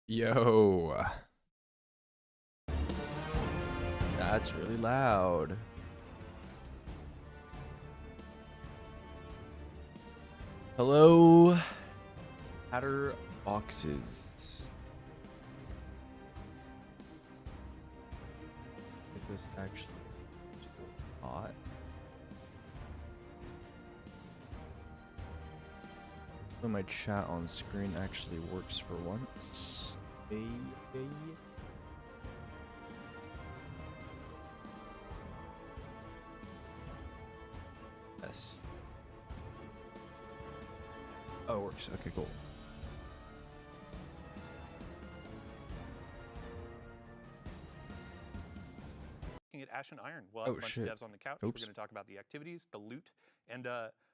Yo, that's really loud. Hello, Hatter boxes. If this actually hot. So my chat on screen actually works for once. Baby. Yes. Oh, it works. Okay, cool. Looking at Ash and Iron. We'll have a bunch shit. of devs on the couch. Oops. We're going to talk about the activities, the loot, and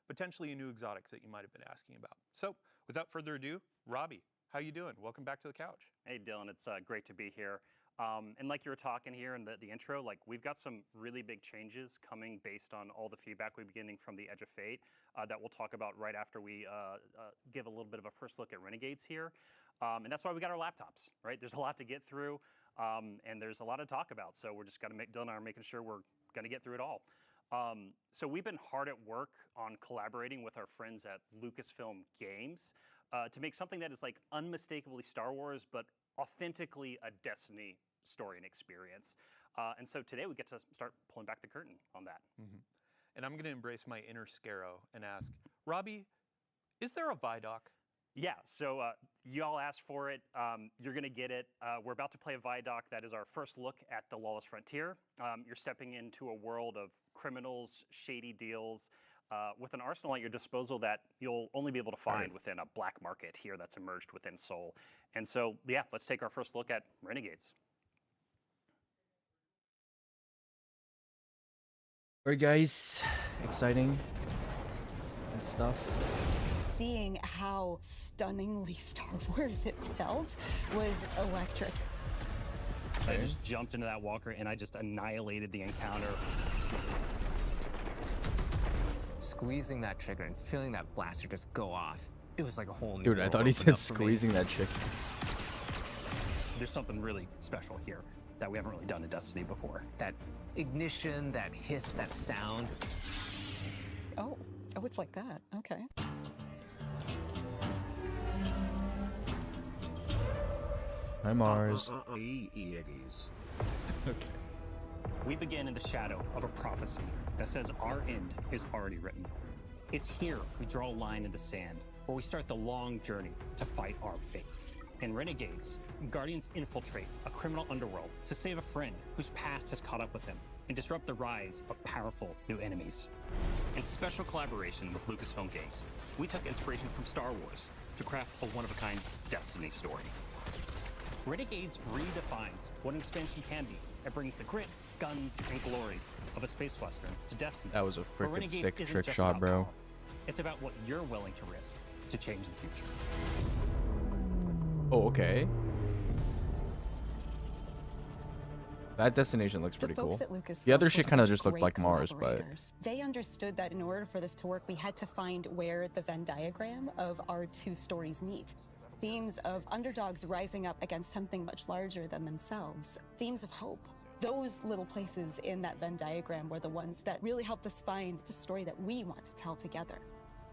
potentially a new exotic that you might have been asking about. So, without further ado, Robbie, how you doing? Welcome back to the couch. Hey, Dylan, it's great to be here. And like you were talking here in the intro, like we've got some really big changes coming based on all the feedback we're getting from the Edge of Fate that we'll talk about right after we give a little bit of a first look at Renegades here. And that's why we got our laptops, right? There's a lot to get through, and there's a lot to talk about. So we're just going to Dylan and I are making sure we're going to get through it all. So we've been hard at work on collaborating with our friends at Lucasfilm Games to make something that is like unmistakably Star Wars, but authentically a Destiny story and experience. And so today we get to start pulling back the curtain on that. Mm-hmm. And I'm going to embrace my inner Scarrow and ask, Robbie, is there a Vidoc? Yeah, so you all asked for it. You're going to get it. We're about to play a Vidoc. That is our first look at the Lawless Frontier. You're stepping into a world of criminals, shady deals, with an arsenal at your disposal that you'll only be able to find within a black market here that's emerged within Seoul. And so, yeah, let's take our first look at Renegades. Alright, guys, exciting and stuff. Seeing how stunningly Star Wars it felt was electric. I just jumped into that walker and I just annihilated the encounter. Squeezing that trigger and feeling that blaster just go off. It was like a whole new Dude, I thought he said squeezing that chick. There's something really special here that we haven't really done in Destiny before. That ignition, that hiss, that sound. Oh, it's like that. Okay. Hi, Mars. Aegis. Okay. We begin in the shadow of a prophecy that says our end is already written. It's here we draw a line in the sand, where we start the long journey to fight our fate. In Renegades, Guardians infiltrate a criminal underworld to save a friend whose past has caught up with them and disrupt the rise of powerful new enemies. In special collaboration with Lucasfilm Games, we took inspiration from Star Wars to craft a one-of-a-kind Destiny story. Renegades redefines what an expansion can be. It brings the grit, guns, and glory of a space western to Destiny. That was a Where freaking Renegades sick isn't trick just shot, about bro. power. It's about what you're willing to risk to change the future. Oh, okay. That destination looks pretty cool. The other shit kind of just looked like Mars, but they understood that in order for this to work, we had to find where the Venn diagram of our two stories meet. Themes of underdogs rising up against something much larger than themselves. Themes of hope. Those little places in that Venn diagram were the ones that really helped us find the story that we want to tell together.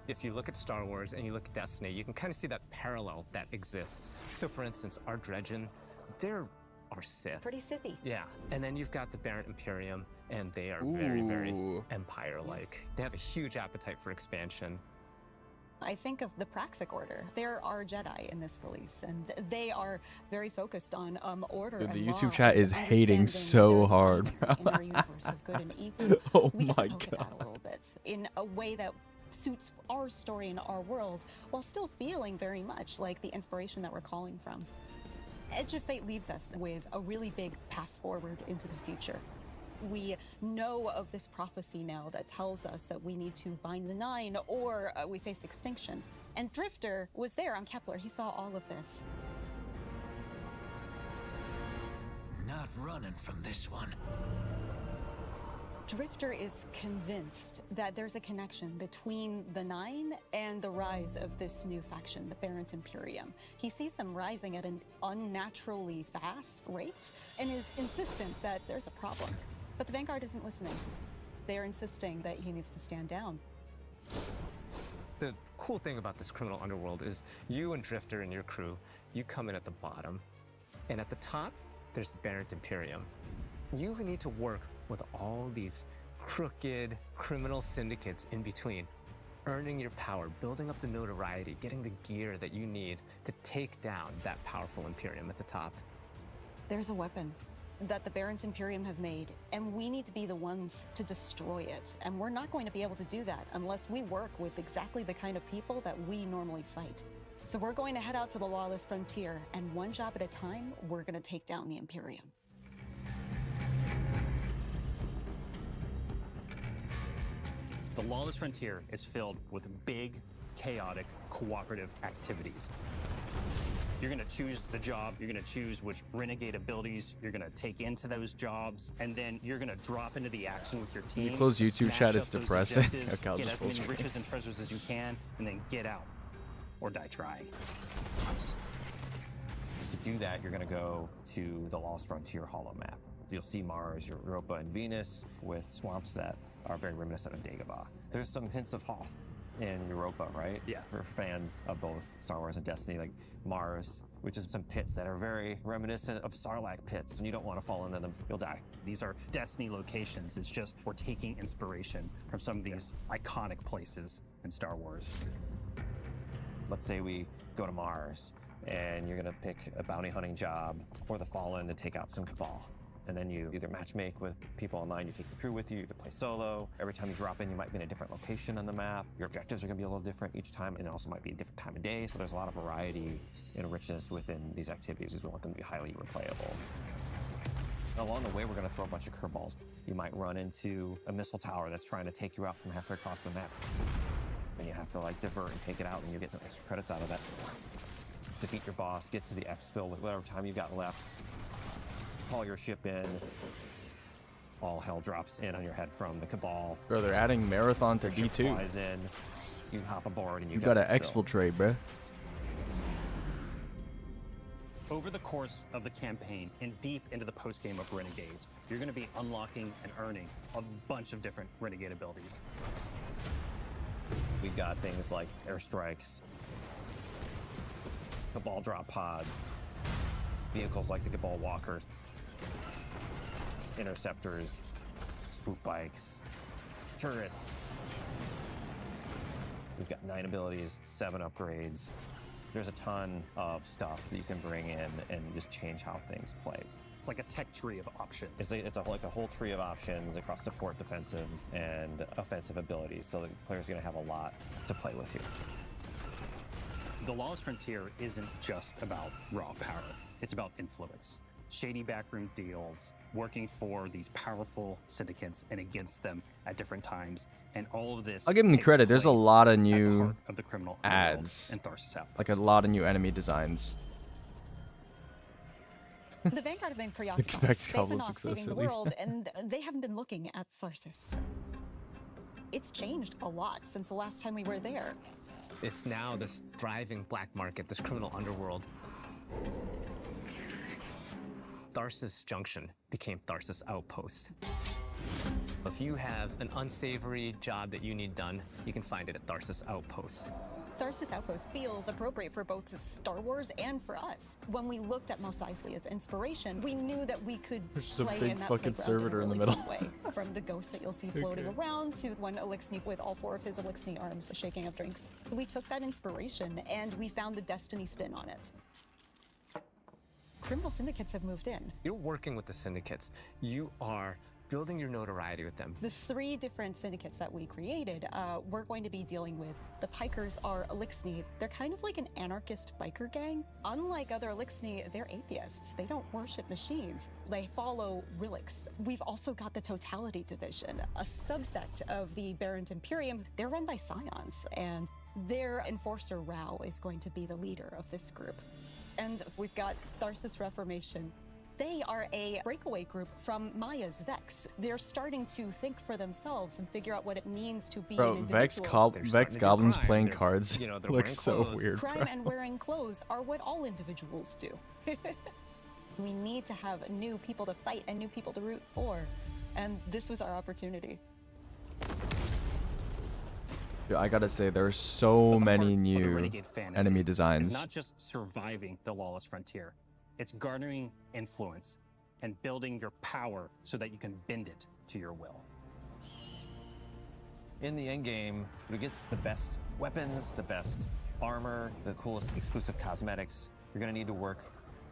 If you look at Star Wars and you look at Destiny, you can kind of see that parallel that exists. So for instance, our Dredgen, they're our Sith. Pretty Sithy. Yeah, and then you've got the Barrett Imperium, and they are very, very Ooh. Empire-like. Yes. They have a huge appetite for expansion. I think of the Praxic Order. There are Jedi in this release, and they are very focused on order dude, and the YouTube law chat and is hating understanding so there's a hard. binary in our universe of good and evil. Oh We get my to poke at that a little bit in a way that suits our story and our world, while still feeling very much like the inspiration that we're calling from. Edge of Fate leaves us with a really big pass forward into the future. We know of this prophecy now that tells us that we need to bind the Nine or we face extinction. And Drifter was there on Kepler. He saw all of this. Not running from this one. Drifter is convinced that there's a connection between the Nine and the rise of this new faction, the Barrent Imperium. He sees them rising at an unnaturally fast rate and is insistent that there's a problem. But the Vanguard isn't listening. They're insisting that he needs to stand down. The cool thing about this criminal underworld is you and Drifter and your crew, you come in at the bottom, and at the top, there's the Barrent Imperium. You need to work with all these crooked criminal syndicates in between, earning your power, building up the notoriety, getting the gear that you need to take down that powerful Imperium at the top. There's a weapon that the Barrent Imperium have made, and we need to be the ones to destroy it. And we're not going to be able to do that unless we work with exactly the kind of people that we normally fight. So we're going to head out to the Lawless frontier, and one job at a time, we're going to take down the Imperium. The Lawless Frontier is filled with big, chaotic, cooperative activities. You're gonna choose the job, you're gonna choose which Renegade abilities you're gonna take into those jobs, and then you're gonna drop into the action with your team. You close YouTube smash chat, up it's those depressing. objectives, Okay, I'll get just as full many screen. riches and treasures as you can, and then get out, or die trying. To do that, you're gonna go to the Lost Frontier Hollow map. You'll see Mars, Europa, and Venus with swamps that are very reminiscent of Dagobah. There's some hints of Hoth in Europa, right? Yeah. For fans of both Star Wars and Destiny, like Mars, which is some pits that are very reminiscent of Sarlacc pits, and you don't want to fall into them, you'll die. These are Destiny locations. It's just we're taking inspiration from some of these iconic places in Star Wars. Let's say we go to Mars, and you're gonna pick a bounty hunting job for the Fallen to take out some Cabal. And then you either matchmake with people online, you take your crew with you, you can play solo. Every time you drop in, you might be in a different location on the map. Your objectives are gonna be a little different each time, and it also might be a different time of day, so there's a lot of variety and richness within these activities, because we want them to be highly replayable. Along the way, we're gonna throw a bunch of curveballs. You might run into a missile tower that's trying to take you out from halfway across the map. And you have to like divert and take it out, and you get some extra credits out of that. Defeat your boss, get to the exfil with whatever time you've got left. Call your ship in, all hell drops in on your head from the Cabal. Bro, they're adding Marathon to Your ship D2. flies in, you hop aboard, and You got gotta the exfil. exfiltrate, bro. Over the course of the campaign and deep into the post-game of Renegades, you're going to be unlocking and earning a bunch of different Renegade abilities. We've got things like airstrikes, Cabal drop pods, vehicles like the Cabal walkers, interceptors, swoop bikes, turrets. We've got 9 abilities, 7 upgrades. There's a ton of stuff that you can bring in and just change how things play. It's like a tech tree of options. It's like a whole tree of options across support, defensive, and offensive abilities, so the player's gonna have a lot to play with here. The Lawless Frontier isn't just about raw power. It's about influence. Shady backroom deals, working for these powerful syndicates and against them at different times, and all of this. I'll give them the takes credit. There's a place lot of at the new heart of the criminal underworld ads. in Tharsus Outpost. Like a lot of new enemy designs. The Vanguard have been preoccupied. Vex They've been Cobbles off looks so saving the silly. world, and they haven't been looking at Tharsus. It's changed a lot since the last time we were there. It's now this thriving black market, this criminal underworld. Tharsus Junction became Tharsus Outpost. If you have an unsavory job that you need done, you can find it at Tharsus Outpost. Tharsus Outpost feels appropriate for both Star Wars and for us. When we looked at Mos Eisley as inspiration, we knew that we could There's just a play big in that fucking playground servitor in in the a really middle. fun way. From the ghost that you'll see floating around to one Elixni with all 4 of his Elixni arms shaking up drinks. We took that inspiration and we found the Destiny spin on it. Criminal syndicates have moved in. You're working with the syndicates. You are building your notoriety with them. The 3 different syndicates that we created, we're going to be dealing with. The Pikers are Elixni. They're kind of like an anarchist biker gang. Unlike other Elixni, they're atheists. They don't worship machines. They follow relics. We've also got the Totality Division, a subsect of the Barrent Imperium. They're run by Scions, and their enforcer Rao is going to be the leader of this group. And we've got Tharsus Reformation. They are a breakaway group from Maya's Vex. They're starting to think for themselves and figure out what it means to be an Bro, individual. Vex goblins crime. playing They're, cards you know, they're looks so wearing clothes. weird, Crime bro. and wearing clothes are what all individuals do. We need to have new people to fight and new people to root for. And this was our opportunity. Dude, I gotta say, there's so The many heart of the new Renegade fantasy enemy is designs. not just surviving the Lawless frontier, it's garnering influence and building your power so that you can bend it to your will. In the endgame, we get the best weapons, the best armor, the coolest exclusive cosmetics. You're gonna need to work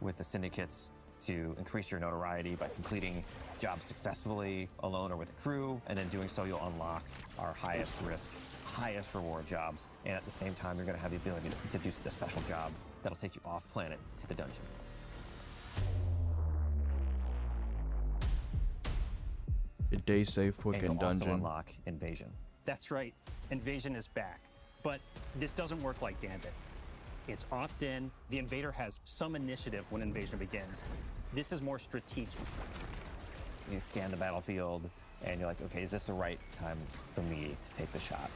with the syndicates to increase your notoriety by completing jobs successfully, alone or with a crew, and then doing so you'll unlock our highest risk, highest reward jobs, and at the same time you're gonna have the ability to do the special job that'll take you off planet to the dungeon. A day safe And fucking you'll also dungeon. unlock Invasion. That's right, Invasion is back. But this doesn't work like Gambit. It's opt-in, the invader has some initiative when invasion begins. This is more strategic. You scan the battlefield and you're like, okay, is this the right time for me to take the shot?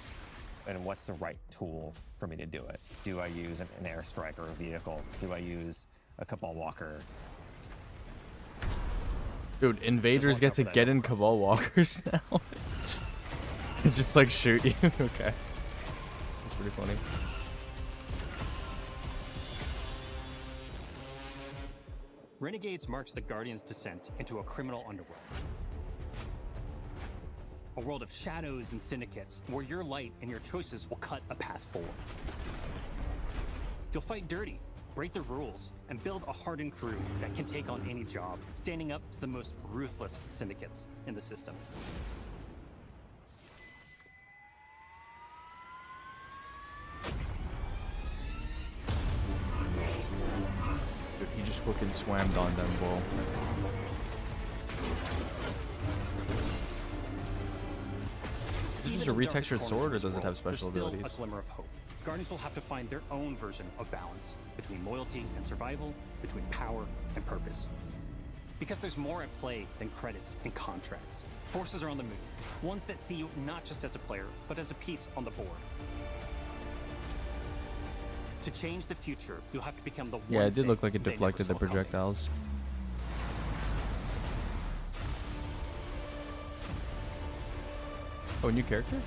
And what's the right tool for me to do it? Do I use an airstrike or a vehicle? Do I use a Cabal Walker? Dude, invaders get to get in Cabal Walkers now. Just like shoot you. Okay. That's pretty funny. Renegades marks the Guardian's descent into a criminal underworld. A world of shadows and syndicates, where your light and your choices will cut a path forward. You'll fight dirty, break the rules, and build a hardened crew that can take on any job, standing up to the most ruthless syndicates in the system. Dude, he just fucking swammed on them, bro. Is it just a Even in the darkest retextured corners sword, of or this does it have world, special there's abilities? still a glimmer of hope. Guardians will have to find their own version of balance between loyalty and survival, between power and purpose. Because there's more at play than credits and contracts. Forces are on the move, ones that see you not just as a player, but as a piece on the board. To change the future, you'll have to become the one Yeah, it did thing look like it they never deflected the saw coming. projectiles. Oh, new character?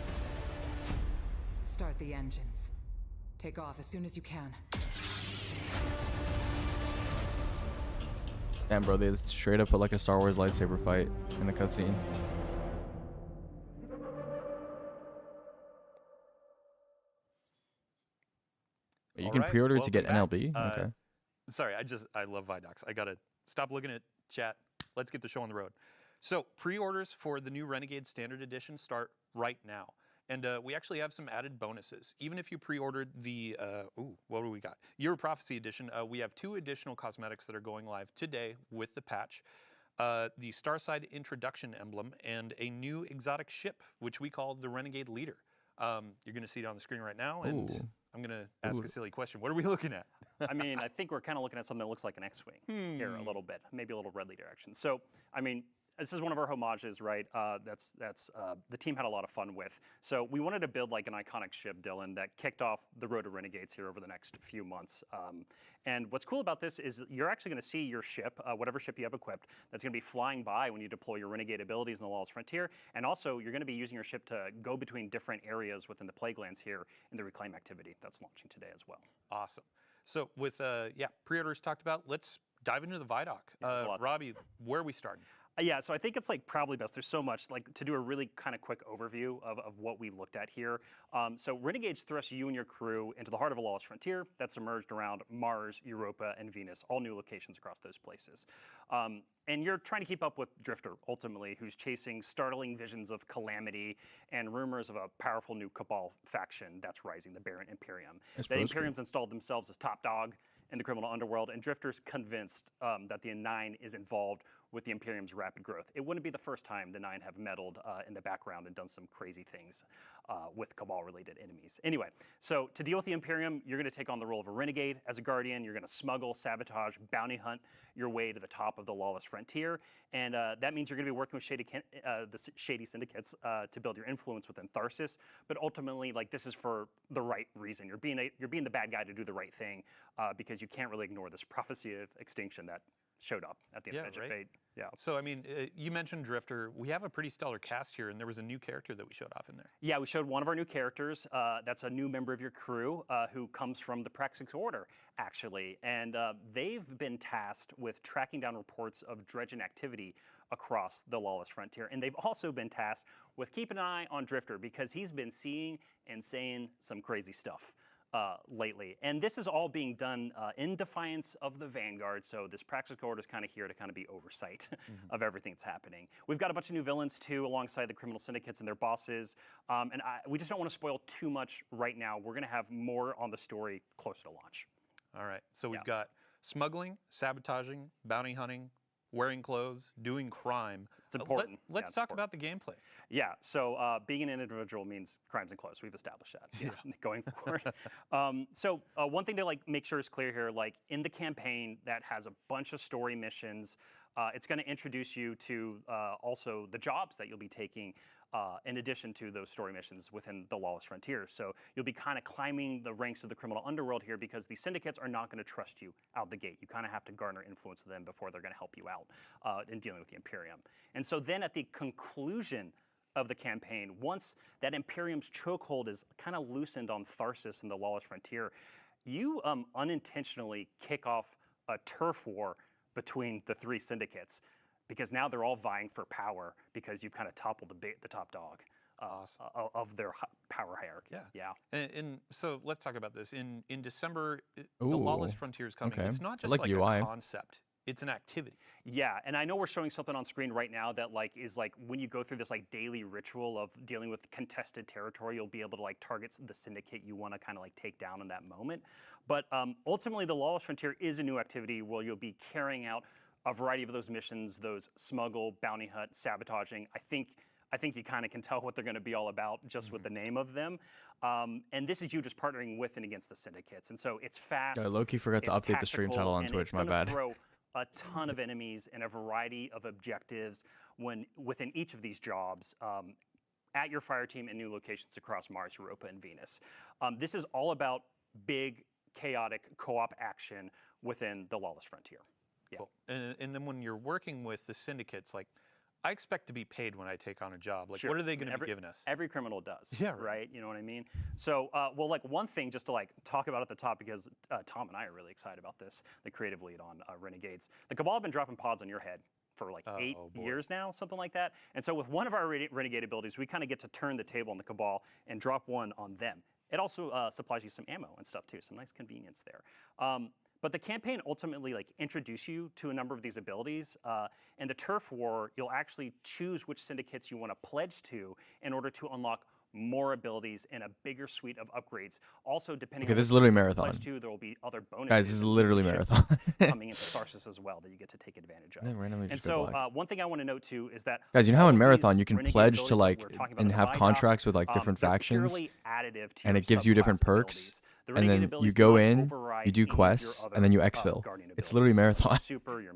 Start the engines. Take off as soon as you can. Damn, bro, they straight up put like a Star Wars lightsaber fight in the cutscene. You can Alright, pre-order to get welcome back. NLB? Okay. Sorry, I love Vidocs. I gotta stop looking at chat. Let's get the show on the road. So pre-orders for the new Renegade Standard Edition start right now. And we actually have some added bonuses. Even if you pre-ordered the, what do we got? Year of Prophecy Edition, we have 2 additional cosmetics that are going live today with the patch. The Starside Introduction Emblem and a new exotic ship, which we call the Renegade Leader. You're gonna see it on the screen right now, and Ooh. I'm gonna ask a silly question. What are we looking at? I mean, I think we're kind of looking at something that looks like an X-Wing here a little bit, maybe a little Redley direction. So, I mean, this is one of our homages, right? That's the team had a lot of fun with. So we wanted to build like an iconic ship, Dylan, that kicked off the road to Renegades here over the next few months. And what's cool about this is you're actually going to see your ship, whatever ship you have equipped, that's going to be flying by when you deploy your Renegade abilities in the Lawless Frontier. And also, you're going to be using your ship to go between different areas within the Plaguelands here in the Reclaim activity that's launching today as well. Awesome. So with pre-orders talked about, let's dive into the Vidoc. there's a lot. Robbie, where are we starting? Yeah, so I think it's like probably best. There's so much like to do a really kind of quick overview of what we looked at here. So Renegades thrust you and your crew into the heart of a Lawless Frontier that's emerged around Mars, Europa, and Venus, all new locations across those places. And you're trying to keep up with Drifter, ultimately, who's chasing startling visions of calamity and rumors of a powerful new Cabal faction that's rising, the Barren Imperium. The Imperium's installed themselves as top dog in the criminal underworld, and Drifter's convinced that the Nine is involved with the Imperium's rapid growth. It wouldn't be the first time the Nine have meddled in the background and done some crazy things with Cabal-related enemies. Anyway, so to deal with the Imperium, you're going to take on the role of a renegade. As a guardian, you're going to smuggle, sabotage, bounty hunt your way to the top of the Lawless frontier, and that means you're going to be working with the shady syndicates to build your influence within Tharsus. But ultimately, like, this is for the right reason. You're being the bad guy to do the right thing because you can't really ignore this prophecy of extinction that showed up at the end of Fate. Yeah. So I mean, you mentioned Drifter. We have a pretty stellar cast here, and there was a new character that we showed off in there. Yeah, we showed one of our new characters. That's a new member of your crew who comes from the Praxic Order, actually, and they've been tasked with tracking down reports of dredging activity across the Lawless frontier, and they've also been tasked with keeping an eye on Drifter because he's been seeing and saying some crazy stuff lately. And this is all being done in defiance of the Vanguard, so this Praxic Order is kind of here to kind of be oversight of everything that's happening. We've got a bunch of new villains too, alongside the criminal syndicates and their bosses, and we just don't want to spoil too much right now. We're going to have more on the story closer to launch. All right, so we've got smuggling, sabotaging, bounty hunting, wearing clothes, doing crime. It's important. Let's talk about the gameplay. Yeah, so being an individual means crimes and clothes. We've established that going forward. So one thing to like make sure is clear here, like in the campaign that has a bunch of story missions, it's going to introduce you to also the jobs that you'll be taking in addition to those story missions within the Lawless frontier. So you'll be kind of climbing the ranks of the criminal underworld here because the syndicates are not going to trust you out the gate. You kind of have to garner influence with them before they're going to help you out in dealing with the Imperium. And so then at the conclusion of the campaign, once that Imperium's chokehold is kind of loosened on Tharsus and the Lawless frontier, you unintentionally kick off a turf war between the three syndicates, because now they're all vying for power because you've kind of toppled the top dog of their power hierarchy. Yeah. And so let's talk about this. In December, the Lawless Frontier is coming. It's not just like UI. a concept. It's an activity. Yeah, and I know we're showing something on screen right now that like is like when you go through this like daily ritual of dealing with contested territory, you'll be able to like target the syndicate you want to kind of like take down in that moment. But ultimately, the Lawless Frontier is a new activity where you'll be carrying out a variety of those missions, those smuggle, bounty hunt, sabotaging. I think you kind of can tell what they're going to be all about just with the name of them. And this is you just partnering with and against the syndicates. And so it's fast. Yeah, Loki forgot to update the stream title on Twitch. My bad. Throw a ton of enemies and a variety of objectives within each of these jobs at your fire team in new locations across Mars, Europa, and Venus. This is all about big, chaotic co-op action within the Lawless Frontier. Yeah. Cool. And then when you're working with the syndicates, like, I expect to be paid when I take on a job. Like, what are they going to be giving us? Every criminal does. Yeah, right. You know what I mean? So, well, like one thing just to like talk about at the top, because Tom and I are really excited about this, the creative lead on Renegades. The Cabal have been dropping pods on your head for like 8 years now, something like that. And so with one of our Renegade abilities, we kind of get to turn the table on the Cabal and drop one on them. It also supplies you some ammo and stuff too, some nice convenience there. But the campaign ultimately like introduce you to a number of these abilities. And the turf war, you'll actually choose which syndicates you want to pledge to in order to unlock more abilities and a bigger suite of upgrades. Also, depending on this is literally marathon. Pledge to, there will be other bonuses. Guys, this is literally marathon. coming into Tharsus as well that you get to take advantage of. And so one thing I want to note too is that guys, you know how in marathon you can pledge to like and have contracts with like different factions, and it gives you different perks. And then you go in, you do quests, and then you exfil. It's literally marathon.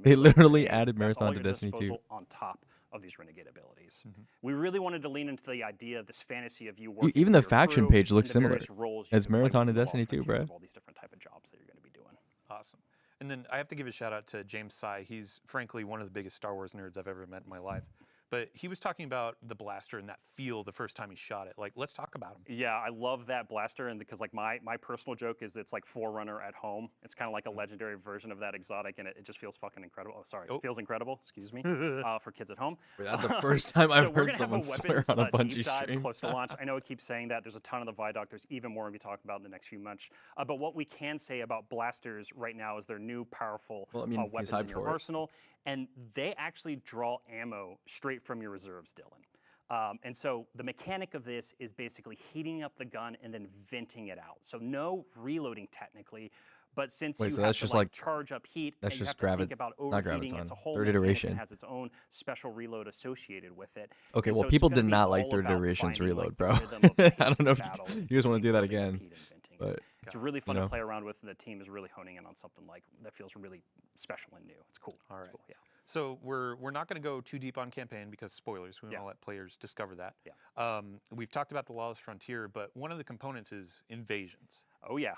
They literally added marathon to Destiny 2. On top of these Renegade abilities. We really wanted to lean into the idea of this fantasy of you working even the with your faction crew page looks and the similar. various roles you It's can play marathon with to the Destiny 2, bro. All these different type of jobs that you're going to be doing. Awesome. And then I have to give a shout out to James Sy. He's frankly one of the biggest Star Wars nerds I've ever met in my life. But he was talking about the blaster and that feel the first time he shot it. Like, let's talk about him. Yeah, I love that blaster, and because like my personal joke is it's like Forerunner at home. It's kind of like a legendary version of that exotic, and it just feels fucking incredible. Oh, sorry, it feels incredible. Excuse me, for kids at home. Wait, that's the first time I've heard someone weapons, swear on a Bungie dive stream. Close to launch. I know it keeps saying that. There's a ton of the Vidoc. There's even more to be talking about in the next few months. But what we can say about blasters right now is they're new, powerful weapons in your arsenal, and they actually draw ammo straight from your reserves, Dylan. And so the mechanic of this is basically heating up the gun and then venting it out. So no reloading technically, but since Wait, you so have that's to just like like charge up heat, that's and you just have to think about not overheating, it's a graviton. whole Third mechanic iteration. and has its own special reload associated with it. Okay, And well, so it's people gonna did be not like all third about iteration's finding, reload, like, the bro. rhythm of the I pace don't of know if battle you guys want to do that between again, repeat and venting. but It's really fun you to know. play around with, and the team is really honing in on something like that feels really special and new. It's cool. All right. It's cool, yeah. So we're not going to go too deep on campaign because spoilers. We want to let players discover that. Yeah. We've talked about the Lawless Frontier, but one of the components is invasions. Oh yeah.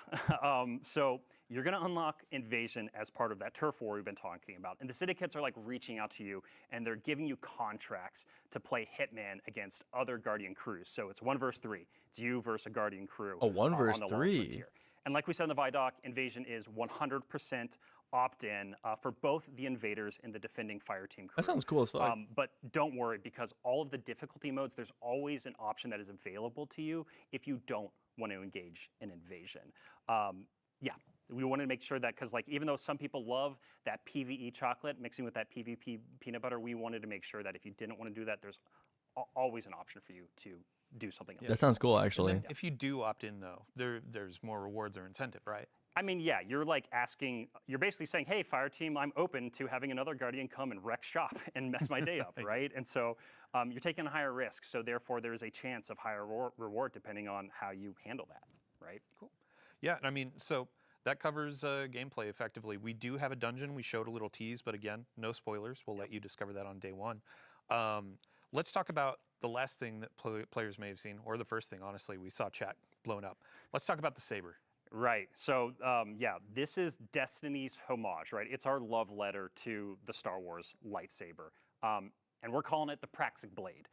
So you're going to unlock invasion as part of that turf war we've been talking about, and the syndicates are like reaching out to you, and they're giving you contracts to play Hitman against other Guardian crews. So it's 1 versus 3. It's you versus a Guardian crew. Oh, 1 versus on the Lawless 3. Frontier. And like we said in the Vidoc, invasion is 100% opt-in for both the invaders and the defending fire team crew. That sounds cool as fuck. But don't worry, because all of the difficulty modes, there's always an option that is available to you if you don't want to engage in invasion. Yeah, we wanted to make sure that, because like even though some people love that PvE chocolate mixing with that PvP peanut butter, we wanted to make sure that if you didn't want to do that, there's always an option for you to do something else. That sounds cool, actually. And then if you do opt in, though, there's more rewards or incentive, right? I mean, yeah, you're like asking, you're basically saying, hey, fire team, I'm open to having another Guardian come and wreck shop and mess my day up, right? And so you're taking a higher risk, so therefore there's a chance of higher reward depending on how you handle that, right? Cool. Yeah, I mean, so that covers gameplay effectively. We do have a dungeon. We showed a little tease, but again, no spoilers. We'll let you discover that on day 1. Let's talk about the last thing that players may have seen, or the first thing, honestly. We saw chat blown up. Let's talk about the saber. Right. So, yeah, this is Destiny's homage, right? It's our love letter to the Star Wars lightsaber. And we're calling it the Praxic Blade.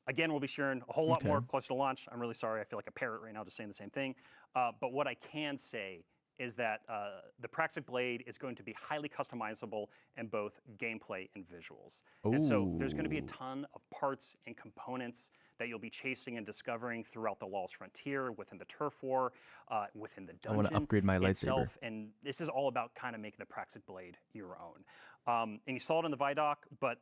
Again, we'll be sharing a whole lot more closer to launch. I'm really sorry. I feel like a parrot right now just saying the same thing. But what I can say is that the Praxic Blade is going to be highly customizable in both gameplay and visuals. And so there's going to be a ton of parts and components that you'll be chasing and discovering throughout the Lawless Frontier, within the turf war, within the dungeon I want to upgrade my itself. lightsaber. And this is all about kind of making the Praxic Blade your own. And you saw it in the Vidoc, but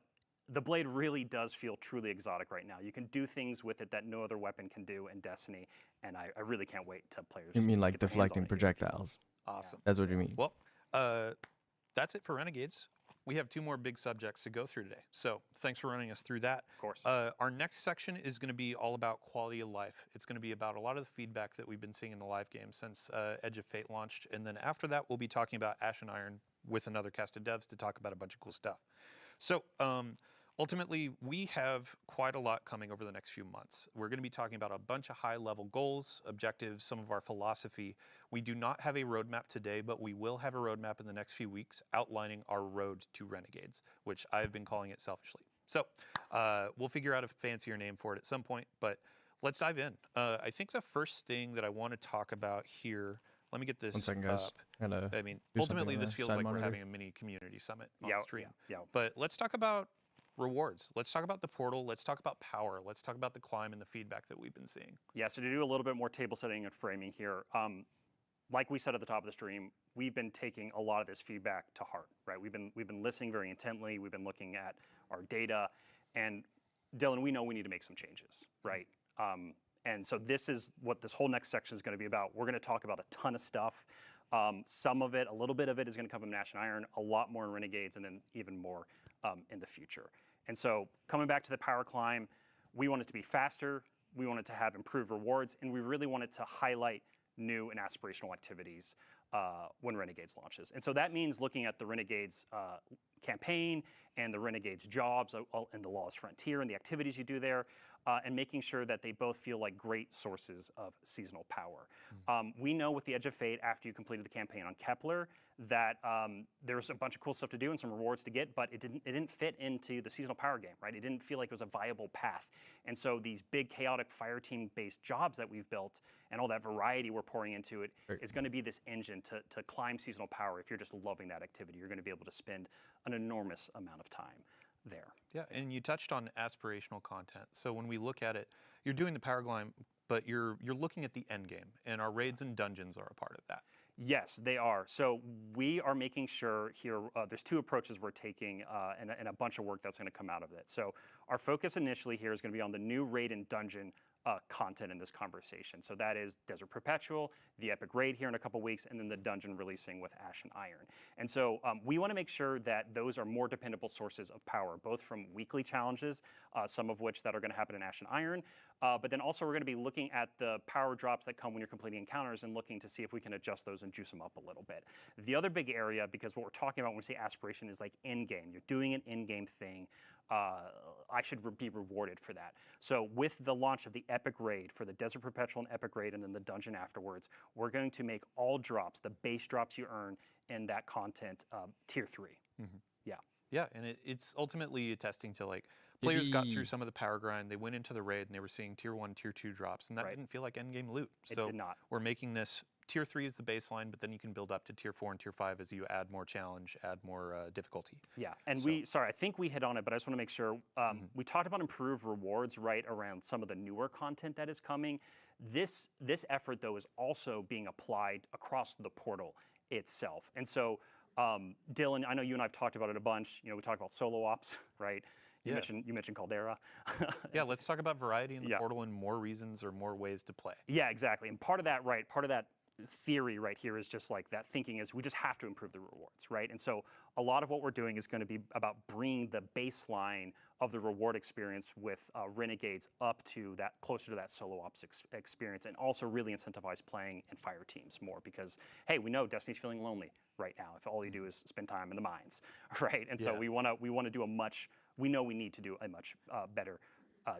the blade really does feel truly exotic right now. You can do things with it that no other weapon can do in Destiny, and I really can't wait to players. You mean like get their hands on deflecting it here. projectiles? Awesome. That's what you mean. Well, that's it for Renegades. We have 2 more big subjects to go through today. So thanks for running us through that. Of course. Our next section is going to be all about quality of life. It's going to be about a lot of the feedback that we've been seeing in the live game since Edge of Fate launched. And then after that, we'll be talking about Ash and Iron with another cast of devs to talk about a bunch of cool stuff. So ultimately, we have quite a lot coming over the next few months. We're going to be talking about a bunch of high-level goals, objectives, some of our philosophy. We do not have a roadmap today, but we will have a roadmap in the next few weeks outlining our road to Renegades, which I've been calling it selfishly. So we'll figure out a fancier name for it at some point, but let's dive in. I think the first thing that I want to talk about here, let me get this 1 second, guys. up. I mean, ultimately, this feels like we're having a mini community summit on stream. Yeah. But let's talk about rewards. Let's talk about the portal. Let's talk about power. Let's talk about the climb and the feedback that we've been seeing. Yeah, so to do a little bit more table setting and framing here, like we said at the top of the stream, we've been taking a lot of this feedback to heart, right? We've been listening very intently. We've been looking at our data, and Dylan, we know we need to make some changes, right? And so this is what this whole next section is going to be about. We're going to talk about a ton of stuff. Some of it, a little bit of it is going to come in Ash and Iron, a lot more in Renegades, and then even more in the future. And so coming back to the power climb, we want it to be faster, we want it to have improved rewards, and we really want it to highlight new and aspirational activities when Renegades launches. And so that means looking at the Renegades campaign and the Renegades jobs in the Lawless Frontier and the activities you do there, and making sure that they both feel like great sources of seasonal power. We know with the Edge of Fate, after you completed the campaign on Kepler, that there's a bunch of cool stuff to do and some rewards to get, but it didn't fit into the seasonal power game, right? It didn't feel like it was a viable path. And so these big chaotic fire team based jobs that we've built and all that variety we're pouring into it is going to be this engine to climb seasonal power. If you're just loving that activity, you're going to be able to spend an enormous amount of time there. Yeah, and you touched on aspirational content. So when we look at it, you're doing the power climb, but you're looking at the end game, and our raids and dungeons are a part of that. Yes, they are. So we are making sure here, there's two approaches we're taking and a bunch of work that's going to come out of it. So our focus initially here is going to be on the new raid and dungeon content in this conversation. So that is Desert Perpetual, the Epic Raid here in a couple weeks, and then the dungeon releasing with Ash and Iron. And so we want to make sure that those are more dependable sources of power, both from weekly challenges, some of which that are going to happen in Ash and Iron, but then also we're going to be looking at the power drops that come when you're completing encounters and looking to see if we can adjust those and juice them up a little bit. The other big area, because what we're talking about when we say aspiration is like endgame. You're doing an endgame thing. I should be rewarded for that. So with the launch of the Epic Raid for the Desert Perpetual and Epic Raid and then the dungeon afterwards, we're going to make all drops, the base drops you earn in that content, tier 3. Mm-hmm. Yeah. Yeah, and it's ultimately attesting to like players got through some of the power grind, they went into the raid and they were seeing tier 1, tier 2 drops, and that didn't feel like endgame loot. It So did not. we're making this tier 3 is the baseline, but then you can build up to tier 4 and tier 5 as you add more challenge, add more difficulty. Yeah, and So- I think we hit on it, but I just want to make sure. We talked about improved rewards right around some of the newer content that is coming. This effort, though, is also being applied across the portal itself. And so, Dylan, I know you and I have talked about it a bunch. You know, we talked about solo ops, right? You mentioned Caldera. Yeah, let's talk about variety in the portal and more reasons or more ways to play. Yeah, exactly. And part of that theory right here is just like that thinking is we just have to improve the rewards, right? And so a lot of what we're doing is going to be about bringing the baseline of the reward experience with Renegades up to that, closer to that solo ops experience, and also really incentivize playing in fire teams more because, hey, we know Destiny's feeling lonely right now if all you do is spend time in the mines, right? And so we want to do we know we need to do a much better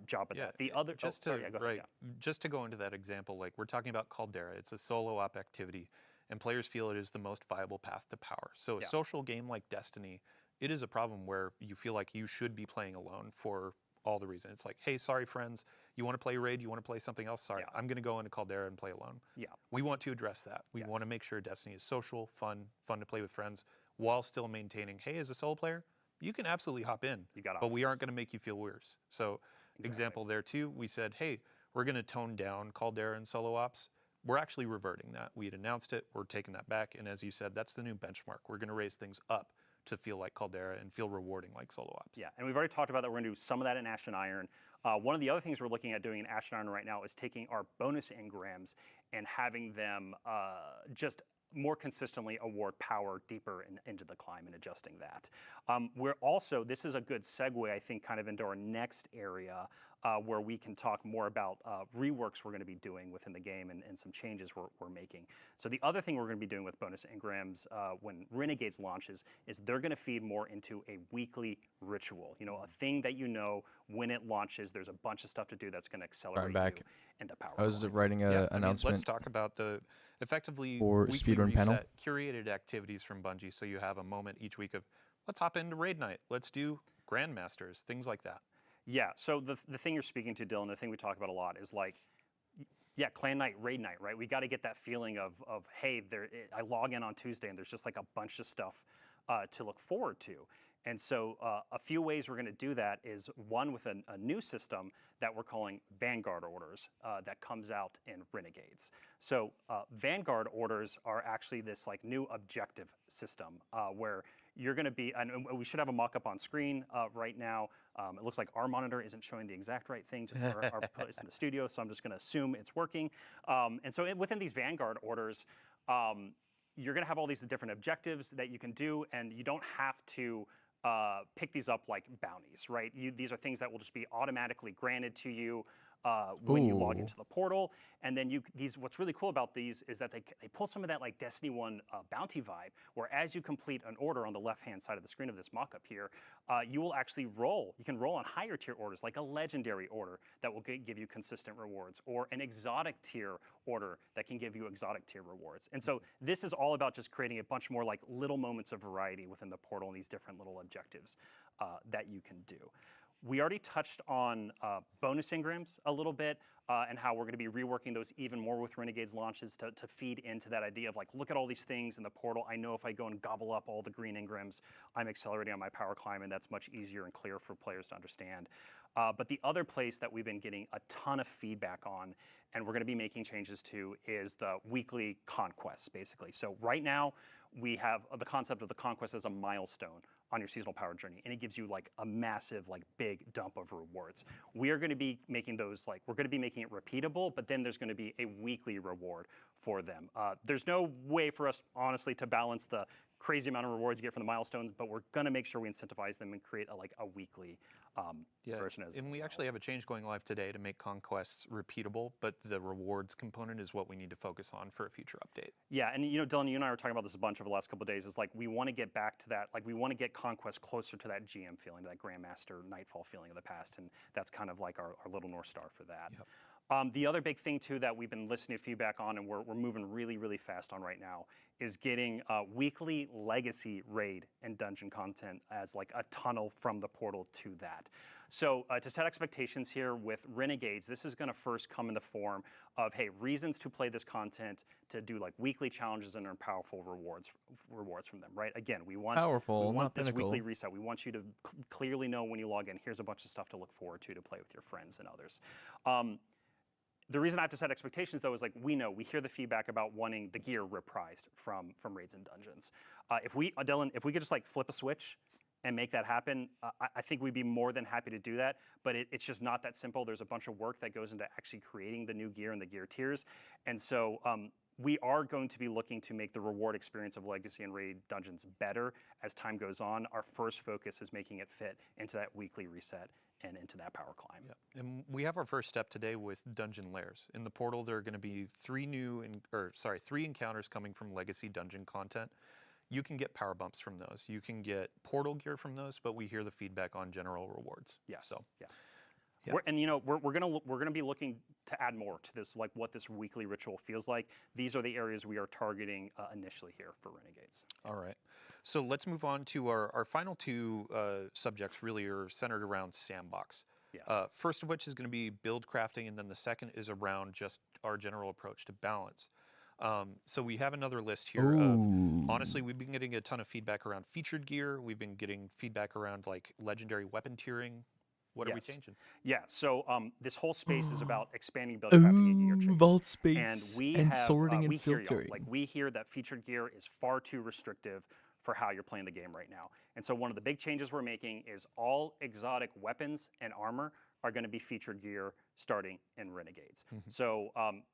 job at that. The other, just to go into that example, like we're talking about Caldera, it's a solo op activity, and players feel it is the most viable path to power. So a social game like Destiny, it is a problem where you feel like you should be playing alone for all the reasons. It's like, hey, sorry friends, you want to play raid, you want to play something else, sorry, I'm going to go into Caldera and play alone. Yeah. We want to address that. We want to make sure Destiny is social, fun to play with friends, while still maintaining, hey, as a solo player, you can absolutely hop in, but we aren't going to make you feel worse. So example there too, we said, hey, we're going to tone down Caldera and solo ops. We're actually reverting that. We had announced it, we're taking that back, and as you said, that's the new benchmark. We're going to raise things up to feel like Caldera and feel rewarding like solo ops. Yeah, and we've already talked about that. We're going to do some of that in Ash and Iron. One of the other things we're looking at doing in Ash and Iron right now is taking our bonus engrams and having them just more consistently award power deeper into the climb and adjusting that. We're also, this is a good segue, I think, kind of into our next area where we can talk more about reworks we're going to be doing within the game and some changes we're making. So the other thing we're going to be doing with bonus engrams when Renegades launches is they're going to feed more into a weekly ritual. You know, a thing that you know when it launches, there's a bunch of stuff to do that's going to accelerate you into power. I was writing an announcement. Let's talk about the effectively for weekly speedrun panel. Curated activities from Bungie, so you have a moment each week of let's hop into raid night, let's do grandmasters, things like that. Yeah, so the thing you're speaking to, Dylan, the thing we talk about a lot is like, yeah, clan night, raid night, right? We got to get that feeling of hey, I log in on Tuesday and there's just like a bunch of stuff to look forward to. And so a few ways we're going to do that is one with a new system that we're calling Vanguard orders that comes out in Renegades. So Vanguard orders are actually this like new objective system where you're going to be, and we should have a mock-up on screen right now. It looks like our monitor isn't showing the exact right thing just for our place in the studio, so I'm just going to assume it's working. And so within these Vanguard orders, you're going to have all these different objectives that you can do, and you don't have to pick these up like bounties, right? These are things that will just be automatically granted to you when you log into the portal. And then what's really cool about these is that they pull some of that like Destiny 1 bounty vibe, where as you complete an order on the left-hand side of the screen of this mock-up here, you will actually roll. You can roll on higher tier orders, like a legendary order that will give you consistent rewards, or an exotic tier order that can give you exotic tier rewards. And so this is all about just creating a bunch more like little moments of variety within the portal and these different little objectives that you can do. We already touched on bonus engrams a little bit and how we're going to be reworking those even more with Renegades launches to feed into that idea of like, look at all these things in the portal. I know if I go and gobble up all the green engrams, I'm accelerating on my power climb, and that's much easier and clearer for players to understand. But the other place that we've been getting a ton of feedback on and we're going to be making changes to is the weekly conquests, basically. So right now, we have the concept of the conquest as a milestone on your seasonal power journey, and it gives you like a massive, like big dump of rewards. We are going to be making those we're going to be making it repeatable, but then there's going to be a weekly reward for them. There's no way for us, honestly, to balance the crazy amount of rewards you get from the milestones, but we're going to make sure we incentivize them and create a weekly version as and we actually have a change going live today to make conquests repeatable, but the rewards component is what we need to focus on for a future update. Yeah, and Dylan, you and I were talking about this a bunch over the last couple of days. Is like we want to get back to that, we want to get Conquest closer to that GM feeling, to that Grandmaster Nightfall feeling of the past, and that's kind of like our little North Star for that. Yep. The other big thing too that we've been listening to feedback on, and we're moving really, really fast on right now, is getting weekly legacy raid and dungeon content as like a tunnel from the portal to that. So to set expectations here with Renegades, this is going to first come in the form of, hey, reasons to play this content, to do like weekly challenges and earn powerful rewards from them, right? Again, we want this weekly reset. We want you to clearly know when you log in, here's a bunch of stuff to look forward to play with your friends and others. The reason I have to set expectations, though, is like we hear the feedback about wanting the gear reprised from raids and dungeons. Dylan, if we could just like flip a switch and make that happen, I think we'd be more than happy to do that. But it's just not that simple. There's a bunch of work that goes into actually creating the new gear and the gear tiers. And so we are going to be looking to make the reward experience of Legacy and Raid dungeons better as time goes on. Our first focus is making it fit into that weekly reset and into that power climb. Yeah. And we have our first step today with dungeon layers. In the portal, there are going to be three encounters coming from Legacy dungeon content. You can get power bumps from those. You can get portal gear from those, but we hear the feedback on general rewards. Yes. So, yeah. We're gonna be looking to add more to this, like what this weekly ritual feels like. These are the areas we are targeting initially here for Renegades. All right. So let's move on to our final two subjects. Really are centered around sandbox. Yeah. First of which is going to be build crafting, and then the second is around just our general approach to balance. So we have another list here of, honestly, we've been getting a ton of feedback around featured gear. We've been getting feedback around like legendary weapon tiering. What are we changing? Yeah, so this whole space is about expanding buildcrafting and gear chase. Vault space and sorting and filtering. We hear that featured gear is far too restrictive for how you're playing the game right now. And so one of the big changes we're making is all exotic weapons and armor are going to be featured gear starting in Renegades. So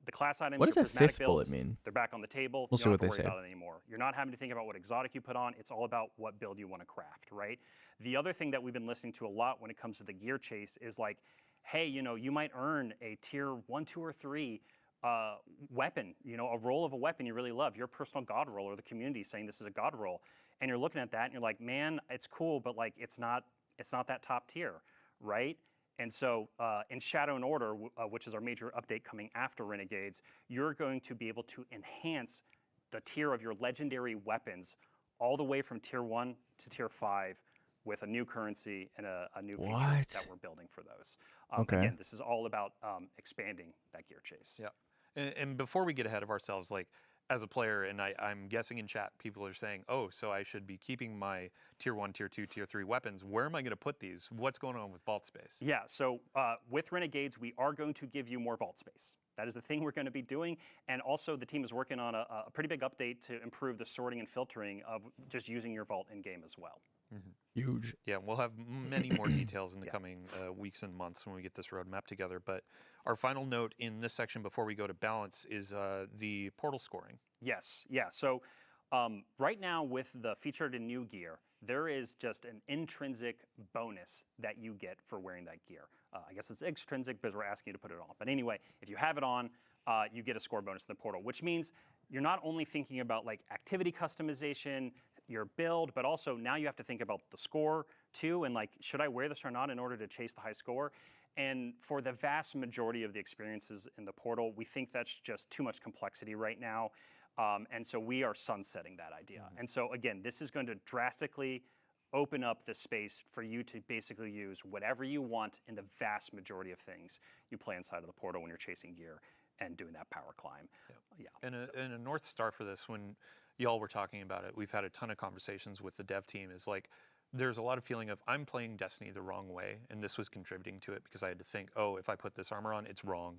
the class items, what does your that prismatic fifth bullet builds, mean? they're back on the table. We'll You see don't what have to they worry say. about it anymore. You're not having to think about what exotic you put on. It's all about what build you want to craft, right? The other thing that we've been listening to a lot when it comes to the gear chase is like, hey, you might earn a tier 1, 2, or 3 weapon, a roll of a weapon you really love, your personal god roll, or the community saying this is a god roll. And you're looking at that and you're like, man, it's cool, but like it's not that top tier, right? And so in Shadow and Order, which is our major update coming after Renegades, you're going to be able to enhance the tier of your legendary weapons all the way from tier 1 to tier 5 with a new currency and a new feature that we're building for those. Again, this is all about expanding that gear chase. Yeah. And before we get ahead of ourselves, like as a player, and I'm guessing in chat, people are saying, oh, so I should be keeping my tier 1, tier 2, tier 3 weapons. Where am I going to put these? What's going on with vault space? Yeah, so with Renegades, we are going to give you more vault space. That is the thing we're going to be doing. And also the team is working on a pretty big update to improve the sorting and filtering of just using your vault in-game as well. Huge. Yeah, we'll have many more details in the coming weeks and months when we get this roadmap together. But our final note in this section before we go to balance is the portal scoring. Yes, yeah. So right now with the featured and new gear, there is just an intrinsic bonus that you get for wearing that gear. I guess it's extrinsic because we're asking you to put it on. But anyway, if you have it on, you get a score bonus in the portal, which means you're not only thinking about like activity customization, your build, but also now you have to think about the score too, and like, should I wear this or not in order to chase the high score? And for the vast majority of the experiences in the portal, we think that's just too much complexity right now. And so we are sunsetting that idea. And so again, this is going to drastically open up the space for you to basically use whatever you want in the vast majority of things you play inside of the portal when you're chasing gear and doing that power climb. And a North Star for this, when y'all were talking about it, we've had a ton of conversations with the dev team, is like, there's a lot of feeling of I'm playing Destiny the wrong way, and this was contributing to it because I had to think, oh, if I put this armor on, it's wrong.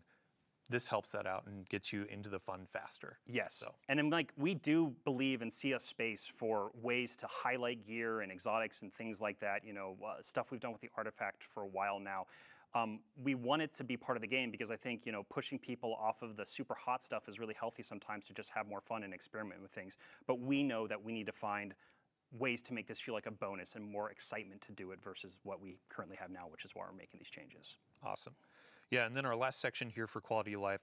this helps that out and gets you into the fun faster. Yes, So. and then like we do believe and see a space for ways to highlight gear and exotics and things like that. You know, stuff we've done with the artifact for a while now. We want it to be part of the game because I think, you know, pushing people off of the super hot stuff is really healthy sometimes to just have more fun and experiment with things. But we know that we need to find ways to make this feel like a bonus and more excitement to do it versus what we currently have now, which is why we're making these changes. Awesome. Yeah, and then our last section here for quality of life,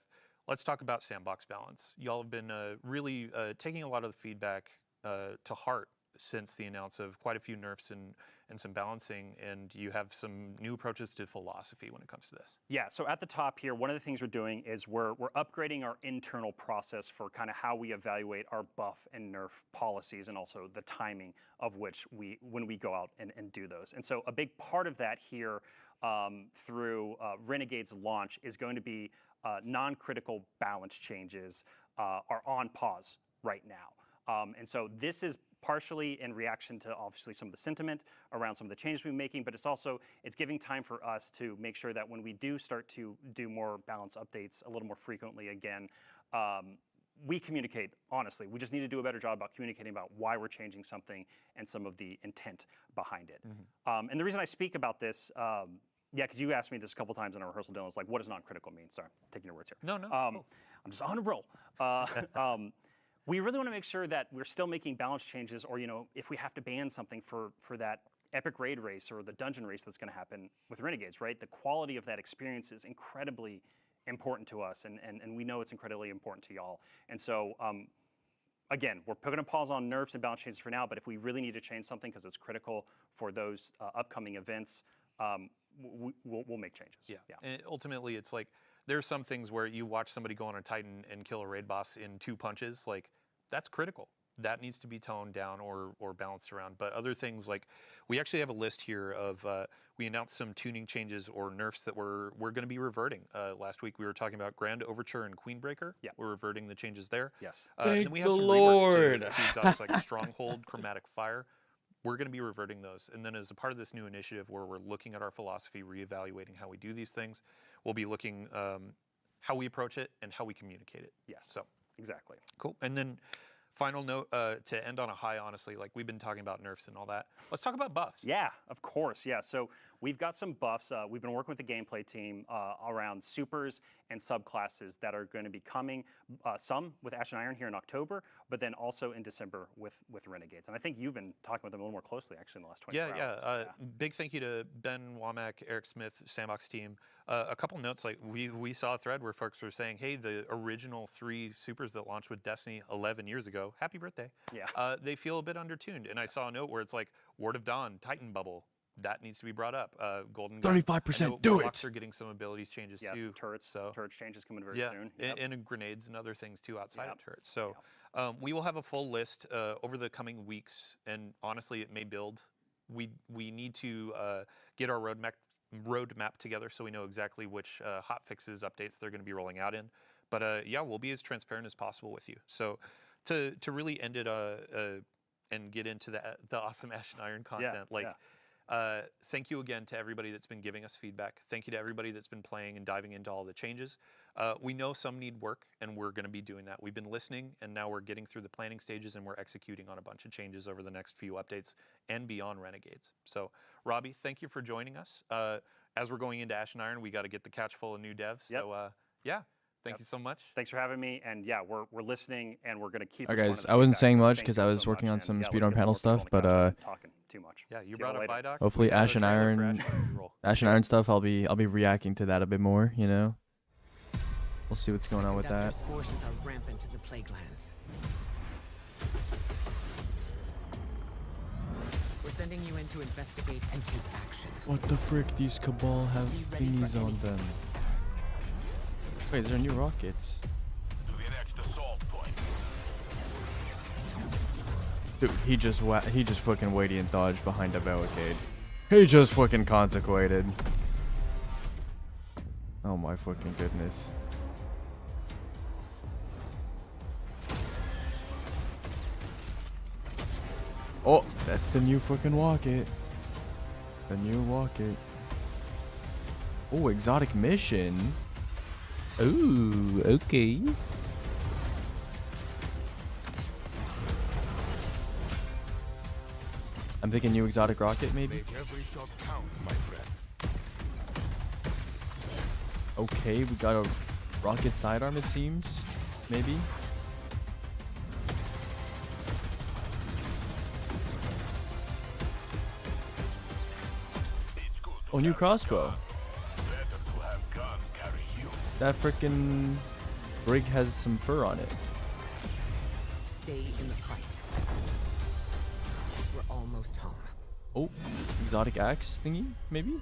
let's talk about sandbox balance. Y'all have been really taking a lot of the feedback to heart since the announce of quite a few nerfs and some balancing, and you have some new approaches to philosophy when it comes to this. Yeah, so at the top here, one of the things we're doing is we're upgrading our internal process for kind of how we evaluate our buff and nerf policies and also the timing of which when we go out and do those. And so a big part of that here through Renegade's launch is going to be non-critical balance changes are on pause right now. And so this is partially in reaction to obviously some of the sentiment around some of the changes we're making, but it's giving time for us to make sure that when we do start to do more balance updates a little more frequently again, we communicate honestly. We just need to do a better job about communicating about why we're changing something and some of the intent behind it. And the reason I speak about this, yeah, because you asked me this a couple times in our rehearsal, Dylan, it's like, what does non-critical mean? Sorry, I'm taking your words here. No. I'm just on a roll. We really want to make sure that we're still making balance changes, or, you know, if we have to ban something for that epic raid race or the dungeon race that's going to happen with Renegades, right? The quality of that experience is incredibly important to us, and we know it's incredibly important to y'all. And so, again, we're putting a pause on nerfs and balance changes for now, but if we really need to change something because it's critical for those upcoming events, we'll make changes. Yeah. And ultimately, it's like, there's some things where you watch somebody go on a Titan and kill a raid boss in 2 punches, like, that's critical. That needs to be toned down or balanced around. But other things, like, we actually have a list here of, we announced some tuning changes or nerfs that we're going to be reverting. Last week we were talking about Grand Overture and Queenbreaker. Yeah. We're reverting the changes there. Yes. And then we have some reworks to exotics like Stronghold, Chromatic Fire. We're going to be reverting those. And then as a part of this new initiative where we're looking at our philosophy, reevaluating how we do these things, we'll be looking how we approach it and how we communicate it. Yes. So exactly. Cool. And then final note to end on a high, honestly, like we've been talking about nerfs and all that. Let's talk about buffs. Yeah, of course. Yeah. So we've got some buffs. We've been working with the gameplay team around supers and subclasses that are going to be coming, some with Ash and Iron here in October, but then also in December with Renegades. And I think you've been talking with them a little more closely actually in the last 24 hours. Yeah. Big thank you to Ben Womack, Eric Smith, Sandbox team. A couple notes, like we saw a thread where folks were saying, hey, the original 3 supers that launched with Destiny 11 years ago, happy birthday. Yeah. They feel a bit undertuned. And I saw a note where it's like, Ward of Dawn, Titan Bubble, that needs to be brought up. Golden 35%, do Warlocks it. are getting some abilities changes Yeah, too. turrets changes coming very soon. Yeah, and grenades and other things too outside Yep. of turrets. So we will have a full list over the coming weeks, and honestly, it may build. We need to get our roadmap together so we know exactly which hot fixes, updates they're going to be rolling out in. But yeah, we'll be as transparent as possible with you. So to really end it and get into the awesome Ash and Iron content, thank you again to everybody that's been giving us feedback. Thank you to everybody that's been playing and diving into all the changes. We know some need work, and we're going to be doing that. We've been listening, and now we're getting through the planning stages, and we're executing on a bunch of changes over the next few updates and beyond Renegades. So, Robbie, thank you for joining us. As we're going into Ash and Iron, we got to get the catch full of new devs. Yep. So, yeah. Thank you so much. Thanks for having me, and yeah, we're listening, and we're going to keep. Alright, guys, I wasn't saying much because I was working on some speedrun panel stuff, but talking too much. Yeah, you brought up Vidoc. hopefully Ash and Iron, stuff. I'll be reacting to that a bit more. You know, we'll see what's going on with that. Forces are rampant to the plague lands. We're sending you in to investigate and take action. What the frick? These Cabal have thingies on them. Wait, these are new rockets. To the next assault point. Dude, he just fucking waited and dodged behind a barricade. He just fucking consecrated. Oh my fucking goodness. Oh, that's the new fucking rocket. The new rocket. Oh, exotic mission. Ooh, okay. I'm thinking new exotic rocket, maybe. Make every shot count, my friend. Okay, we got a rocket sidearm, it seems. Maybe. It's good to Oh, new have a crossbow. gun. Better to have gun carry you. That frickin' brig has some fur on it. Stay in the fight. We're almost home. Oh, exotic axe thingy, maybe?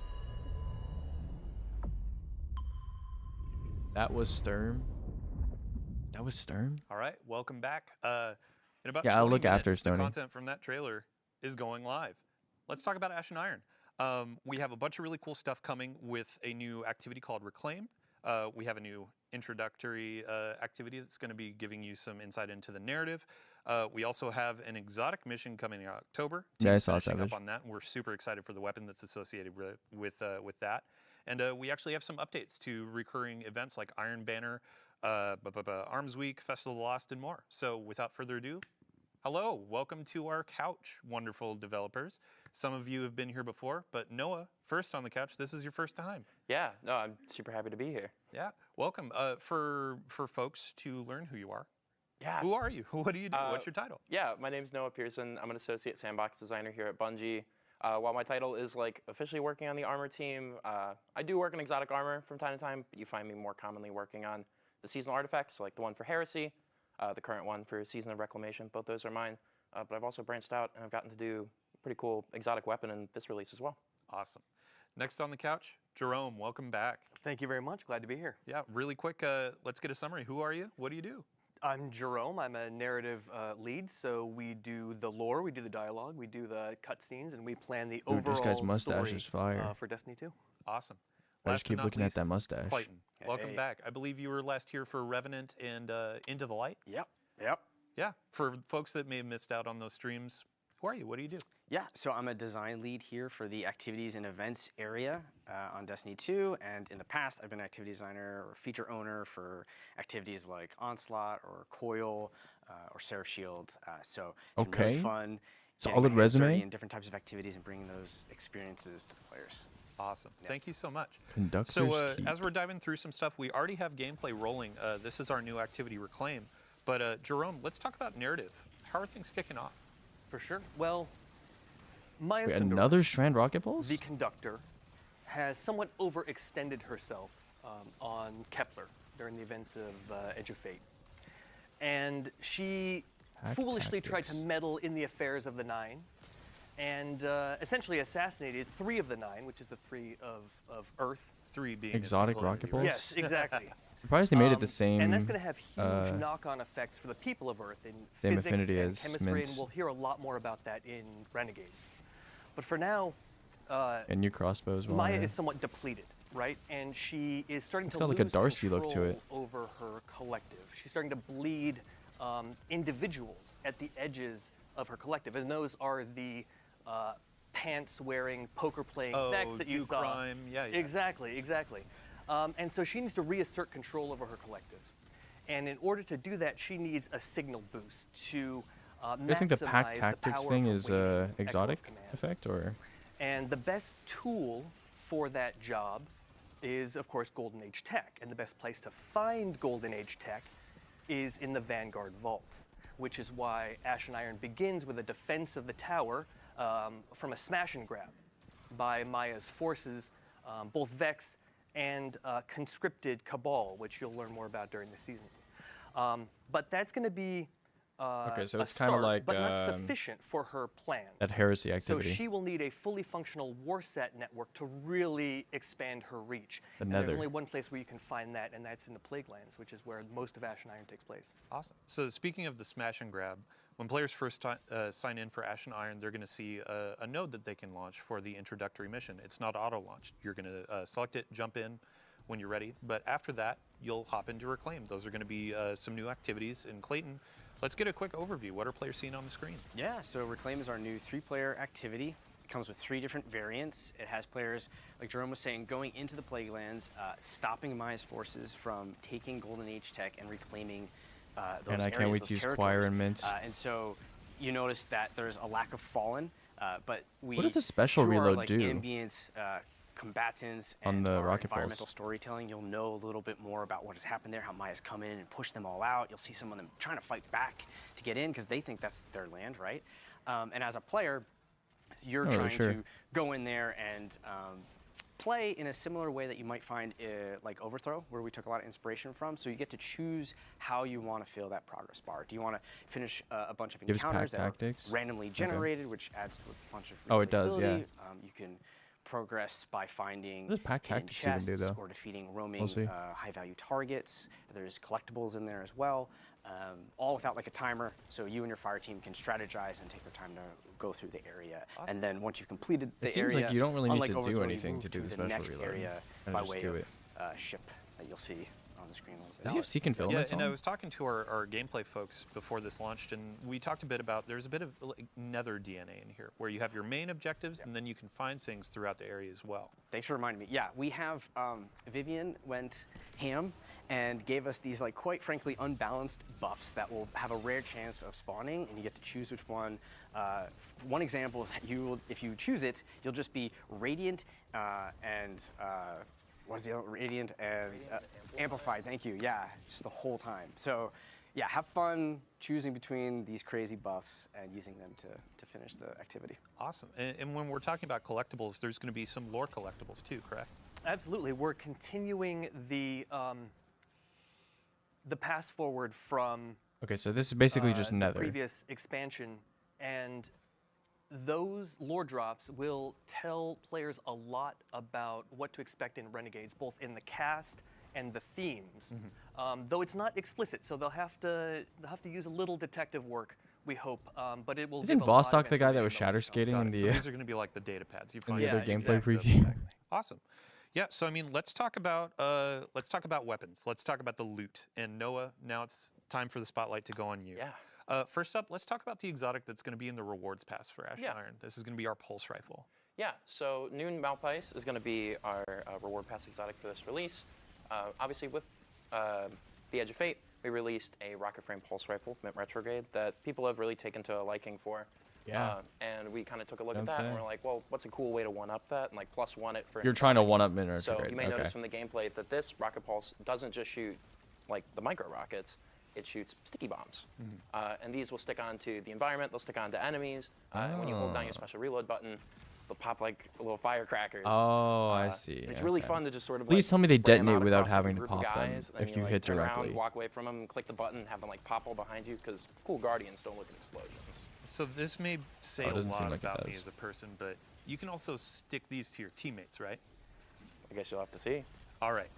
That was Sturm. That was Sturm? All right, welcome back. In about Yeah, I'll 20 look after minutes, the Stoney. content from that trailer is going live. Let's talk about Ash and Iron. We have a bunch of really cool stuff coming with a new activity called Reclaim. We have a new introductory activity that's going to be giving you some insight into the narrative. We also have an exotic mission coming in October. Yeah, I Team's saw finishing Savage. up on that, and we're super excited for the weapon that's associated with that. And we actually have some updates to recurring events like Iron Banner, Arms Week, Festival of the Lost, and more. So without further ado, hello, welcome to our couch, wonderful developers. Some of you have been here before, but Noah, first on the couch, this is your first time. Yeah, no, I'm super happy to be here. Yeah, welcome. For folks to learn who you are, Yeah. who are you? What do you do? What's your title? Yeah, my name's Noah Pearson. I'm an associate sandbox designer here at Bungie. While my title is like officially working on the armor team, I do work in exotic armor from time to time, but you find me more commonly working on the seasonal artifacts, like the one for Heresy, the current one for Season of Reclamation. Both those are mine. But I've also branched out and I've gotten to do a pretty cool exotic weapon in this release as well. Awesome. Next on the couch, Jerome, welcome back. Thank you very much. Glad to be here. Yeah, really quick, let's get a summary. Who are you? What do you do? I'm Jerome. I'm a narrative lead, so we do the lore, we do the dialogue, we do the cutscenes, and we plan the Dude, overall this guy's mustache story is fire. for Destiny 2. Awesome. I just Last but keep not looking at that least, mustache. Clayton, welcome Hey. back. I believe you were last here for Revenant and Into the Light. Yep. Yeah, for folks that may have missed out on those streams, who are you? What do you do? Yeah, so I'm a design lead here for the activities and events area on Destiny 2, and in the past I've been an activity designer or feature owner for activities like Onslaught or Coil or Seraph Shield. So it's been really Okay. fun. Solid getting my hands dirty resume. in different types of activities and bringing those experiences to the players. Awesome. Thank you so much. Conductor's So Keep. as we're diving through some stuff, we already have gameplay rolling. This is our new activity, Reclaim. But Jerome, let's talk about narrative. How are things kicking off? For sure. Well, Maya Wait, Sundar, another Strand rocket pulse? the conductor, has somewhat overextended herself on Kepler during the events of Edge of Fate. And she Hack foolishly tried to tactics. meddle in the affairs of the Nine and essentially assassinated 3 of the 9, which is the 3 of Earth. 3 being a Exotic single rocket entity, pulse? right? Yes, exactly. Surprised they made it the same. And that's going to have huge knock-on effects for the people of Earth in Same physics affinity and as chemistry, Mints. and we'll hear a lot more about that in Renegades. But for now, And new crossbow as well. Maya yeah. is somewhat depleted, right? And she is starting It's to got lose like a Darcy look to control it. over her collective. She's starting to bleed individuals at the edges of her collective, and those are the pants-wearing, poker-playing Vex that you saw. Crime. Yeah. Exactly. And so she needs to reassert control over her collective. And in order to do that, she needs a signal boost to You guys think the pack maximize tactics power thing of her is waiting echo exotic of command. effect or? And the best tool for that job is, of course, Golden Age tech. And the best place to find Golden Age tech is in the Vanguard Vault, which is why Ash and Iron begins with a defense of the tower from a smash and grab by Maya's forces, both Vex and conscripted Cabal, which you'll learn more about during the season. But that's going to be Okay, so a it's kind of start, like but not sufficient for her plans. that heresy activity. So she will need a fully functional Warsat network to really expand her reach. The And Nether. there's only one place where you can find that, and that's in the Plaguelands, which is where most of Ash and Iron takes place. Awesome. So speaking of the smash and grab, when players first sign in for Ash and Iron, they're going to see a node that they can launch for the introductory mission. It's not auto-launched. You're going to select it, jump in when you're ready. But after that, you'll hop into Reclaim. Those are going to be some new activities. And Clayton, let's get a quick overview. What are players seeing on the screen? Yeah, so Reclaim is our new 3-player activity. It comes with 3 different variants. It has players, like Jerome was saying, going into the Plague Lands, stopping Maya's forces from taking Golden Age tech and reclaiming those And I can't areas, wait those to use territories. Choir and Mint. And so you notice that there's a lack of Fallen, but we What does the special through our, reload like, do? ambient combatants On and the our rocket environmental pulse? storytelling, you'll know a little bit more about what has happened there, how Maya's come in and pushed them all out. You'll see some of them trying to fight back to get in because they think that's their land, right? And as a player, you're trying to go in there and play in a similar way that you might find like Overthrow, where we took a lot of inspiration from. So you get to choose how you want to fill that progress bar. Do you want to finish a bunch of encounters that are randomly generated, which adds to a bunch of Oh, it does, yeah. You can progress by finding What does pack hidden tactics even do, chests though? or defeating roaming high-value targets. There's collectibles in there as well, all without like a timer, so you and your fire team can strategize and take their time to go through the area. Awesome. And then once you've completed the area, it seems like you don't really need to Overthrow, do you anything move to do the the special next reload. area And by just way do of it. ship that you'll see on the screen. Does he have Seek and Fill? Yeah, and I was talking to our gameplay folks before this launched, and we talked a bit about there's a bit of like, nether DNA in here, where you have your main objectives, and then you can find things throughout the area as well. Thanks for reminding me. Yeah, we have Vivian went ham and gave us these, like, quite frankly unbalanced buffs that will have a rare chance of spawning, and you get to choose which one. One example is that if you choose it, you'll just be radiant and what's the other? Radiant and amplified. Thank you. Yeah, just the whole time. So, yeah, have fun choosing between these crazy buffs and using them to finish the activity. Awesome. And when we're talking about collectibles, there's going to be some lore collectibles too, correct? Absolutely. We're continuing the pass forward from Okay, so this is basically just the Nether. previous expansion, and those lore drops will tell players a lot about what to expect in Renegades, both in the cast and the themes. Though it's not explicit, so they'll have to use a little detective work, we hope. But it will. Isn't Vostok the guy that was shatter skating in the? So these are going to be like the data pads. You find the other gameplay exactly. preview. Awesome. Yeah. So I mean, let's talk about weapons. Let's talk about the loot. And Noah, now it's time for the spotlight to go on you. Yeah. First up, let's talk about the exotic that's going to be in the rewards pass for Ash Iron. This is going to be our pulse rifle. Yeah, so Noon Malpice is going to be our reward pass exotic for this release. Obviously, with the Edge of Fate, we released a rocket frame pulse rifle, Mint Retrograde, that people have really taken to a liking for. Yeah. And we kind of took a look at that, and we're like, well, what's a cool way to one-up that, and like +1 it for. You're trying to one-up Mint Retrograde. So you may notice from the gameplay that this rocket pulse doesn't just shoot like the micro rockets. It shoots sticky bombs. And these will stick onto the environment, they'll stick onto enemies, and when you hold down your special reload button, they'll pop like little firecrackers. Oh, I see. It's really fun to just sort of Please like tell me they spray them detonate out without across, like, having a to group of pop them guys, and if you you like, hit turn directly. around, walk away from them, click the button, have them like pop all behind you, because cool Guardians don't look at explosions. So this may say a doesn't seem lot like it about me does. as a person, but you can also stick these to your teammates, right? I guess you'll have to see. All right.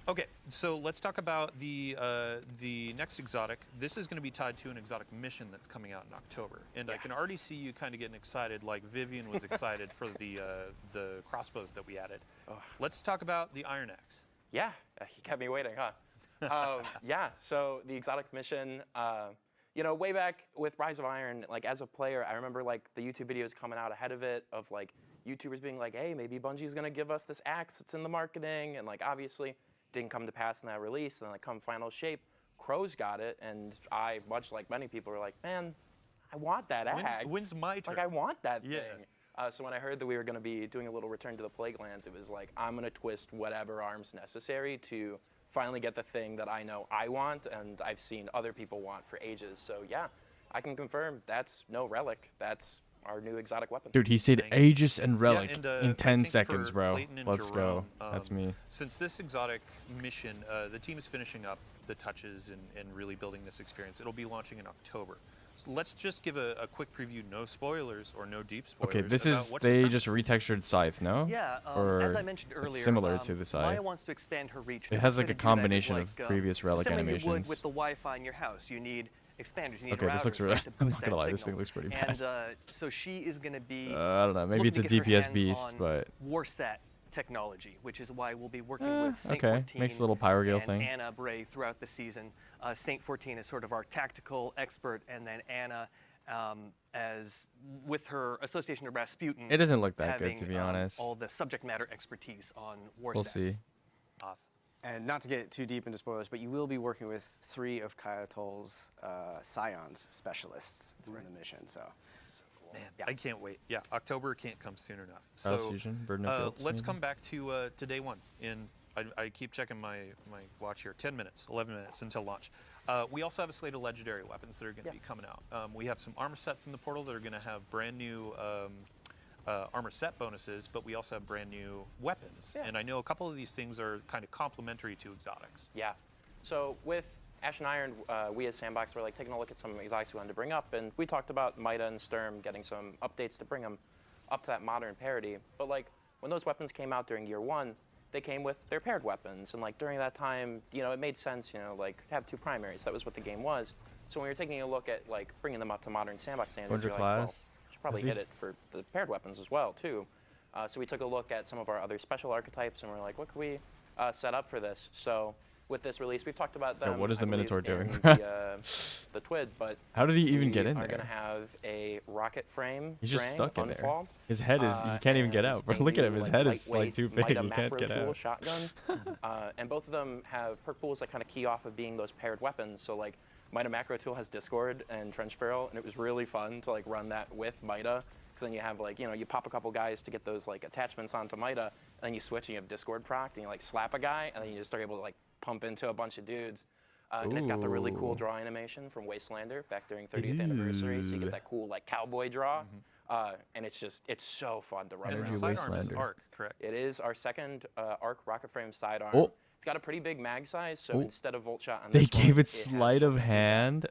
Okay, so let's talk about the next exotic. This is going to be tied to an exotic mission that's coming out in October, and I can already see you kind of getting excited, like Vivian was excited for the crossbows that we added. Let's talk about the Iron Axe. Yeah, he kept me waiting, huh? Yeah, so the exotic mission, you know, way back with Rise of Iron, like as a player, I remember like the YouTube videos coming out ahead of it of like YouTubers being like, hey, maybe Bungie's gonna give us this axe that's in the marketing, and like obviously didn't come to pass in that release, and then like come final shape, Crows got it, and I, much like many people, were like, man, I want that axe. When's my turn? Like I want that Yeah. thing. So when I heard that we were gonna be doing a little return to the Plague Lands, it was like, I'm gonna twist whatever arms necessary to finally get the thing that I know I want and I've seen other people want for ages. So yeah, I can confirm that's no relic. That's our new exotic weapon. Dude, he said Aegis and Relic Yeah, and, in I 10 think seconds, for bro. Clayton and Let's Jerome, go. That's me. Since this exotic mission, the team is finishing up the touches and really building this experience. It'll be launching in October. So let's just give a quick preview, no spoilers or no deep spoilers. Okay, this about is, what's they the just retextured Scythe, no? Yeah, Or as I mentioned earlier, it's similar to the Scythe. Maya wants to expand her reach. It has like a combination of previous Relic similar animations. You would with the Wi-Fi in your house. You need expanders. You need Okay, this routers looks really. to I'm boost not gonna that lie, this signal. thing looks pretty bad. And so she is going to be. I don't know. Maybe it's a looking to get her DPS hands beast, on but. Warset technology, which is why we'll be working with Saint okay, 14 makes a little Pyrogale and thing. Anna Bray throughout the season. Saint 14 is sort of our tactical expert, and then Anna as with her association to Rasputin. It doesn't look that having, good, to be honest. all the subject matter expertise on war We'll sets. see. Awesome. And not to get too deep into spoilers, but you will be working with 3 of Kayatol's Scions specialists in the mission. So, Man, yeah. I can't wait. Yeah, October can't come soon enough. Battle Fusion, Burden of Guilt, let's maybe? come back to day one. I keep checking my watch here. 10 minutes, 11 minutes until launch. We also have a slate of legendary weapons that are going to be coming out. We have some armor sets in the portal that are going to have brand new armor set bonuses, but we also have brand new weapons. Yeah. And I know a couple of these things are kind of complementary to exotics. Yeah. So with Ash and Iron, we as Sandbox were like taking a look at some exotics we wanted to bring up, and we talked about Mida and Sturm getting some updates to bring them up to that modern parity. But like when those weapons came out during year 1, they came with their paired weapons, and like during that time, you know, it made sense, you know, like to have 2 primaries. That was what the game was. So when you're taking a look at like bringing them up to modern Sandbox standards, you're like, well, should probably hit it for the paired weapons as well too. So we took a look at some of our other special archetypes, and we're like, what could we set up for this? So with this release, we've talked about them. What is the Minotaur doing? The TWID, but how did he even get in there? We're there? going to have a rocket frame. He's just stuck in there. Unfall. His head is, you can't even get out. Bro, look at him, his head is like too big, he can't get out. Shotgun. And both of them have perk pools that kind of key off of being those paired weapons. So like Mida Macro Tool has Discord and Trench Barrel, and it was really fun to like run that with Mida. Because then you have like, you know, you pop a couple guys to get those like attachments onto Mida, and then you switch and you have Discord proc, and you like slap a guy, and then you just are able to like pump into a bunch of dudes. And it's got the really cool draw animation from Wastelander back during 30th anniversary, so you get that cool like cowboy draw. And it's so fun to run And around. the sidearm is Arc, correct? It is our second Arc rocket frame sidearm. Oh. It's got a pretty big mag size, so instead of Volt Shot on they this gave one, it sleight of hand.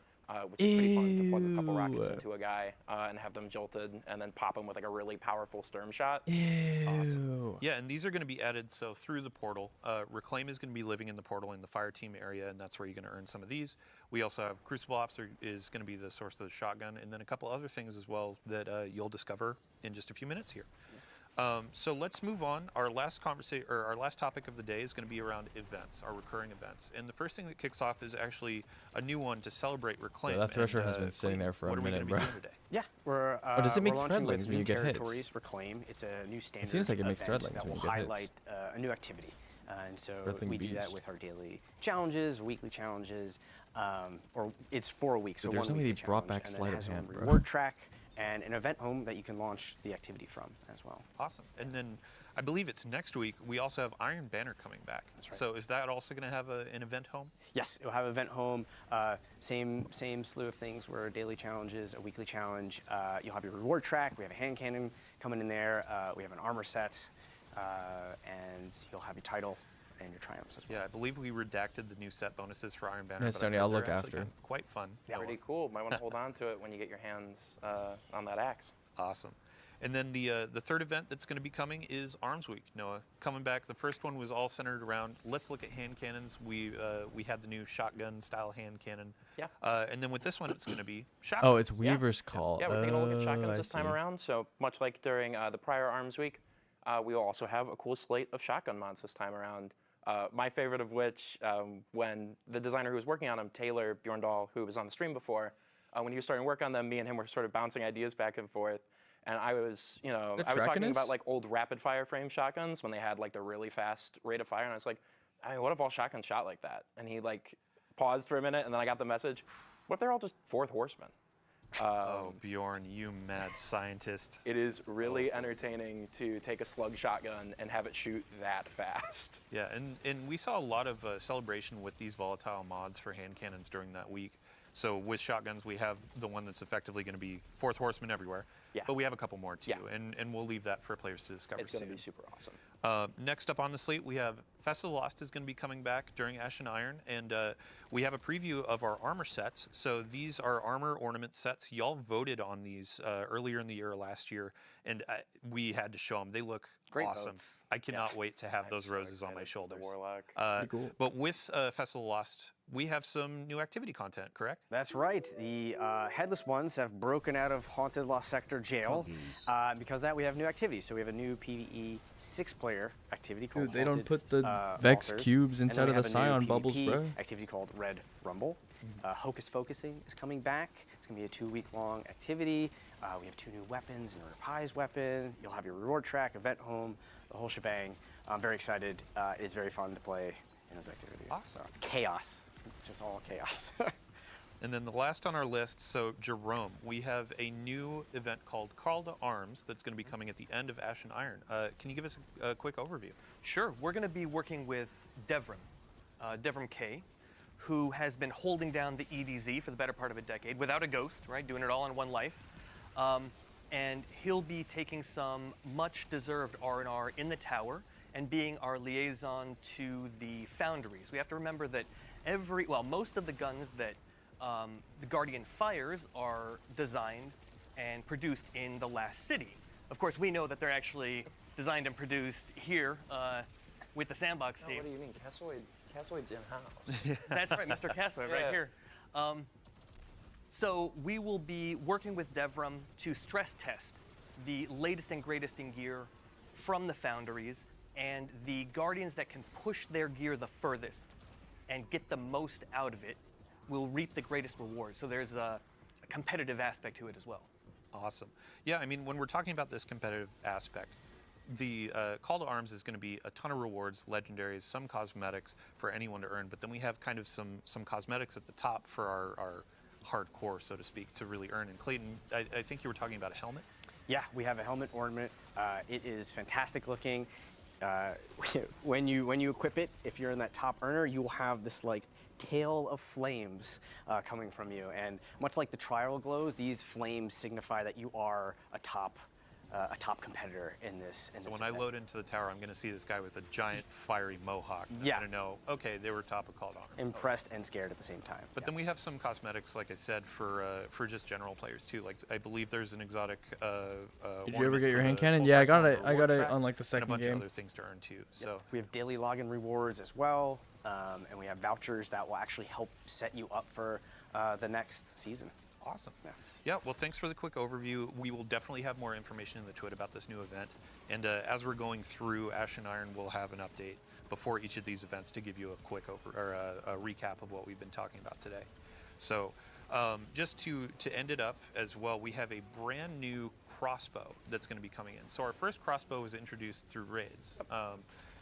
which is pretty fun to plug a couple rockets into a guy and have them jolted, and then pop them with like a really powerful Sturm shot. Awesome. Yeah, and these are going to be added so through the portal. Reclaim is going to be living in the portal in the fire team area, and that's where you're going to earn some of these. We also have Crucible Ops is going to be the source of the shotgun, and then a couple other things as well that you'll discover in just a few minutes here. So let's move on. Our last topic of the day is going to be around events, our recurring events. And the first thing that kicks off is actually a new one to celebrate Reclaim. Yeah, that thresher has been sitting there for a minute, bro. Yeah, we're does it make we're launching threadlings with when you new get hits? territories, Reclaim. It's a new standard seems like it makes event threadlings that when will you get hits. highlight a new activity. And so Threadling we do that beast. with our daily challenges, weekly challenges, or it's for a week. So Dude, there's one somebody weekly brought back challenge, and sleight then it of has hand, a bro. reward track and an event home that you can launch the activity from as well. Awesome. And then I believe it's next week, we also have Iron Banner coming back. That's right. So is that also going to have an event home? Yes, it'll have event home, same slew of things where daily challenges, a weekly challenge. You'll have your reward track. We have a hand cannon coming in there. We have an armor set, and you'll have your title and your triumphs as well. Yeah, I believe we redacted the new set bonuses for Iron Banner. Yeah, but I Stoney, thought I'll they were look actually after. kind of Quite fun. Yeah, pretty cool. Might want to hold on to it when you get your hands on that axe. Awesome. And then the third event that's going to be coming is Arms Week, Noah. Coming back, the first one was all centered around, let's look at hand cannons. We had the new shotgun style hand cannon. Yeah. And then with this one, it's going to be shotguns. Oh, it's Weaver's Call. Yeah, we're taking a look at shotguns I this time see. around. So much like during the prior Arms Week, we will also have a cool slate of shotgun mods this time around. My favorite of which, when the designer who was working on them, Taylor Bjorndal, who was on the stream before, when he was starting to work on them, me and him were sort of bouncing ideas back and forth. And I was, I was talking about like old rapid fire frame shotguns when they had like the really fast rate of fire. And I was like, I mean, what if all shotguns shot like that? And he like paused for a minute, and then I got the message, what if they're all just fourth horsemen? Oh, Bjorn, you mad scientist. It is really entertaining to take a slug shotgun and have it shoot that fast. Yeah, and we saw a lot of celebration with these volatile mods for hand cannons during that week. So with shotguns, we have the one that's effectively going to be fourth horseman everywhere. Yeah. But we have a couple more too, Yeah. and we'll leave that for players to discover It's going to soon. be super awesome. Next up on the slate, we have Festival Lost is going to be coming back during Ash and Iron, and we have a preview of our armor sets. So these are armor ornament sets. Y'all voted on these earlier in the year last year, and we had to show them. They look Great awesome. votes. I cannot wait to have I'm those so roses on my excited for shoulders. The Warlock. Cool. But with Festival Lost, we have some new activity content, correct? That's right. The Headless Ones have broken out of Haunted Lost Sector jail. Because of that, we have new activities. So we have a new PvE 6-player activity called Dude, they don't Haunted, put the Vex Vex cubes And then inside we of the have a new Scion bubbles, PvP bro. activity called Red Rumble. Hocus Focusing is coming back. It's going to be a 2-week-long activity. We have 2 new weapons, an Reprise weapon. You'll have your reward track, event home, the whole shebang. I'm very excited. It is very fun to play in this activity. Awesome. It's chaos, just all chaos. And then the last on our list, so Jerome, we have a new event called Call to Arms that's going to be coming at the end of Ashen Iron. Can you give us a quick overview? Sure. We're going to be working with Devrim K, who has been holding down the EDZ for the better part of a decade without a ghost, right? Doing it all in one life. And he'll be taking some much-deserved R&R in the tower and being our liaison to the foundries. We have to remember that most of the guns that the Guardian fires are designed and produced in the last city. Of course, we know that they're actually designed and produced here with the sandbox team. What do you mean? Cassoid's in-house. That's right, Mr. Cassoid, right here. So we will be working with Devrim to stress test the latest and greatest in gear from the foundries, and the Guardians that can push their gear the furthest and get the most out of it will reap the greatest reward. So there's a competitive aspect to it as well. Awesome. Yeah, I mean, when we're talking about this competitive aspect, the Call to Arms is going to be a ton of rewards, legendaries, some cosmetics for anyone to earn, but then we have kind of some cosmetics at the top for our hardcore, so to speak, to really earn. And Clayton, I think you were talking about a helmet? Yeah, we have a helmet ornament. It is fantastic looking. When you equip it, if you're in that top earner, you will have this like tail of flames coming from you. And much like the trial glows, these flames signify that you are a top competitor in this. So when I load into the tower, I'm going to see this guy with a giant fiery mohawk. Yeah. I'm going to know, okay, they were top of Call to Arms. Impressed and scared at the same time. But then we have some cosmetics, like I said, for just general players too. Like I believe there's an exotic. Did you ever get your hand cannon? Yeah, I got it on like the second and a bunch game. of other things to earn too. So we have daily login rewards as well, and we have vouchers that will actually help set you up for the next season. Awesome. Yeah, well, thanks for the quick overview. We will definitely have more information in the Twit about this new event. And as we're going through Ashen Iron, we'll have an update before each of these events to give you a quick a recap of what we've been talking about today. So just to end it up as well, we have a brand new crossbow that's going to be coming in. So our first crossbow was introduced through raids.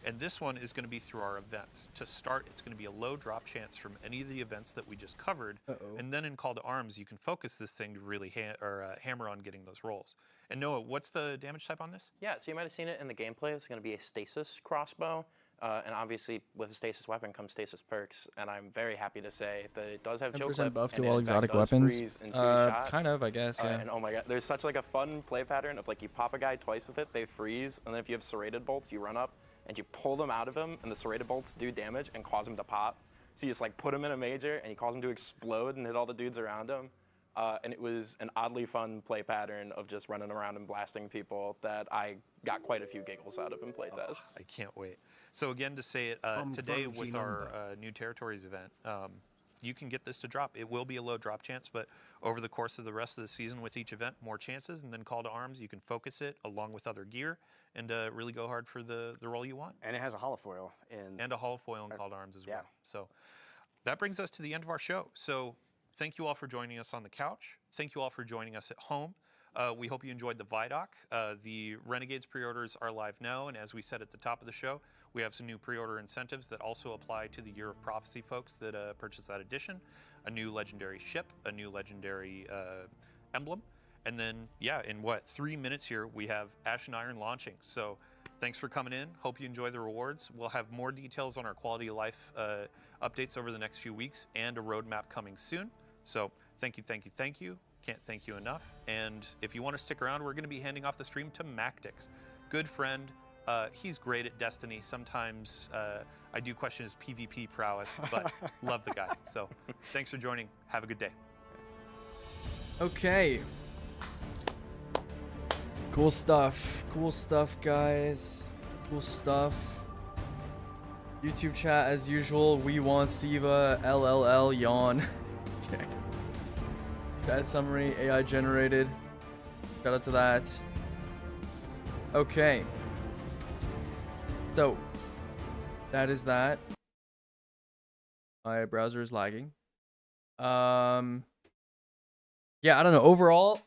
And this one is going to be through our events. To start, it's going to be a low drop chance from any of the events that we just covered. And then in Call to Arms, you can focus this thing to really hammer on getting those rolls. And Noah, what's the damage type on this? Yeah, so you might have seen it in the gameplay. It's going to be a stasis crossbow. And obviously, with a stasis weapon comes stasis perks. And I'm very happy to say that it does have choke 10% buff and to all in fact exotic does weapons. freeze in 2 shots. Kind of, I guess, yeah. And oh my god, there's such like a fun play pattern of like you pop a guy twice with it, they freeze, and then if you have serrated bolts, you run up and you pull them out of him, and the serrated bolts do damage and cause him to pop. So you just like put him in a major, and you cause him to explode and hit all the dudes around him. And it was an oddly fun play pattern of just running around and blasting people that I got quite a few giggles out of in playtest. I can't wait. So again, to say it, today with our New Territories event, you can get this to drop. It will be a low drop chance, but over the course of the rest of the season with each event, more chances, and then Call to Arms, you can focus it along with other gear and really go hard for the role you want. And it has a holofoil in. And a holofoil in Call to Arms as well. So that brings us to the end of our show. So thank you all for joining us on the couch. Thank you all for joining us at home. We hope you enjoyed the Vidoc. The Renegades pre-orders are live now, and as we said at the top of the show, we have some new pre-order incentives that also apply to the Year of Prophecy folks that purchase that edition. A new legendary ship, a new legendary emblem, and then, yeah, in 3 minutes here, we have Ashen Iron launching. So thanks for coming in. Hope you enjoy the rewards. We'll have more details on our quality of life updates over the next few weeks and a roadmap coming soon. So thank you, thank you, thank you. Can't thank you enough. And if you want to stick around, we're going to be handing off the stream to Mactix. Good friend. He's great at Destiny. Sometimes I do question his PvP prowess, but love the guy. So thanks for joining. Have a good day. Okay. Cool stuff. Cool stuff, guys. Cool stuff. YouTube chat as usual. We want Siva. LLL yawn. Okay. Bad summary. AI generated. Shout out to that. Okay. So, that is that. My browser is lagging. Yeah, I don't know. Overall,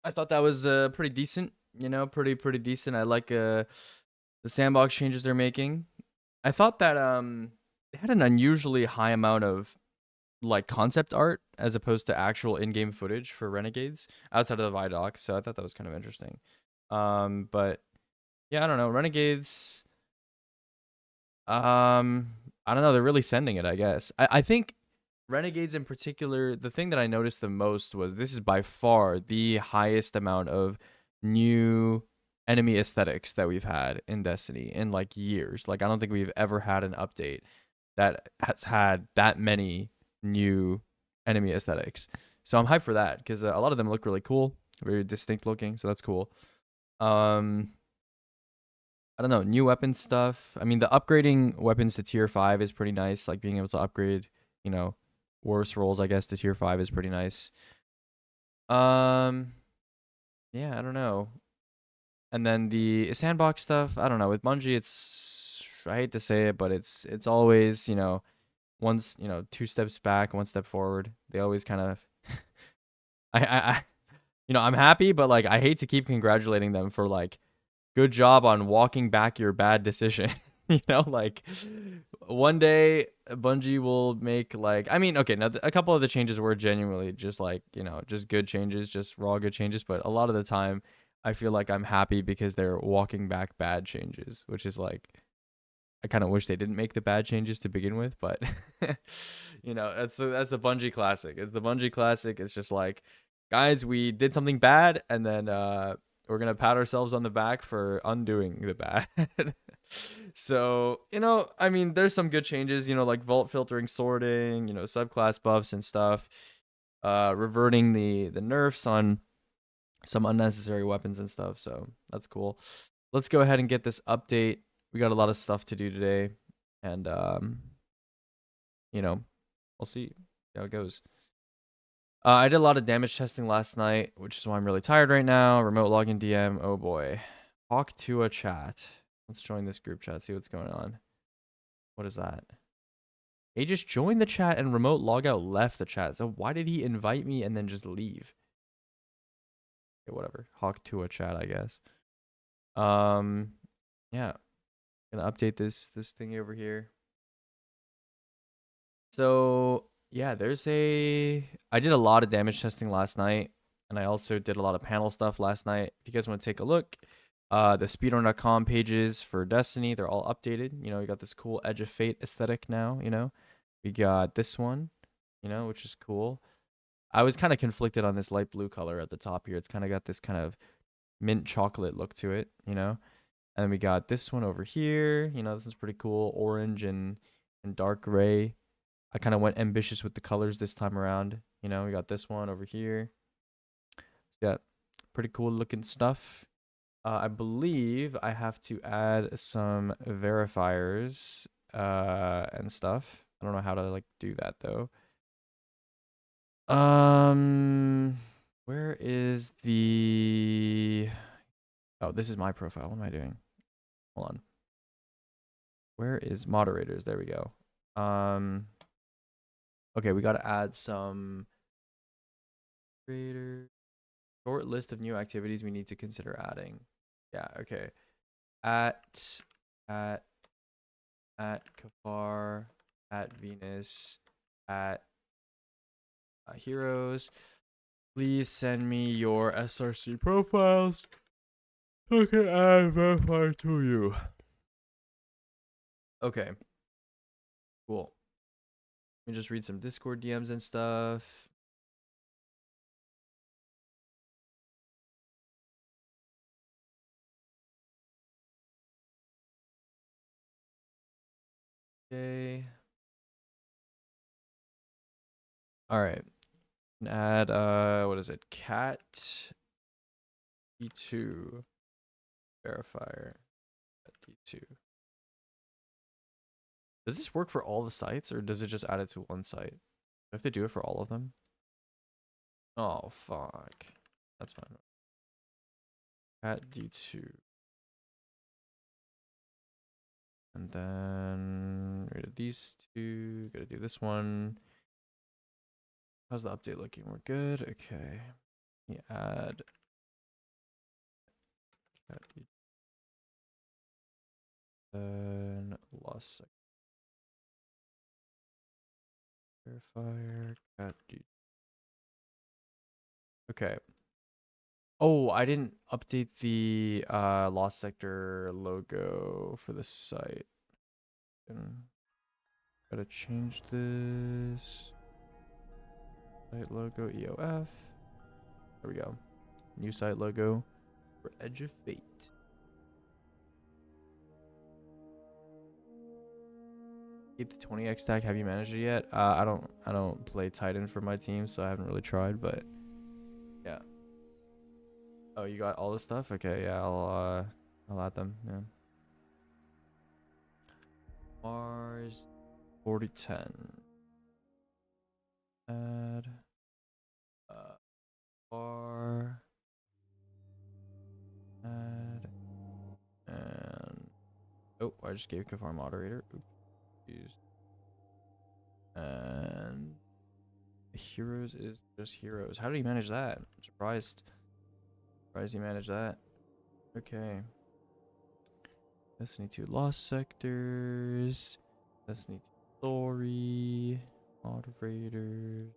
I thought that was pretty decent. You know, pretty decent. I like the sandbox changes they're making. I thought that they had an unusually high amount of like concept art as opposed to actual in-game footage for Renegades outside of the Vidoc. So I thought that was kind of interesting. But yeah, I don't know. Renegades. I don't know. They're really sending it, I guess. I think Renegades in particular, the thing that I noticed the most was this is by far the highest amount of new enemy aesthetics that we've had in Destiny in like years. Like I don't think we've ever had an update that has had that many new enemy aesthetics. So I'm hyped for that because a lot of them look really cool, very distinct looking. So that's cool. I don't know, new weapon stuff. I mean, the upgrading weapons to tier 5 is pretty nice. Like being able to upgrade, you know, worse rolls, I guess, to tier 5 is pretty nice. Yeah, I don't know. And then the sandbox stuff, I don't know. With Bungie, it's, I hate to say it, but it's always, you know, once, you know, 2 steps back, 1 step forward. They always kind of I you know, I'm happy, but like I hate to keep congratulating them for like good job on walking back your bad decision. You know, like one day Bungie will make like, I mean, okay, now a couple of the changes were genuinely just like, you know, just good changes, just raw good changes, but a lot of the time I feel like I'm happy because they're walking back bad changes, which is like, I kind of wish they didn't make the bad changes to begin with, but you know, that's the Bungie classic. It's the Bungie classic. It's just like, guys, we did something bad, and then we're gonna pat ourselves on the back for undoing the bad. So, you know, I mean, there's some good changes, you know, like vault filtering, sorting, you know, subclass buffs and stuff, reverting the nerfs on some unnecessary weapons and stuff. So that's cool. Let's go ahead and get this update. We got a lot of stuff to do today, and you know, we'll see how it goes. I did a lot of damage testing last night, which is why I'm really tired right now. Remote login DM. Oh boy. Talk to a chat. Let's join this group chat, see what's going on. What is that? Aegis joined the chat and remote logout left the chat. So why did he invite me and then just leave? Okay, whatever. Hawk to a chat, I guess. Yeah. Gonna update this thingy over here. So yeah, I did a lot of damage testing last night, and I also did a lot of panel stuff last night. If you guys want to take a look, the speedrun.com pages for Destiny, they're all updated. You know, we got this cool Edge of Fate aesthetic now, you know. We got this one, you know, which is cool. I was kind of conflicted on this light blue color at the top here. It's kind of got this kind of mint chocolate look to it, you know. And then we got this one over here. You know, this is pretty cool. Orange and dark gray. I kind of went ambitious with the colors this time around. You know, we got this one over here. Yeah, pretty cool looking stuff. I believe I have to add some verifiers and stuff. I don't know how to like do that though. Where is the... Oh, this is my profile. What am I doing? Hold on. Where is moderators? There we go. Okay, we got to add some creator short list of new activities we need to consider adding. Yeah, okay. At Kafar, at Venus, at Heroes. Please send me your SRC profiles. Okay, I verify to you. Okay. Cool. Let me just read some Discord DMs and stuff. Okay. All right. Add what is it? Cat D2 verifier. D2. Does this work for all the sites, or does it just add it to one site? Do I have to do it for all of them? Oh fuck. That's fine. Cat D2. And then rid of these two. Gotta do this one. How's the update looking? We're good. Okay. Let me add Lost Verifier. Got you. Okay. Oh, I didn't update the Lost Sector logo for the site. Gotta change this. Site logo EOF. There we go. New site logo for Edge of Fate. Keep the 20x stack. Have you managed it yet? I don't play Titan for my team, so I haven't really tried, but yeah. Oh, you got all this stuff? Okay, yeah, I'll add them. Yeah. Mars 4010. Add bar. Add and oh, I just gave Kafar moderator. Oops. Jeez. And heroes is just heroes. How did he manage that? I'm surprised. Surprised he managed that. Okay. Destiny 2 Lost Sectors. Destiny 2 Story. Moderators.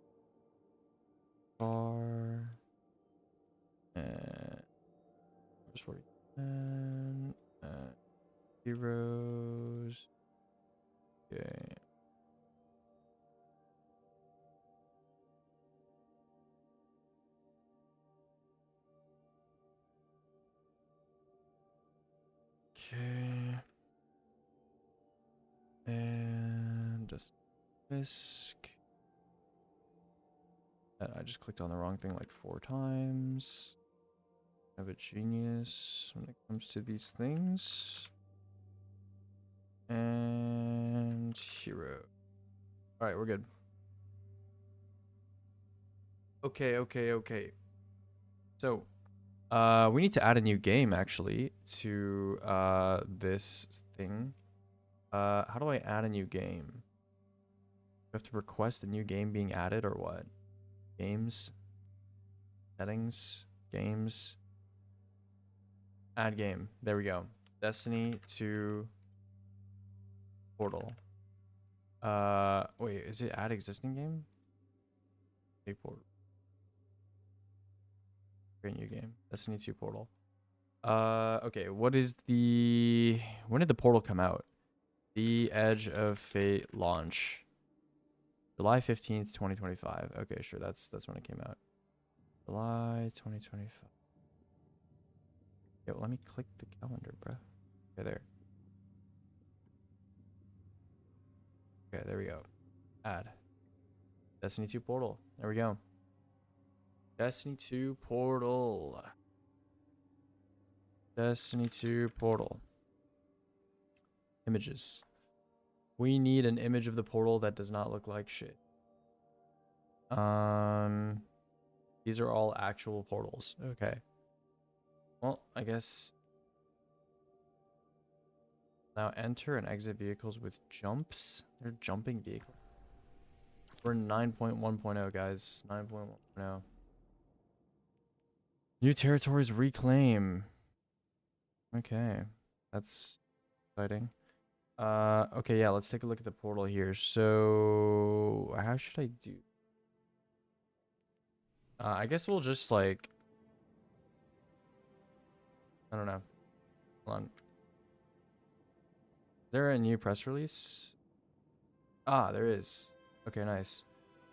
Bar. And heroes. Okay. Okay. And just risk. I just clicked on the wrong thing like 4 times. I'm a genius when it comes to these things. And hero. Alright, we're good. Okay. So, we need to add a new game actually to this thing. How do I add a new game? Do I have to request a new game being added or what? Games, settings, games, add game. There we go. Destiny 2 Portal. Wait, is it add existing game? Create portal. Create new game. Destiny 2 Portal. Okay, when did the portal come out? The Edge of Fate launch. July 15th, 2025. Okay, sure, that's when it came out. July 2025. Yo, let me click the calendar, bro. Okay, there. Okay, there we go. Add. Destiny 2 Portal. There we go. Destiny 2 Portal. Destiny 2 Portal. Images. We need an image of the portal that does not look like shit. These are all actual portals. Okay. Well, I guess now enter and exit vehicles with jumps. They're jumping vehicles. We're 9.1.0, guys. 9.1.0. New territories reclaim. Okay. That's exciting. Okay, yeah, let's take a look at the portal here. So, how should I do? I guess we'll just like, I don't know. Hold on. Is there a new press release? Ah, there is. Okay, nice.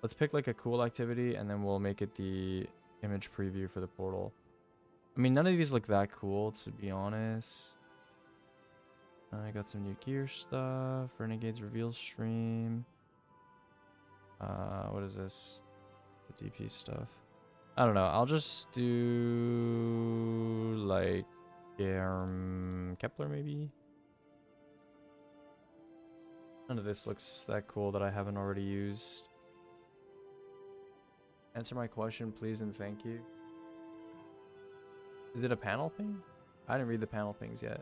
Let's pick like a cool activity and then we'll make it the image preview for the portal. I mean, none of these look that cool, to be honest. I got some new gear stuff. Renegades reveal stream. What is this? The DP stuff. I don't know. I'll just do like Kepler maybe. None of this looks that cool that I haven't already used. Answer my question, please, and thank you. Is it a panel ping? I didn't read the panel pings yet.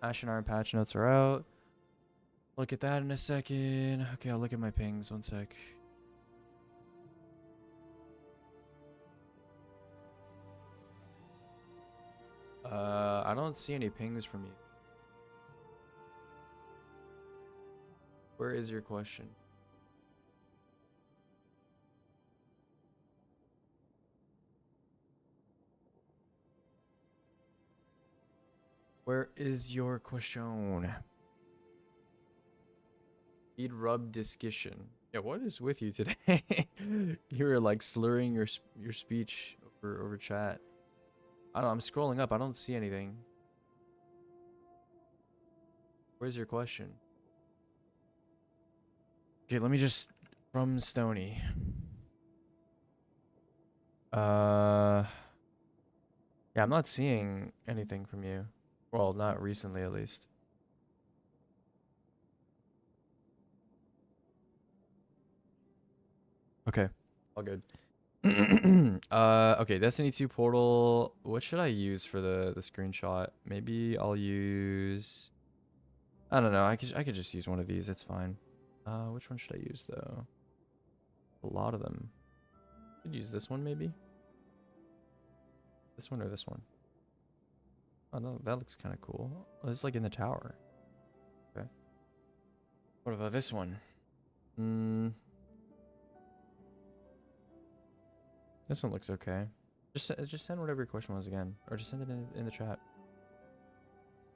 Ash and Iron patch notes are out. Look at that in a second. Okay, I'll look at my pings. One sec. I don't see any pings from you. Where is your question? Where is your question? Speed rub discussion. Yeah, what is with you today? You were like slurring your speech over chat. I don't know, I'm scrolling up. I don't see anything. Where's your question? Okay, let me just from Stony. Yeah, I'm not seeing anything from you. Well, not recently at least. Okay, all good. Okay, Destiny 2 portal. What should I use for the screenshot? Maybe I'll use, I don't know. I could just use one of these. It's fine. Which one should I use though? A lot of them. Could use this one maybe. This one or this one? Oh no, that looks kind of cool. Oh, it's like in the tower. Okay. What about this one? This one looks okay. Just send whatever your question was again, or just send it in the chat.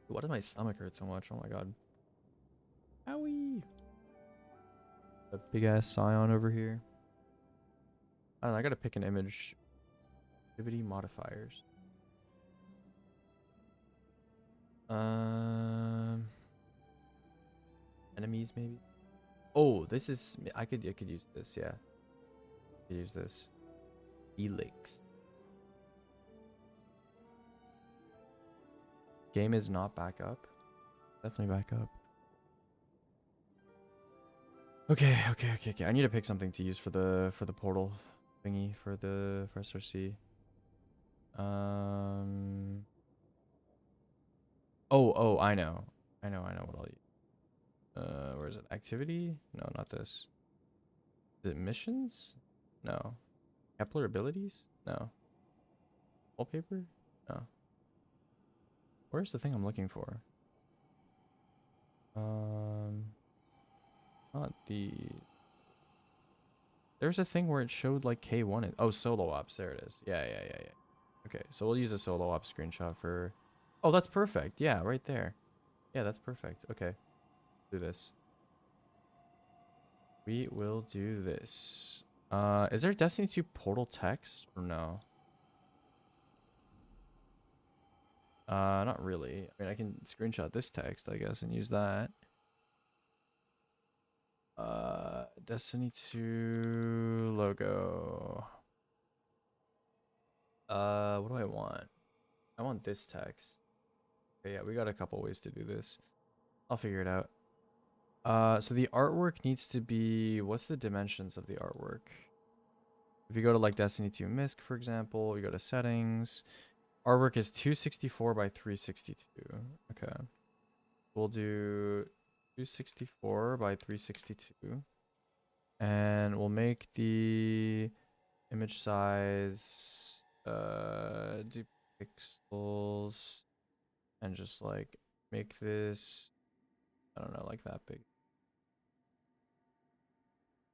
Why does my stomach hurt so much? Oh my god. Owie. A big ass scion over here. I don't know, I gotta pick an image. Activity modifiers. Enemies maybe. Oh, this is, I could use this. Yeah, I could use this. Helix. Game is not back up. Definitely back up. Okay. I need to pick something to use for the portal thingy for SRC. Oh, I know what I'll use. Where is it? Activity? No, not this. Is it missions? No. Kepler abilities? No. Wallpaper? No. Where's the thing I'm looking for? Not the... There's a thing where it showed like K1. Oh, solo ops. There it is. Yeah. Okay, so we'll use a solo ops screenshot for... Oh, that's perfect. Yeah, right there. Yeah, that's perfect. Okay. Do this. We will do this. Is there Destiny 2 portal text or no? Not really. I mean, I can screenshot this text, I guess, and use that. Destiny 2 logo. What do I want? I want this text. Okay, yeah, we got a couple ways to do this. I'll figure it out. So the artwork needs to be, what's the dimensions of the artwork? If you go to like Destiny 2 MISC, for example, you go to settings. Artwork is 264 by 362. Okay. We'll do 264 by 362. And we'll make the image size, do pixels, and just like make this, I don't know, like that big.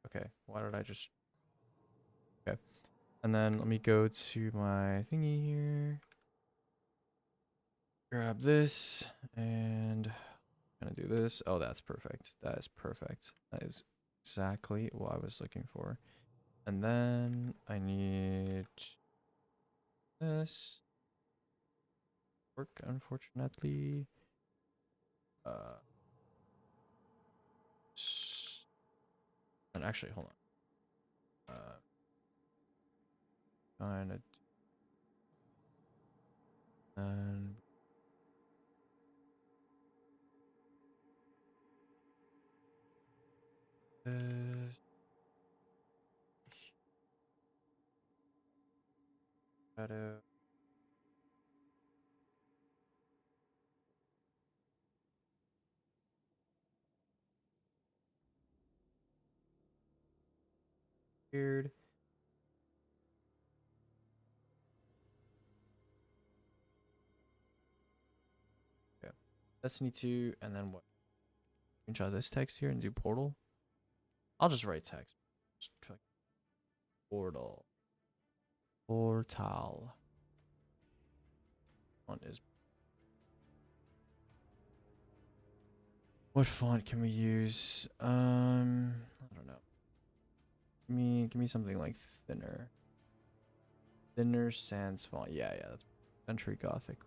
Okay, why did I just... Okay. And then let me go to my thingy here. Grab this and I'm gonna do this. Oh, that's perfect. That is perfect. That is exactly what I was looking for. And then I need this. Work, unfortunately. And actually, hold on. Kind of. And this. Shadow. Weird. Yeah. Destiny 2, and then what? screenshot this text here and do portal. I'll just write text. Portal. Portal. Font is. What font can we use? I don't know. Give me something like thinner. Thinner sans font. Yeah, that's Century Gothic.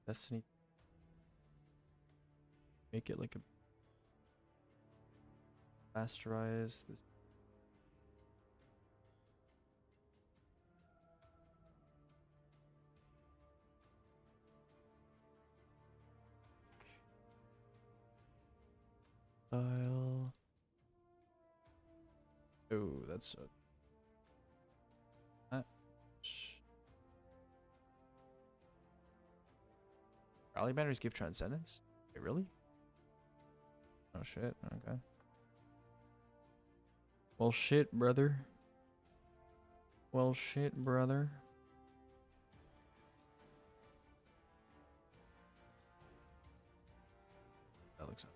Destiny. Make it like a rasterize this. Style. Oh, that's a rally banners give transcendence? Wait, really? Oh shit, okay. Well shit, brother. Well shit, brother. That looks up.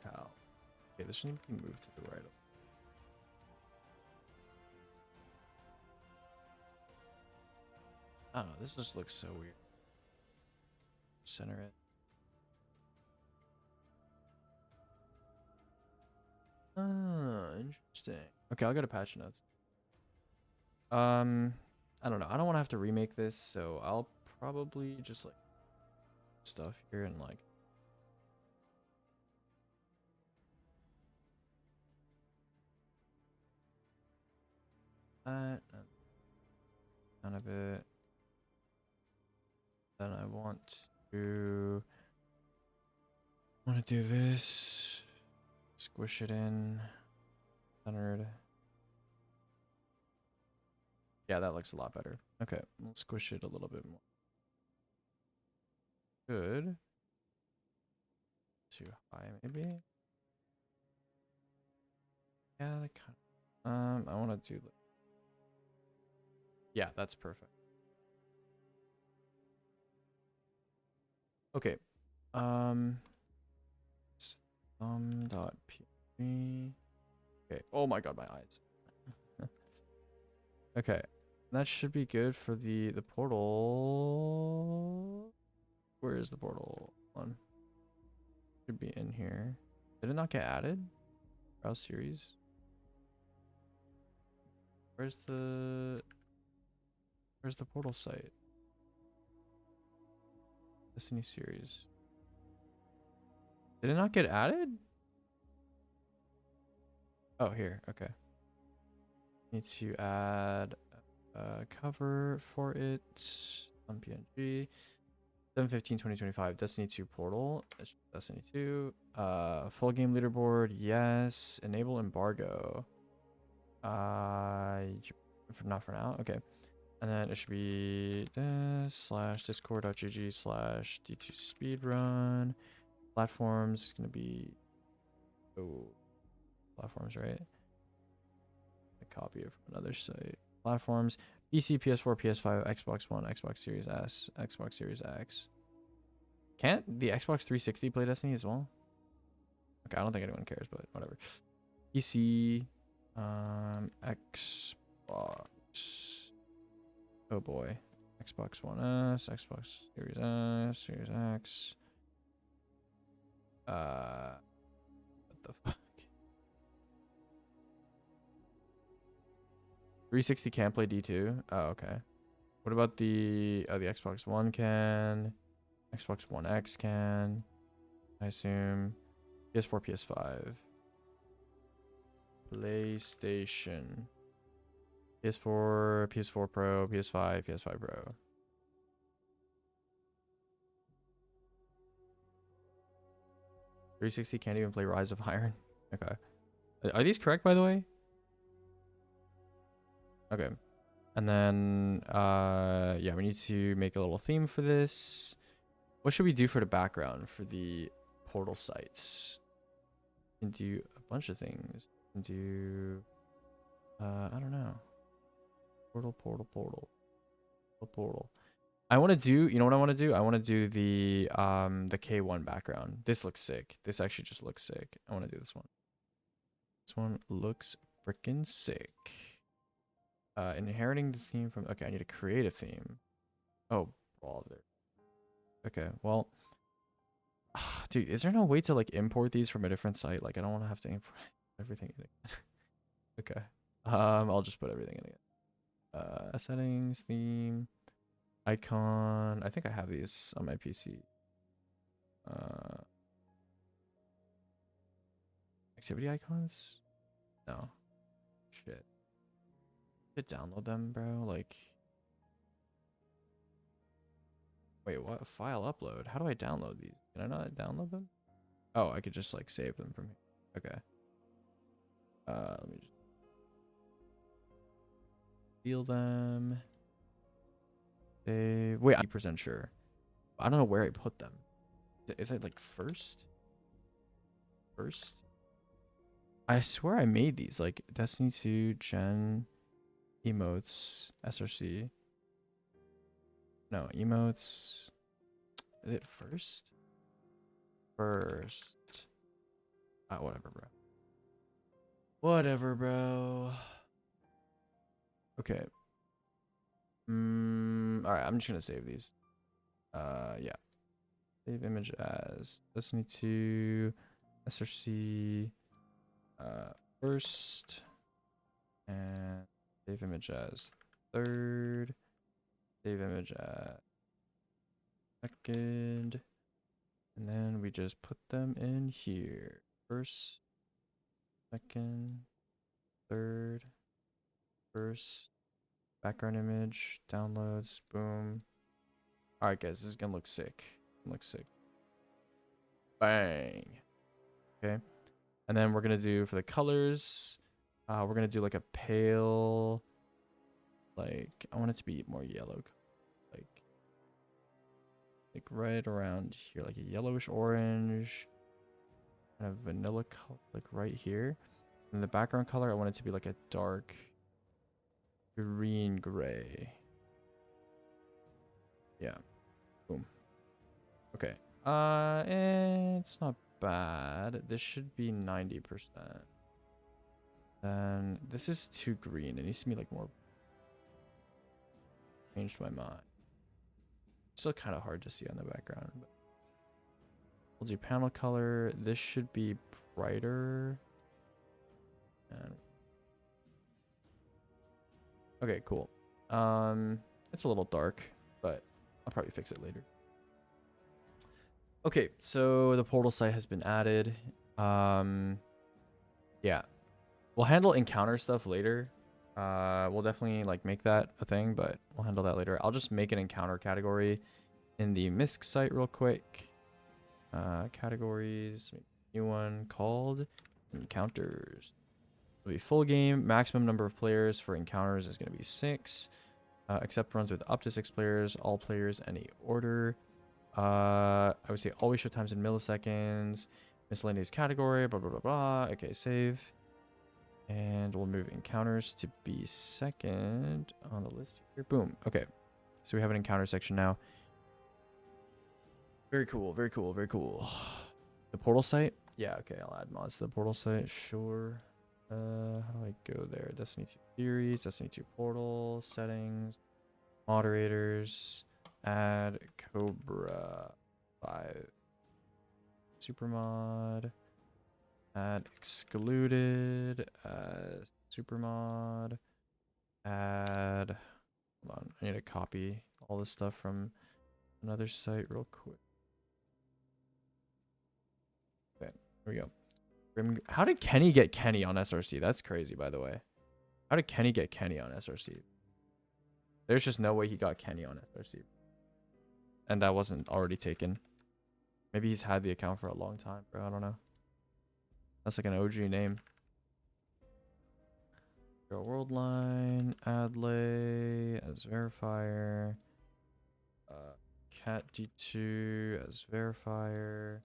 Cow. Okay, this one can move to the right. I don't know, this just looks so weird. Center it. Ah, interesting. Okay, I'll go to patch notes. I don't know. I don't want to have to remake this, so I'll probably just like stuff here and like that kind of it. Then I want to do this. Squish it in. Centered. Yeah, that looks a lot better. Okay, let's squish it a little bit more. Good. Too high, maybe. Yeah, that kind of. I want to do. Yeah, that's perfect. Okay. Thumb.png. Okay. Oh my god, my eyes. Okay. That should be good for the portal. Where is the portal one? Should be in here. Did it not get added? Browse series. Where's the portal site? Destiny series. Did it not get added? Oh, here. Okay. Need to add a cover for it on PNG. 7/15/2025. Destiny 2 portal. Destiny 2. Full game leaderboard. Yes. Enable embargo. Not for now. Okay. And then it should be this /discord.gg/d2 speedrun. Platforms is gonna be platforms, right? A copy it from another site. Platforms: PC, PS4, PS5, Xbox One, Xbox Series S, Xbox Series X. Can't the Xbox 360 play Destiny as well? Okay, I don't think anyone cares, but whatever. PC, Xbox. Oh boy. Xbox One S, Xbox Series S, Series X. What the fuck? 360 can't play D2? Oh, okay. What about the Xbox One can? Xbox One X can, I assume. PS4, PS5. PlayStation. PS4, PS4 Pro, PS5, PS5 Pro. .360 can't even play Rise of Iron. Okay. Are these correct, by the way? Okay. And then, yeah, we need to make a little theme for this. What should we do for the background for the portal sites? We can do a bunch of things. We can do, I don't know. Portal. I want to do, you know what I want to do? I want to do the K1 background. This looks sick. This actually just looks sick. I want to do this one. This one looks freaking sick. Inheriting the theme from, okay, I need to create a theme. Oh, all of it. Okay, well, dude, is there no way to like import these from a different site? Like, I don't want to have to import everything in it. Okay. I'll just put everything in again. Settings, theme, icon. I think I have these on my PC. Activity icons? No. Shit. To download them, bro. Like, wait, what? File upload. How do I download these? Can I not download them? Oh, I could just like save them from here. Okay. Let me just feel them. Save. Wait, I'm 80% sure. I don't know where I put them. Is it like first? First? I swear I made these. Like Destiny 2, Gen, emotes, SRC. No, emotes. Is it first? First. Whatever, bro. Whatever, bro. Okay. Alright, I'm just gonna save these. Yeah. Save image as Destiny 2, SRC, first, and save image as third, save image as second, and then we just put them in here. First, second, third, first, background image, downloads, boom. Alright guys, this is gonna look sick. Look sick. Bang. Okay. And then we're gonna do for the colors, we're gonna do like a pale, like I want it to be more yellow, like right around here, like a yellowish orange, kind of vanilla color, like right here. And the background color, I want it to be like a dark green gray. Yeah. Boom. Okay. It's not bad. This should be 90%. Then this is too green. It needs to be like more. Changed my mind. Still kind of hard to see on the background, but we'll do panel color. This should be brighter. And okay, cool. It's a little dark, but I'll probably fix it later. Okay, so the portal site has been added. Yeah, we'll handle encounter stuff later. We'll definitely like make that a thing, but we'll handle that later. I'll just make an encounter category in the MISC site real quick. Categories, new one called encounters. It'll be full game. Maximum number of players for encounters is going to be 6. Except runs with up to 6 players. All players, any order. I would say always show times in milliseconds. Miscellaneous category, blah, blah, blah, blah. Okay, save. And we'll move encounters to be second on the list here. Boom. Okay. So we have an encounter section now. Very cool. Very cool. Very cool. The portal site? Yeah, okay. I'll add mods to the portal site. Sure. How do I go there? Destiny 2 theories, Destiny 2 portal, settings, moderators, add Cobra 5. Supermod. Add excluded. Supermod. Add. Hold on. I need to copy all this stuff from another site real quick. Okay. Here we go. How did Kenny get Kenny on SRC? That's crazy, by the way. How did Kenny get Kenny on SRC? There's just no way he got Kenny on SRC. And that wasn't already taken. Maybe he's had the account for a long time, bro. I don't know. That's like an OG name. Girl world line, Adley as verifier. Cat D2 as verifier.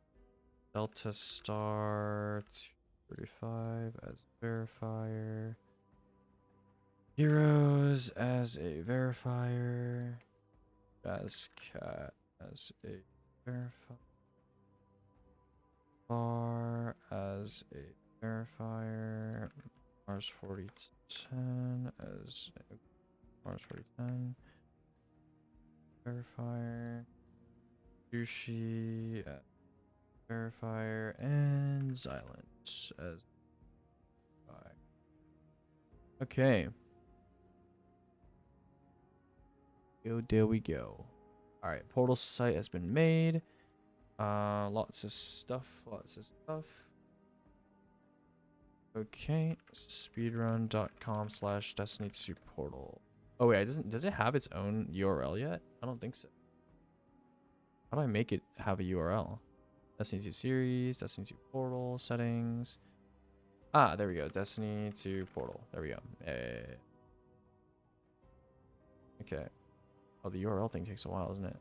Delta Star 235 as verifier. Heroes as a verifier. as cat as a verifier. Bar as a verifier. Mars 4010 as a Mars 4010 verifier. Sushi as verifier and Silence as verifier. Okay. There we go. All right, portal site has been made. Lots of stuff. Okay, speedrun.com/Destiny 2 portal. Oh wait, does it have its own URL yet? I don't think so. How do I make it have a URL? Destiny 2 series, Destiny 2 portal, settings. Ah, there we go. Destiny 2 portal. There we go. Okay. Oh, the URL thing takes a while, doesn't it?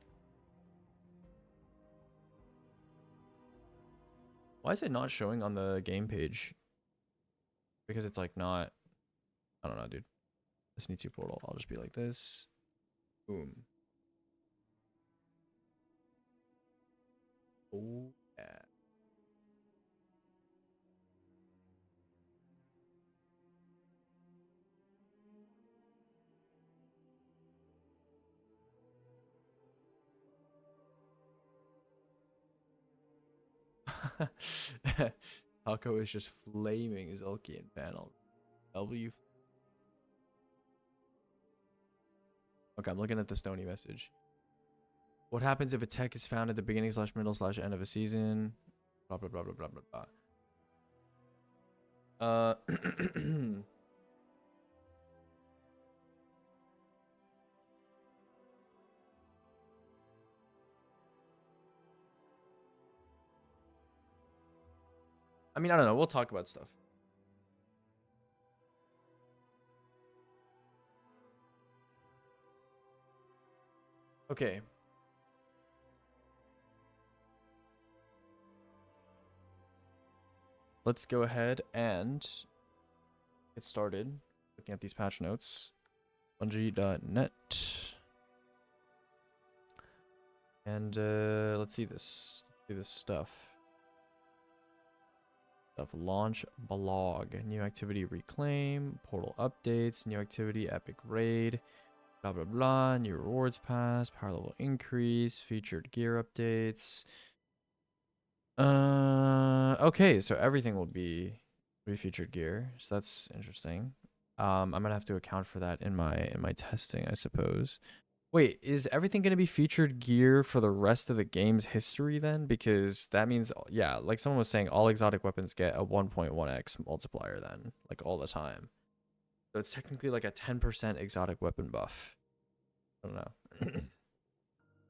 Why is it not showing on the game page? Because it's like not... I don't know, dude. Destiny 2 portal. I'll just be like this. Boom. Oh, yeah. Taco is just flaming Zilkian panel. W. Okay, I'm looking at the Stony message. What happens if a tech is found at the beginning / middle / end of a season? Blah blah blah blah blah blah blah. I mean, I don't know. We'll talk about stuff. Okay. Let's go ahead and get started looking at these patch notes. Bungie.net. And let's see this. See this stuff. Launch blog. New activity reclaim. Portal updates. New activity epic raid. Blah blah blah. New rewards pass. Power level increase. Featured gear updates. Okay, so everything will be featured gear. So that's interesting. I'm gonna have to account for that in my testing, I suppose. Wait, is everything going to be featured gear for the rest of the game's history then? Because that means, yeah, like someone was saying, all exotic weapons get a 1.1x multiplier then, like all the time. So it's technically like a 10% exotic weapon buff. I don't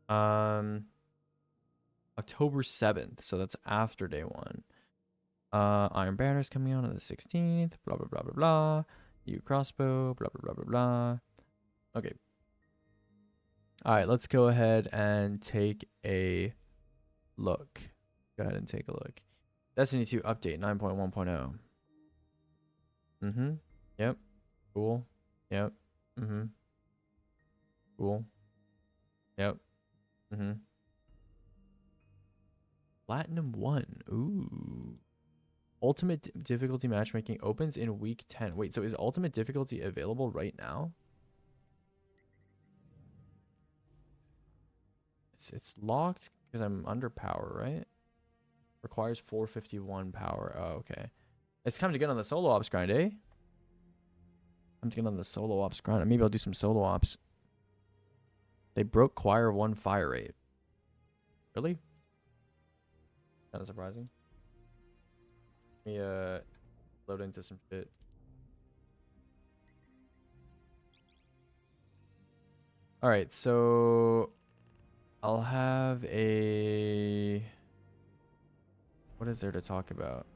know. October 7th, so that's after day 1. Iron Banner's coming out on the 16th, blah, blah, blah, blah, blah. New crossbow, blah, blah, blah, blah, blah. Okay. All right, let's go ahead and take a look. Go ahead and take a look. Destiny 2 update 9.1.0. Yep. Cool. Yep. Cool. Yep. Platinum 1. Ooh. Ultimate difficulty matchmaking opens in week 10. Wait, so is ultimate difficulty available right now? It's locked because I'm under power, right? Requires 451 power. Oh, okay. It's time to get on the solo ops grind, eh? I'm to get on the solo ops grind. Maybe I'll do some solo ops. They broke Choir 1 fire rate. Really? Kind of surprising. Let me load into some shit. All right, so I'll have a... What is there to talk about?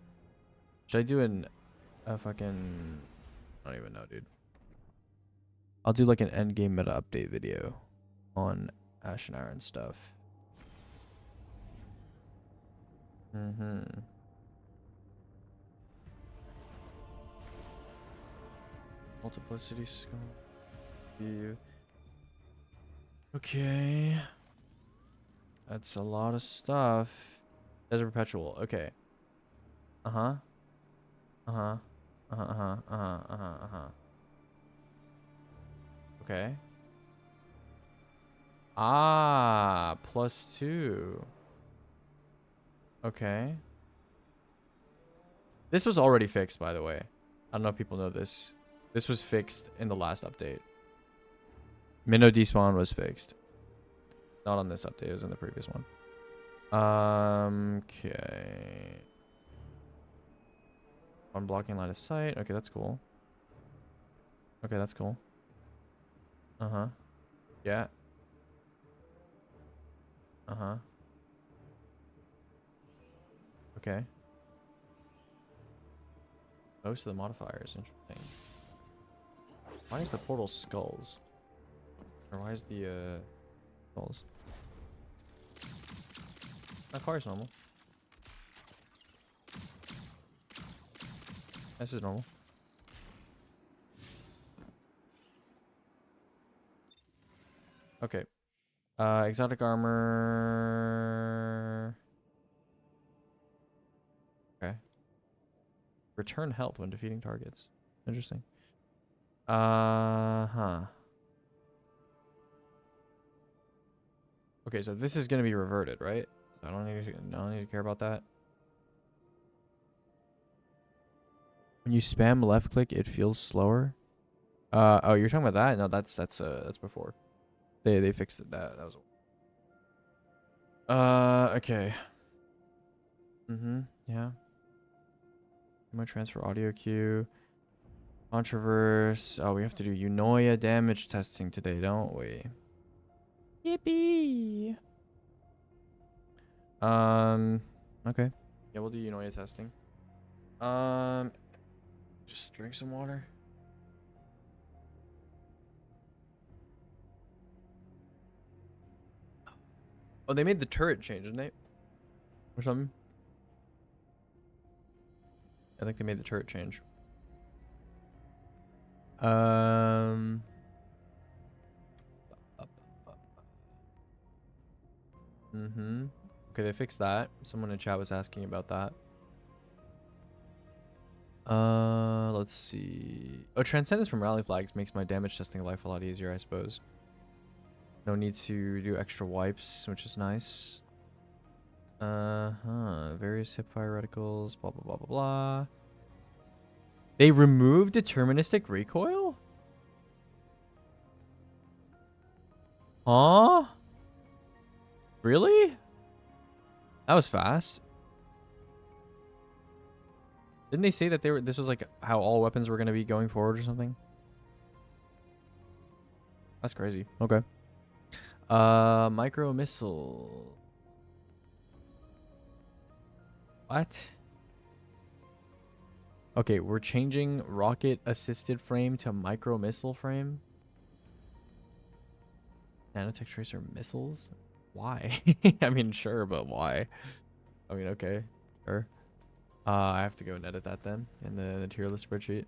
Should I do a fucking... I don't even know, dude. I'll do like an endgame meta update video on Ash and Iron stuff. Multiplicity scope. Okay. That's a lot of stuff. Desert Perpetual. Okay. Uh-huh. Uh-huh. Uh-huh. Uh-huh. Uh-huh. Uh-huh. Uh-huh. Okay. Ah, +2. Okay. This was already fixed, by the way. I don't know if people know this. This was fixed in the last update. Minnow despawn was fixed. Not on this update. It was in the previous one. Okay. Unblocking line of sight. Okay, that's cool. Okay, that's cool. Uh-huh. Yeah. Uh-huh. Okay. Most of the modifiers. Interesting. Why is the portal skulls? Or why is the skulls? That fire's normal. This is normal. Okay. Exotic armor. Okay. Return health when defeating targets. Interesting. Huh. Okay, so this is gonna be reverted, right? I don't need to care about that. When you spam left click, it feels slower. Oh, you're talking about that? No, that's before. They fixed it. That was. Okay. Yeah. Remote transfer audio queue. Controverse. Oh, we have to do Unoya damage testing today, don't we? Yippee. Okay. Yeah, we'll do Unoya testing. Just drink some water. Oh, they made the turret change, didn't they? Or something? I think they made the turret change. Okay, they fixed that. Someone in chat was asking about that. Let's see. Oh, Transcendence from Rally Flags makes my damage testing life a lot easier, I suppose. No need to do extra wipes, which is nice. Various hipfire reticles, blah, blah, blah, blah, blah. They removed deterministic recoil? Huh? Really? That was fast. Didn't they say that this was like how all weapons were going to be going forward or something? That's crazy. Okay. Micro missile. What? Okay, we're changing rocket assisted frame to micro missile frame. Nanotech tracer missiles? Why? I mean, sure, but why? I mean, okay, sure. I have to go and edit that then in the tier list spreadsheet.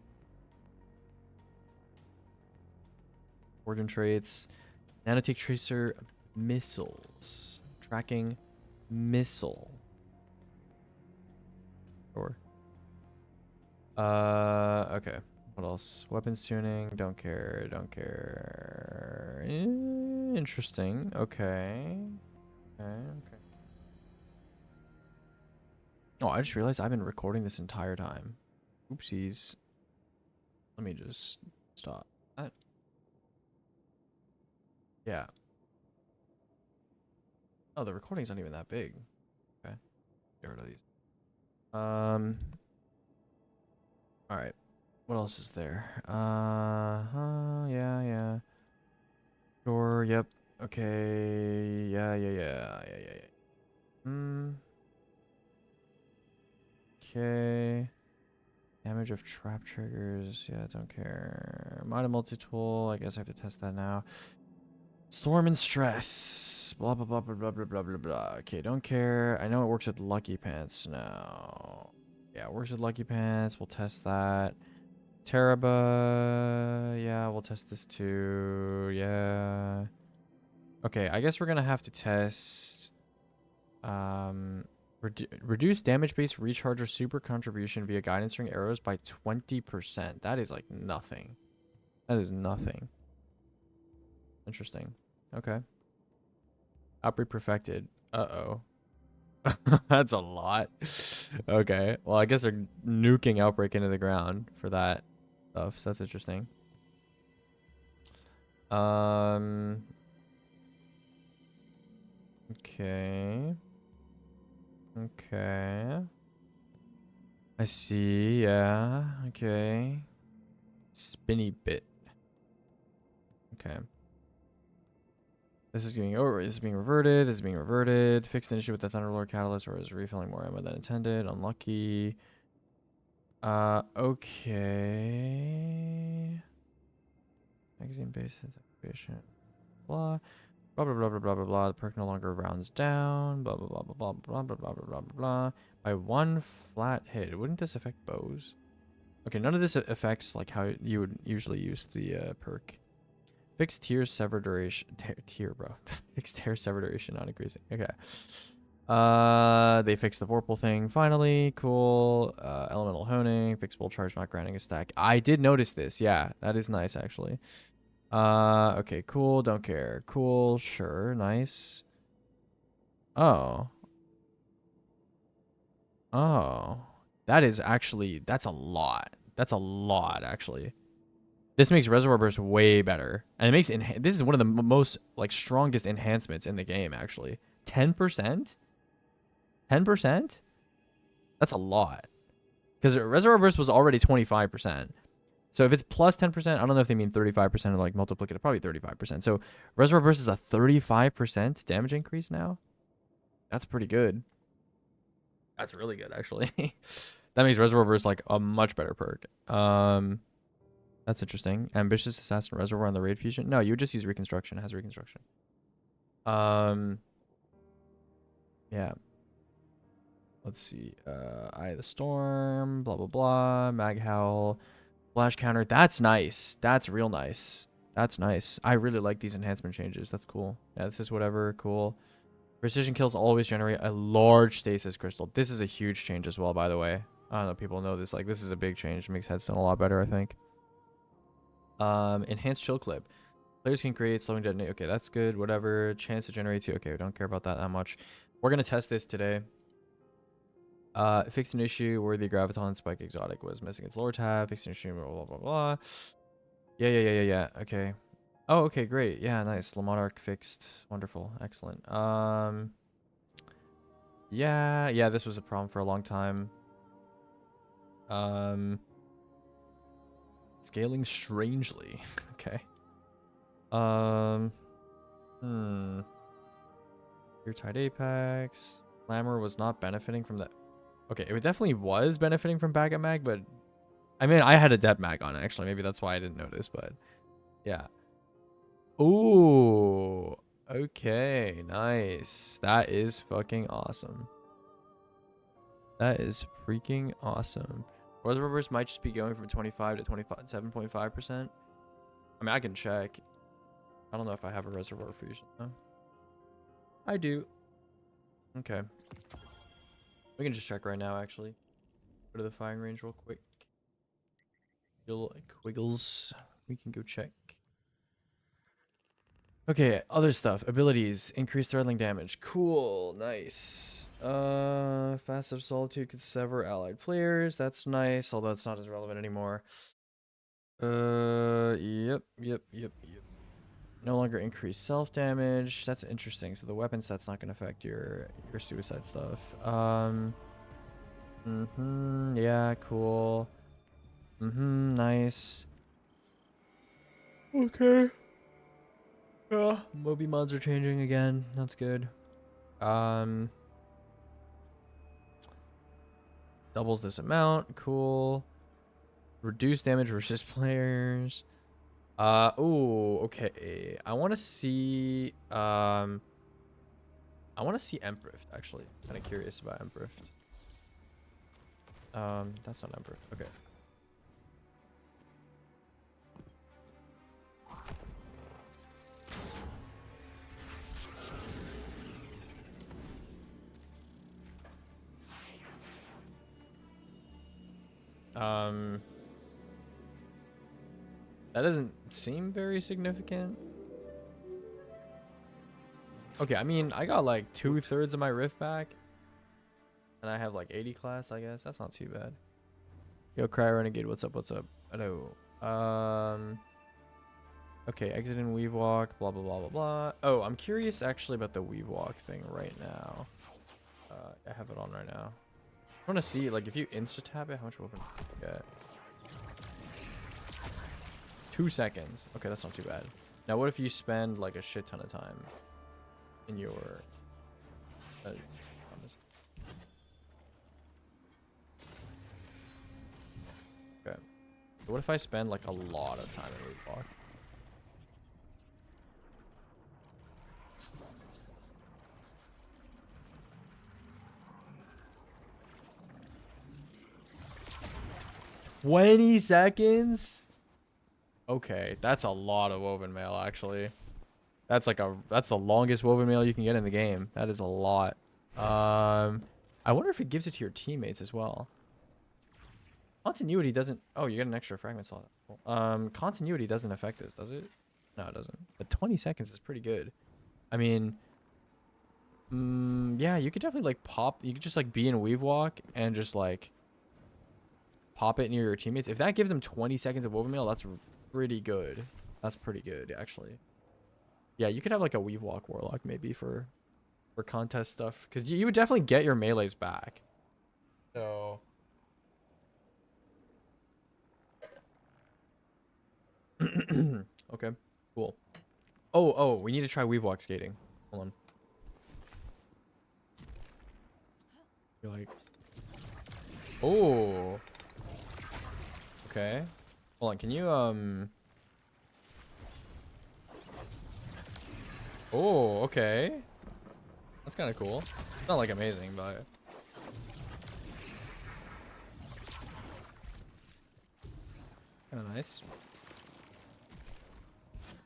Origin traits. Nanotech tracer missiles. Tracking missile. Sure. Okay. What else? Weapons tuning. Don't care. Don't care. Interesting. Okay. Okay. Oh, I just realized I've been recording this entire time. Oopsies. Let me just stop that. Yeah. Oh, the recording's not even that big. Okay. Get rid of these. Alright. What else is there? Yeah. Sure, yep. Okay. Yeah. Okay. Damage of trap triggers. Yeah, don't care. Minor multi-tool. I guess I have to test that now. Storm and stress. Blah, blah, blah, blah, blah, blah, blah, blah, blah. Okay, don't care. I know it works with Lucky Pants now. Yeah, it works with Lucky Pants. We'll test that. Teraba. Yeah, we'll test this too. Yeah. Okay, I guess we're gonna have to test reduce damage-based recharger super contribution via guidance ring arrows by 20%. That is like nothing. That is nothing. Interesting. Okay. Outbreak perfected. Uh-oh. That's a lot. Okay. Well, I guess they're nuking Outbreak into the ground for that stuff. So that's interesting. Okay. Okay. I see. Yeah. Okay. Spinny bit. Okay. This is being over. This is being reverted. This is being reverted. Fixed an issue with the Thunderlord catalyst, or is refilling more ammo than intended. Unlucky. Okay. Magazine basis activation. Blah. Blah blah blah blah blah blah blah. The perk no longer rounds down. Blah blah blah blah blah blah blah blah blah blah blah. By one flat hit. Wouldn't this affect bows? Okay, none of this affects like how you would usually use the perk. Fixed tier sever duration. Tier, bro. Fixed tier sever duration, not increasing. Okay. They fixed the Vorpal thing finally. Cool. Elemental honing. Fixed bolt charge not granting a stack. I did notice this. Yeah, that is nice actually. Okay, cool. Don't care. Cool. Sure. Nice. Oh. Oh. That is actually, that's a lot. That's a lot actually. This makes Reservoir Burst way better. And it makes, this is one of the most like strongest enhancements in the game actually. 10%? 10%? That's a lot. Because Reservoir Burst was already 25%. So if it's plus 10%, I don't know if they mean 35% or like multiplicative, probably 35%. So Reservoir Burst is a 35% damage increase now. That's pretty good. That's really good, actually. That makes Reservoir Burst like a much better perk. That's interesting. Ambitious Assassin Reservoir on the Raid Fusion. No, you would just use Reconstruction. It has Reconstruction. Yeah. Let's see. Eye of the Storm. Blah, blah, blah. Mag Howl. Flash Counter. That's nice. That's real nice. That's nice. I really like these enhancement changes. That's cool. Yeah, this is whatever. Cool. Precision kills always generate a large stasis crystal. This is a huge change as well, by the way. I don't know if people know this. Like, this is a big change. It makes Headstone a lot better, I think. Enhanced chill clip. Players can create slowing detonate. Okay, that's good. Whatever. Chance to generate too. Okay, we don't care about that much. We're gonna test this today. Fixed an issue where the Graviton Spike Exotic was missing its lower tab. Fixed an issue. Blah blah blah blah. Yeah. Okay. Oh, okay, great. Yeah, nice. Lamonarch fixed. Wonderful. Excellent. Yeah, this was a problem for a long time. Scaling strangely. Okay. Your Tide Apex. Glamour was not benefiting from that. Okay, it definitely was benefiting from Backup Mag, but I mean, I had a dead mag on it, actually. Maybe that's why I didn't notice, but yeah. Ooh. Okay, nice. That is fucking awesome. That is freaking awesome. Reservoir Burst might just be going from 25 to 27.5%. I mean, I can check. I don't know if I have a Reservoir Fusion though. I do. Okay. We can just check right now, actually. Go to the firing range real quick. Little quiggles. We can go check. Okay, other stuff. Abilities. Increased threadling damage. Cool. Nice. Fast of Solitude could sever allied players. That's nice, although it's not as relevant anymore. Yep. No longer increased self damage. That's interesting. So the weapon set's not going to affect your suicide stuff. Yeah, cool. Nice. Okay. Yeah, Moby mods are changing again. That's good. Doubles this amount. Cool. Reduce damage versus players. Oh, okay. I want to see Emprift, actually. Kind of curious about Emprift. That's not Emprift. Okay. That doesn't seem very significant. Okay, I mean, I got like 2/3 of my rift back. And I have like 80 class, I guess. That's not too bad. Yo, Cry Renegade, what's up, what's up? I know. Okay, exit and weave walk, blah, blah, blah, blah, blah. Oh, I'm curious actually about the weave walk thing right now. I have it on right now. I want to see, like, if you insta-tap it, how much weapon do you get? 2 seconds. Okay, that's not too bad. Now, what if you spend, like, a shit ton of time in your... on this? Okay. So what if I spend, like, a lot of time in weave walk? "20 seconds? Okay, that's a lot of woven mail, actually. That's the longest woven mail you can get in the game. That is a lot. I wonder if it gives it to your teammates as well. Continuity doesn't... Oh, you get an extra fragment slot. Cool. Continuity doesn't affect this, does it? No, it doesn't. But 20 seconds is pretty good. I mean... yeah, you could definitely, like, pop... You could just, like, be in weave walk and just, like... pop it near your teammates. If that gives them 20 seconds of woven mail, that's pretty good. That's pretty good, actually. Yeah, you could have like a weave walk warlock maybe for contest stuff, because you would definitely get your melees back. So okay, cool. Oh, we need to try weave walk skating. Hold on. You're like, oh. Okay. Hold on, can you, Oh, okay. That's kind of cool. Not, like, amazing, but... kind of nice.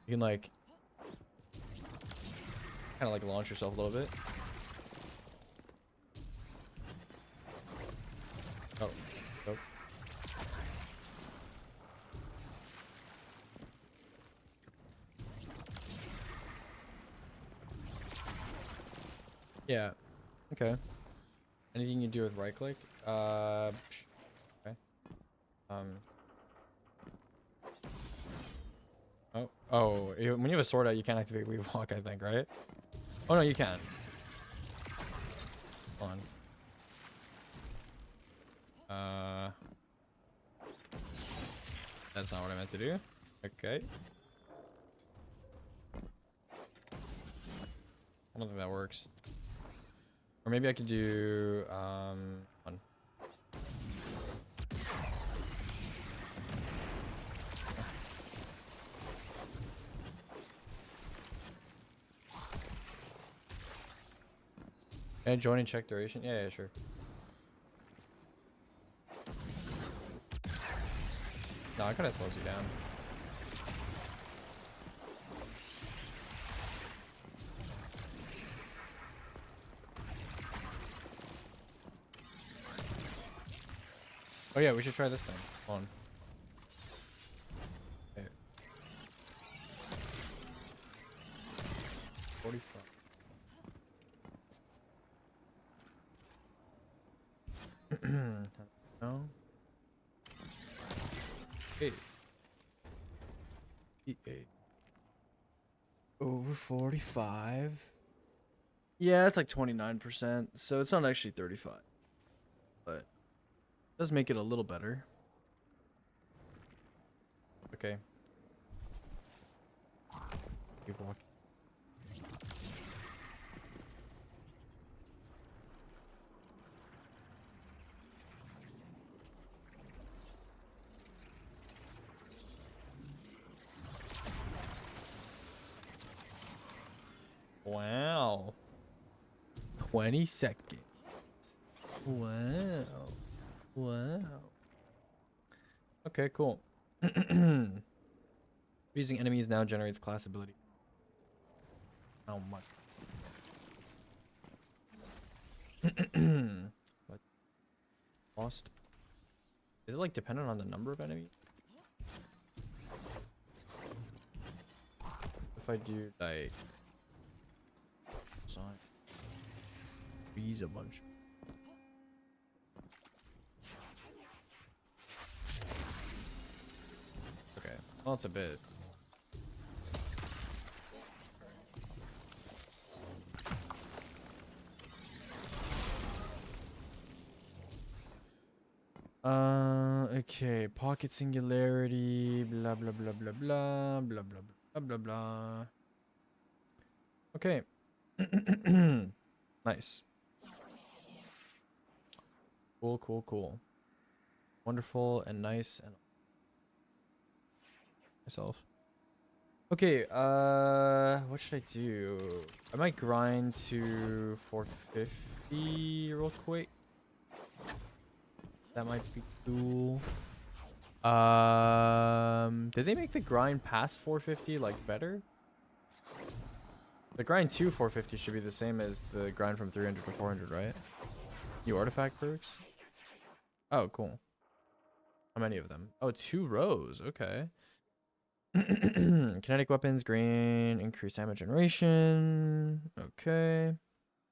You can, like... kind of, like, launch yourself a little bit. Oh. Oh. Yeah. Okay. Anything you do with right click? Okay. Oh, when you have a sword out, you can't activate weave walk, I think, right? Oh no, you can. Hold on. That's not what I meant to do. Okay. I don't think that works. Or maybe I could do one. Can I join and check duration? Yeah, sure. No, it kind of slows you down. Oh yeah, we should try this thing. Hold on. Okay. 45. No. Hey. E8. Over 45. Yeah, it's like 29%, so it's not actually 35. But does make it a little better. Okay. Keep walking. Wow. 20 seconds. Wow. Wow. Okay, cool. Using enemies now generates class ability. How much? What? Lost. Is it like dependent on the number of enemies? If I do like freeze a bunch. Okay, well it's a bit. Okay, pocket singularity, blah blah blah blah blah blah blah blah blah blah. Okay. Nice. Cool, cool, cool. Wonderful and nice and myself. Okay, what should I do? I might grind to 450 real quick. That might be cool. Did they make the grind past 450 like better? The grind to 450 should be the same as the grind from 300 to 400, right? New artifact perks? Oh, cool. How many of them? Oh, 2 rows. Okay. Kinetic weapons, green, increased damage generation. Okay.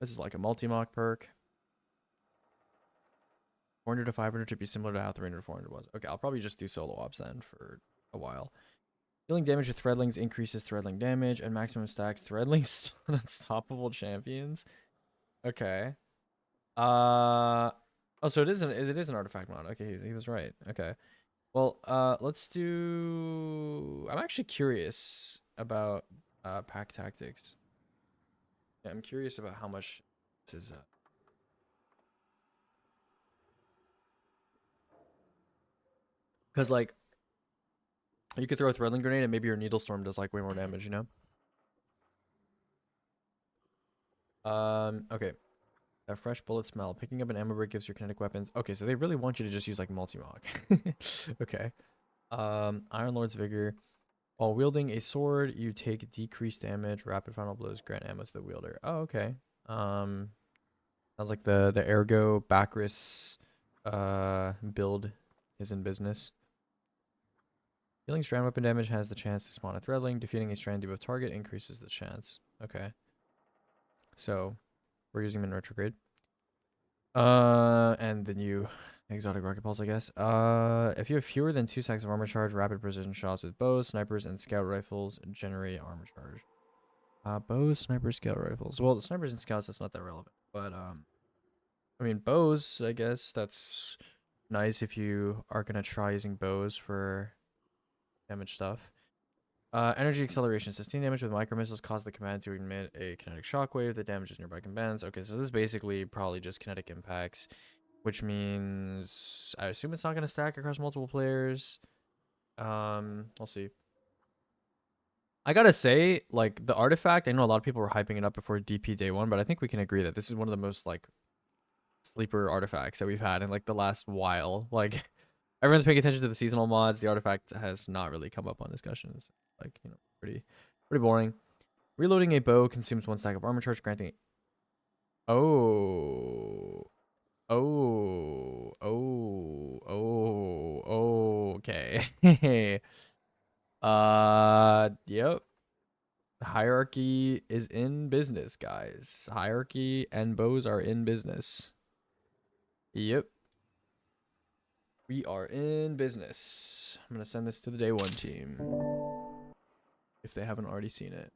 This is like a multi-mock perk. 400 to 500 should be similar to how 300 to 400 was. Okay, I'll probably just do solo ops then for a while. Dealing damage with threadlings increases threadling damage and maximum stacks threadlings on unstoppable champions. Okay. Oh, so it is an artifact mod. Okay, he was right. Okay. Well, let's do. I'm actually curious about pack tactics. Yeah, I'm curious about how much this is. Because like, you could throw a threadling grenade and maybe your needle storm does like way more damage, you know? Okay. A fresh bullet smell. Picking up an ammo brick gives your kinetic weapons. Okay, so they really want you to just use like multi-mock. Okay. Iron Lord's Vigor. While wielding a sword, you take decreased damage. Rapid final blows grant ammo to the wielder. Oh, okay. Sounds like the Ergo Bacchus build is in business. Dealing strand weapon damage has the chance to spawn a threadling. Defeating a strand debuff target increases the chance. Okay. So, we're using them in retrograde. And the new exotic rocket pulse, I guess. If you have fewer than 2 stacks of armor charge, rapid precision shots with bows, snipers, and scout rifles generate armor charge. Bows, snipers, scout rifles. Well, the snipers and scouts, that's not that relevant. But, I mean, bows, I guess that's nice if you are going to try using bows for damage stuff. Energy acceleration. Sustain damage with micro missiles cause the command to emit a kinetic shockwave that damages nearby commands. Okay, so this is basically probably just kinetic impacts, which means I assume it's not going to stack across multiple players. We'll see. I gotta say, like, the artifact, I know a lot of people were hyping it up before DP day 1, but I think we can agree that this is one of the most, like, sleeper artifacts that we've had in, like, the last while. Like, everyone's paying attention to the seasonal mods. The artifact has not really come up on discussions. Like, you know, pretty boring. Reloading a bow consumes 1 stack of armor charge, granting. Okay. Yep. Hierarchy is in business, guys. Hierarchy and bows are in business. Yep. We are in business. I'm going to send this to the day 1 team. If they haven't already seen it.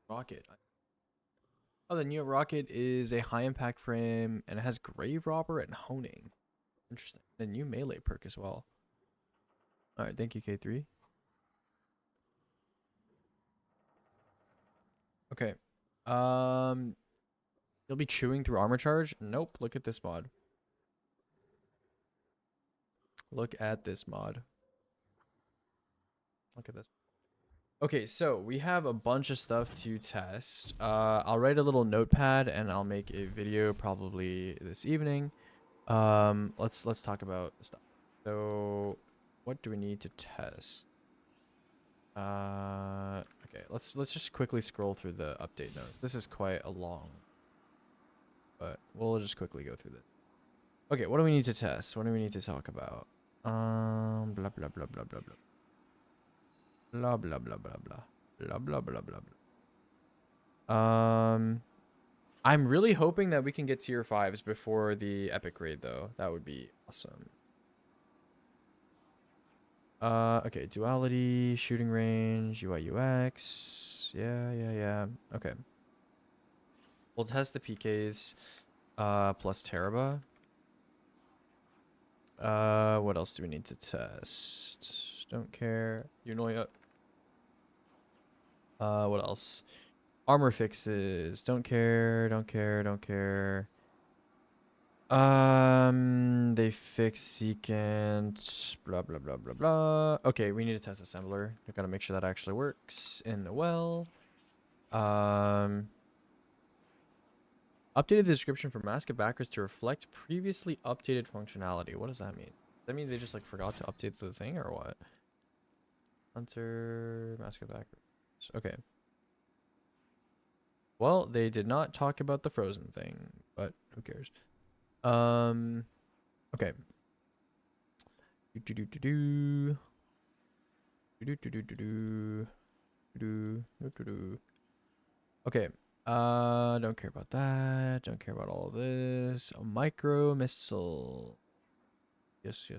Rocket. Oh, the new rocket is a high impact frame and it has grave robber and honing. Interesting. The new melee perk as well. All right, thank you, K3. Okay. You'll be chewing through armor charge? Nope. Look at this mod. Look at this mod. Look at this. Okay, so we have a bunch of stuff to test. I'll write a little notepad and I'll make a video probably this evening. Let's talk about stuff. So, what do we need to test? Okay, let's just quickly scroll through the update notes. This is quite a long, but we'll just quickly go through this. Okay, what do we need to test? What do we need to talk about? Blah blah blah blah blah blah. Blah blah blah blah blah blah blah blah blah blah. I'm really hoping that we can get tier 5s before the epic raid though. That would be awesome. Okay, duality, shooting range, UI UX. Yeah. Okay. We'll test the PKs plus Teraba. What else do we need to test? Don't care. Eunoia. What else? Armor fixes. Don't care. They fix secant. Blah blah blah blah blah. Okay, we need to test assembler. We gotta make sure that actually works in the well. Updated the description for Mask of Backers to reflect previously updated functionality. What does that mean? Does that mean they just like forgot to update the thing or what? Hunter, Mask of Backers. Okay. Well, they did not talk about the frozen thing, but who cares? Okay. Okay. Don't care about that. Don't care about all of this. A micro missile. Yes.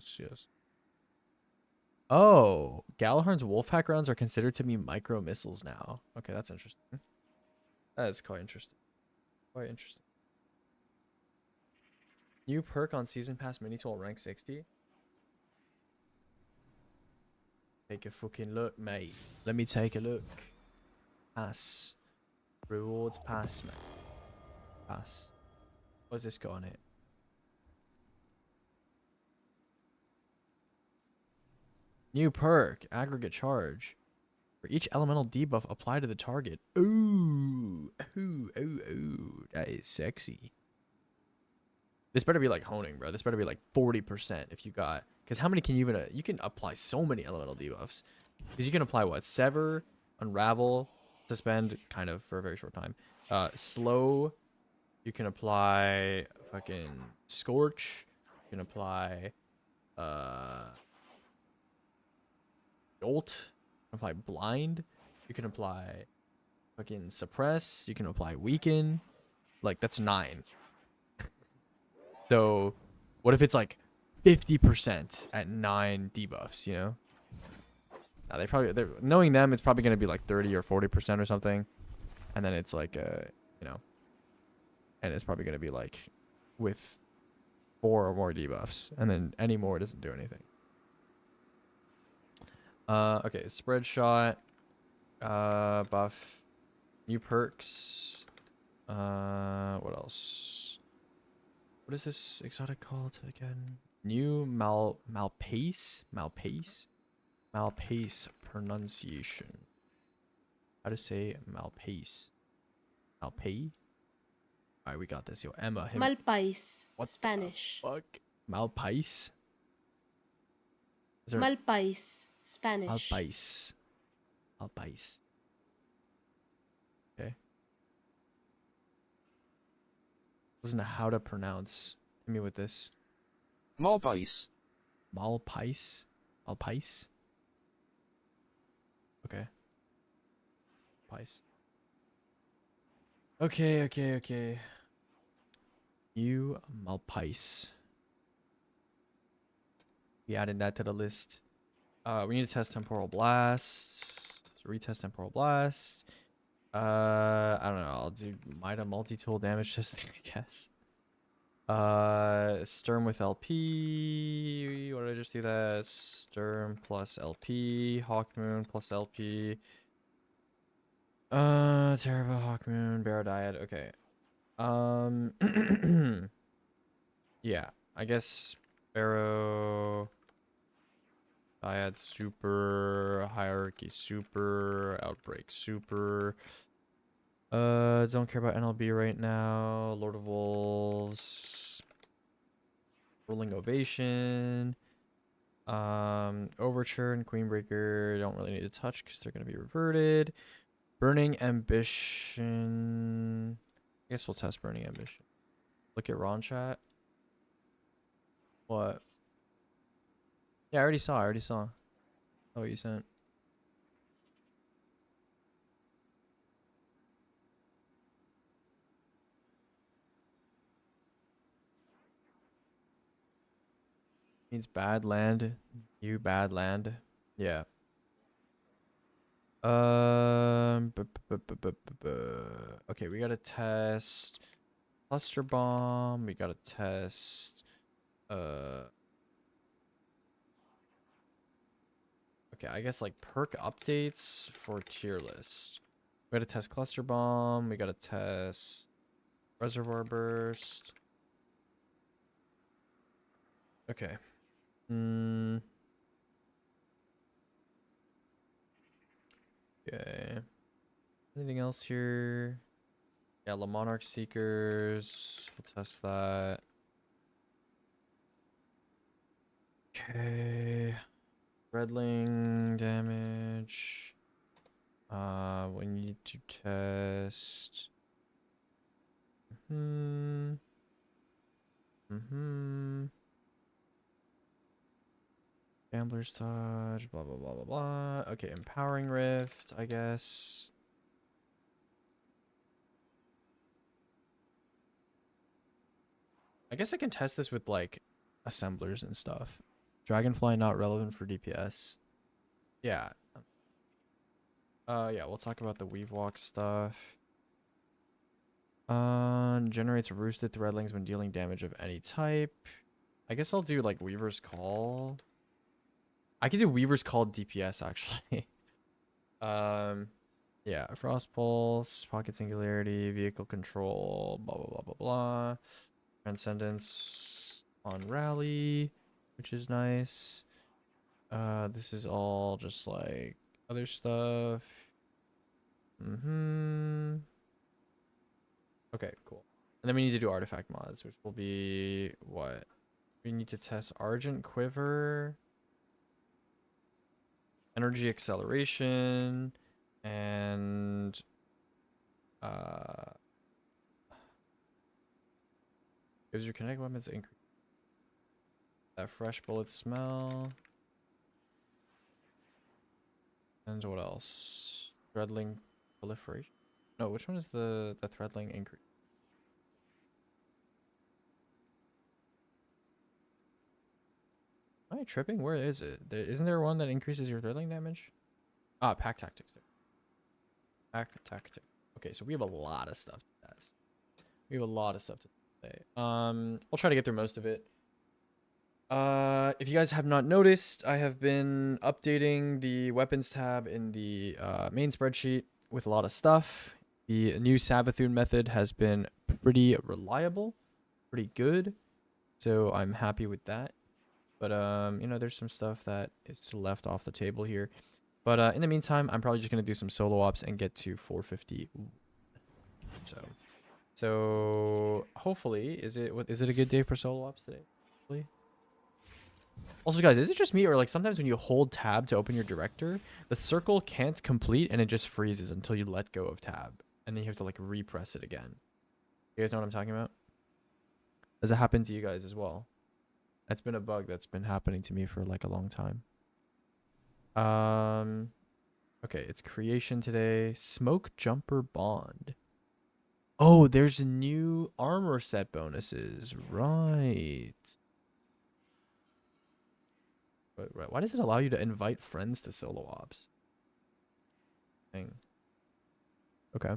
Oh, Galaharn's Wolfpack rounds are considered to be micro missiles now. Okay, that's interesting. That is quite interesting. New perk on Season Pass Mini Tool rank 60. Take a fucking look, mate. Let me take a look. Pass. Rewards pass, mate. Pass. What's this got on it? New perk. Aggregate charge. For each elemental debuff applied to the target. Ooh. That is sexy. This better be like honing, bro. This better be like 40% if you got... Because how many can you even... you can apply so many elemental debuffs. Because you can apply what? Sever, Unravel, Suspend, kind of, for a very short time. Slow. You can apply fucking Scorch. You can apply... Jolt. You can apply Blind. You can apply fucking Suppress. You can apply Weaken. Like, that's 9. So, what if it's like 50% at 9 debuffs, you know? Now, they're knowing them, it's probably going to be like 30 or 40% or something. And then it's like, you know, and it's probably going to be like with 4 or more debuffs. And then any more doesn't do anything. Okay, spread shot, buff, new perks, what else? What is this exotic called again? New Malpace pronunciation. How to say Malpace? Alright, we got this. Yo, Emma. Malpais. What Spanish. Fuck. Malpais? Malpais. Spanish. Malpais. Okay. Doesn't know how to pronounce. Hit me with this. Malpais. Malpais? Okay. Pais. Okay. New Malpais. We added that to the list. We need to test Temporal Blast. So retest Temporal Blast. I don't know. I'll do Mida multi-tool damage testing, I guess. Sturm with LP. What did I just do that? Sturm plus LP. Hawkmoon plus LP. Terrible Hawkmoon. Barodiad. Okay. Yeah. I guess Barrow. Dyad super, hierarchy super, outbreak super. Don't care about NLB right now. Lord of Wolves. Rolling Ovation. Overture and Queenbreaker don't really need to touch because they're gonna be reverted. Burning Ambition. I guess we'll test Burning Ambition. Look at Ron chat. What? Yeah, I already saw. Oh, you sent. Means bad land. You bad land. Yeah. Okay, we gotta test cluster bomb. We gotta test. Okay, I guess like perk updates for tier list. We gotta test cluster bomb. We gotta test reservoir burst. Okay. Okay. Anything else here? Yeah, La Monarch Seekers. We'll test that. Okay. Redling damage. We need to test. Gambler's Touch, blah, blah, blah, blah, blah. Okay, Empowering Rift, I guess. I guess I can test this with, like, assemblers and stuff. Dragonfly not relevant for DPS. Yeah. Yeah, we'll talk about the Weave Walk stuff. Generates roosted threadlings when dealing damage of any type. I guess I'll do, like, Weaver's Call. I can do Weaver's Call DPS, actually. Yeah, Frost Pulse, Pocket Singularity, Vehicle Control, blah, blah, blah, blah, blah. Transcendence on Rally, which is nice. This is all just, like, other stuff. Okay, cool. And then we need to do artifact mods, which will be what? We need to test Argent Quiver, Energy Acceleration, and gives your kinetic weapons increase. That fresh bullet smell. And what else? Threadling proliferation. No, which one is the threadling increase? Am I tripping? Where is it? Isn't there one that increases your threadling damage? Ah, pack tactics. Pack tactics. Okay, so we have a lot of stuff to test. We have a lot of stuff to say. I'll try to get through most of it. If you guys have not noticed, I have been updating the weapons tab in the main spreadsheet with a lot of stuff. The new Sabathun method has been pretty reliable, pretty good, so I'm happy with that. But you know, there's some stuff that is still left off the table here. But in the meantime, I'm probably just gonna do some solo ops and get to 450. So hopefully, is it a good day for solo ops today? Hopefully. Also, guys, is it just me, or like sometimes when you hold tab to open your director, the circle can't complete and it just freezes until you let go of tab, and then you have to like repress it again. You guys know what I'm talking about? Does it happen to you guys as well? That's been a bug that's been happening to me for like a long time. Okay, it's creation today. Smoke Jumper Bond. Oh, there's new armor set bonuses. Right. Why does it allow you to invite friends to solo ops? Thing. Okay.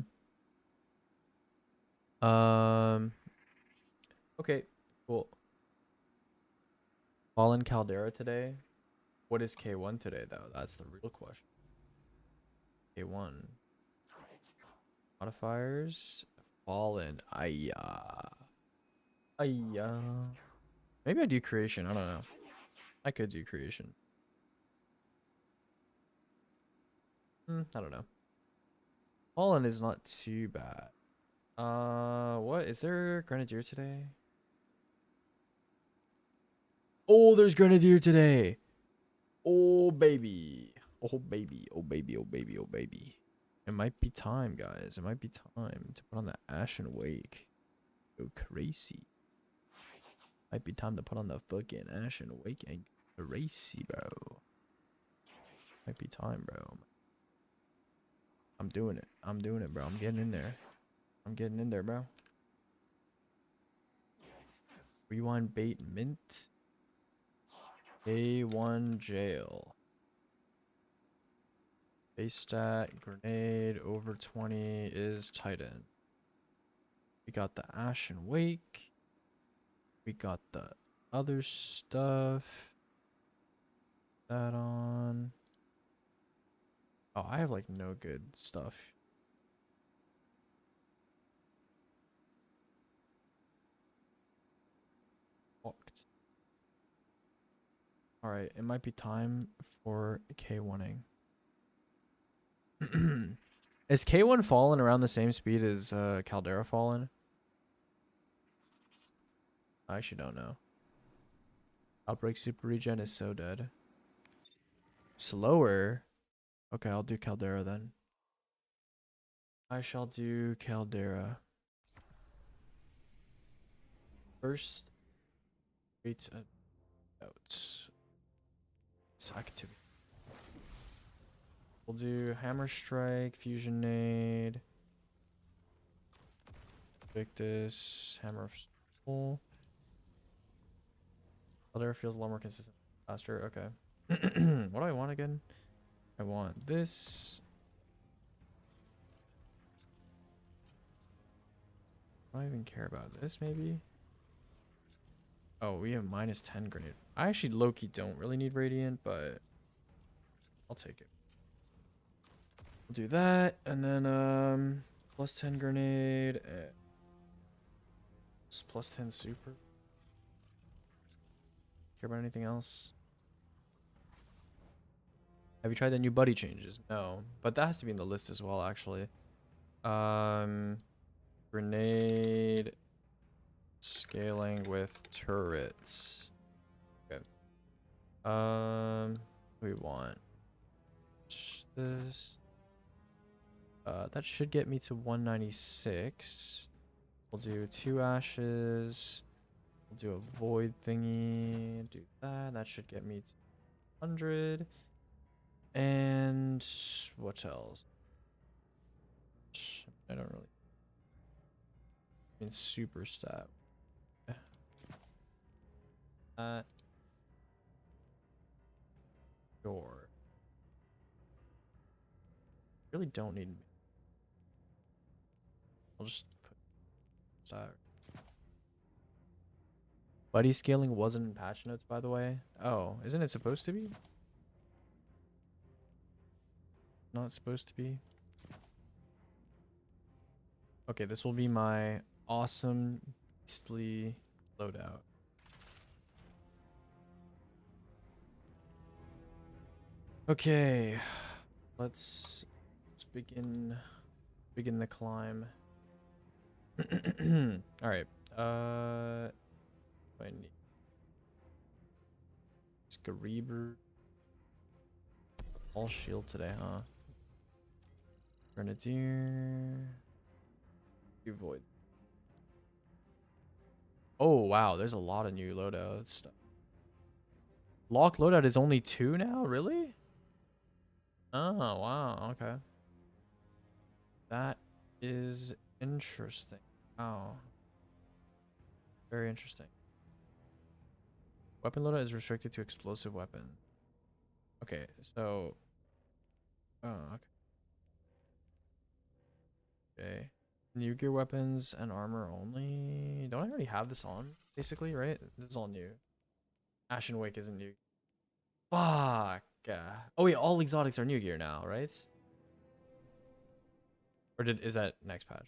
Okay, cool. Fallen Caldera today. What is K1 today, though? That's the real question. K1. Modifiers. Fallen. Ayya. Ayya. Maybe I do creation. I don't know. I could do creation. I don't know. Fallen is not too bad. What is there? Grenadier today? Oh, there's Grenadier today. Oh baby. Oh baby. Oh baby. Oh baby. Oh baby. It might be time, guys. It might be time to put on the Ashen Wake. Go crazy. Might be time to put on the fucking Ashen Wake and go crazy, bro. Might be time, bro. I'm doing it. I'm doing it, bro. I'm getting in there. I'm getting in there, bro. Rewind bait mint. A1 jail. Base stat, grenade, over 20 is Titan. We got the Ashen Wake. We got the other stuff. That on. Oh, I have like no good stuff. Locked. Alright, it might be time for K1ing. Is K1 Fallen around the same speed as Caldera Fallen? I actually don't know. Outbreak Super Regen is so dead. Slower? Okay, I'll do Caldera then. I shall do Caldera. First, wait out. It's activity. We'll do Hammer Strike, Fusion Nade, Victus, Hammer of Soul. Caldera feels a lot more consistent, faster. Okay. What do I want again? I want this. I don't even care about this, maybe. Oh, we have minus 10 grenade. I actually low-key don't really need Radiant, but I'll take it. We'll do that, and then plus 10 grenade, plus 10 super. Care about anything else? Have you tried the new buddy changes? No, but that has to be in the list as well, actually. Grenade scaling with turrets. Okay. We want this. That should get me to 196. We'll do 2 ashes. We'll do a void thingy. Do that. That should get me to 100. And what else? I don't really. I mean, super stat. Sure. Really don't need. I'll just put stat. Buddy scaling wasn't in patch notes, by the way. Oh, isn't it supposed to be? Not supposed to be. Okay, this will be my awesome beastly loadout. Okay, let's begin the climb. All right. I need Screeber. All shield today, huh? Grenadier. Few voids. Oh wow, there's a lot of new loadout stuff. Lock loadout is only 2 now, really? Oh wow, okay. That is interesting. Wow. Very interesting. Weapon loadout is restricted to explosive weapon. Okay, so okay. Okay. New gear weapons and armor only. Don't I already have this on? Basically, right? This is all new. Ashen Wake isn't new. Fuck. Oh wait, all exotics are new gear now, right? Or is that next patch?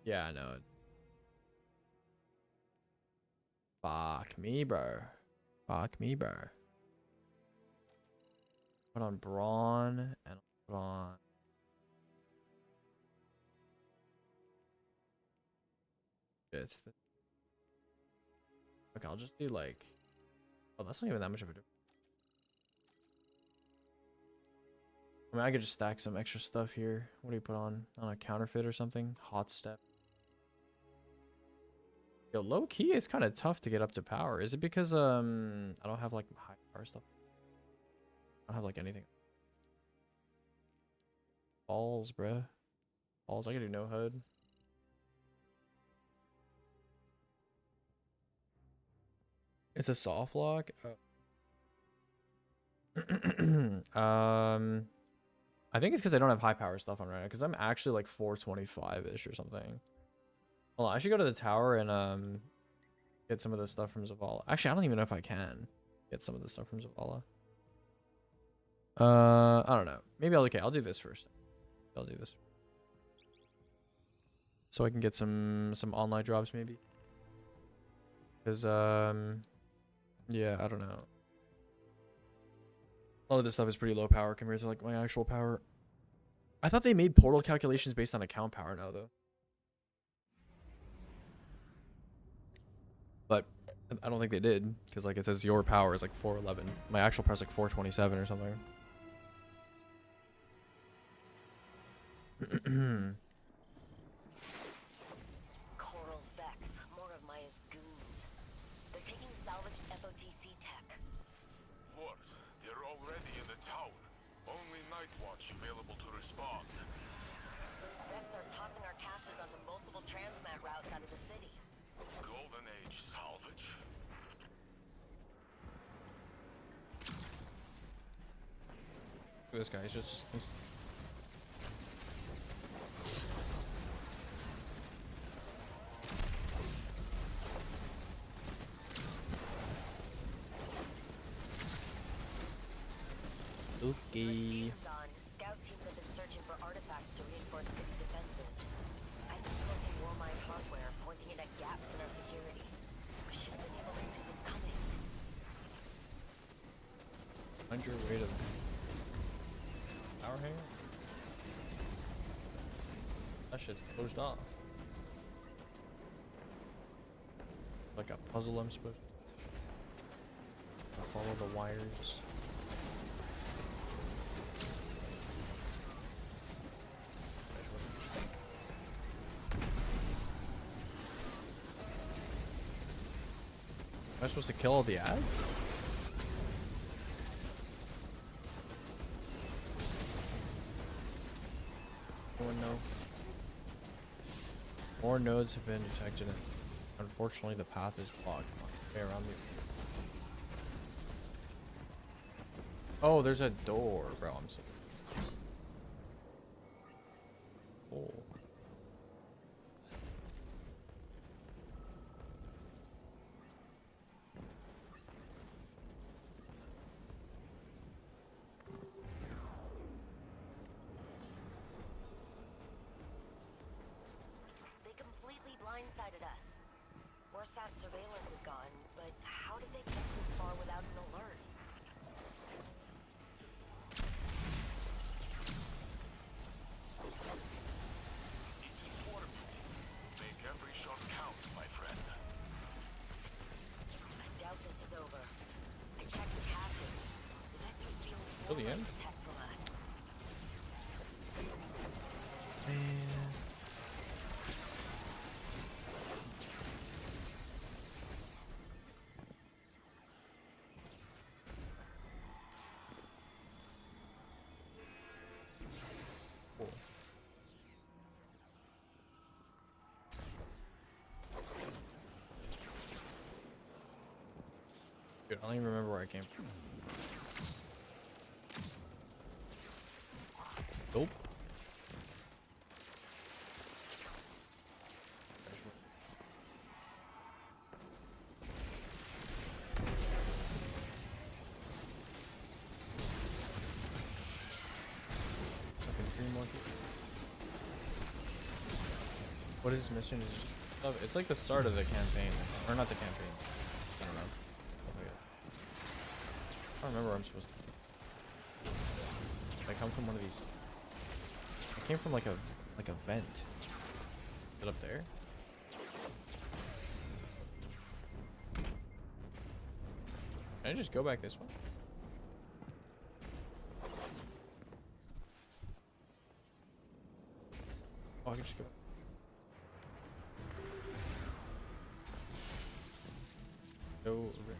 Yeah, I know it. Fuck me, bro. Fuck me, bro. Put on brawn and put on. Shit. Okay, I'll just do like. Oh, that's not even that much of a difference. I mean, I could just stack some extra stuff here. What do you put on? On a counterfeit or something? Hot step. Yo, low key, it's kind of tough to get up to power. Is it because I don't have like high power stuff? I don't have like anything. Balls, bruh. Balls. I can do no HUD. It's a soft lock. Oh. I think it's because I don't have high power stuff on right now. Because I'm actually like 425-ish or something. Hold on, I should go to the tower and get some of this stuff from Zavala. Actually, I don't even know if I can get some of this stuff from Zavala. I don't know. Maybe I'll do this first. I'll do this. So I can get some online drops maybe. Because yeah, I don't know. A lot of this stuff is pretty low power compared to like my actual power. I thought they made portal calculations based on account power now though. But I don't think they did, because like it says your power is like 411. My actual power is like 427 or something. Coral Vex, more of Maya's goons. They're taking salvaged FOTC tech. What? They're already in the town. Only Night Watch available to respond. Those Vex are tossing our caches onto multiple transmat routes out of the city. Golden Age salvage? Look at this guy, he's okay. Scout teams have been searching for artifacts to reinforce city defenses. I've been collecting war mine hardware, pointing it at gaps in our security. We should have been able to see this coming. Find your way to the power hangar. That shit's closed off. Like a puzzle I'm supposed to follow the wires. Am I supposed to kill all the ads? Anyone know? More nodes have been detected. Unfortunately, the path is blocked. Okay, around me. Oh, there's a door, bro. I'm so. Oh. Blindsided us. Warsat surveillance is gone, but how did they get this far without an alert? It's a swarm. Make every shot count, my friend. I doubt this is over. I checked the caches. The Vex are stealing Till the end? tech from us. Man. Dude, I don't even remember where I came from. Nope. Okay, 3 more people. What is this mission? It's like the start of the campaign. Or not the campaign. I don't know. I don't remember where I'm supposed to. I come from one of these. I came from like a vent. Is it up there? Can I just go back this way? Oh, I can just go. Go over.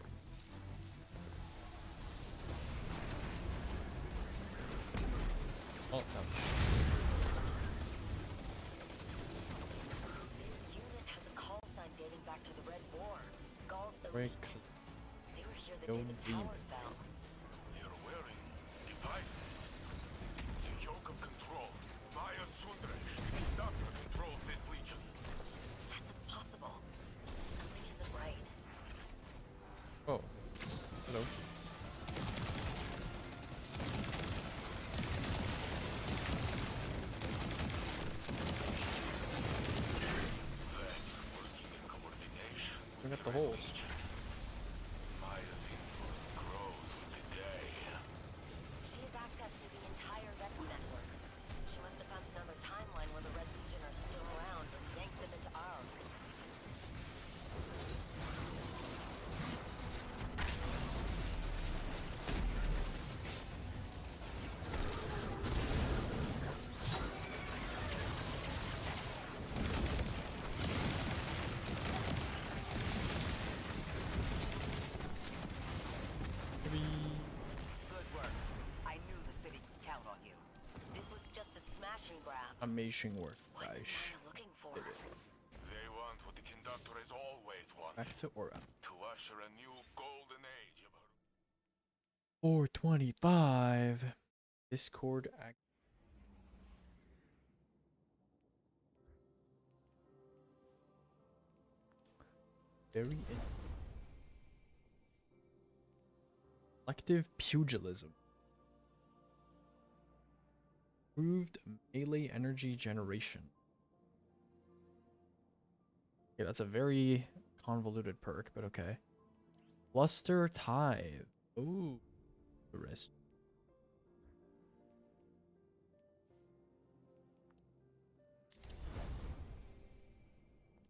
Oh, no. This unit has a call sign dating back to the Red War. Gauls Break. They were here the Go day the demon. tower fell. You're wearing device. The yoke of control. Via Sundresh. Doctor controls this legion. That's impossible. Something isn't right. Oh. Hello. Bring up the holes. Maya's influence grows with the day. She has access to the entire Vex network. She must have found another timeline where the Red Legion are still around and yanked them into ours. Good work. I knew the city could count on you. This was just a smash and grab. Amazing work, What guys. is Maya looking for? They want what the conductor has always wanted. Back to Aura. To usher a new golden age of her. 425. Discord act. Very in. Collective pugilism. Improved melee energy generation. Okay, that's a very convoluted perk, but okay. Cluster Tithe. Ooh. The rest.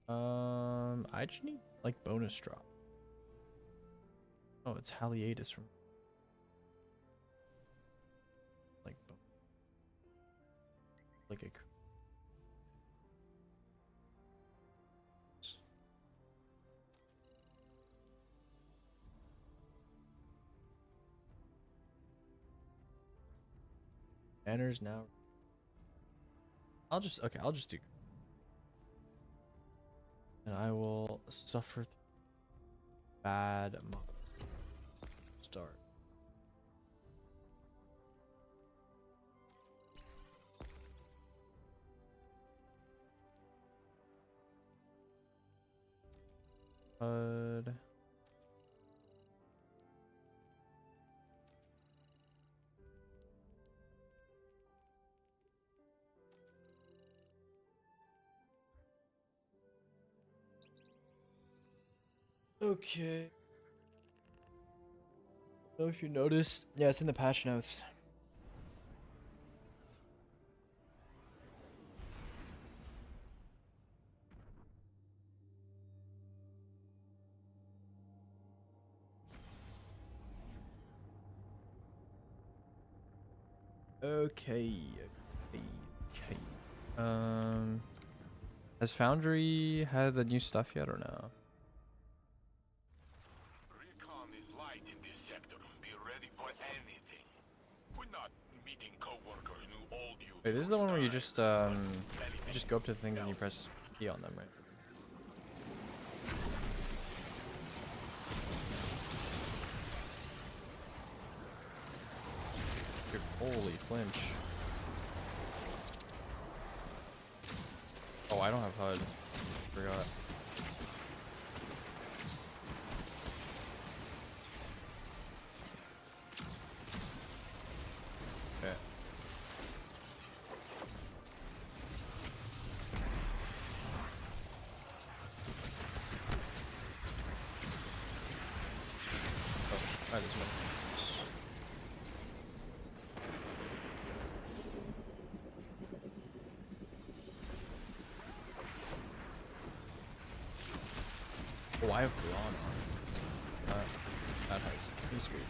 I just need like bonus drop. Oh, it's Haliatus from like a banners now. I'll just do, and I will suffer bad month. Start. Okay. So if you noticed, yeah, it's in the patch notes. Okay. Has Foundry had the new stuff yet or no? Recon is light in this sector. Be ready for anything. We're not meeting co-workers who old you. Wait, this is the one where you just go up to things and you press E on them, right? Good, holy flinch. Oh, I don't have HUD. Forgot. Okay. Oh, I just went. Oh, I have Brawn on. That has pretty sweet.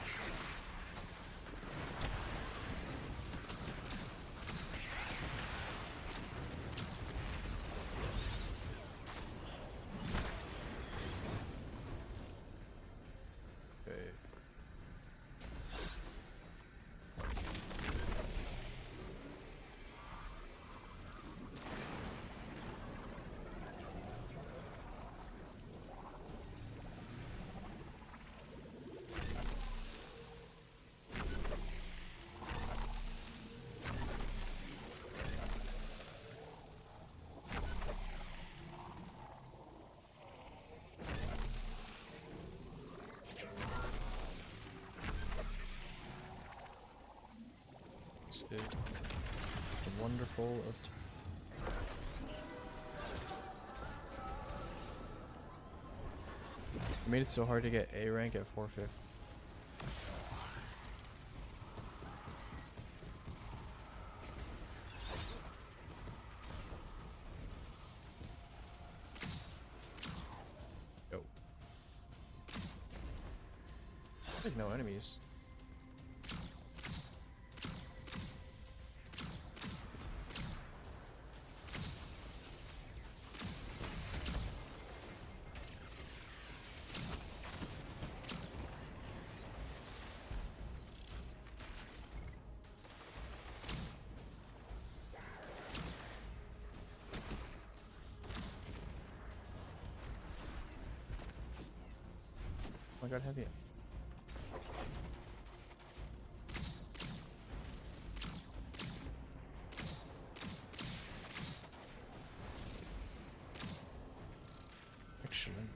Okay. The wonderful of it made it so hard to get A rank at 450. Yo. There's no enemies. I got heavy. Excellent.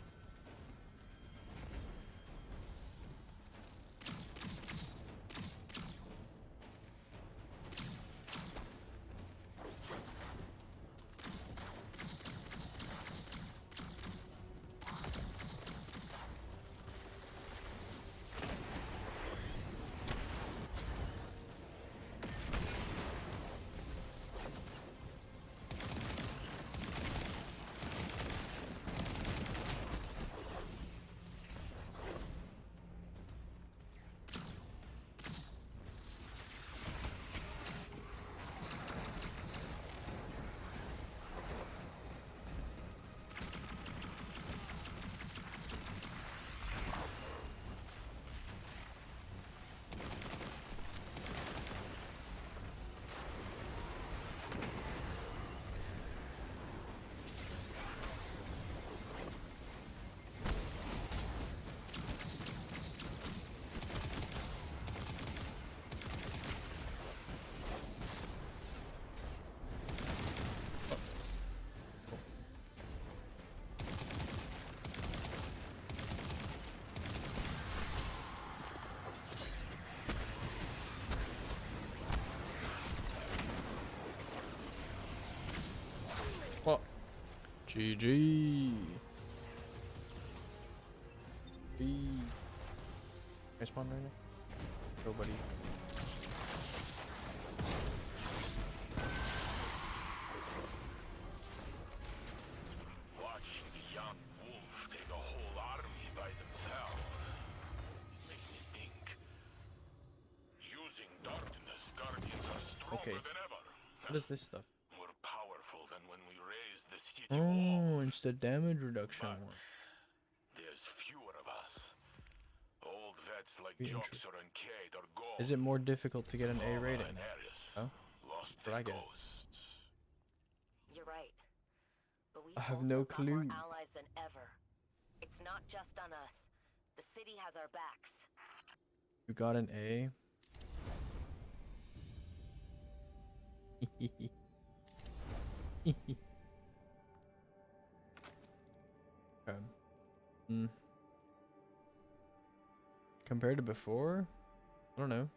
Well, GG. I spawn right now? Nobody. Watching the young wolf take a whole army by themselves makes me think. Using darkness, guardians are stronger than ever. What is this stuff? More powerful than when we raised the city Oh, it's the damage reduction one. There's fewer of us. Old vets like Be Joxer and Kate are gone. Is it more difficult to get an A rating? Oh, Lost what I get? You're right. But we've I have also no got clue. more allies than ever. It's not just on us. The city has our backs. You got an A. Okay. Compared to before, I don't know.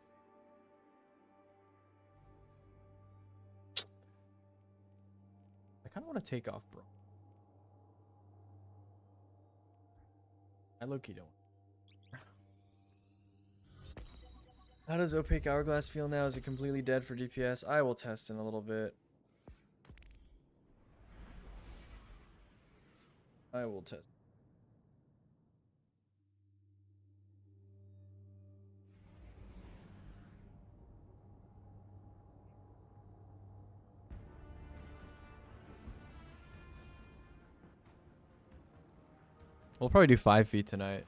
I kind of want to take off, bro. I low-key don't. How does Opaque Hourglass feel now? Is it completely dead for DPS? I will test in a little bit. I will test. We'll probably do 5 feet tonight.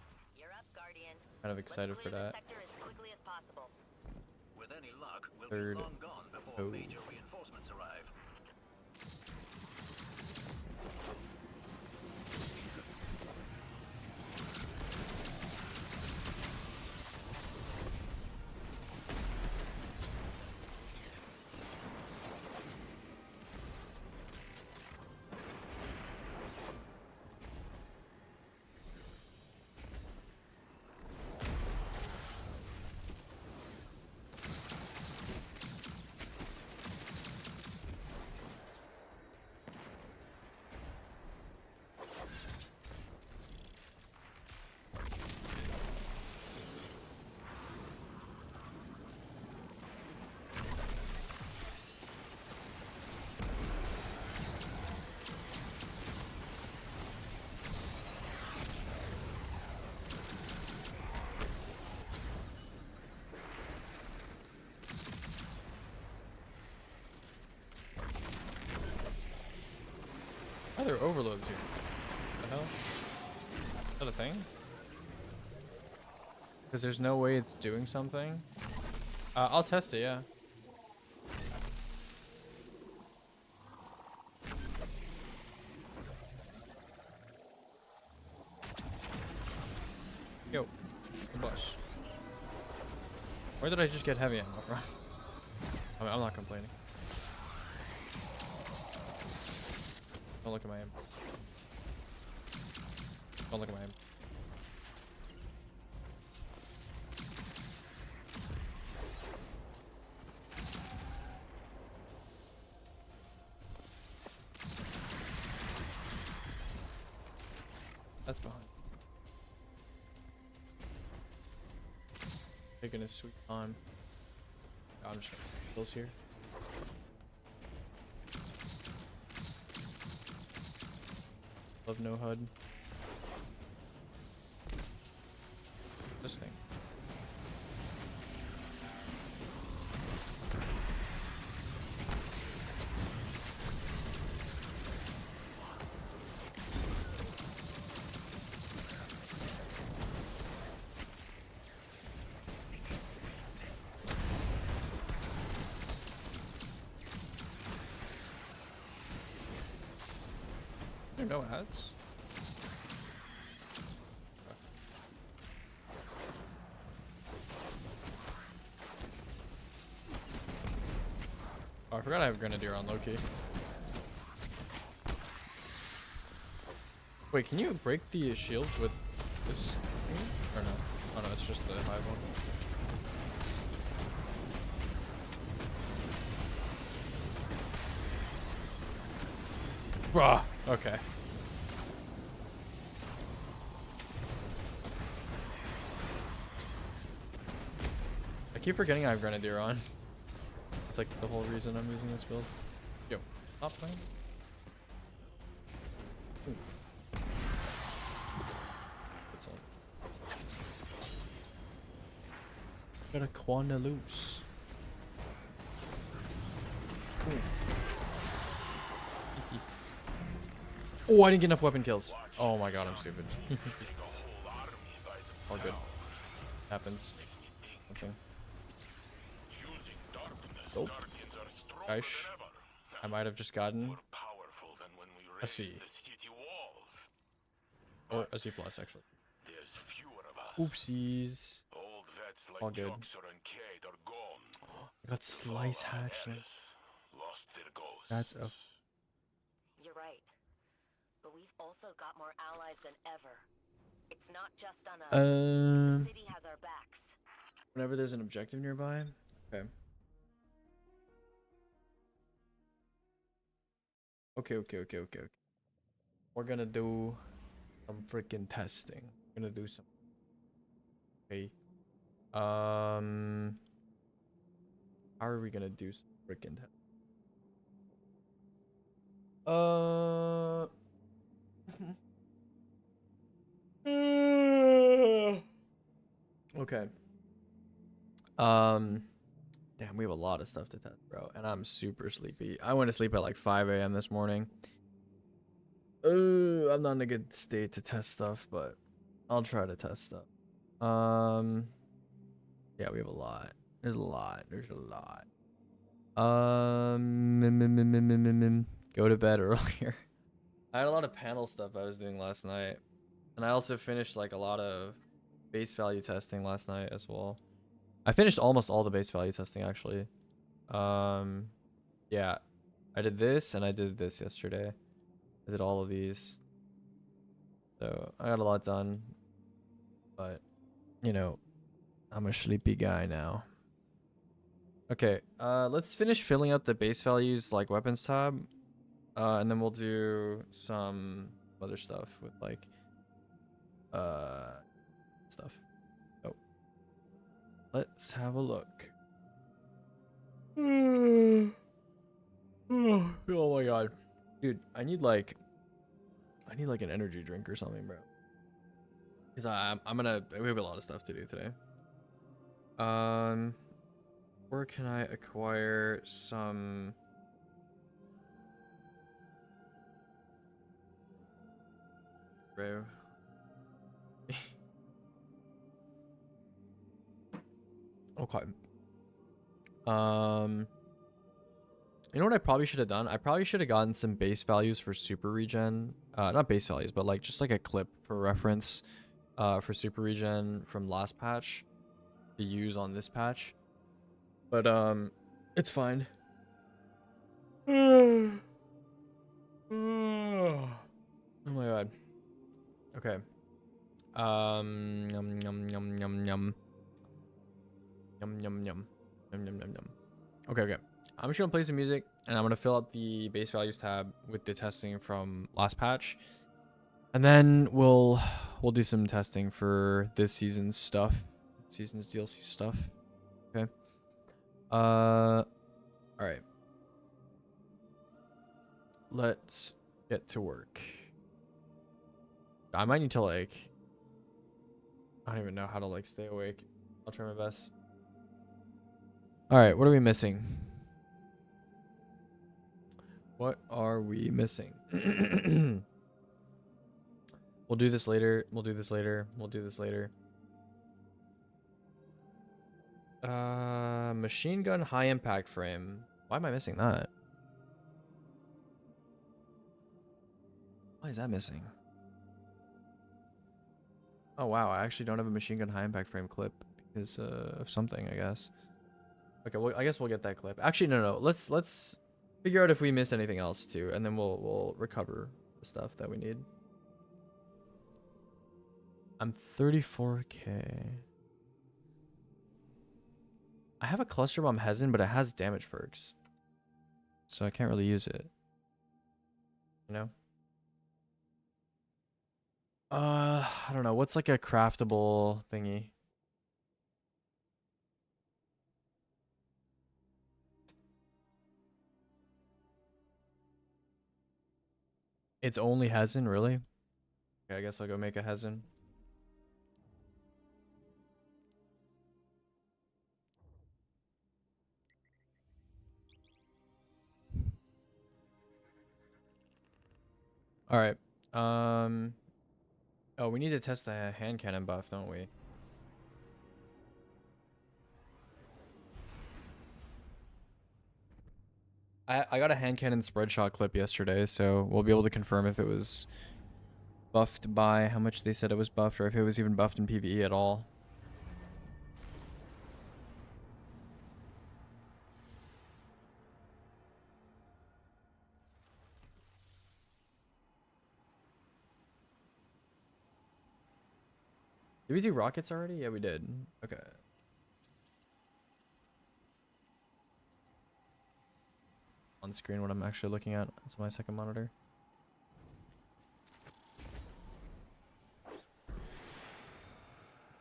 Kind of excited for that. With any luck, we'll Third. be long gone before major reinforcements arrive. Why are there overloads here? What the hell? Is that a thing? Because there's no way it's doing something. I'll test it, yeah. Yo, bus. Where did I just get heavy ammo from? I mean, I'm not complaining. Don't look at my aim. Don't look at my aim. That's behind. Taking his sweet time. Oh, I'm just gonna kills here. Love no HUD. This thing. There are no ads. Oh, I forgot I have Grenadier on Loki. Wait, can you break the shields with this thing? Or no? Oh no, it's just the hive one. Bruh. Okay. I keep forgetting I have Grenadier on. It's like the whole reason I'm using this build. Yo, stop playing. What's up? Got a Quanda loose. Oh, I didn't get enough weapon kills. Oh my god, I'm stupid. All good. Happens. Okay. Oh. Gosh. I might have just gotten a C. Or a C plus, actually. Oopsies. All good. I got slice hatchling. That's a... You're right. But we've also got more allies than ever. It's not just on us. The city has our backs. Whenever there's an objective nearby. Okay. Okay. We're gonna do some freaking testing. We're gonna do some. Okay. How are we gonna do some freaking testing? Okay. Damn, we have a lot of stuff to test, bro, and I'm super sleepy. I went to sleep at like 5 a.m. this morning. I'm not in a good state to test stuff, but I'll try to test stuff. Yeah, we have a lot. There's a lot. There's a lot. Go to bed earlier. I had a lot of panel stuff I was doing last night, and I also finished like a lot of base value testing last night as well. I finished almost all the base value testing actually. Yeah, I did this and I did this yesterday. I did all of these, so I got a lot done. But you know, I'm a sleepy guy now. Okay, let's finish filling out the base values like weapons tab, and then we'll do some other stuff with like stuff. Oh, let's have a look. Oh my god, dude, I need like an energy drink or something, bro. Cause we have a lot of stuff to do today. Where can I acquire some? Bro. Okay. You know what I probably should have done? I probably should have gotten some base values for super regen. Not base values, but like just like a clip for reference for super regen from last patch to use on this patch. But it's fine. Oh my god. Okay. Yum yum yum yum yum. Yum yum yum. Yum yum yum yum. Okay, okay. I'm just gonna play some music and I'm gonna fill out the base values tab with the testing from last patch. And then we'll do some testing for this season's stuff. Season's DLC stuff. Okay. Alright. Let's get to work. I might need to like I don't even know how to like stay awake. I'll try my best. Alright, what are we missing? What are we missing? We'll do this later. We'll do this later. We'll do this later. Machine gun high impact frame. Why am I missing that? Why is that missing? Oh wow, I actually don't have a machine gun high impact frame clip because of something, I guess. Okay, well I guess we'll get that clip. Actually, no. Let's figure out if we miss anything else too, and then we'll recover the stuff that we need. I'm 34k. I have a cluster bomb Hezen, but it has damage perks, so I can't really use it. You know? I don't know. What's like a craftable thingy? It's only Hezen, really? Okay, I guess I'll go make a Hezen. All right. Oh, we need to test the hand cannon buff, don't we? I got a hand cannon spread shot clip yesterday, so we'll be able to confirm if it was buffed by how much they said it was buffed, or if it was even buffed in PvE at all. Did we do rockets already? Yeah, we did. Okay. On screen what I'm actually looking at. That's my second monitor.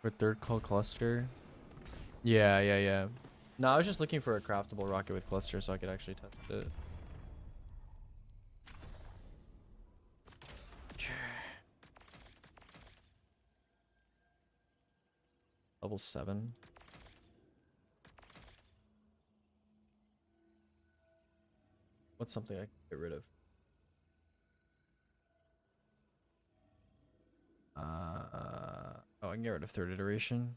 For third call cluster. Yeah. No, I was just looking for a craftable rocket with cluster so I could actually test it. Level 7. What's something I can get rid of? Oh, I can get rid of third iteration.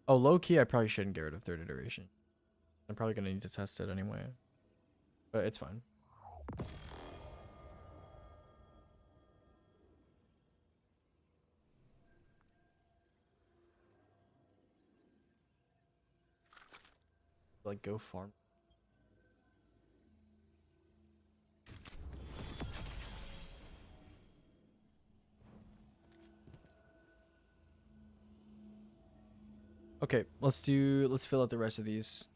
Oh, low key, I probably shouldn't get rid of third iteration. I'm probably gonna need to test it anyway, but it's fine. Like, go farm. Okay, let's fill out the rest of these.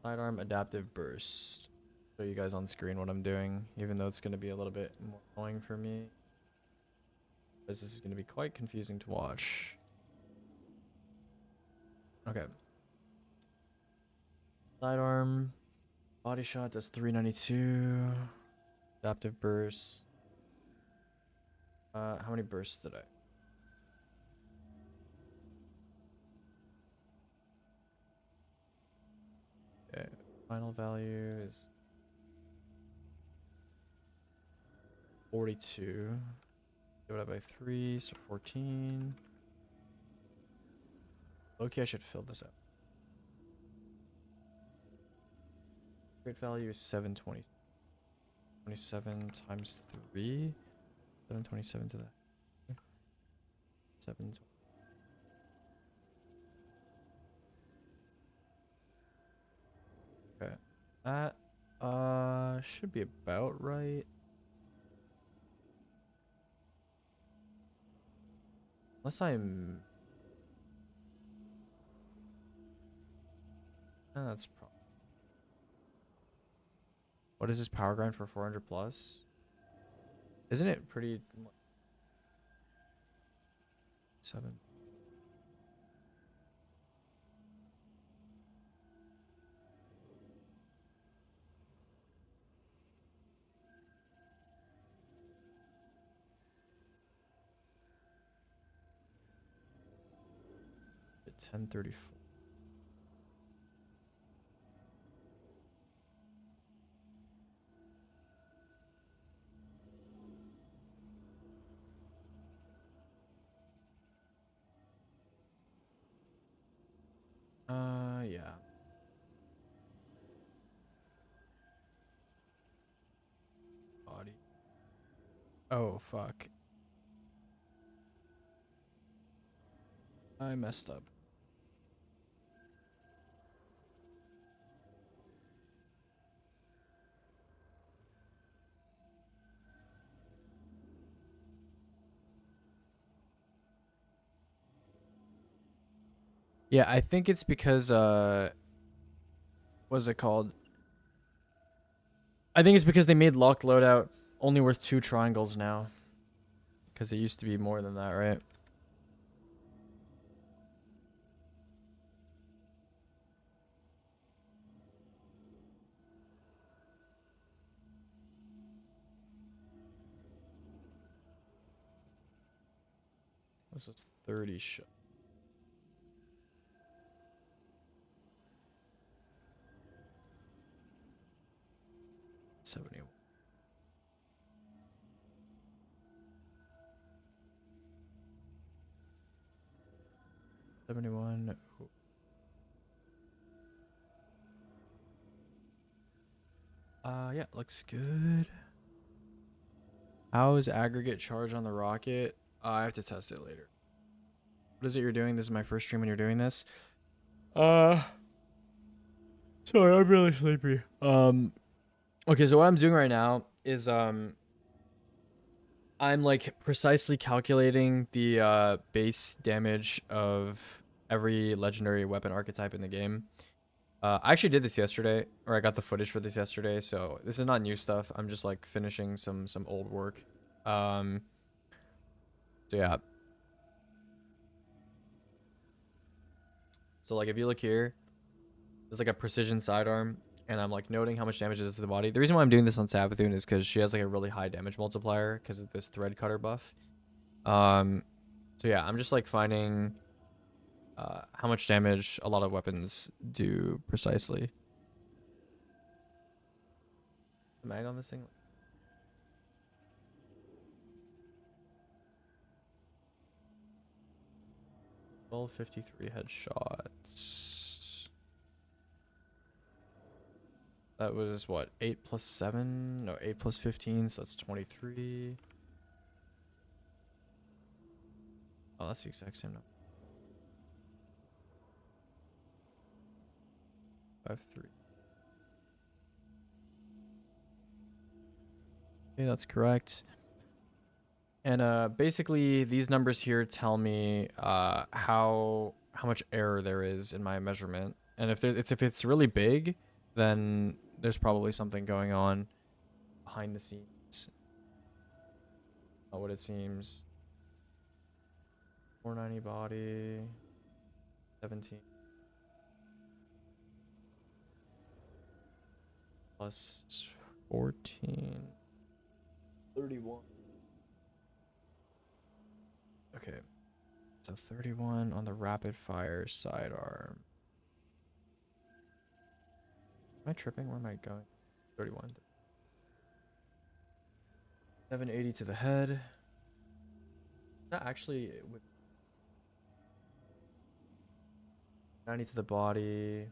Sidearm adaptive burst. Show you guys on screen what I'm doing, even though it's gonna be a little bit more annoying for me. This is gonna be quite confusing to watch. Okay. Sidearm. Body shot does 392. Adaptive burst. How many bursts did I? Okay. Final value is 42. Divided by 3, so 14. Okay, I should fill this up. Great value is 720. 27 times 3. 727 to the 7. Okay. That should be about right. Unless I'm that's probably. What is this power grind for 400 plus? Isn't it pretty 7? At 1034. Yeah. Body. Oh, fuck. I messed up. Yeah, I think it's because what's it called? I think it's because they made locked loadout only worth 2 triangles now. Because it used to be more than that, right? This is 30 shot. $71. 71. Yeah, looks good. How is aggregate charge on the rocket? I have to test it later. What is it you're doing? This is my first stream when you're doing this. Sorry, I'm really sleepy. Okay, so what I'm doing right now is I'm like precisely calculating the base damage of every legendary weapon archetype in the game. I actually did this yesterday, or I got the footage for this yesterday, so this is not new stuff. I'm just like finishing some old work. So yeah. So like if you look here, there's like a precision sidearm, and I'm like noting how much damage it does to the body. The reason why I'm doing this on Savathun is because she has like a really high damage multiplier because of this thread cutter buff. So yeah, I'm just like finding how much damage a lot of weapons do precisely. The mag on this thing? 1253 headshots. That was what? 8 plus 7? No, 8 plus 15, so that's 23. Oh, that's the exact same number. 5-3. Okay, that's correct. And basically these numbers here tell me how much error there is in my measurement. And if it's really big, then there's probably something going on behind the scenes. Not what it seems. 490 body, 17 plus 14, 31. Okay, so 31 on the rapid fire sidearm. Am I tripping? Where am I going? 31. 780 to the head. That actually with 90 to the body.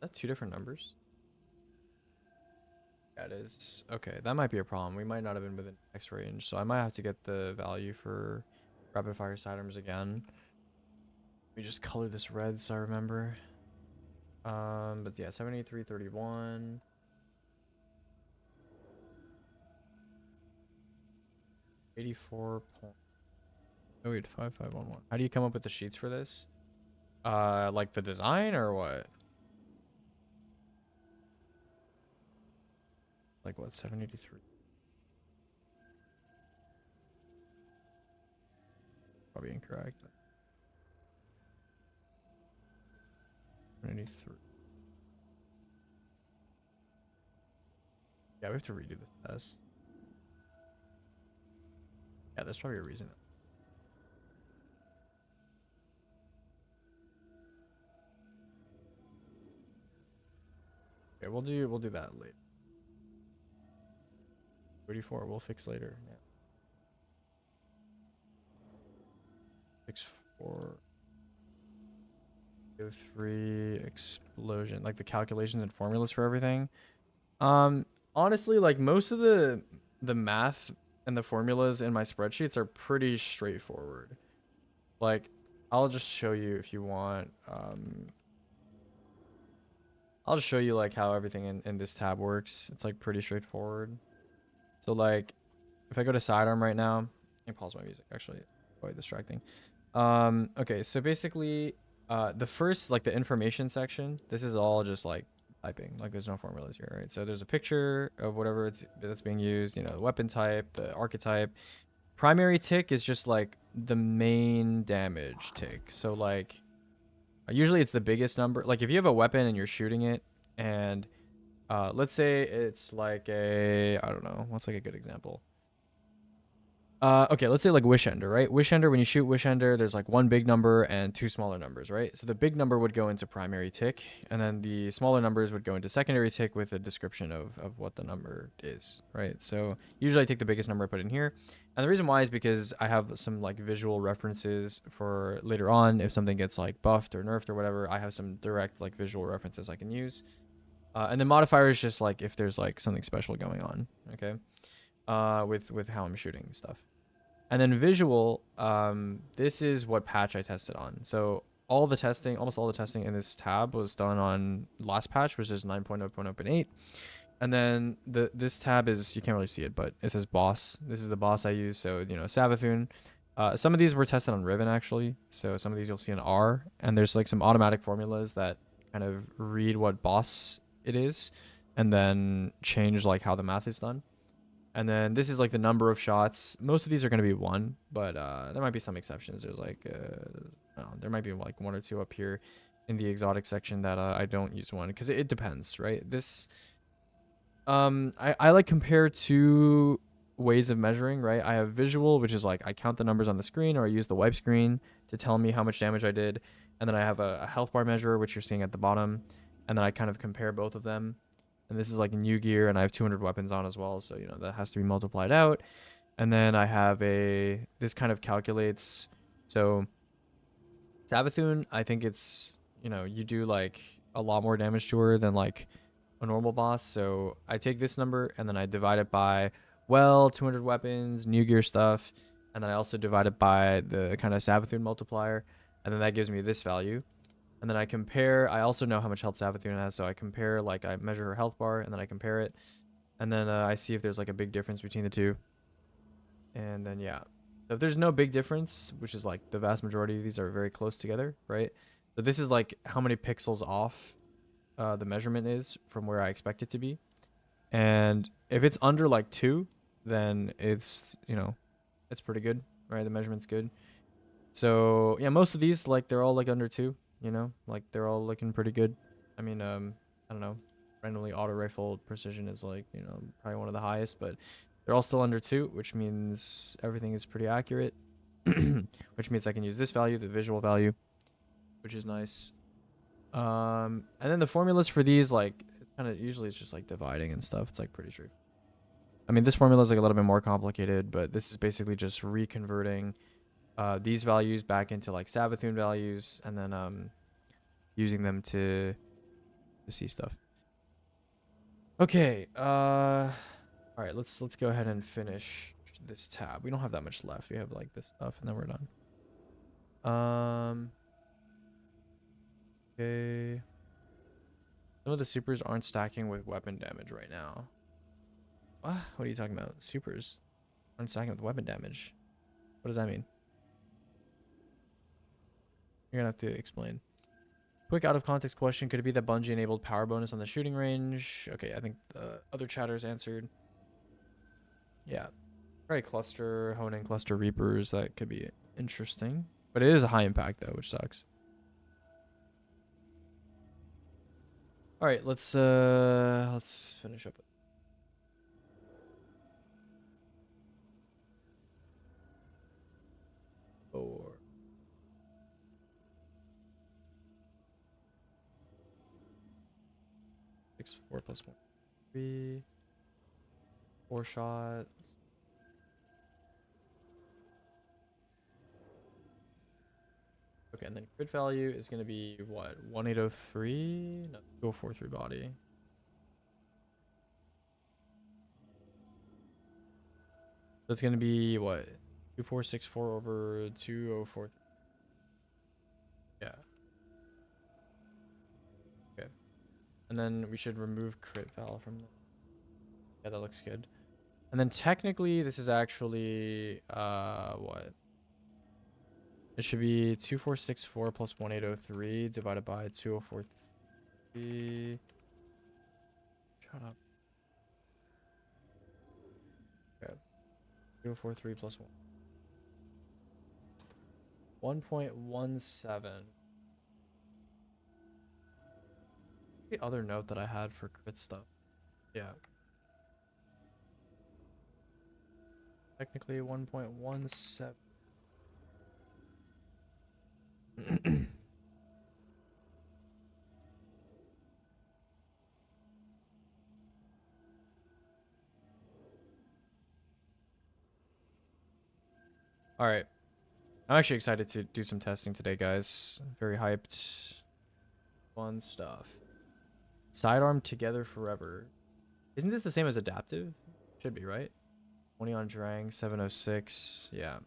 That's two different numbers. That is okay. That might be a problem. We might not have been within X range, so I might have to get the value for rapid fire sidearms again. We just color this red so I remember. But yeah, 783.31. Oh wait, 5511. How do you come up with the sheets for this? Like the design or what? Like what, 783? Probably incorrect. 783. Yeah, we have to redo this test. Yeah, there's probably a reason. Okay, we'll do that later. 34, we'll fix later. Yeah. 64. 3 explosion, like the calculations and formulas for everything. Honestly, like most of the math and the formulas in my spreadsheets are pretty straightforward. Like I'll just show you if you want. I'll just show you like how everything in this tab works. It's like pretty straightforward. So like if I go to sidearm right now, let me pause my music actually, quite distracting. Okay, so basically the first, like the information section, this is all just like typing, like there's no formulas here, right? So there's a picture of whatever that's being used, you know, the weapon type, the archetype. Primary tick is just like the main damage tick. So like usually it's the biggest number. Like if you have a weapon and you're shooting it, and let's say it's like a, I don't know, what's like a good example? Okay, let's say like Wish Ender, right? Wish Ender, when you shoot Wish Ender, there's like one big number and two smaller numbers, right? So the big number would go into primary tick, and then the smaller numbers would go into secondary tick with a description of what the number is, right? So usually I take the biggest number, put in here. And the reason why is because I have some like visual references for later on. If something gets like buffed or nerfed or whatever, I have some direct like visual references I can use. And then modifier is just like if there's like something special going on, okay? With how I'm shooting stuff. And then visual, this is what patch I tested on. So all the testing, almost all the testing in this tab was done on last patch, which is 9.0.0.8. And then this tab is, you can't really see it, but it says boss. This is the boss I use. So, you know, Savathun. Some of these were tested on Riven actually. So some of these you'll see in R, and there's like some automatic formulas that kind of read what boss it is and then change like how the math is done. And then this is like the number of shots. Most of these are going to be 1, but there might be some exceptions. There's like, I don't know, there might be like 1 or 2 up here in the exotic section that I don't use 1 because it depends, right? This, I like compare 2 ways of measuring, right? I have visual, which is like I count the numbers on the screen, or I use the wipe screen to tell me how much damage I did. And then I have a health bar measure, which you're seeing at the bottom. And then I kind of compare both of them. And this is like new gear, and I have 200 weapons on as well, so you know that has to be multiplied out. And then I have this kind of calculates. So Savathun, I think it's, you know, you do like a lot more damage to her than like a normal boss. So I take this number and then I divide it by, well, 200 weapons, new gear stuff, and then I also divide it by the kind of Savathun multiplier, and then that gives me this value. And then I compare, I also know how much health Savathun has, so I compare, like I measure her health bar and then I compare it, and then I see if there's like a big difference between the two. And then yeah, so if there's no big difference, which is like the vast majority of these are very close together, right? So this is like how many pixels off the measurement is from where I expect it to be. And if it's under like 2, then it's, you know, it's pretty good, right? The measurement's good. So yeah, most of these, like they're all like under 2, you know, like they're all looking pretty good. I mean, I don't know, randomly auto rifle precision is like, you know, probably one of the highest, but they're all still under 2, which means everything is pretty accurate, which means I can use this value, the visual value, which is nice. And then the formulas for these, like, kind of usually it's just like dividing and stuff. It's like pretty true. I mean, this formula is like a little bit more complicated, but this is basically just reconverting these values back into like Savathun values, and then using them to see stuff. Okay. All right, let's go ahead and finish this tab. We don't have that much left. We have like this stuff, and then we're done. Okay. Some of the supers aren't stacking with weapon damage right now. What are you talking about? Supers aren't stacking with weapon damage. What does that mean? You're gonna have to explain. Quick out of context question. Could it be that Bungie enabled power bonus on the shooting range? Okay, I think the other chatters answered. Yeah. Probably cluster, honing cluster reapers. That could be interesting. But it is a high impact though, which sucks. All right, let's finish up. 4. 6, 4 plus 1, 3. 4 shots. Okay, and then crit value is going to be what? 1803? No, 2043 body. So it's going to be what? 2464 over 204. Yeah. Okay. And then we should remove crit val from the... Yeah, that looks good. And then technically this is actually what? It should be 2464 plus 1803 divided by 2043. Shut up. Okay. 2043 plus 1. 1.17. The other note that I had for crit stuff. Yeah. Technically 1.17. All right. I'm actually excited to do some testing today, guys. Very hyped. Fun stuff. Sidearm together forever. Isn't this the same as adaptive? Should be, right? 20 on Drang, 706. Yeah.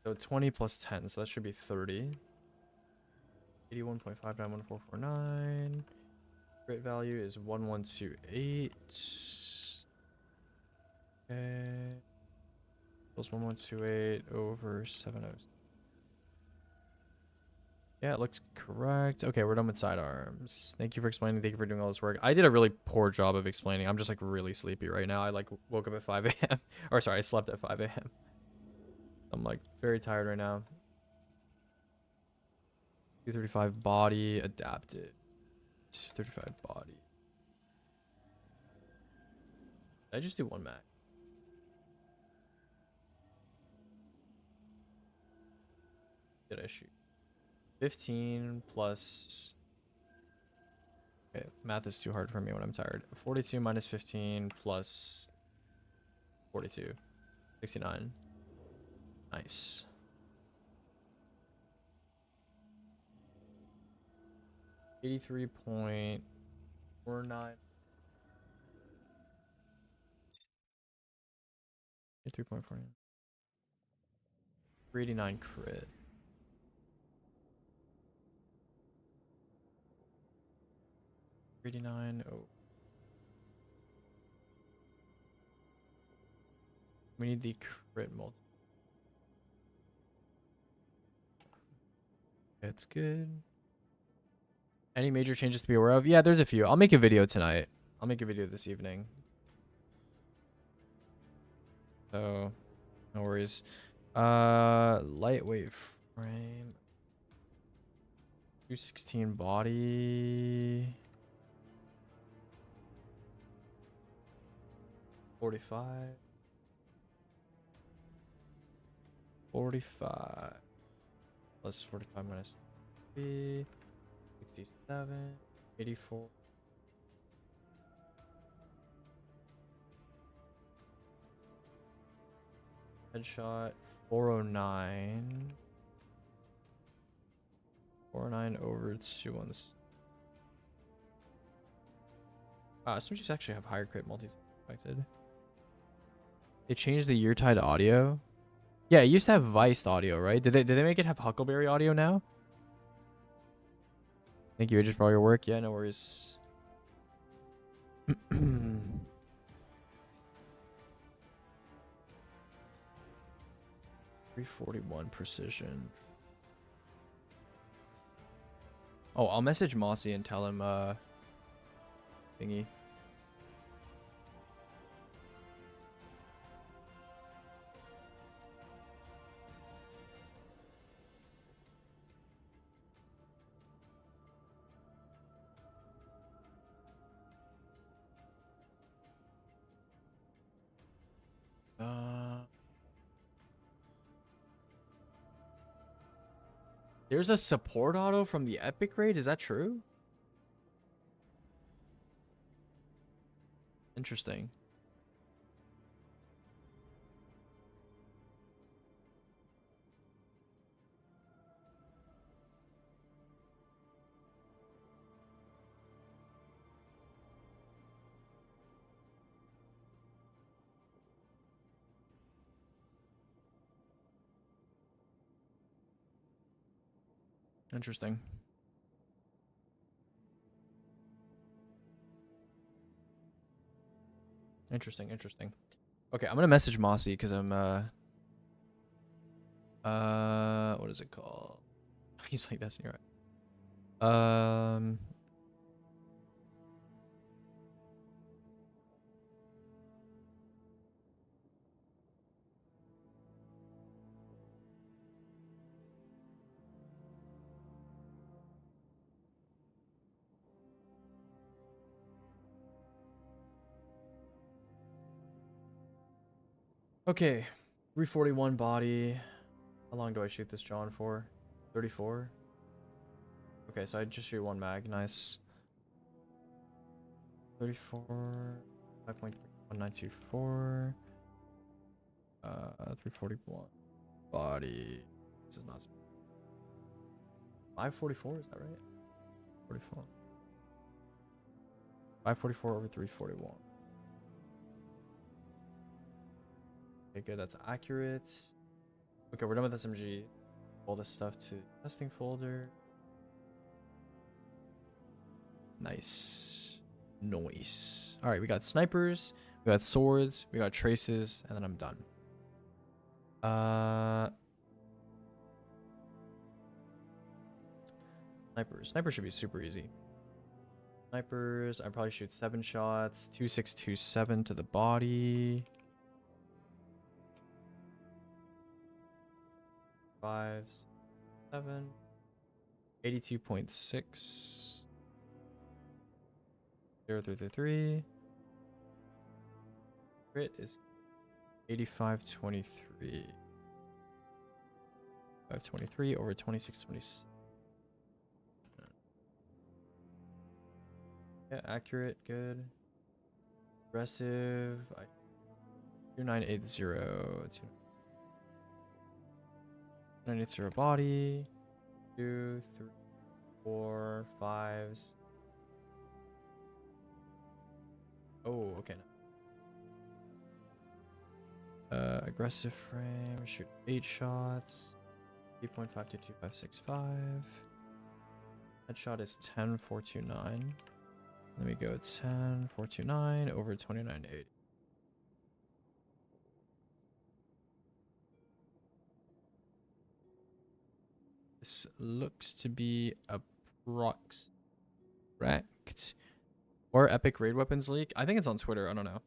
So 20 plus 10, so that should be 30. 81.591449. Crit value is 1128. Okay. Plus 1128 over 70. Yeah, it looks correct. Okay, we're done with sidearms. Thank you for explaining. Thank you for doing all this work. I did a really poor job of explaining. I'm just like really sleepy right now. I like woke up at 5 a.m. Or sorry, I slept at 5 a.m. I'm like very tired right now. 235 body adapted. 235 body. Did I just do 1 mag? did I shoot? 15 plus. Okay, math is too hard for me when I'm tired. 42 minus 15 plus 42. 69. Nice. $83.49. 3.49. 389 crit. Oh. We need the crit multi. It's good. Any major changes to be aware of? Yeah, there's a few. I'll make a video tonight. I'll make a video this evening. So, no worries. Lightweight frame. 216 body. 45. 45. Plus 45 minus 3. 67. 84. Headshot 409. 409 over 216. Some just actually have higher crit multis than expected. They changed the Yeartide audio. Yeah, it used to have Viced audio, right? Did they make it have Huckleberry audio now? Thank you, Aegis, for all your work. Yeah, no worries. 341 precision. Oh, I'll message Mossy and tell him thingy. There's a support auto from the epic raid. Is that true? Interesting. Interesting. Interesting. Okay, I'm gonna message Mossy because I'm what is it called? He's playing Destiny, right? Okay, 341 body. How long do I shoot this John for? 34. Okay, so I just shoot one mag. Nice. 34. 5.1924. 341 body. This is not 544. Is that right? 44. 544 over 341. Okay, good. That's accurate. Okay, we're done with SMG. All this stuff to testing folder. Nice. Nice. All right, we got snipers, we got swords, we got traces, and then I'm done. Snipers should be super easy. Snipers, I probably shoot 7 shots. 2627 to the body. 5, 7. 82.6. 033. Crit is 8523. 523 over 2626. Yeah, accurate, good. Aggressive. 2980. 2980 body. 2, 3, 4, 5s. Oh, okay. Aggressive frame. Shoot 8 shots. 3.522565. Headshot is 10429. Let me go 10429 over 2980. This looks to be a prox. Correct. Or Epic Raid Weapons leak. I think it's on Twitter. I don't know.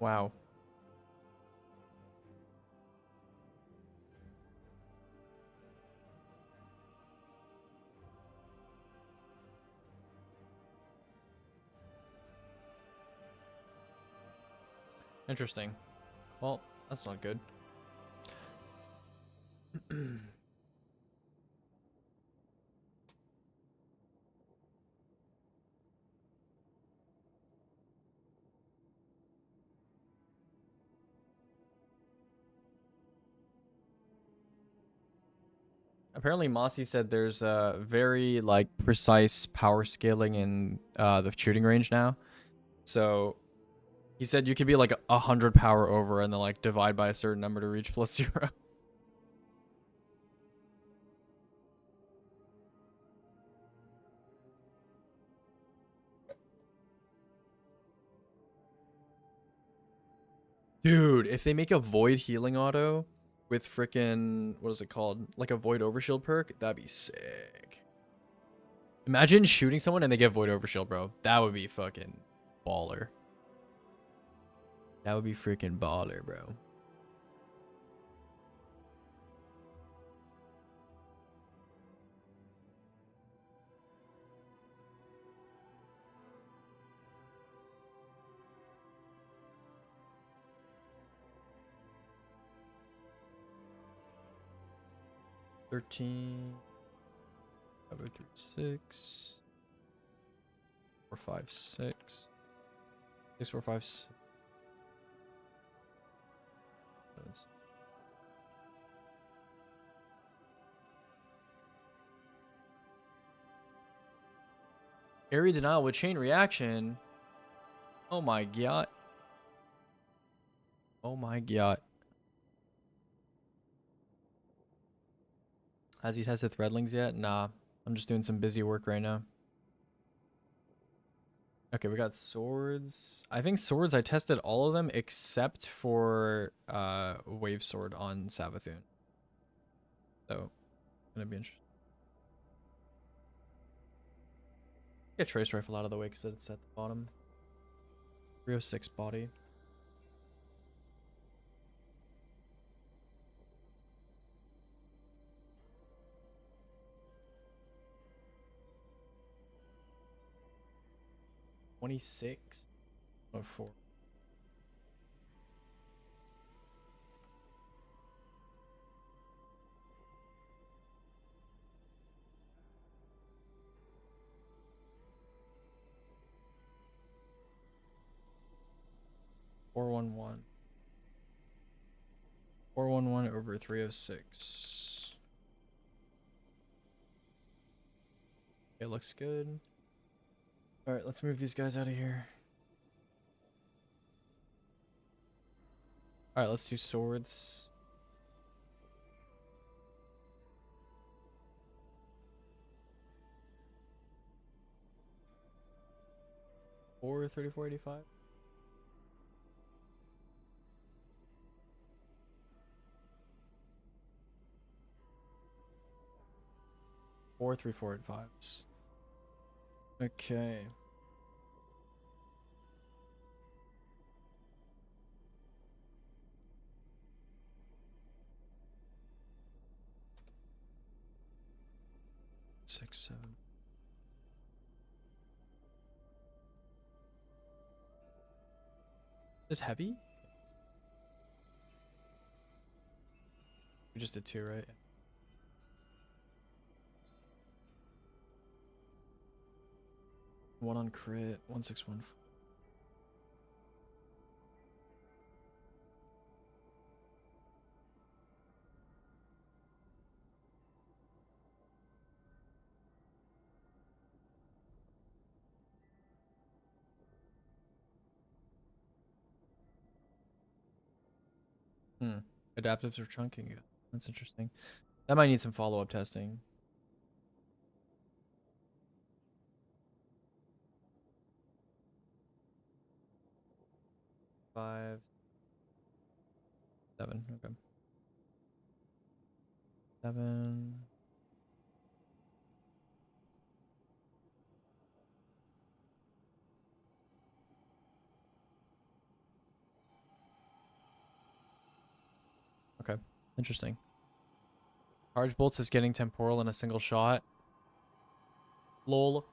Wow. Interesting. Well, that's not good. Apparently, Mossy said there's a very like precise power scaling in the shooting range now. So he said you could be like 100 power over and then like divide by a certain number to reach +0. Dude, if they make a void healing auto with frickin' what is it called? Like a void overshield perk, that'd be sick. Imagine shooting someone and they get void overshield, bro. That would be fucking baller. That would be freaking baller, bro. $13, 536, 456, 6456. Area denial with chain reaction. Oh my god. Oh my god. Has he tested threadlings yet? Nah. I'm just doing some busy work right now. Okay, we got swords. I think swords, I tested all of them except for wave sword on Savathun. So, gonna be interesting. Get trace rifle out of the way because it's at the bottom. 306 body. $26. Oh, 4. $411. 411 over 306. It looks good. All right, let's move these guys out of here. All right, let's do swords. Or 3485. Or 3485s. Okay. Six, 7. Is heavy? We just did 2, right? One on crit, 161. Adaptives or chunking. That's interesting. That might need some follow-up testing. Five, 7. Okay. 7. Okay. Interesting. Charge bolts is getting temporal in a single shot. Lol.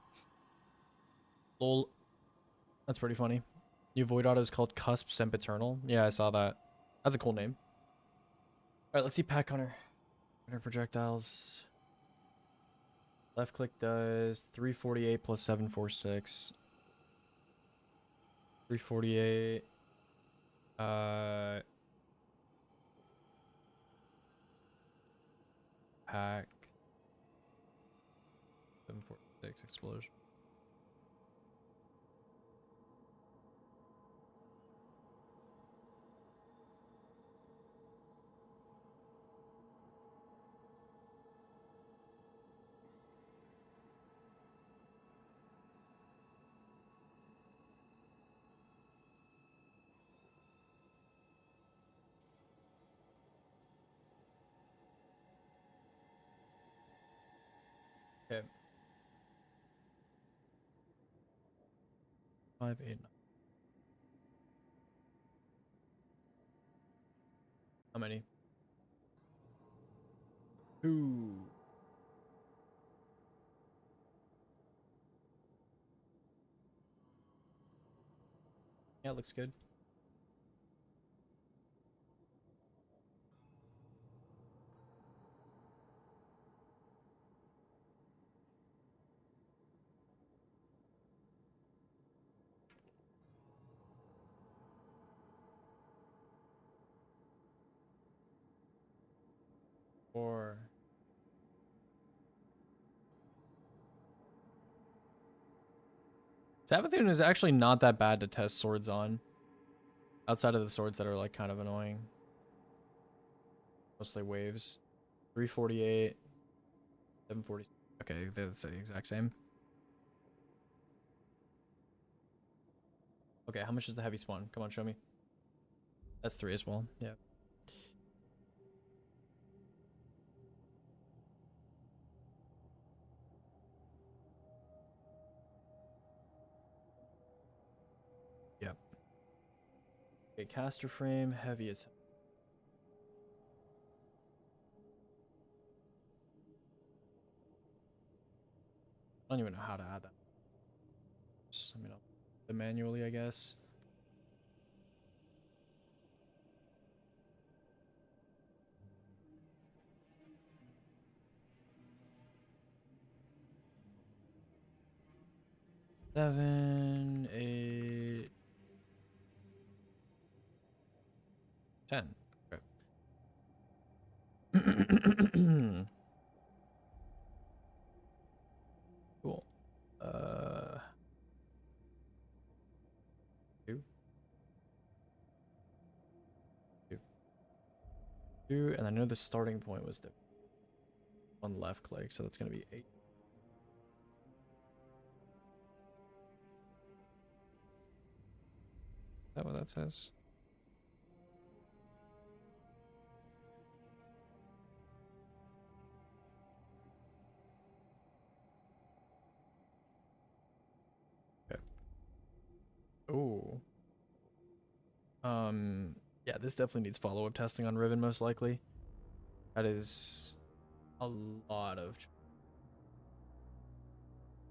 Lol. That's pretty funny. New void auto is called Cusp Sempiternal. Yeah, I saw that. That's a cool name. Alright, let's see Pack Hunter. Hunter projectiles. Left click does 348 plus 746. 348. Pack. 746 explosion. Okay. 5, 8, 9. How many? 2. Yeah, it looks good. Or Savathun is actually not that bad to test swords on. Outside of the swords that are like kind of annoying. Mostly waves. 348. 740. Okay, they're the exact same. Okay, how much is the heavy spawn? Come on, show me. That's 3 as well. Yeah. Yep. Okay, caster frame, heavy is. I don't even know how to add that. I mean, I'll do it manually, I guess. Seven, 8, 10. Okay. Cool. 2, 2, 2, and I know the starting point was the one left click, so that's gonna be 8. that what that says? Okay. Oh. Yeah, this definitely needs follow-up testing on Riven, most likely. That is a lot of...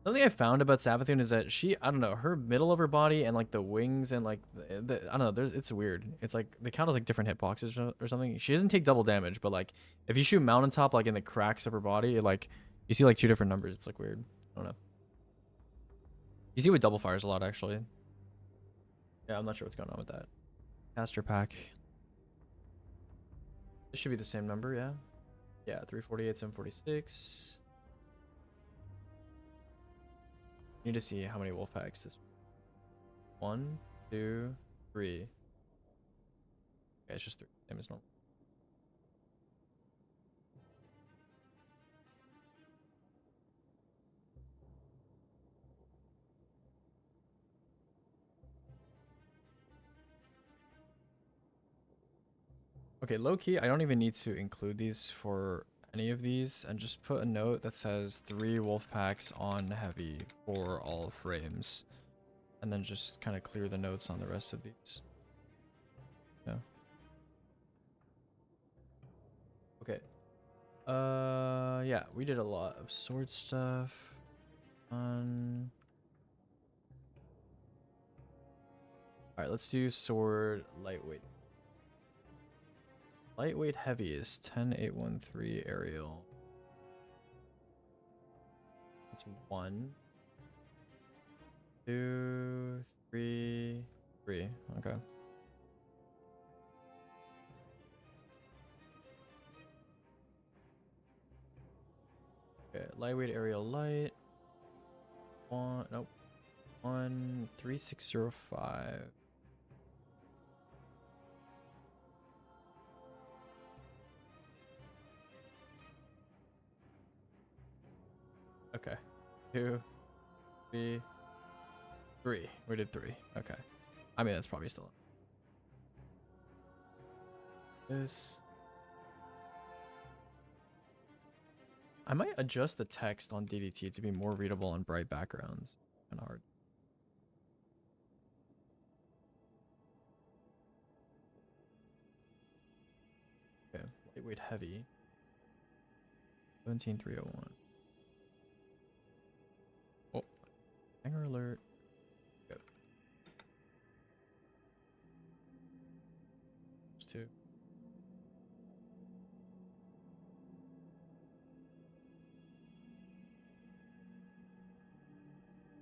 Something I found about Savathun is that she, I don't know, her middle of her body and like the wings and like I don't know, it's weird. It's like they count as like different hitboxes or something. She doesn't take double damage, but like if you shoot mountaintop like in the cracks of her body, like you see like 2 different numbers. It's like weird. I don't know. You see with double fires a lot actually. Yeah, I'm not sure what's going on with that. Caster pack. This should be the same number, yeah. Yeah, 348, 746. Need to see how many wolf packs this. 1, 2, 3. Okay, it's just 3. Same as normal. Okay, low key, I don't even need to include these for any of these, and just put a note that says 3 wolf packs on heavy for all frames, and then just kind of clear the notes on the rest of these. Yeah. Okay. Yeah, we did a lot of sword stuff. All right, let's do sword lightweight. Lightweight heavy is 10813 aerial. That's 1, 2, 3, 3. Okay. Okay, lightweight aerial light. 13605. Okay. 2, 3, 3. We did 3. Okay. I mean, that's probably still this. I might adjust the text on DDT to be more readable on bright backgrounds. Kind of hard. Okay, lightweight heavy. 17301. Oh, hanger alert. Go. There's 2.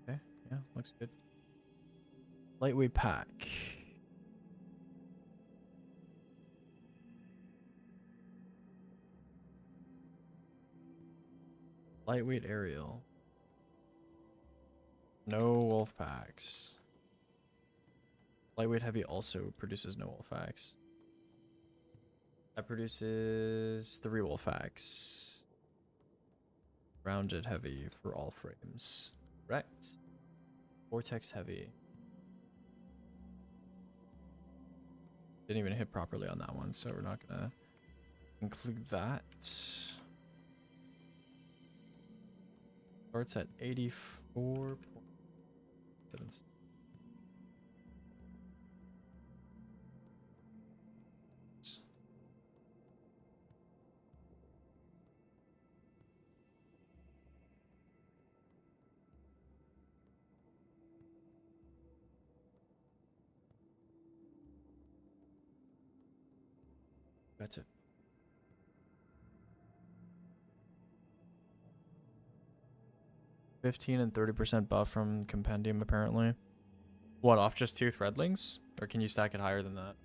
Okay, yeah, looks good. Lightweight pack. Lightweight aerial. No wolf packs. Lightweight heavy also produces no wolf packs. That produces 3 wolf packs. Rounded heavy for all frames. Correct. Vortex heavy. Didn't even hit properly on that one, so we're not gonna include that. Starts at 84.7. That's it. $15 and 30% buff from compendium apparently. What, off just 2 threadlings? Or can you stack it higher than that?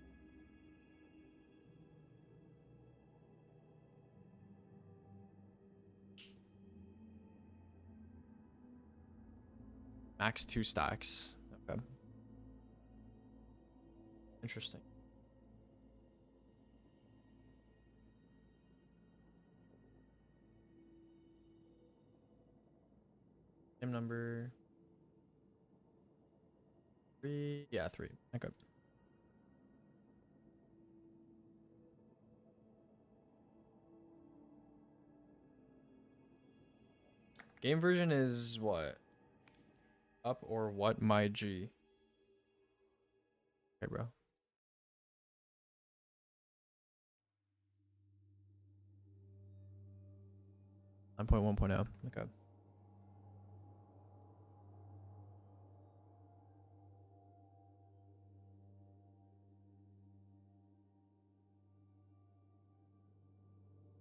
Max 2 stacks. Okay. Interesting. Same number. 3. Yeah, 3. Okay. Game version is what? Up or what, my G? Okay, bro. I'm 1.1.0. Okay.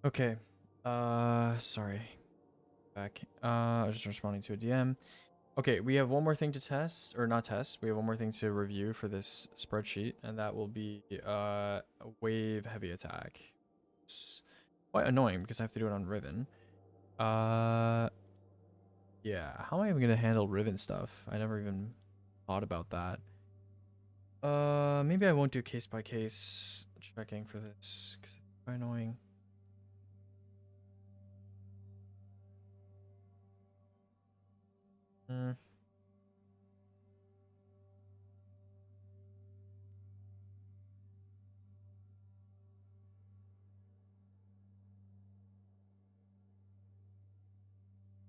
Okay. Sorry. Back. I was just responding to a DM. Okay, we have one more thing to test, or not test. We have one more thing to review for this spreadsheet, and that will be a wave heavy attack. It's quite annoying because I have to do it on Riven. Yeah. How am I even gonna handle Riven stuff? I never even thought about that. Maybe I won't do case by case checking for this because it's quite annoying.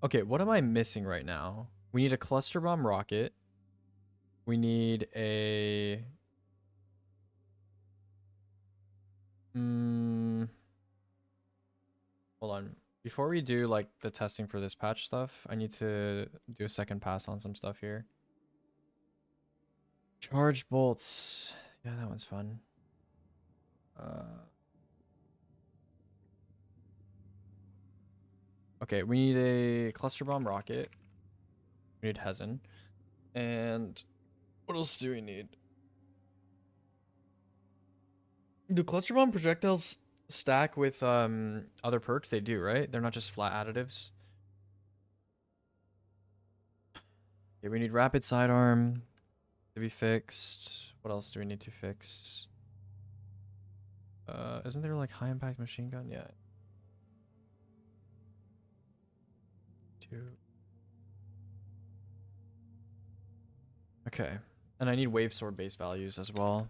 Okay, what am I missing right now? We need a cluster bomb rocket. We need a... Hold on. Before we do like the testing for this patch stuff, I need to do a second pass on some stuff here. Charge bolts. Yeah, that one's fun. Okay, we need a cluster bomb rocket. We need Hezen. And what else do we need? Do cluster bomb projectiles stack with other perks? They do, right? They're not just flat additives. Okay, we need rapid sidearm to be fixed. What else do we need to fix? Isn't there like high impact machine gun? Yeah. 2. Okay. And I need wave sword base values as well.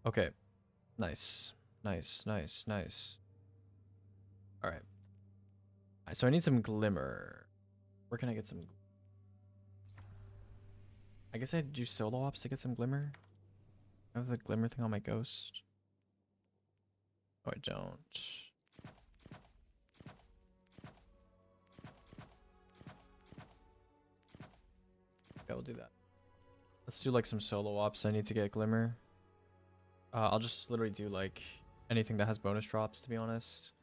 Okay. Nice. Nice, nice, nice. Alright. So I need some glimmer. Where can I get some? I guess I do solo ops to get some glimmer. I have the glimmer thing on my ghost. Oh, I don't. Okay, we'll do that. Let's do like some solo ops. I need to get glimmer. I'll just literally do like anything that has bonus drops, to be honest.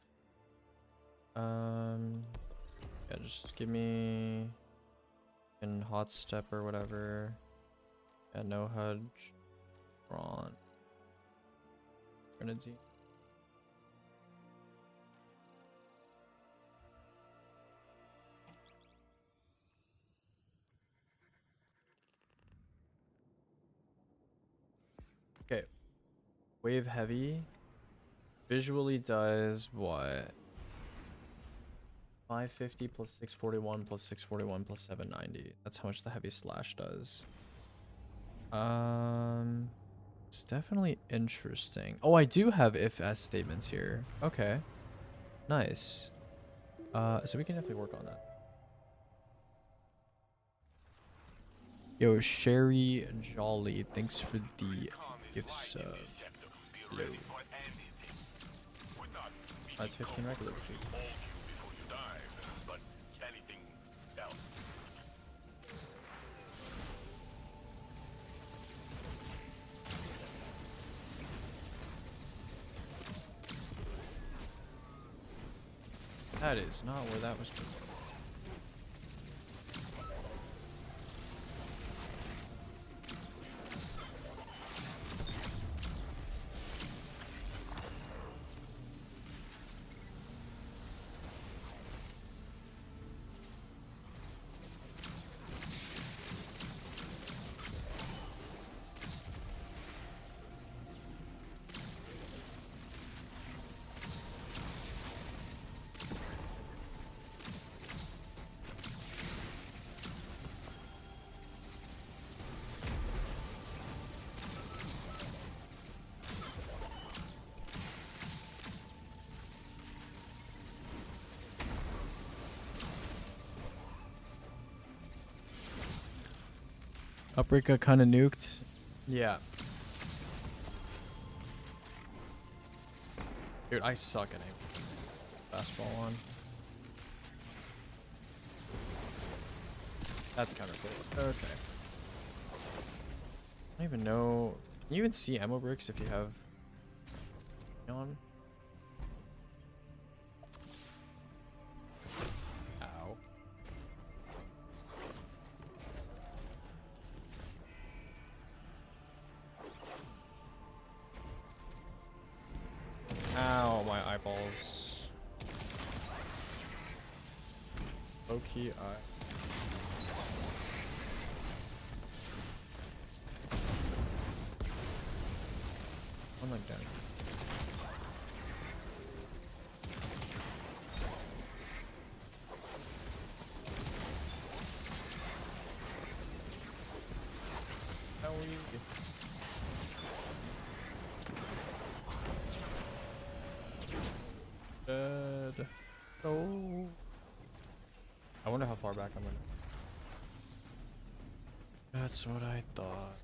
Yeah, just give me in hot step or whatever. Yeah, no hudge. Ron. Renegade. Okay. Wave heavy visually does what? 550 plus 641 plus 641 plus 790. That's how much the heavy slash does. It's definitely interesting. Oh, I do have if-s statements here. Okay. Nice. So we can definitely work on that. Yo, Sherry Jolly, thanks for the gift sub. Hello. That's 15 regular feet. That is not where that was supposed to go. Upbreak got kind of nuked. Yeah. Dude, I suck at aim. Fastball on. That's counterplate. Okay. I don't even know. Can you even see ammo bricks if you have on? Ow. Ow, my eyeballs. Low key eye. I'm like down. How are you? Dead. Oh. I wonder how far back I'm gonna. That's what I thought.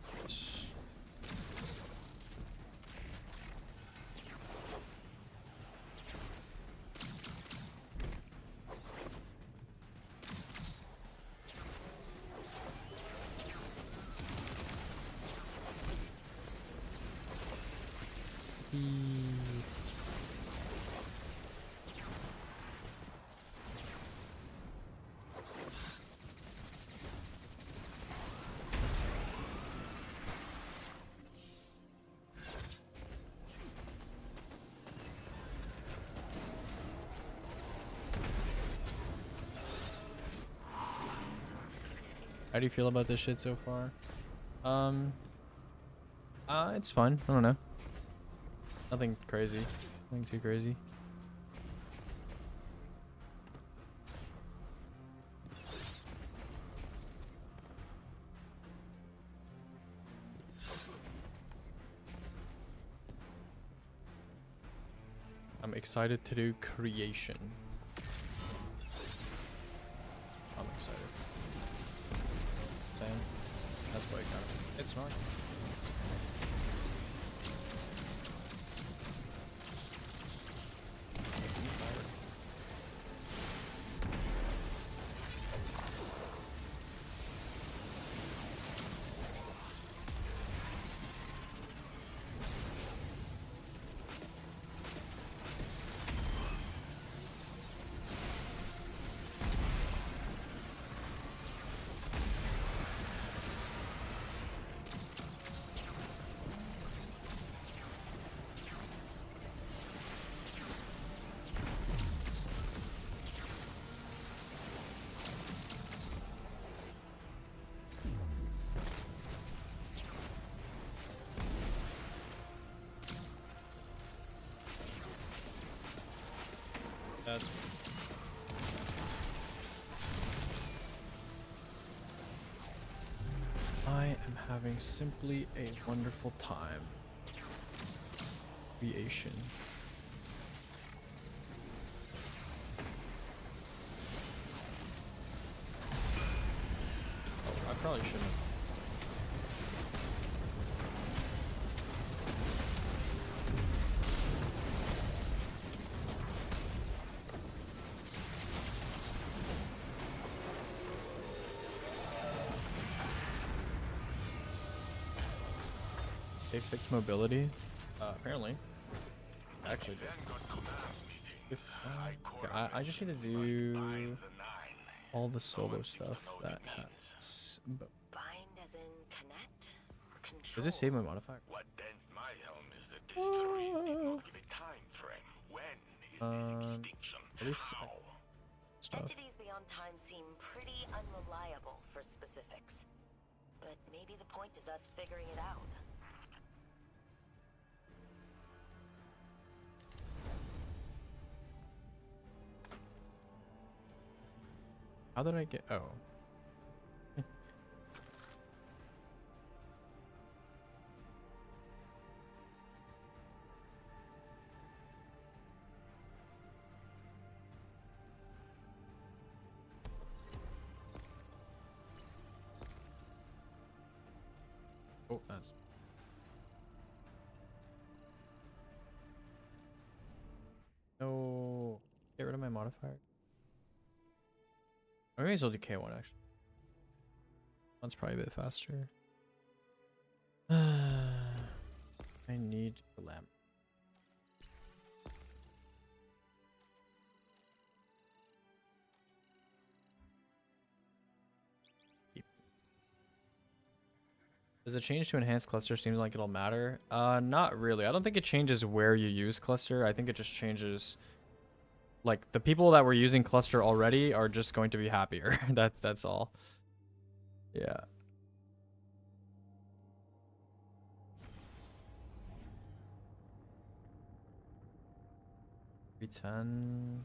How do you feel about this shit so far? It's fun. I don't know. Nothing crazy. Nothing too crazy. I'm excited to do creation. I'm excited. Same. That's what I got. It's not. That's I am having simply a wonderful time. Creation. Oh, I probably shouldn't have. They fix mobility? Apparently. Actually did. If, okay, I just need to do all the solo stuff that has. Does it save my modifier? What dents my helm is the history. Did not give a time frame. When is this extinction? At least How? Entities beyond time seem pretty unreliable for specifics. But maybe the point is us figuring it out. How did I get? Oh. Oh, that's. No. Get rid of my modifier. I may as well do K1 actually. One's probably a bit faster. I need a lamp. Does the change to enhanced cluster seem like it'll matter? Not really. I don't think it changes where you use cluster. I think it just changes, like, the people that were using cluster already are just going to be happier. That's all. Yeah. B10.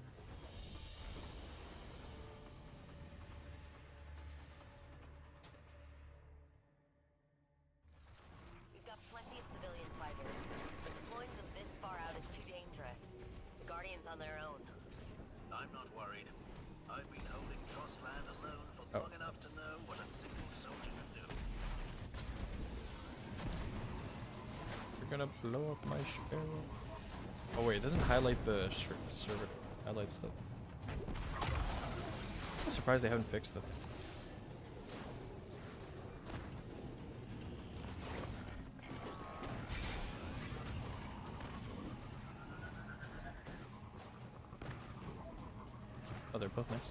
We've got plenty of civilian fighters, but deploying them this far out is too dangerous. The Guardian's on their own. I'm not worried. I've been holding Trust Land alone for long enough to know what a single soldier can do. You're gonna blow up my sparrow. Oh wait, it doesn't highlight the server. Highlights the. I'm surprised they haven't fixed the. Oh, they're both next.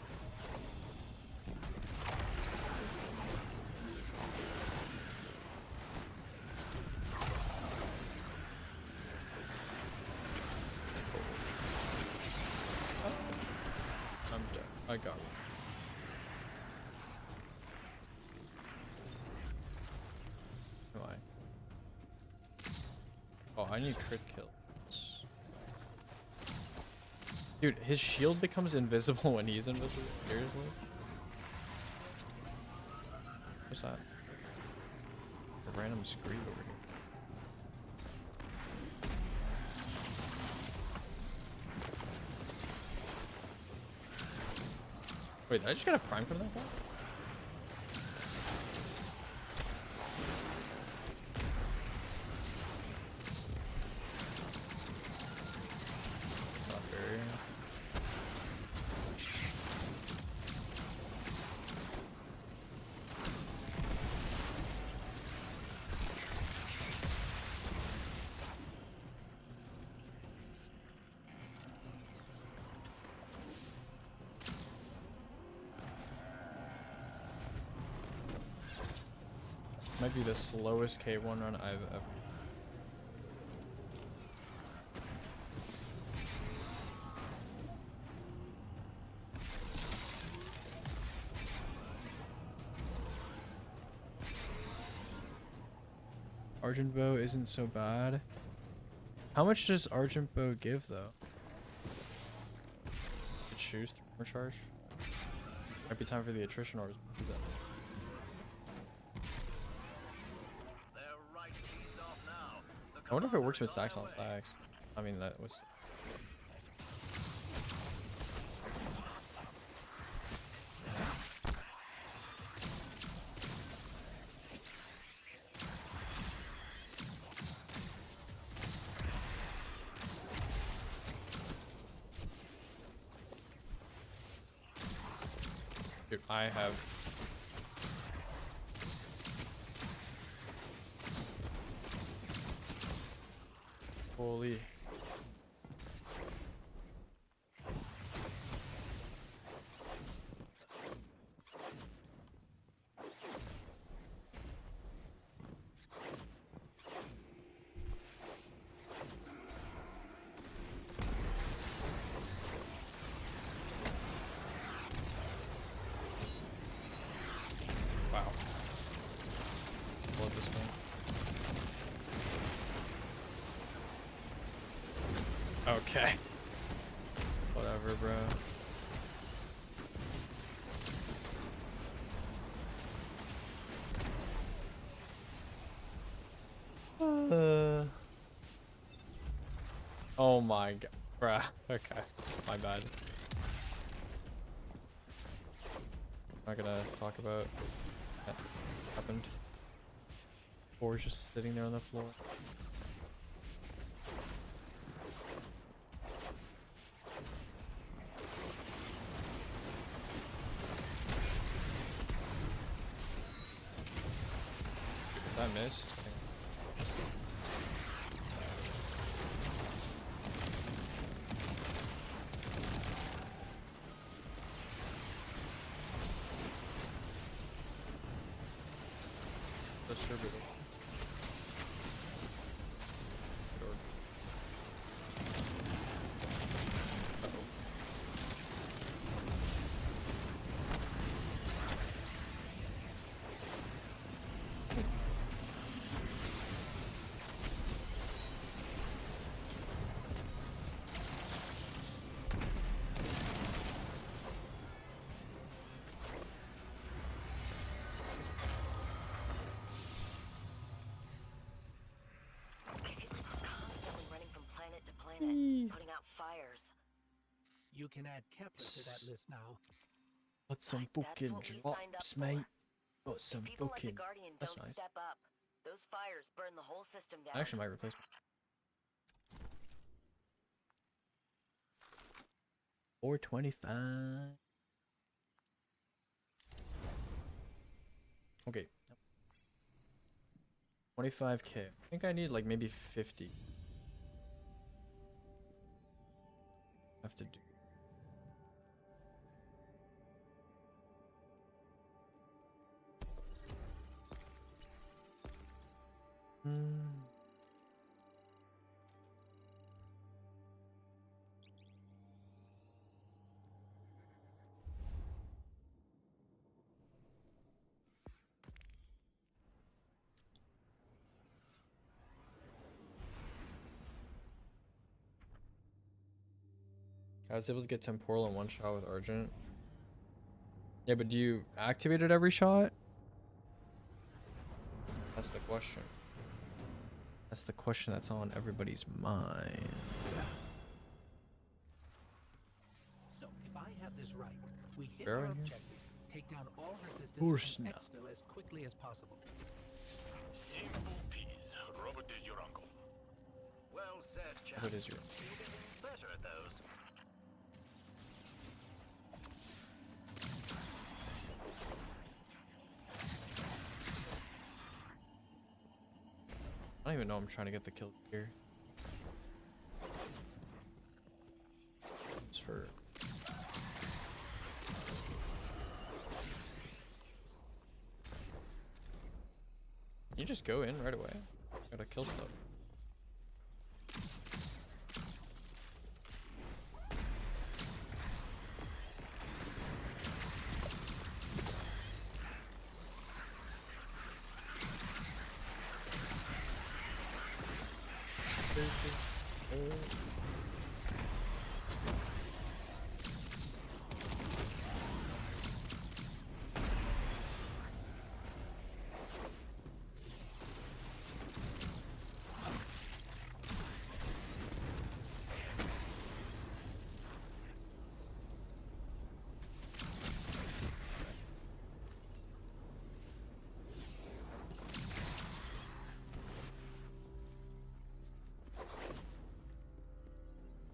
I'm dead. I got it. Who am I? Oh, I need crit kills. Dude, his shield becomes invisible when he's invisible? Seriously? What's that? A random scream over here. Wait, did I just get a prime from that guy? Not very. Might be the slowest K1 run I've ever. Argent Bow isn't so bad. How much does Argent Bow give though? It choose more charge. Might be time for the attrition or is that? I wonder if it works with stacks on stacks. I mean, that was. Dude, I have. Holy. Wow. Love this one. Okay. Whatever, bro. Oh my god, bruh. Okay, my bad. Not gonna talk about what happened. Or just sitting there on the floor. That missed. Distributed. Putting out fires. You can add Kepler to that list now. Got some fucking drops, mate. Got some People like the fucking. Guardian That's don't nice. step up. Those fires burn the whole system down. I actually might replace. 425. Okay. 25k. I think I need like maybe 50. Have to do. I was able to get temporal in one shot with Argent. Yeah, but do you activate it every shot? That's the question. That's the question that's on everybody's mind. So, if I have this right, we hit Where our are you? objectives, take down all resistance, Course and not. exfil as quickly as possible. Simple peas. Robert is your uncle. Well said, chap. What is your? You're getting better at those. I don't even know I'm trying to get the kill here. It's for. You just go in right away. Gotta kill stuff.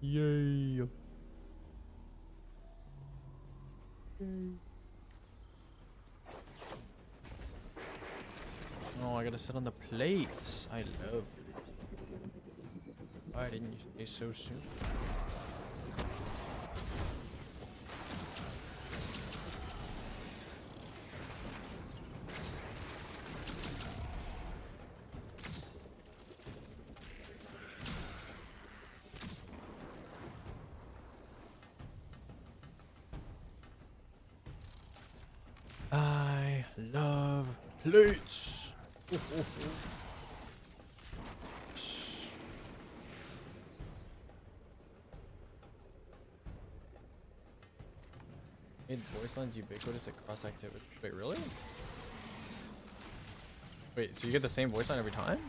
Yay. Oh, I gotta sit on the plates. I love it. Why didn't you say so soon? I love plates. Made voice lines ubiquitous across activity. Wait, really? Wait, so you get the same voice line every time?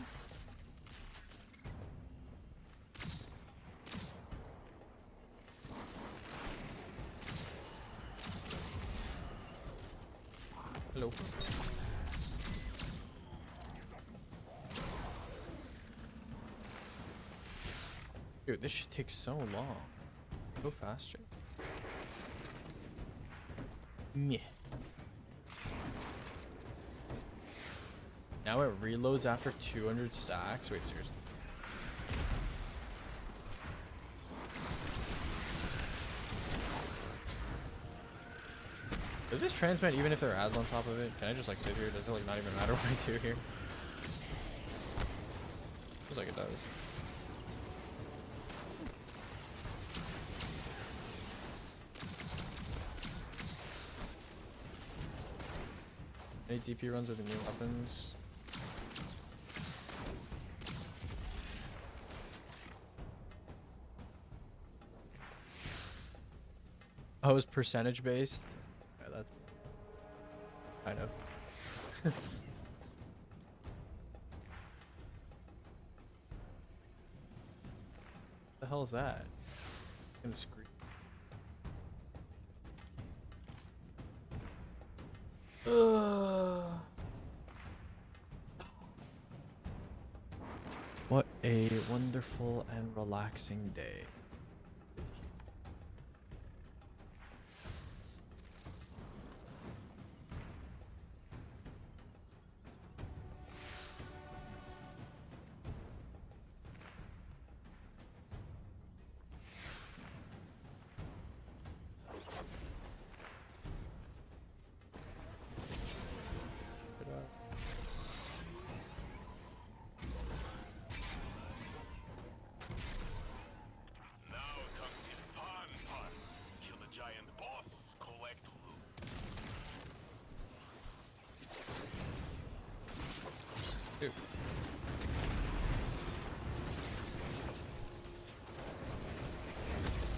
Hello. Dude, this shit takes so long. Go faster. Meh. Now it reloads after 200 stacks. Wait, seriously. Does this transmit even if there are ads on top of it? Can I just like sit here? Does it like not even matter what I do here? Feels like it does. Any DP runs with the new weapons? Oh, it's percentage based? Yeah, that's kind of. The hell is that? In the screen. What a wonderful and relaxing day.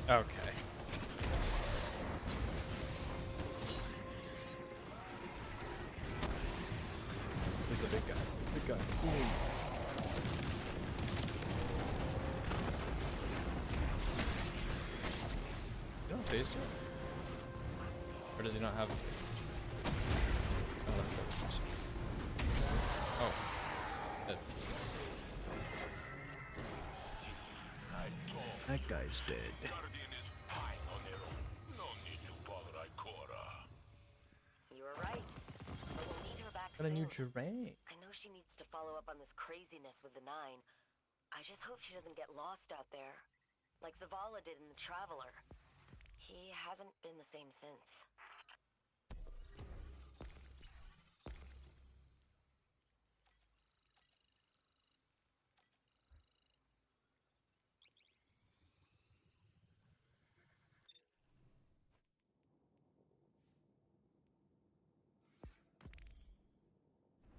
Okay. Who's the big guy? Big guy. Ooh. You don't taste it? Or does he not have? Oh. That guy's dead. You were right. But we'll need her back Got a soon. new Jurang. I know she needs to follow up on this craziness with the Nine. I just hope she doesn't get lost out there, like Zavala did in the Traveler. He hasn't been the same since.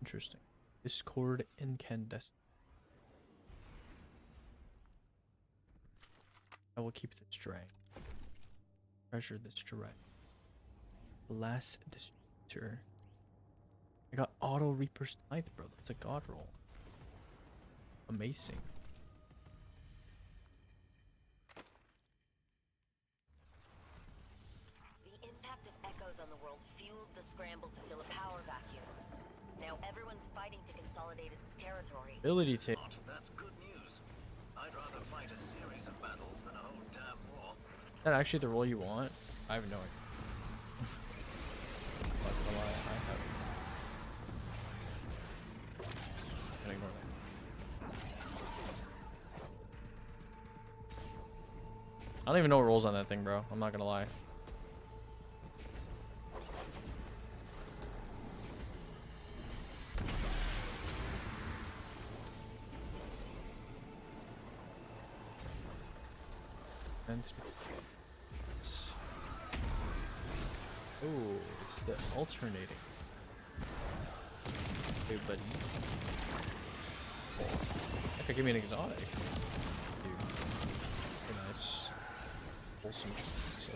Interesting. Discord incandescent. I will keep this Jurang. Treasure this Jurang. Blast Distributor. I got Auto Reaper's Tithe, bro. That's a god roll. Amazing. The impact of echoes on the world fueled the scramble to fill a power vacuum. Now everyone's fighting to consolidate its territory. Ability take. That's good news. I'd rather fight a series of battles than a whole damn war. Is that actually the role you want? I have no idea. Not gonna lie, I have. Can ignore that. I don't even know what rolls on that thing, bro. I'm not gonna lie. Oh, it's the alternating. Hey, buddy. That could give me an exotic. Dude. Very nice. Wholesome. So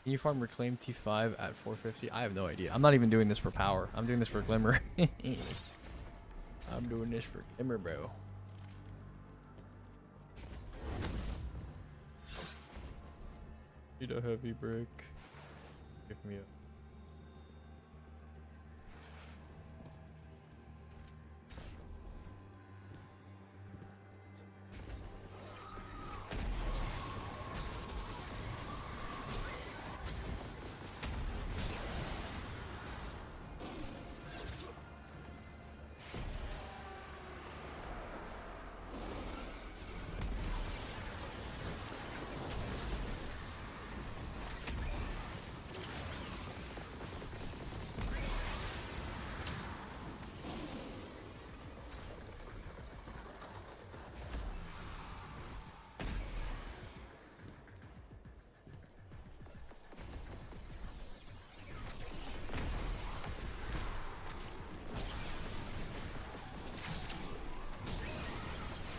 Can you farm reclaim T5 at 450? I have no idea. I'm not even doing this for power. I'm doing this for glimmer. I I'm doing this for Glimmer, bro. Need a heavy brick. Pick me up.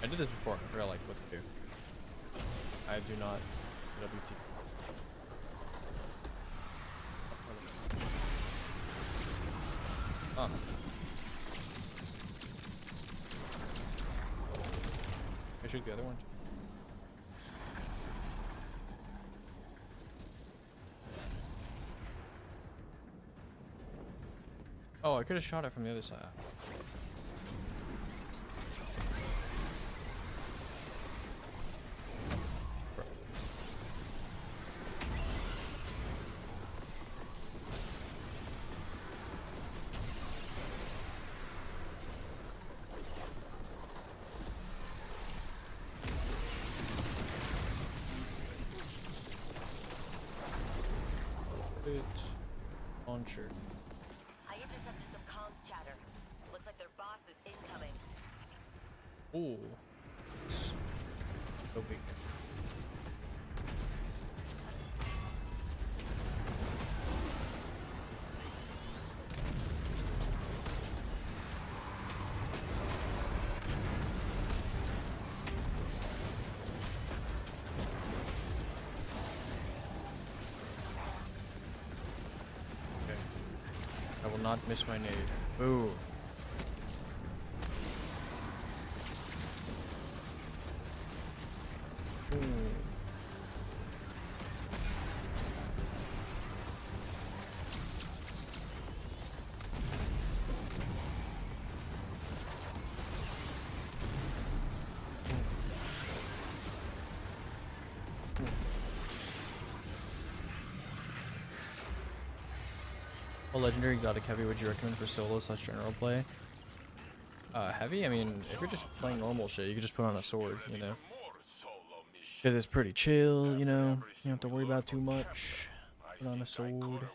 I did this before. I forgot like what to do. I do not WT. Oh. I shoot the other one. Oh, I could have shot it from the other side. Launcher. I intercepted some comms chatter. Looks like their boss is incoming. Ooh. So big. I will not miss my nade. Ooh. Ooh. What legendary exotic heavy would you recommend for solo / general play? Heavy? I mean, if you're just playing normal shit, you could just put on a sword, you know? Because it's pretty chill, you know? You don't have to worry about too much. Put on a sword.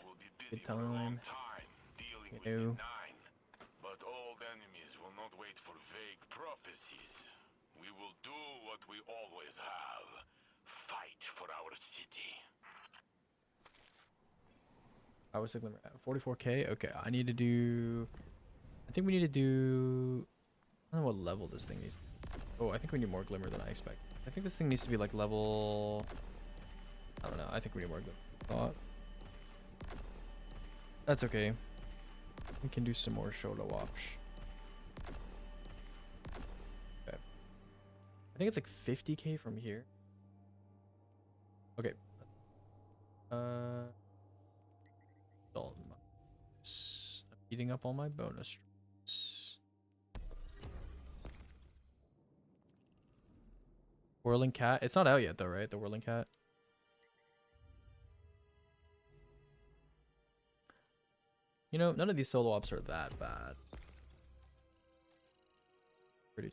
Good time. You know? But old enemies will not wait for vague prophecies. We will do what we always have. Fight for our city. I was thinking 44k. Okay, I need to do. I think we need to do. I don't know what level this thing needs. Oh, I think we need more glimmer than I expect. I think this thing needs to be like level. I don't know. I think we need more glimmer. Thought. That's okay. We can do some more shoulder wash. Okay. I think it's like 50k from here. Okay. I'm eating up all my bonus. Whirling Cat. It's not out yet though, right? The Whirling Cat. You know, none of these solo ops are that bad. Pretty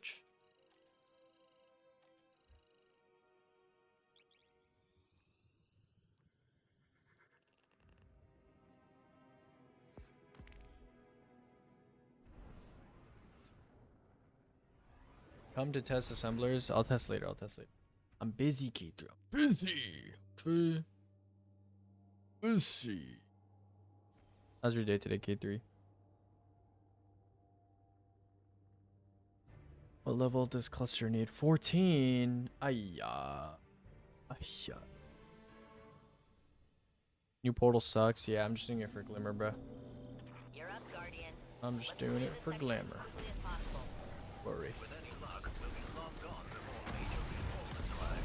Come to test assemblers. I'll test later. I'm busy, K3. Busy. Okay. Busy. How's your day today, K3? What level does cluster need? 14. Ayya. Ayya. New portal sucks. Yeah, I'm just doing it for glimmer, bro. You're up, Guardian. I'm just doing it for glamour. worry. With any luck, we'll be long gone before major reinforcements arrive.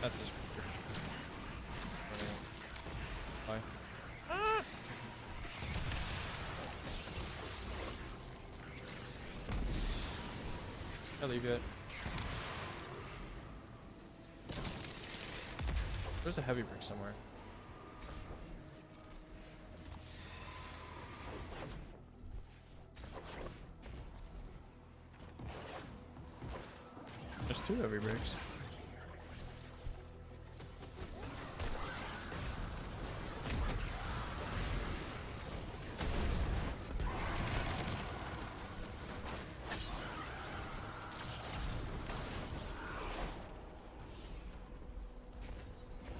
That's his. Bye. I'll leave it. There's a heavy brick somewhere. There's 2 heavy bricks.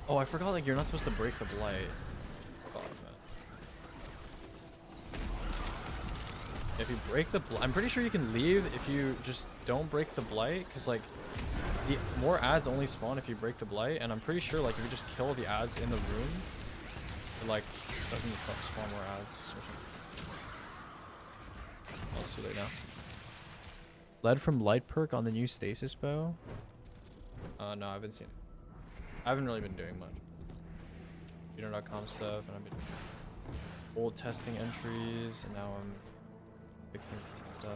Oh, I forgot, like, you're not supposed to break the blight. Oh, if you break the blight, I'm pretty sure you can leave if you just don't break the blight, because, like, the more ads only spawn if you break the blight, and I'm pretty sure, like, if you just kill the ads in the room, it, like, doesn't spawn more ads or something. Oh, it's too late now. Lead from light perk on the new stasis bow? No, I haven't seen it. I haven't really been doing much. Computer.com stuff, and I've been old testing entries, and now I'm fixing some stuff.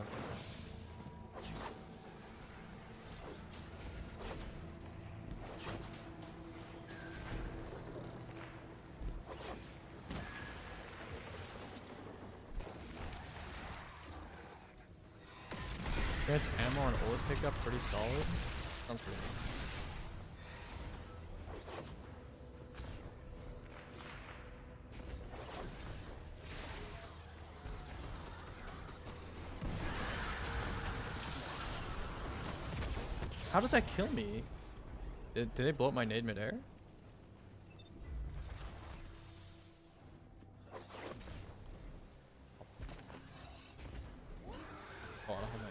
That's ammo and ore pickup pretty solid. Sounds pretty good. How does that kill me? Did they blow up my nade midair? Oh, I don't have my...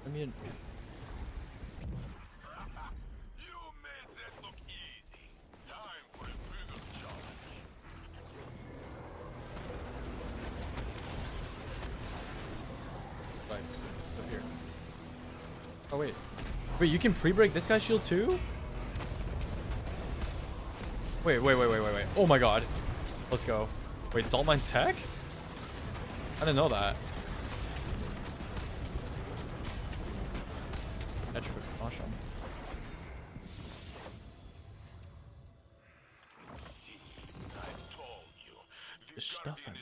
I mean, You made that look easy. Time for a bigger challenge. like, up here. Oh wait, wait, you can pre-break this guy's shield too? Wait. Oh my god. Let's go. Wait, Salt Mine's tech? I didn't know that. Awesome. There's stuff in it.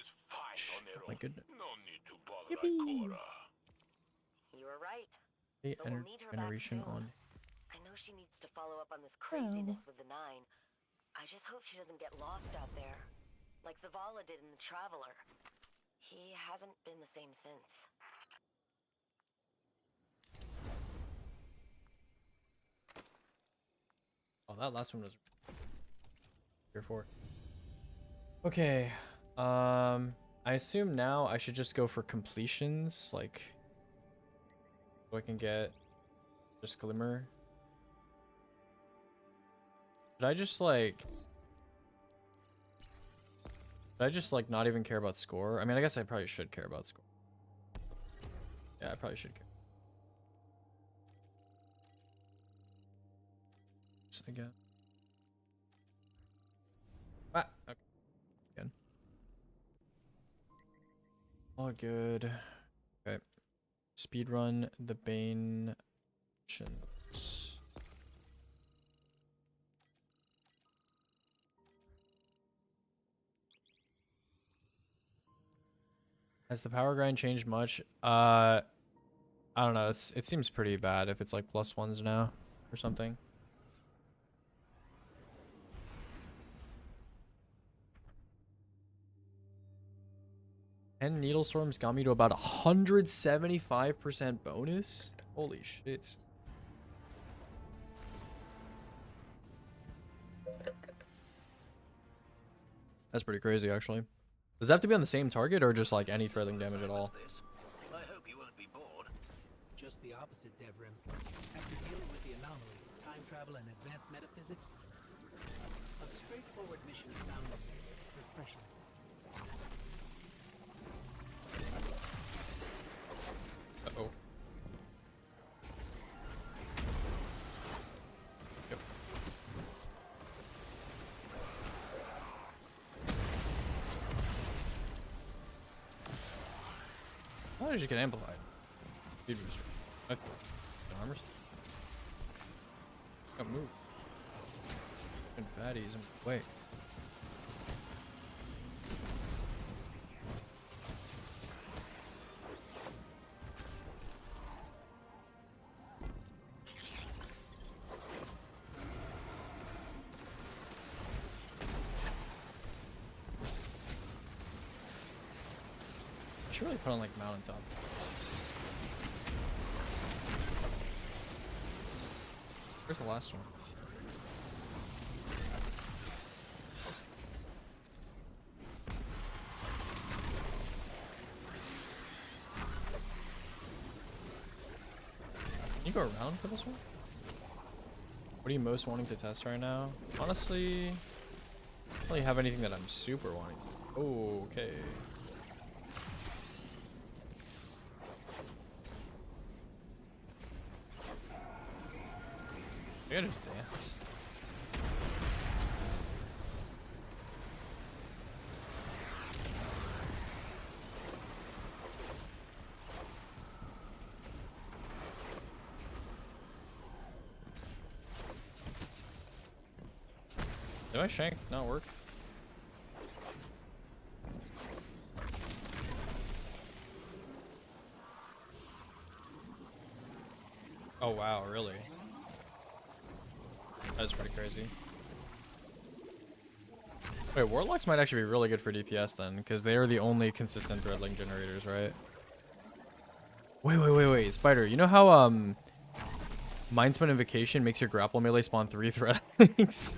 Oh my goodness. No need to bother Yippee. Ikora. You were right. Hey, But we'll need her back generation soon. on. I know she needs to follow up on this craziness with the 9. I just hope she doesn't get lost out there, like Zavala did in the Traveler. He hasn't been the same since. Oh, that last one was tier 4. Okay. I assume now I should just go for completions, like, so I can get just Glimmer. Should I just like not even care about score? I mean, I guess I probably should care about score. Yeah, I probably should care. Again. Ah, okay. All good. Okay. Speedrun the Bane missions. Has the power grind changed much? I don't know. It seems pretty bad if it's like +1s now or something. And Needle Storms got me to about 175% bonus. Holy shit. That's pretty crazy, actually. Does that have to be on the same target or just like any threading damage at all? I hope you won't be bored. Just the opposite, Devrim. After dealing with the anomaly, time travel, and advanced metaphysics, a straightforward mission sounds refreshing. Uh-oh. Yep. Why did you get amplified? Speed booster. Okay. Armors. Got move. And fatties and wait. I should really put on like mountaintop. Where's the last one? Can you go around for this one? What are you most wanting to test right now? Honestly, I don't really have anything that I'm super wanting. Oh, okay. I gotta just dance. Did my shank not work? Oh wow, really? That's pretty crazy. Wait, Warlocks might actually be really good for DPS then, because they are the only consistent threadling generators, right? Wait, Spider. You know how Mindspin Invocation makes your grapple melee spawn 3 threadlings?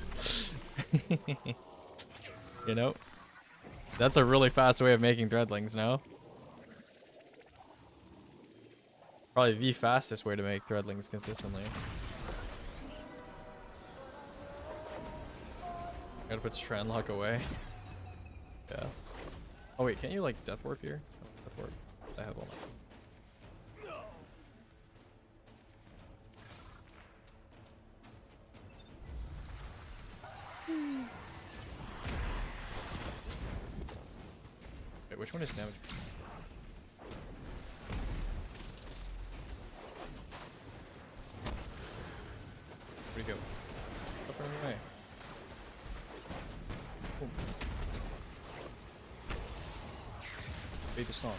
You know? That's a really fast way of making threadlings, no? Probably the fastest way to make threadlings consistently. Gotta put Strandlock away. Yeah. Oh wait, can't you like Death Warp here? Oh, Death Warp. I have one. Wait, which one is damage? Where'd he go? Up and away. Bait the stomp.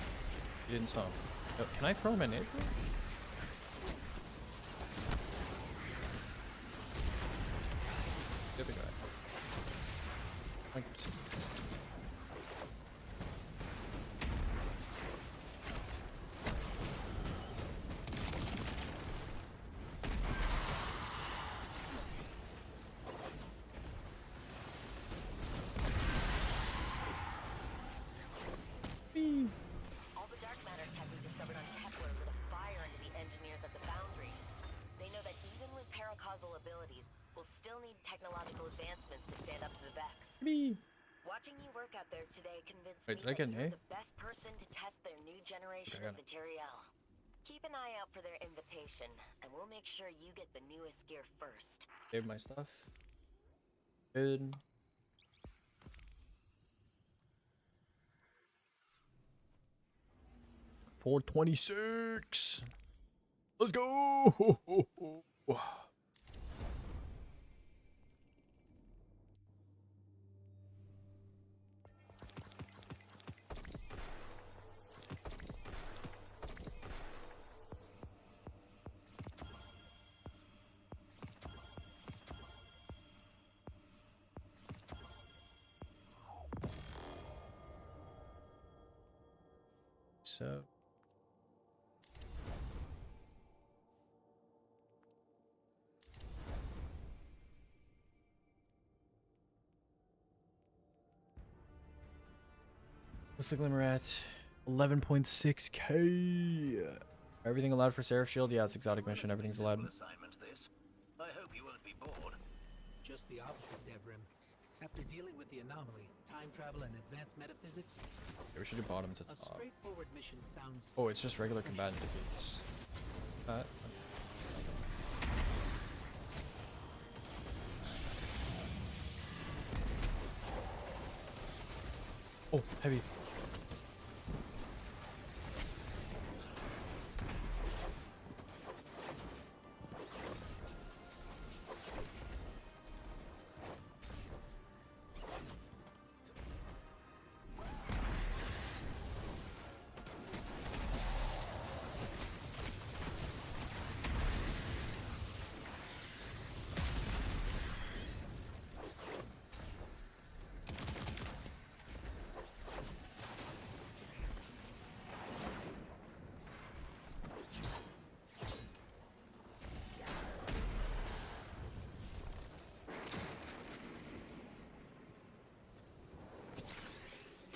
He didn't stomp. Oh, can I throw him a nade? The other guy. All the dark matter tech we discovered on Kepler lit a fire into the engineers at the foundries. They know that even with paracausal abilities, we'll still need technological advancements to stand up to the Vex. Watching you work out there today convinced me that you're the best person to test their new generation of materiel. Keep an eye out for their invitation, and we'll make sure you get the newest gear first. Save my stuff. Good. 426. Let's go. So what's the glimmer at? 11.6k. Everything allowed for Seraph Shield? Yeah, it's exotic mission. Everything's allowed. I hope you won't be bored. Just the opposite, Devrim. After dealing with the anomaly, time travel, and advanced metaphysics, Yeah, we should do bottom to a top. straightforward mission sounds. Oh, it's just regular combatant defeats. Oh, heavy.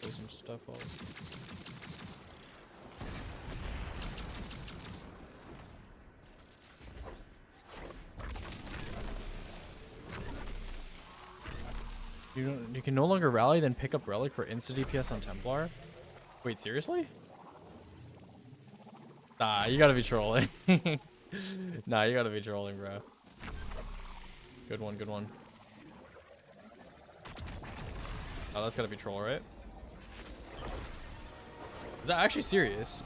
Some stuff all. You can no longer rally, then pick up relic for instant DPS on Templar. Wait, seriously? Nah, you gotta be trolling. Nah, you gotta be trolling, bro. Good one, good one. Oh, that's gotta be troll, right? Is that actually serious?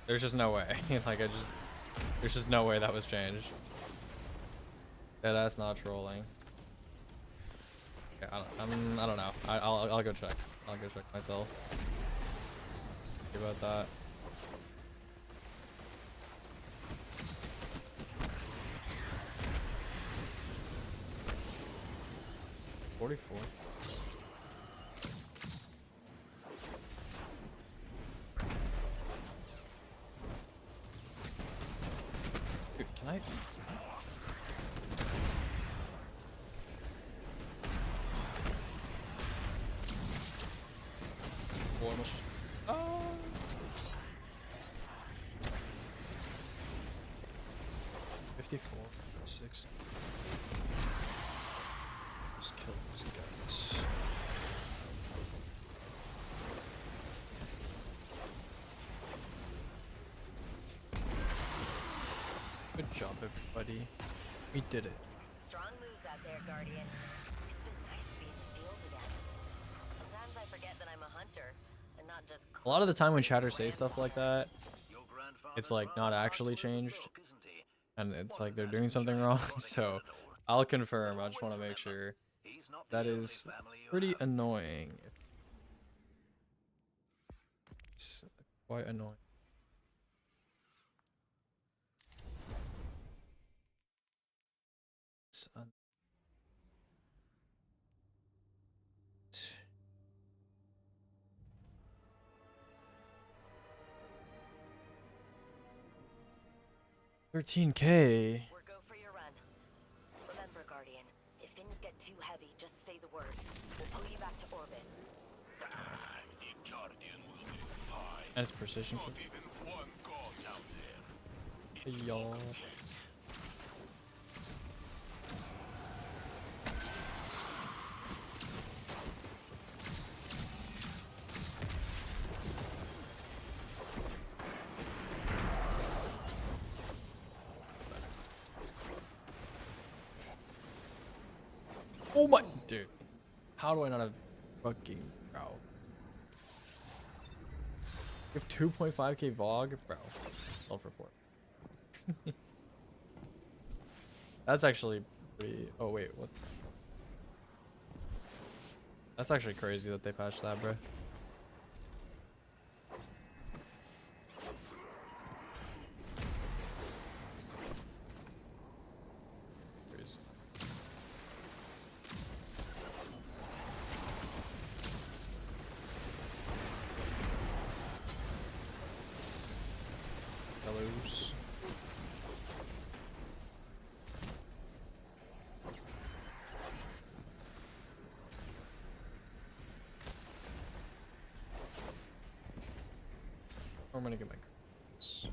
There's just no way. Like, there's just no way that was changed. Yeah, that's not trolling. Okay, I don't know. I'll go check. I'll go check myself. Think about that. $44. Dude, can I? Oh, almost just. Oh. $54. 6. Just kill these guys. Good job, everybody. We did it. Strong moves out there, Guardian. It's been nice to be in the field again. Sometimes I forget that I'm a hunter and not just. A lot of the time when chatters say stuff like that, it's like not actually changed, and it's like they're doing something wrong. So I'll confirm. I just want to make sure. That is pretty annoying. It's quite annoying. $13K. We're go for your run. Remember, Guardian, if things get too heavy, just say the word. We'll pull you back to orbit. The Guardian will be fine. And it's precision. Not even one god out there. It's Y'all. Oh my dude. How do I not have fucking bro? You have 2.5k VOG, bro. Self-report. That's actually pretty. Oh wait, what? That's actually crazy that they patched that, bro. Crazy. Fellows. I'm gonna get my cards.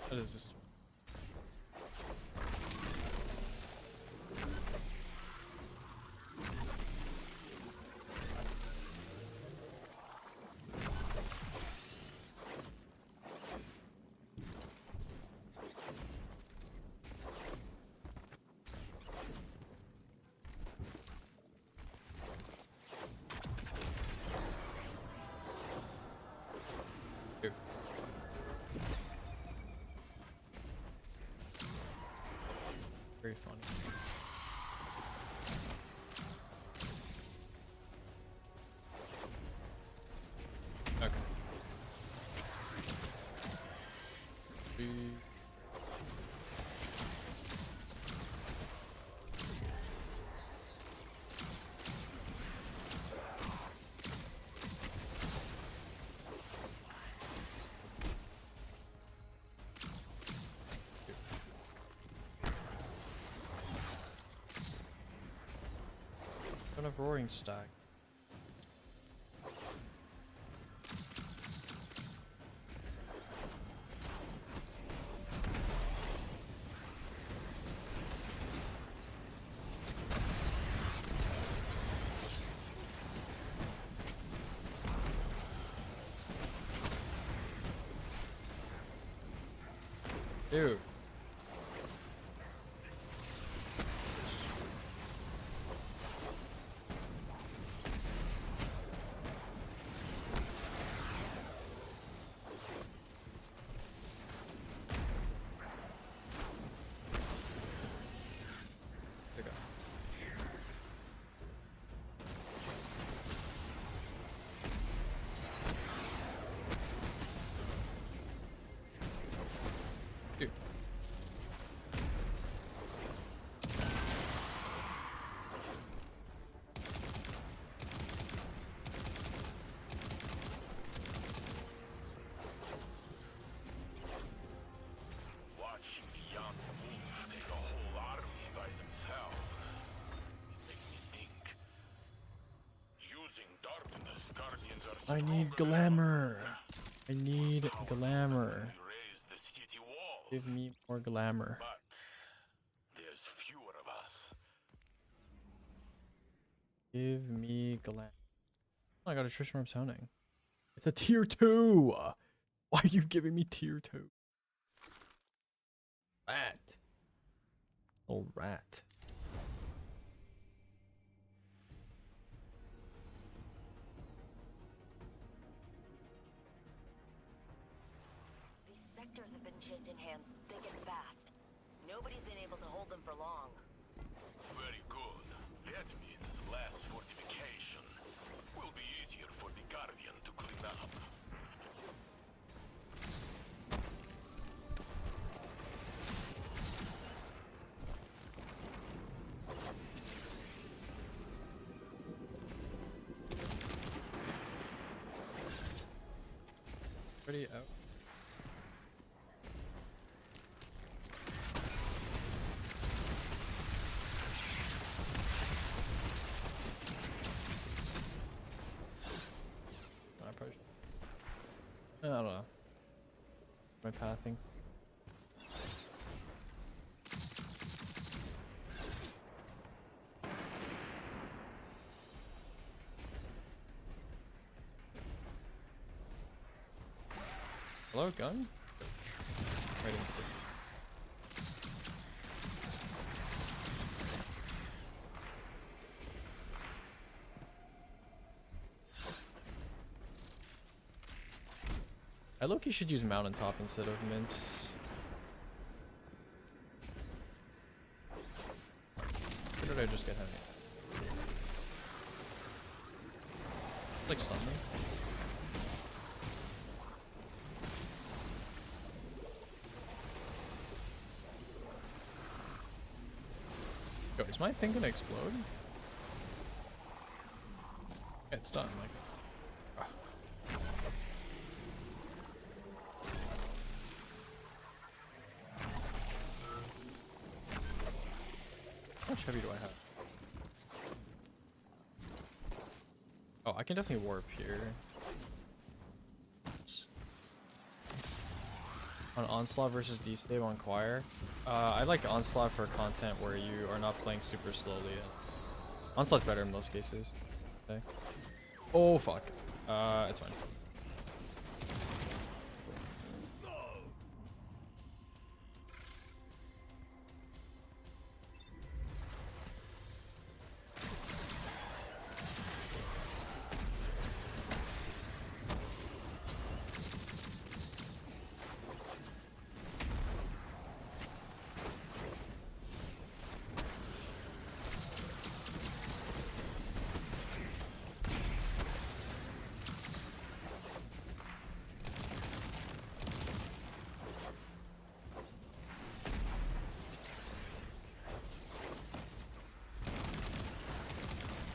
What is this? Here. Very funny. Okay. Kind of roaring stack. Dude. I need glamour. I need glamour. Give me more glamour. There's fewer of us. Give me glamour. Oh, I got a Tristan from sounding. It's a tier 2. Why are you giving me tier 2? Rat. Oh, rat. Sectors have been shaking hands thick and fast. Nobody's been able to hold them for long. Very good. That means less fortification. Will be easier for the Guardian to clean up. Pretty out. I don't know. My pathing. Hello, gun? Right in. I low-key should use mountaintop instead of mints. Or did I just get heavy? Like stun me. Yo, is my thing gonna explode? Yeah, it's done. Like. How much heavy do I have? Oh, I can definitely warp here. On Onslaught versus D-Stave on Choir. I like Onslaught for content where you are not playing super slowly. Onslaught's better in most cases. Okay. Oh, fuck. It's fine.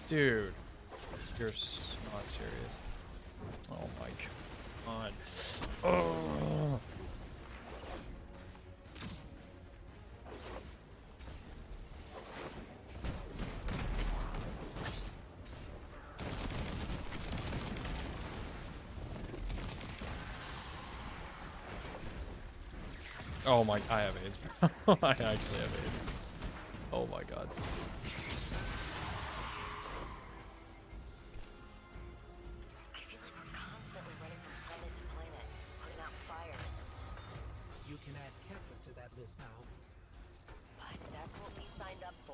Dude, you're not serious. Oh my god. Oh. Oh my, I have AIDS, bro. I actually have AIDS. Oh my god.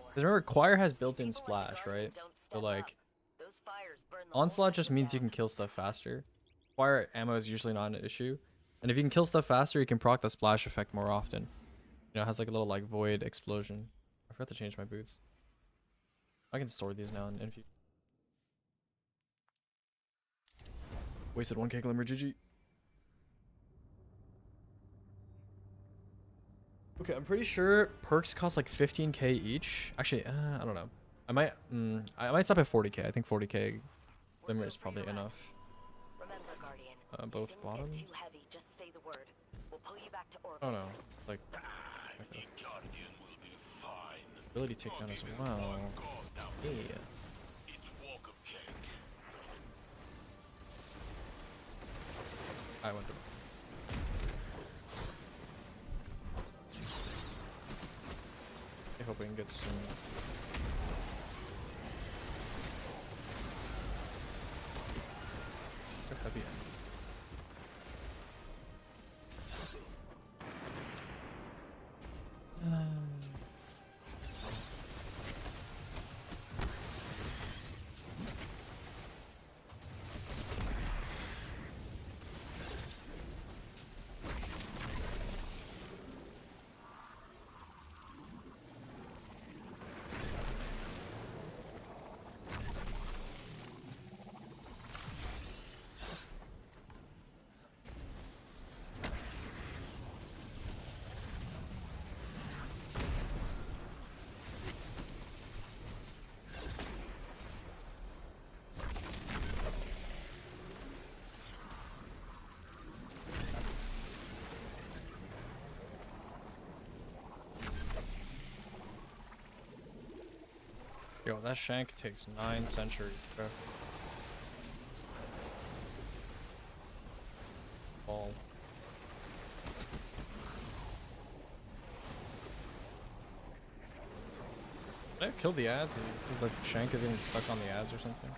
Because remember, Choir has built-in splash, right? So like, Onslaught just means you can kill stuff faster. Choir ammo is usually not an issue. And if you can kill stuff faster, you can proc the splash effect more often. You know, it has like a little like void explosion. I forgot to change my boots. I can store these now and if you wasted 1k glimmer, GG. Okay, I'm pretty sure perks cost like 15k each. Actually, I don't know. I might stop at 40k. I think 40k glimmer is probably enough. Both bottom. Oh no, like ability takedown as well. Yeah. I went to. I hope we can get some. They're heavy. Yo, that shank takes 9 centuries, bro. ball. Did I kill the ads? The shank is getting stuck on the ads or something?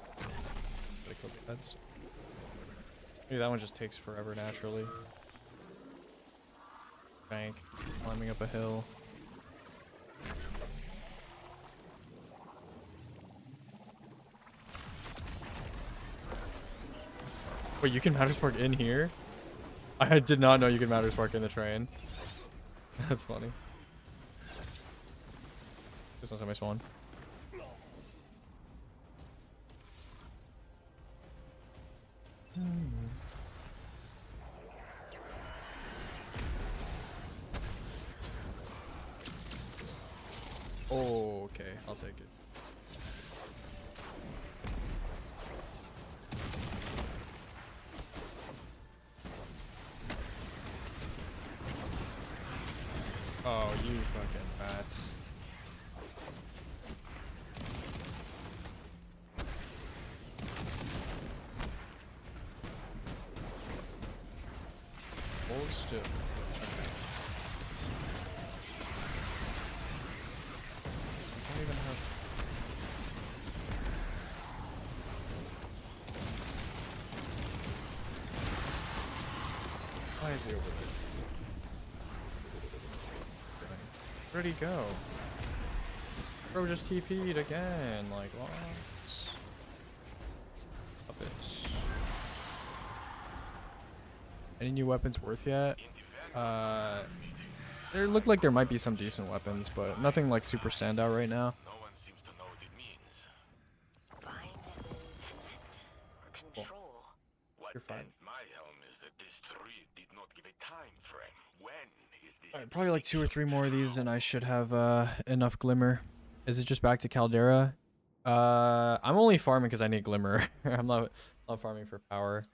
Did I kill the ads? Maybe that one just takes forever naturally. Shank, climbing up a hill. Wait, you can matter spark in here? I did not know you could matter spark in the train. That's funny. This one's my spawn. Oh, okay, I'll take it. Oh, you fucking bats. Hold still. Okay. I don't even have... Why is he over there? Where'd he go? Bro just TP'd again, like what? Puppets. Any new weapons worth yet? There look like there might be some decent weapons, but nothing like super standout right now. No one seems to know what it means. Bind as in connect or control. What You're fine. bends my helm is that this tree did not give a time frame. When is this? Alright, probably like 2 or 3 more of these and I should have enough glimmer. Is it just back to Caldera? I'm only farming because I need glimmer. I'm not farming for power.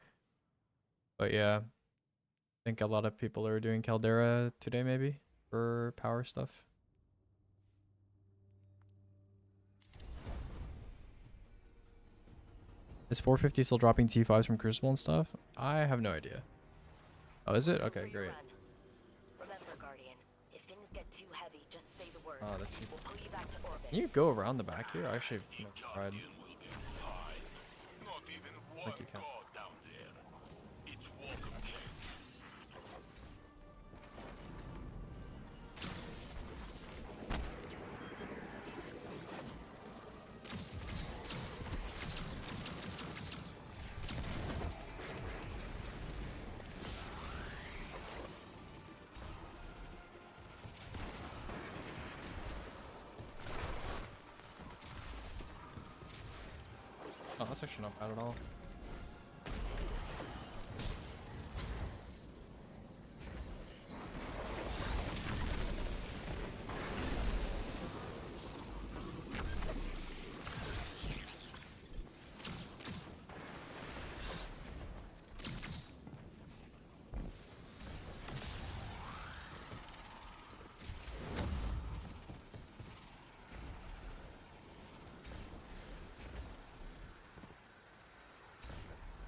But yeah. I think a lot of people are doing Caldera today maybe for power stuff. Is 450 still dropping T5s from Crucible and stuff? I have no idea. Oh, is it? Okay, great. Remember, Guardian, if things get too heavy, just say the word. Oh, that's... We'll pull you back to orbit. Can you go around the back here? I actually have never tried. Not even one Like you can. god down there. It's walk of death. Oh, that's actually not bad at all.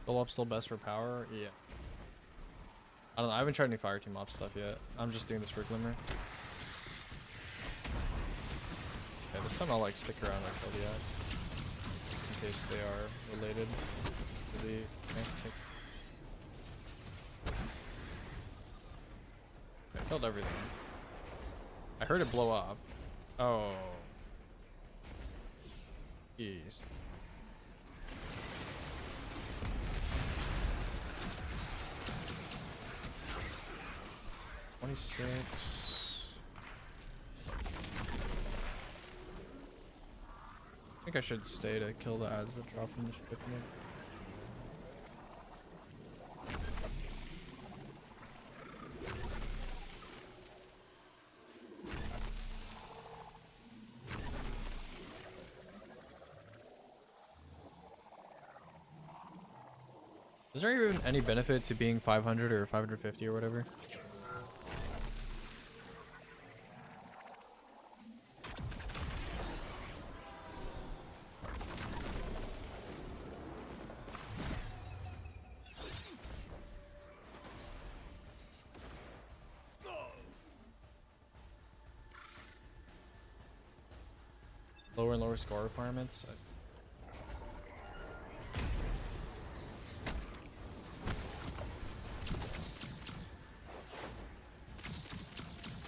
Full up still best for power? Yeah. I don't know. I haven't tried any fire team op stuff yet. I'm just doing this for glimmer. Okay, this time I'll like stick around and kill the ad. In case they are related to the okay, I killed everything. I heard it blow up. Oh. Jeez. 26. I think I should stay to kill the ads that drop from the ship. Is there even any benefit to being 500 or 550 or whatever? and lower score requirements.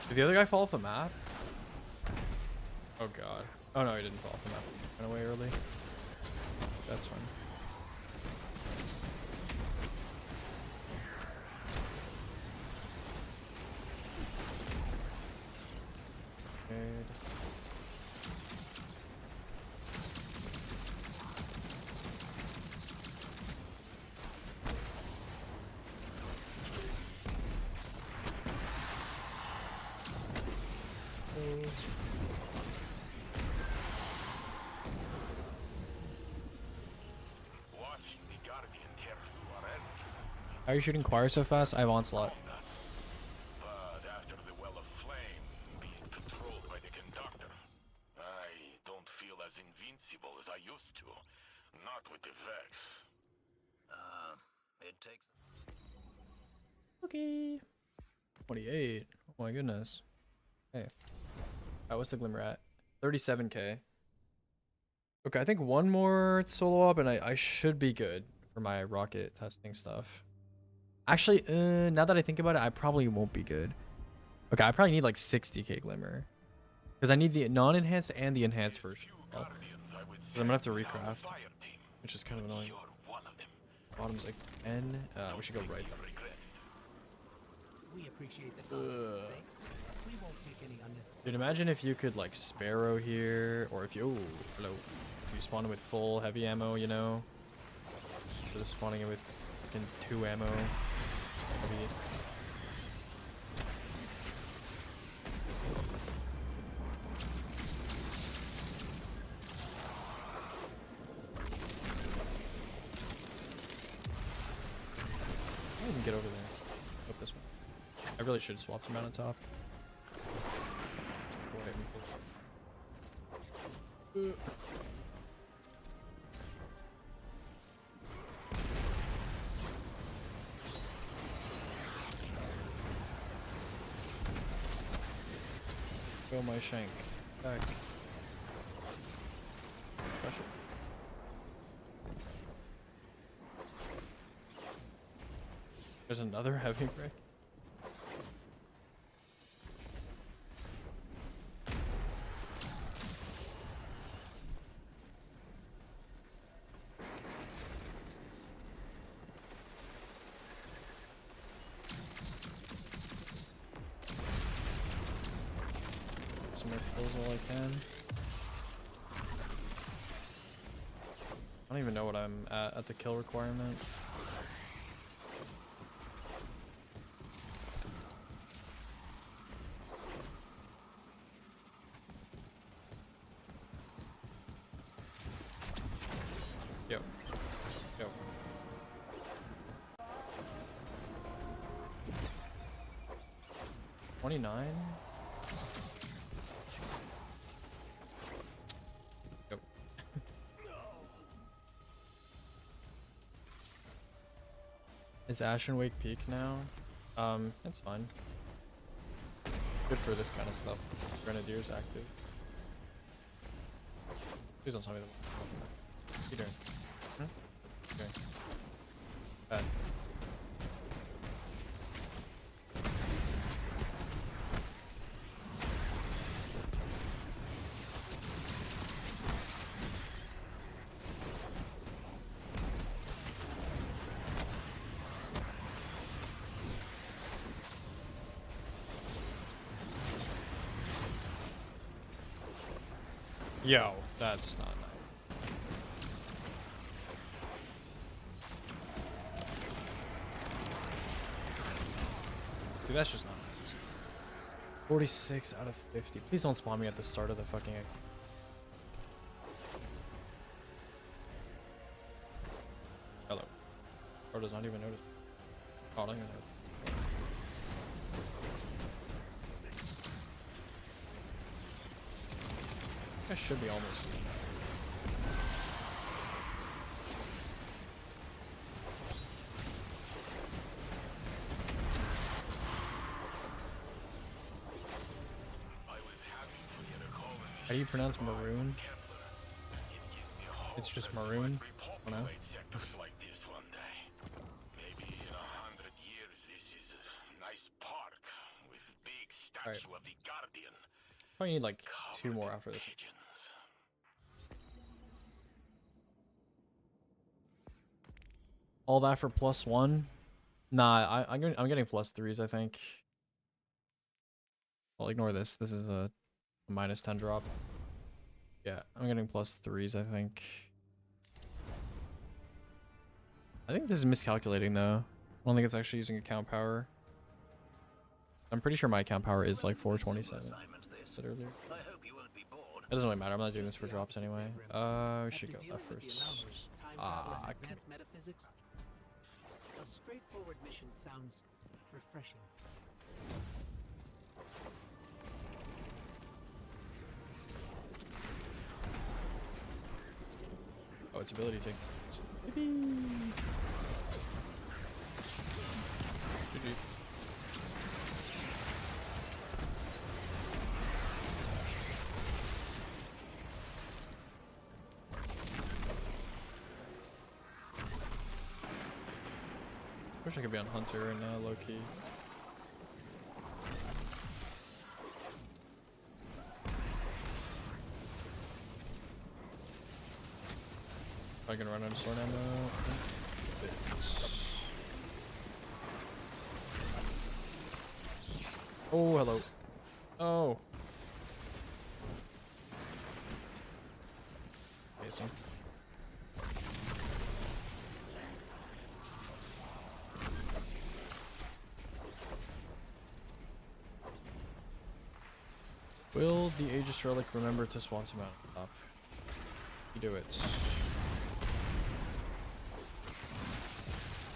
Did the other guy fall off the map? Oh god. Oh no, he didn't fall off the map. He went away early. That's fine. Good. How are you shooting Choir so fast? I have Onslaught. But after the Well of Flame being controlled by the conductor, I don't feel as invincible as I used to. Not with the Vex. It takes... Okay. 28. Oh my goodness. Hey. What's the Glimmer at? 37k. Okay, I think one more solo up and I should be good for my rocket testing stuff. Actually, now that I think about it, I probably won't be good. Okay, I probably need like 60k Glimmer. Because I need the non-enhanced and the enhanced version. So I'm gonna have to recraft, which is kind of annoying. Bottom's like 10. We should go right there. We appreciate the confidence, eh? We won't take any unnecessary. Dude, imagine if you could like Sparrow here, or if you hello, if you spawn with full heavy ammo, you know, just spawning it with fucking 2 ammo. Heavy. I can get over there. Up this one. I really should swap them out on top. Go my shank. Back. Special. There's another heavy brick. Some more kills while I can. I don't even know what I'm at the kill requirement. Yo. 29? Yep. Is Ashen Wake peak now? It's fine. Good for this kind of stuff. Grenadier's active. Please don't tell me that. What are you doing? Okay. Bad. Yo, that's not nice. Dude, that's just not nice. 46 out of 50. Please don't spawn me at the start of the fucking exit. Hello. Or does not even notice. Oh, not even notice. I should be almost. How do you pronounce maroon? It's just maroon. I don't know. Sectors like this one day. Maybe in 100 years, this is a nice park with big statue of the Guardian. Probably need like 2 more after this. All that for +1? Nah, I'm getting +3s, I think. I'll ignore this. This is a -10 drop. Yeah, I'm getting +3s, I think. I think this is miscalculating though. I don't think it's actually using account power. I'm pretty sure my account power is like 427. Literally. It doesn't really matter. I'm not doing this for drops anyway. We should go left first. Advanced metaphysics. A straightforward mission sounds refreshing. Oh, it's ability take. GG. Wish I could be on Hunter right now, low key. Am I gonna run out of sword ammo? Oh, hello. Oh. Amazing. Will the Aegis relic remember to swap to mount up? You do it.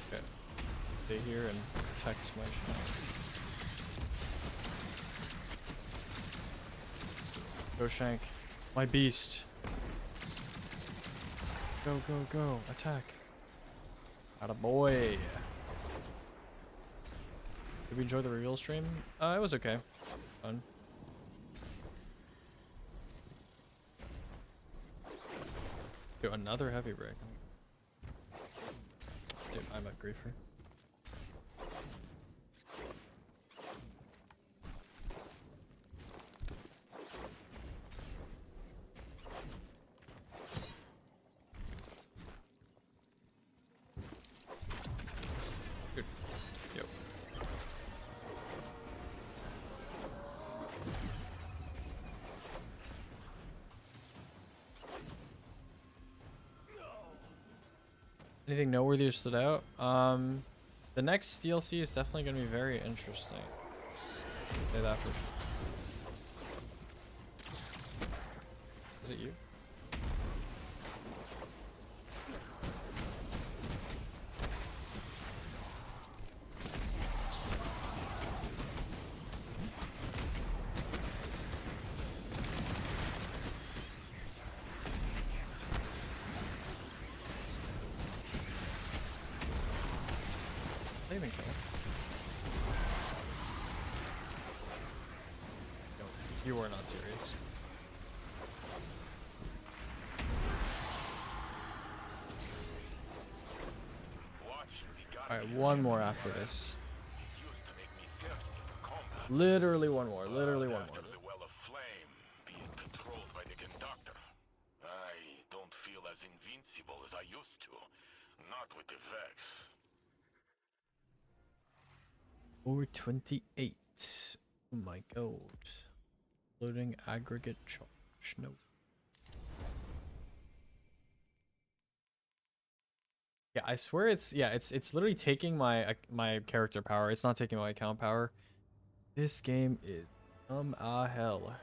Okay. Stay here and protect my shot. Go Shank. My beast. Go, go, go. Attack. Atta boy. Did we enjoy the reveal stream? It was okay. Fun. Dude, another heavy brick. Dude, I'm a griefer. Dude, yo. Anything noteworthy stood out? The next DLC is definitely going to be very interesting. Let's say that for sure. Is it you? You are not serious. Alright, one more after this. Literally one more. Literally one more. I don't feel as invincible as I used to. Not with the Vex. 428. Oh my god. Loading aggregate charge. No. Yeah, I swear it's literally taking my my character power. It's not taking my account power. This game is dumb hell.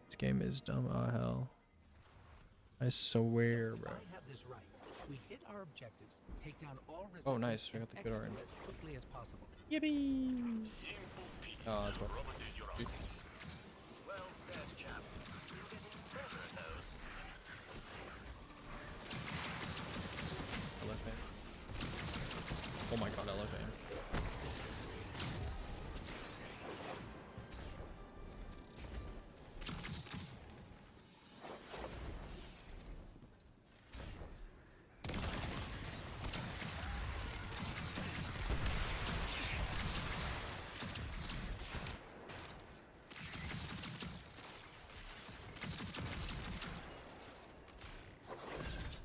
This game is dumb hell. I swear, bro. I have this right. We hit our objectives. Take down all resistance. Oh, nice. We got the good orange. As quickly as possible. Yippee! Oh, that's what. Well said, chap. You're getting better at those. Oh my god, I love aim.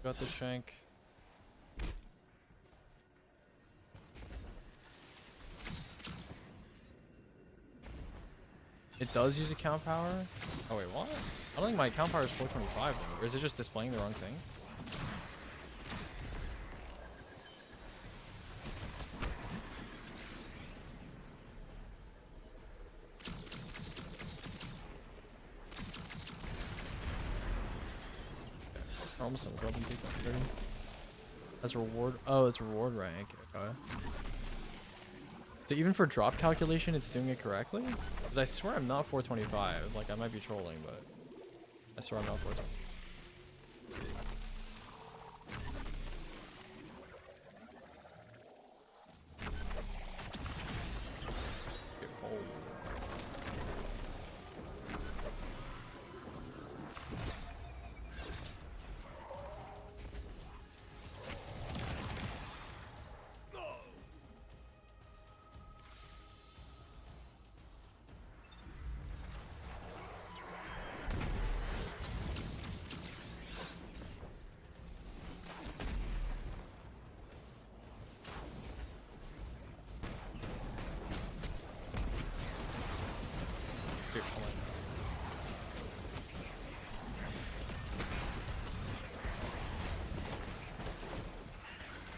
Got the shank. It does use account power? Oh wait, what? I don't think my account power is 425 though. Or is it just displaying the wrong thing? Almost a rub and take that 30. That's reward. Oh, it's reward rank. Okay. So even for drop calculation, it's doing it correctly? Because I swear I'm not 425. Like, I might be trolling, but I swear I'm not 425.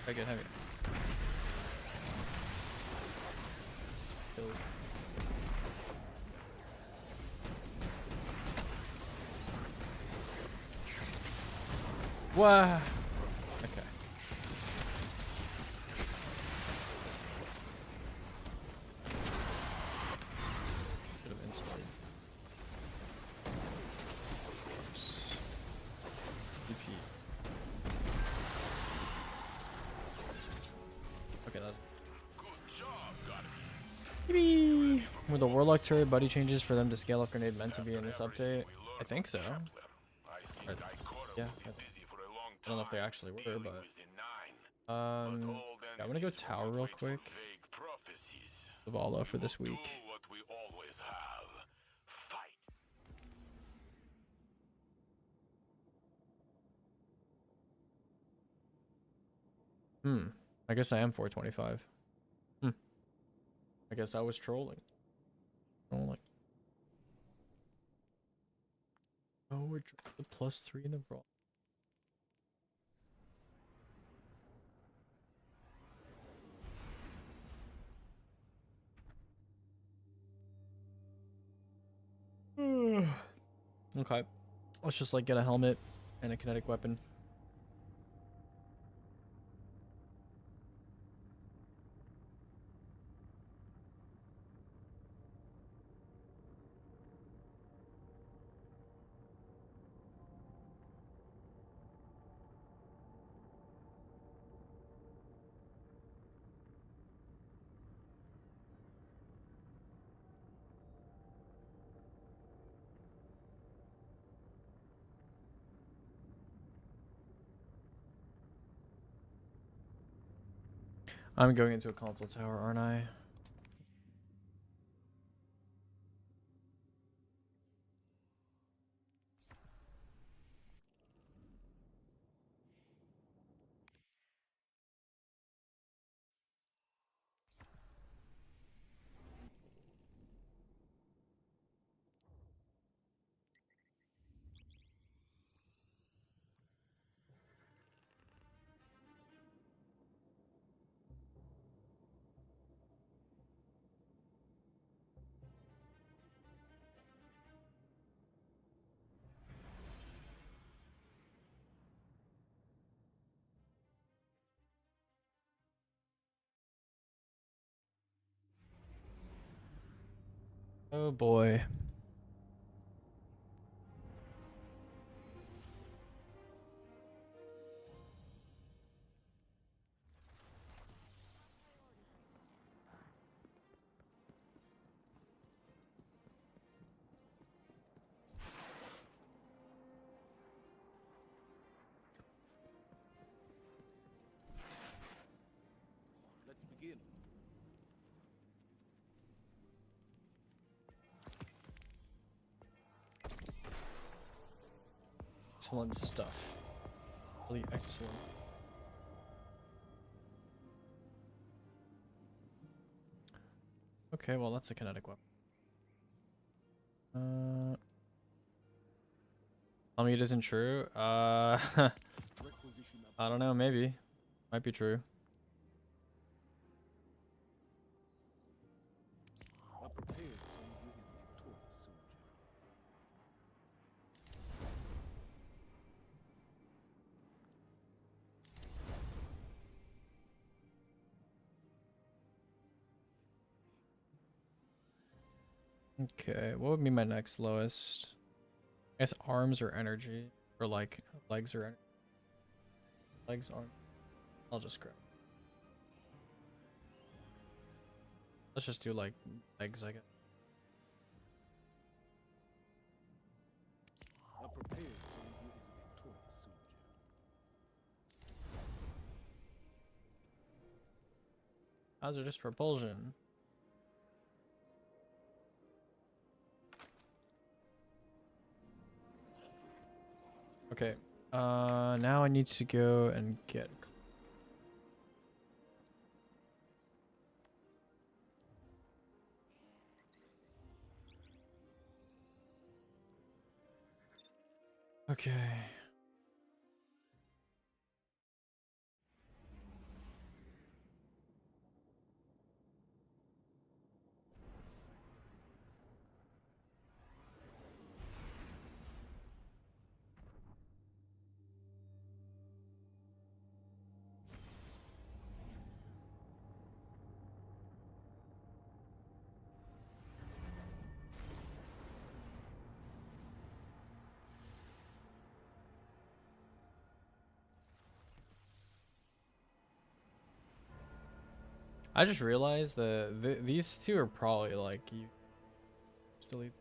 I get heavy. Kills. Wow. Okay. Bit of instant. DP. Okay, that's. Yippee! Were the Warlock turret buddy changes for them to scale up grenade meant to be in this update? I think so. Or, yeah. I don't know if they actually were, but yeah, I'm gonna go tower real quick. Zavala for this week. I guess I am 425. I guess I was trolling. Trolling. Oh, we dropped the +3 in the brawl. Okay. Let's just like get a helmet and a kinetic weapon. I'm going into a console tower, aren't I? Oh boy. Let's begin. Excellent stuff. Really excellent. Okay, well that's a kinetic weapon. Tell me it isn't true. I don't know, maybe. Might be true. Okay, what would be my next lowest? I guess arms or energy, or like legs or legs, arms. I'll just grab. Let's just do like legs, I guess. Hazardous propulsion. Okay. Now I need to go and get. Okay. I just realized that these two are probably like you. Just delete.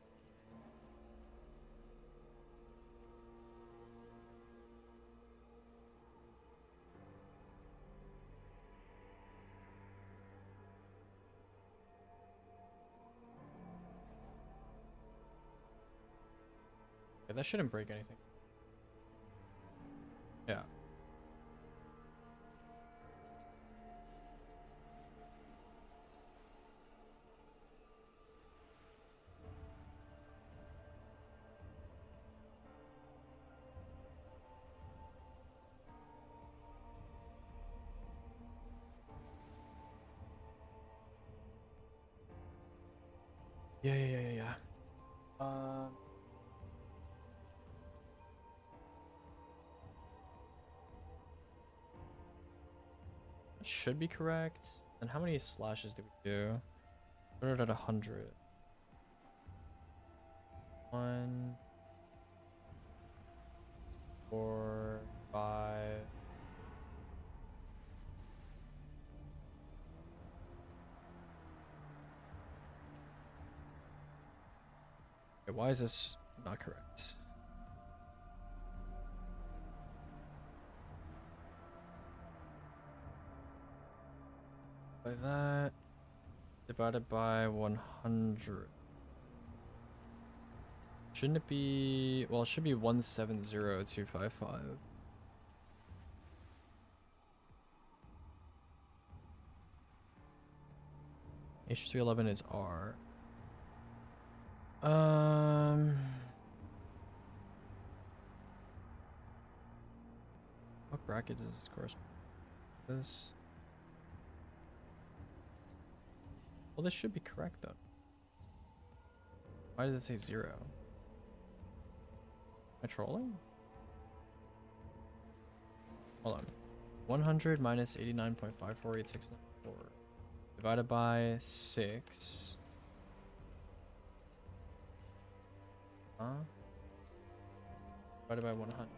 Okay, that shouldn't break anything. Yeah. Yeah. That should be correct. And how many slashes do we do? Put it at 100. 1, 4, 5. Okay, why is this not correct? By that divided by 100. Shouldn't it be, well, it should be 170255. H311 is R. What bracket does this correspond to? This. Well, this should be correct though. Why does it say 0? Am I trolling? Hold on. 100 minus 89.548694 divided by 6. Huh? Divided by 100.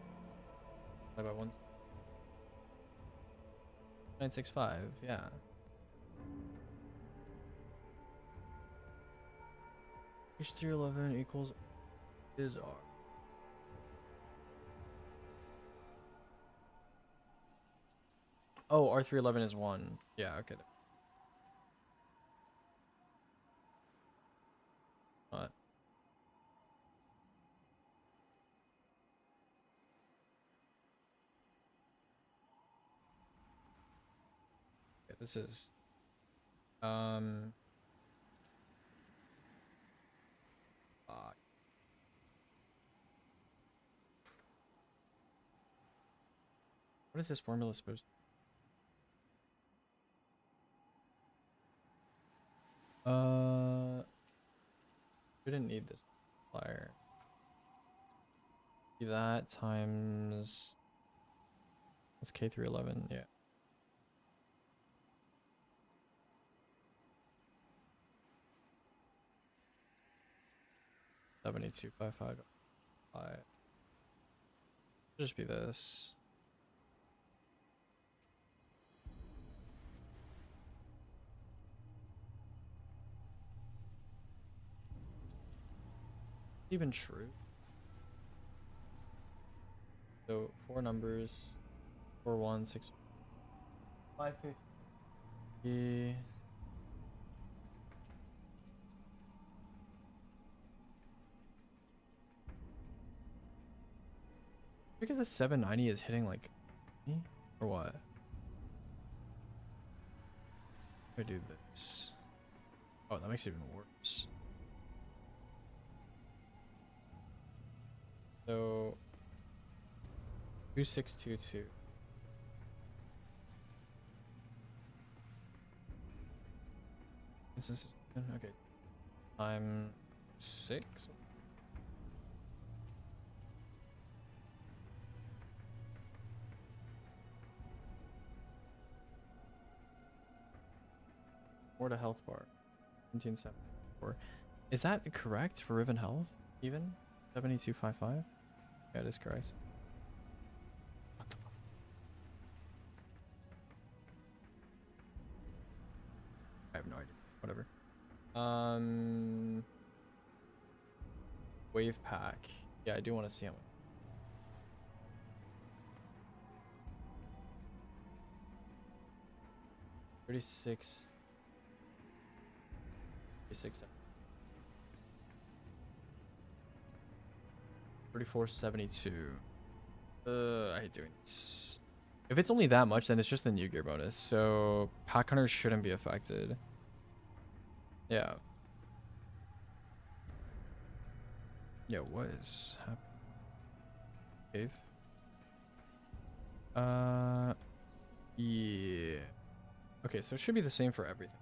Divided by 1. 965, yeah. H311 equals is R. Oh, R311 is 1. Yeah, okay. What? this is fuck. What is this formula supposed to? We didn't need this multiplier. That times, that's K through 11, yeah. $72.55. Just be this. Even true. So 4 numbers, 4 1 6 550. Because the 790 is hitting like me or what? I do this. Oh, that makes it even worse. So 2622. This is okay. Times 6. Or the health bar. 1774. Is that correct for Riven Health? Even 7255? Yeah, it is correct. What the fuck? I have no idea. Whatever. Wave pack. Yeah, I do want to see how much. $36. 3472. I hate doing this. If it's only that much, then it's just the new gear bonus. So pack hunters shouldn't be affected. Yeah. Yeah, what is happening? Cave? Yeah. Okay, so it should be the same for everything.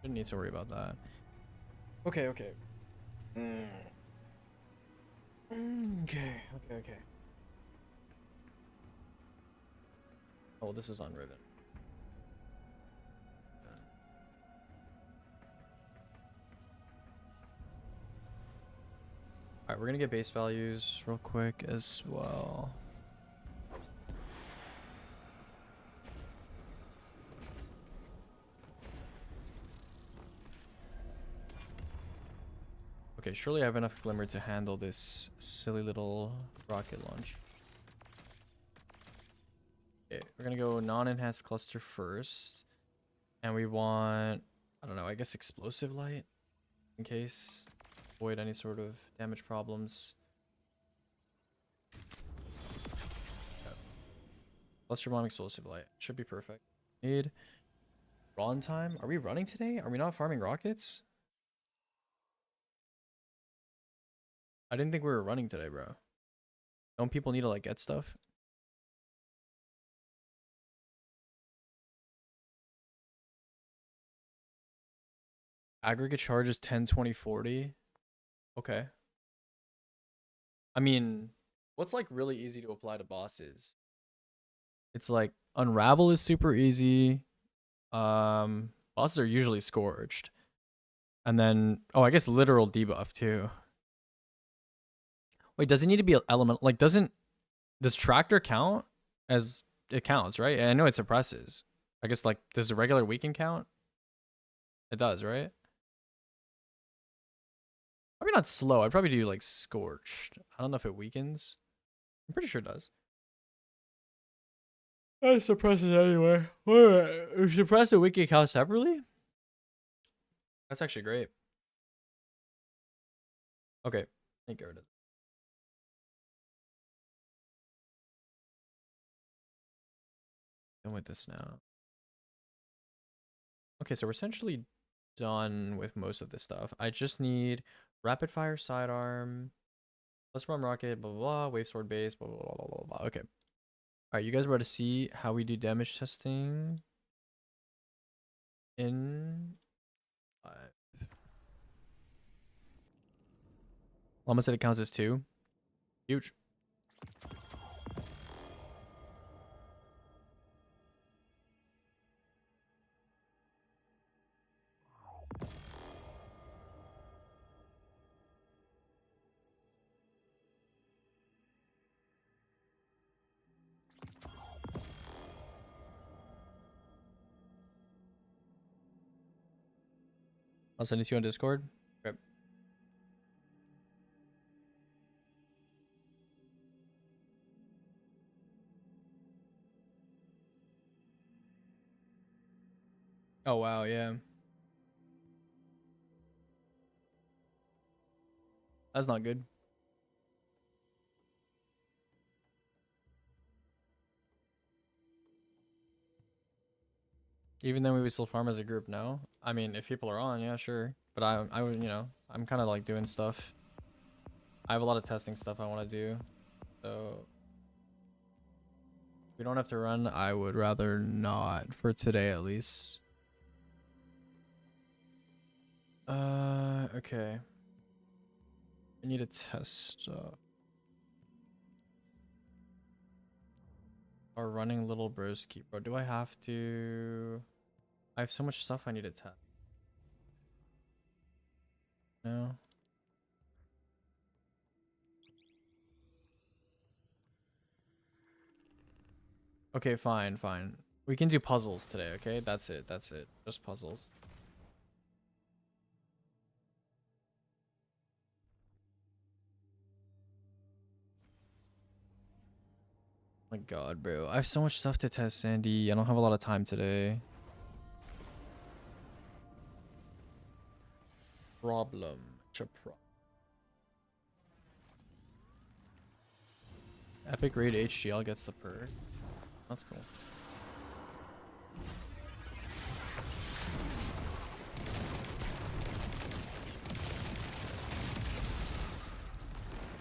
Shouldn't need to worry about that. Okay. Okay. Oh, this is on Riven. Alright, we're gonna get base values real quick as well. Okay, surely I have enough glimmer to handle this silly little rocket launch. Okay, we're gonna go non-enhanced cluster first. And we want, I don't know, I guess explosive light in case. Avoid any sort of damage problems. Okay. Cluster bomb, explosive light. Should be perfect. Need run time. Are we running today? Are we not farming rockets? I didn't think we were running today, bro. Don't people need to like get stuff? Aggregate charge is 10, 20, 40. Okay. I mean, what's like really easy to apply to bosses? It's like Unravel is super easy. Bosses are usually scorched. And then, oh, I guess literal debuff too. Wait, does it need to be element? Like, does tractor count as it counts, right? I know it suppresses. I guess like, does a regular weaken count? It does, right? Probably not slow. I'd probably do like scorched. I don't know if it weakens. I'm pretty sure it does. It suppresses anyway. Wait, suppress a weaken count separately? That's actually great. Okay, I think get rid of it. Done with this now. Okay, so we're essentially done with most of this stuff. I just need rapid fire sidearm, let's run rocket, blah blah blah, wave sword base, blah blah blah blah blah blah. Okay. Alright, you guys ready to see how we do damage testing in 5. Llama said it counts as 2. Huge. I'll send it to you on Discord. Okay. Oh wow, yeah. That's not good. Even then we would still farm as a group now. I mean, if people are on, yeah, sure. But I would, you know, I'm kind of like doing stuff. I have a lot of testing stuff I want to do. So if we don't have to run, I would rather not for today at least. Okay. I need to test stuff. Our running little broski, bro. Do I have to? I have so much stuff I need to test. No. Okay, fine, fine. We can do puzzles today, okay? That's it, that's it. Just puzzles. My god, bro. I have so much stuff to test, Sandy. I don't have a lot of time today. Problem. Epic raid HGL gets the perk. That's cool.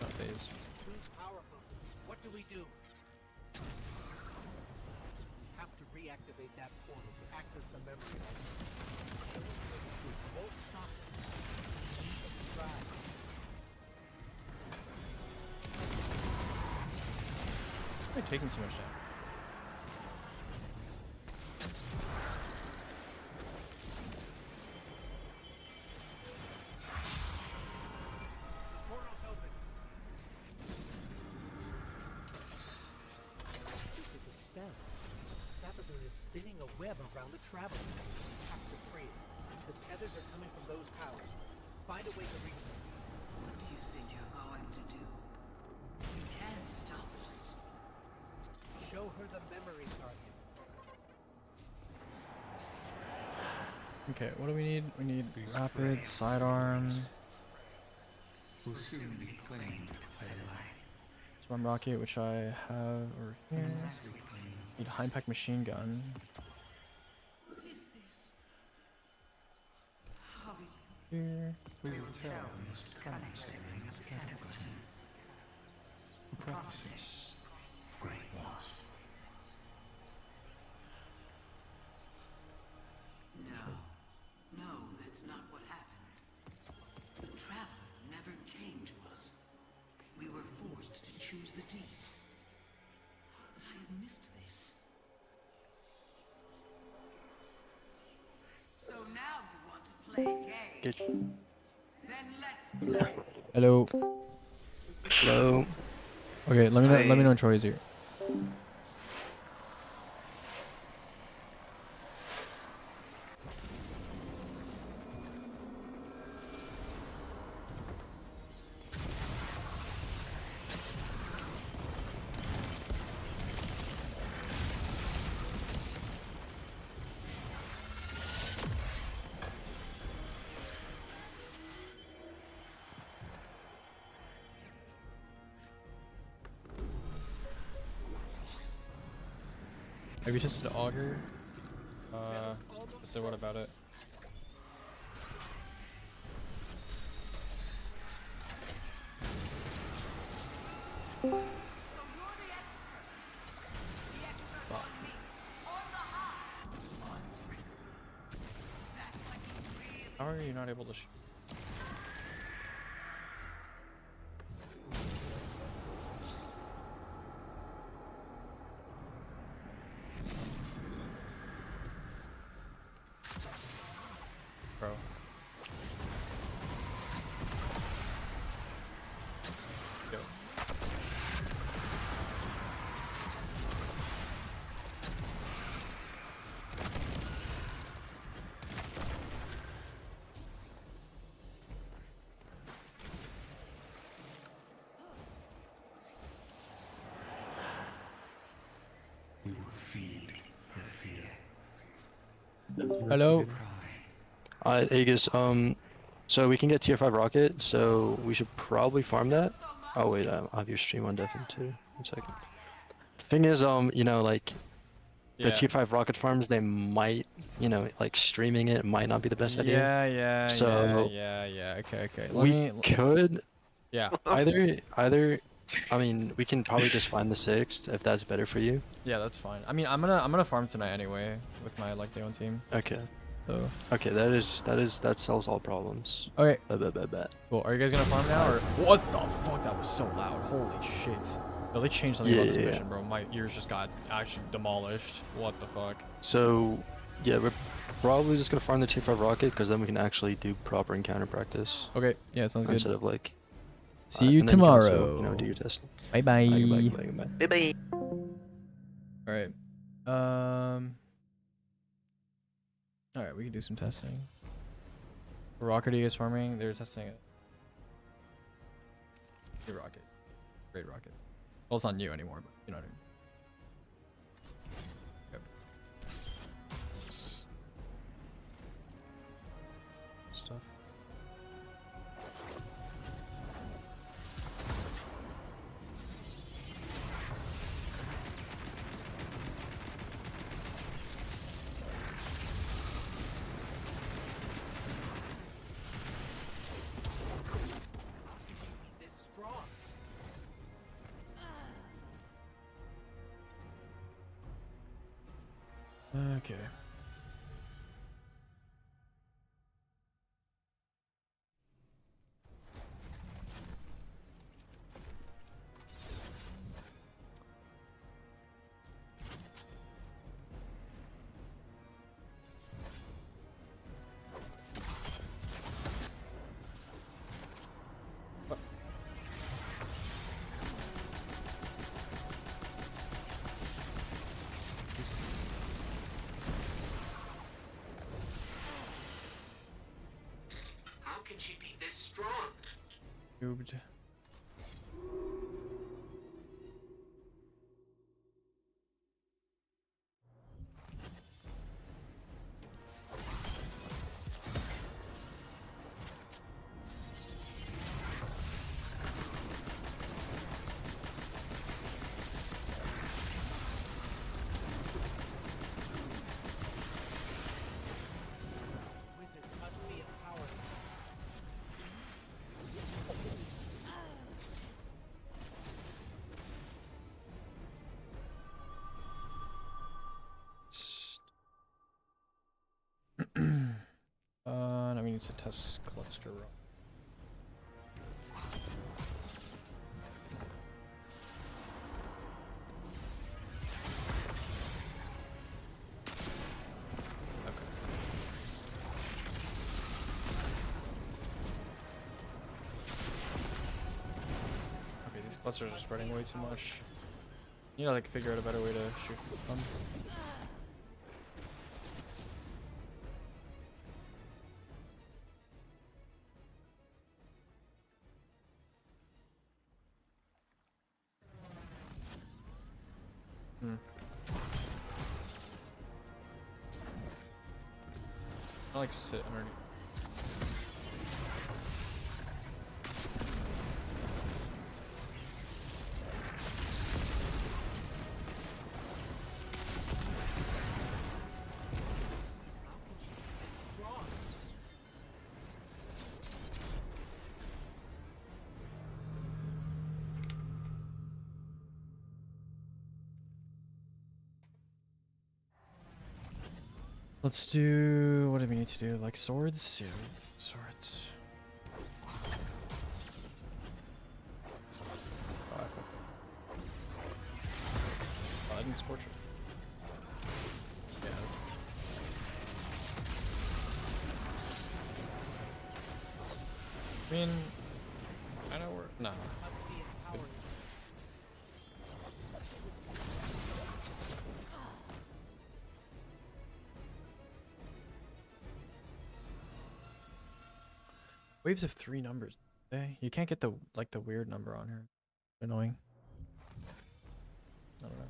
Not phase. Too powerful. What do we do? We have to reactivate that portal to access the memory. We won't stop it. We need to try. Why are you taking so much time? Portal's open. This is a spell. Sabathur is spinning a web around the traveler. We have to free it. The tethers are coming from those towers. Find a way to reach them. What do you think you're going to do? You can't stop this. Show her the memory guardian. Okay, what do we need? We need rapid, sidearm. Will soon be claimed by the light. Storm rocket, which I have over here. Need high impact machine gun. Who is this? How did you... Here. We will tell the most cunning sibling of Cataclysm. Who promises great loss. No, that's not what happened. The Traveler never came to us. We were forced to choose the deep. How could I have missed this? So now you want to play games? Then let's play. Hello. Hello. Okay, let me know when Troy's here. Have you tested Augur? So what about it? How are you not able to shoot? Bro. Yo. We will feed her fear. Hello. Alright, Aegis, so we can get tier 5 rocket, so we should probably farm that. Oh wait, I have your stream on deafen too. 1 second. The thing is, you know, like, the tier 5 rocket farms, they might, you know, like, streaming it might not be the best idea. Yeah. Okay. We could... Yeah. Either, I mean, we can probably just find the 6th, if that's better for you. Yeah, that's fine. I mean, I'm gonna farm tonight anyway, with my, like, Leon team. Okay. So. Okay, that solves all problems. Okay. Bet. Cool. Are you guys gonna farm now, or what the fuck? That was so loud. Holy shit. No, they changed something about this mission, bro. My ears just got actually demolished. What the fuck? So, yeah, we're probably just gonna farm the tier 5 rocket, because then we can actually do proper encounter practice. Okay. Yeah, sounds good. Instead of like. See you tomorrow. You know, do your testing. Bye bye. Bye. All right. All right, we can do some testing. Rocket is farming. They're testing it. New rocket. Great rocket. Well, it's not new anymore, but you know what I mean. Yep. Stuff. Okay. Can she be this strong? Cubed. Now we need to test cluster row. Okay, these clusters are spreading way too much. You know, like figure out a better way to shoot them. I like sit underneath. Let's do, what do we need to do? Like swords? Yeah, swords. Oh, I didn't scorch it. Yes. I mean, I know we're, no. Good. Waves of 3 numbers. Okay, you can't get the like the weird number on here. Annoying. I don't know.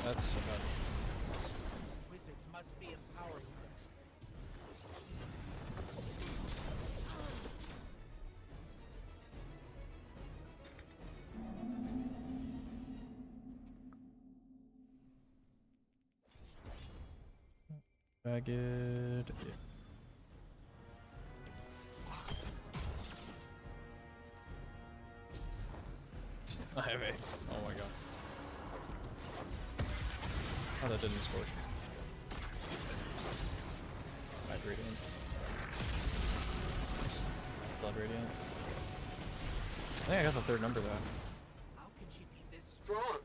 That's Wizards must be empowered. ragged. Yeah. I have 8. Oh my god. Oh, that didn't scorch me. Light Radiant. Blood Radiant. I think I got the 3rd number though. How can she be this strong?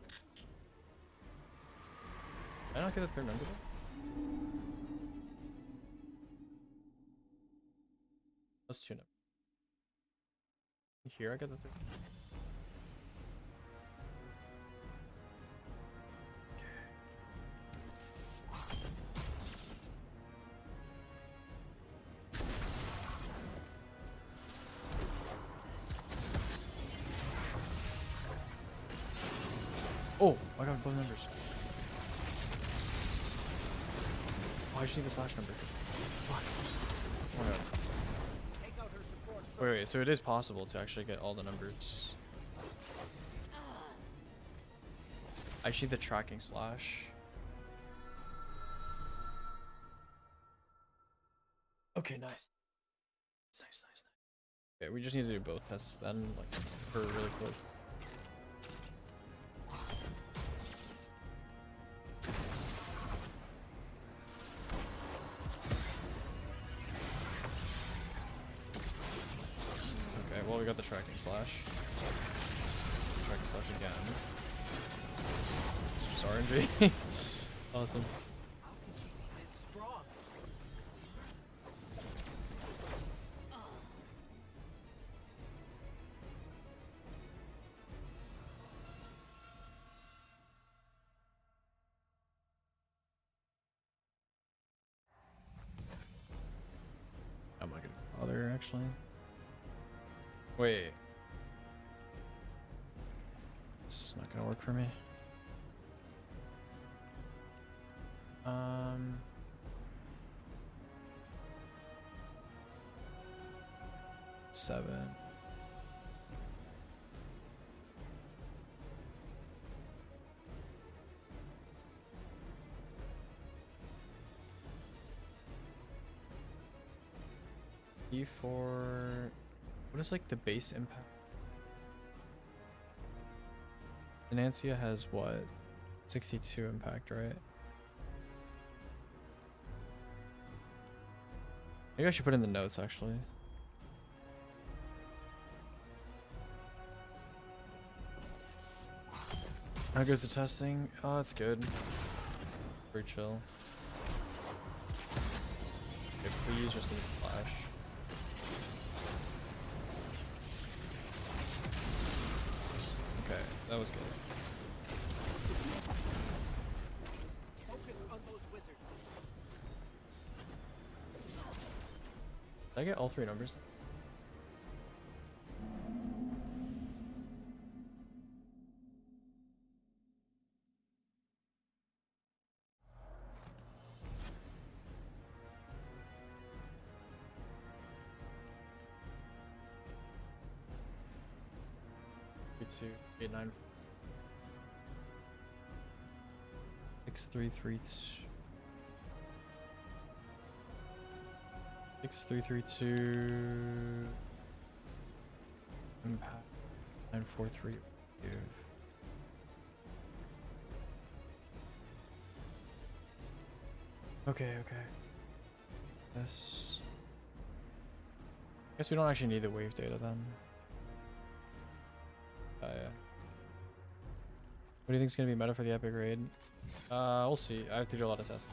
Did I not get the 3rd number though? Let's tune up. Here I got the 3rd. Oh, I got both numbers. Oh, I just need the slash number. Fuck. Oh my god. Wait, so it is possible to actually get all the numbers. I just need the tracking slash. Okay, nice. Nice. Okay, we just need to do both tests then, like, we're really close. Okay, well we got the tracking slash. Tracking slash again. It's just RNG. Awesome. I'm not gonna bother actually. Wait. It's not gonna work for me. 7. E4. What is like the base impact? Financia has what? 62 impact, right? Maybe I should put in the notes actually. How goes the testing? Oh, that's good. Pretty chill. Okay, please just need a flash. Okay, that was good. Focus on those wizards. Did I get all 3 numbers? 6332. 6332. Impact 943. Okay, okay. This. I guess we don't actually need the wave data then. Yeah. What do you think is gonna be meta for the epic raid? We'll see. I have to do a lot of tests.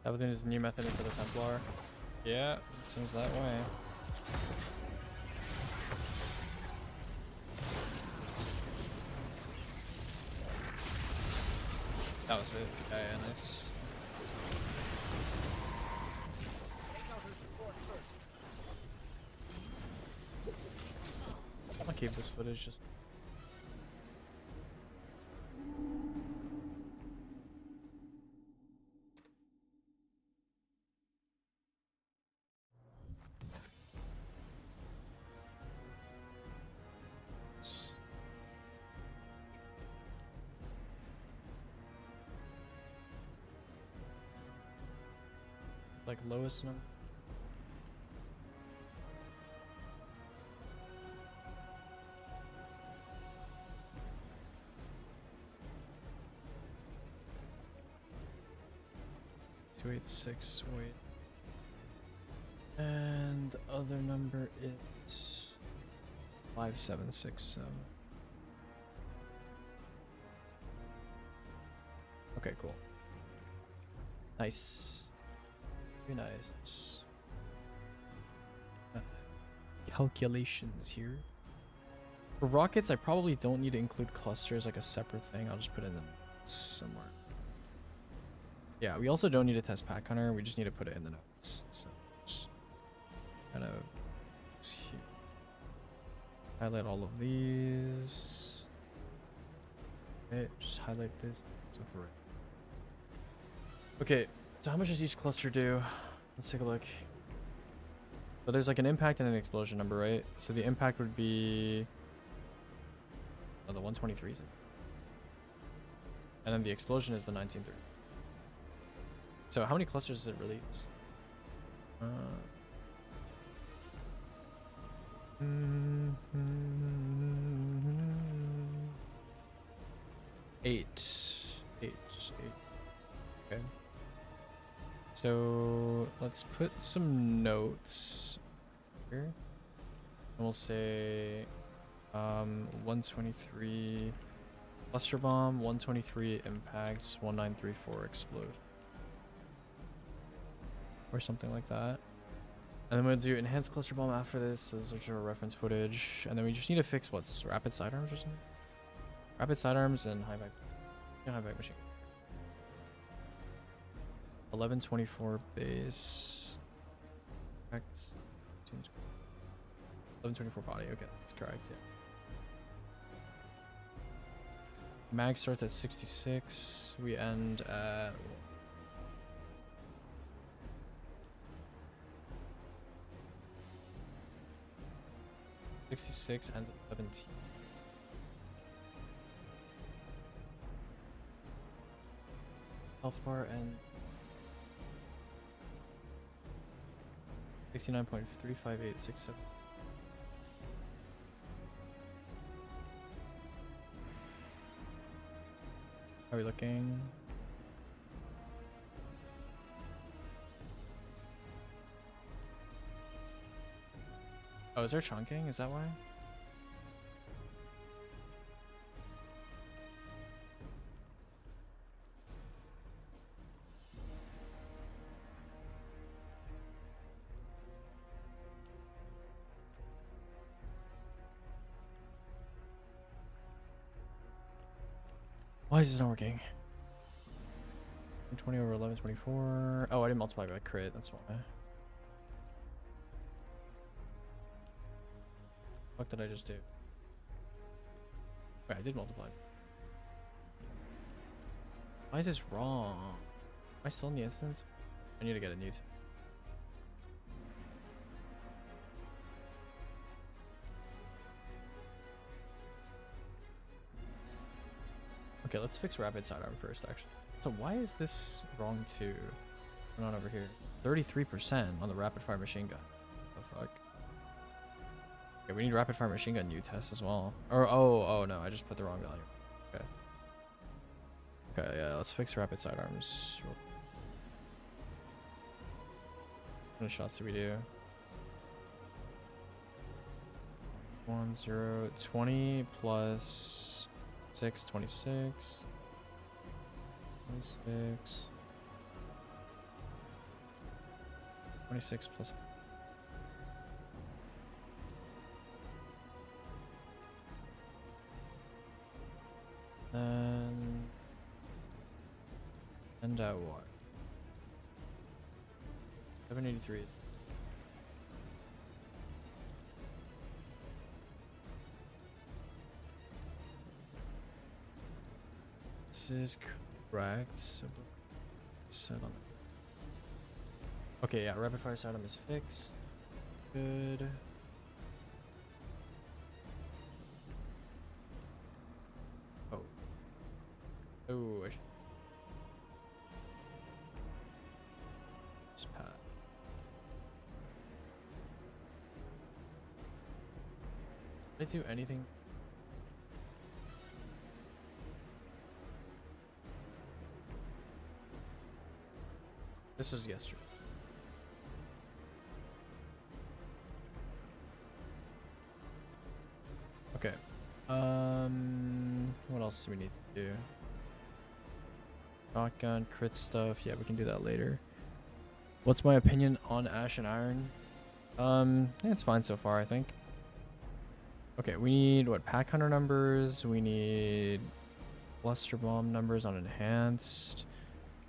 Everything is a new method instead of Templar. Yeah, it seems that way. That was it. Okay, nice. I'll keep this footage just. Like lowest number. Two 286, wait. And the other number is 5767. Okay, cool. Nice. Very nice. Calculations here. For rockets, I probably don't need to include clusters like a separate thing. I'll just put it in the notes somewhere. Yeah, we also don't need to test Pack Hunter. We just need to put it in the notes. So just kind of highlight all of these. Okay, just highlight this. Okay. So how much does each cluster do? Let's take a look. So there's like an impact and an explosion number, right? So the impact would be... Oh, the 123 is it. And then the explosion is the 1930. So how many clusters does it release? 8. Okay. So let's put some notes here. And we'll say 123 cluster bomb, 123 impacts, 1934 explosion. Or something like that. And then we'll do enhanced cluster bomb after this. So this is our reference footage. And then we just need to fix what's rapid sidearms or something? Rapid sidearms and high vac machine. 1124 base. 1124 body. Okay, that's correct. Yeah. Mag starts at 66. We end at 66 and 17. Health bar and 69.35867. How are we looking? Oh, is there chunking? Is that why? Why is this not working? 20 over 1124. Oh, I didn't multiply by crit. That's why. What did I just do? Wait, I did multiply. Why is this wrong? Am I still in the instance? I need to get a new. Okay, let's fix rapid sidearm first, actually. So why is this wrong too? We're not over here. 33% on the rapid fire machine gun. What the fuck? Okay, we need rapid fire machine gun new test as well. Or oh no, I just put the wrong value. Okay. Okay, yeah, let's fix rapid sidearms. How many shots do we do? 1, 0, 20 plus 6, 26. 26. 26 plus. And what? 783. This is correct. Set on. Okay, yeah, rapid fire sidearm is fixed. Good. Oh. Oh, I should. This path. Did I do anything? This was yesterday. Okay. What else do we need to do? Shotgun, crit stuff. Yeah, we can do that later. What's my opinion on Ash and Iron? Yeah, it's fine so far, I think. Okay, we need what? Pack hunter numbers. We need cluster bomb numbers on enhanced.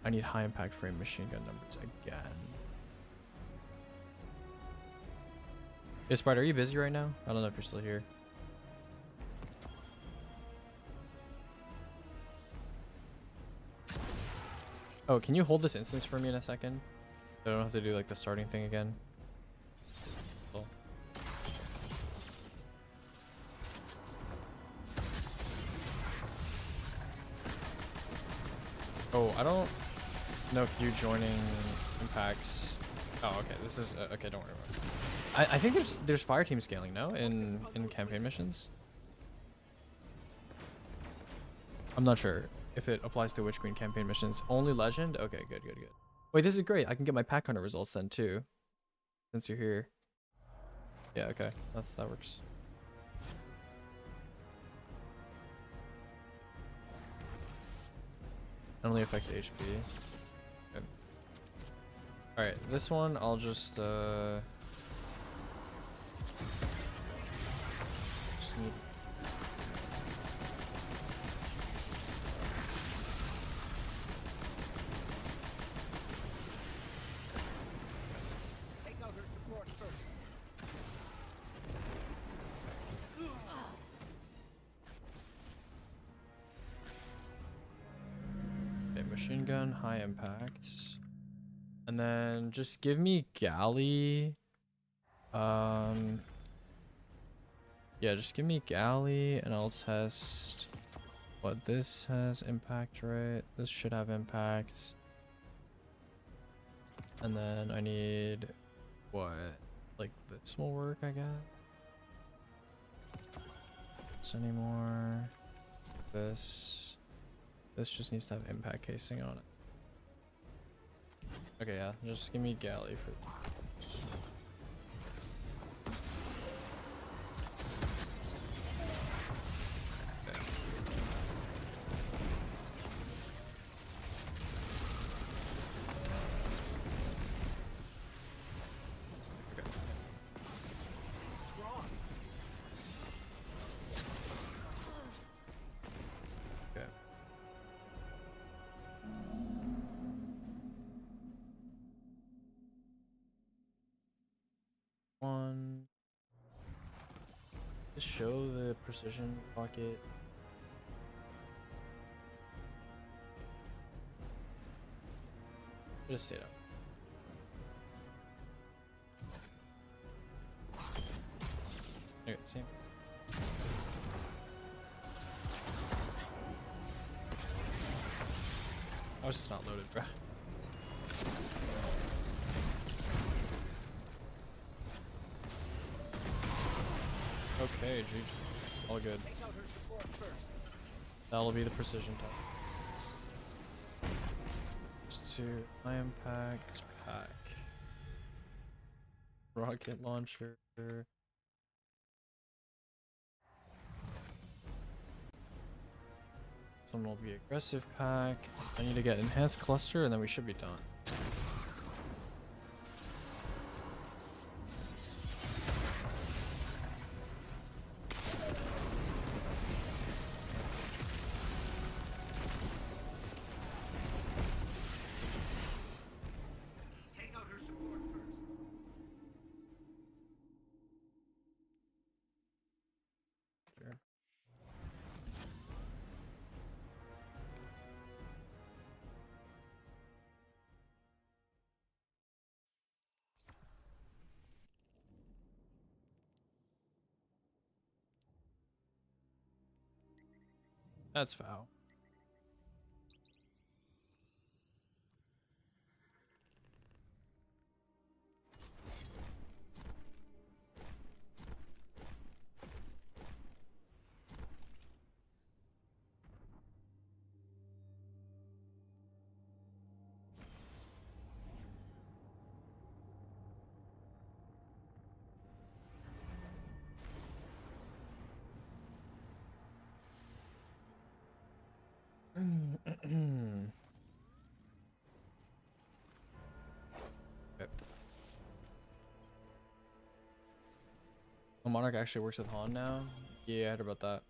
I need high impact frame machine gun numbers again. Hey, Spider, are you busy right now? I don't know if you're still here. Oh, can you hold this instance for me in a second? So I don't have to do like the starting thing again. Cool. Oh, I don't know if you joining impacts. Oh, okay. This is okay. Don't worry about it. I think there's fire team scaling, no, in campaign missions. I'm not sure if it applies to Witch Queen campaign missions. Only legend? Okay, good. Wait, this is great. I can get my pack hunter results then too, since you're here. Yeah, okay. That works. It only affects HP. Okay. Alright, this one I'll just need. Machine gun, high impact, and then just give me galley. Yeah, just give me galley, and I'll test what this has impact, right? This should have impact, and then I need what? Like this will work, I guess. This anymore? This. This just needs to have impact casing on it. Okay, yeah, just give me galley for this. One. Just show the precision pocket. Just stay up. Okay, same. I was just not loaded, bro. Okay, GG. All good. That'll be the precision type. Just to iron packs pack. Rocket launcher. Someone will be aggressive pack. I need to get enhanced cluster and then we should be done. That's foul. Okay. Oh, Monarch actually works with Han now? Yeah, I heard about that.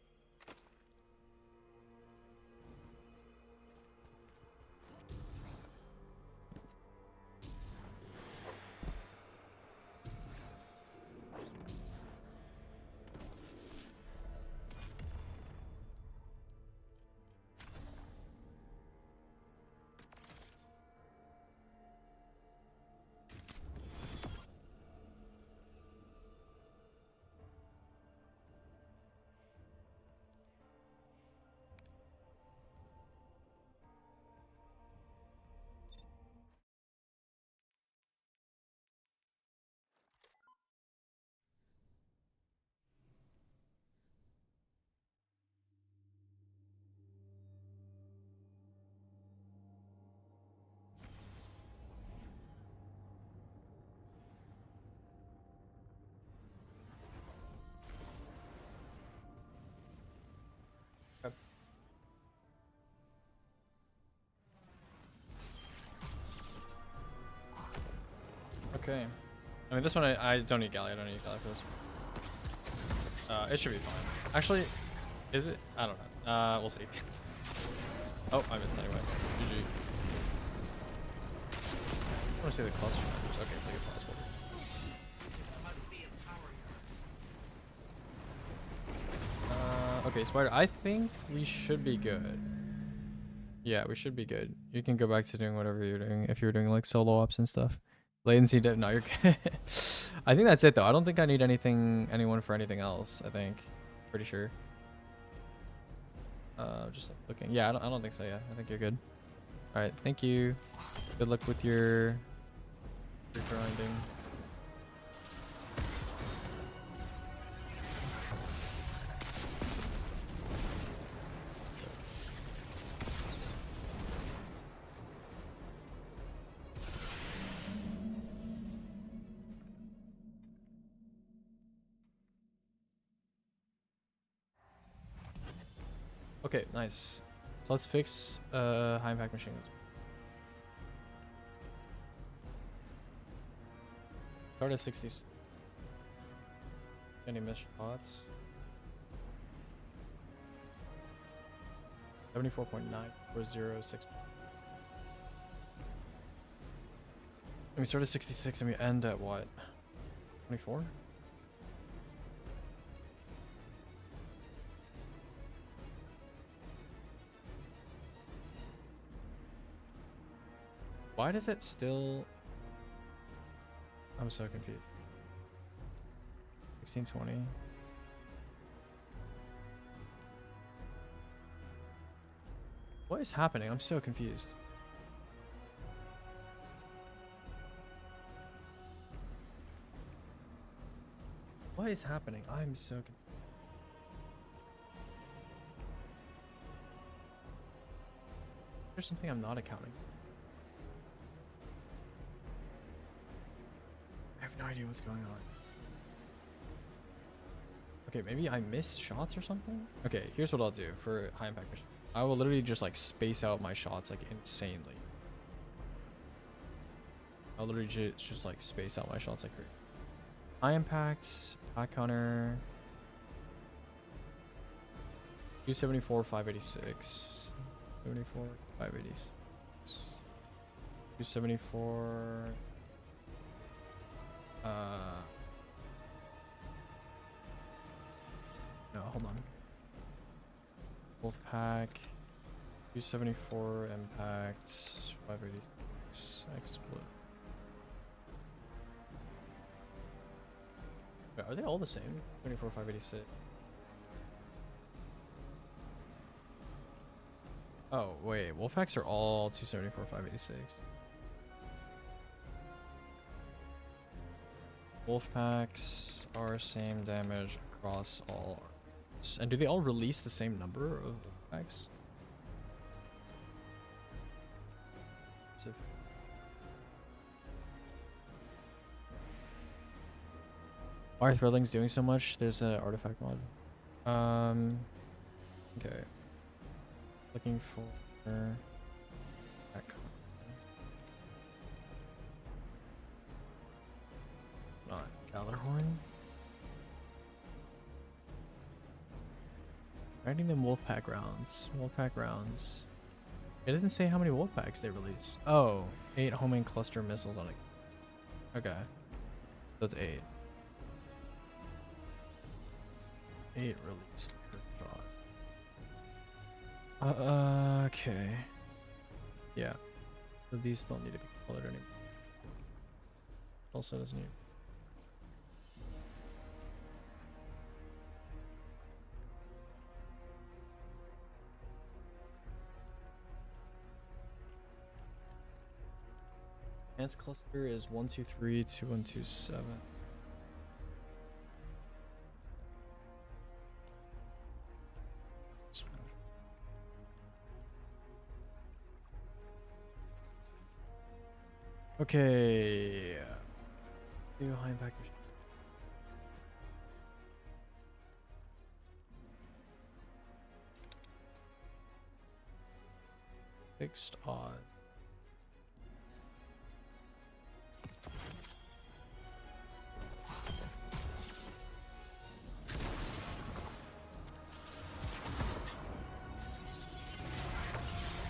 Okay. I mean, this one I don't need galley. I don't need galley for this. It should be fine. Actually, is it? I don't know. We'll see. Oh, I missed anyway. GG. I want to see the cluster numbers. Okay, it's like a possible. Okay, Spider. I think we should be good. Yeah, we should be good. You can go back to doing whatever you're doing if you're doing like solo ops and stuff. Latency dip. No, you're good. I think that's it though. I don't think I need anyone for anything else. I think. Pretty sure. Just like looking. Yeah, I don't think so. Yeah, I think you're good. All right, thank you. Good luck with your grinding. Okay, nice. So let's fix high impact machines. Start at 60. Any missed shots? 74.9 or 06. And we start at 66 and we end at what? 24? Why does it still... I'm so confused. 1620. What is happening? I'm so confused. What is happening? I'm so confused. There's something I'm not accounting. I have no idea what's going on. Okay, maybe I missed shots or something? Okay, here's what I'll do for high impact mission. I will literally just like space out my shots like insanely. I'll literally just like space out my shots like crazy. High impact, pack hunter. 274, 586. 74, 586. 274. No, hold on. Wolfpack. 274 impact. 586. Explode. Wait, are they all the same? 24, 586. Oh, wait. Wolfpacks are all 274, 586. Wolfpacks are same damage across all arms. And do they all release the same number of Wolfpacks? Why are Thrillings doing so much? There's an artifact mod. Okay. Looking for that card. Not Gallarhorn. Writing them Wolfpack rounds. Wolfpack rounds. It doesn't say how many Wolfpacks they release. Oh, 8 homing cluster missiles on it. Okay. So it's 8. 8 released per shot. Okay. Yeah. So these don't need to be colored anymore. Also doesn't need. Advanced cluster is 123 2127. Okay. Do high impact. Fixed odd.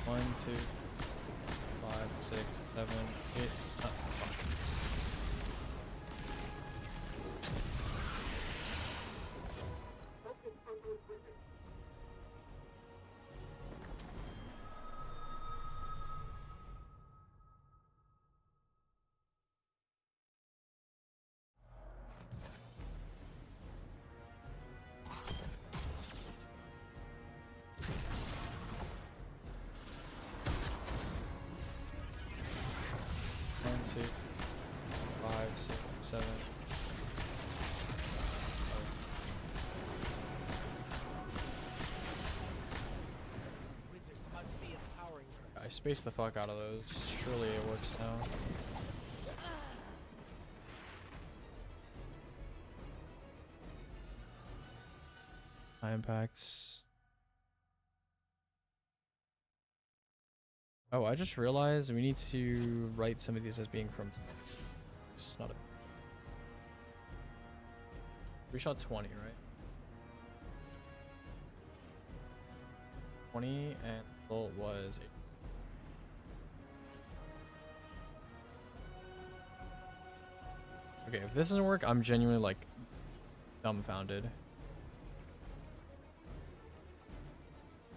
One, two, 5, 6, 7, 8. I spaced the fuck out of those. Surely it works now. High impacts. Oh, I just realized we need to write some of these as being from. It's not a. We shot 20, right? 20 and bolt was 8. Okay, if this doesn't work, I'm genuinely like dumbfounded.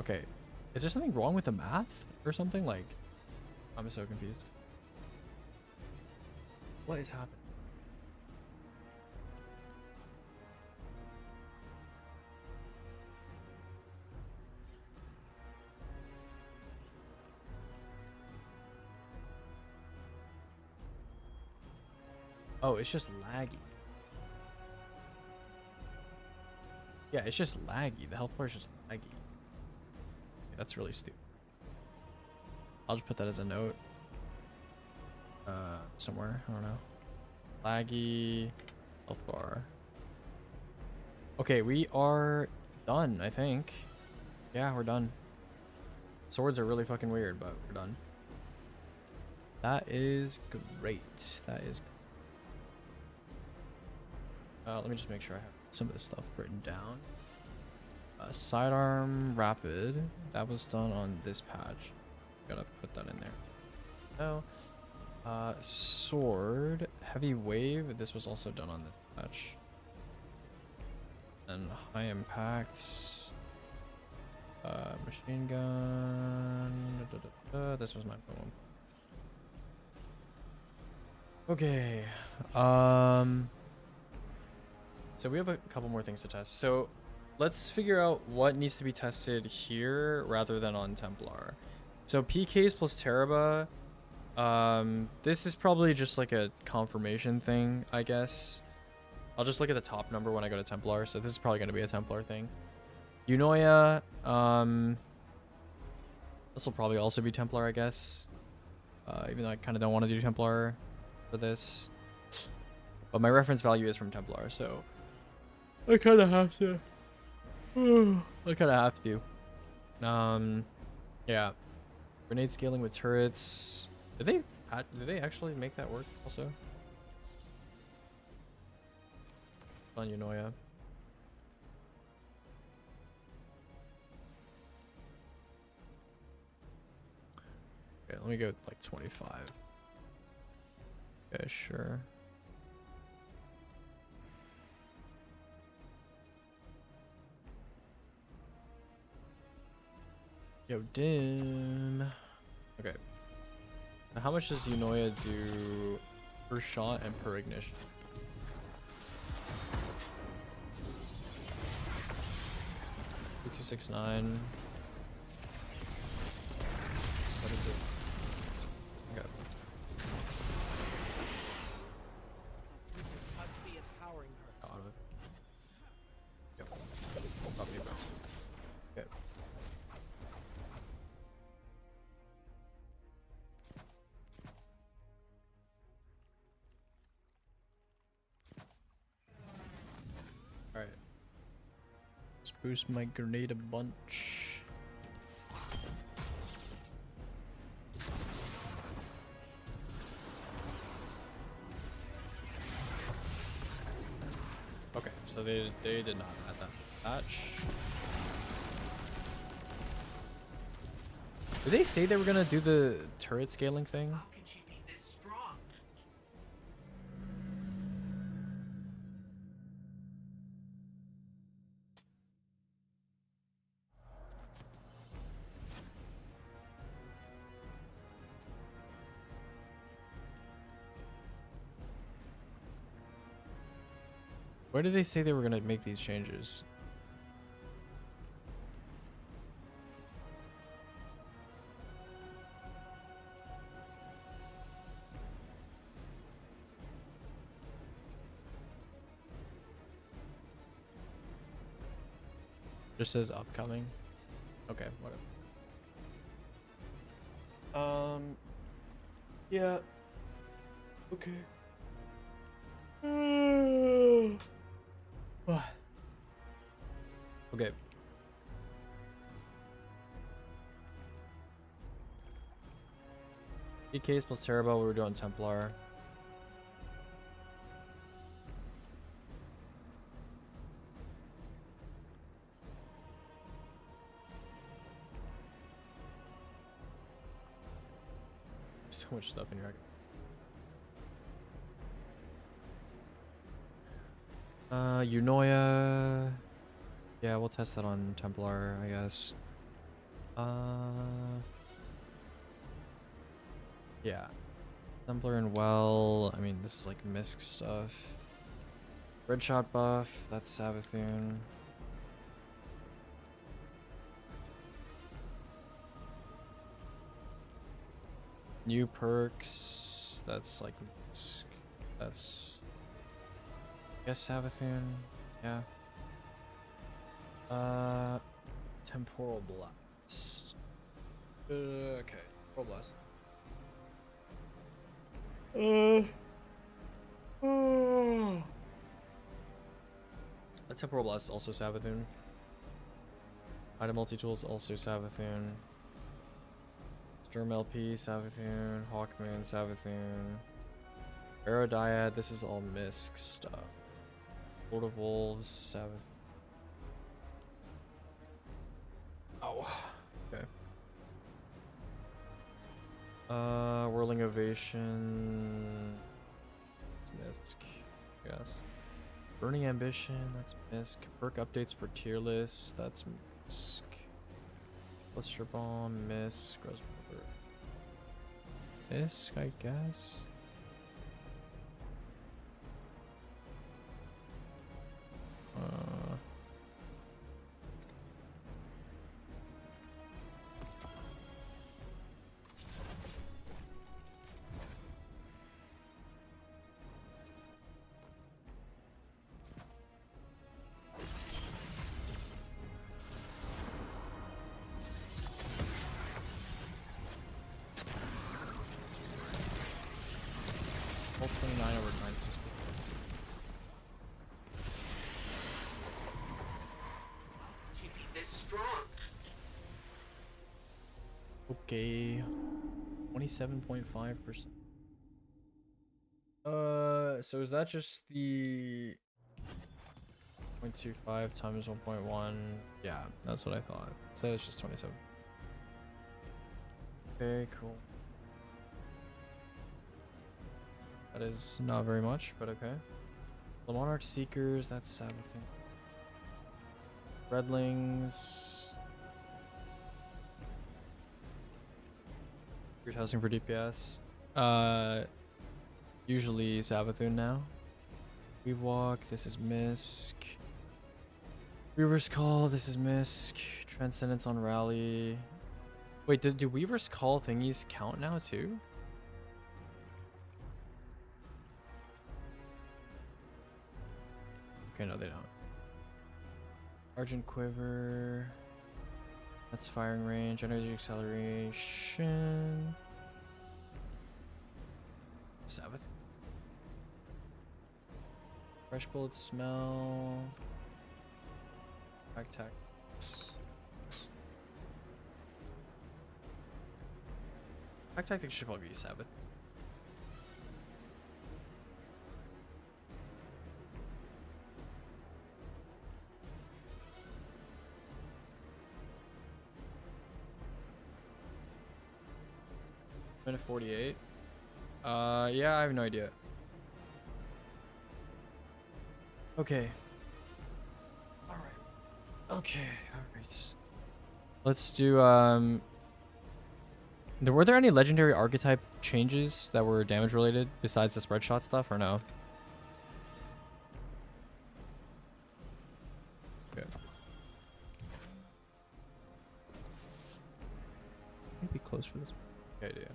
Okay, is there something wrong with the math or something? Like, I'm so confused. What is happening? Oh, it's just laggy. Yeah, it's just laggy. The health bar is just laggy. That's really stupid. I'll just put that as a note. Somewhere. I don't know. Laggy health bar. Okay, we are done, I think. Yeah, we're done. Swords are really fucking weird, but we're done. That is great. That is let me just make sure I have some of this stuff written down. Sidearm rapid. That was done on this patch. Gotta put that in there. No. Sword. Heavy wave. This was also done on this patch. And high impact. Machine gun. This was my poem. Okay. So we have a couple more things to test. So let's figure out what needs to be tested here rather than on Templar. So PKs plus Teraba. This is probably just like a confirmation thing, I guess. I'll just look at the top number when I go to Templar. So this is probably going to be a Templar thing. Eunoia. This will probably also be Templar, I guess. Even though I kind of don't want to do Templar for this. But my reference value is from Templar, so I kind of have to. I kind of have to. Yeah. Grenade scaling with turrets. Did they actually make that work also? On Eunoia. Okay, let me go with like 25. Okay, sure. Yo, dim. Okay. Now how much does Eunoia do per shot and per ignition? $269. What is it? Okay. Must be empowering her. Out of it. Yep. Copy that. Okay. Alright. Let's boost my grenade a bunch. Okay, so they did not add that patch. Did they say they were gonna do the turret scaling thing? How can she be this strong? Where did they say they were gonna make these changes? Just says upcoming. Okay, whatever. Yeah. Okay. Okay. PKs plus Terrible, we were doing Templar. So much stuff in your Eunoia. Yeah, we'll test that on Templar, I guess. Yeah. Templar and Well. I mean, this is like Misk stuff. Red shot buff. That's Savathun. New perks. That's like Misk. That's. I guess Savathun. Yeah. Temporal blast. Okay, temporal blast. A temporal blast is also Savathun. Item multi-tools also Savathun. Sturm LP, Savathun. Hawkmoon, Savathun. Aerodiad, this is all Misk stuff. Lord of Wolves, Savathun. Oh, okay. Whirling Ovation. Misk, yes. Burning Ambition, that's Misk. Perk updates for tier lists, that's Misk. Cluster Bomb, Misk. Misk, I guess. All 29 over 960. Okay, 27.5%. So is that just the 0.25 times 1.1? Yeah, that's what I thought. So it's just 27. Okay, cool. That is not very much, but okay. The Monarch Seekers, that's Sabbathing. Redlings. You're testing for DPS. Usually Savathun now. We walk, this is Misk. Weaver's Call, this is Misk. Transcendence on Rally. Wait, do Weaver's Call thingies count now too? Okay, no, they don't. Argent Quiver. That's firing range, energy acceleration. Sabbath. Fresh bullet smell. Back tactics. Back tactics should probably be Sabbath. Minute 48. Yeah, I have no idea. Okay. Alright. Okay, alright. Let's do, were there any legendary archetype changes that were damage related besides the spread shot stuff, or no? Okay. Maybe close for this. Okay, idea.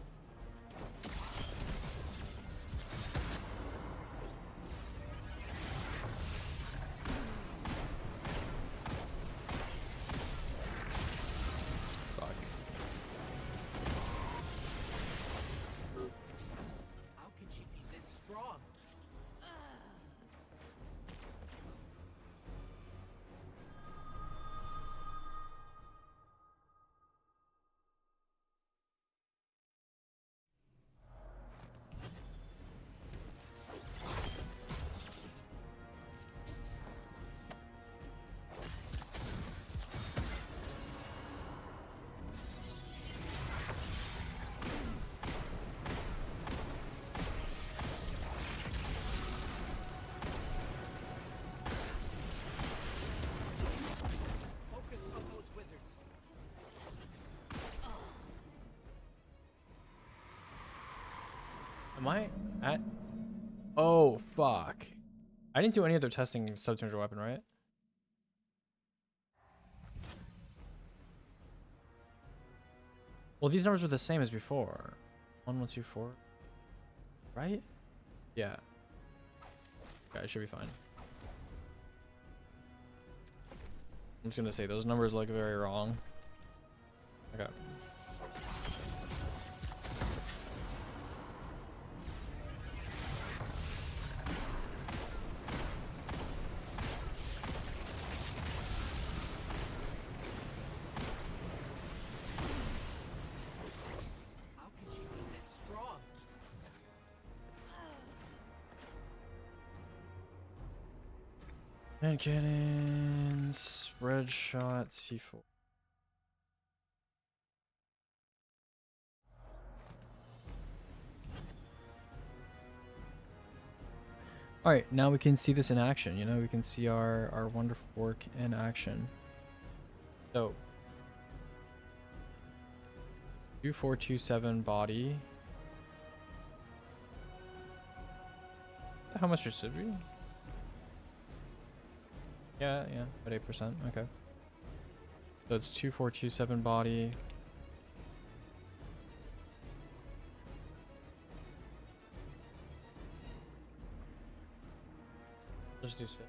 Am I at... Oh, fuck. I didn't do any other testing sub-200 weapon, right? Well, these numbers were the same as before. 1124. Right? Yeah. Okay, it should be fine. I'm just gonna say those numbers look very wrong. Okay. How can she be this strong? And cannons, red shot, C4. All right, now we can see this in action. You know, we can see our wonderful work in action. So, 2427 body. How much should we? Yeah, about 8%. Okay. So it's 2427 body. Let's do 6.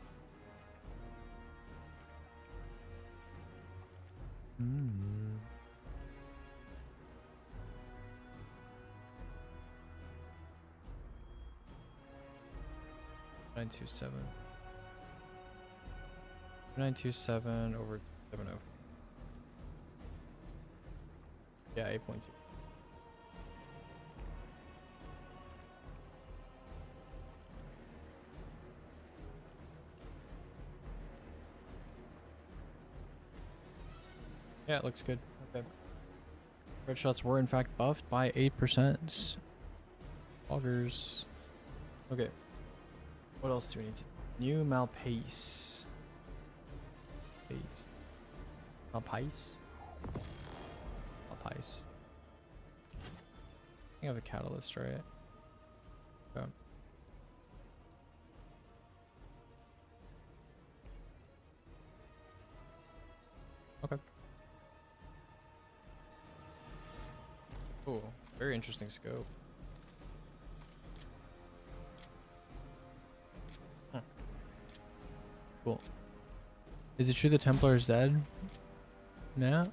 Hmm. 927. 927 over 70. Yeah, 8.2. Yeah, it looks good. Okay. Red shots were in fact buffed by 8%. Augers. Okay. What else do we need to do? New Malpace. Malpace? Malpace. I have a catalyst, right? Okay. Okay. Cool. Very interesting scope. Huh. Cool. Is it true the Templar is dead? Nah.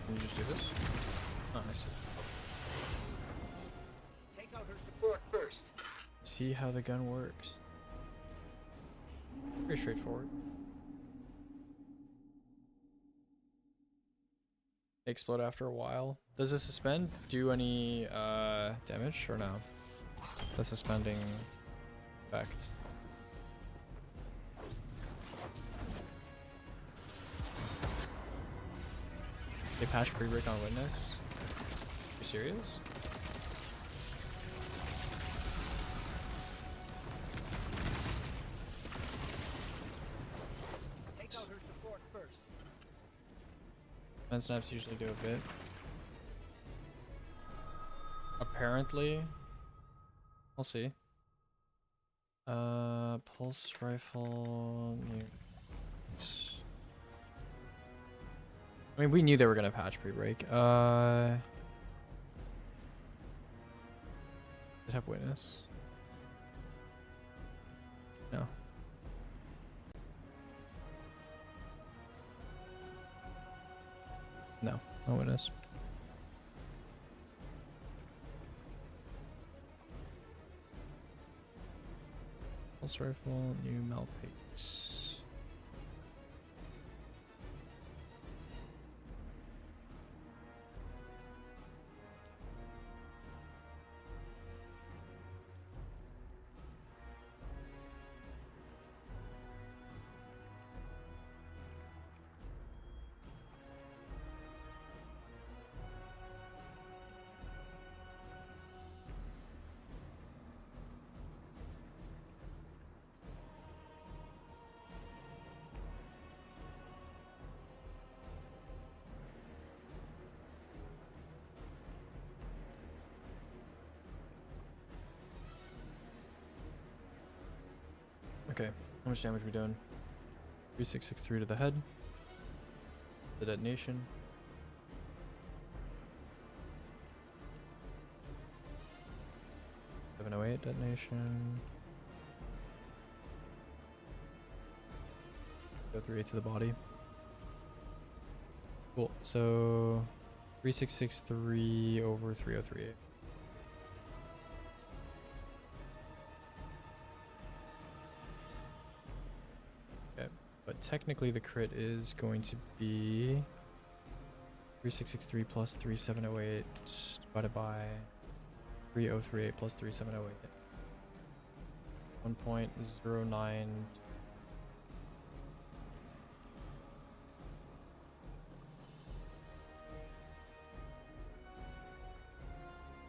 Can you just do this? Oh, I see. Take out her support first. See how the gun works. Pretty straightforward. They explode after a while. Does the suspend do any damage or no? The suspending effect. They patch pre-break on witness? Are you serious? Take out her support first. And snaps usually do a bit. Apparently. We'll see. Pulse rifle. I mean, we knew they were gonna patch pre-break. Did it have witness? No. No, no witness. Pulse rifle, new Malpace. Okay, how much damage are we doing? 3663 to the head. The detonation. .708 detonation. 038 to the body. Cool. So 3663 over 3038. Okay, but technically the crit is going to be 3663 plus 3708 divided by 3038 plus 3708. 1.09.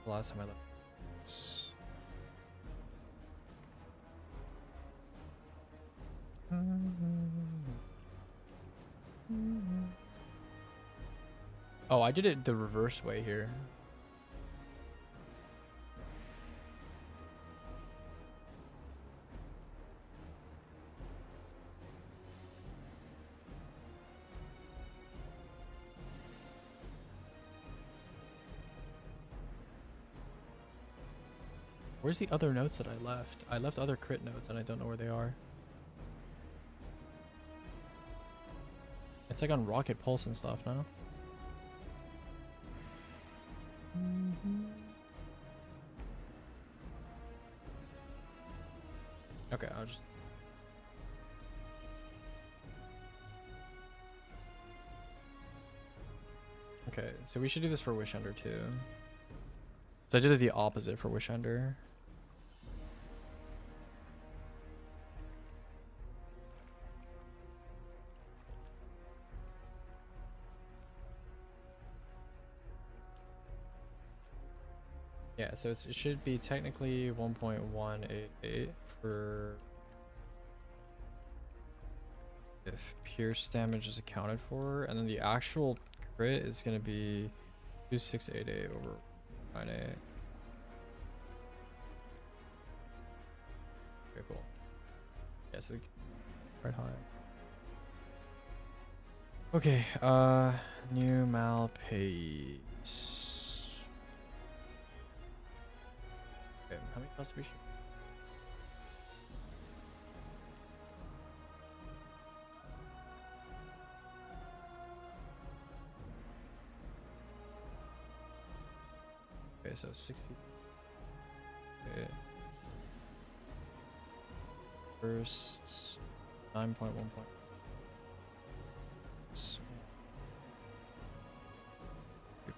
The last time I looked. Oh, I did it the reverse way here. Where's the other notes that I left? I left other crit notes and I don't know where they are. It's like on Rocket Pulse and stuff, no? Okay, I'll just... Okay, so we should do this for Wish Under too. So I did it the opposite for Wish Under. Yeah, so it should be technically 1.188 for if pierce damage is accounted for, and then the actual crit is going to be 2688 over 98. Okay, cool. Yeah, so quite high. Okay, new Malpace. Okay, how many plus we should? Okay, so 60. Okay. First 9.1 point.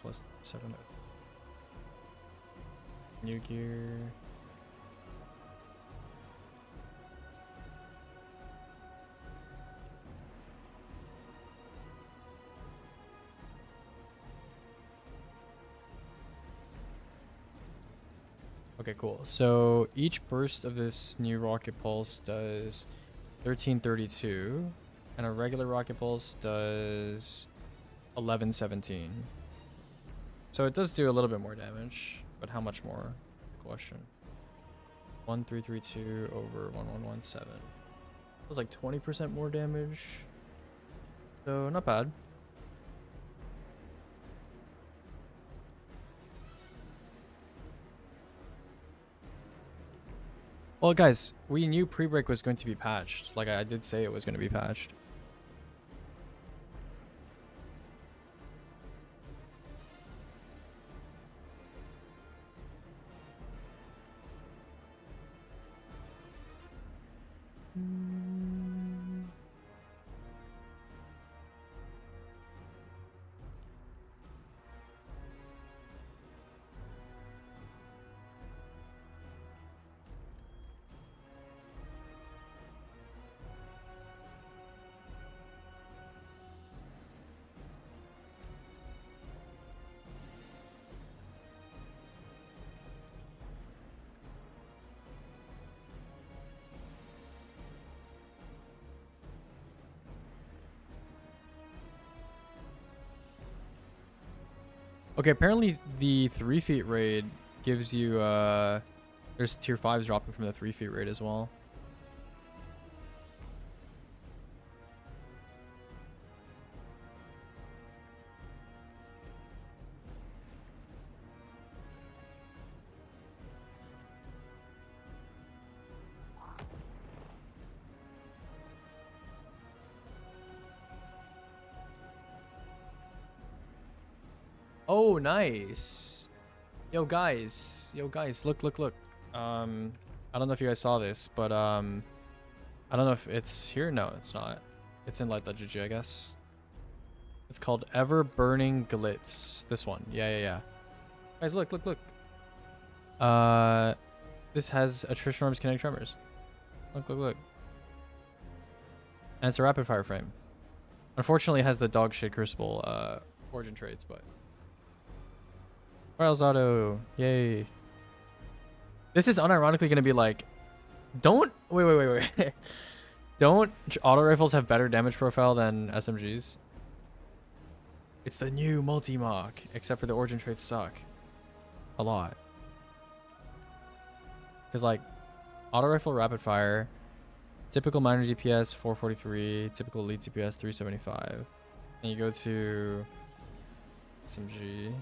Plus 7. New gear. Okay, cool. So each burst of this new rocket pulse does 1332, and a regular rocket pulse does 1117. So it does do a little bit more damage, but how much more? Good question. 1332 over 1117. It was like 20% more damage. So not bad. Well, guys, we knew pre-break was going to be patched. Like I did say it was going to be patched. Okay, apparently the 3 feet raid gives you, there's tier 5s dropping from the 3 feet raid as well. Oh, nice. Yo, guys, look. I don't know if you guys saw this, but I don't know if it's here. No, it's not. It's in Light.gg, I guess. It's called Ever Burning Glitz. This one. Yeah. Guys, look. This has attrition arms, kinetic tremors. Look. And it's a rapid fire frame. Unfortunately, it has the dog shit crucible origin traits, but Trials auto, yay! This is unironically going to be like, don't wait. Don't auto rifles have better damage profile than SMGs? It's the new multi-mock, except for the origin traits suck a lot. Because like auto rifle rapid fire, typical minor DPS 443, typical elite DPS 375, and you go to SMG.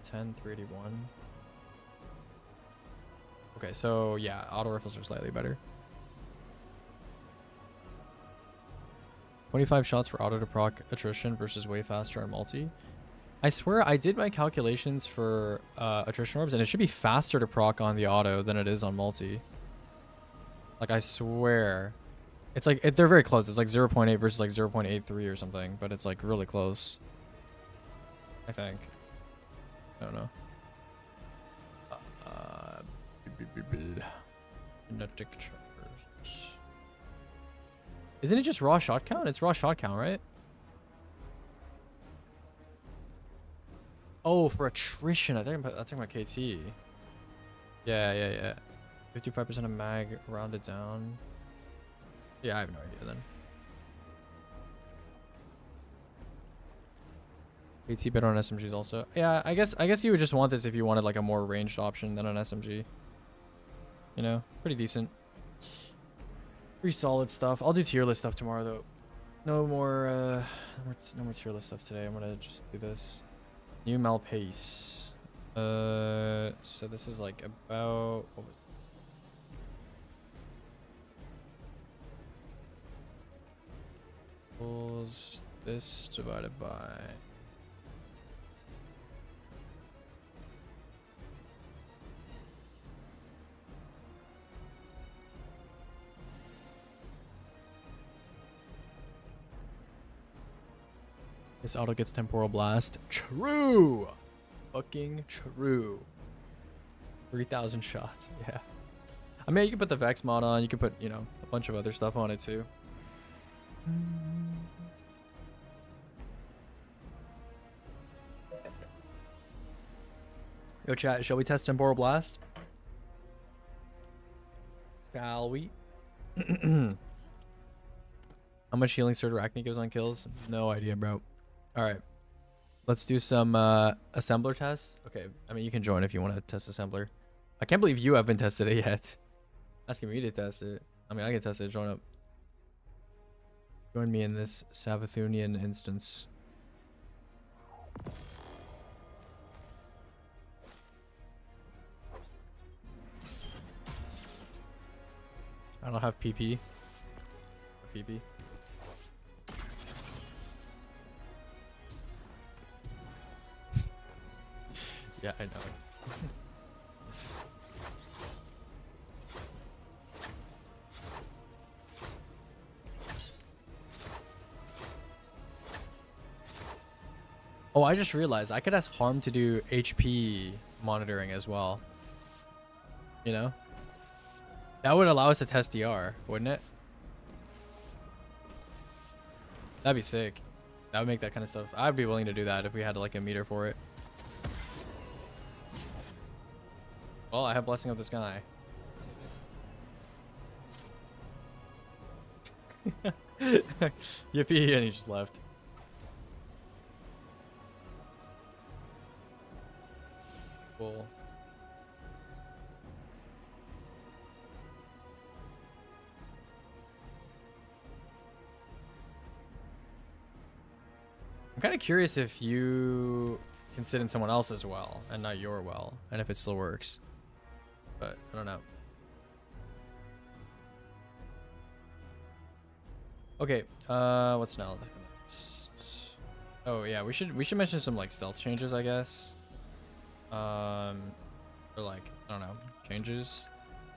10, 381. Okay, so yeah, auto rifles are slightly better. 25 shots for auto to proc attrition versus way faster on multi. I swear I did my calculations for attrition orbs, and it should be faster to proc on the auto than it is on multi. Like, I swear. It's like, they're very close. It's like 0.8 versus like 0.83 or something, but it's like really close. I think. I don't know. Kinetic tremors. Isn't it just raw shot count? It's raw shot count, right? Oh, for attrition. I think about KT. Yeah. 55% of mag rounded down. Yeah, I have no idea then. KT better on SMGs also. Yeah, I guess you would just want this if you wanted like a more ranged option than an SMG. You know, pretty decent. Pretty solid stuff. I'll do tier list stuff tomorrow though. No more tier list stuff today. I'm gonna just do this. New Malpace. So this is like about what was this divided by this auto gets temporal blast. True. Fucking true. 3,000 shots. Yeah. I mean, you can put the Vex mod on. You can put, you know, a bunch of other stuff on it too. Yo, chat. Shall we test temporal blast? Shall we? How much healing Sword Arachne gives on kills? No idea, bro. All right. Let's do some assembler tests. Okay, I mean, you can join if you want to test assembler. I can't believe you haven't tested it yet. Asking me to test it. I mean, I can test it. Join up. Join me in this Savathunian instance. I don't have PP. PP. Yeah, I know. Oh, I just realized I could ask Harm to do HP monitoring as well. You know? That would allow us to test DR, wouldn't it? That'd be sick. That would make that kind of stuff. I'd be willing to do that if we had like a meter for it. Well, I have Blessing of the Sky. Yippee, and he just left. Cool. I'm kind of curious if you can sit in someone else's well and not your well, and if it still works. But I don't know. Okay, what's now? Oh yeah, we should mention some like stealth changes, I guess. Or like, I don't know, changes.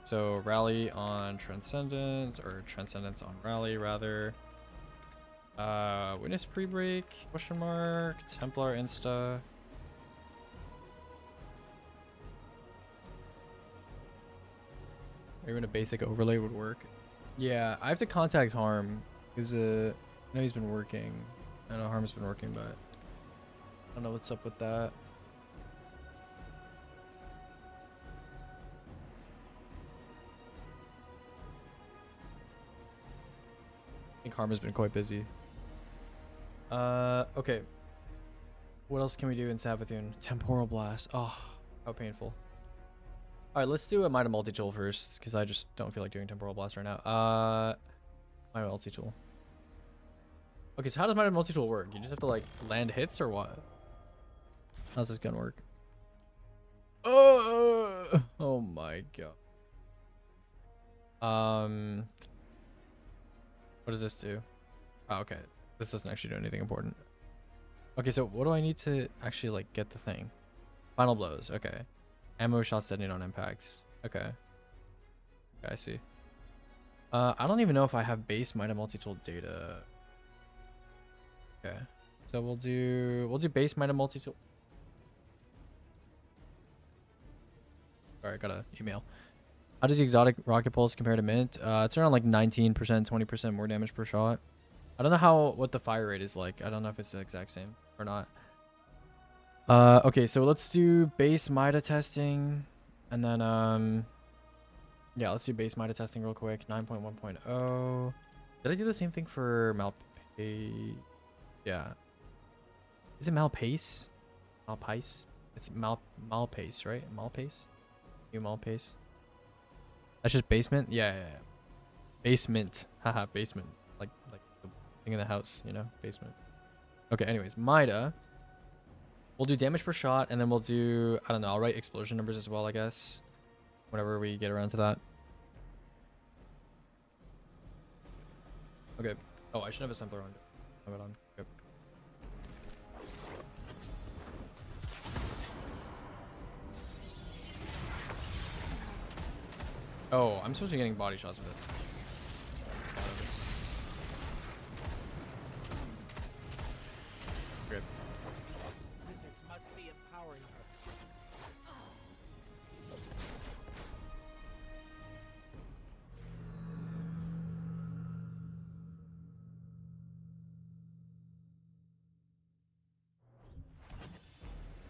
So rally on Transcendence, or Transcendence on rally rather. Witness pre-break, question mark, Templar insta. Even a basic overlay would work. Yeah, I have to contact Harm because I know he's been working. I know Harm's been working, but I don't know what's up with that. I think Harm has been quite busy. Okay. What else can we do in Savathun? Temporal Blast. Oh, how painful. Alright, let's do a Might of Multi-Tool first, because I just don't feel like doing Temporal Blast right now. Might of Multi-Tool. Okay, so how does Might of Multi-Tool work? You just have to, like, land hits, or what? How's this gonna work? Oh my god. What does this do? Oh, okay. This doesn't actually do anything important. Okay, so what do I need to actually, like, get the thing? Final Blows, okay. Ammo shots detonated on impacts. Okay. Okay, I see. I don't even know if I have base Might of Multi-Tool data. Okay. So we'll do base Might of Multi-Tool. Alright, got an email. How does the exotic rocket pulse compare to mint? It's around like 19%, 20% more damage per shot. I don't know what the fire rate is like. I don't know if it's the exact same or not. Okay, so let's do base MIDA testing, and then yeah, let's do base MIDA testing real quick. 9.1.0. Did I do the same thing for Malpace? Yeah. Is it Malpace? Malpace? It's Malpace, right? Malpace? New Malpace? That's just basement? Yeah. Basement. Haha, basement. Like the thing in the house, you know? Basement. Okay, anyways, MIDA. We'll do damage per shot, and then we'll do, I don't know, I'll write explosion numbers as well, I guess. Whenever we get around to that. Okay. Oh, I should have a sampler on. Have it on. Yep. Oh, I'm supposed to be getting body shots with this. Okay. Wizards must be empowering her.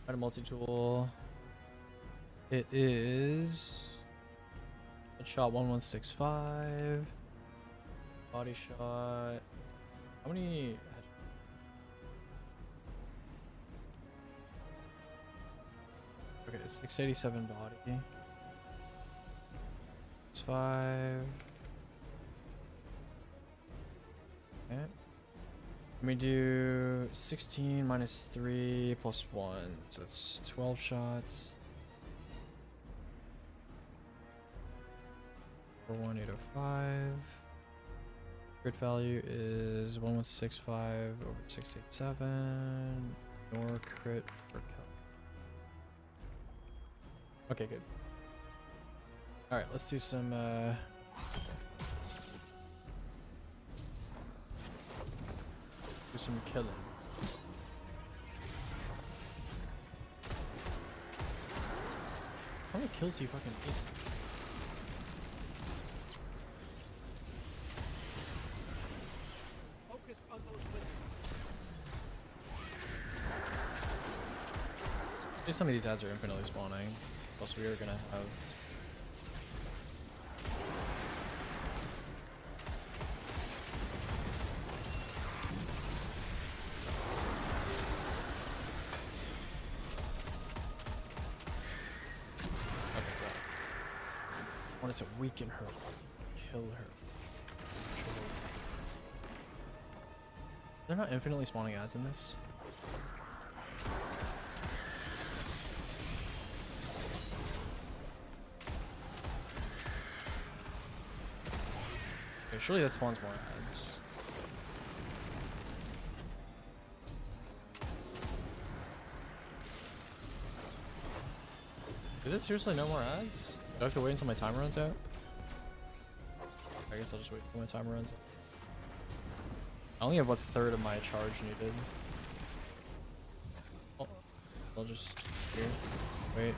A multi-tool. It is headshot 1165. Body shot. How many? Okay, 687 body. It's 5. Okay. Let me do 16 minus 3 plus 1. So it's 12 shots. 41805. Crit value is 1165 over 687. Nor crit per kill. Okay, good. Alright, let's do some killing. How many kills do you fucking eat? Focus on those wizards. Some of these ads are infinitely spawning. Plus we are gonna have wanted to weaken her, kill her. They're not infinitely spawning ads in this. Okay, surely that spawns more ads. Is it seriously no more ads? Do I have to wait until my timer runs out? I guess I'll just wait till my timer runs out. I only have 1/3 of my charge needed. Oh, I'll just here. Wait.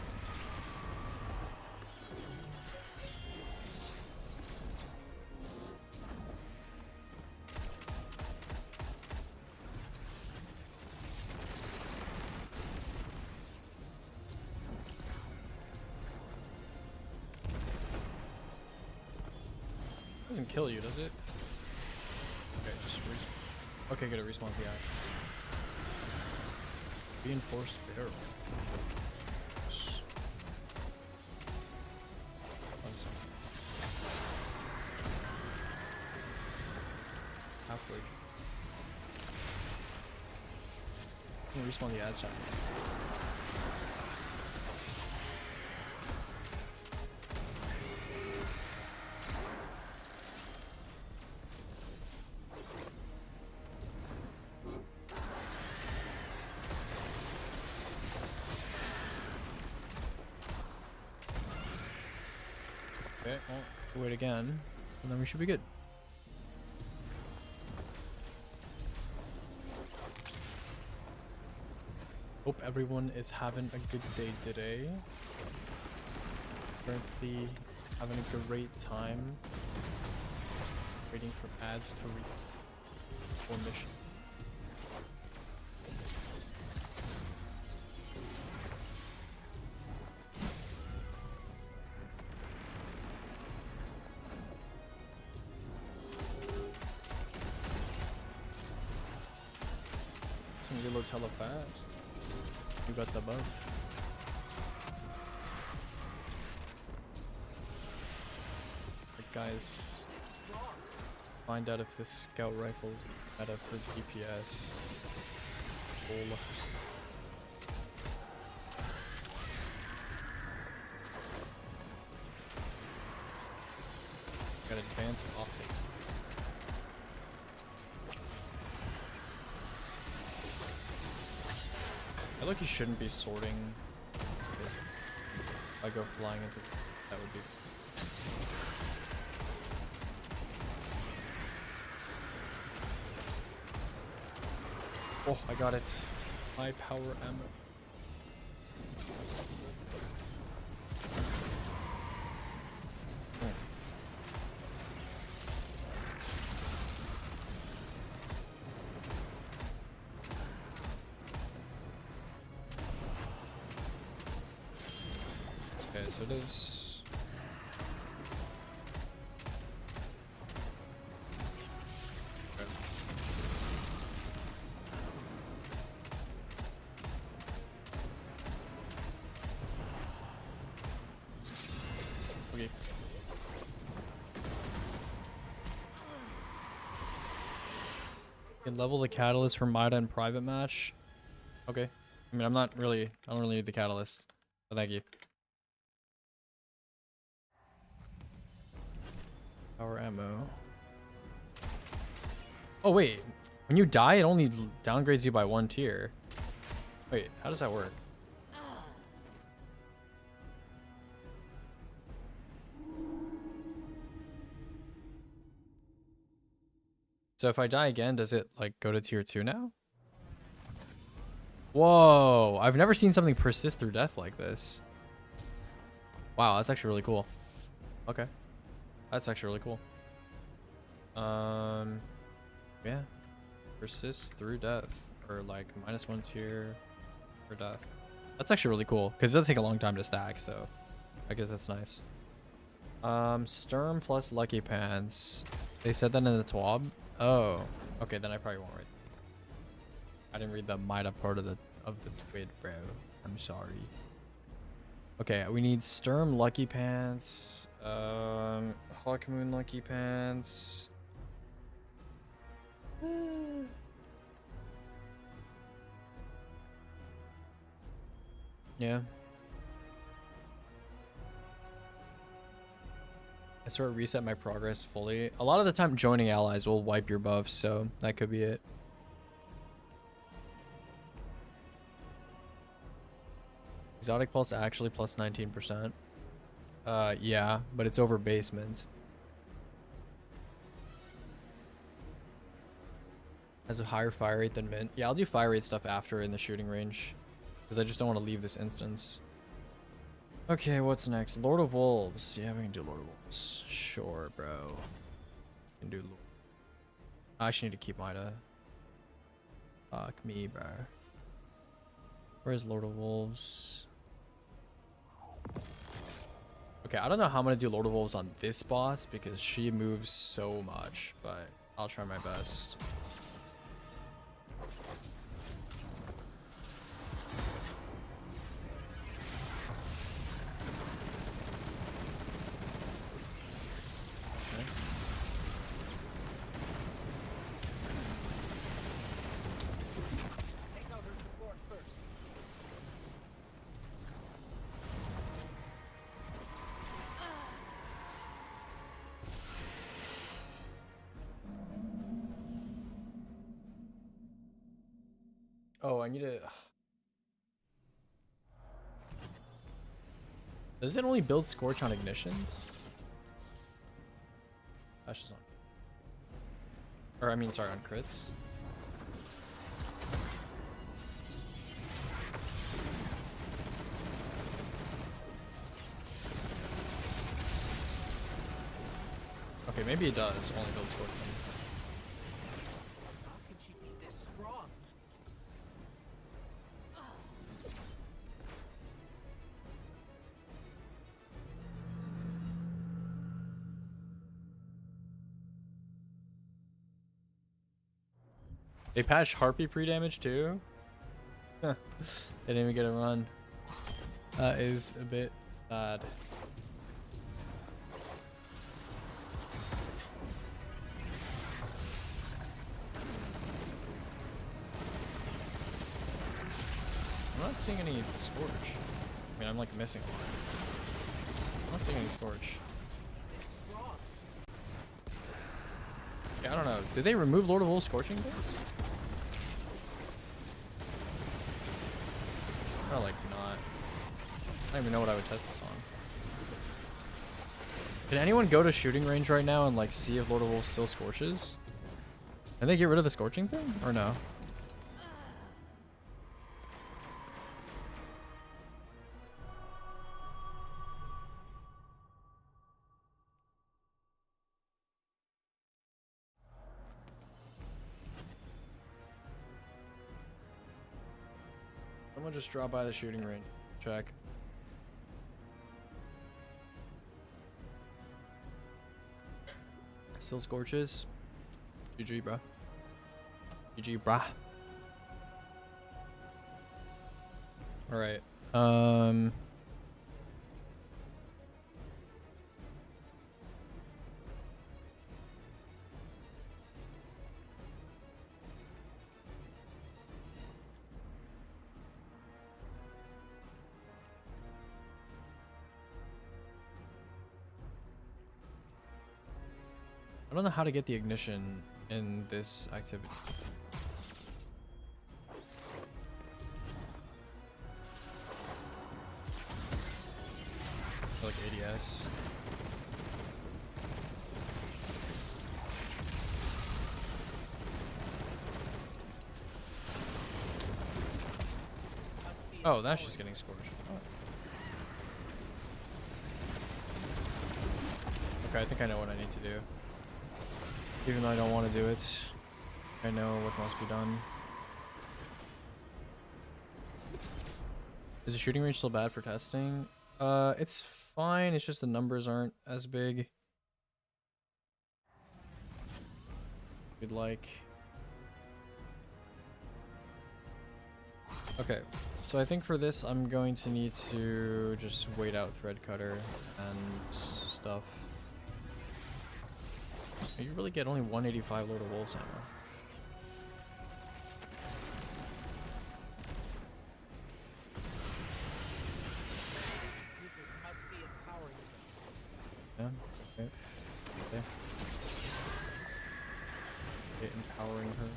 Doesn't kill you, does it? Okay, just respawn. Okay, good. It respawns the axe. Reinforced barrel. Halfway. I'm gonna respawn the ads time. Okay, well, we'll wait again, and then we should be good. Hope everyone is having a good day today. Currently having a great time waiting for ads to reach for mission. Some reloads hella fast. You got the buff. But guys, find out if this scout rifle is better for DPS. Cool. Got advanced optics. I feel like you shouldn't be sorting, because if I go flying into that would be. Oh, I got it. High power ammo. Oh. Okay, so it is. Okay. Okay. You can level the catalyst for Mida in private match. Okay. I mean, I don't really need the catalyst. But thank you. Power ammo. Oh wait, when you die, it only downgrades you by 1 tier. Wait, how does that work? So if I die again, does it like go to tier 2 now? Whoa, I've never seen something persist through death like this. Wow, that's actually really cool. Okay. That's actually really cool. Yeah. Persist through death. Or like -1 tier for death. That's actually really cool. Because it does take a long time to stack, so I guess that's nice. Sturm plus Lucky Pants. They said that in the TWAB? Oh. Okay, then I probably won't read. I didn't read the Mida part of the tweet, bro. I'm sorry. Okay, we need Sturm Lucky Pants. Hawk Moon Lucky Pants. Yeah. I sort of reset my progress fully. A lot of the time joining allies will wipe your buffs, so that could be it. Exotic pulse actually plus 19%. Yeah, but it's over basement. Has a higher fire rate than mint. Yeah, I'll do fire rate stuff after in the shooting range, because I just don't want to leave this instance. Okay, what's next? Lord of Wolves. Yeah, we can do Lord of Wolves. Sure, bro. We can do. I actually need to keep Mida. Fuck me, bro. Where's Lord of Wolves? Okay, I don't know how I'm gonna do Lord of Wolves on this boss because she moves so much, but I'll try my best. Oh, I need to... Does it only build Scorch on ignitions? That's just on... Or, I mean, sorry, on crits. Okay, maybe it does only build Scorch on ignitions. How can she be this strong? They patched Harpy pre-damage too? They didn't even get a run. That is a bit sad. I'm not seeing any Scorch. I mean, I'm like missing a lot. I'm not seeing any Scorch. Yeah, I don't know. Did they remove Lord of Wolves Scorching Days? Oh, like not. I don't even know what I would test this on. Can anyone go to shooting range right now and like see if Lord of Wolves still scorches? Can they get rid of the scorching thing or no? Someone just drop by the shooting range. Check. Still scorches. GG, bruh. GG, bruh. Alright. I don't know how to get the ignition in this activity. Like ADS. Oh, that's just getting scorched. Oh. Okay, I think I know what I need to do. Even though I don't want to do it, I know what must be done. Is the shooting range still bad for testing? It's fine, it's just the numbers aren't as big. We'd like. Okay, so I think for this I'm going to need to just wait out Thread Cutter and stuff. You really get only 185 Lord of Wolves ammo. Yeah, okay. Okay. Okay, empowering her.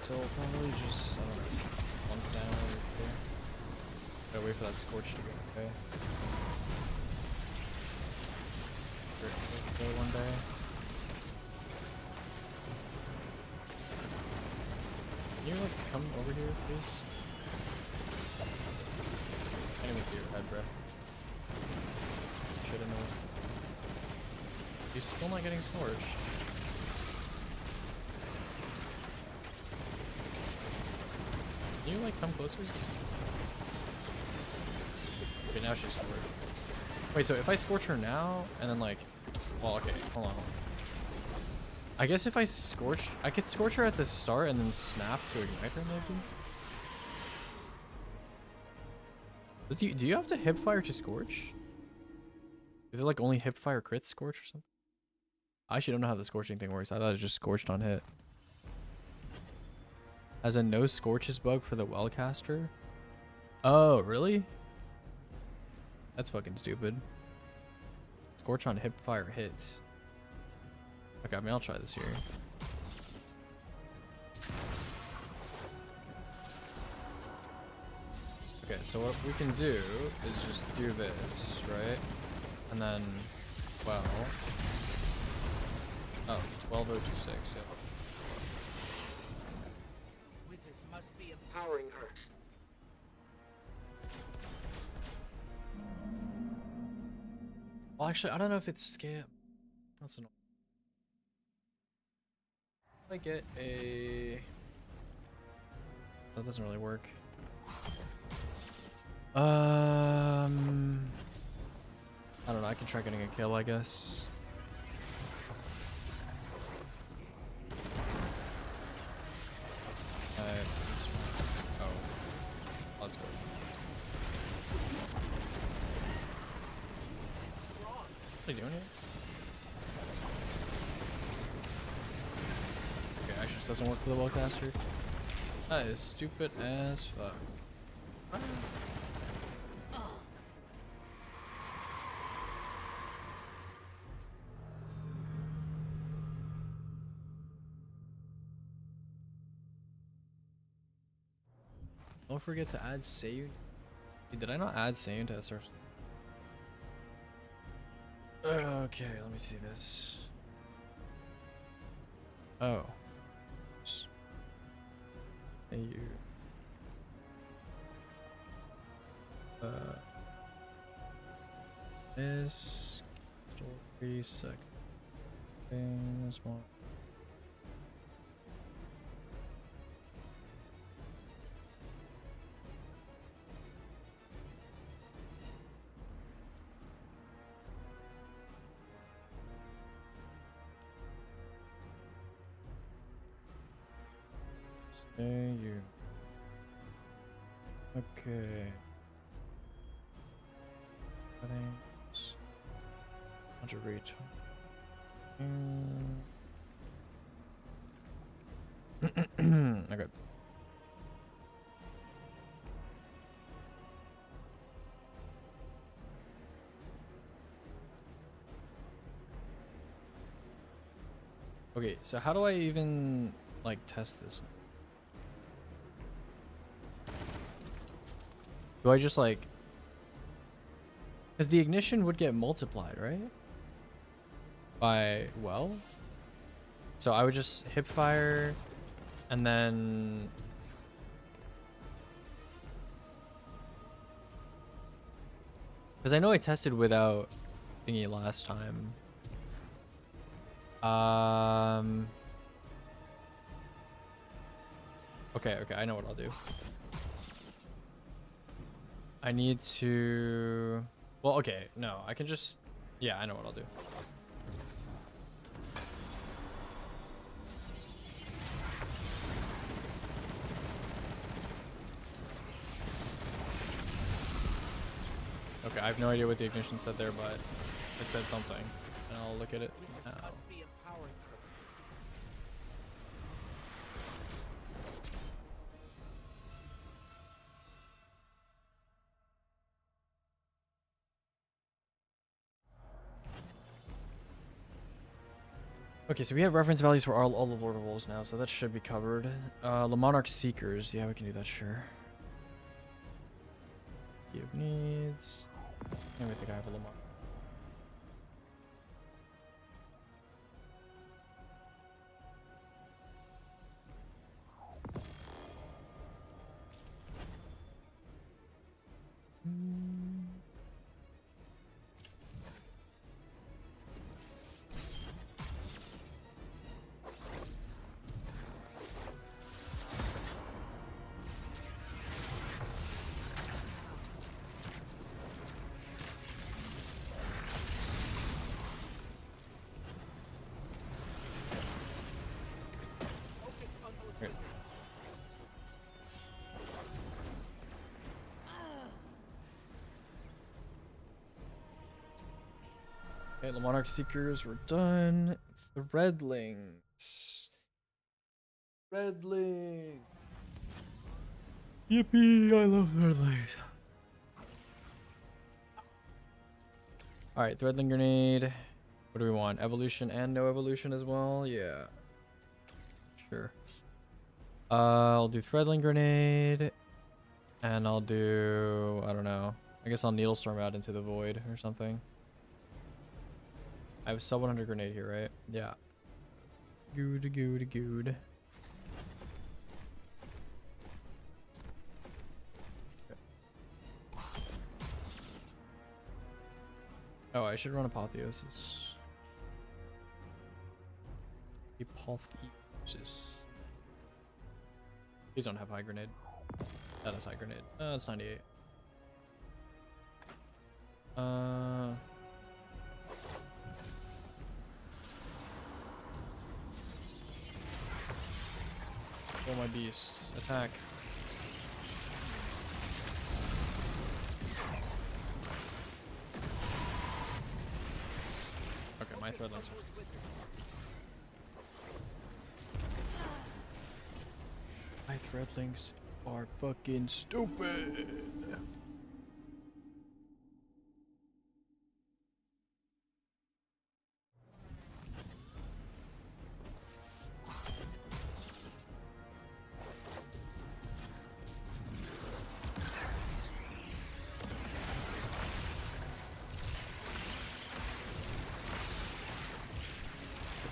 So we'll probably just, I don't know, bump down over here. Gotta wait for that scorch to go, okay? Go one day. Can you like come over here, please? I can't even see your head, bro. Should've known. He's still not getting scorched. Can you like come closer? Okay, now she's scorched. Wait, so if I scorch her now and then like, well, okay, hold on. I guess if I scorched, I could scorch her at the start and then snap to ignite her maybe. Do you have to hipfire to scorch? Is it like only hipfire crit scorch or something? I actually don't know how the scorching thing works. I thought it just scorched on hit. As a no scorches bug for the wellcaster. Oh, really? That's fucking stupid. Scorch on hipfire hits. Okay, I mean, I'll try this here. Okay, so what we can do is just do this, right? And then 12. Oh, 12026, yeah. Wizards must be empowering her. Well, actually, I don't know if it's scam. That's annoying. I get a... That doesn't really work. I don't know, I can try getting a kill, I guess. Oh. Let's go. What are you doing here? Okay, actually this doesn't work for the wellcaster. That is stupid as fuck. Don't forget to add save. Did I not add save to SR? Okay, let me see this. Oh. Hey, you. This story second things more. Stay you. Okay. Settings. Want to reach. Okay. Okay, so how do I even like test this? Do I just like, because the ignition would get multiplied, right? By, well, so I would just hip fire and then because I know I tested without thingy last time. Okay, I know what I'll do. I need to, well, okay, no, I can just, yeah, I know what I'll do. Okay, I have no idea what the ignition said there, but it said something, and I'll look at it now. Okay, so we have reference values for all the Lord of Wolves now, so that should be covered. The Monarch Seekers, yeah, we can do that, sure. Give needs. I think I have a Lamar. Okay, the Monarch Seekers, we're done. Threadlings. Threadling. Yippee, I love Threadlings. Alright, Threadling Grenade. What do we want? Evolution and no evolution as well? Yeah. Sure. I'll do Threadling Grenade. And I'll do... I don't know. I guess I'll Needlestorm out into the void or something. I have a sub 100 grenade here, right? Yeah. Good. Oh, I should run Apotheosis. Apotheosis. These don't have high grenade. That is high grenade. It's 98. Oh, my beasts. Attack. Okay, my Threadlings are... My Threadlings are fucking stupid.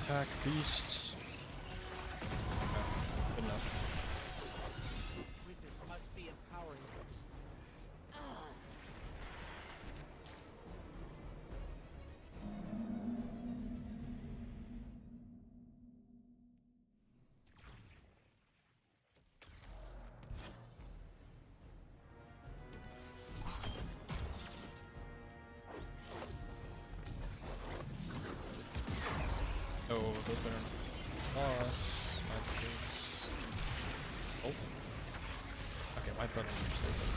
Attack beasts. Okay, good enough. Wizards must be empowering. Oh, those are boss. My case. Oh. Okay, my Threadlings are stupid.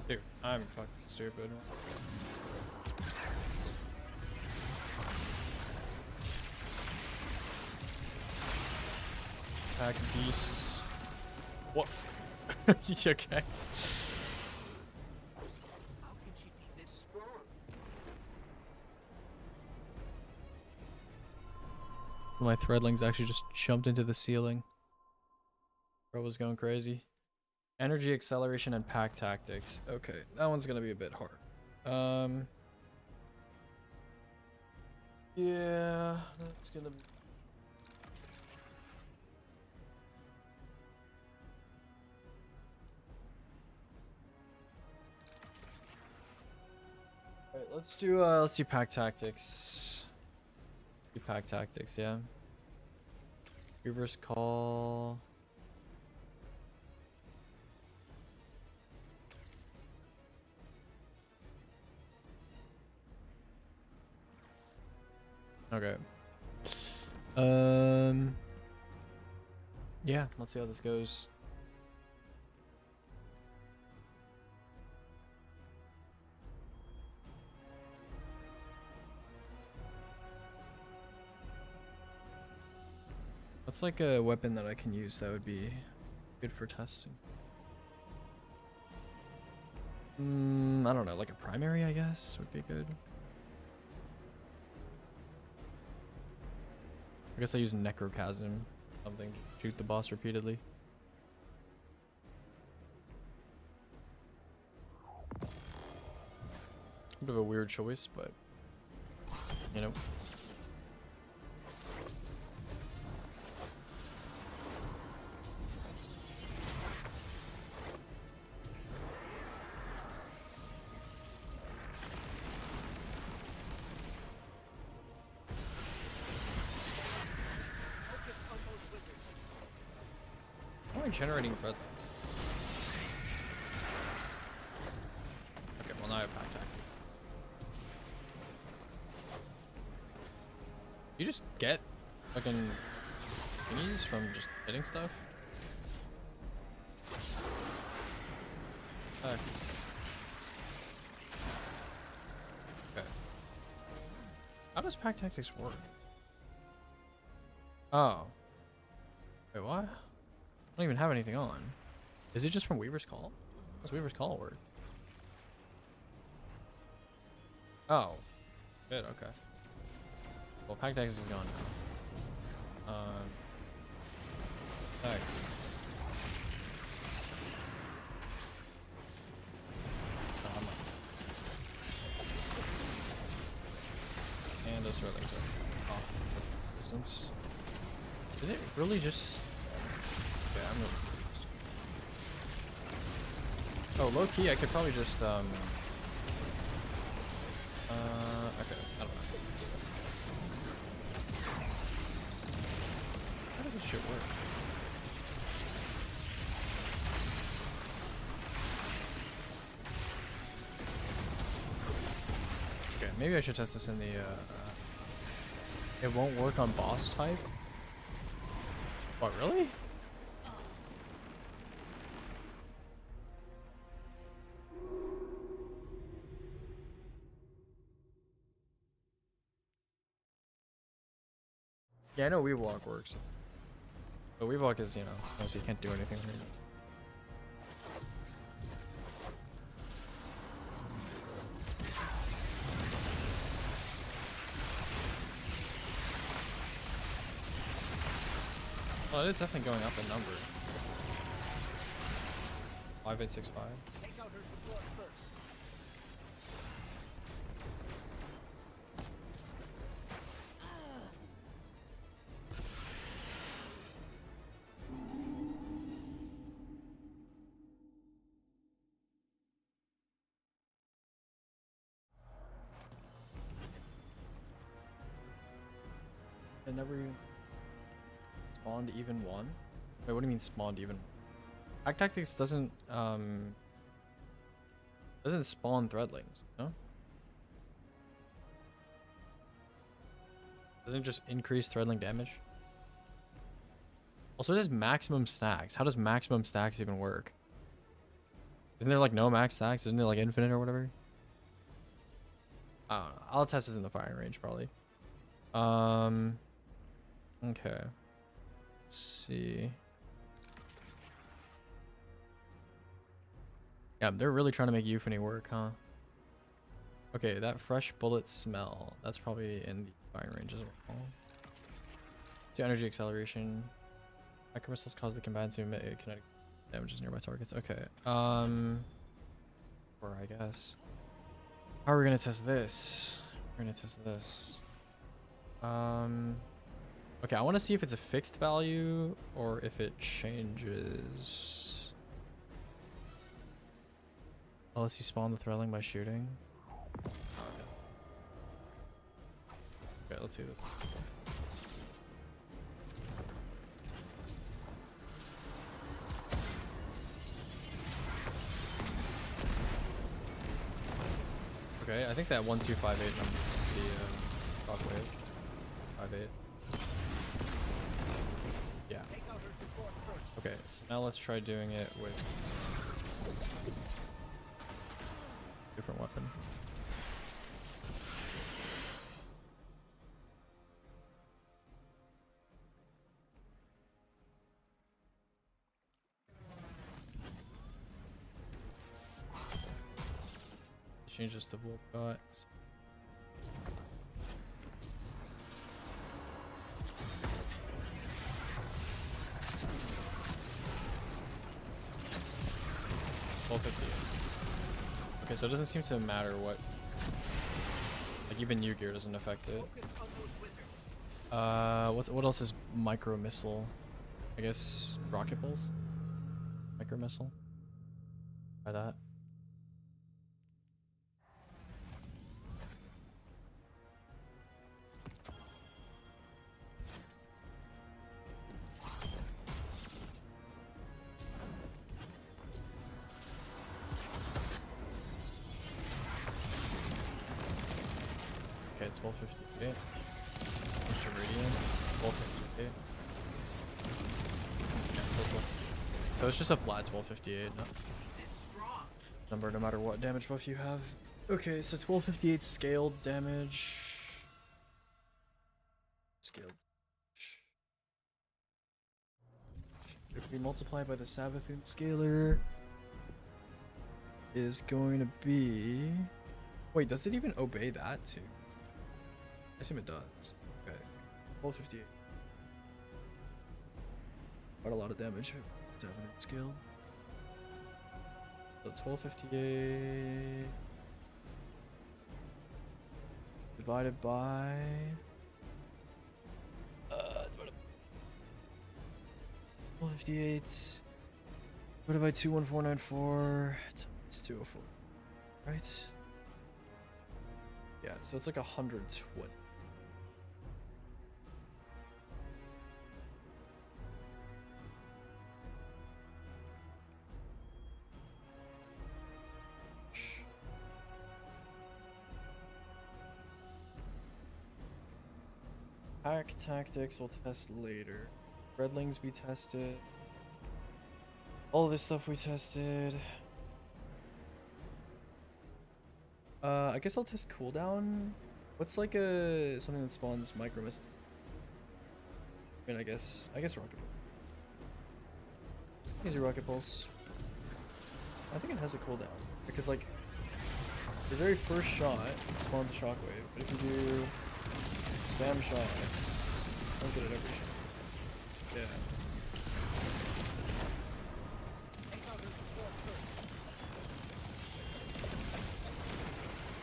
Dude, I'm fucking stupid. Attack beasts. What? Okay. How can she be this strong? My Threadlings actually just jumped into the ceiling. Bro was going crazy. Energy acceleration and pack tactics. Okay, that one's gonna be a bit hard. Yeah, that's gonna be... Alright, let's do pack tactics. Do pack tactics, yeah. Reverse call. Okay. Yeah, let's see how this goes. What's like a weapon that I can use that would be good for testing? I don't know, like a primary, I guess, would be good. I guess I use Necrochasm, something to shoot the boss repeatedly. Bit of a weird choice, but you know. How am I generating breadlines? Okay, well now I have pack tactic. You just get fucking thingies from just hitting stuff? Okay. How does pack tactics work? Oh. Wait, what? I don't even have anything on. Is it just from Weaver's Call? How does Weaver's Call work? Oh. Good, okay. Well, pack tactics is gone now. Tag. And those railings are off distance. Is it really just... Okay, I'm really confused. Oh, low key, I could probably just, okay, I don't know. How does this shit work? Okay, maybe I should test this in the, it won't work on boss type? What, really? Yeah, I know Weavewalk works. But Weavewalk is, you know, obviously you can't do anything here. Well, it is definitely going up in number. 5865. Take out her support first. It never even spawned even one? Wait, what do you mean spawned even? Pack tactics doesn't spawn threadlings, no? Doesn't it just increase threadling damage? Also, it says maximum stacks. How does maximum stacks even work? Isn't there like no max stacks? Isn't it like infinite or whatever? I don't know. I'll test this in the firing range probably. Okay. Let's see. Yeah, they're really trying to make Euphony work, huh? Okay, that fresh bullet smell. That's probably in the firing range as well. 2 energy acceleration. Micro missiles cause the combatants to emit kinetic damages nearby targets. Okay. Or I guess. How are we gonna test this? We're gonna test this. Okay, I want to see if it's a fixed value or if it changes. Unless you spawn the threadling by shooting. Okay, let's see this. Okay, I think that 1258 number is the shock wave. 58. Yeah. Okay, so now let's try doing it with different weapon. change this to Volcot. Okay, so it doesn't seem to matter what. Like even new gear doesn't affect it. What else is micro missile? I guess rocket pulse. Micro missile. Try that. Okay, 1258. Mr. Radiant. 1258. Yeah, still 12. So it's just a flat 1258. Number no matter what damage buff you have. Okay, so 1258 scaled damage. Scaled. If we multiply by the Savathun scaler is going to be. Wait, does it even obey that too? I assume it does. Okay. 1258. Quite a lot of damage. Savathun scale. So 1258 divided by 1258 divided by 21494. It's 204, right? Yeah, so it's like 120. Pack tactics we'll test later. Redlings we tested. All this stuff we tested. I guess I'll test cooldown. What's like something that spawns micro missile? I mean, I guess rocket. I can do rocket pulse. I think it has a cooldown because like the very first shot spawns a shockwave, but if you do spam shots, don't get it every shot. Yeah.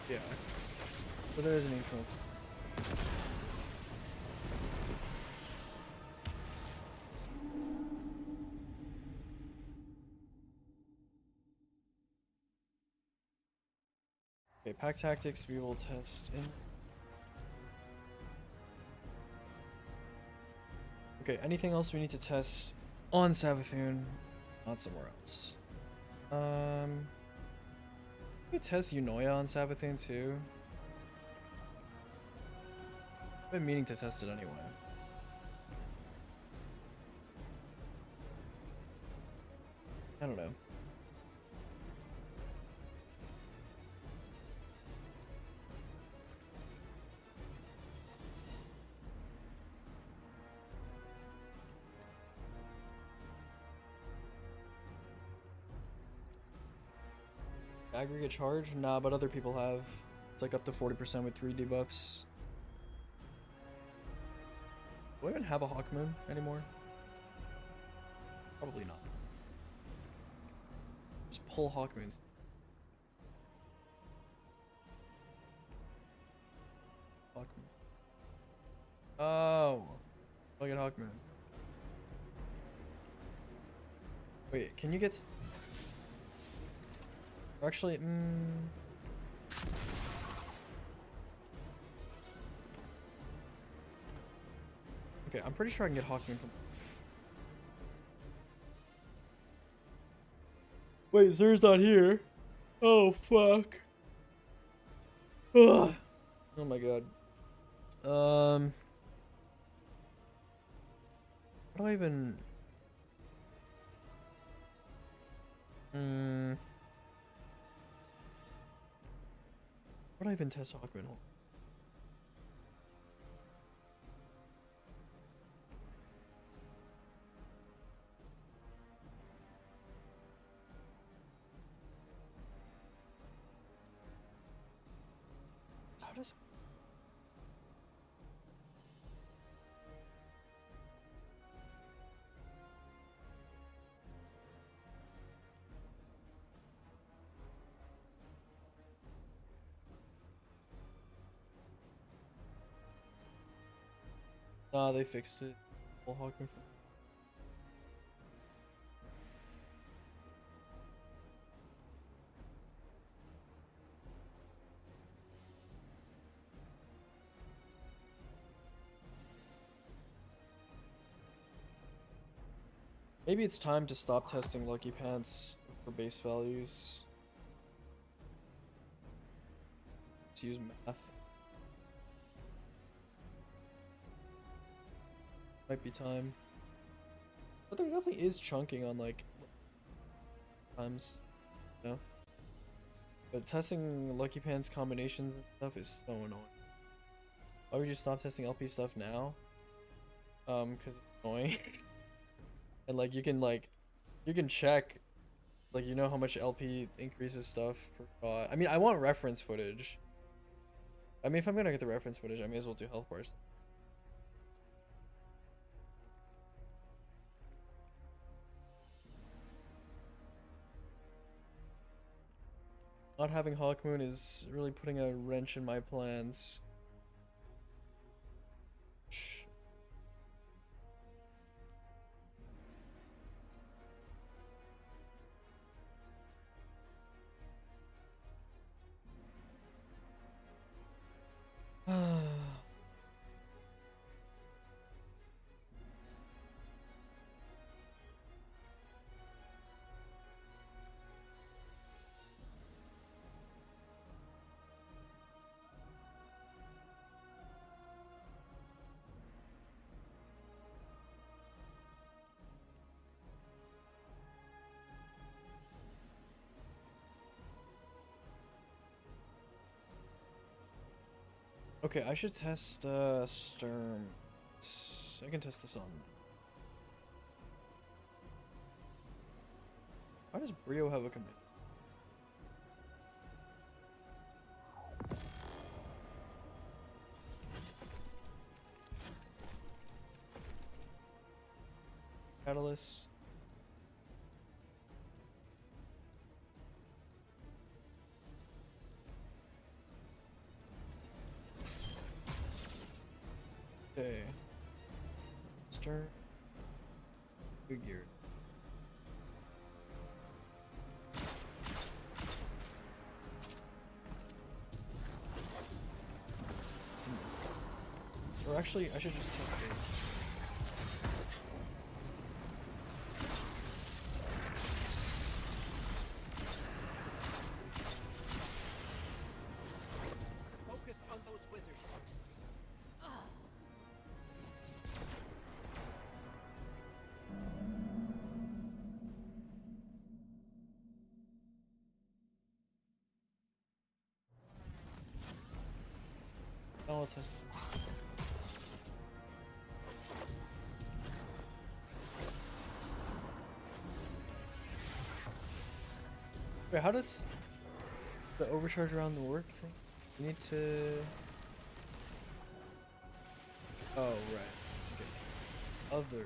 Yeah. So there is an info. Okay, pack tactics we will test in. Okay, anything else we need to test on Savathun, not somewhere else. We test Eunoia on Savathun too. I've been meaning to test it anyway. I don't know. Aggregate charge? Nah, but other people have. It's like up to 40% with 3 debuffs. Do I even have a Hawk Moon anymore? Probably not. Just pull Hawk Moons. Hawk Moon. Oh. Look at Hawk Moon. Wait, can you get... Actually, okay, I'm pretty sure I can get Hawkmoon from... Wait, Zer's not here. Oh, fuck. Ugh. Oh my god. How do I even... How do I even test Hawkmoon? Nah, they fixed it. Full Hawkman. Maybe it's time to stop testing Lucky Pants for base values. Let's use math. Might be time. But there definitely is chunking on like times, you know? But testing Lucky Pants combinations and stuff is so annoying. Why would you stop testing LP stuff now? Because it's annoying. And like you can check, like, you know how much LP increases stuff per I mean, I want reference footage. I mean, if I'm gonna get the reference footage, I may as well do health bars. Not having Hawkmoon is really putting a wrench in my plans. Shh. Okay, I should test Sturm. I can test this on. Why does Brio have a command? Catalyst. Okay. Start. Figure. Or actually, I should just test Blades. Focus on those wizards. I'll test. Wait, how does the overcharge around the work thing? You need to. Oh, right. It's okay. Other.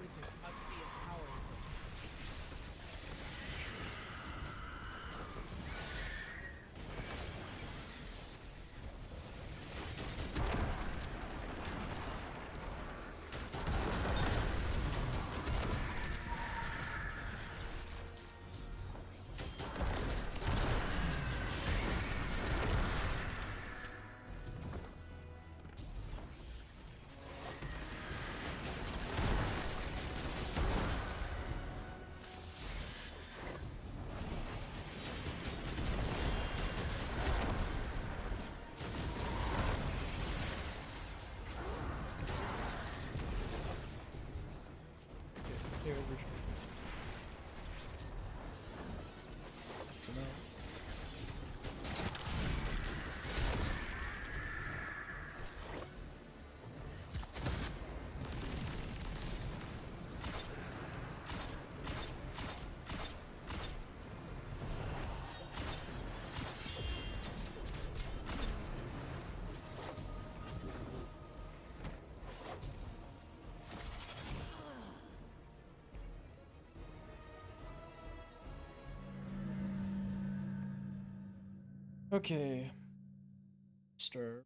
Okay. Stir.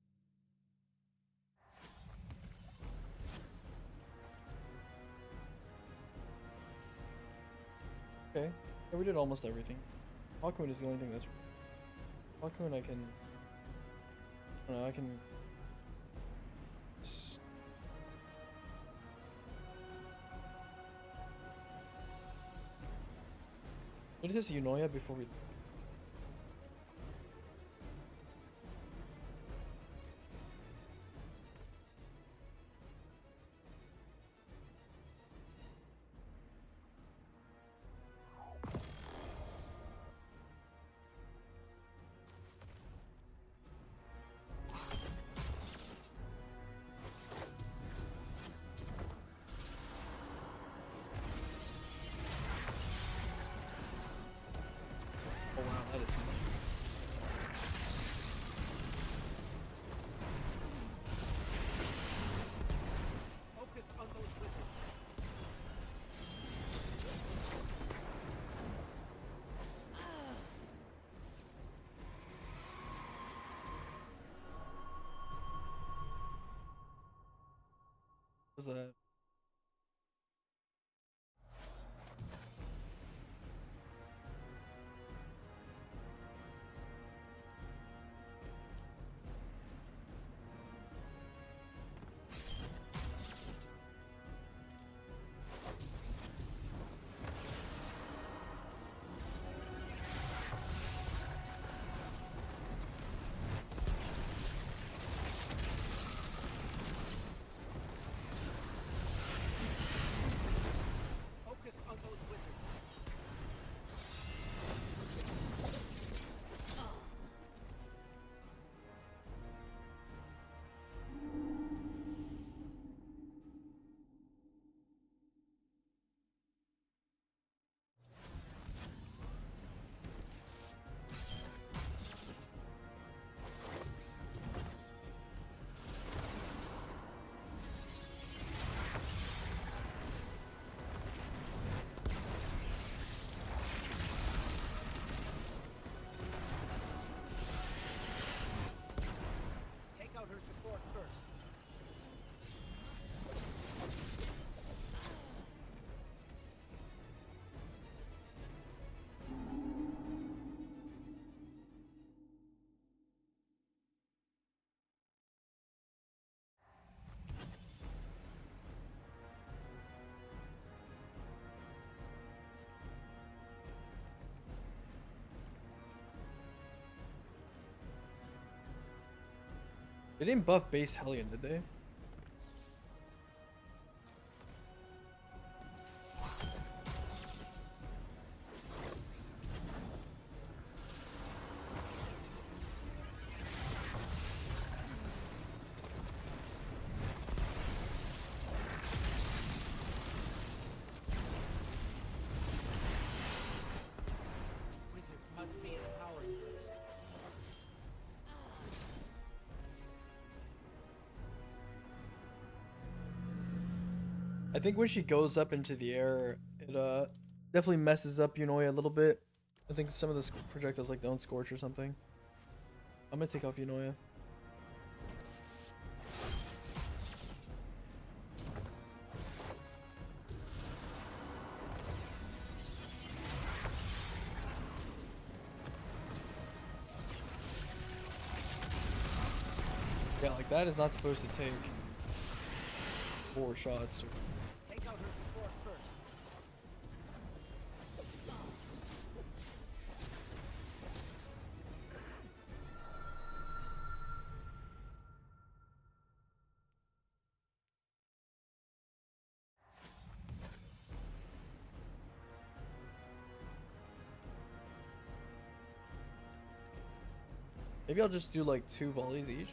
Okay. Yeah, we did almost everything. Hawkmoon is the only thing that's... Hawkmoon I can... I don't know, I can... Did this Eunoia before we... Oh wow, that is... Focus on those wizards. What was that? Focus on those wizards. Take out her support first. They didn't buff base Hellion, did they? Wizards must be empowered. I think when she goes up into the air, it definitely messes up Eunoia a little bit. I think some of the projectiles like don't scorch or something. I'm gonna take off Eunoia. Yeah, like that is not supposed to take 4 shots. Take out her support first. Maybe I'll just do like 2 volleys each.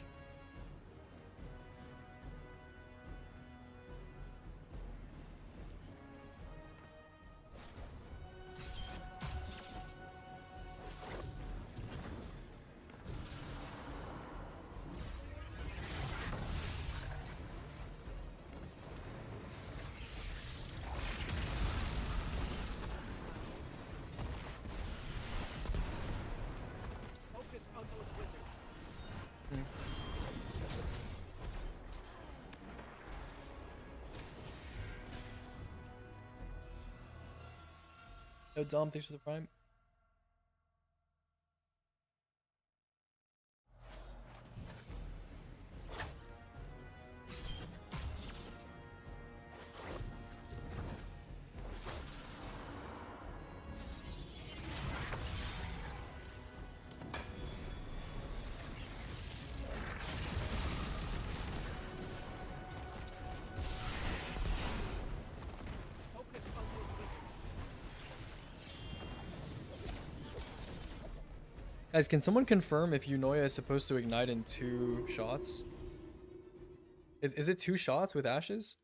Focus on those wizards. Yo, Dom, thanks for the prime. Guys, can someone confirm if Eunoia is supposed to ignite in 2 shots? Is it 2 shots with ashes?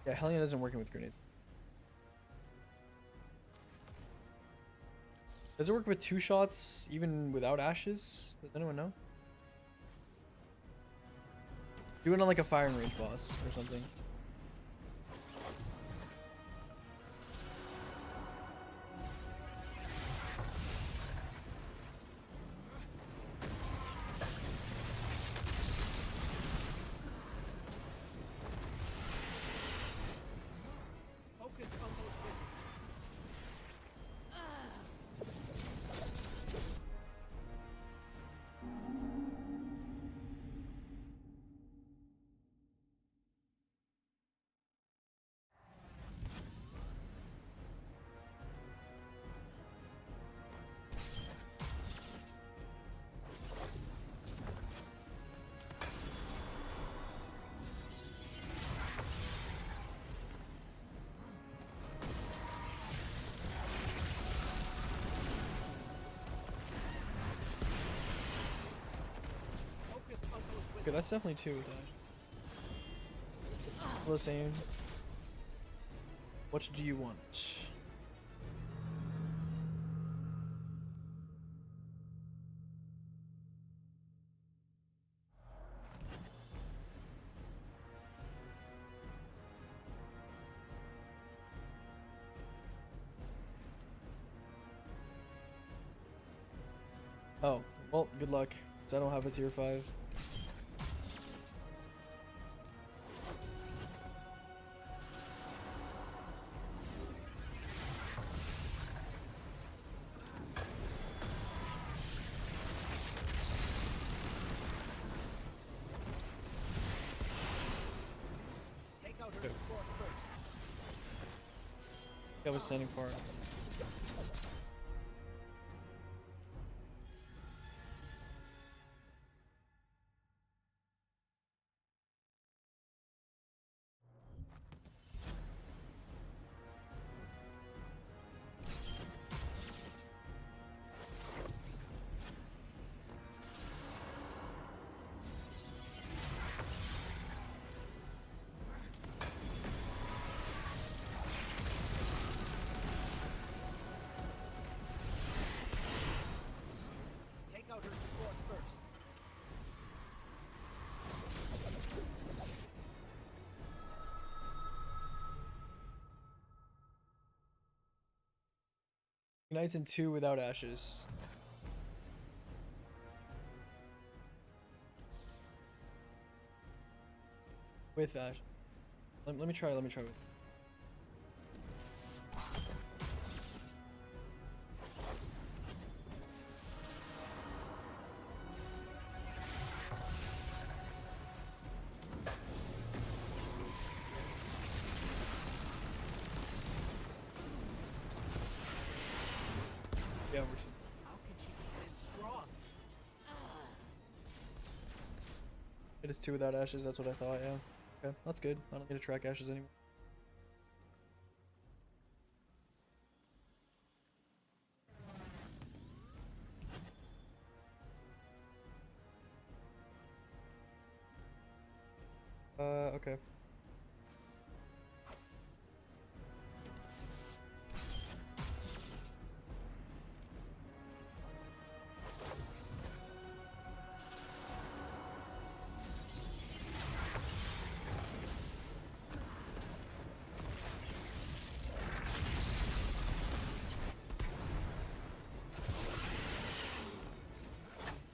Yeah, Hellion isn't working with grenades. Does it work with 2 shots even without ashes? Does anyone know? Do it on like a firing range boss or something. Okay, that's definitely 2 with that. All the same. What do you want? Oh, well, good luck, because I don't have a tier 5. I was standing far. Unites in 2 without ashes. With ash. Let me try with. Yeah, we're How can she be this strong? It is 2 without ashes, that's what I thought, yeah. Okay, that's good. I don't need to track ashes anymore. Okay.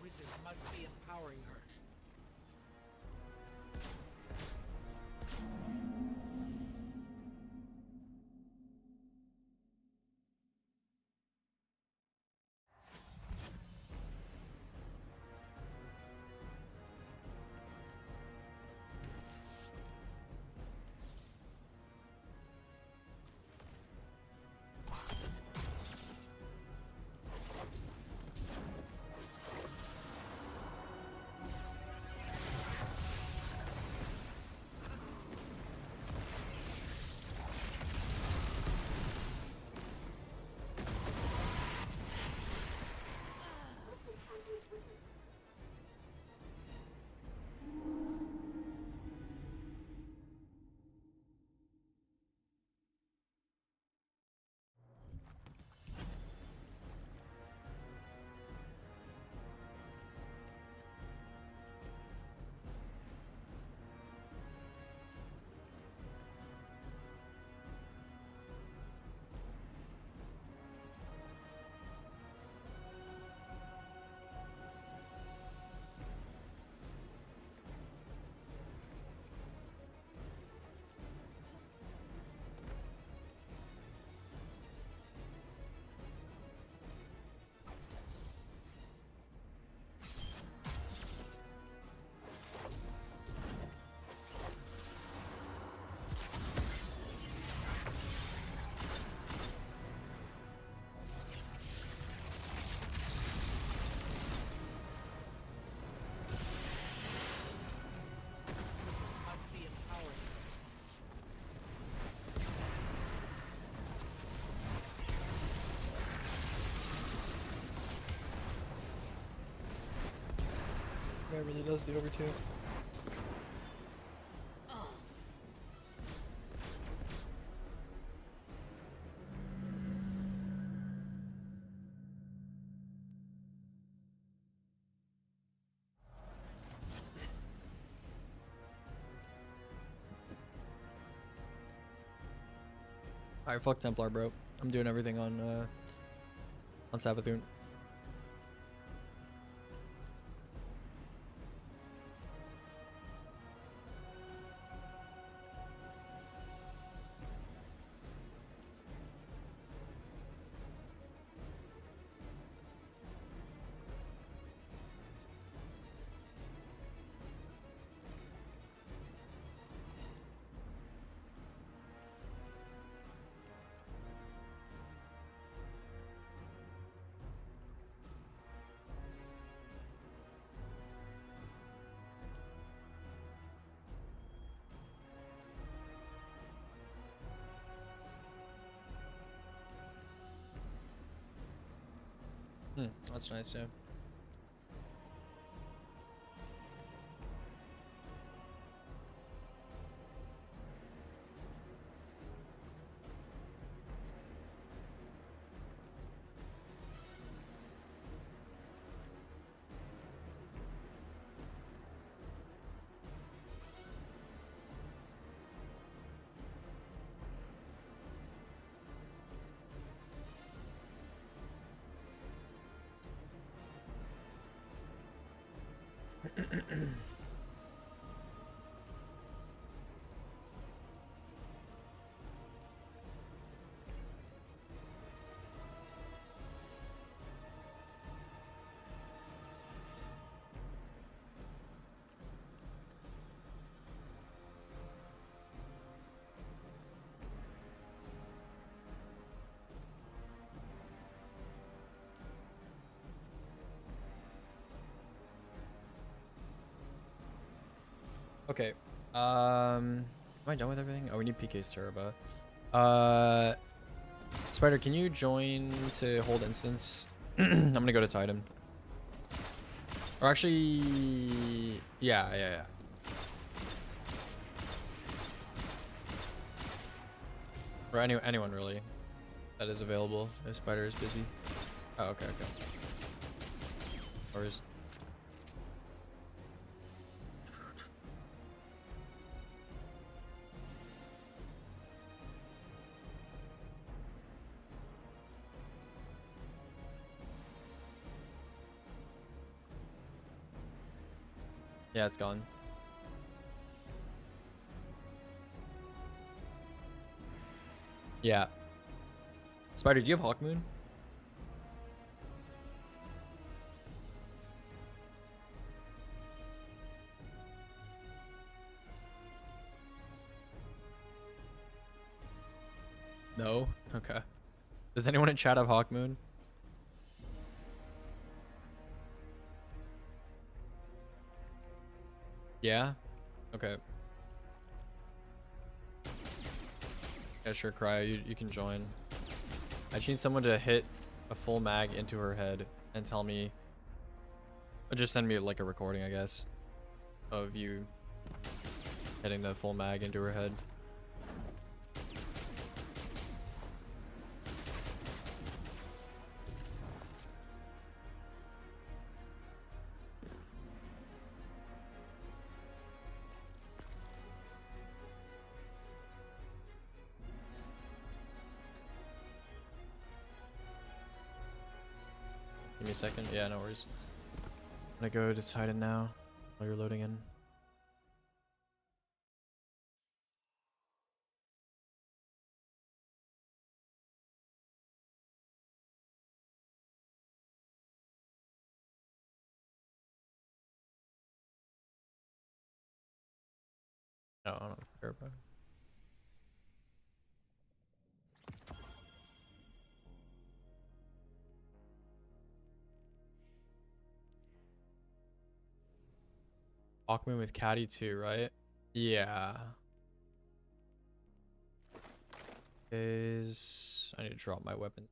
Wizard must be empowering her. guy really does the over 2. Alright, fuck Templar, bro. I'm doing everything on Savathun. That's nice, yeah. Okay. Am I done with everything? Oh, we need PK's Turbo. Spider, can you join to hold instance? I'm gonna go to Titan. Or actually, yeah. Or anyone really that is available if Spider is busy. Oh, okay. Or is yeah, it's gone. Yeah. Spider, do you have Hawkmoon? No? Okay. Does anyone in chat have Hawkmoon? Yeah? Okay. Yeah, sure, Cryo, you can join. I just need someone to hit a full mag into her head and tell me, or just send me like a recording, I guess, of you hitting the full mag into her head. Give me a second. Yeah, no worries. I'm gonna go to Titan now while you're loading in. No, I don't care about it. Hawkmoon with Caddy too, right? Yeah. I need to drop my weapons.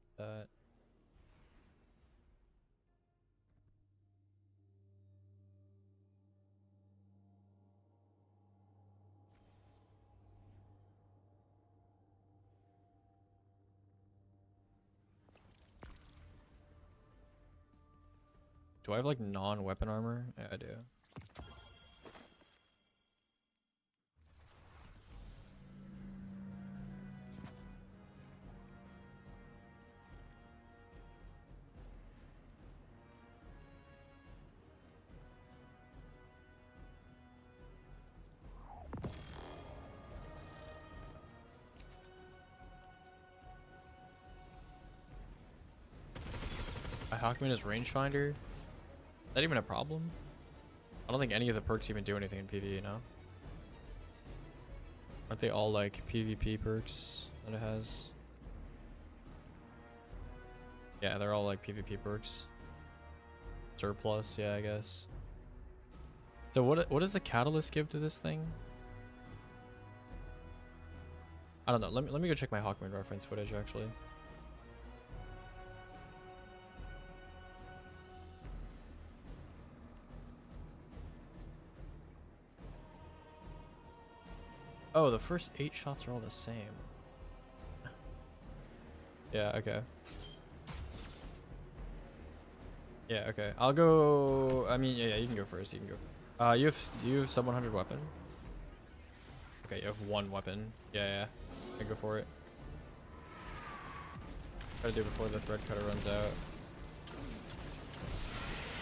Do I have like non-weapon armor? Yeah, I do. Hawkman is rangefinder. Is that even a problem? I don't think any of the perks even do anything in PvE, you know? Aren't they all like PvP perks that it has? Yeah, they're all like PvP perks. Surplus, yeah, I guess. So what does the catalyst give to this thing? I don't know. Let me go check my Hawkman reference footage actually. Oh, the first 8 shots are all the same. Yeah, okay. Yeah, okay. I'll go. I mean, yeah, you can go first. You can go. Do you have sub 100 weapon? Okay, you have 1 weapon. Yeah. I go for it. Try to do it before the thread cutter runs out.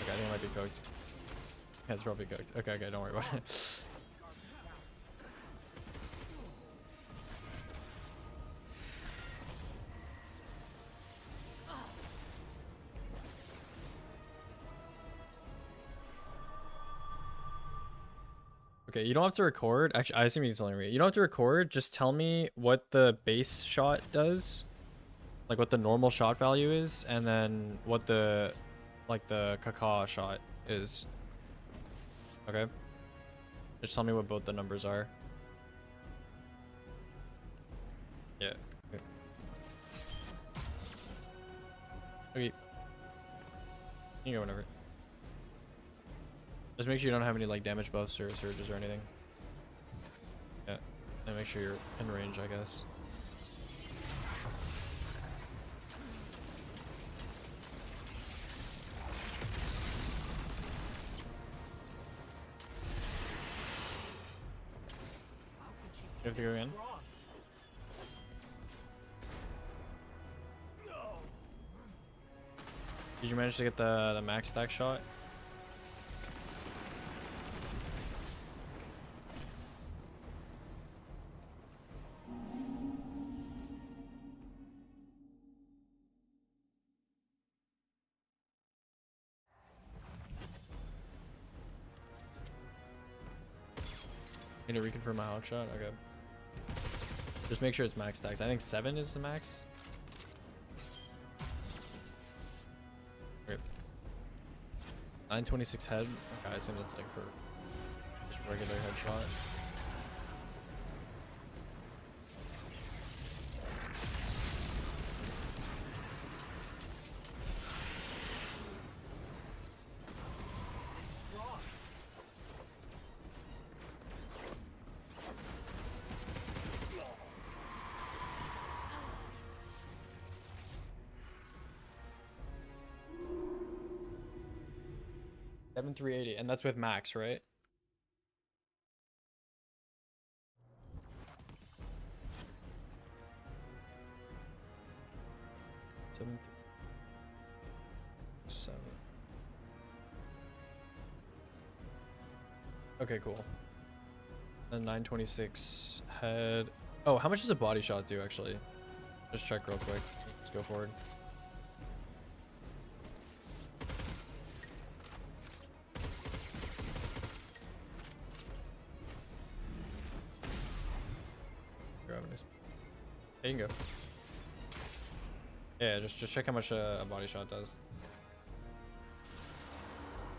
Okay, I think it might be cooked. Yeah, it's probably cooked. Okay, don't worry about it. Okay, you don't have to record. Actually, I assume he's telling me. You don't have to record. Just tell me what the base shot does. Like what the normal shot value is, and then what the caca shot is. Okay? Just tell me what both the numbers are. Yeah. Okay. Okay. You can go whenever. Just make sure you don't have any like damage buffs or surges or anything. Yeah, and make sure you're in range, I guess. You have to go in. Did you manage to get the max stack shot? Need to reconfirm my hawk shot? Okay. Just make sure it's max stacks. I think 7 is the max. Okay. 926 head. Okay, I assume that's like for just regular headshot. $7,380, and that's with max, right? Seven. Okay, cool. And 926 head. Oh, how much does a body shot do actually? Just check real quick. Let's go forward. Yeah, you can go. Yeah, just check how much a body shot does.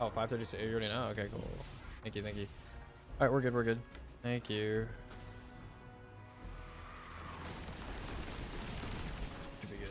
Oh, 536. You already know? Okay, cool. Thank you. Alright, we're good. Thank you. Should be good.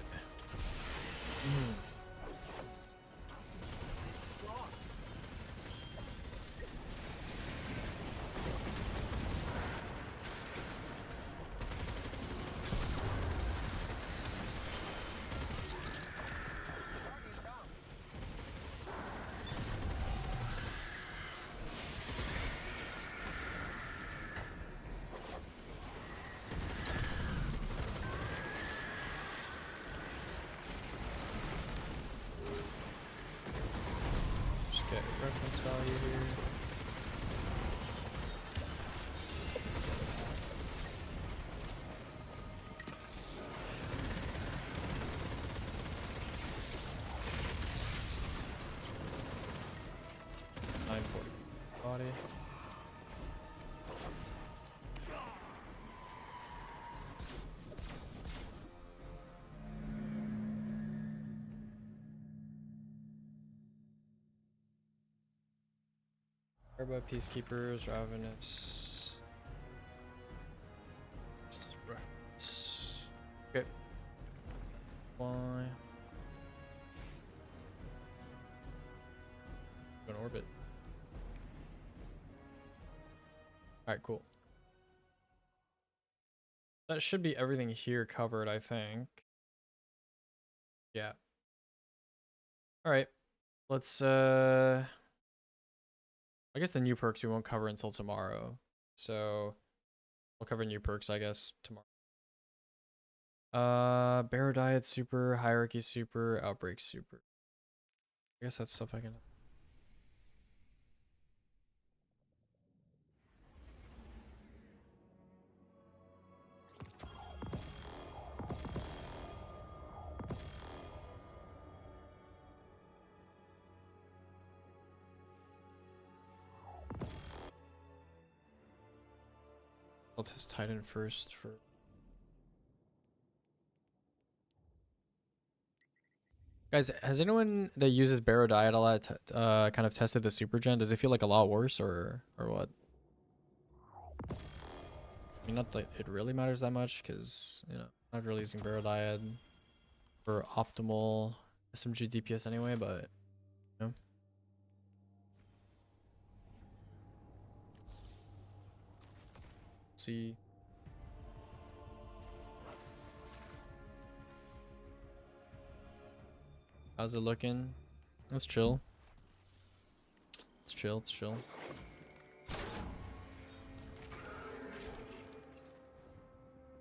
reference value here. Body. About Peacekeepers, Ravenous. Okay. Why? Go in orbit. Alright, cool. That should be everything here covered, I think. Yeah. Alright. Let's I guess the new perks we won't cover until tomorrow. So we'll cover new perks, I guess, tomorrow. Barrow Diet super, Hierarchy super, Outbreak super. I guess that's stuff I can. I'll test Titan first for. Guys, has anyone that uses Barrow Diet a lot kind of tested the super gen? Does it feel like a lot worse or what? I mean, not that it really matters that much because, you know, I'm not really using Barrow Diet for optimal SMG DPS anyway, but, you know. See. How's it looking? Let's chill. Let's chill, let's chill.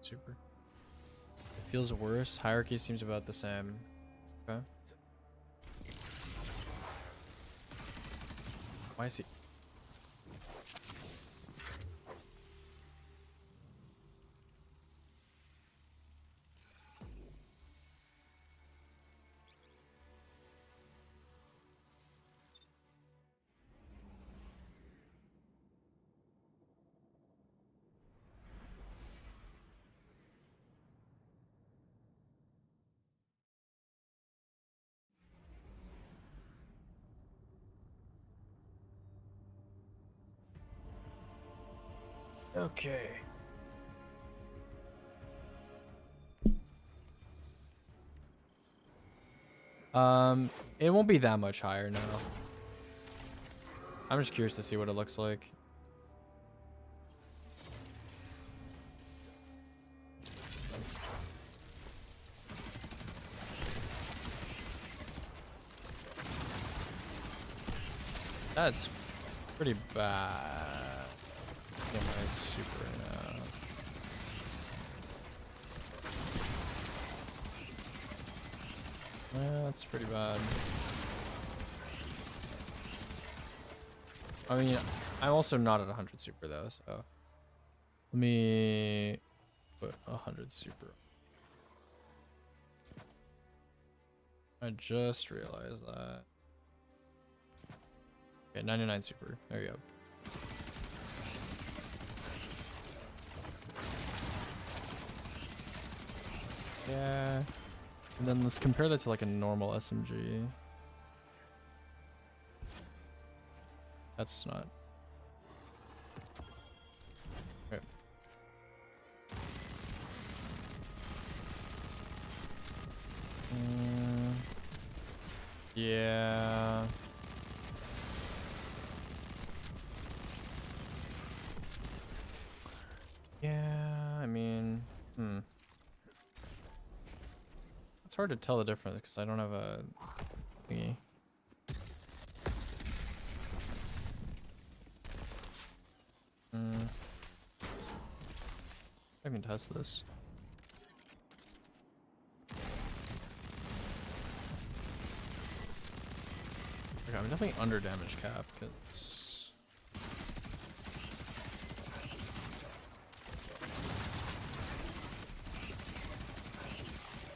Super. It feels worse. Hierarchy seems about the same. Okay. Why is he? Okay. It won't be that much higher now. I'm just curious to see what it looks like. That's pretty bad. Get my super now. Yeah, that's pretty bad. I mean, I'm also not at 100 super though, so let me put 100 super. I just realized that. Okay, 99 super. There you go. Yeah. And then let's compare that to like a normal SMG. That's not. Okay. Yeah. Yeah, I mean, it's hard to tell the difference because I don't have a thingy. I can test this. Okay, I'm definitely under damage cap because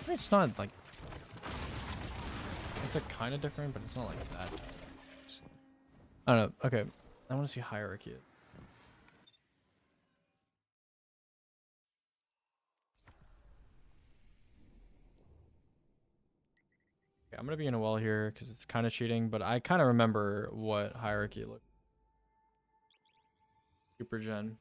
it's not like it's like kind of different, but it's not like that. I don't know. Okay, I want to see hierarchy. Okay, I'm gonna be in a well here because it's kind of cheating, but I kind of remember what hierarchy looked. Super gen.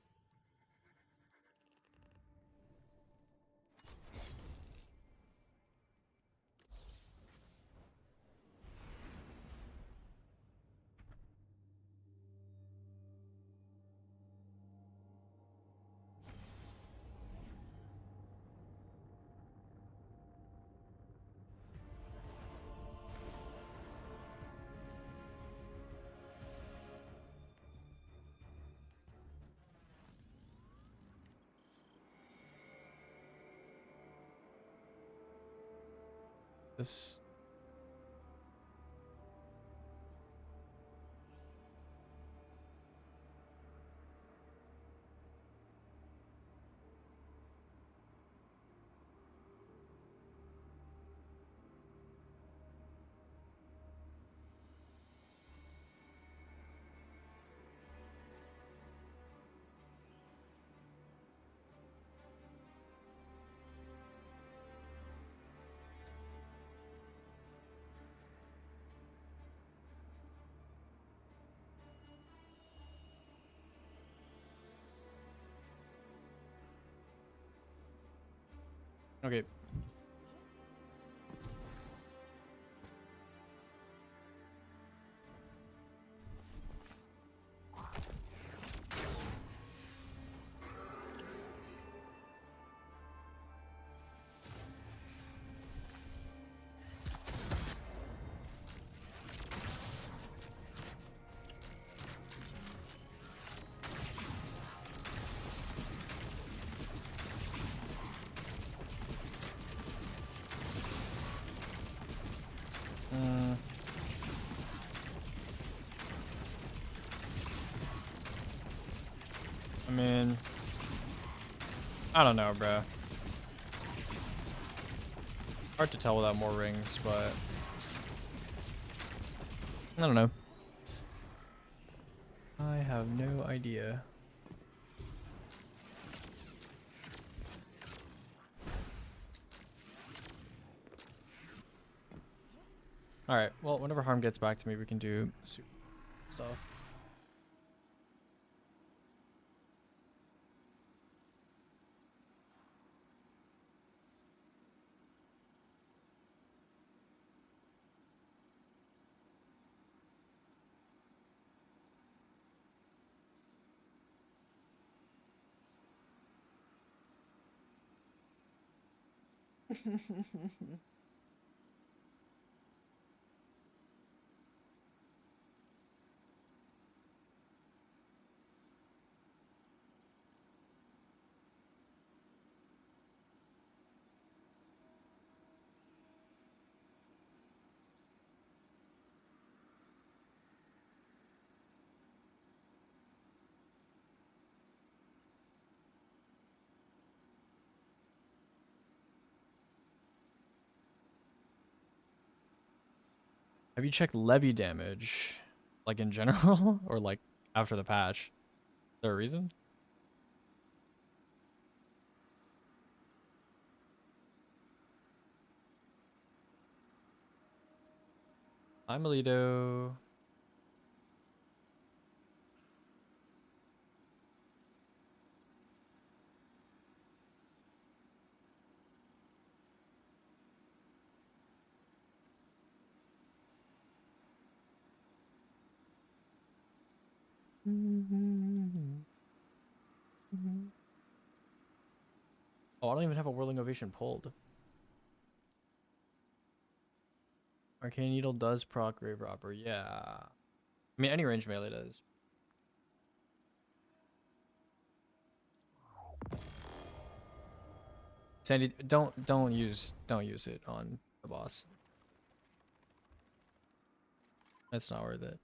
This. Okay. I mean, I don't know, bro. Hard to tell without more rings, but I don't know. I have no idea. Alright, well, whenever harm gets back to me, we can do stuff. Have you checked levy damage? Like in general? Or like after the patch? Is there a reason? I'm Alito. Oh, I don't even have a Whirling Ovation pulled. Arcane Needle does proc Grave Robber, yeah. I mean, any range melee does. Sandy, don't use it on the boss. It's not worth it.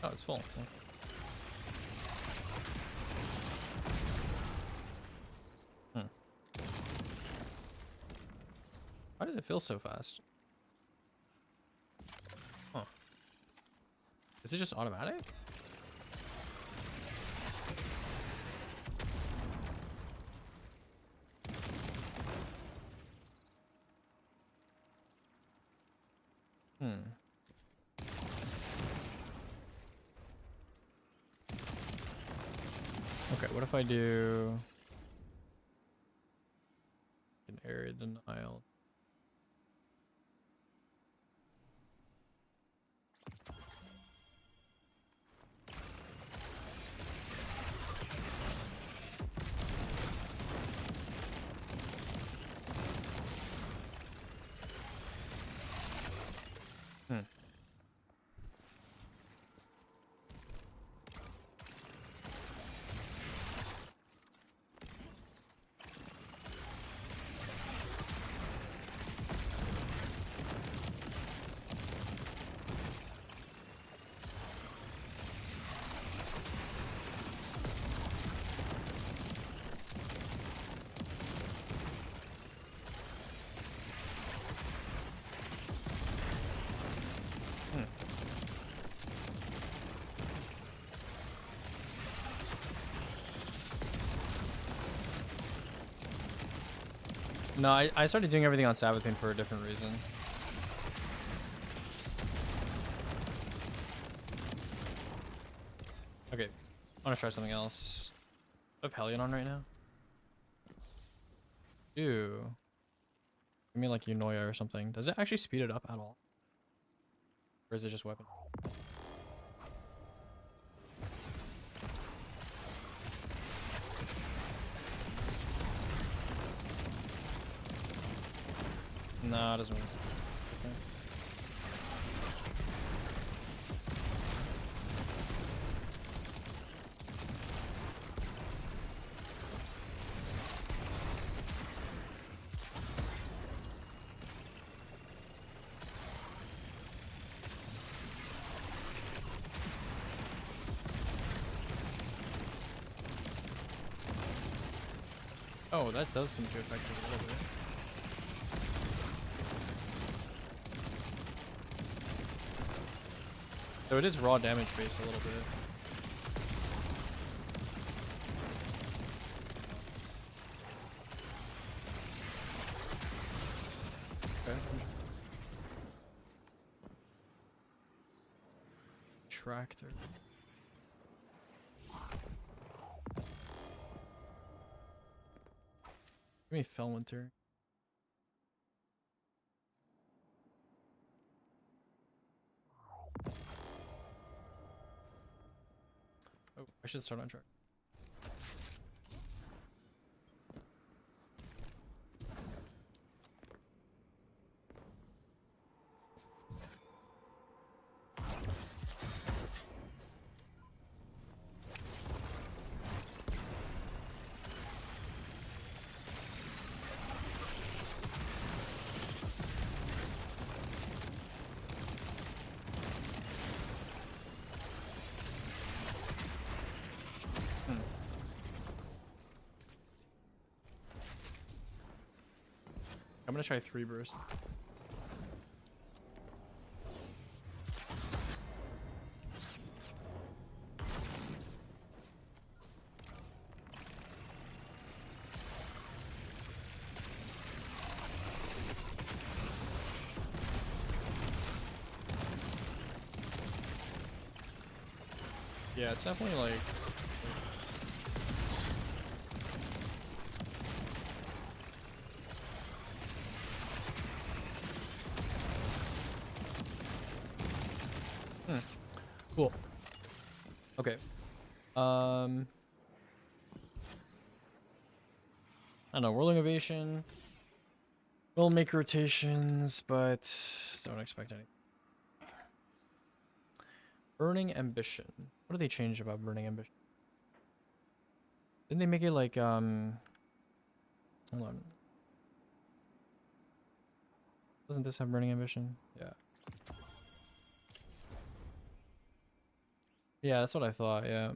Oh, it's full. Hmm. Why does it feel so fast? Huh. Is it just automatic? Hmm. Okay, what if I do an area denial? Hmm. No, I started doing everything on Sabbathing for a different reason. Okay, I want to try something else. I have Hellion on right now. Ew. Give me like Eunoia or something. Does it actually speed it up at all? Or is it just weapon? No, it doesn't really speed. Okay. Oh, that does seem to affect it a little bit. So it is raw damage based a little bit. Okay. Tractor. Give me Fellwinter. Oh, I should start on track. I'm gonna try 3 burst. Yeah, it's definitely like cool. Okay. I don't know, Whirling Ovation. We'll make rotations, but don't expect any. Burning Ambition. What did they change about Burning Ambition? Didn't they make it like hold on. Doesn't this have Burning Ambition? Yeah. Yeah, that's what I thought, yeah.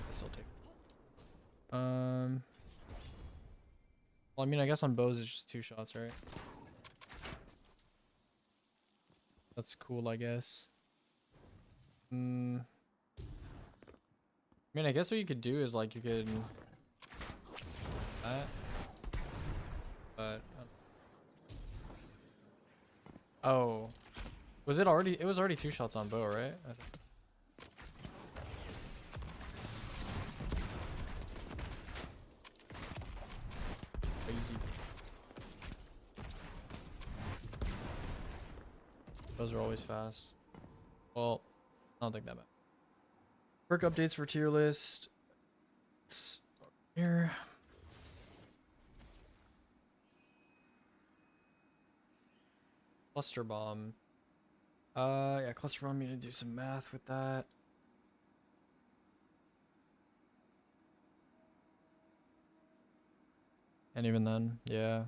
This'll take. Well, I mean, I guess on bows it's just 2 shots, right? That's cool, I guess. I mean, I guess what you could do is like you could that, but oh, was it already? It was already 2 shots on bow, right? Crazy. Those are always fast. Well, I don't think that bad. Perk updates for tier list. It's here. Cluster bomb. Yeah, cluster bomb. You need to do some math with that. And even then, yeah.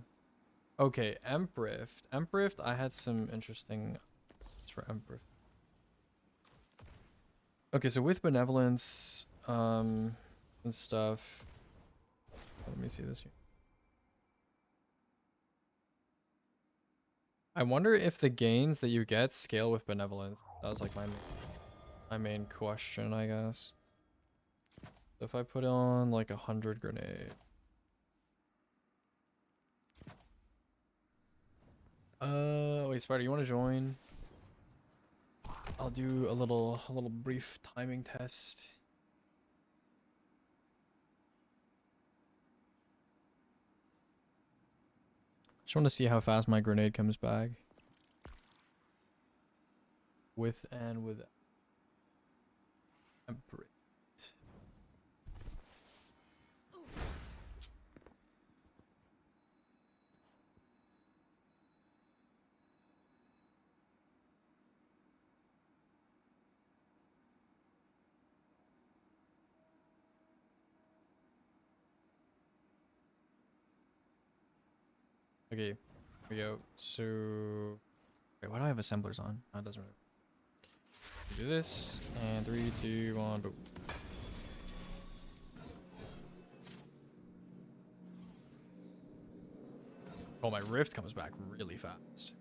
Okay, Emprift. Emprift, I had some interesting for Emprift. Okay, so with benevolence, and stuff. Let me see this here. I wonder if the gains that you get scale with benevolence. That was like my main question, I guess. If I put on like 100 grenade. Wait, Spider, you want to join? I'll do a little brief timing test. Just want to see how fast my grenade comes back. With and without. Emperor. Okay, here we go. So, wait, why do I have assemblers on? Oh, it doesn't really. We do this, and 3, 2, 1, boom. Oh, my rift comes back really fast.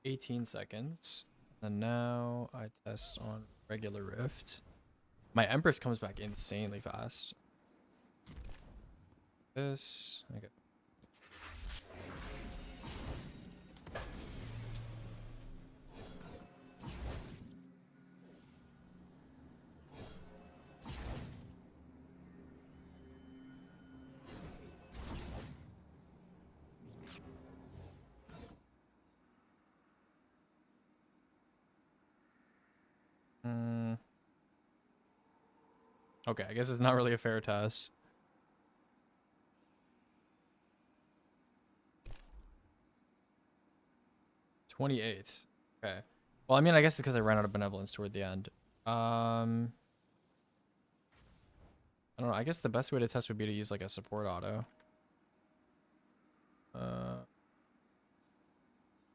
$18. And now I test on regular rift. My Empress comes back insanely fast. This, okay. Okay, I guess it's not really a fair test. $28. Okay. Well, I mean, I guess it's because I ran out of benevolence toward the end. I don't know. I guess the best way to test would be to use like a support auto.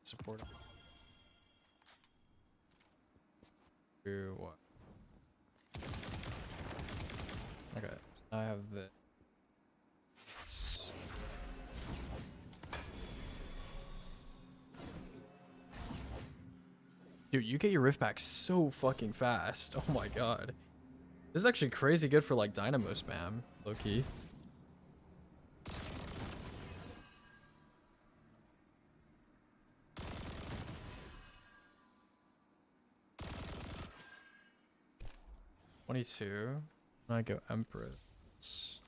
Support. Do what? Okay, so now I have this. Dude, you get your rift back so fucking fast. Oh my god. This is actually crazy good for like dynamo spam, low key. $22. And I go Empress.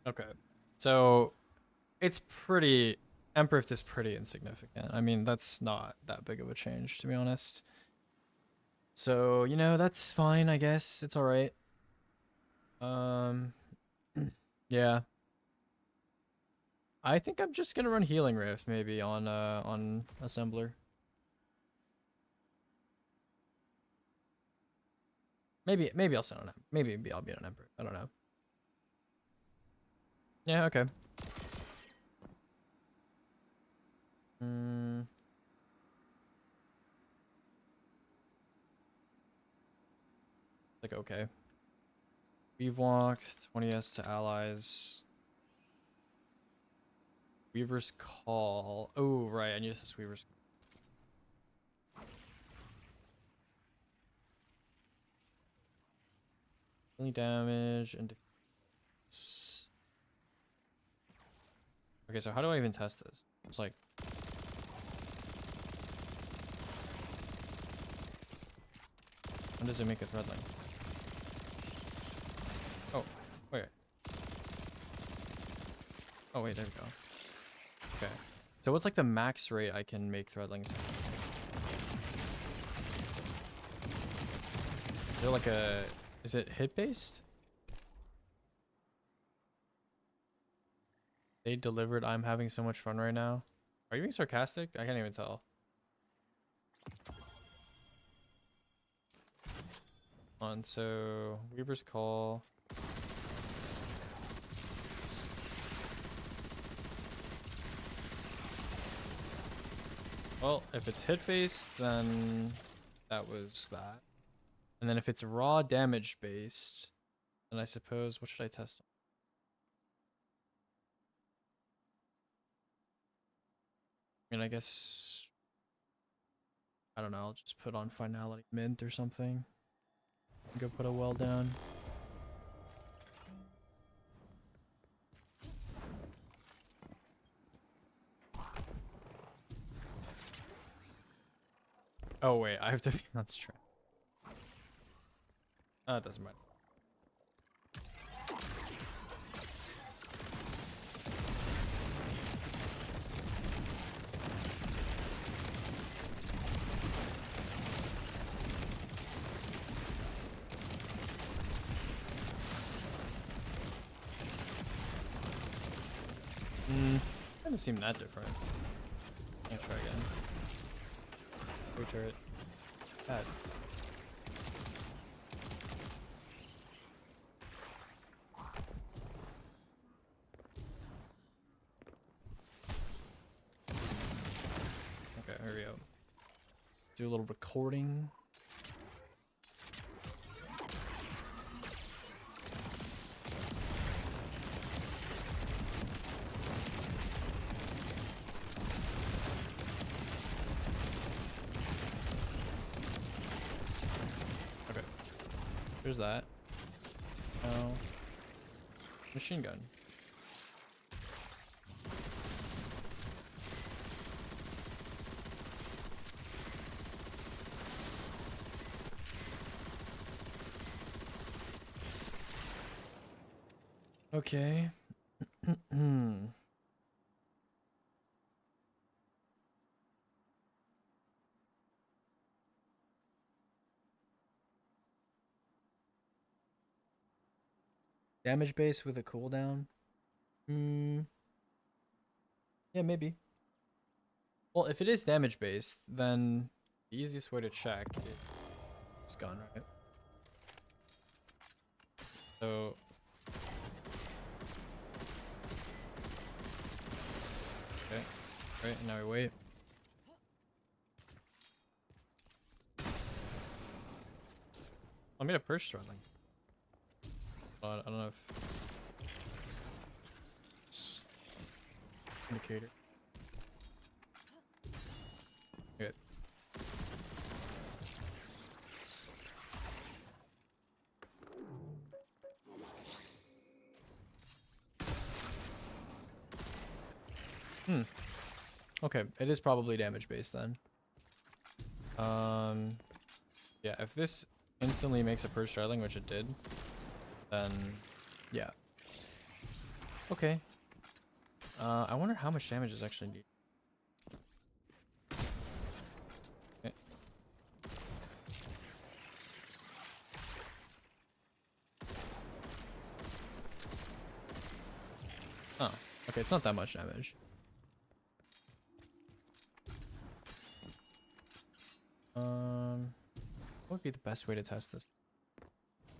Okay. So it's pretty... Emperor is pretty insignificant. I mean, that's not that big of a change, to be honest. So, you know, that's fine, I guess. It's alright. Yeah. I think I'm just gonna run Healing Rift, maybe, on Assembler. Maybe I'll send on Emperor. Maybe I'll be on Emperor. I don't know. Yeah, okay. Like, okay. Weave Walk, 20s to allies. Weaver's Call. Oh, right, I need this Weaver's Call. Only damage and... Okay, so how do I even test this? It's like... When does it make a threadling? Oh, wait. Oh, wait, there we go. Okay. So what's like the max rate I can make threadlings? Is there like a... Is it hit based? They delivered. I'm having so much fun right now. Are you being sarcastic? I can't even tell. So Weaver's Call. Well, if it's hit based, then that was that. And then if it's raw damage based, then I suppose, what should I test? I mean, I guess, I don't know, I'll just put on Finality Mint or something. Go put a well down. Oh wait, I have to be... That's true. It doesn't matter. Doesn't seem that different. I'll try again. Free turret. Bad. Okay, here we go. Do a little recording. There's that. Oh. Machine gun. Okay. Damage base with a cooldown? Yeah, maybe. Well, if it is damage based, then the easiest way to check is gun, right? So... Okay. Right, now we wait. I'm gonna purge threadling. I don't know if indicator. Good. Okay, it is probably damage based then. Yeah, if this instantly makes a purge threadling, which it did, then yeah. Okay. I wonder how much damage is actually needed. Okay. Oh, okay, it's not that much damage. What would be the best way to test this?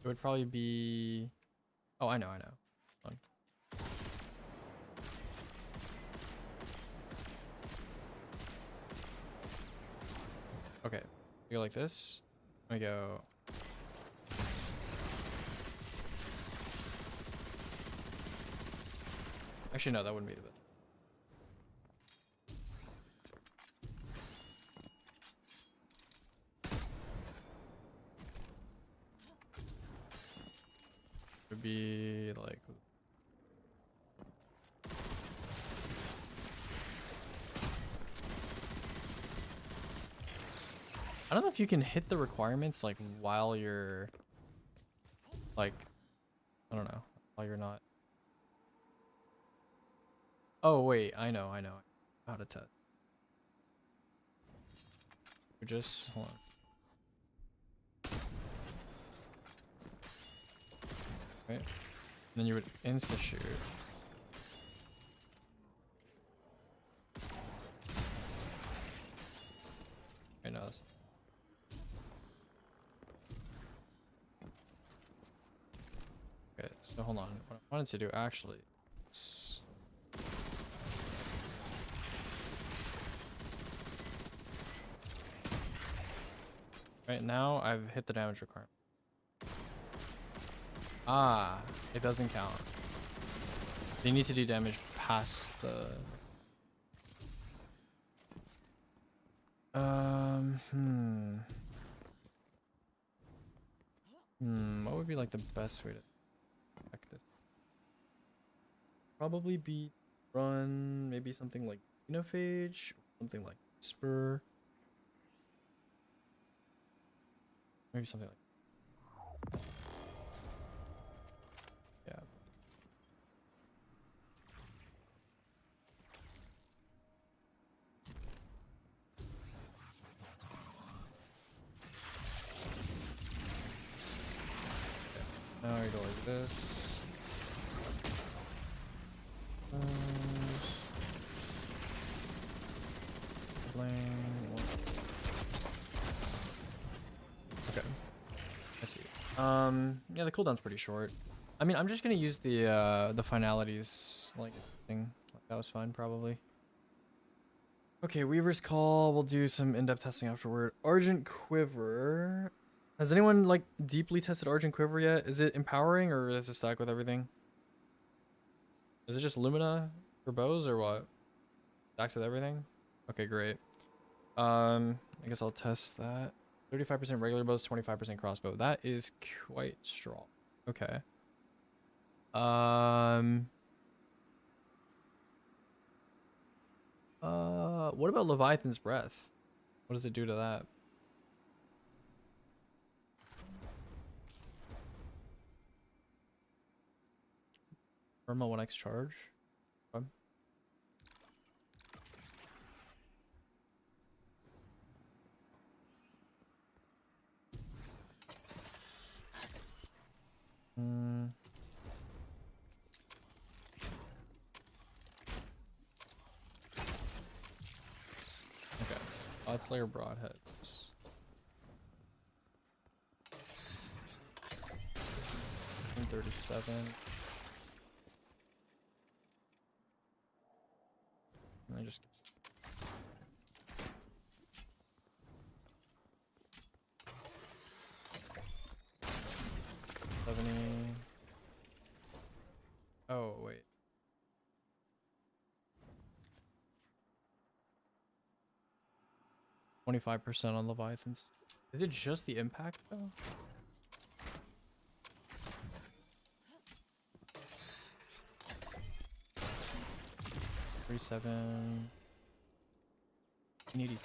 It would probably be... Oh, I know. Hold on. Okay, you go like this. I go... Actually, no, that wouldn't be the best. Would be like... I don't know if you can hit the requirements like while you're like, I don't know, while you're not. Oh wait, I know how to test. Just hold on. Right, and then you would insta shoot. Right now. Okay, so hold on. What I wanted to do actually is... Right now I've hit the damage requirement. Ah, it doesn't count. You need to do damage past the... What would be like the best way to check this? Probably be run maybe something like Xenophage, something like Whisper. Maybe something like... Yeah. Now you go like this. Okay. I see. Yeah, the cooldown's pretty short. I mean, I'm just gonna use the finalities like thing. That was fine, probably. Okay, Weaver's Call. We'll do some in-depth testing afterward. Argent Quiver. Has anyone like deeply tested Argent Quiver yet? Is it empowering or is it stack with everything? Is it just Lumina for bows or what? Stacks with everything? Okay, great. I guess I'll test that. 35% regular bows, 25% crossbow. That is quite strong. Okay. What about Leviathan's Breath? What does it do to that? Perma 1x charge. Okay. Okay. Odd Slayer Broadheads. $37. And I just 70. Oh wait. $25% on Leviathans. Is it just the impact though? $37. 83.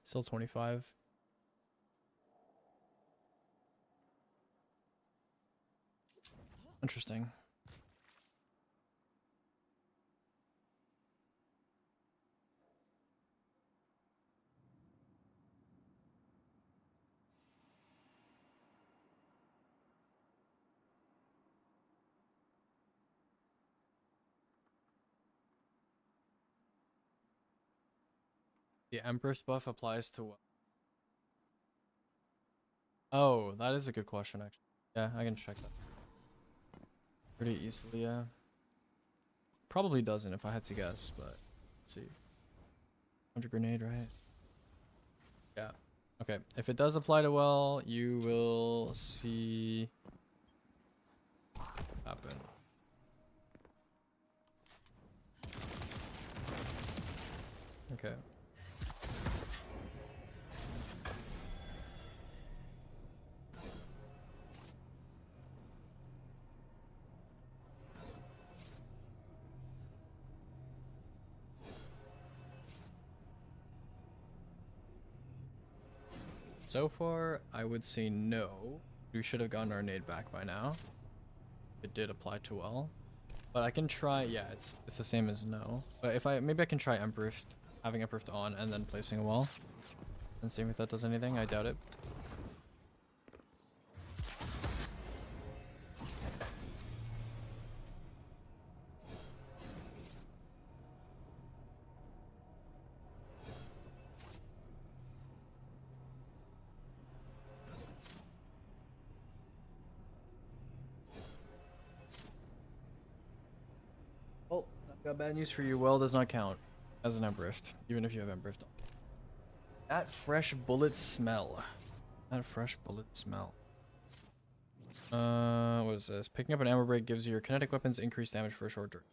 Still 25. Interesting. The Empress buff applies to what? Oh, that is a good question, actually. Yeah, I can check that. Pretty easily, yeah. Probably doesn't if I had to guess, but let's see. 100 grenade, right? Yeah. Okay, if it does apply to well, you will see happen. Okay. So far, I would say no. We should have gotten our nade back by now. It did apply to well. But I can try, yeah, it's the same as no. But if maybe I can try Emperor, having Emperor on and then placing a wall. And seeing if that does anything. I doubt it. Oh, I've got bad news for you. Well does not count as an Emperor, even if you have Emperor on. That fresh bullet smell. That fresh bullet smell. What is this? Picking up an ammo break gives your kinetic weapons increased damage for a short duration.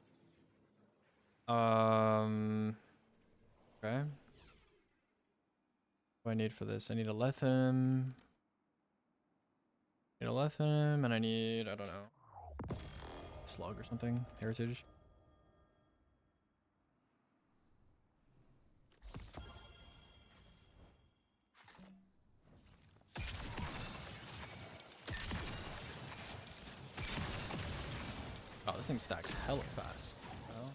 Okay. What do I need for this? I need a Lethem. I need, I don't know, slug or something. Heritage. Oh, this thing stacks hella fast. Oh.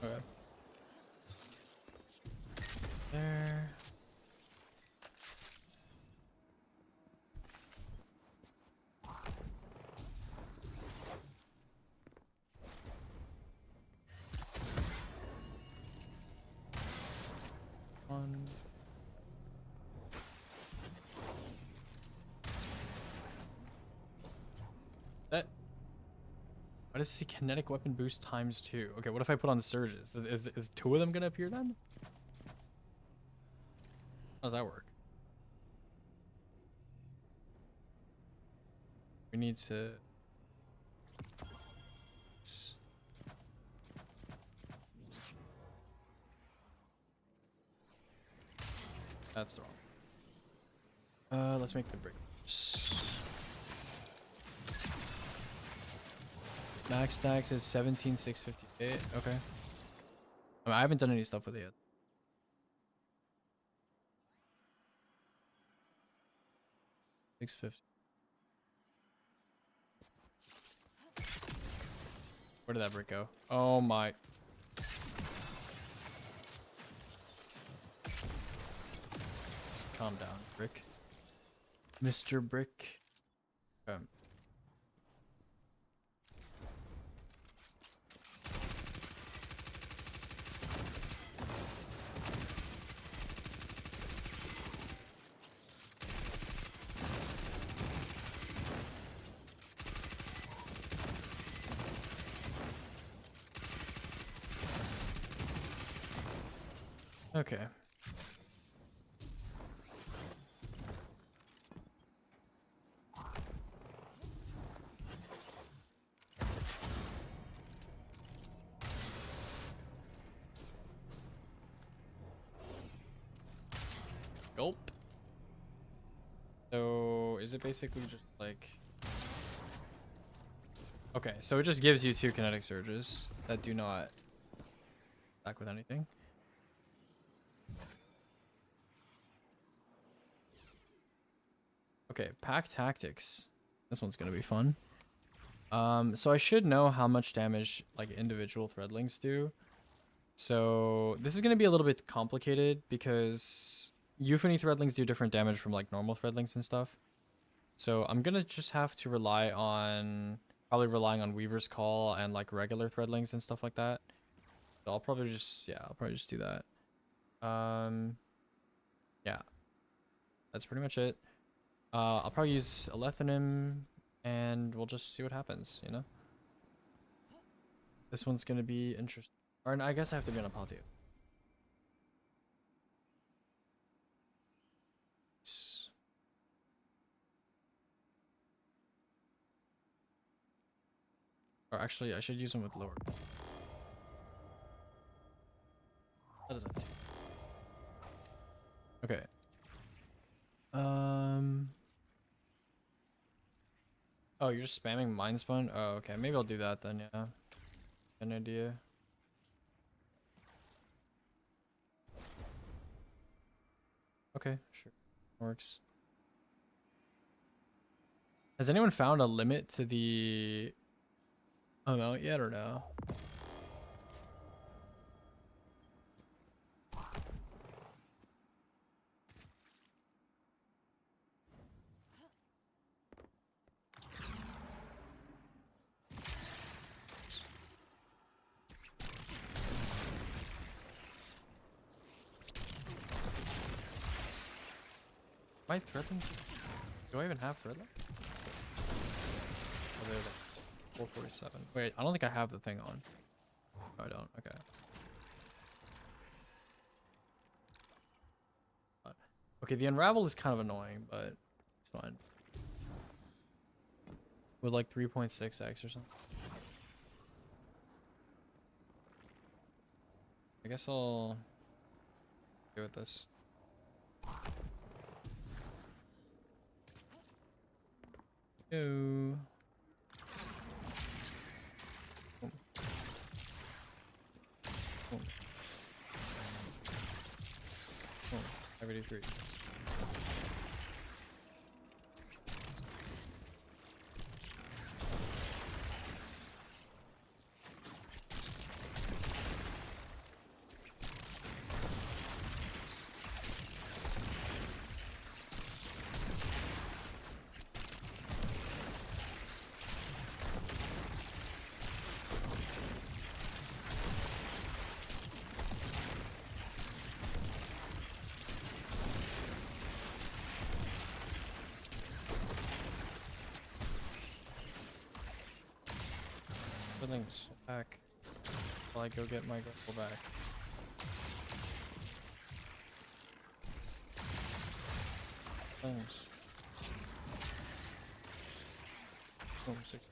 Okay. There. One. That. Why does it see kinetic weapon boost ×2? Okay, what if I put on surges? Is 2 of them gonna appear then? How does that work? We need to... That's wrong. Let's make the breakers. Max stacks is 17,658. Okay. I mean, I haven't done any stuff with it yet. $650. Where did that brick go? Oh my. Calm down, Brick. Mr. Brick. Okay. Gulp. So is it basically just like... Okay, so it just gives you 2 kinetic surges that do not attack with anything. Okay, pack tactics. This one's gonna be fun. So I should know how much damage like individual threadlings do. So this is gonna be a little bit complicated because Euphony threadlings do different damage from like normal threadlings and stuff. So I'm gonna just have to rely on probably relying on Weaver's Call and like regular threadlings and stuff like that. So I'll probably just do that. Yeah, that's pretty much it. I'll probably use Alethanim and we'll just see what happens, you know? This one's gonna be interesting. Or I guess I have to be on a Paltia. Or actually, I should use them with lower. What does that do? Okay. Oh, you're just spamming Mind Spun? Oh, okay. Maybe I'll do that then, yeah. An idea. Okay, sure. Works. Has anyone found a limit to the amount yet or no? My threadlings? Do I even have threadlings? Oh, there they are. 447. Wait, I don't think I have the thing on. No, I don't. Okay. Okay, the unravel is kind of annoying, but it's fine. With like 3.6x or something. I guess I'll go with this. Go. Boom. Boom. Boom. 73. Things back while I go get my grapple back. Things. Oh, 6.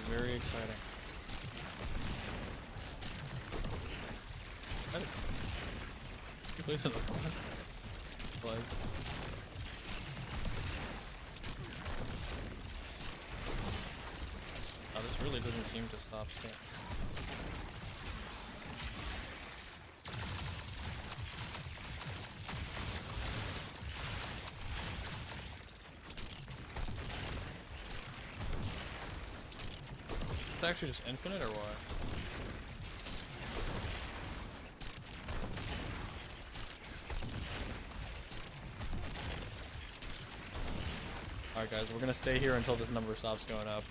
Very exciting. You place it on. Oh, this really doesn't seem to stop spam. It's actually just infinite or what? Alright guys, we're gonna stay here until this number stops going up.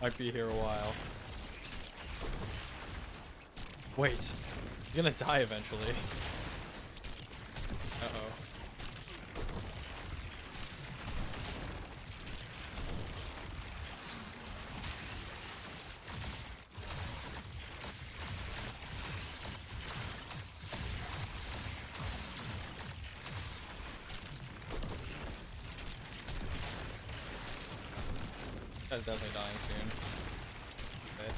Might be here a while. Wait, you're gonna die eventually. Uh-oh. Guy's definitely dying soon. Okay.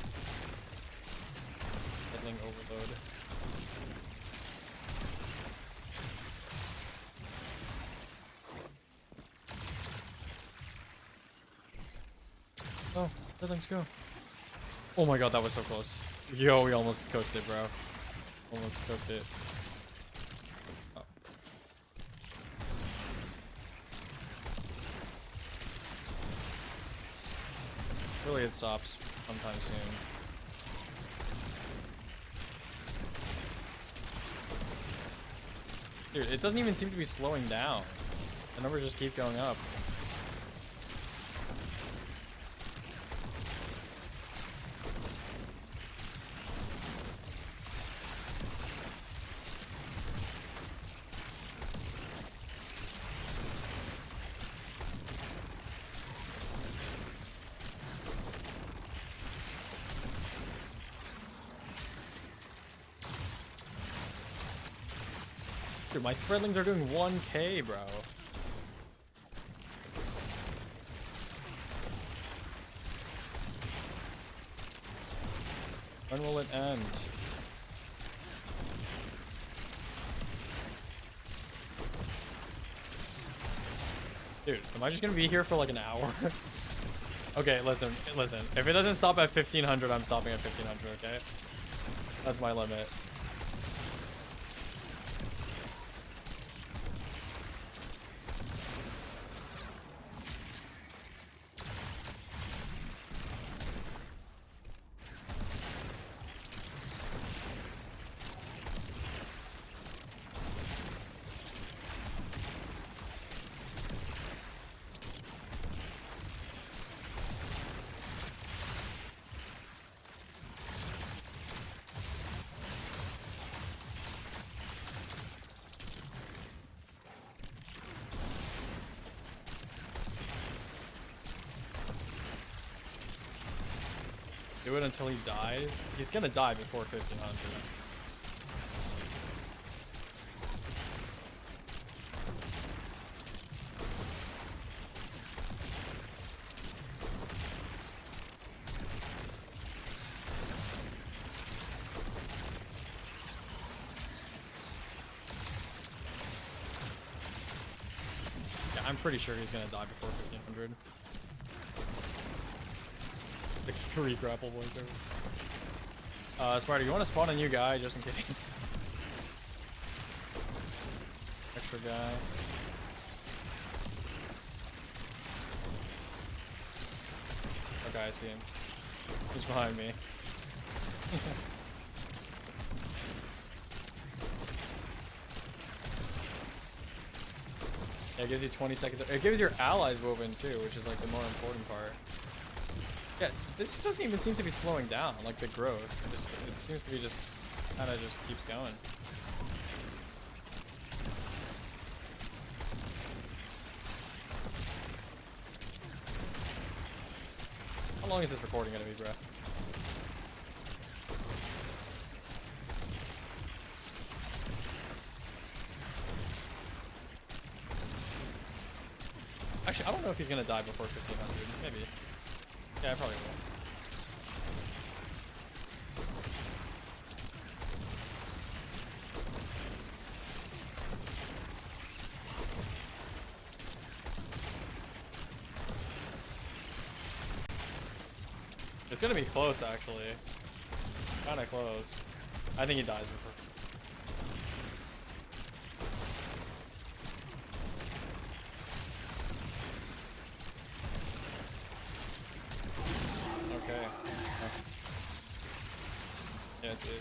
Settling overload. Oh, let's go. Oh my god, that was so close. Yo, we almost cooked it, bro. Almost cooked it. Oh. Really, it stops sometime soon. Dude, it doesn't even seem to be slowing down. The numbers just keep going up. Dude, my threadlings are doing 1k, bro. When will it end? Dude, am I just gonna be here for like an hour? Okay, listen. If it doesn't stop at 1500, I'm stopping at 1500, okay? That's my limit. Do it until he dies. He's gonna die before 1500. Yeah, I'm pretty sure he's gonna die before 1500. Like 3 grapple points over. Spider, you want to spawn a new guy just in case? Extra guy. Okay, I see him. He's behind me. Yeah, it gives you 20 seconds. It gives your allies moving too, which is like the more important part. Yeah, this doesn't even seem to be slowing down, like the growth. It seems to be just kind of just keeps going. How long is this recording gonna be, bro? Actually, I don't know if he's gonna die before 1500. Maybe. Yeah, I probably will. It's gonna be close, actually. Kinda close. I think he dies before. Okay. Yeah, I see it.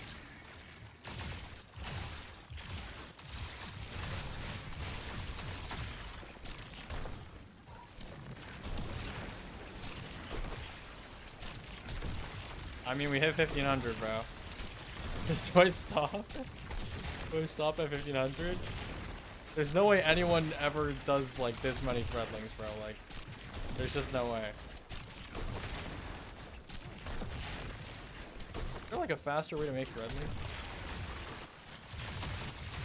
I mean, we hit 1500, bro. Do I stop? Do I stop at 1500? There's no way anyone ever does like this many threadlings, bro. Like, there's just no way. Is there like a faster way to make threadlings?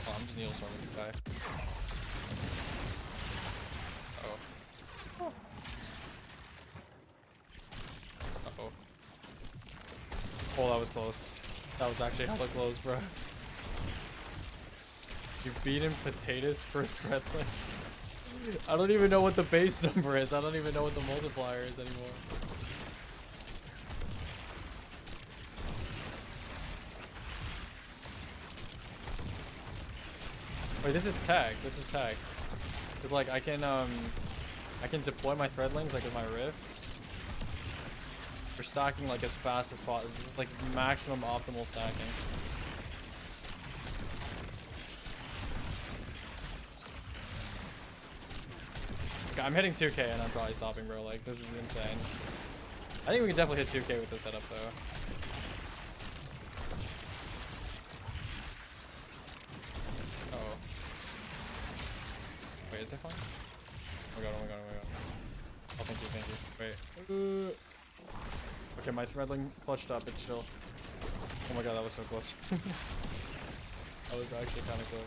Oh, I'm just needle storming this guy. Uh-oh. Uh-oh. Oh, that was close. That was actually hella close, bro. You beat him potatoes for threadlings. I don't even know what the base number is. I don't even know what the multiplier is anymore. Wait, this is tag. This is tag. Cause like I can deploy my threadlings like with my rift. For stacking like as fast as possible, like maximum optimal stacking. Okay, I'm hitting 2K and I'm probably stopping, bro. Like this is insane. I think we can definitely hit 2K with this setup though. Uh-oh. Wait, is it fine? Oh my god, oh my god, oh my god. Oh, thank you, thank you. Wait. Okay, my threadling clutched up, it's still. Oh my god, that was so close. That was actually kind of close.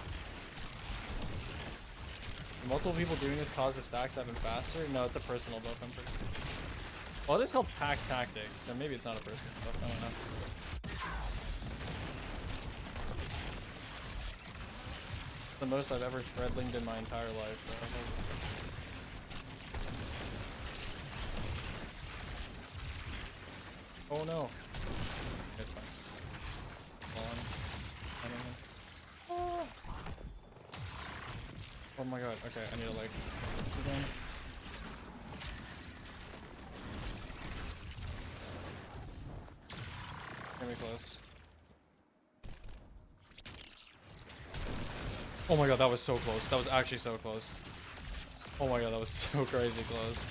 Multiple people doing this cause the stacks happen faster? No, it's a personal buff, I'm pretty sure. Well, it is called pack tactics, so maybe it's not a personal buff, I don't know. The most I've ever threadlinged in my entire life, bro. Oh no. It's fine. Oh. Oh my god, okay, I need to like sit down. Gonna be close. Oh my god, that was so close. That was actually so close. Oh my god, that was so crazy close.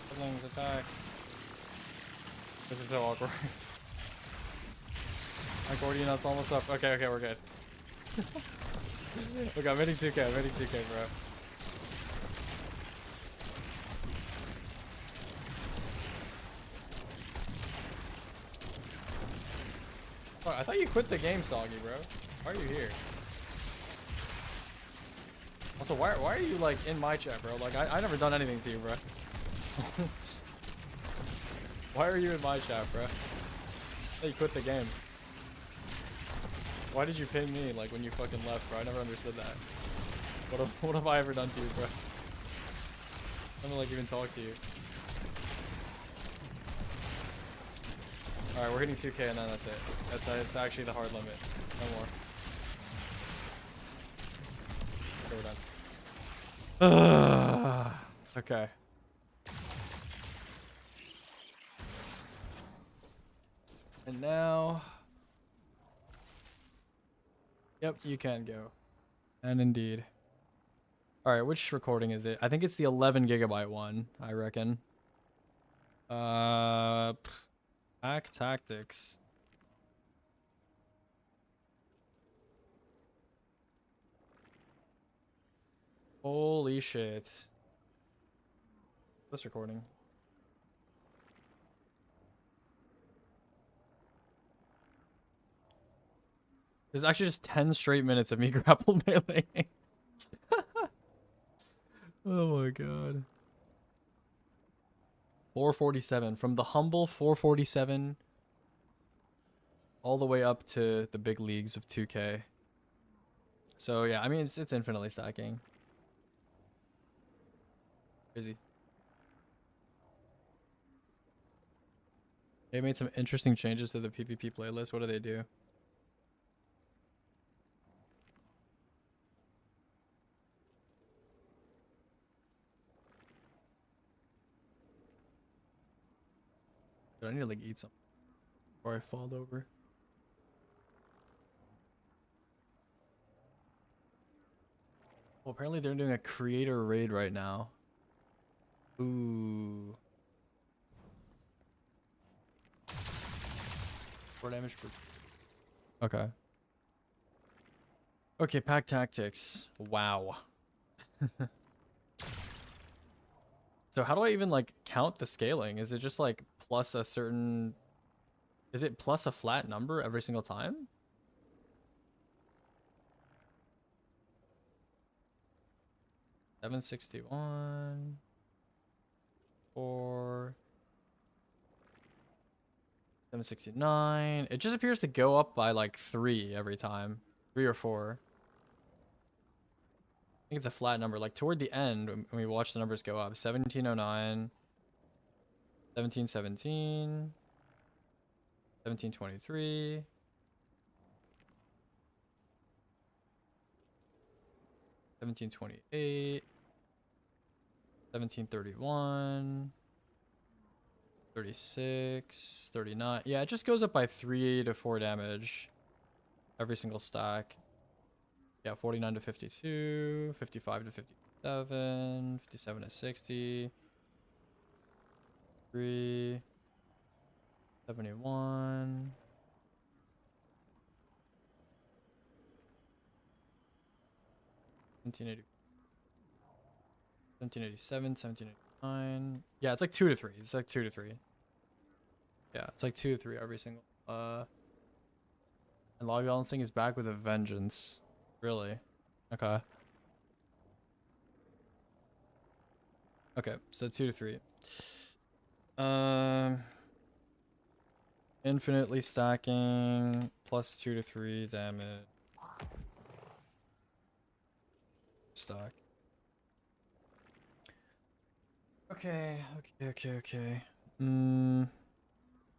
Siblings attack. This is so awkward. My Gordian nut's almost up. Okay, okay, we're good. Okay, I'm hitting 2K, I'm hitting 2K, bro. Oh, I thought you quit the game, Soggy, bro. Why are you here? Also, why are you like in my chat, bro? Like I never done anything to you, bro. Why are you in my chat, bro? I thought you quit the game. Why did you ping me like when you fucking left, bro? I never understood that. What have I ever done to you, bro? I don't like even talk to you. Alright, we're hitting 2K and then that's it. It's actually the hard limit. No more. Okay, we're done. Okay. And now... Yep, you can go. And indeed. Alright, which recording is it? I think it's the 11 gigabyte one, I reckon. Pack tactics. Holy shit. This recording. This is actually just 10 straight minutes of me grapple meleeing. Oh my god. 447. From the humble 447 all the way up to the big leagues of 2K. So yeah, I mean it's infinitely stacking. Crazy. They made some interesting changes to the PvP playlist. What do they do? Dude, I need to like eat something before I fall over. Well, apparently they're doing a creator raid right now. Ooh. 4 damage per... Okay. Okay, pack tactics. Wow. So how do I even like count the scaling? Is it just like plus a certain... Is it plus a flat number every single time? $761. 4. 769. It just appears to go up by like 3 every time. 3 or 4. I think it's a flat number. Like toward the end, when we watch the numbers go up. 1709. 1717. 1723. 1728. 1731. 36. 39. Yeah, it just goes up by 3 to 4 damage every single stack. Yeah, 49 to 52. 55 to 57. 57 to 60. 3. 71. 1780. 1787, 1789. Yeah, it's like 2 to 3. It's like 2 to 3. Yeah, it's like 2 to 3 every single. And log balancing is back with a vengeance. Really? Okay. Okay, so 2 to 3. Infinitely stacking plus 2 to 3 damage. Stack. Okay.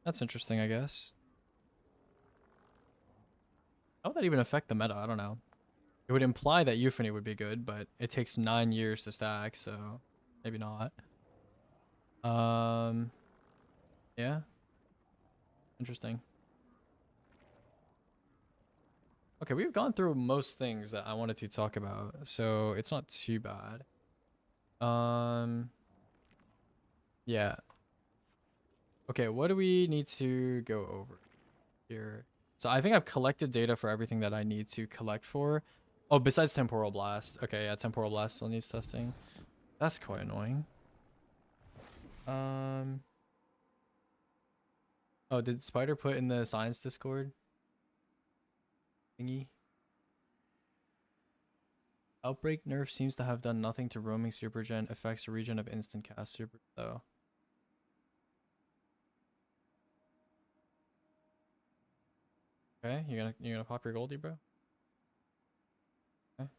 That's interesting, I guess. How would that even affect the meta? I don't know. It would imply that Euphony would be good, but it takes 9 years to stack, so maybe not. Yeah. Interesting. Okay, we've gone through most things that I wanted to talk about, so it's not too bad. Yeah. Okay, what do we need to go over here? So I think I've collected data for everything that I need to collect for. Oh, besides Temporal Blast. Okay, yeah, Temporal Blast still needs testing. That's quite annoying. Oh, did Spider put in the science Discord thingy? Outbreak nerf seems to have done nothing to roaming supergen, affects the region of instant cast super though. Okay, you're gonna pop your Goldie, bro? Okay.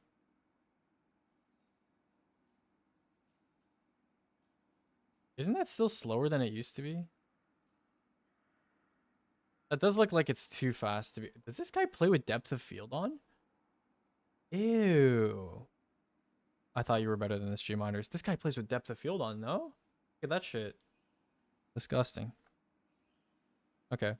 Isn't that still slower than it used to be? That does look like it's too fast to be. Does this guy play with depth of field on? Ew. I thought you were better than this, G Miners. This guy plays with depth of field on, no? Look at that shit. Disgusting. Okay.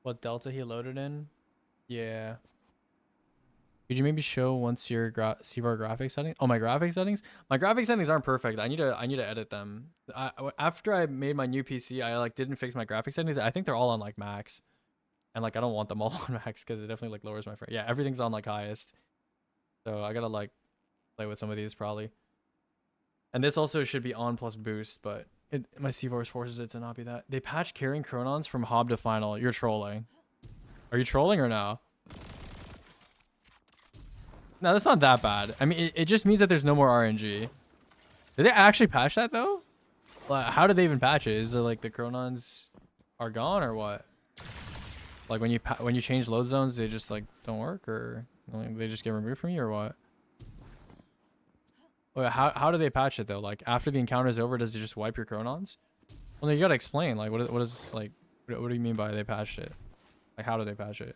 What delta he loaded in? Yeah. Could you maybe show once your CVAR graphic settings? Oh, my graphic settings? My graphic settings aren't perfect. I need to edit them. After I made my new PC, I like didn't fix my graphic settings. I think they're all on like max. And like I don't want them all on max because it definitely like lowers my frame. Yeah, everything's on like highest. So I gotta like play with some of these probably. And this also should be on plus boost, but my CVARs forces it to not be that. They patched carrying Chronons from Hob to Final. You're trolling. Are you trolling or no? No, that's not that bad. I mean, it just means that there's no more RNG. Did they actually patch that though? Like, how did they even patch it? Is it like the Chronons are gone or what? Like when you change load zones, they just like don't work, or they just get removed from you, or what? Wait, how do they patch it though? Like after the encounter is over, does it just wipe your Chronons? Well, you gotta explain. Like what is like what do you mean by they patched it? Like how do they patch it?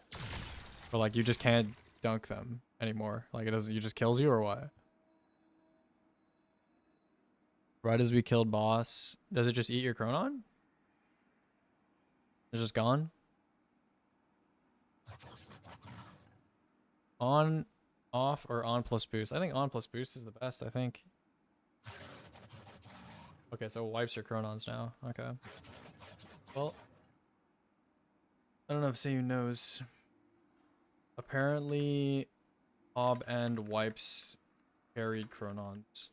Or like you just can't dunk them anymore? Like it just kills you or what? Right as we killed boss, does it just eat your Chronon? It's just gone? On, off, or on plus boost? I think on plus boost is the best, I think. Okay, so it wipes your Chronons now. Okay. Well, I don't know if Sayu knows. Apparently, Hob and wipes carried chronons.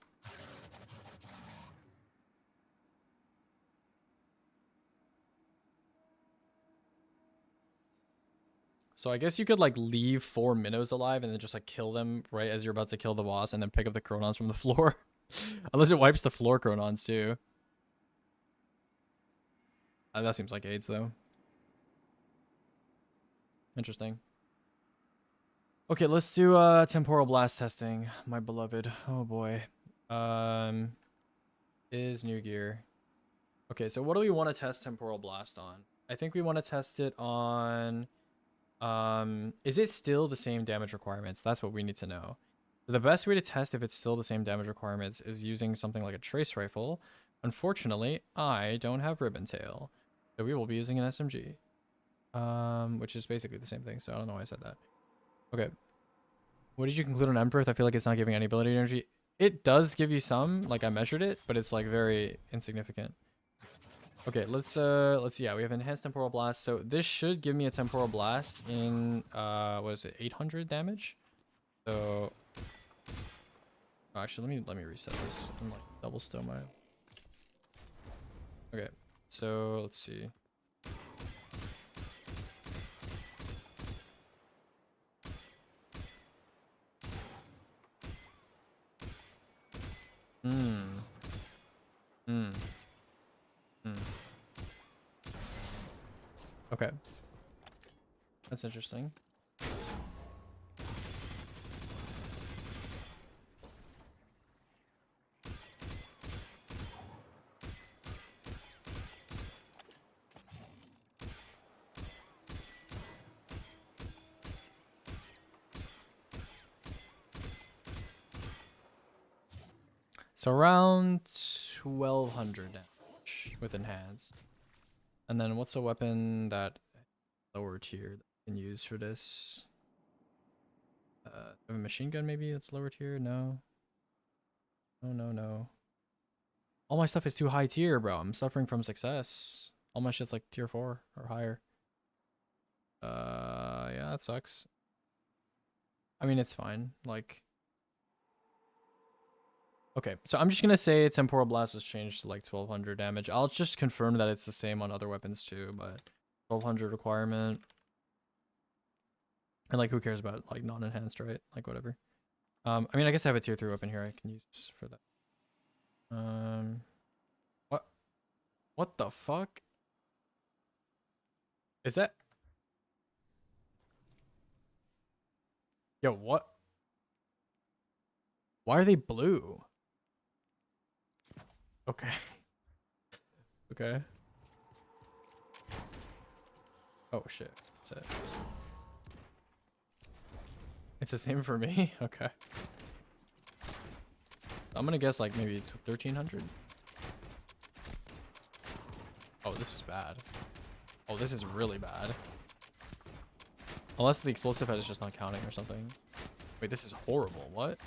So I guess you could like leave 4 minnows alive and then just like kill them right as you're about to kill the boss and then pick up the chronons from the floor. Unless it wipes the floor chronons too. That seems like AIDS though. Interesting. Okay, let's do temporal blast testing, my beloved. Oh boy. Is new gear. Okay, so what do we want to test temporal blast on? I think we want to test it on is it still the same damage requirements? That's what we need to know. The best way to test if it's still the same damage requirements is using something like a trace rifle. Unfortunately, I don't have ribbon tail. So we will be using an SMG. Which is basically the same thing, so I don't know why I said that. Okay. What did you conclude on Emperor? I feel like it's not giving any ability energy. It does give you some, like I measured it, but it's like very insignificant. Okay, let's see. Yeah, we have enhanced temporal blast. So this should give me a temporal blast in what is it, 800 damage? So actually let me reset this and like double stow my. Okay, so let's see. Okay. That's interesting. So around 1200 damage with enhanced. And then what's a weapon that lower tier that I can use for this? A machine gun maybe that's lower tier? No. No. All my stuff is too high tier, bro. I'm suffering from success. All my shit's like tier 4 or higher. Yeah, that sucks. I mean, it's fine. Like, okay, so I'm just gonna say temporal blast was changed to like 1200 damage. I'll just confirm that it's the same on other weapons too, but 1200 requirement. And like, who cares about like non-enhanced, right? Like, whatever. I mean, I guess I have a tier 3 weapon here I can use for that. What the fuck? Is that? Yo, what? Why are they blue? Okay. Okay. Oh shit. That's it. It's the same for me? Okay. I'm gonna guess like maybe 1300. Oh, this is bad. Oh, this is really bad. Unless the explosive head is just not counting or something. Wait, this is horrible. What?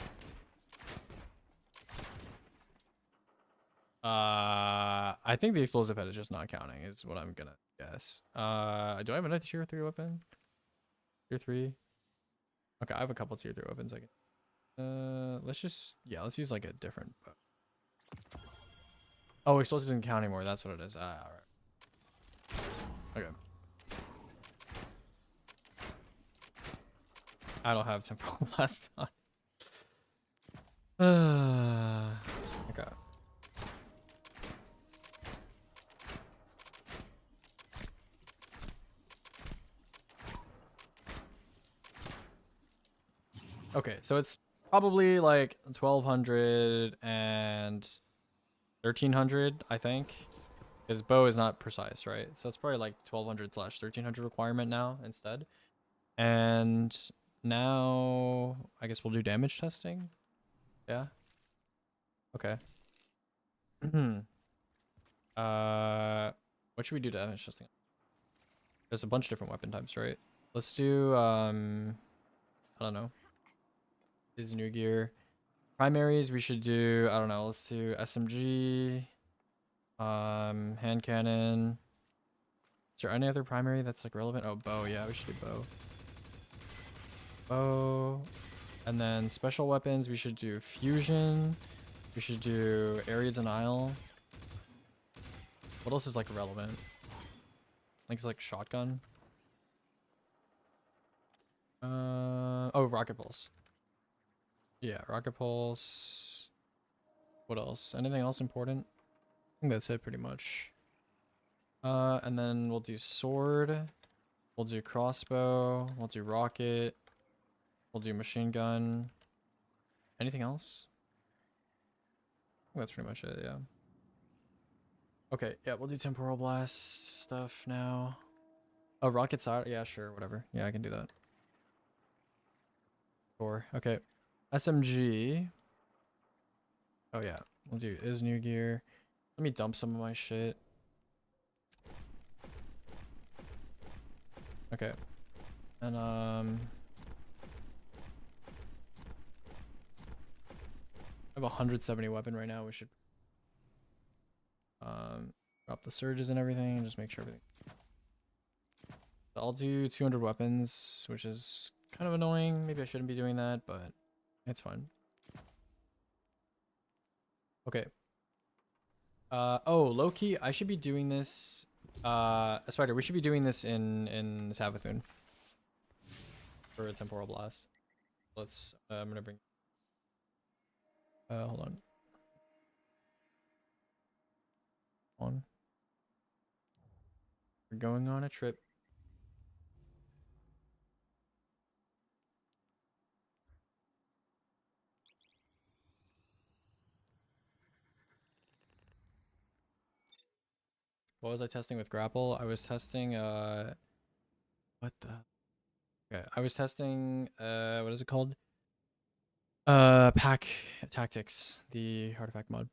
I think the explosive head is just not counting is what I'm gonna guess. Do I have another tier 3 weapon? Tier 3? Okay, I have a couple tier 3 weapons I can. Let's use like a different bow. Oh, explosive doesn't count anymore. That's what it is. Alright. Okay. I don't have temporal blast on. Okay. Okay, so it's probably like 1200 and 1300, I think. Because bow is not precise, right? So it's probably like 1200 / 1300 requirement now instead. And now I guess we'll do damage testing. Yeah. Okay. What should we do damage testing? There's a bunch of different weapon types, right? Let's do I don't know. Is new gear. Primaries we should do, I don't know, let's do SMG, hand cannon. Is there any other primary that's like relevant? Oh, bow, yeah, we should do bow. Bow, And then special weapons, we should do fusion. We should do Aerial Denial. What else is like relevant? I think it's like shotgun. Oh, rocket pulse. Yeah, rocket pulse. What else? Anything else important? I think that's it pretty much. And then we'll do sword. We'll do crossbow. We'll do rocket. We'll do machine gun. Anything else? I think that's pretty much it, yeah. Okay, yeah, we'll do temporal blast stuff now. Oh, rocket side? Yeah, sure, whatever. Yeah, I can do that. 4. Okay. SMG. Oh, yeah. We'll do is new gear. Let me dump some of my shit. Okay. And, I have 170 weapon right now. We should drop the surges and everything and just make sure everything. So I'll do 200 weapons, which is kind of annoying. Maybe I shouldn't be doing that, but it's fine. Okay. Oh, low-key, I should be doing this. Spider, we should be doing this in Savathun for a temporal blast. Let's. I'm gonna bring. Hold on. We're going on a trip. What was I testing with grapple? I was testing what the. Okay, I was testing what is it called? Pack tactics, the artifact mod.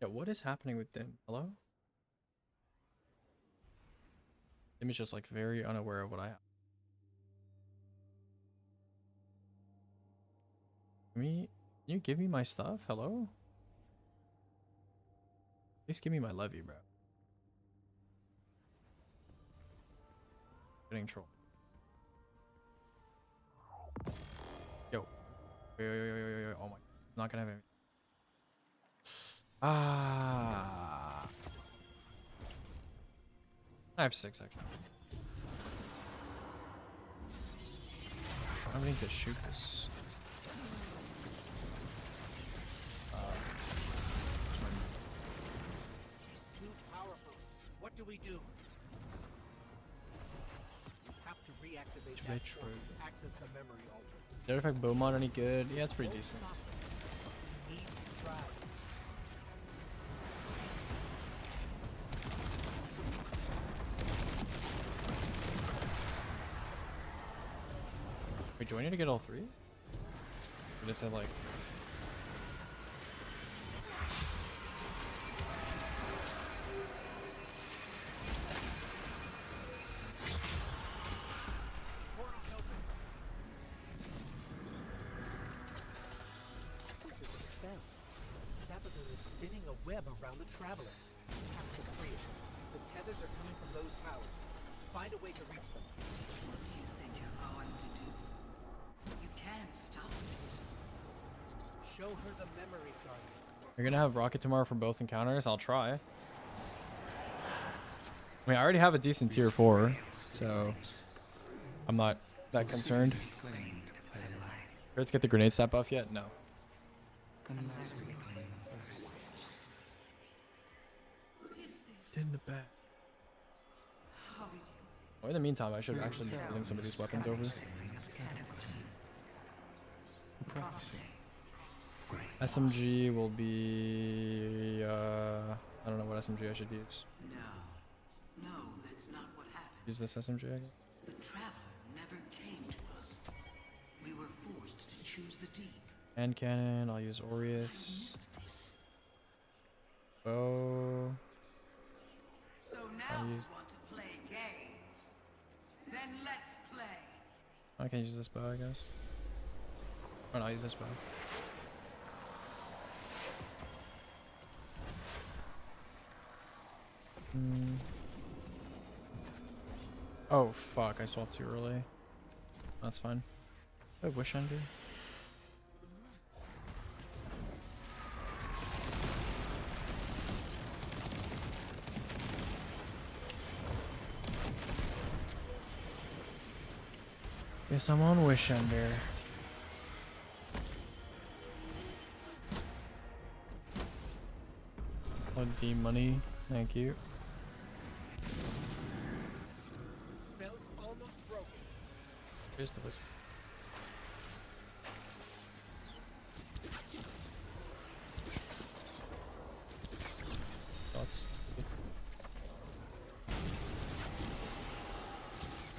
Yeah, what is happening with them? Hello? Tim is just like very unaware of what I have. Can you give me my stuff? Hello? Please give me my levy, bro. Getting troll. Yo. Yo. Oh my. I'm not gonna have any. Ah. I have 6 actually. I need to shoot this. She's too powerful. What do we do? You have to reactivate that portal to access the memory altar. Did artifact bow mod any good? Yeah, it's pretty decent. You need to try. Wait, do I need to get all 3? Or just have like... This is a spell. Sabathun is spinning a web around the traveler. Have to free it. The tethers are coming from those towers. Find a way to reach them. What do you think you're going to do? You can't stop this. Show her the memory card. You're gonna have rocket tomorrow for both encounters? I'll try. I mean, I already have a decent tier 4, so I'm not that concerned. Let's get the grenade stat buff yet? No. In the back. Well, in the meantime, I should actually be building some of these weapons over. SMG will be I don't know what SMG I should use. No, that's not what happened. Use this SMG, I guess. The traveler never came to us. We were forced to choose the deep. Hand cannon, I'll use Aureus. Bow. So now you want to play games. Then let's play. I can use this bow, I guess. Or not use this bow. Oh fuck, I swapped too early. That's fine. I have Wish Ender. Yes, I'm on Wish Ender. Oh, D money. Thank you. Spell's almost broken. Here's the wizard. Thoughts?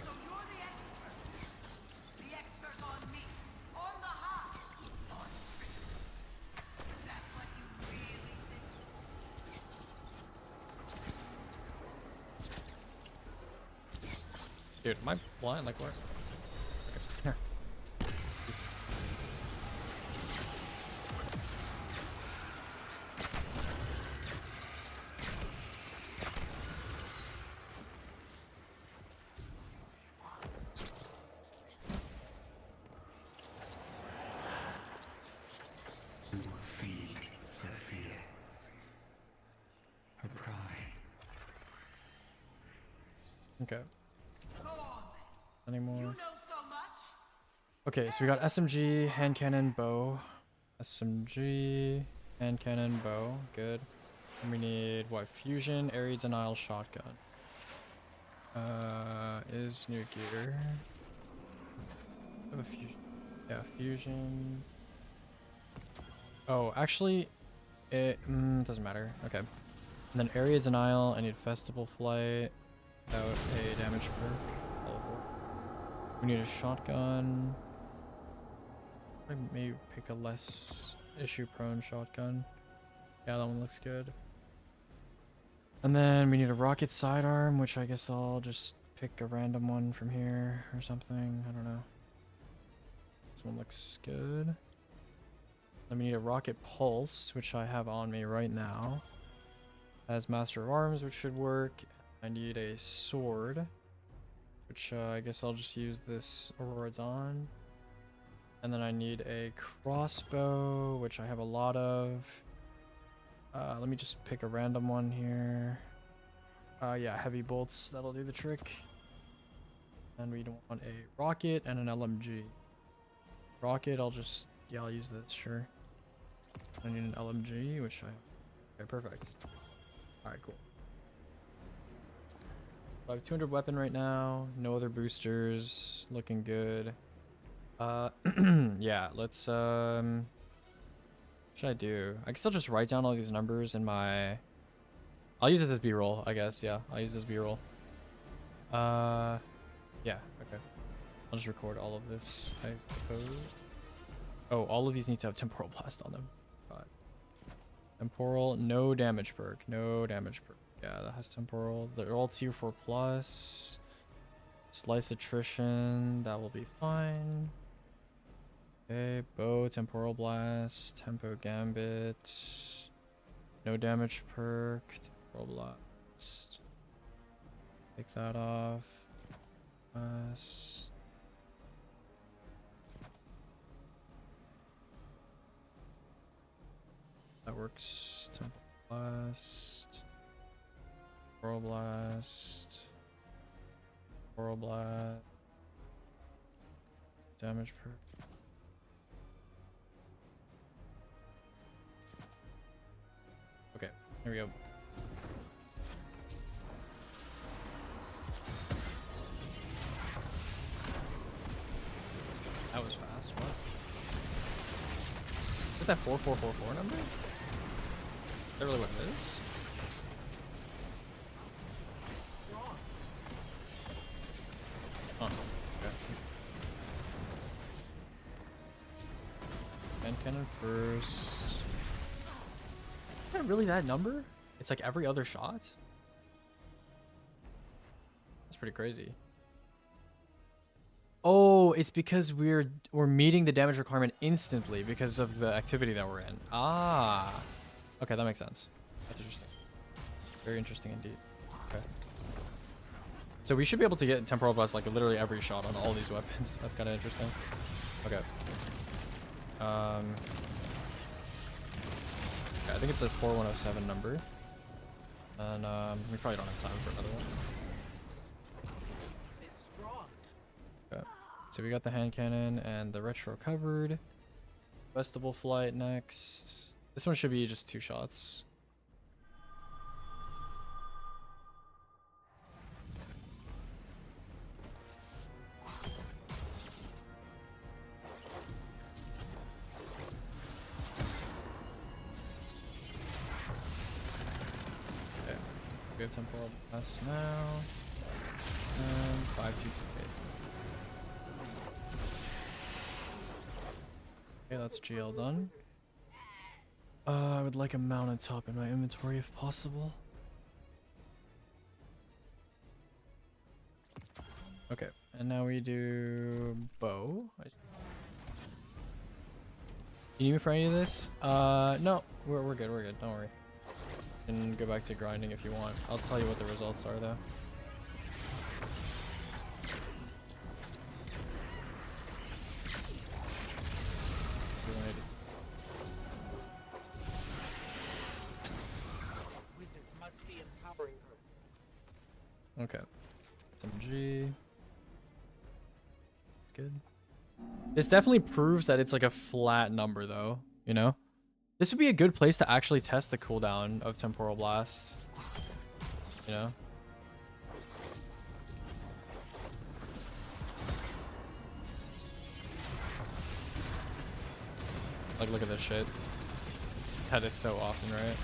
So you're the expert. The expert on me. On the high. On trick. Is that what you really think? Dude, am I blind? Like what? Okay. Just- You will feed her fear, her pride. Okay. Go on then. Anymore? You know so much. Okay, so we got SMG, hand cannon, bow. SMG, hand cannon, bow. Good. And we need what? Fusion, area denial, shotgun. Is new gear. I have a fusion. Yeah, fusion. Oh, actually, it doesn't matter. Okay. And then area denial. I need festival flight without a damage perk. We need a shotgun. I may pick a less issue prone shotgun. Yeah, that one looks good. And then we need a rocket sidearm, which I guess I'll just pick a random one from here or something. I don't know. This one looks good. Then we need a rocket pulse, which I have on me right now. As Master of Arms, which should work. I need a sword, which I guess I'll just use this Aurora's on. And then I need a crossbow, which I have a lot of. Let me just pick a random one here. Yeah, heavy bolts, that'll do the trick. And we don't want a rocket and an LMG. Rocket, I'll use this, sure. I need an LMG, which okay, perfect. Alright, cool. I have 200 weapon right now, no other boosters, looking good. Yeah, let's, what should I do? I guess I'll just write down all these numbers in my, I'll use this as B-roll, I guess, yeah, I'll use this B-roll. Yeah, okay. I'll just record all of this, I suppose. Oh, all of these need to have Temporal Blast on them. God. Temporal, no damage perk, no damage perk. Yeah, that has Temporal. They're all tier 4 plus. Slice Attrition, that will be fine. Okay, bow, Temporal Blast, Tempo Gambit. No damage perk, Temporal Blast. Take that off. That works. Temporal Blast. Temporal Blast. Temporal Blast. Damage perk. Okay, here we go. That was fast. What? Is that 4444 number? Is that really what it is? Oh, okay. Hand cannon first. Is that really that number? It's like every other shot? That's pretty crazy. Oh, it's because we're meeting the damage requirement instantly because of the activity that we're in. Ah. Okay, that makes sense. That's interesting. Very interesting indeed. Okay. So we should be able to get temporal blast like literally every shot on all these weapons. That's kind of interesting. Okay. I think it's a 4107 number. And we probably don't have time for another one. Okay. So we got the hand cannon and the retro covered. Festival flight next. This one should be just 2 shots. Okay. We have temporal blast now. And 5228. Okay, that's GL done. I would like a mounted top in my inventory if possible. Okay, and now we do bow. You need me for any of this? No, we're good, don't worry. You can go back to grinding if you want. I'll tell you what the results are though. Wizards must be empowering her. Okay. SMG. That's good. This definitely proves that it's like a flat number though, you know? This would be a good place to actually test the cooldown of temporal blasts. You know? Like, look at this shit. That is so often, right?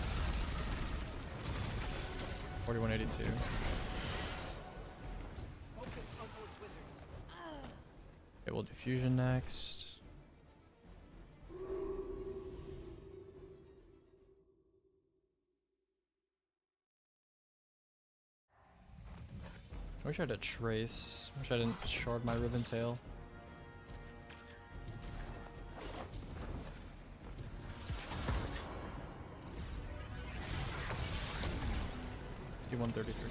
4182. Okay, we'll do fusion next. I wish I had a trace. Wish I didn't shard my ribbon tail. Do 133.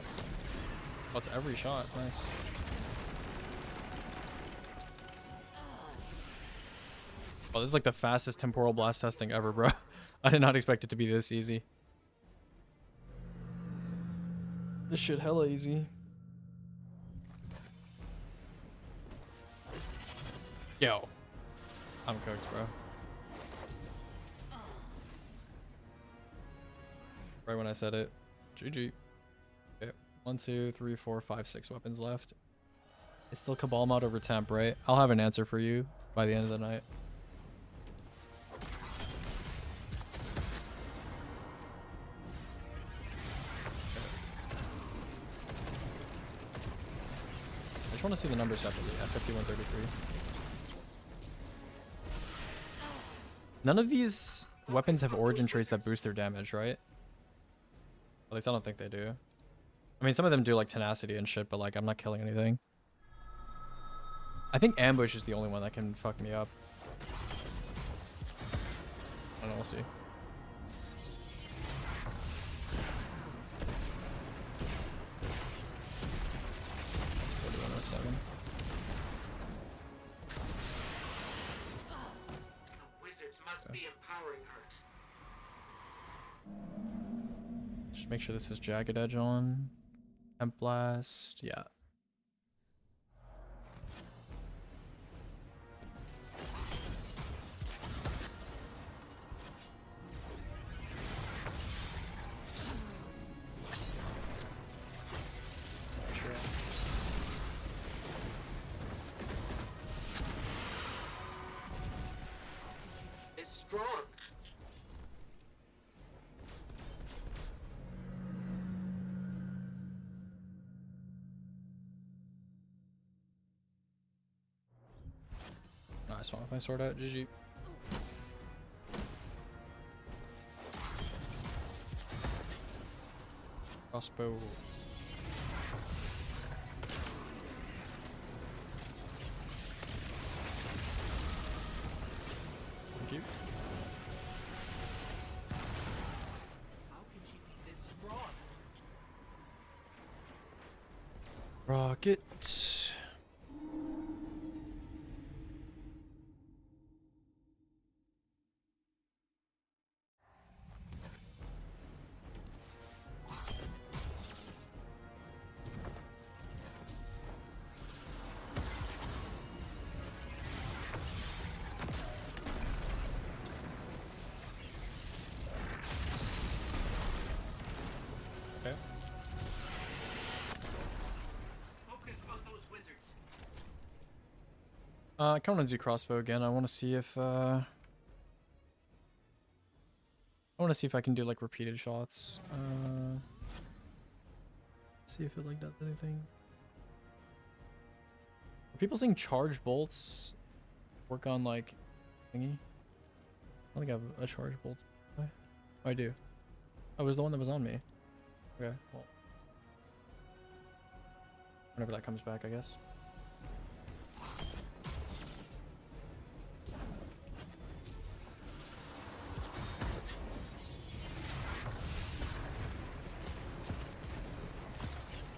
Oh, it's every shot. Nice. Oh, this is like the fastest temporal blast testing ever, bro. I did not expect it to be this easy. This shit hella easy. Yo. I'm cooked, bro. Right when I said it. GG. Okay. 1, 2, 3, 4, 5, 6 weapons left. It's still Cabal mod over temp, right? I'll have an answer for you by the end of the night. I just want to see the numbers separately at 5133. None of these weapons have origin traits that boost their damage, right? At least I don't think they do. I mean, some of them do like tenacity and shit, but like I'm not killing anything. I think ambush is the only one that can fuck me up. I don't know, we'll see. That's 4107. Just make sure this is Jagged Edge on. Temp Blast, yeah. Sure. It's strong. Nice one with my sword out, GG. Crossbow. Thank you. How can she be this strong? Rocket. Okay. Focus on those wizards. I kind of want to do crossbow again. I want to see if I want to see if I can do like repeated shots. See if it like does anything. Are people saying charge bolts work on like thingy? I don't think I have a charge bolt. Oh, I do. Oh, it was the one that was on me. Okay, well. Whenever that comes back, I guess.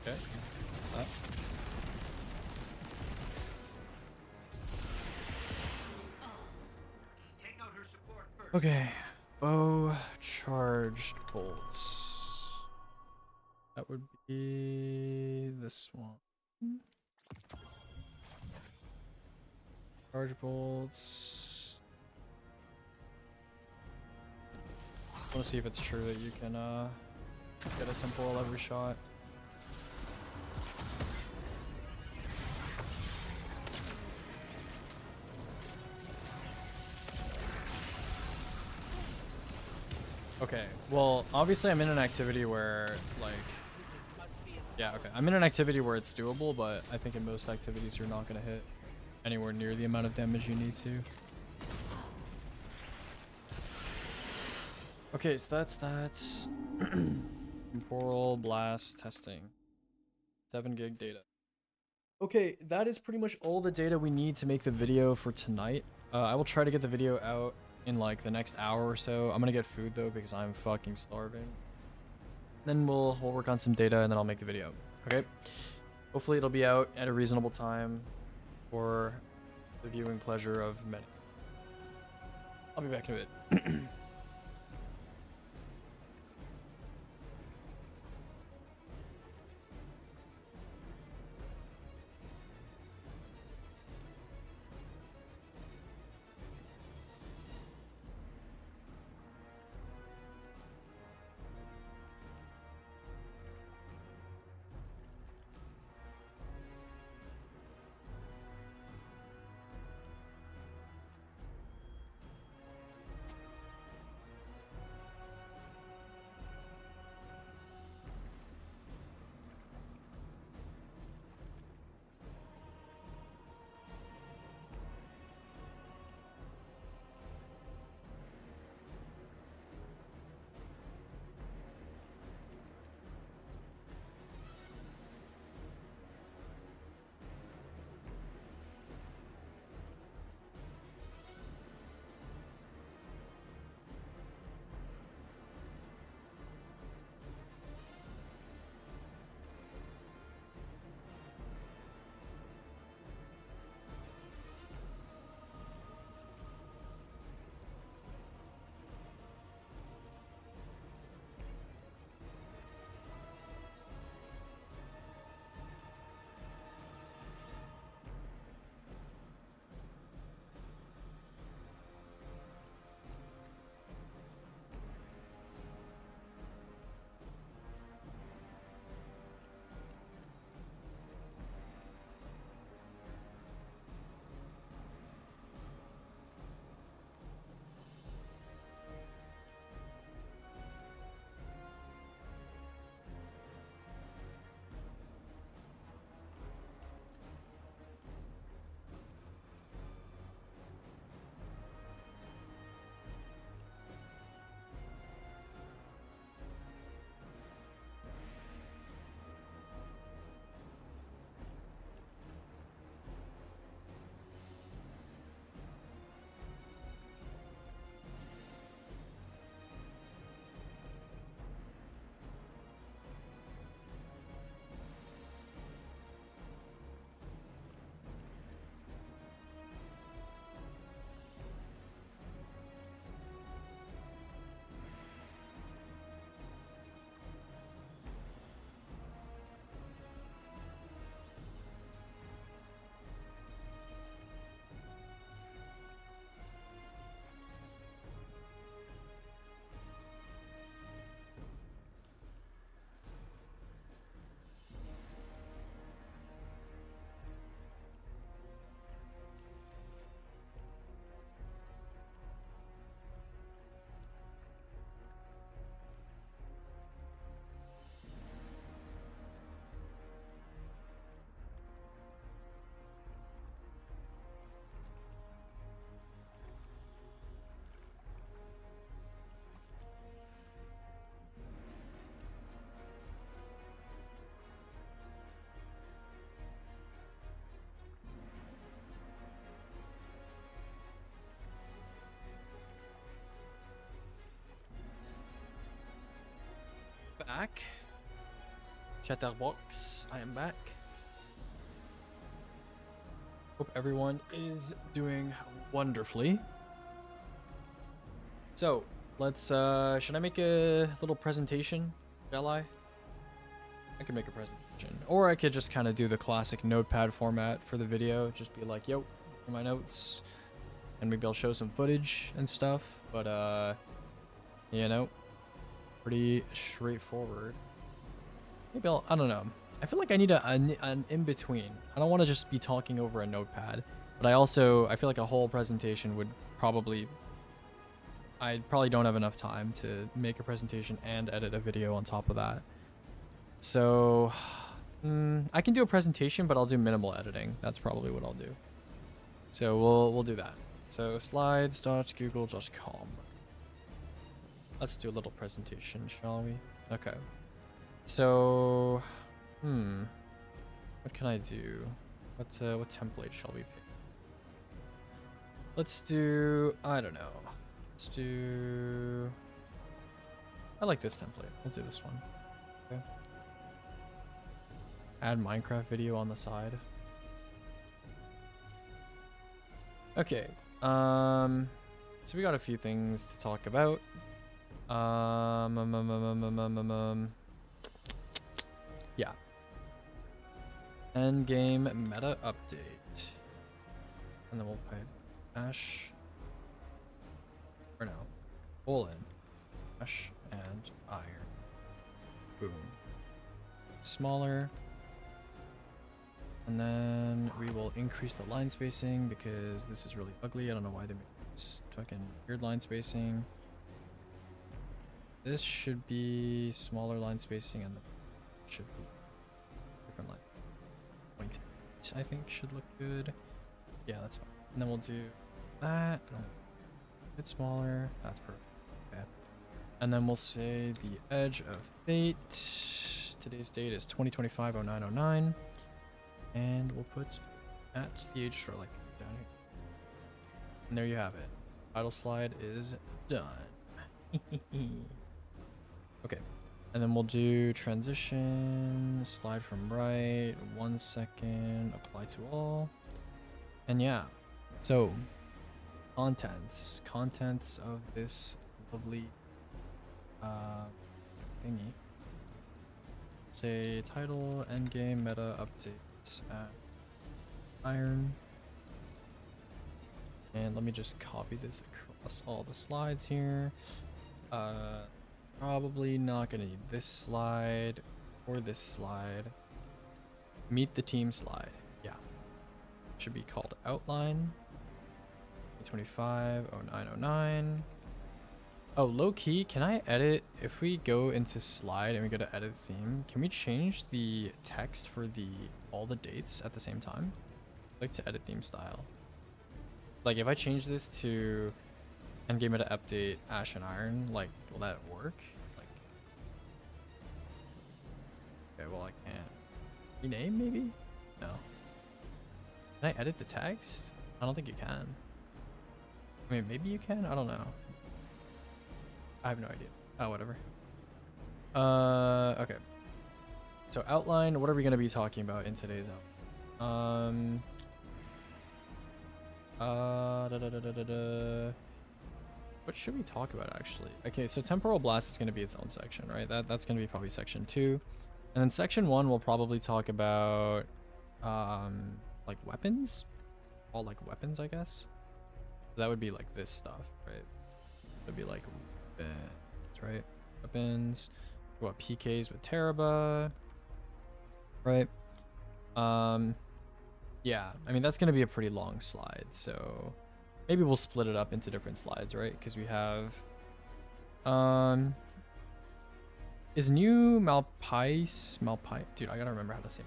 Okay. Take out her support first. Okay. Bow charged bolts. That would be this one. Charge bolts. I want to see if it's true that you can get a temporal every shot. Okay, well, obviously I'm in an activity where, like, yeah, okay. I'm in an activity where it's doable, but I think in most activities you're not going to hit anywhere near the amount of damage you need to. Okay, so that's that. Temporal blast testing. 7 gig data. Okay, that is pretty much all the data we need to make the video for tonight. I will try to get the video out in like the next hour or so. I'm gonna get food though because I'm fucking starving. Then we'll work on some data and then I'll make the video. Okay. Hopefully it'll be out at a reasonable time for the viewing pleasure of many. I'll be back in a bit. back. Chatterbox, I am back. Hope everyone is doing wonderfully. So, let's, should I make a little presentation, shall I? I could make a presentation. Or I could just kind of do the classic notepad format for the video. Just be like, yo, here are my notes. And maybe I'll show some footage and stuff. But, you know, pretty straightforward. Maybe I don't know. I feel like I need an in-between. I don't want to just be talking over a notepad. But I feel like a whole presentation would probably... I probably don't have enough time to make a presentation and edit a video on top of that. So, I can do a presentation, but I'll do minimal editing. That's probably what I'll do. So we'll do that. So slides.google.com. Let's do a little presentation, shall we? Okay. So, what can I do? What template shall we pick? Let's do, I don't know. Let's do, I like this template. We'll do this one. Okay. Add Minecraft video on the side. Okay. So we got a few things to talk about. Yeah. Endgame meta update. And then we'll pipe ash. Or no. Colon. Ash and iron. Boom. Smaller. And then we will increase the line spacing because this is really ugly. I don't know why they made this fucking weird line spacing. This should be smaller line spacing and the should be different line. Point, I think should look good. Yeah, that's fine. And then we'll do that. A bit smaller. That's perfect. Okay. And then we'll say the edge of fate. Today's date is 2025-0909. And we'll put at the Aegis relic down here. And there you have it. Title slide is done. Okay. And then we'll do transition, slide from right, 1 second, apply to all. And yeah. So, contents of this lovely thingy. Say title, endgame, meta, updates at iron. And let me just copy this across all the slides here. Probably not gonna need this slide or this slide. Meet the team slide. Yeah. Should be called outline. 2025-0909. Oh, low key, can I edit? If we go into slide and we go to edit theme, can we change the text for all the dates at the same time? I'd like to edit theme style. Like if I change this to endgame meta update ash and iron, like will that work? Like, okay, well I can't. Rename maybe? No. Can I edit the text? I don't think you can. I mean, maybe you can. I don't know. I have no idea. Oh, whatever. Okay. So outline, what are we going to be talking about in today's outline? What should we talk about actually? Okay, so temporal blast is going to be its own section, right? That's going to be probably section 2. And then section 1 we'll probably talk about like weapons? All like weapons, I guess. That would be like this stuff, right? It'd be like right? Weapons. What PKs with Teraba, right? Yeah, I mean that's gonna be a pretty long slide, so maybe we'll split it up into different slides, right? Because we have is new Malpais, dude, I gotta remember how to say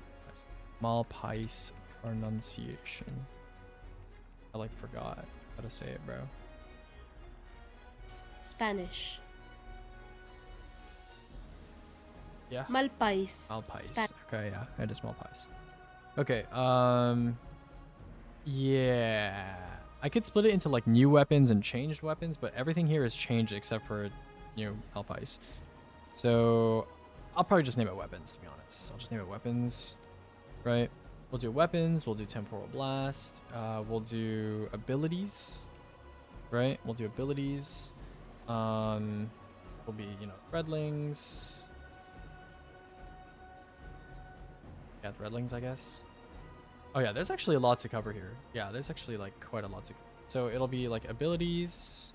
Malpais pronunciation. I like forgot how to say it, bro. Spanish. Yeah. Malpais. Malpais. Okay, yeah, it is Malpais. Okay, yeah. I could split it into like new weapons and changed weapons, but everything here is changed except for, you know, Malpais. So I'll probably just name it weapons, to be honest. I'll just name it weapons, right? We'll do weapons, we'll do temporal blast, we'll do abilities, right? We'll do abilities. Will be, you know, threadlings. Yeah, threadlings, I guess. Oh yeah, there's actually a lot to cover here. Yeah, there's actually like quite a lot to cover. So it'll be like abilities.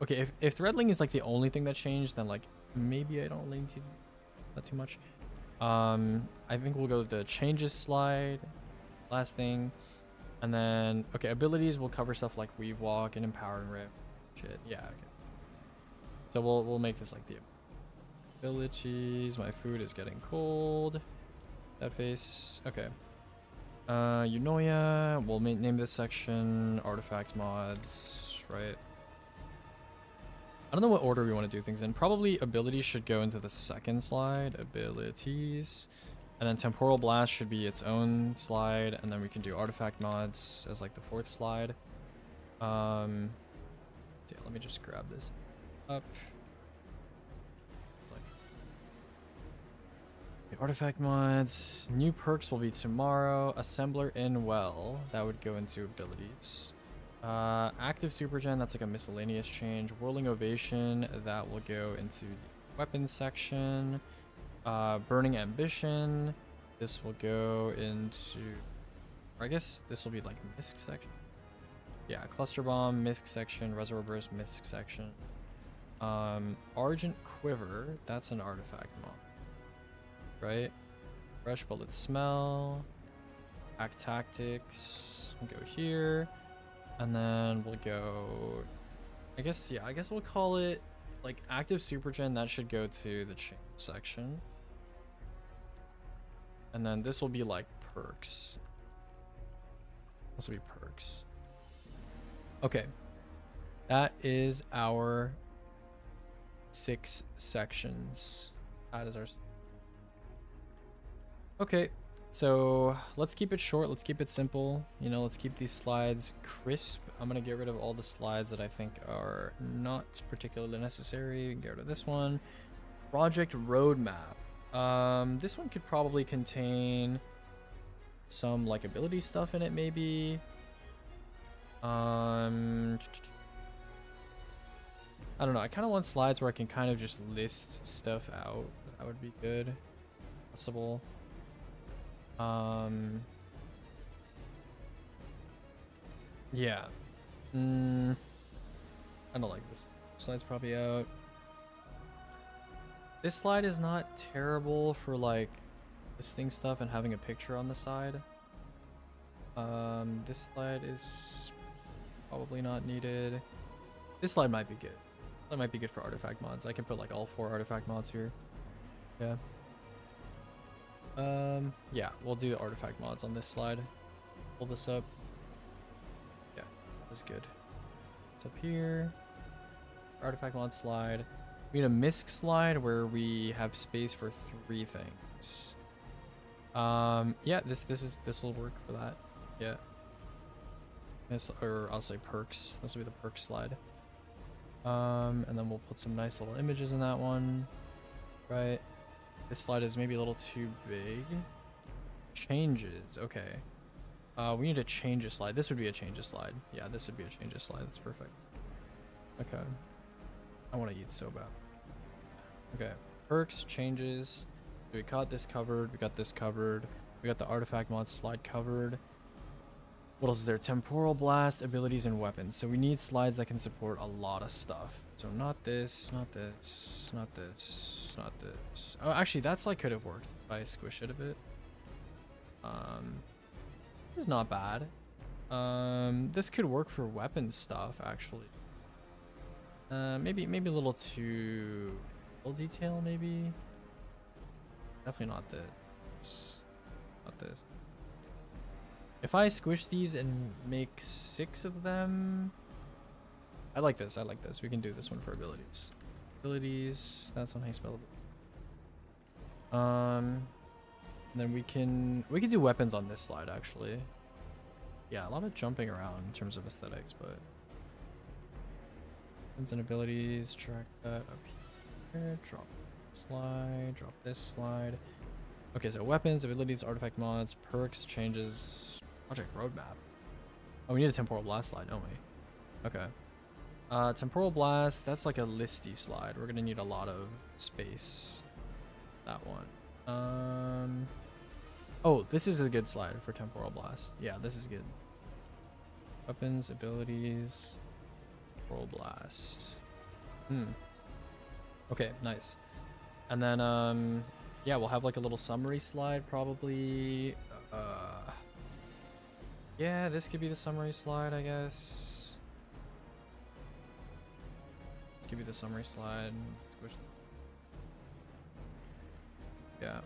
Okay, if threadling is like the only thing that changed, then like maybe I don't really need to do that too much. I think we'll go with the changes slide, last thing, and then okay, abilities will cover stuff like weave walk and empower and rip. Shit, yeah, okay. So we'll make this like the abilities. My food is getting cold. That face, okay. Eunoia, we'll name this section artifact mods, right? I don't know what order we want to do things in. Probably abilities should go into the second slide, abilities. And then temporal blast should be its own slide, and then we can do artifact mods as like the fourth slide. Yeah, let me just grab this up. The artifact mods, new perks will be tomorrow. Assembler in well, that would go into abilities. Active supergen, that's like a miscellaneous change. Whirling ovation, that will go into the weapons section. Burning ambition, this will go into, or I guess this will be like misc section. Yeah, cluster bomb, misc section, reservoir burst, misc section. Argent quiver, that's an artifact mod. Right? Fresh bullet smell. Hack tactics. We'll go here. And then we'll go, I guess, yeah, I guess we'll call it like active supergen. That should go to the change section. And then this will be like perks. This will be perks. Okay. That is our 6 sections. That is our... Okay, so let's keep it short. Let's keep it simple. You know, let's keep these slides crisp. I'm going to get rid of all the slides that I think are not particularly necessary. Get rid of this one. Project roadmap. This one could probably contain some like ability stuff in it, maybe. I don't know. I kind of want slides where I can kind of just list stuff out. That would be good. Possible. Yeah. I don't like this. Slide's probably out. This slide is not terrible for like listing stuff and having a picture on the side. This slide is probably not needed. This slide might be good. That might be good for artifact mods. I can put like all 4 artifact mods here. Yeah. Yeah, we'll do the artifact mods on this slide. Pull this up. Yeah, this is good. It's up here. Artifact mod slide. We need a misc slide where we have space for 3 things. Yeah, this will work for that. Yeah. This, or I'll say perks. This will be the perk slide. And then we'll put some nice little images in that one. Right. This slide is maybe a little too big. Changes, okay. We need to change a slide. This would be a changes slide. Yeah, this would be a changes slide. That's perfect. Okay. I want to eat so bad. Okay. Perks, changes. We got this covered. We got this covered. We got the artifact mod slide covered. What else is there? Temporal blast, abilities, and weapons. So we need slides that can support a lot of stuff. So not this, not this, not this, not this. Oh, actually, that slide could have worked if I squish it a bit. This is not bad. This could work for weapons stuff, actually. Maybe a little too full detail, maybe. Definitely not this. Not this. If I squish these and make 6 of them, I like this. I like this. We can do this one for abilities. Abilities. That's on how you spell it. Then we can do weapons on this slide actually. Yeah, a lot of jumping around in terms of aesthetics, but weapons and abilities. Track that up here. Drop slide, drop this slide. Okay, so weapons, abilities, artifact mods, perks, changes, project roadmap. Oh, we need a temporal blast slide, don't we? Okay. Temporal blast, that's like a listy slide. We're gonna need a lot of space. That one. Oh, this is a good slide for temporal blast. Yeah, this is good. Weapons, abilities, temporal blast. Okay, nice. And then yeah, we'll have like a little summary slide probably. Yeah, this could be the summary slide, I guess. This could be the summary slide. Squish yeah.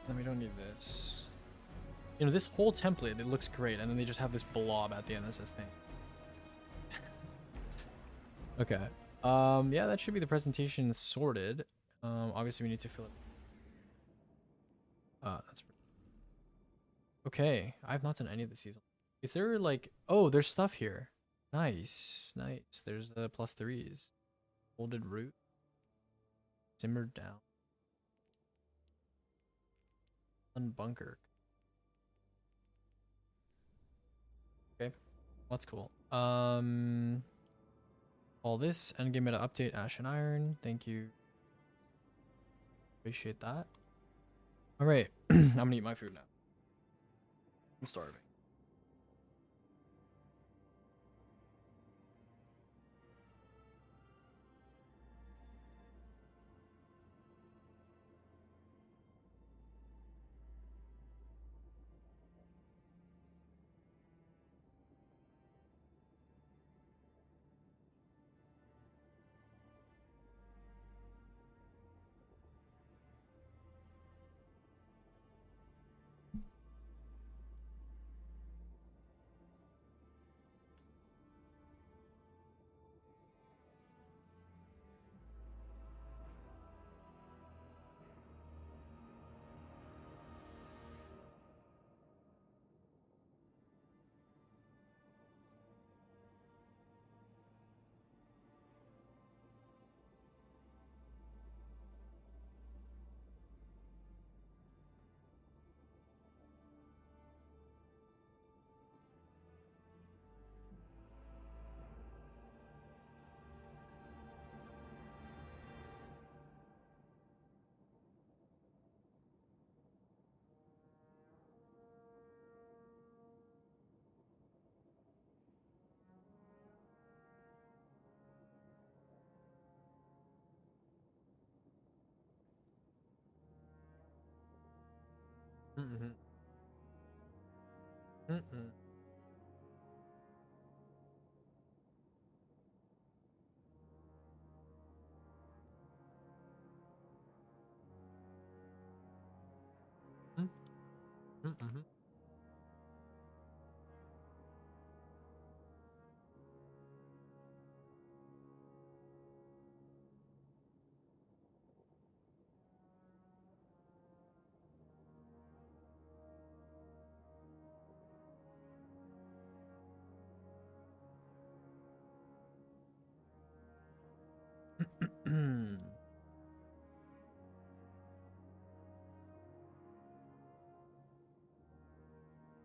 Then we don't need this. You know, this whole template, it looks great, and then they just have this blob at the end that says thing. Okay. Yeah, that should be the presentation sorted. Obviously we need to fill it. That's okay. I have not done any of the season. Is there like, oh, there's stuff here. Nice, nice. There's the +3s. Folded root. Simmered down. Unbunker. Okay, that's cool. All this endgame meta update, Ash and Iron. Thank you. Appreciate that. All right, I'm gonna eat my food now. I'm starving.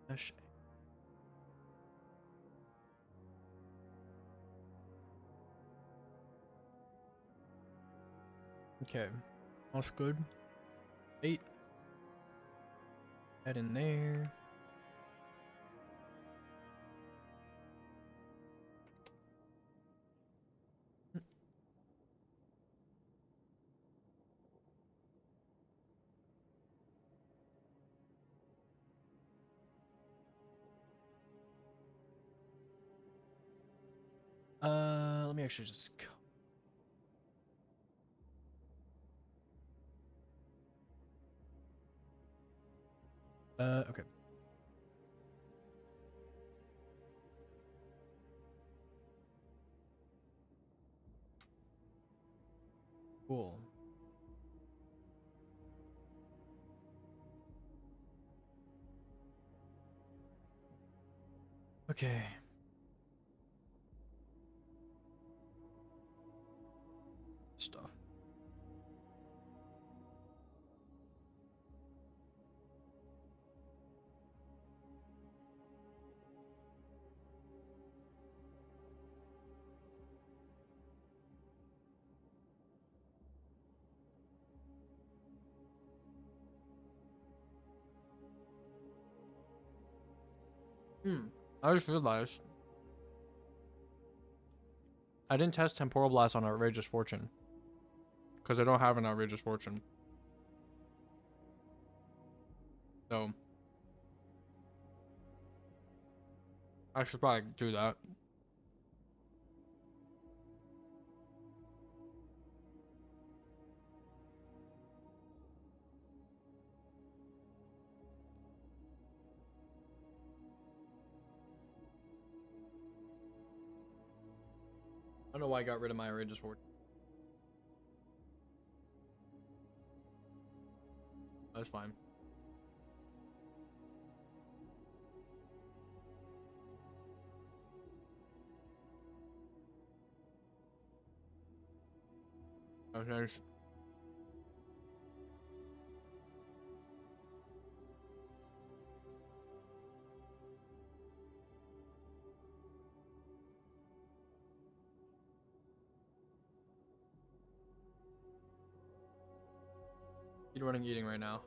Dash. Okay, that's good. 8. Head in there. Let me actually just go. Okay. Cool. Okay. Stuff. I just realized I didn't test Temporal Blast on Outrageous Fortune. Because I don't have an Outrageous Fortune. So I should probably do that. I don't know why I got rid of my Outrageous Fortune. That's fine. Okay. Running eating right now.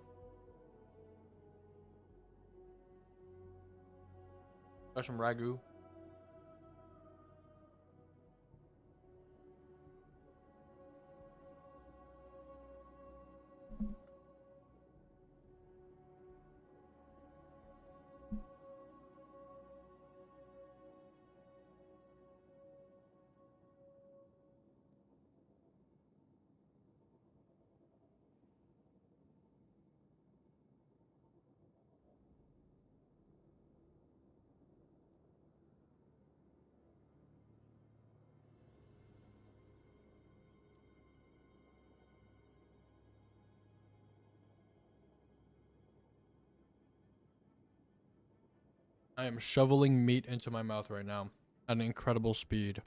Got some ragu. I am shoveling meat into my mouth right now at an incredible speed.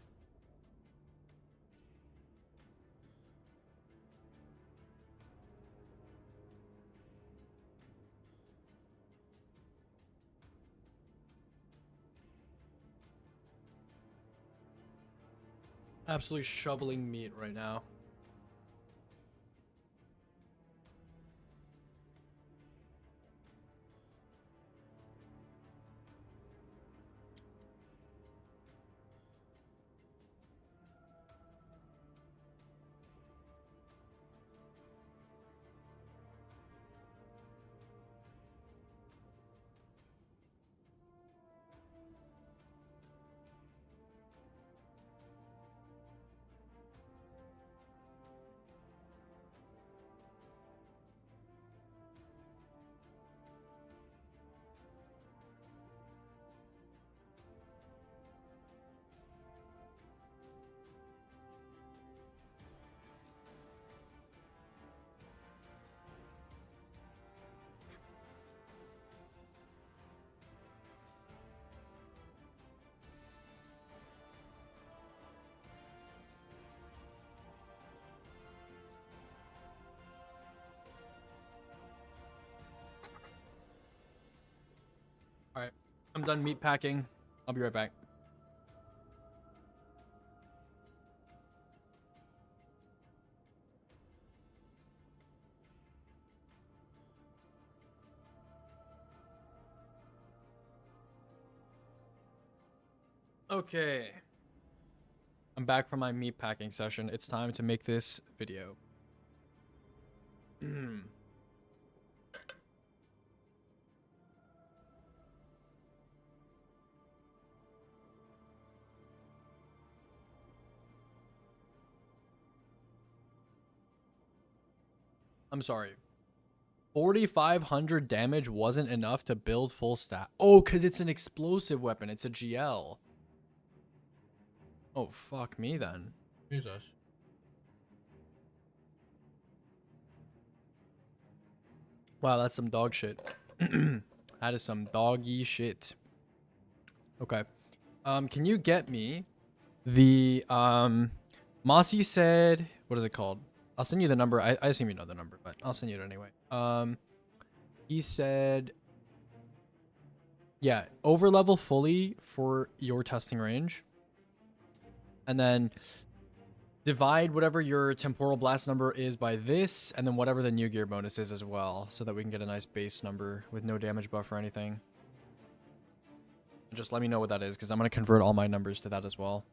Absolutely shoveling meat right now. Alright, I'm done meat packing. I'll be right back. Okay. I'm back from my meat packing session. It's time to make this video. I'm sorry. 4,500 damage wasn't enough to build full stat. Oh, because it's an explosive weapon. It's a GL. Oh, fuck me then. Jesus. Wow, that's some dog shit. That is some doggy shit. Okay. Can you get me the, Mossy said, what is it called? I'll send you the number. I assume you know the number, but I'll send you it anyway. He said, yeah, over level fully for your testing range. And then divide whatever your temporal blast number is by this, and then whatever the new gear bonus is as well, so that we can get a nice base number with no damage buff or anything. Just let me know what that is, because I'm going to convert all my numbers to that as well.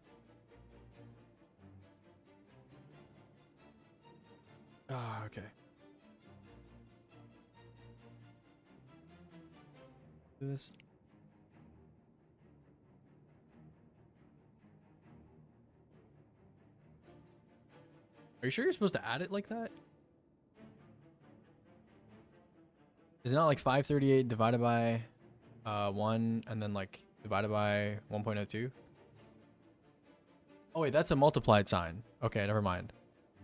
Ah, okay. Do this. Are you sure you're supposed to add it like that? Is it not like 538 divided by 1 and then like divided by 1.02? Oh wait, that's a multiplied sign. Okay, never mind.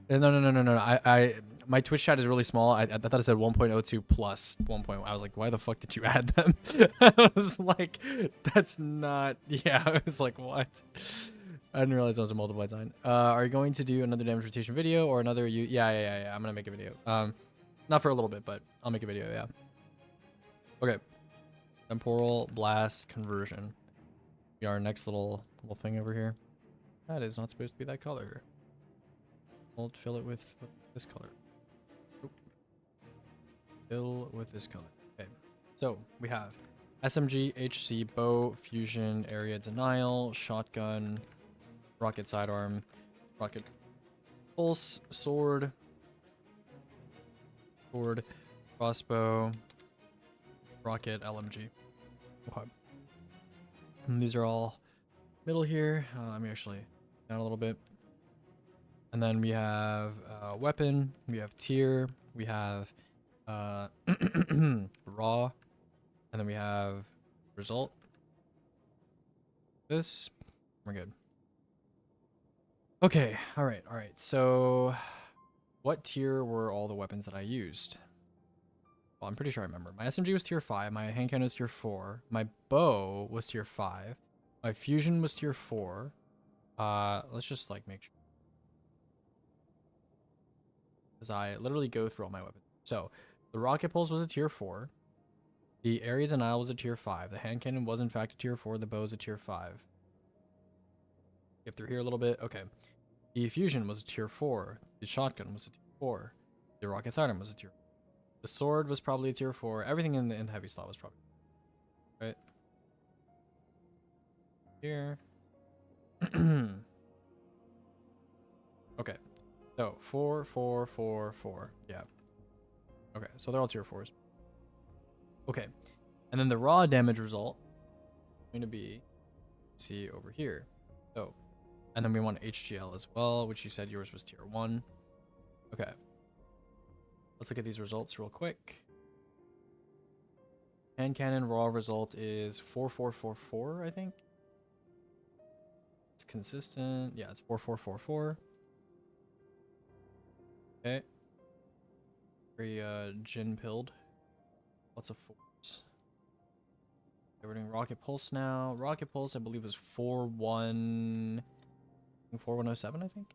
No. My Twitch chat is really small. I thought it said 1.02 plus 1. I was like, why the fuck did you add them? I was like, that's not. Yeah, I was like, what? I didn't realize that was a multiplied sign. Are you going to do another damage rotation video or another? Yeah. I'm gonna make a video. Not for a little bit, but I'll make a video. Yeah. Okay. Temporal blast conversion. Be our next little thing over here. That is not supposed to be that color. We'll fill it with this color. Oop. Fill with this color. Okay. So we have SMG, HC, bow, fusion, area denial, shotgun, rocket sidearm, rocket pulse, sword, crossbow, rocket, LMG. Okay. And these are all middle here. Let me actually down a little bit. And then we have weapon, we have tier, we have raw, and then we have result. This, we're good. Okay, all right. So what tier were all the weapons that I used? Well, I'm pretty sure I remember. My SMG was tier 5, my hand cannon was tier 4, my bow was tier 5, my fusion was tier 4. Let's just like make sure. As I literally go through all my weapons. So the rocket pulse was a tier 4. The area denial was a tier 5. The hand cannon was in fact a tier 4. The bow is a tier 5. Get through here a little bit. Okay. The fusion was a tier 4. The shotgun was a tier 4. The rocket sidearm was a tier 4. The sword was probably a tier 4. Everything in the heavy slot was probably right here. Okay. So 4, 4, 4, 4. Yeah. Okay, so they're all tier 4s. Okay. And then the raw damage result is going to be, see over here. So, and then we want HGL as well, which you said yours was tier 1. Okay. Let's look at these results real quick. Hand cannon raw result is 4444, I think. It's consistent. Yeah, it's 4444. Okay. Very gin pilled. Lots of 4s. Okay, we're doing rocket pulse now. Rocket pulse I believe is 4107, I think.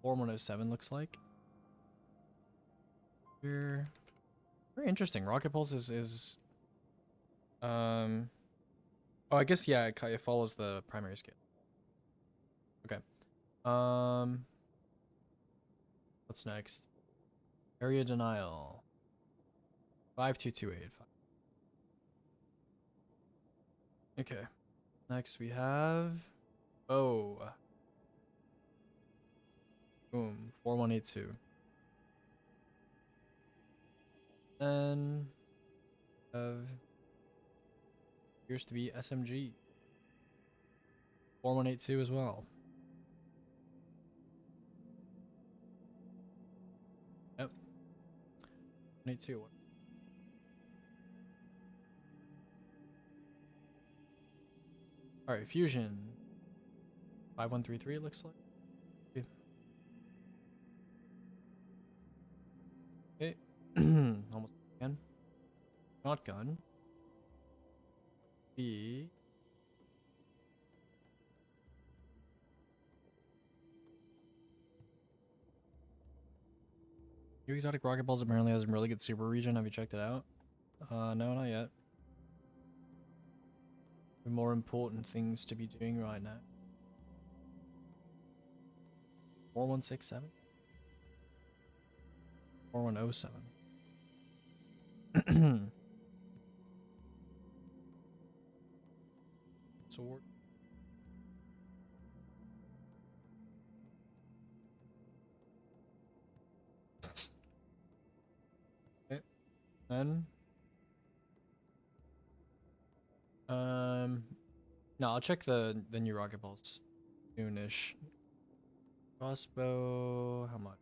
4107 looks like. Here. Very interesting. Rocket pulse is oh, I guess yeah, it follows the primary scale. Okay. What's next? Area denial. 52285. Okay. Next we have boom 4182. Then appears to be SMG 4182 as well. Yep. 182. All right, fusion 5133 it looks like. Okay. Almost again. Shotgun. B. New exotic rocket balls apparently has a really good super region. Have you checked it out? No, not yet. More important things to be doing right now. 4167? 4107. sword. Okay. Then no, I'll check the new rocket balls soonish. Crossbow, how much?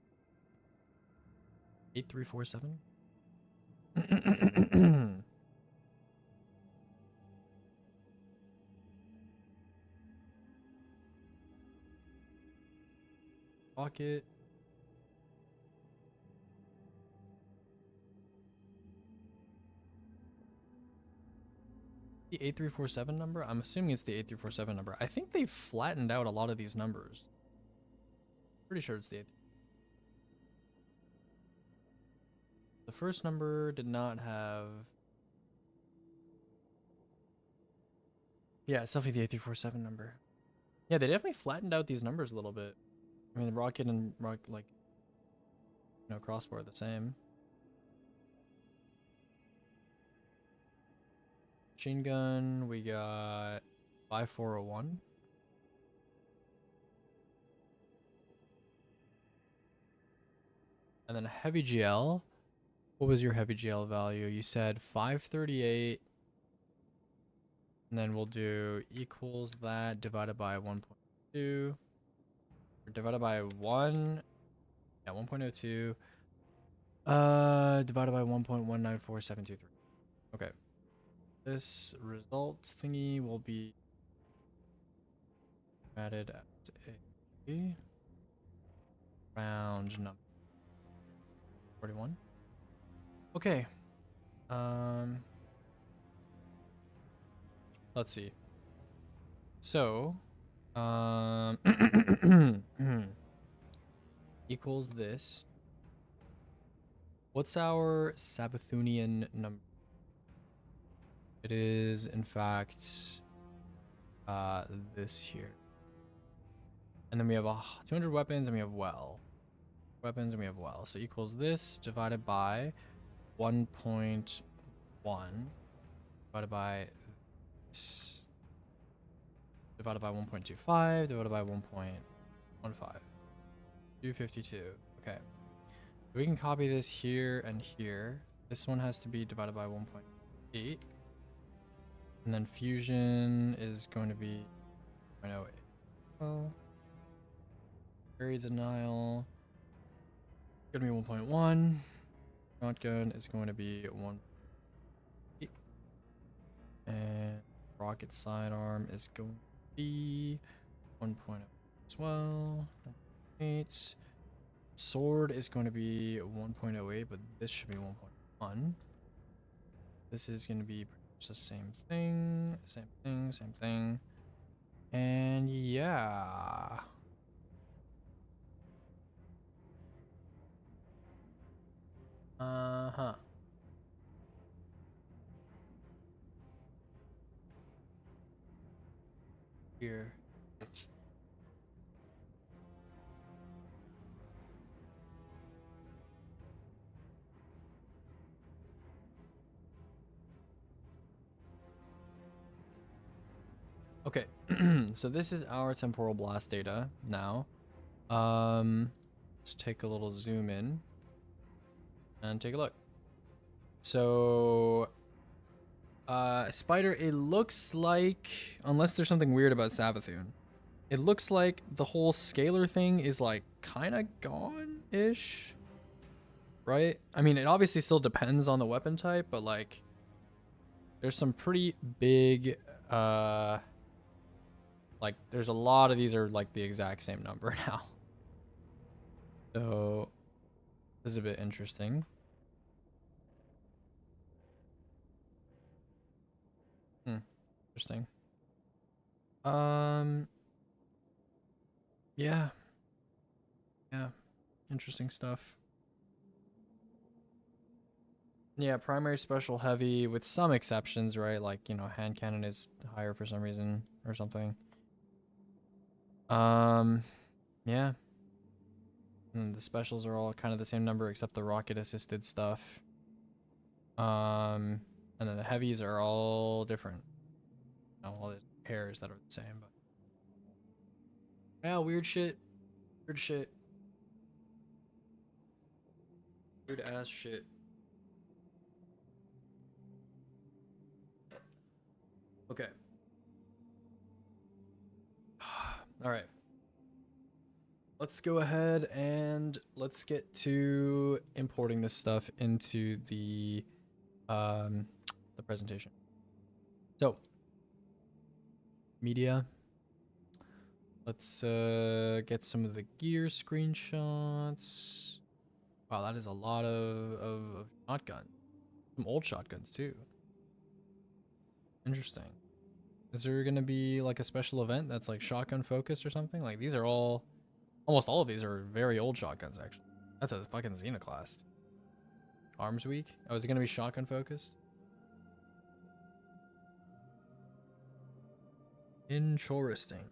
8347. Rocket. The 8347 number? I'm assuming it's the 8347 number. I think they've flattened out a lot of these numbers. Pretty sure it's the 83. The first number did not have... Yeah, it's definitely the 8347 number. Yeah, they definitely flattened out these numbers a little bit. I mean, rocket and crossbow are the same. Machine gun, we got 5401. And then heavy GL. What was your heavy GL value? You said 538. And then we'll do equals that divided by 1.2. Or divided by 1. Yeah, 1.02. Divided by 1.194723. Okay. This results thingy will be added as a round number. 41. Okay. Let's see. So, equals this. What's our Sabathunian number? It is, in fact, this here. And then we have 200 weapons, and we have well. Weapons, and we have well. So equals this divided by 1.1 divided by this divided by 1.25 divided by 1.15. 252. Okay. We can copy this here and here. This one has to be divided by 1.8. And then fusion is going to be 0.08. Oh. Carry denial. It's going to be 1.1. Shotgun is going to be 1.8. And rocket sidearm is going to be 1.0 as well. 1.8. Sword is going to be 1.08, but this should be 1.1. This is going to be the same thing, same thing, same thing. And yeah. Uh-huh. Here. Okay, so this is our temporal blast data now. Let's take a little zoom in and take a look. So, Spider, it looks like, unless there's something weird about Savathun, it looks like the whole scalar thing is like kind of gone-ish, right? I mean, it obviously still depends on the weapon type, but like, there's some pretty big, like, there's a lot of these are like the exact same number now. So, this is a bit interesting. Interesting. Yeah. Yeah. Interesting stuff. Yeah, primary, special, heavy, with some exceptions, right? Like, you know, hand cannon is higher for some reason or something. Yeah. And the specials are all kind of the same number except the rocket assisted stuff. And then the heavies are all different. All this pairs that are the same, but yeah, weird shit. Weird shit. Weird ass shit. Okay. All right. Let's go ahead and let's get to importing this stuff into the presentation. So, media. Let's get some of the gear screenshots. Wow, that is a lot of shotguns. Some old shotguns too. Interesting. Is there gonna be like a special event that's like shotgun focused or something? Like these are all, almost all of these are very old shotguns actually. That's a fucking Xenoclast. Arms Week? Oh, is it gonna be shotgun focused? Interesting.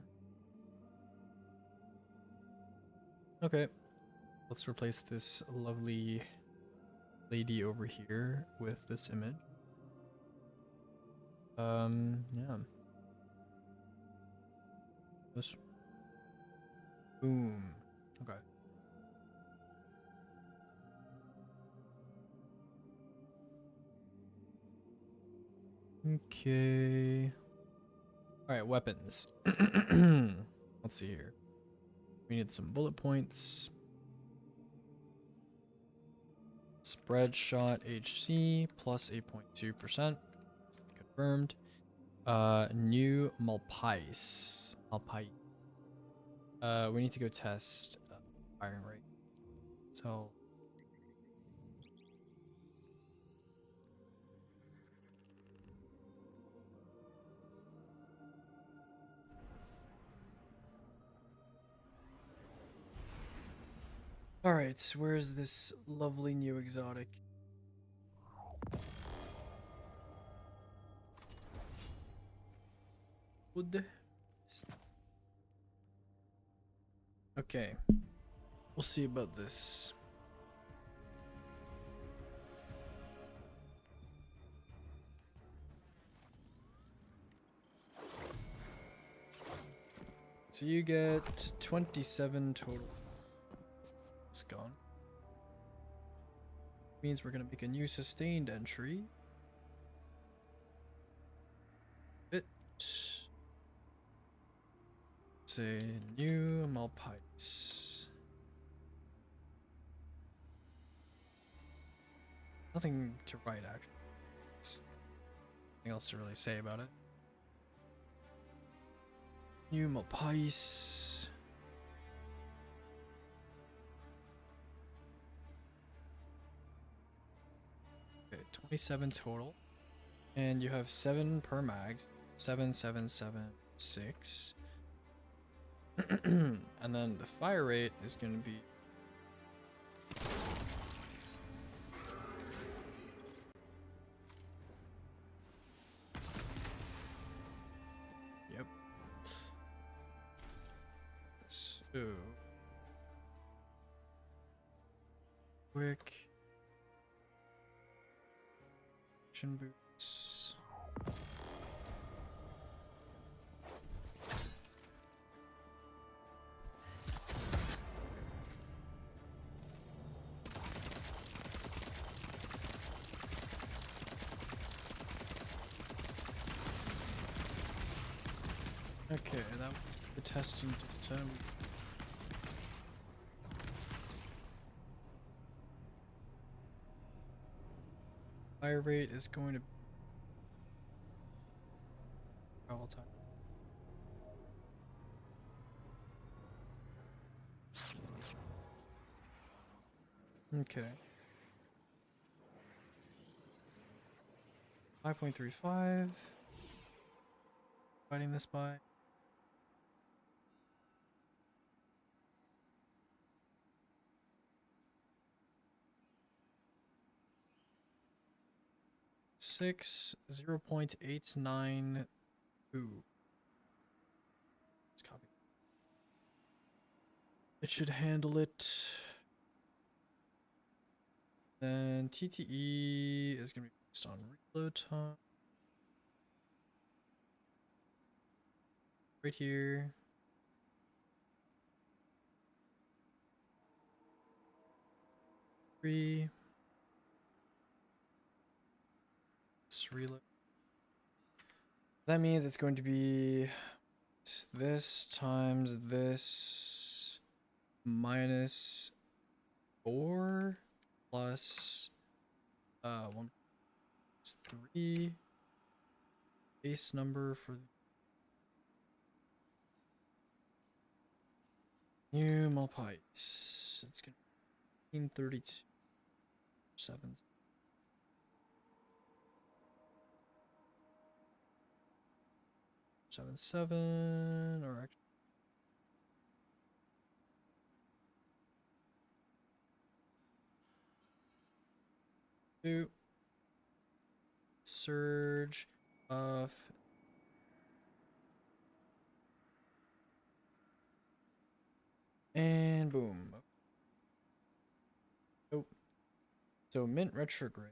Okay. Let's replace this lovely lady over here with this image. Yeah. This. Boom. Okay. Okay. All right, weapons. Let's see here. We need some bullet points. Spread shot HC plus 8.2%. Confirmed. New Malpais. We need to go test firing rate. So. Alright, where's this lovely new exotic? Wood. Okay. We'll see about this. So you get 27 total. It's gone. Means we're gonna make a new sustained entry. Say new Malpais. Nothing to write actually. Nothing else to really say about it. New Malpais. Okay, 27 total. And you have 7 per mags. 7, 7, 7, 6. And then the fire rate is going to be yep. So quick action boots. Okay, that was the testing to determine. Fire rate is going to travel time. Okay. 5.35. Dividing this by 6, 0.892. Let's copy. It should handle it. Then TTE is going to be based on reload time. right here. Three. Let's reload. That means it's going to be this times this minus 4 plus 1 plus 3 base number for new multiplies. It's going to be 32 7. 7 7 or actually 2 surge of and boom. Oh, so mint retrograde.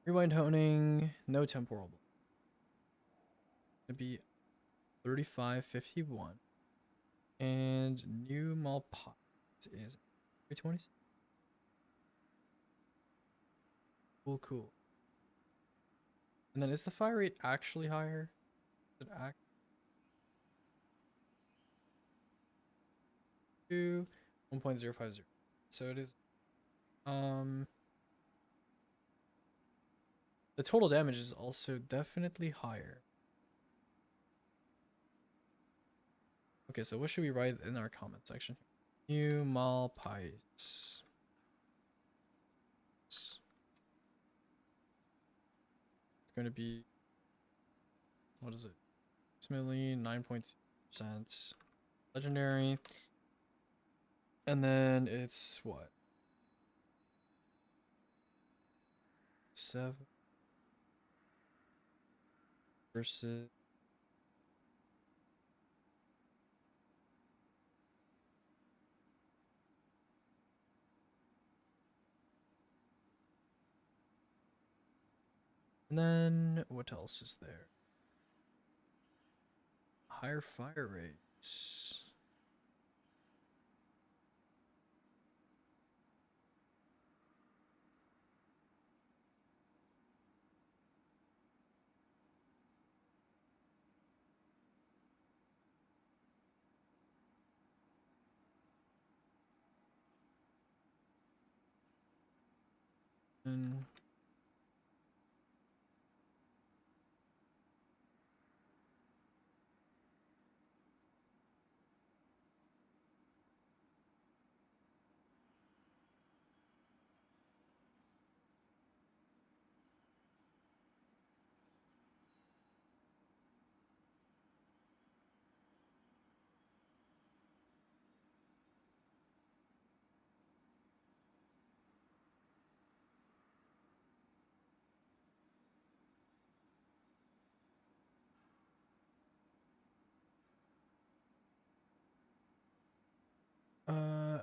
Rewind honing, no temporal. It'd be 3551. And new Malpot is 320. Cool. And then is the fire rate actually higher? Is it act 2 1.050? So it is the total damage is also definitely higher. Okay, so what should we write in our comment section? New Malpice. It's going to be, what is it? 9.2%. Legendary. And then it's what? 7 versus and then what else is there? Higher fire rates. And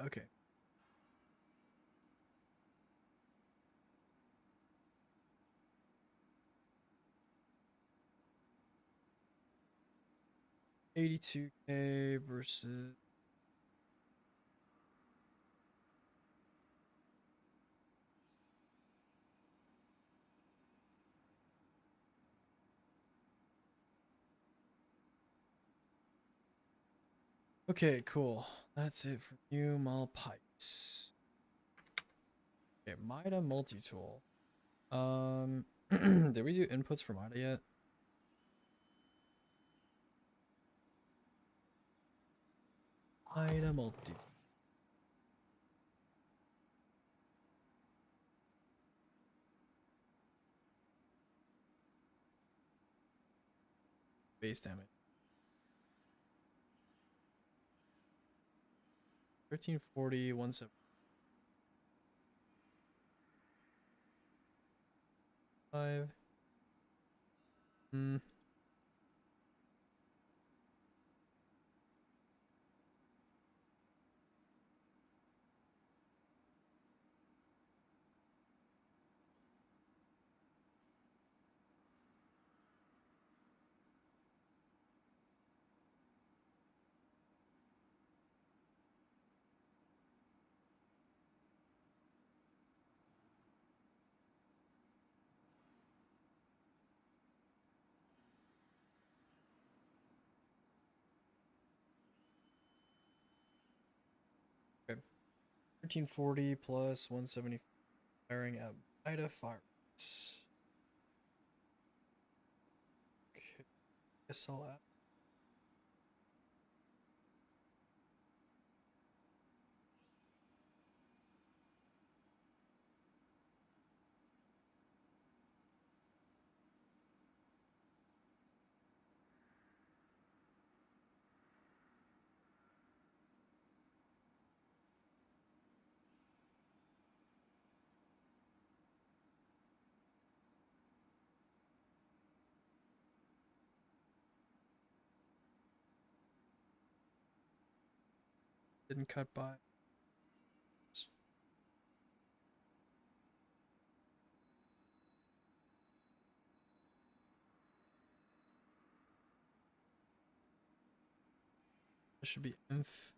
okay. $82K versus okay, cool. That's it for new Malpipes. Okay, Mida multi-tool. Did we do inputs for Mida yet? Mida multi. Base damage. 1340, 170. Five. 1340 plus 170 firing at Ida fire. Okay, guess I'll add. Didn't cut by. This should be inf.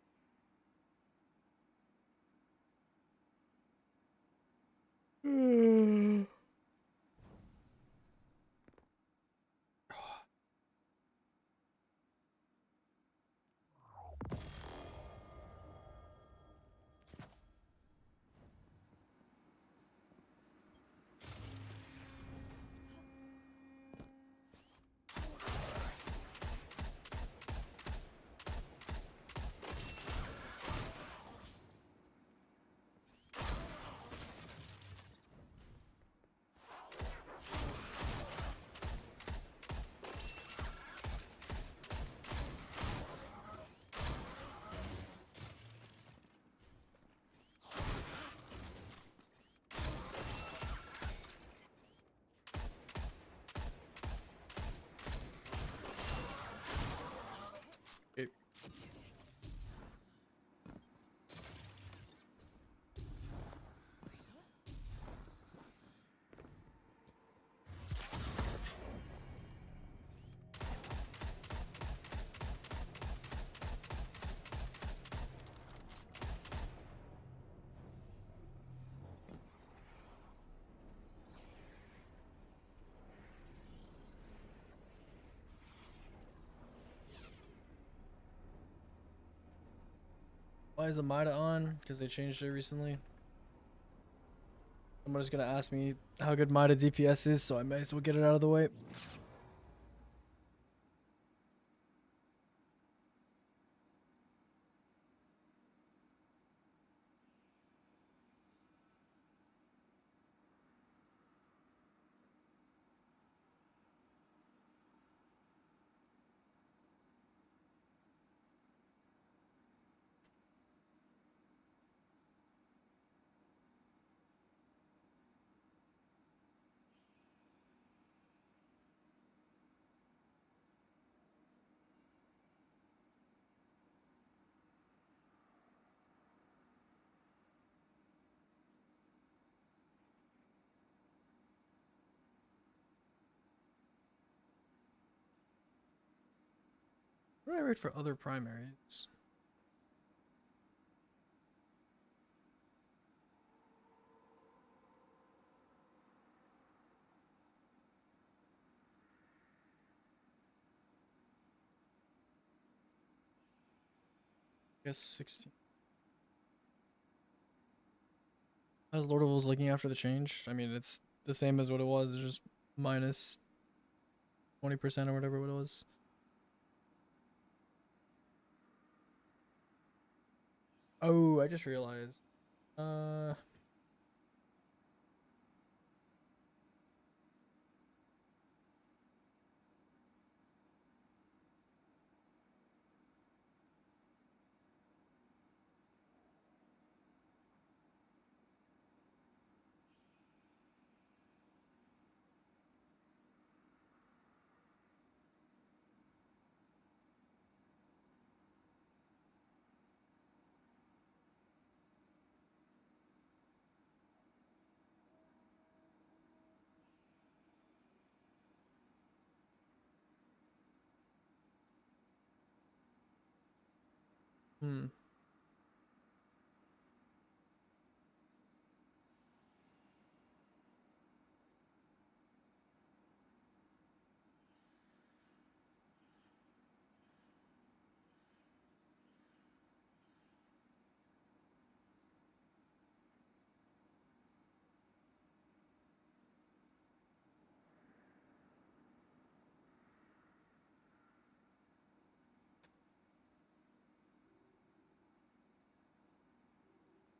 Why is the Mida on? Because they changed it recently. Somebody's gonna ask me how good Mida DPS is, so I may as well get it out of the way. What do I rate for other primaries? Guess 16. How's Lord of Wolves looking after the change? I mean, it's the same as what it was. It's just minus 20% or whatever what it was. Oh, I just realized. Hmm.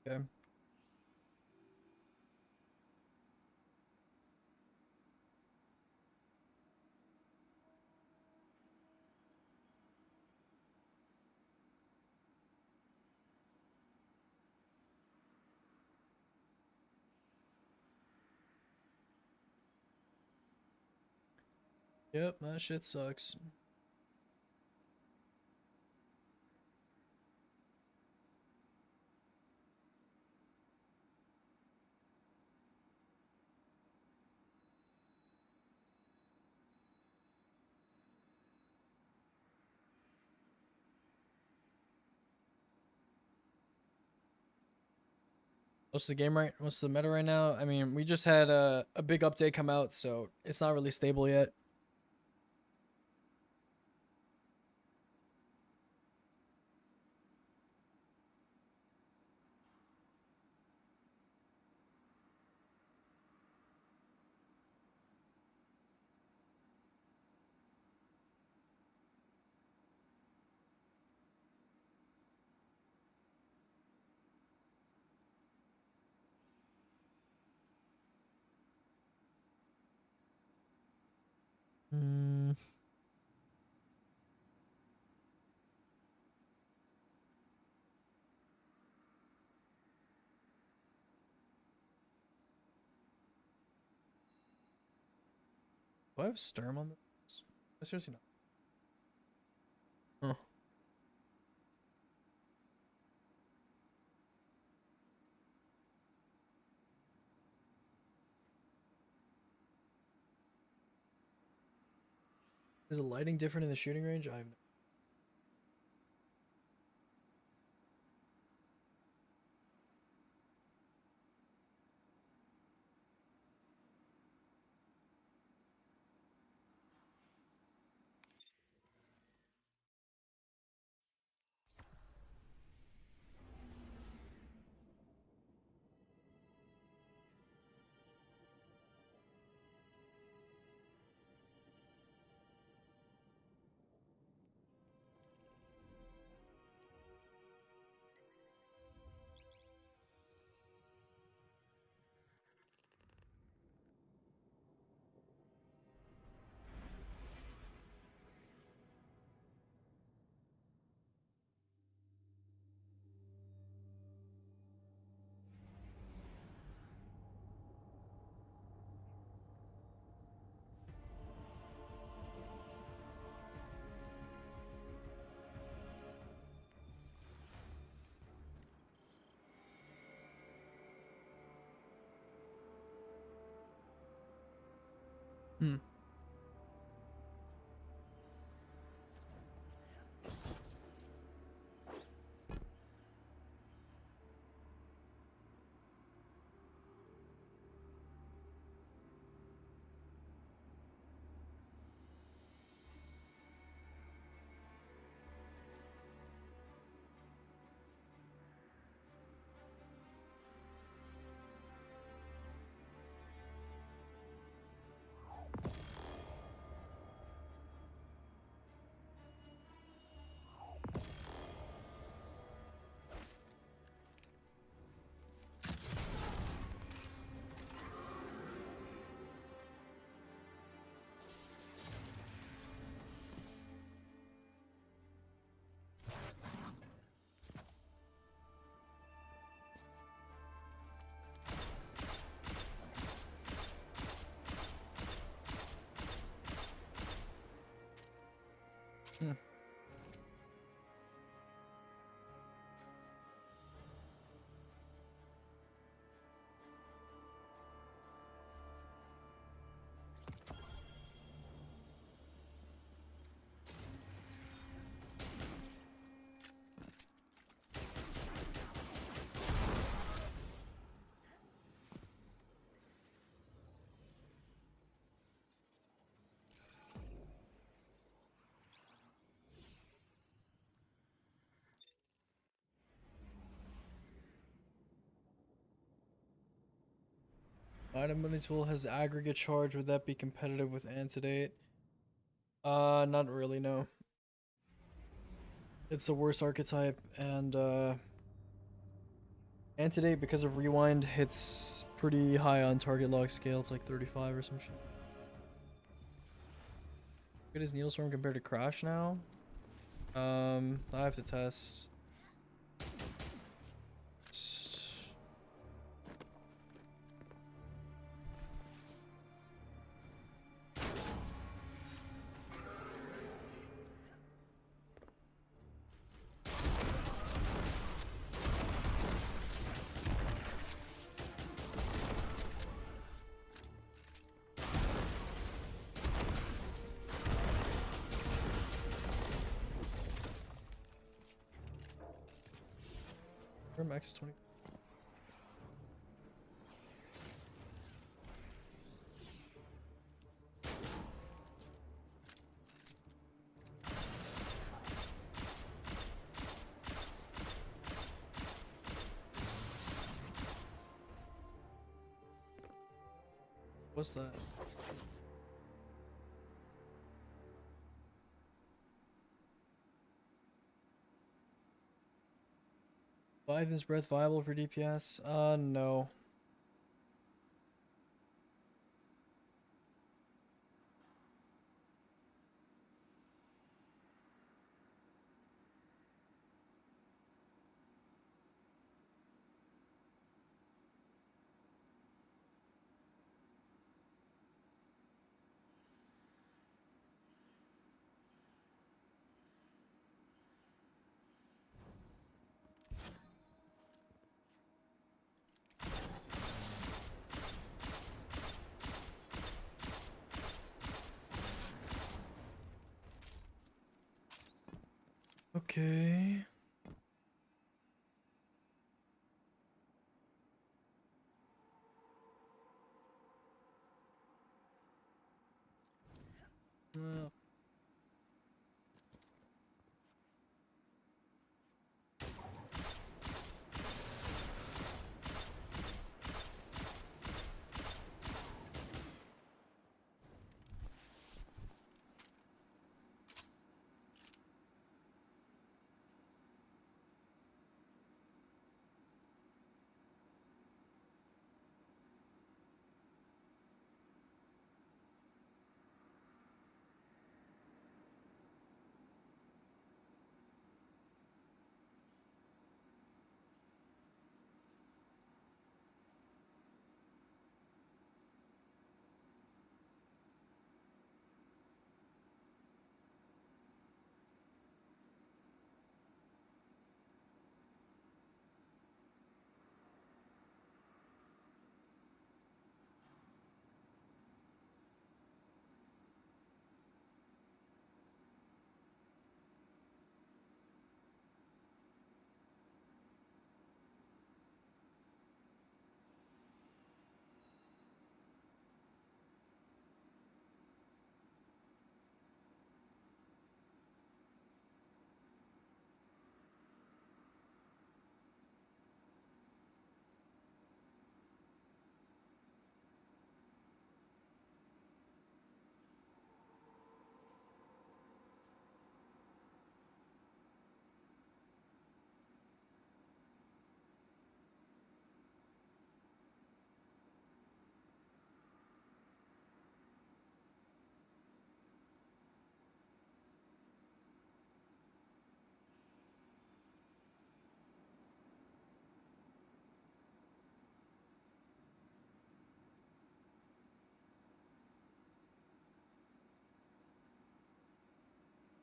Okay. Yep, that shit sucks. What's the game right? What's the meta right now? I mean, we just had a big update come out, so it's not really stable yet. Hmm. Do I have Sturm on this? Seriously not. Huh. Is the lighting different in the shooting range? I have no. Hmm. Hmm. Item money tool has aggregate charge. Would that be competitive with Antidate? Not really, no. It's the worst archetype, and And today, because of rewind, it's pretty high on target log scale. It's like 35 or some shit. Good as Needlestorm compared to Crash now. I have to test. X20. What's that? Leviathan's Breath viable for DPS? No. Okay. Well.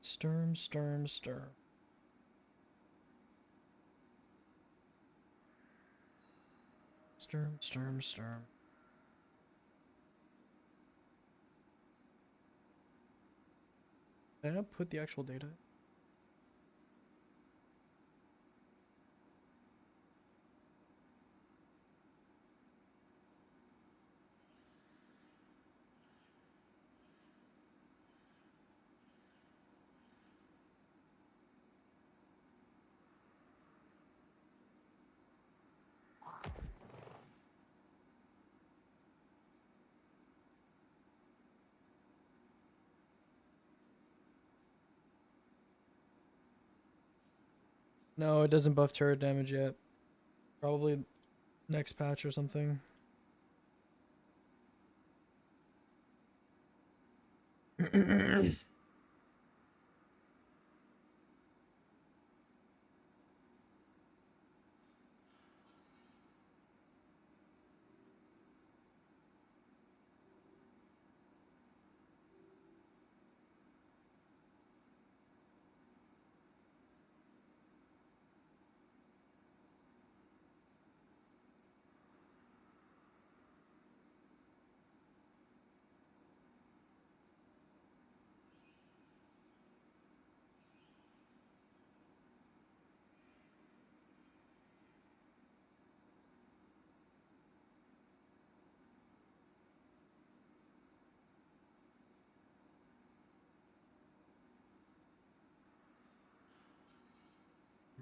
Sturm. Sturm. Did I not put the actual data? No, it doesn't buff turret damage yet. Probably next patch or something.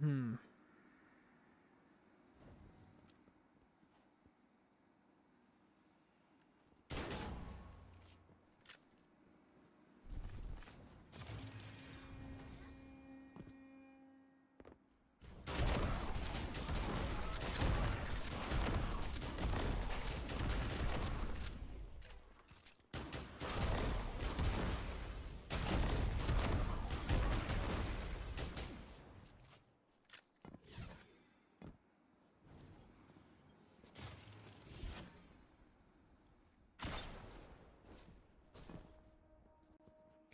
Hmm.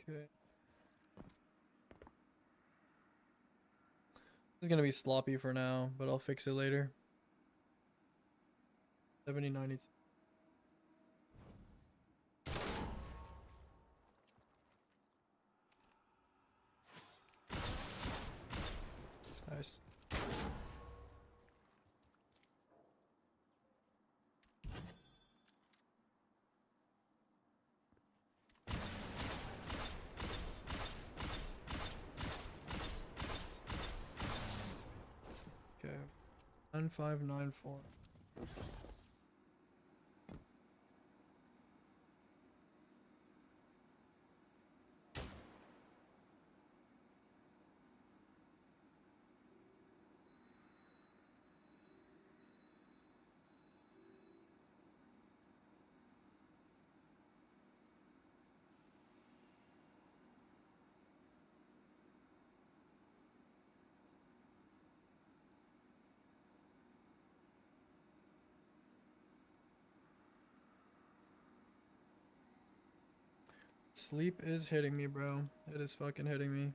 Okay. This is gonna be sloppy for now, but I'll fix it later. 70, 90. Nice. Okay. 9594. Sleep is hitting me, bro. It is fucking hitting me.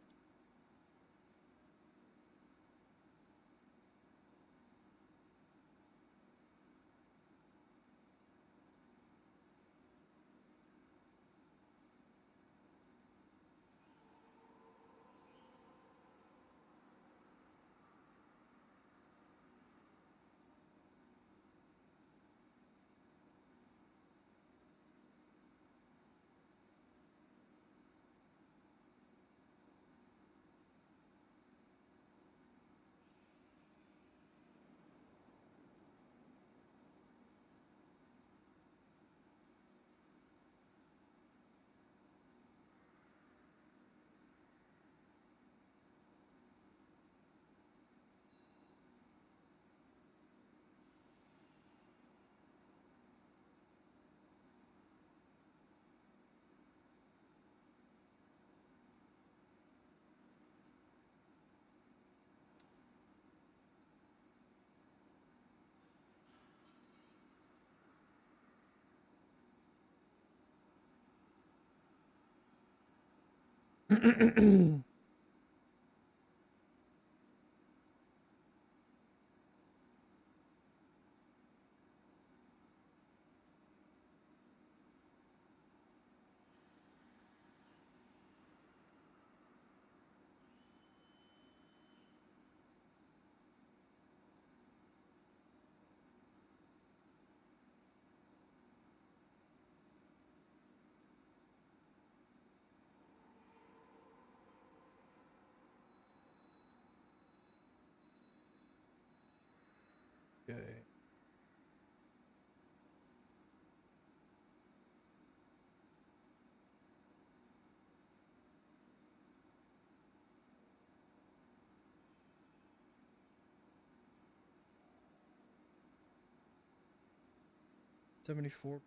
74.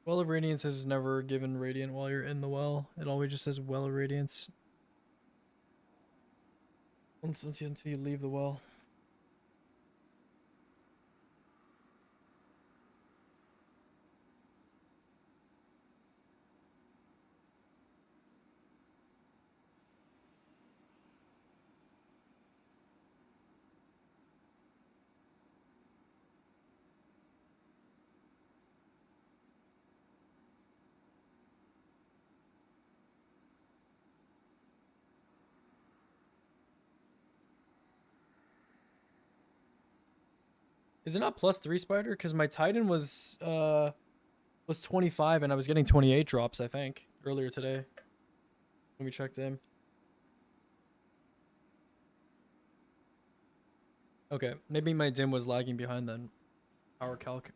Well of Radiance is never given Radiant while you're in the well. It always just says Well of Radiance. Until you leave the well. Is it not +3 spider? Because my Titan was 25 and I was getting 28 drops, I think, earlier today. When we checked in. Okay, maybe my dim was lagging behind then. Power calc.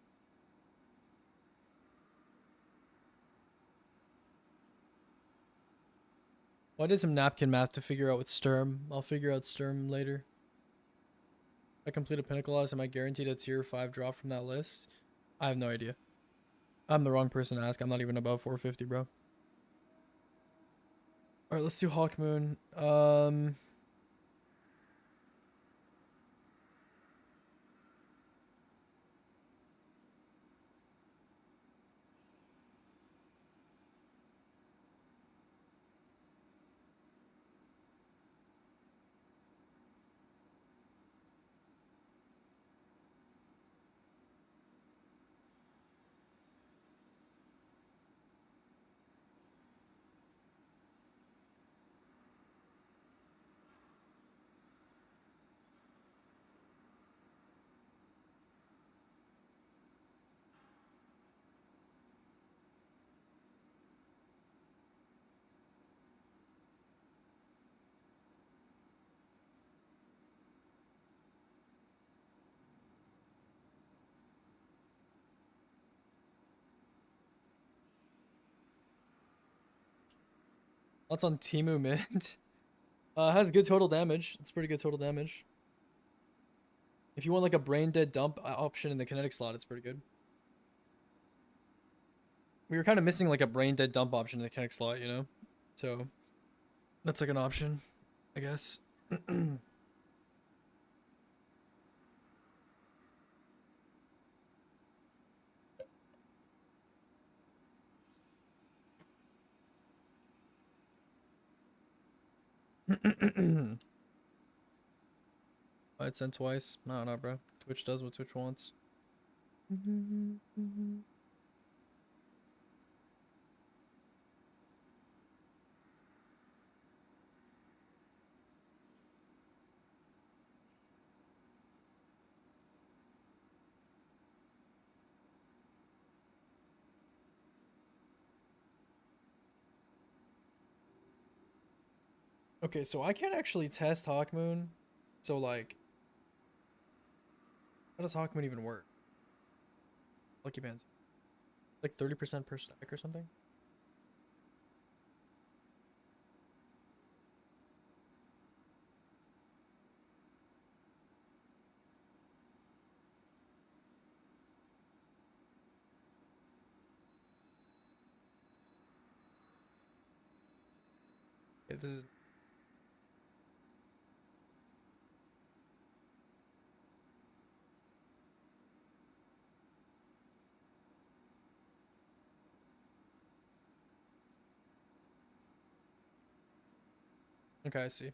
Well, I did some napkin math to figure out what Sturm. I'll figure out Sturm later. If I complete a Pinnacle Loss, am I guaranteed a tier 5 drop from that list? I have no idea. I'm the wrong person to ask. I'm not even above 450, bro. Alright, let's do Hawkmoon. That's on Timu Mint. Has good total damage. It's pretty good total damage. If you want like a brain dead dump option in the kinetic slot, it's pretty good. We were kind of missing like a brain dead dump option in the kinetic slot, you know? So that's like an option, I guess. I'd sent twice. I don't know, bro. Twitch does what Twitch wants. Okay, so I can't actually test Hawkmoon. So like, how does Hawkmoon even work? Lucky Pants. Like 30% per stack or something? Okay, this is... Okay, I see.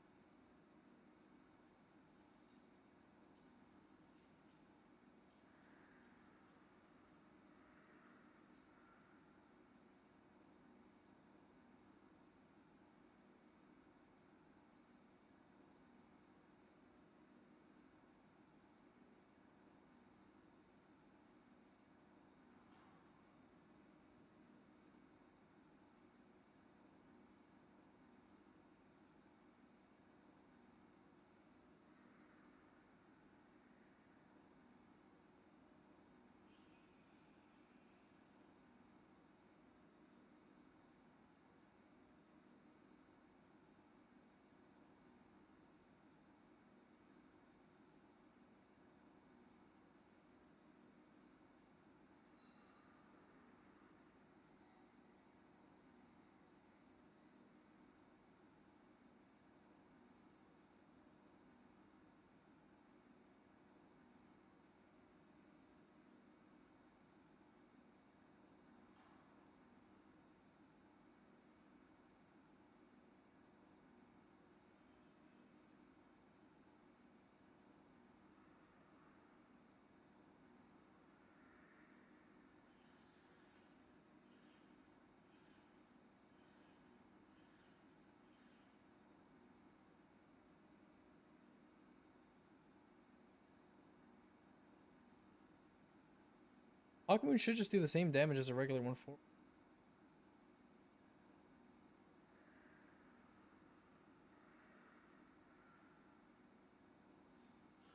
Hawkmoon should just do the same damage as a regular 1/4.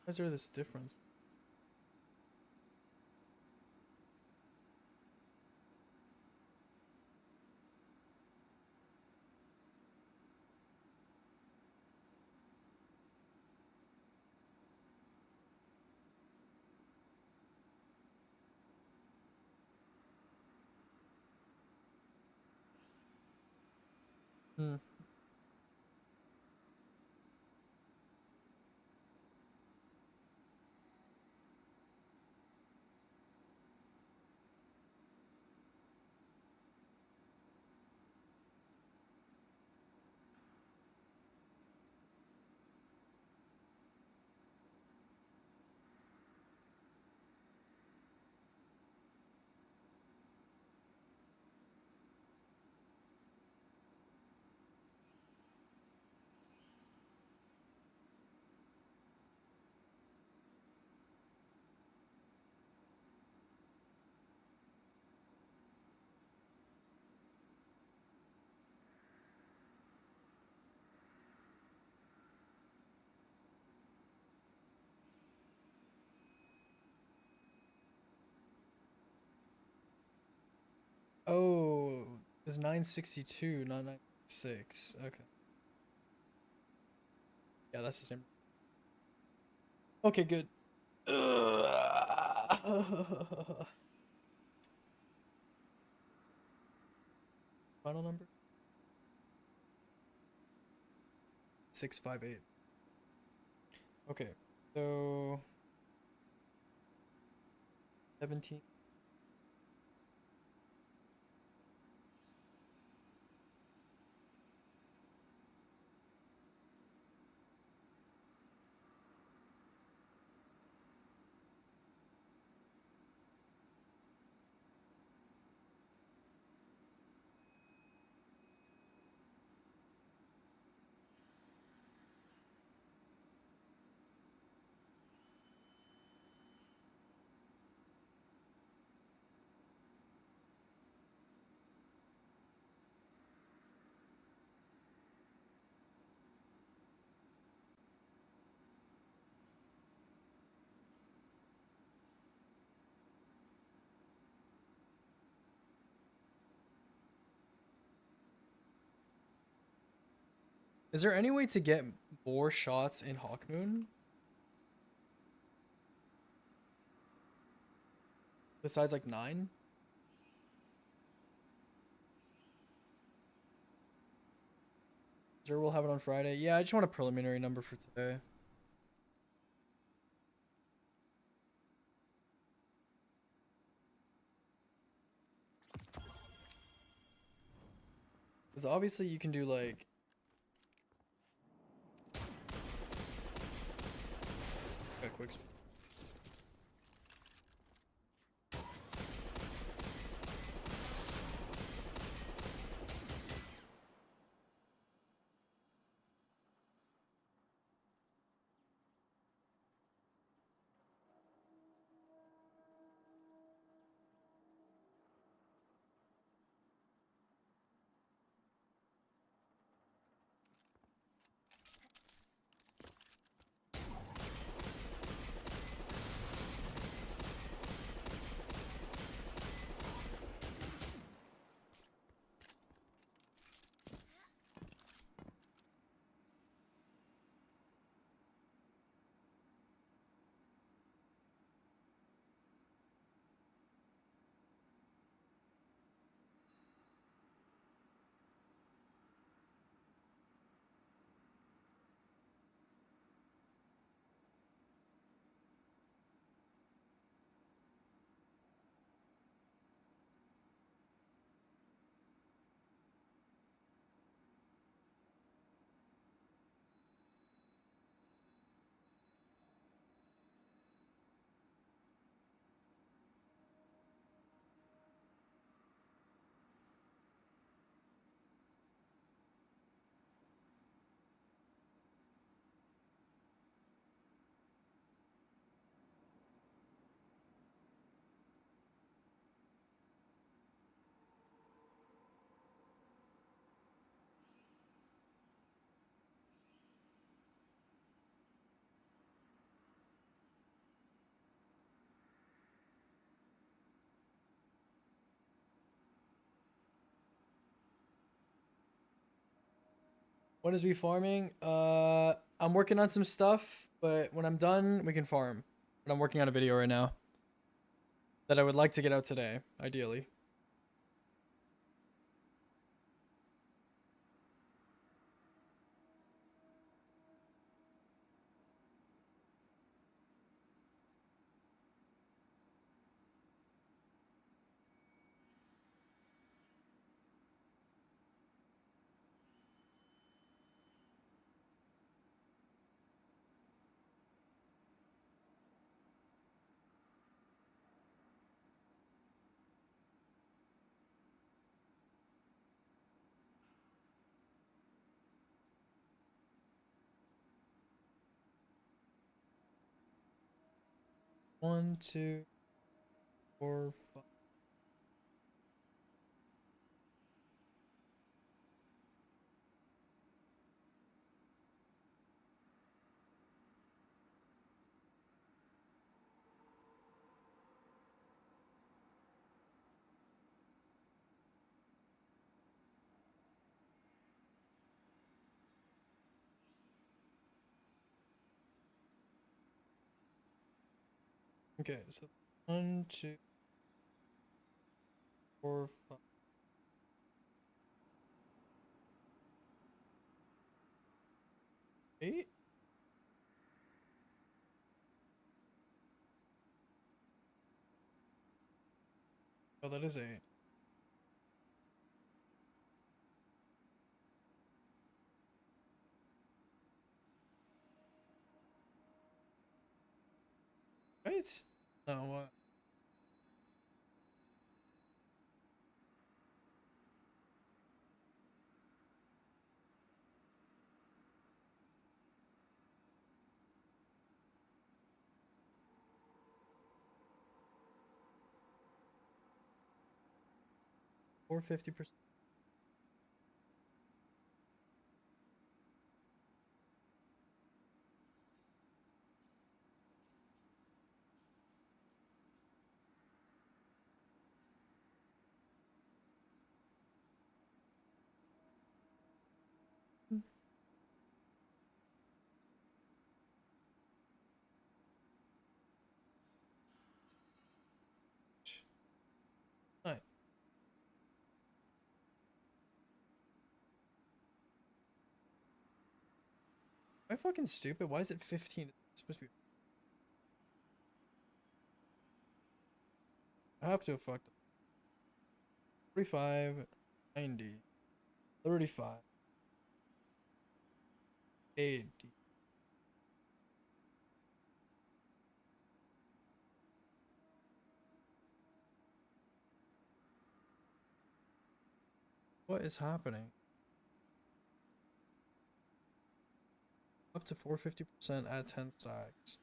Why is there this difference? Hmm. Oh, it's 962, not 996. Okay. Yeah, that's his name. Okay, good. Final number? 658. Okay, so 17. Is there any way to get more shots in Hawkmoon? Besides like 9? Sure, we'll have it on Friday. Yeah, I just want a preliminary number for today. Because obviously you can do like Got quick. What is we farming? I'm working on some stuff, but when I'm done, we can farm. But I'm working on a video right now that I would like to get out today, ideally. One, two, 4, 5. Okay, so 1, 2, 4, 5. 8? Oh, that is 8. Right? No, what? Or 50%. Right. Am I fucking stupid? Why is it 15? It's supposed to be. I have to have fucked up. 45, 90, 35, 80. What is happening? Up to 450% at 10 stacks.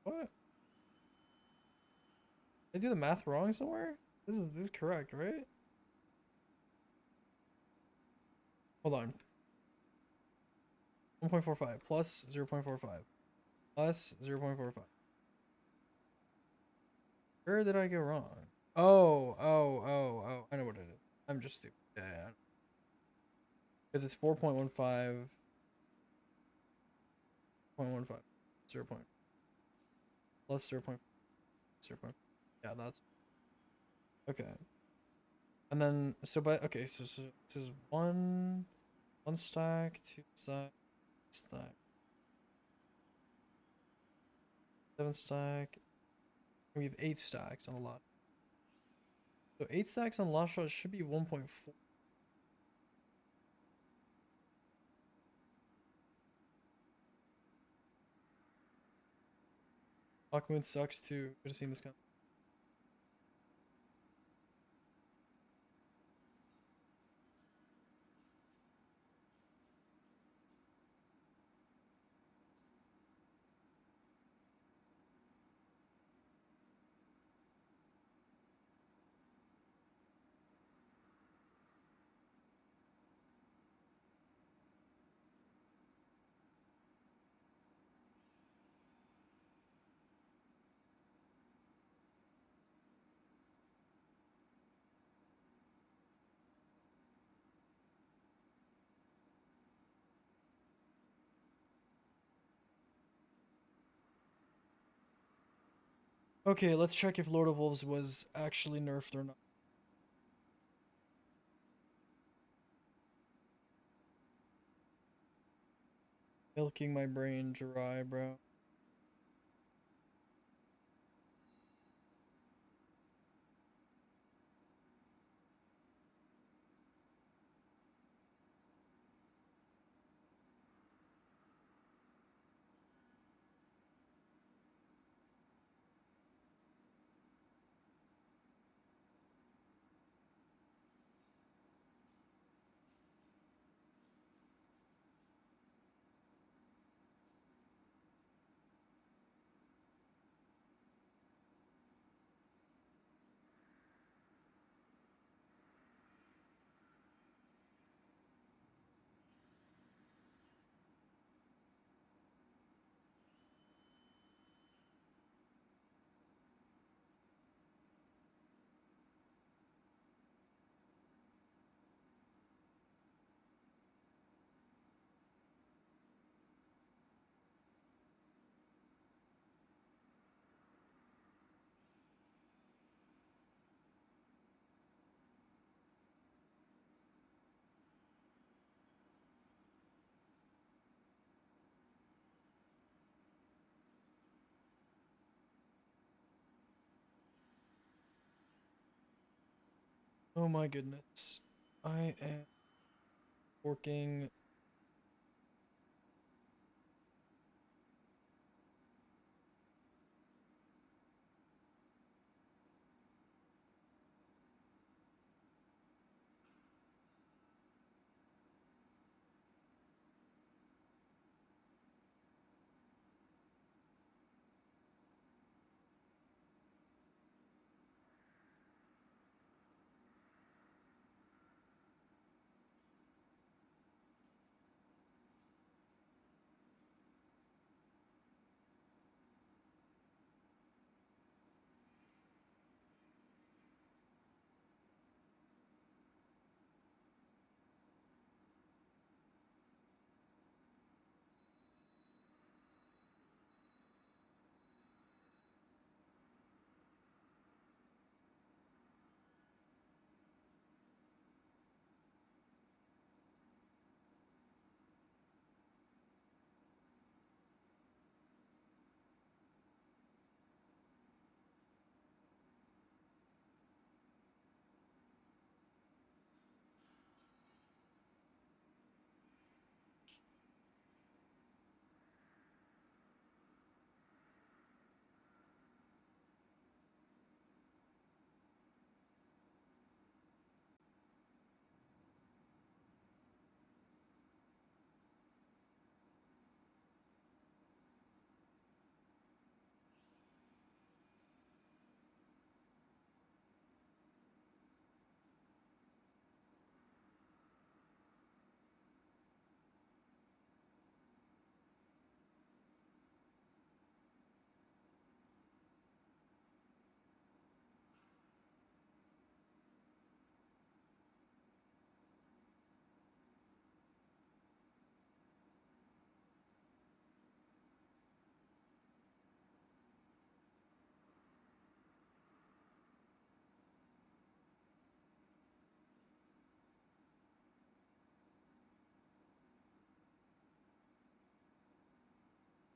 What? Did I do the math wrong somewhere? This is correct, right? Hold on. 1.45 plus 0.45 plus 0.45. Where did I go wrong? Oh. I know what it is. I'm just stupid. Yeah. Because it's 4.15. 0.15. 0. Plus 0. 0. Yeah, that's okay. And then so okay, so this is one stack, 2 stack, stack, 7 stack. We have 8 stacks on the lot. So 8 stacks on last shot should be 1.4. Aquamoon sucks too. Could have seen this coming. Okay, let's check if Lord of Wolves was actually nerfed or not. Milking my brain dry, bro. Oh my goodness. I am working.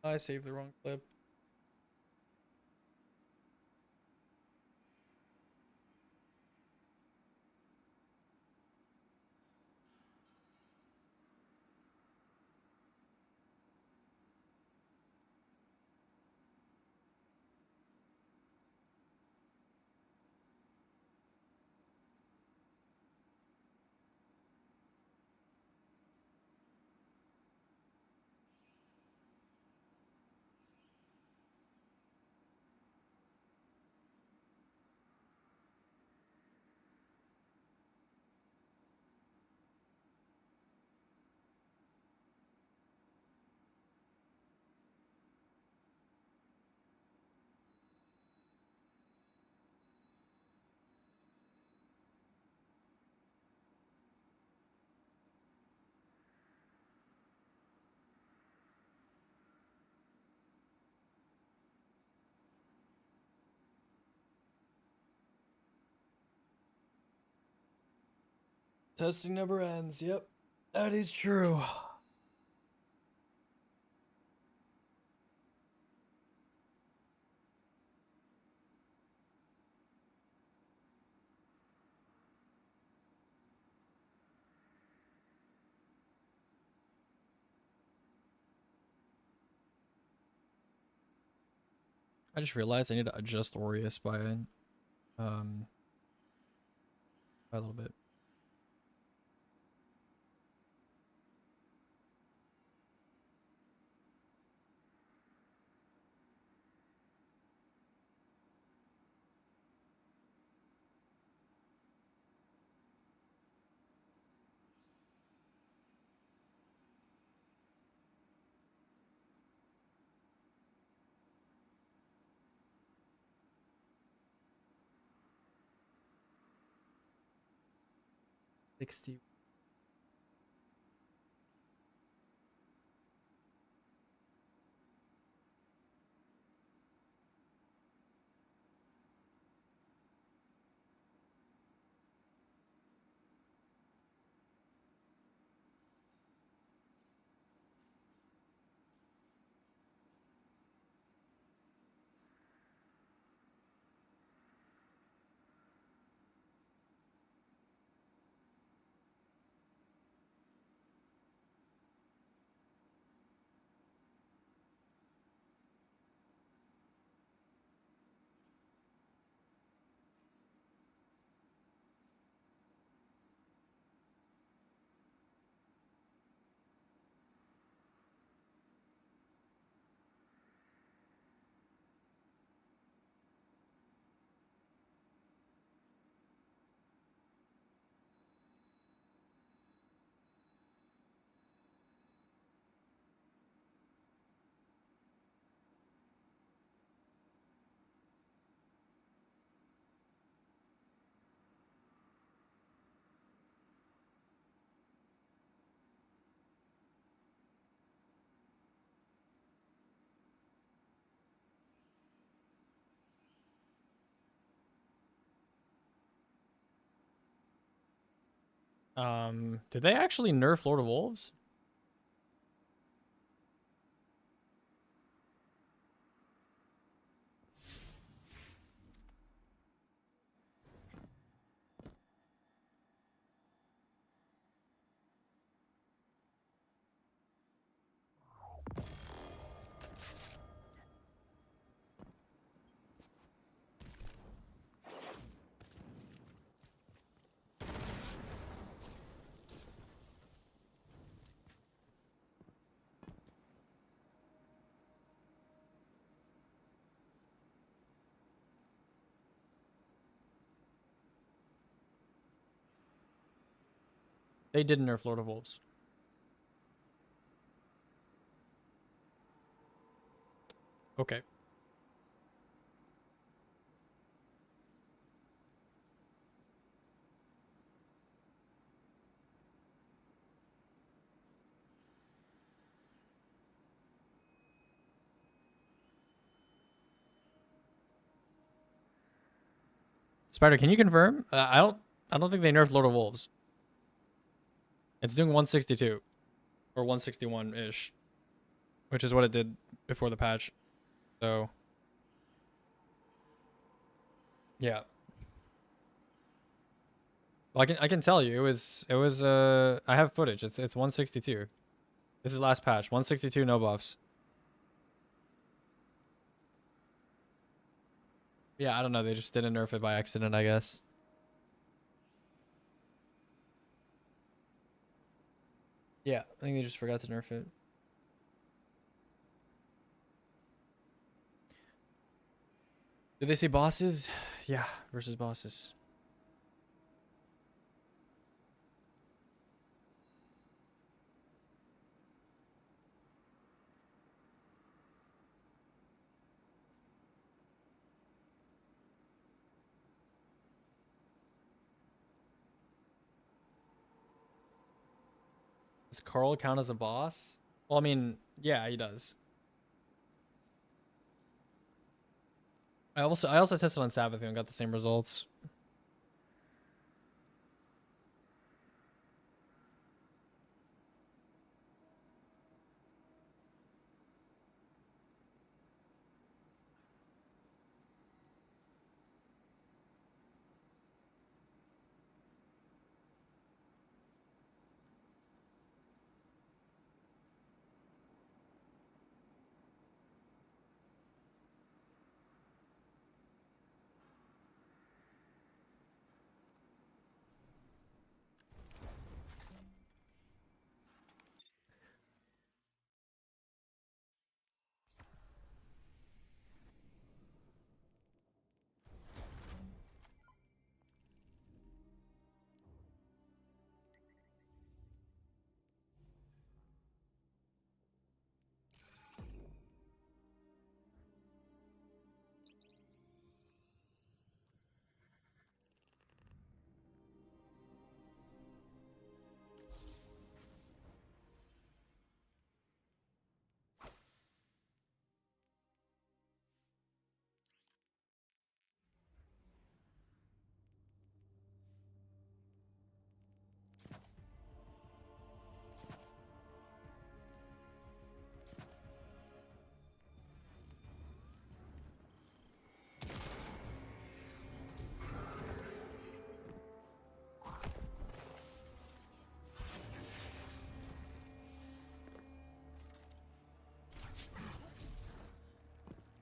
I saved the wrong clip. Testing never ends. Yep, that is true. I just realized I need to adjust Aureus by a little bit. $60. Did they actually nerf Lord of Wolves? They did nerf Lord of Wolves. Okay. Spider, can you confirm? I don't think they nerfed Lord of Wolves. It's doing 162 or 161 ish, which is what it did before the patch. So yeah. Well, I can tell you it was I have footage. It's 162. This is last patch. 162, no buffs. Yeah, I don't know. They just didn't nerf it by accident, I guess. Yeah, I think they just forgot to nerf it. Did they say bosses? Yeah, versus bosses. Does Carl count as a boss? Well, I mean, yeah, he does. I also tested on Sabbath and got the same results.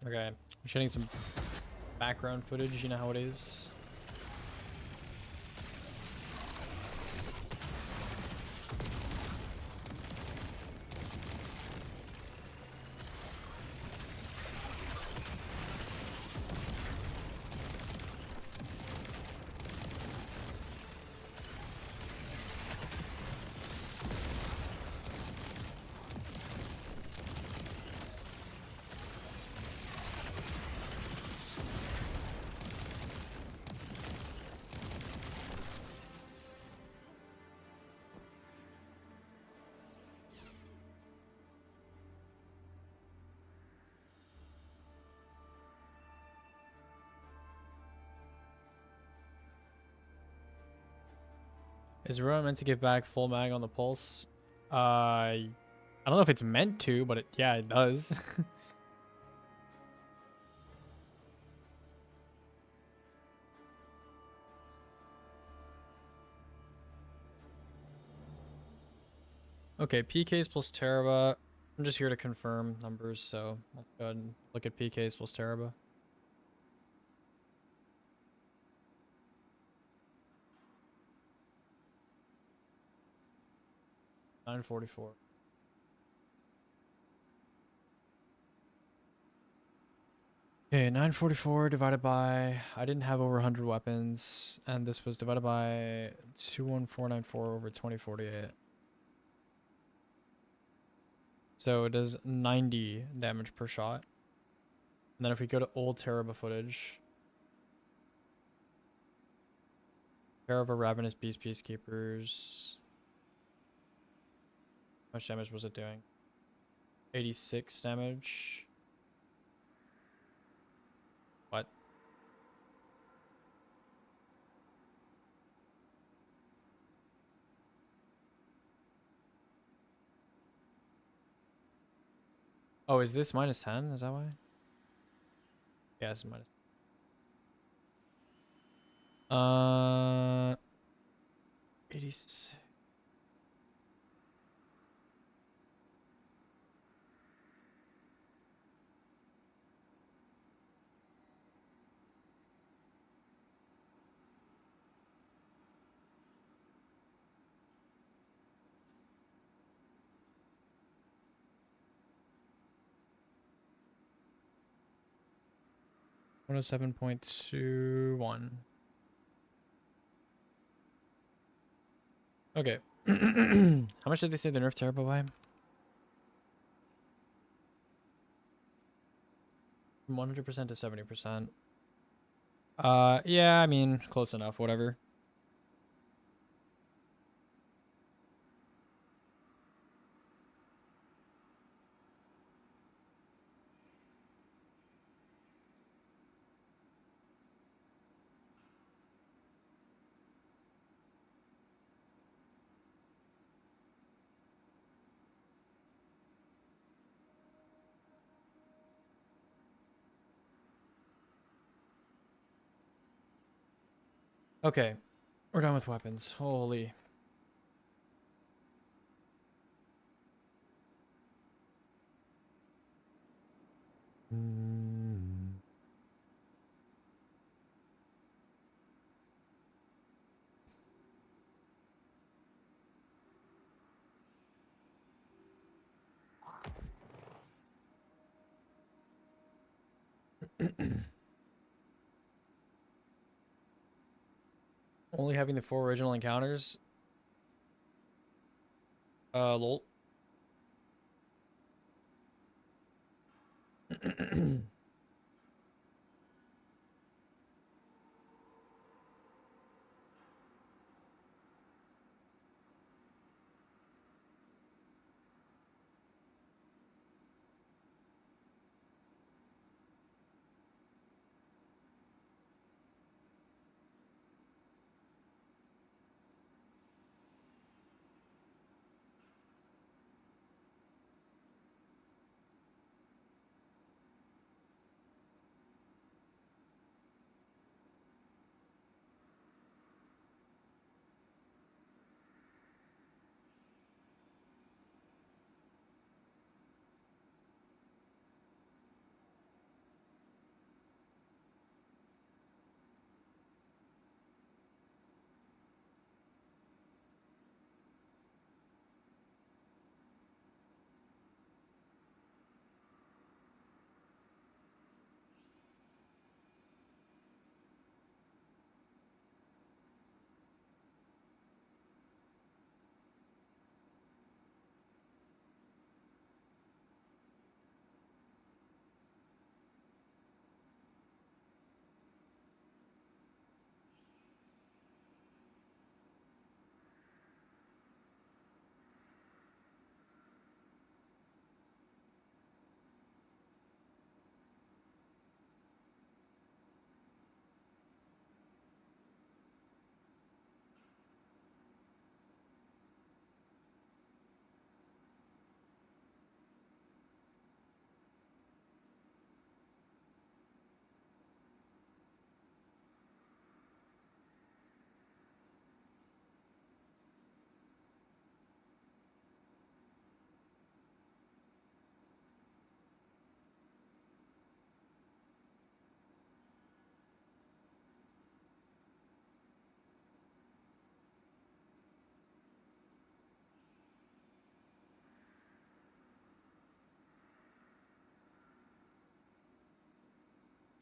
Okay, I'm shooting some background footage, you know how it is. Is Rowan meant to give back full mag on the pulse? I don't know if it's meant to, but yeah, it does. Okay, PKs plus Teraba. I'm just here to confirm numbers, so let's go ahead and look at PKs plus Teraba. $944. Okay, 944 divided by, I didn't have over 100 weapons, and this was divided by 21494 over 2048. So it does 90 damage per shot. And then if we go to old Teraba footage, Teraba Ravenous Beast Peacekeepers, how much damage was it doing? 86 damage. What? Oh, is this minus 10? Is that why? Yeah, this is minus. 86. $107.21. Okay. How much did they say the nerf turbo by? 100% to 70%. Yeah, I mean, close enough, whatever. Okay, we're done with weapons. Holy. Only having the 4 original encounters. Lol.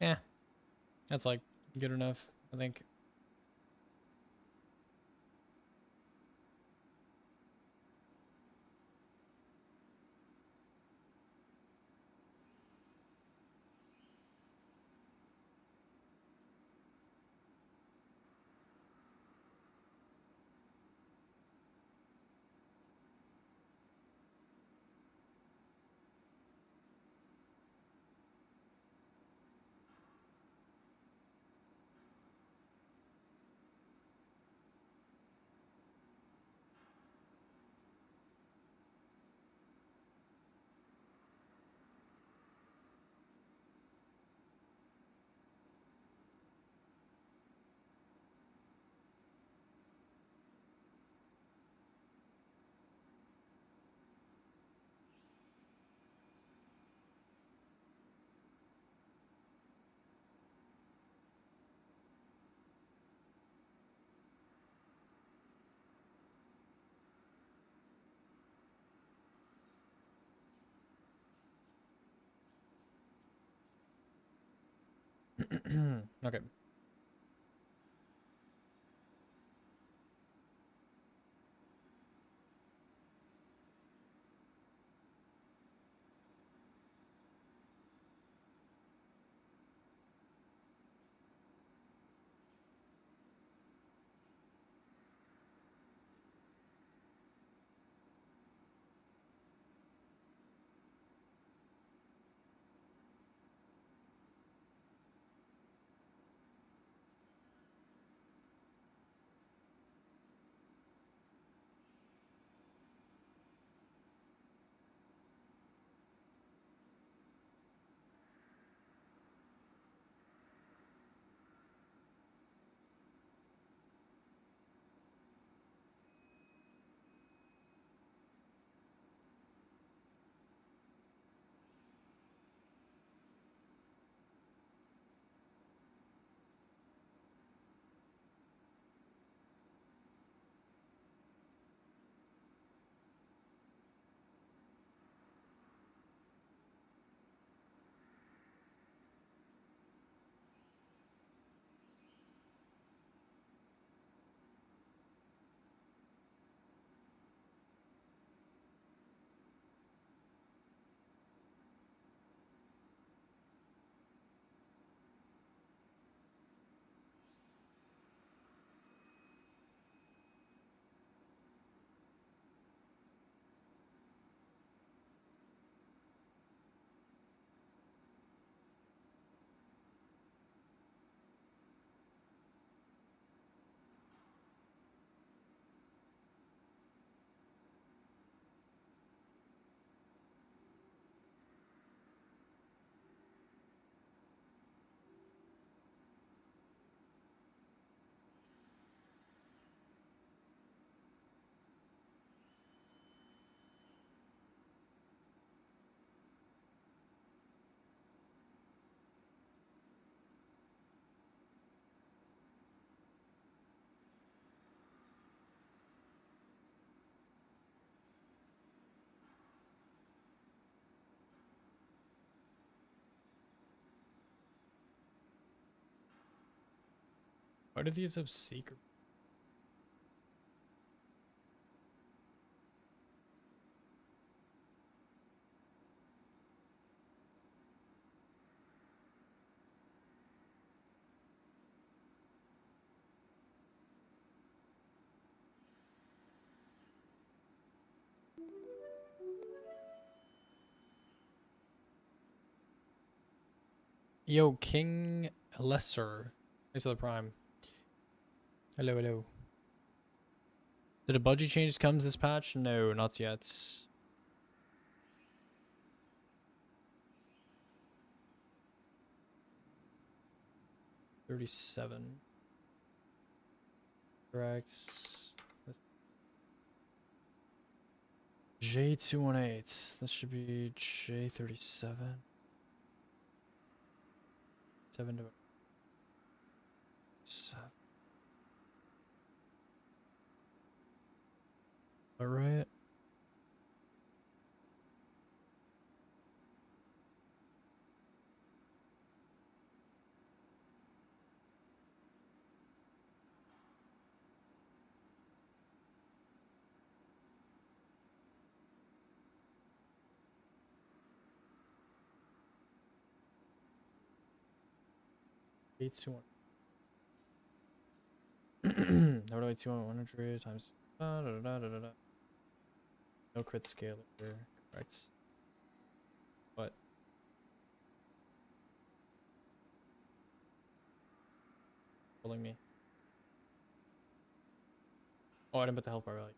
Yeah, that's like good enough, I think. Okay. Why do these have secret? Yo, King Lesser. Thanks for the prime. Hello, hello. Did a budget change comes this patch? No, not yet. $37. Correct. J218. This should be J37. 7 to 7. All right. Eight to 1. How do I 2 on 100 times? No crit scaler. Correct. What? Pulling me. Oh, I didn't put the health bar value.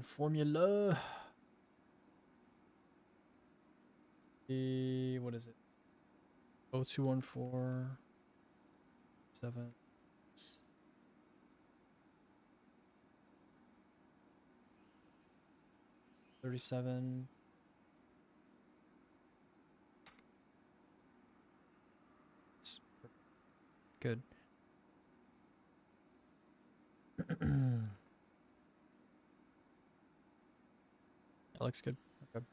Formula. What is it? 0214 7 37 good. That looks good. Okay.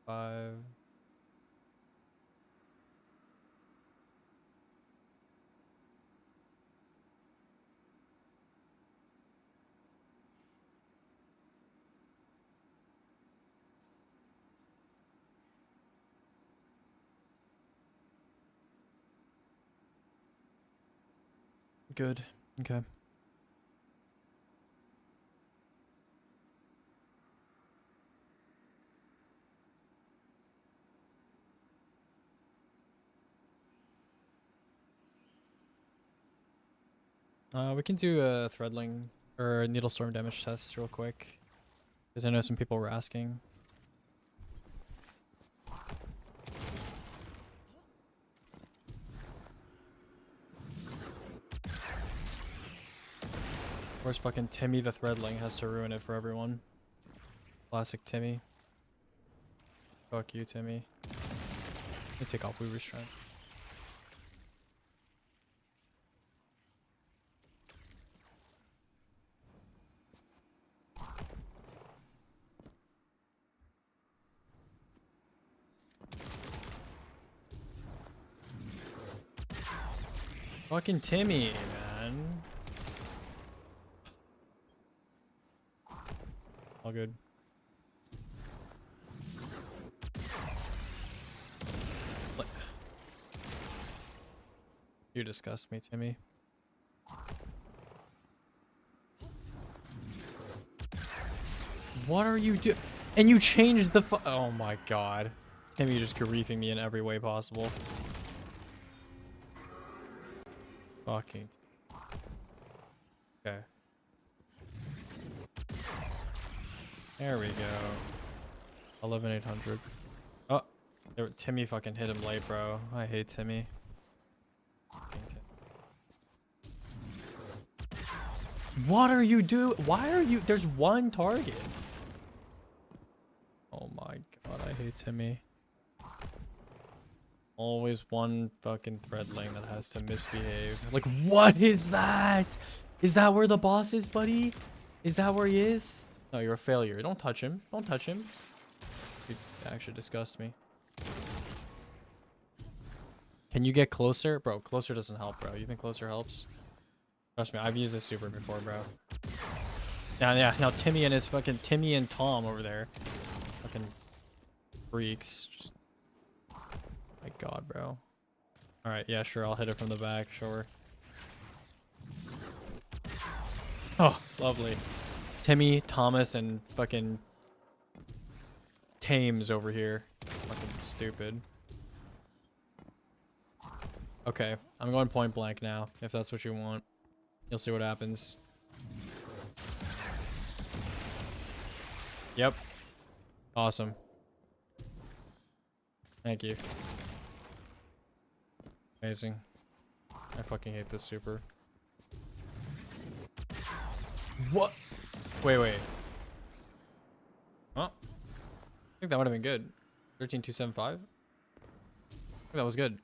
Five. Good. Okay. We can do a threadling or a needle storm damage test real quick, because I know some people were asking. Of course, fucking Timmy the Threadling has to ruin it for everyone. Classic Timmy. Fuck you, Timmy. Let me take off Weaver's Strength. Fucking Timmy, man. All good. You disgust me, Timmy. What are you doing? And you changed the oh my god. Timmy just griefing me in every way possible. Fucking. Okay. There we go. 11,800. Oh, Timmy fucking hit him late, bro. I hate Timmy. What are you doing? Why are you? There's one target. Oh my god, I hate Timmy. Always one fucking threadling that has to misbehave. Like, what is that? Is that where the boss is, buddy? Is that where he is? No, you're a failure. Don't touch him. Don't touch him. You actually disgust me. Can you get closer? Bro, closer doesn't help, bro. You think closer helps? Trust me, I've used this super before, bro. Yeah, now Timmy and his fucking Timmy and Tom over there. Fucking freaks. Just my god, bro. Alright, yeah, sure, I'll hit it from the back, sure. Oh, lovely. Timmy, Thomas, and fucking Thames over here. Fucking stupid. Okay, I'm going point blank now, if that's what you want. You'll see what happens. Yep. Awesome. Thank you. Amazing. I fucking hate this super. What? Wait. Oh. I think that would have been good. 13,275? I think that was good.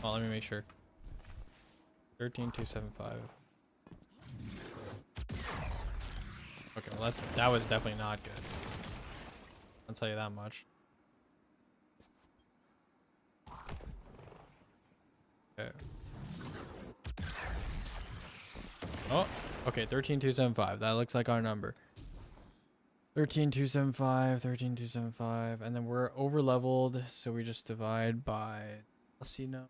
Oh, let me make sure. 13,275. Okay, well that was definitely not good. I'll tell you that much. Okay. Oh, okay, 13,275. That looks like our number. 13,275, 13,275, and then we're over leveled, so we just divide by. Let's see now.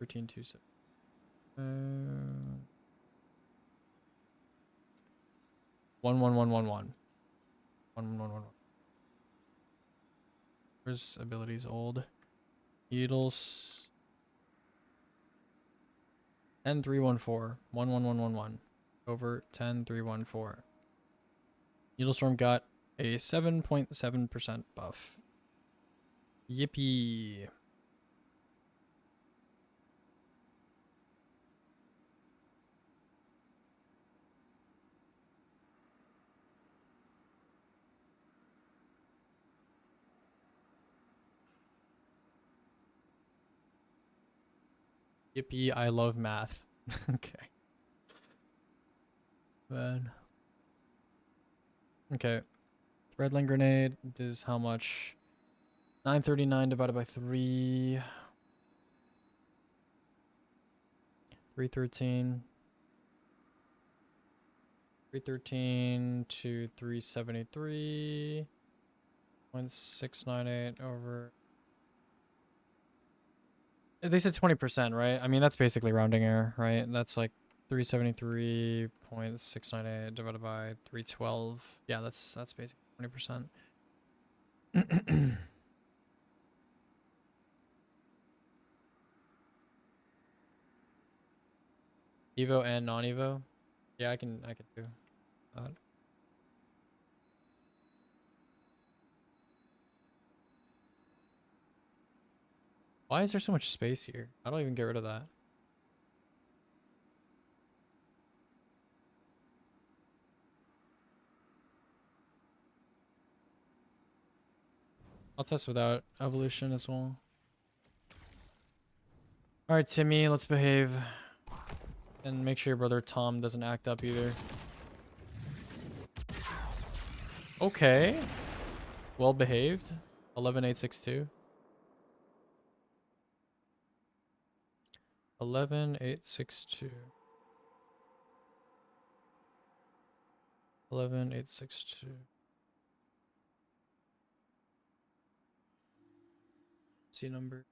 13,275. 11111. 11111. Where's abilities old? Needles. 10314. 11111. Over 10314. Needlestorm got a 7.7% buff. Yippee. Yippee, I love math. Okay. Bad. Okay. Redline grenade is how much? 939 divided by 3. 313. 313 to 373.698 over. They said 20%, right? I mean, that's basically rounding error, right? That's like 373.698 divided by 312. Yeah, that's basically 20%. Evo and non-Evo? Yeah, I can do that. Why is there so much space here? I don't even get rid of that. I'll test without evolution as well. Alright, Timmy, let's behave. And make sure your brother Tom doesn't act up either. Okay. Well behaved. 11862. 11862. 11862. C number.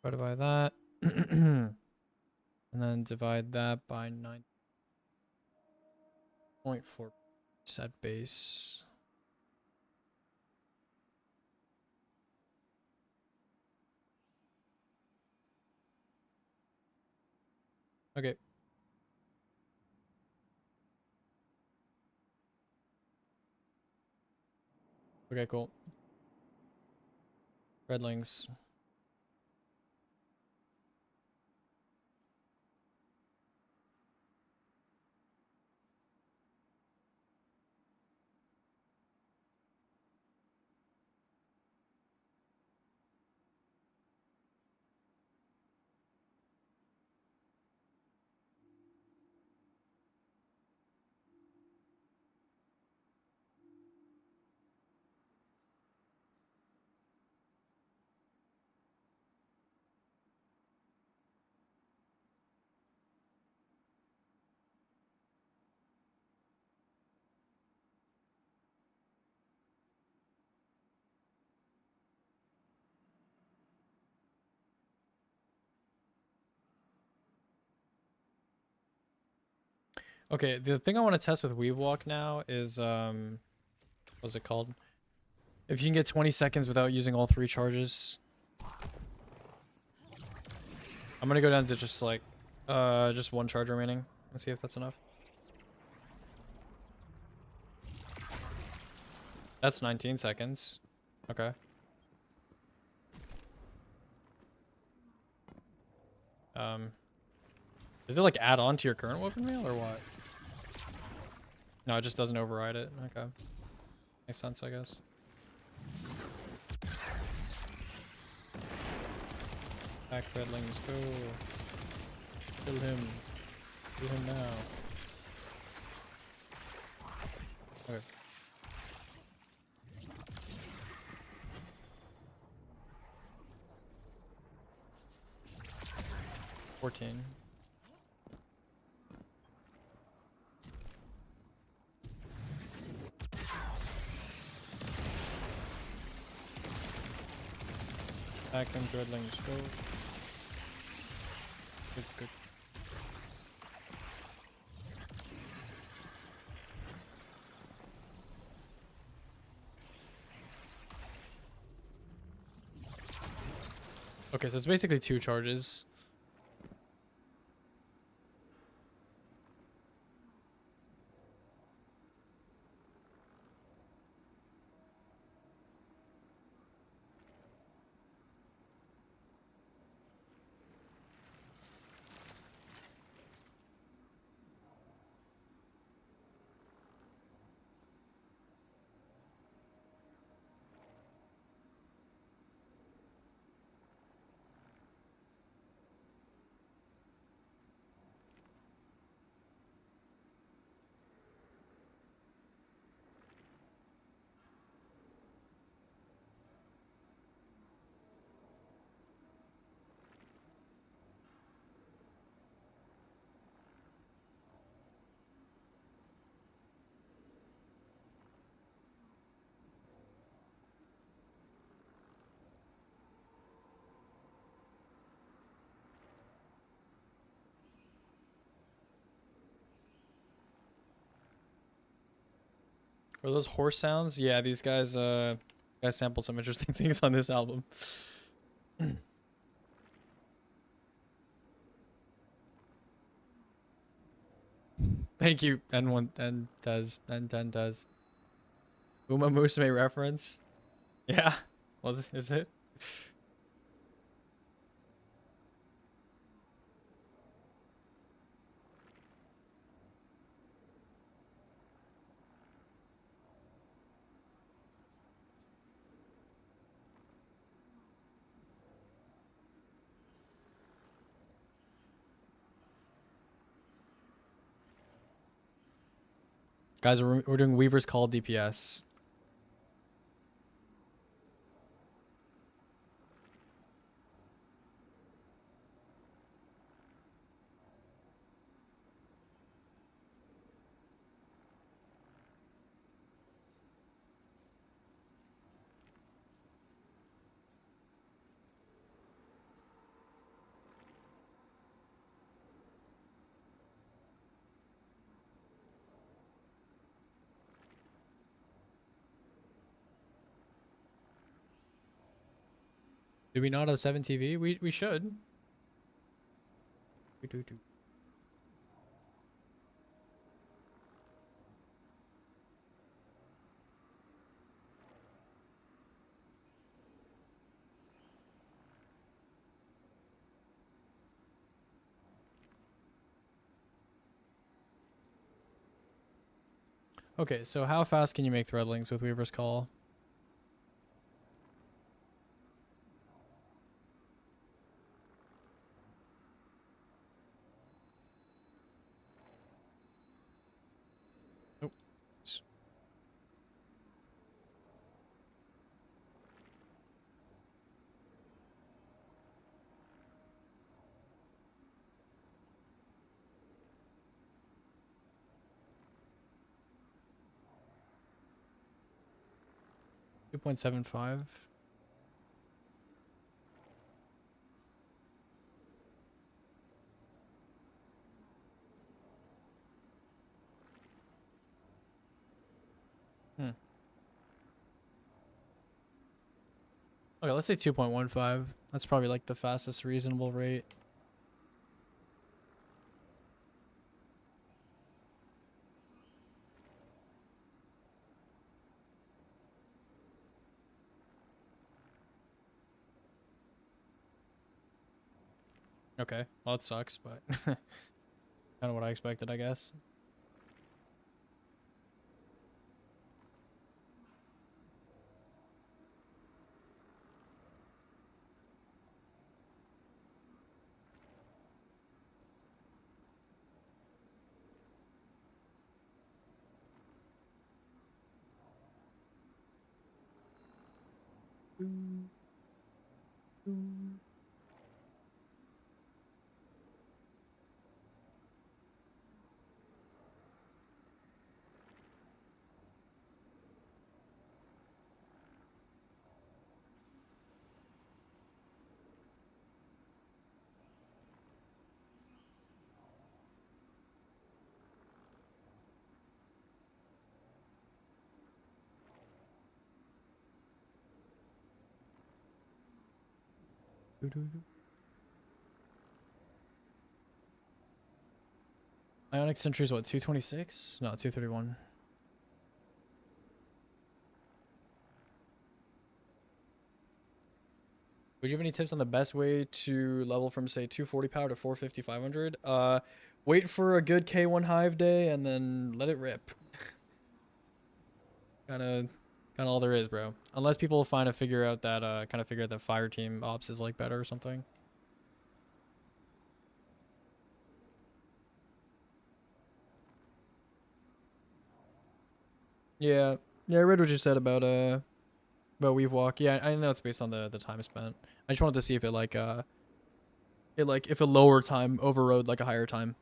Divided by that. And then divide that by 9.4 set base. Okay. Okay, cool. Redlings. Okay, the thing I want to test with Weave Walk now is what's it called? If you can get 20 seconds without using all 3 charges. I'm gonna go down to just like just 1 charge remaining and see if that's enough. That's 19 seconds. Okay. Does it like add on to your current weapon wheel or what? No, it just doesn't override it. Okay. Makes sense, I guess. Back Redlings, go. Kill him. Kill him now. Okay. $14. Back and Dreadlings, go. Good, good. Okay, so it's basically 2 charges. Are those horse sounds? Yeah, these guys sampled some interesting things on this album. Thank you, N1 and does N10 does. Uma Musume reference. Yeah. Is it? Guys, we're doing Weaver's Call DPS. Do we not have 7 TV? We should. We do. 'Kay, so how fast can you make threadlings with Weaver's Call? Oops. $2.75. Okay, let's say 2.15. That's probably like the fastest reasonable rate. Okay, well it sucks, but kind of what I expected, I guess. Ionic Sentry is what, 226? No, 231. Would you have any tips on the best way to level from, say, 240 power to 450, 500? Wait for a good K1 Hive day and then let it rip. kind of all there is, bro. Unless people figure out that fire team ops is like better or something. Yeah, I read what you said about Weave Walk. Yeah, I know it's based on the time spent. I just wanted to see if if a lower time overrode like a higher time.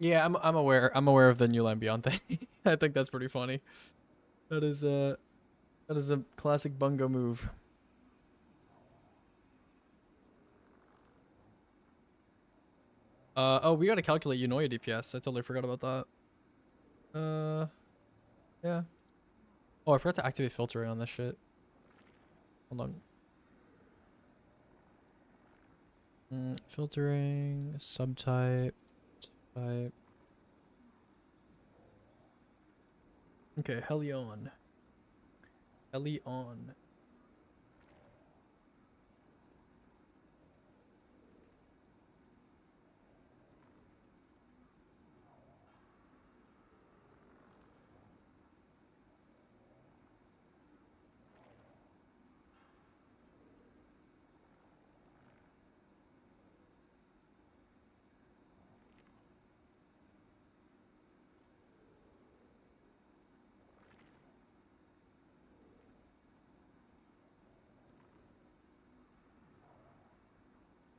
Yeah, I'm aware of the New Line Beyond thing. I think that's pretty funny. That is a classic bungo move. Oh, we gotta calculate Unoya DPS. I totally forgot about that. Yeah. Oh, I forgot to activate filtering on this shit. Hold on. Filtering, subtype, type. Okay, Helion. Helion.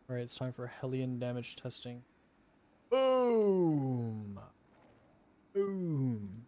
Alright, it's time for Hellion damage testing. Boom! Boom!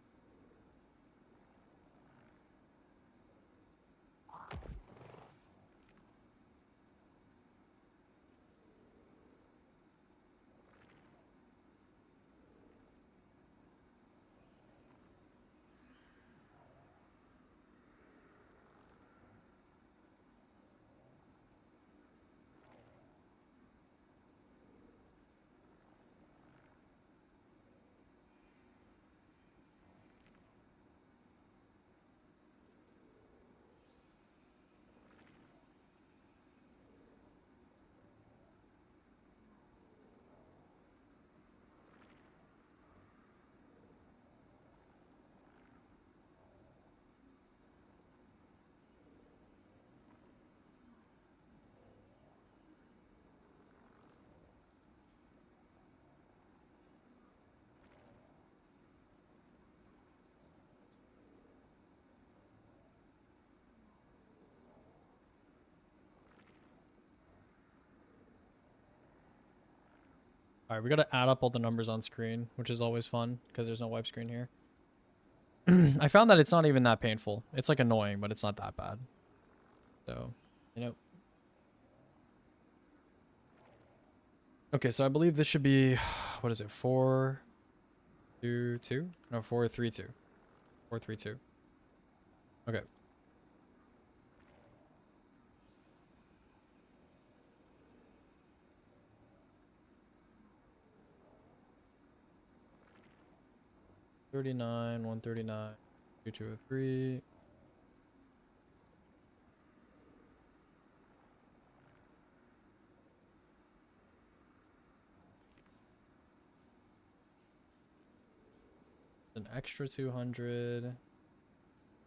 Alright, we gotta add up all the numbers on screen, which is always fun, because there's no wipe screen here. I found that it's not even that painful. It's like annoying, but it's not that bad. So, you know. Okay, so I believe this should be, what is it, 4, 2, 2? No, 4, 3, 2. 4, 3, 2. Okay. $39, 139, 2203. An extra 200.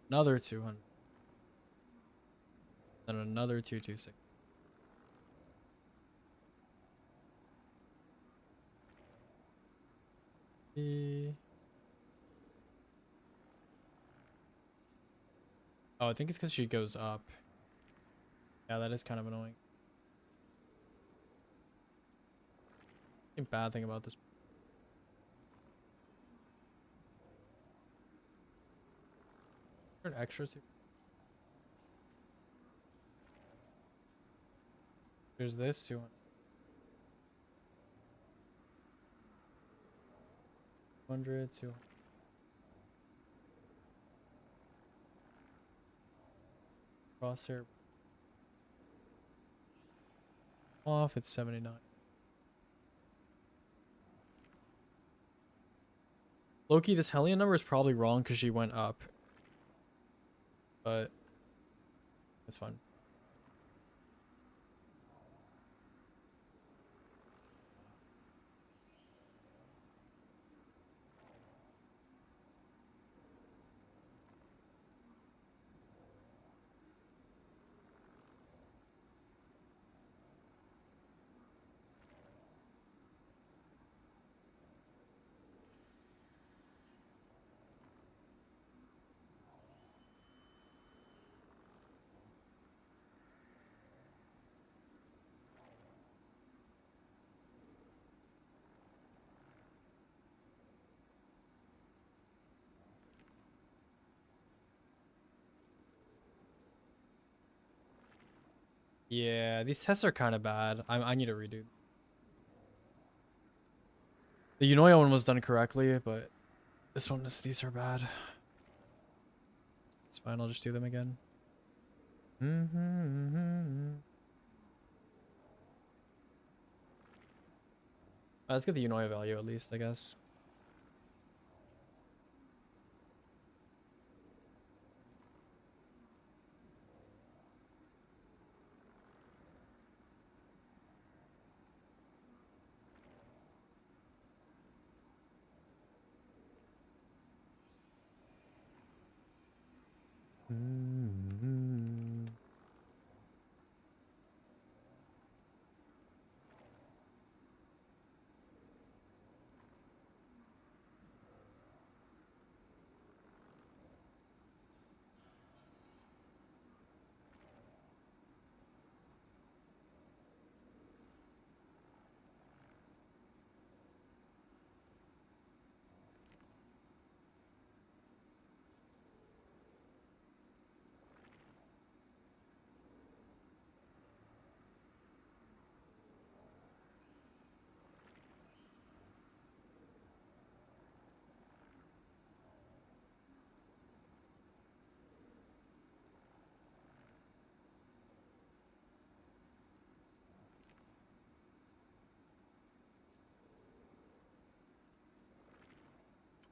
Another 200. Then another 226. Oh, I think it's because she goes up. Yeah, that is kind of annoying. The bad thing about this. An extra. There's this 200. 200, 200. Crosshair. Off, it's 79. Loki, this Hellion number is probably wrong because she went up. But it's fine. Yeah, these tests are kind of bad. I need to redo. The Unoya one was done correctly, but this one these are bad. It's fine, I'll just do them again. Let's get the Unoya value at least, I guess.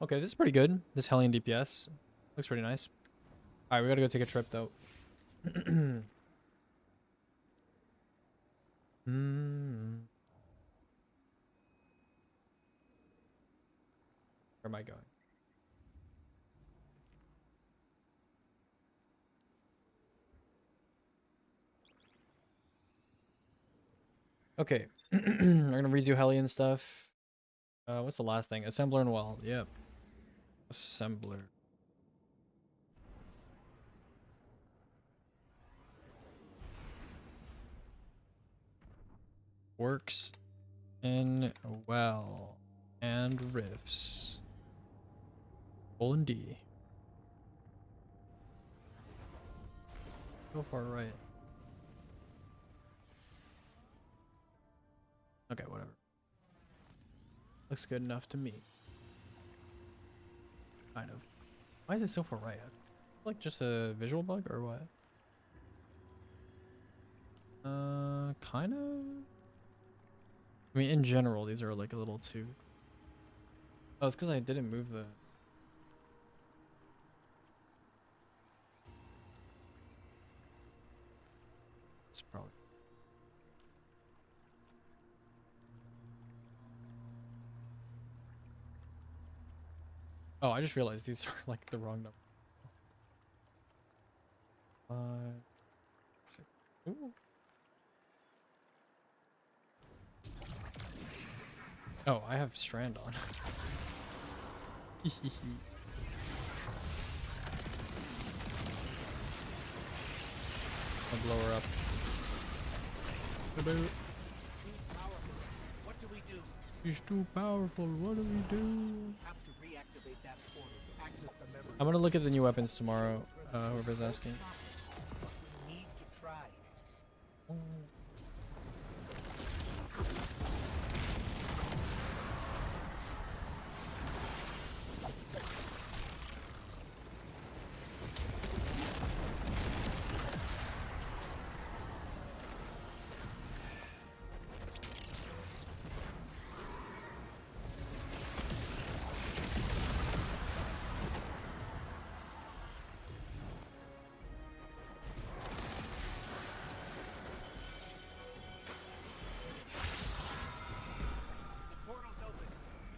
Okay, this is pretty good. This Hellion DPS looks pretty nice. All right, we gotta go take a trip though. Where am I going? Okay, we're gonna redo Hellion stuff. What's the last thing? Assembler and Weld. Yep. Assembler. Works in well and riffs. Colon D. So far right. Okay, whatever. Looks good enough to me. Kind of. Why is it so far right? Like just a visual bug or what? Kind of. I mean, in general, these are like a little too. Oh, it's because I didn't move the. It's probably. Oh, I just realized these are like the wrong number. 5, 6. Ooh. Oh, I have strand on. I'll blow her up. What do we do? She's too powerful. What do we do? Have to reactivate that portal to access the memory. I'm gonna look at the new weapons tomorrow. Whoever's asking. We need to try.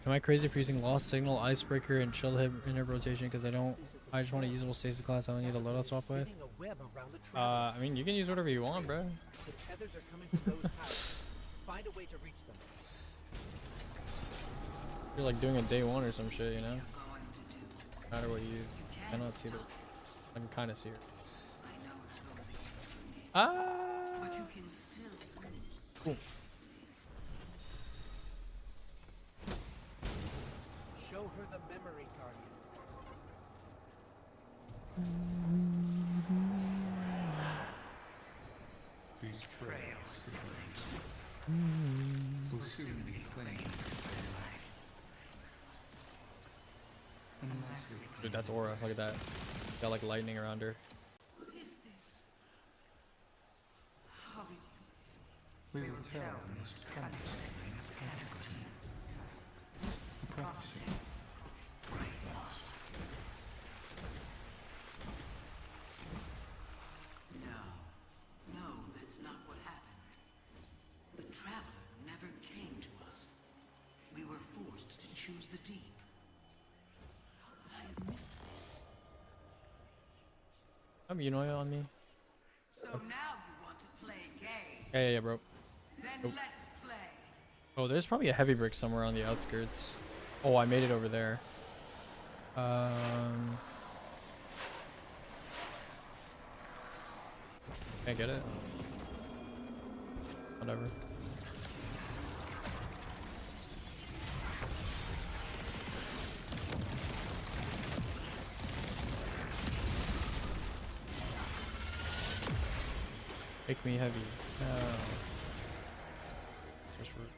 Am I crazy for using Lost Signal, Icebreaker, and Chill Hit in every rotation because I just want a usable stasis class I only need a loadout swap with? I mean, you can use whatever you want, bro. The tethers are coming from those towers. Find a way to reach them. You're like doing a day one or some shit, you know? No matter what you use. I cannot see the. I can kind of see her. Ah! Cool. Show her the memory guardian. These frail siblings will soon be claimed for their life. Dude, that's aura. Look at that. Got like lightning around her. What is this? How did you... We will tell the most cunning sibling of cataclysm. The prophecy. Great loss. No, that's not what happened. The Traveler never came to us. We were forced to choose the deep. How could I have missed this? I'm Yunoya on me. So now you want to play games? Yeah, bro. Then Oh. let's play. Oh, there's probably a heavy brick somewhere on the outskirts. Oh, I made it over there. Can't get it. Whatever. Make me heavy. No. Just root.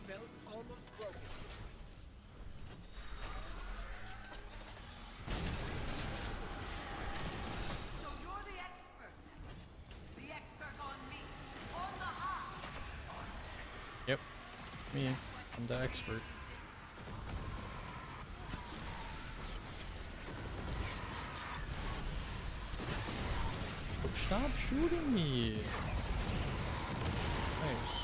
Spell's almost broken. So you're the expert. The expert on me. On the high. Yep. Me. I'm the expert. Oh, stop shooting me. Nice.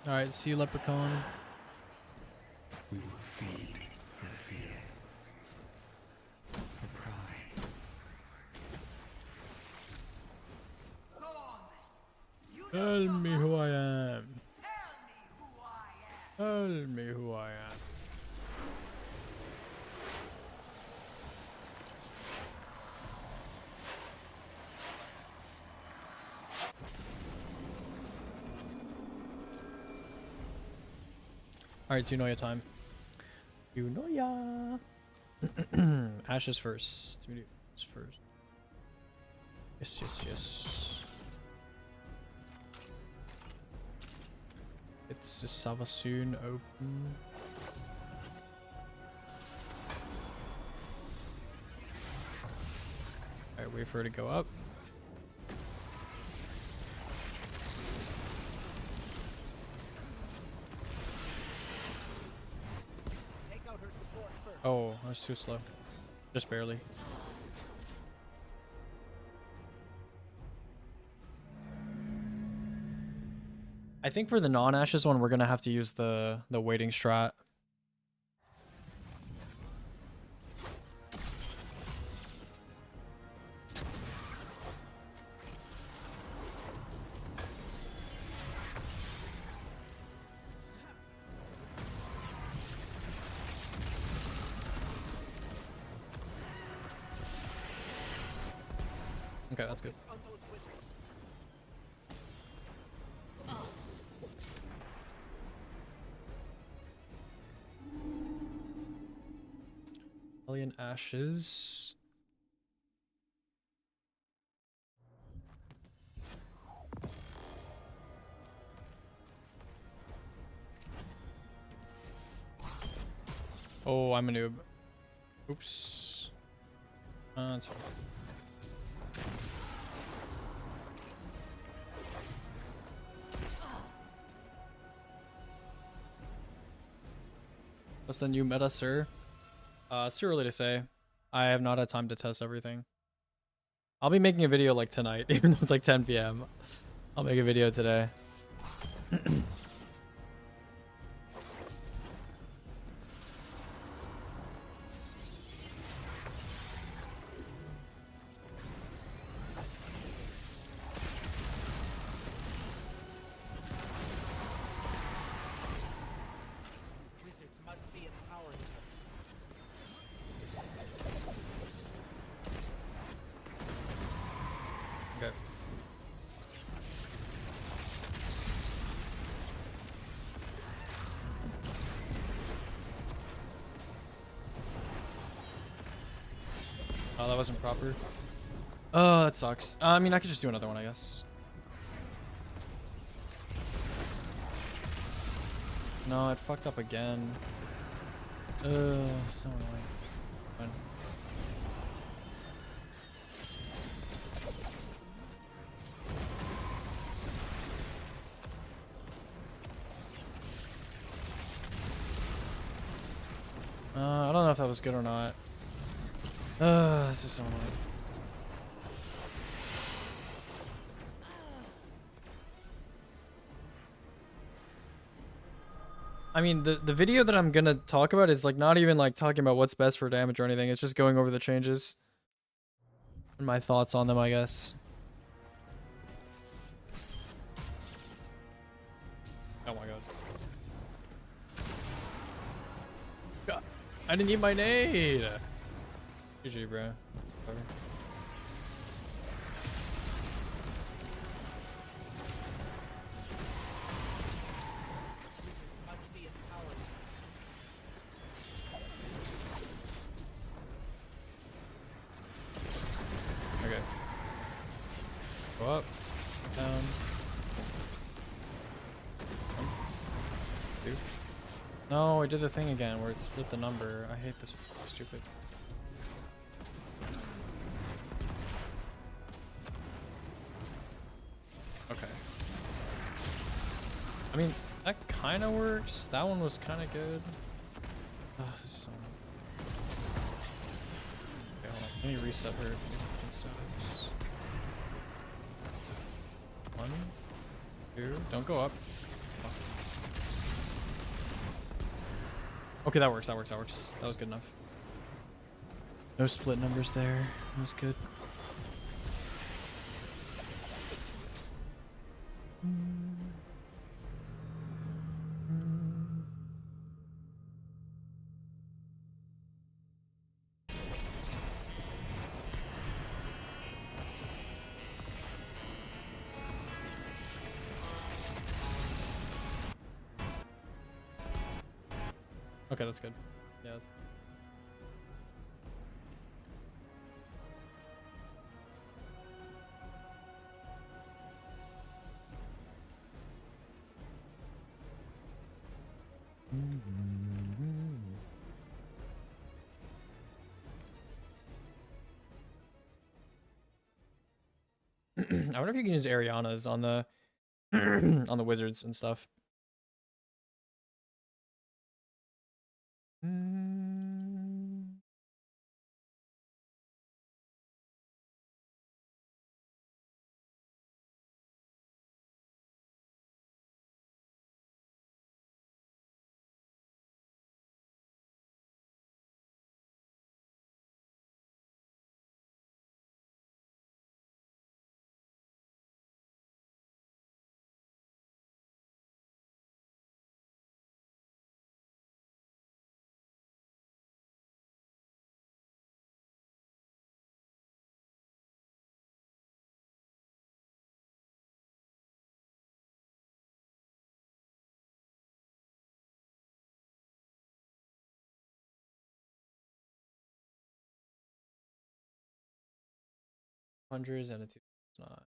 Alright, see you, Leprechaun. We will feed their fear. The pride. Go on then. You Tell me who I am. tell me who I am. Tell me who I am. Alright, so time. Yunoya. Ashes first. We do this first. Yes. It's a Savasoon open. Alright, wait for her to go up. Oh, I was too slow. Just barely. I think for the non-ashes one, we're gonna have to use the waiting strat. Okay, that's good. Alien ashes. Oh, I'm a noob. Oops. That's fine. What's the new meta, sir? It's too early to say. I have not had time to test everything. I'll be making a video like tonight, even though it's like 10 p.m. I'll make a video today. Wizards must be empowered. that wasn't proper. Oh, that sucks. I mean, I could just do another one, I guess. No, it fucked up again. So annoying. Fine. I don't know if that was good or not. This is so annoying. I mean, the video that I'm gonna talk about is like not even like talking about what's best for damage or anything. It's just going over the changes and my thoughts on them, I guess. Oh my god. God, I didn't eat my nade. GG, bro. Whatever. Okay. Go up. Down. 1, 2. No, I did the thing again where it split the number. I hate this. Stupid. Okay. I mean, that kind of works. That one was kind of good. So... Okay, hold on. Let me reset her status. 1, 2. Don't go up. Oh. Okay, that works. That works. That works. That was good enough. No split numbers there. That was good. Okay, that's good. Yeah, that's I wonder if you can use Ariana's on the on the wizards and stuff. Hundreds and a 2. It's not.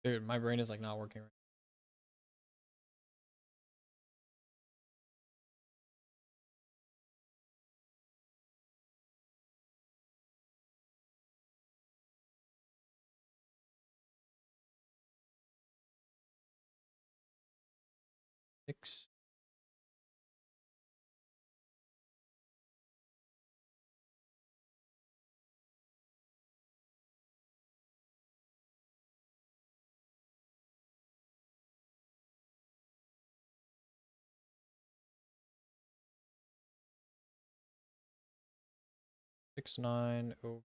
Dude, my brain is like not working right. Six. Six, 9, oh.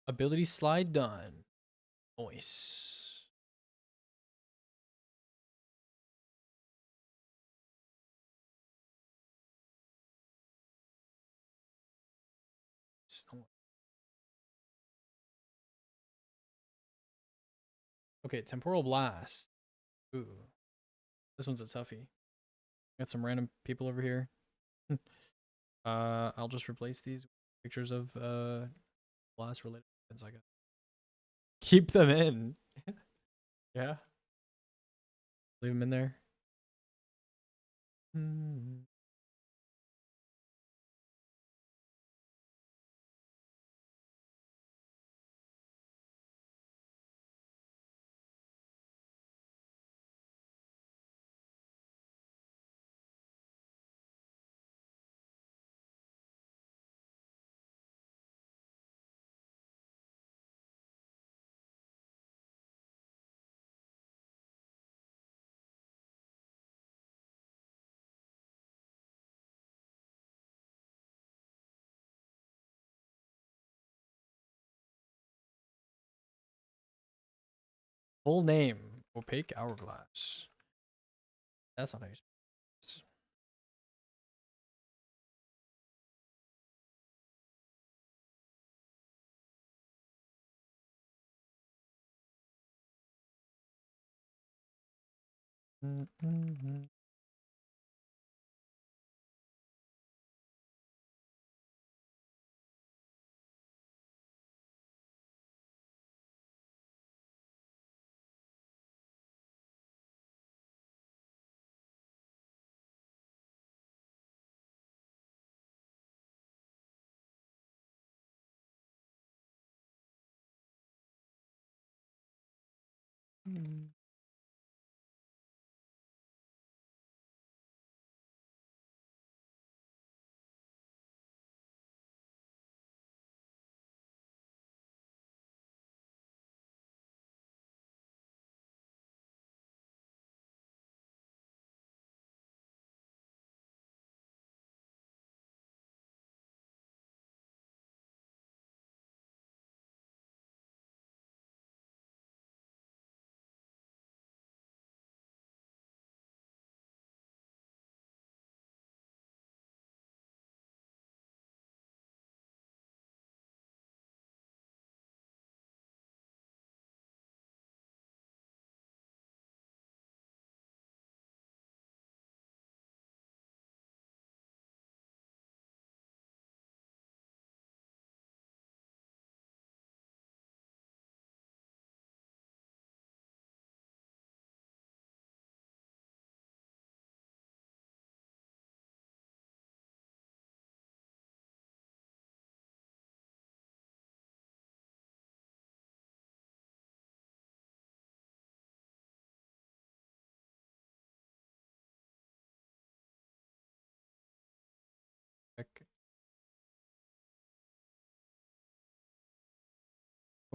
Ability slide done. Nice. Okay, temporal blast. Ooh, this one's a toughie. Got some random people over here. I'll just replace these with pictures of blast related events. I got. Keep them in. Yeah. Leave them in there. Full name, opaque hourglass. That's not how you spell this.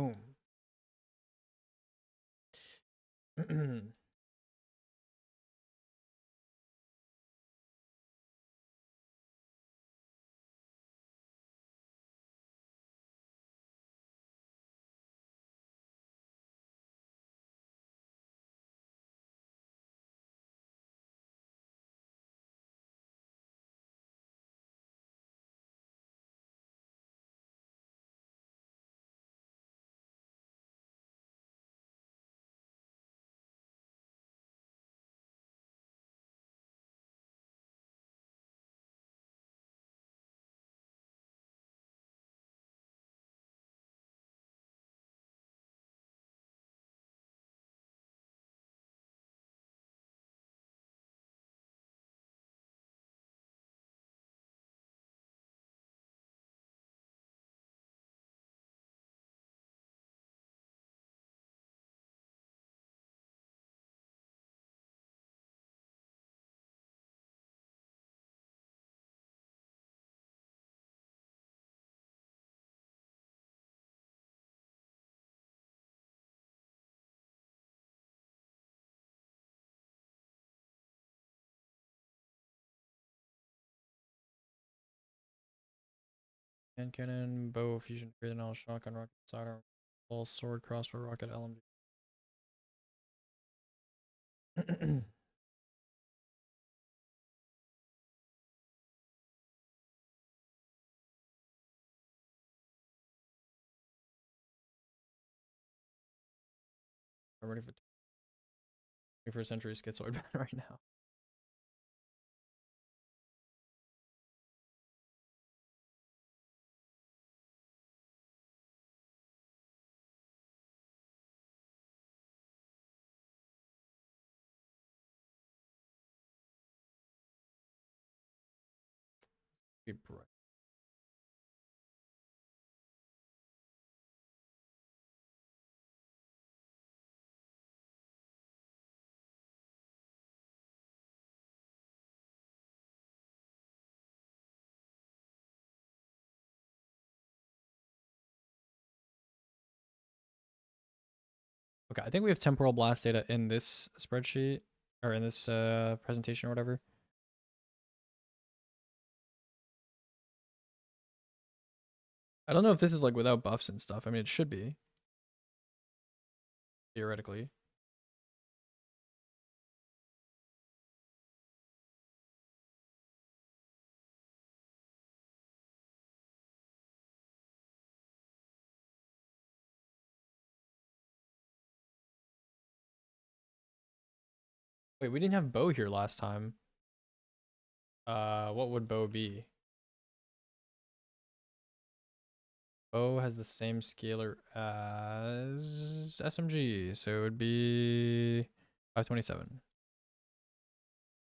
Boom. Hand cannon, bow, fusion, grenade, shotgun, rocket, sidearm, ball, sword, crossbow, rocket, LMG. I'm ready for 21st century schizoid ban right now. Be bright. Okay, I think we have temporal blast data in this spreadsheet or in this presentation or whatever. I don't know if this is like without buffs and stuff. I mean, it should be theoretically. Wait, we didn't have bow here last time. What would bow be? Bow has the same scalar as SMG, so it would be 527.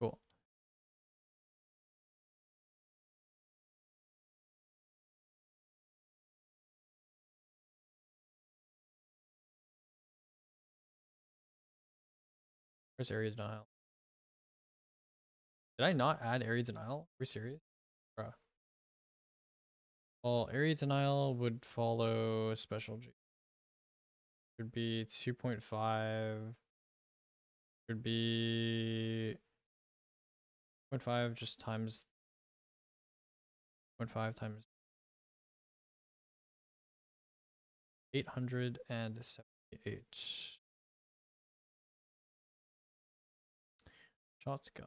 Cool. Where's Ares Denial? Did I not add Ares Denial? Are we serious? Bruh. Well, Ares Denial would follow Special G. Would be 2.5. Would be 0.5 just times 0.5 times 878. Shots gun.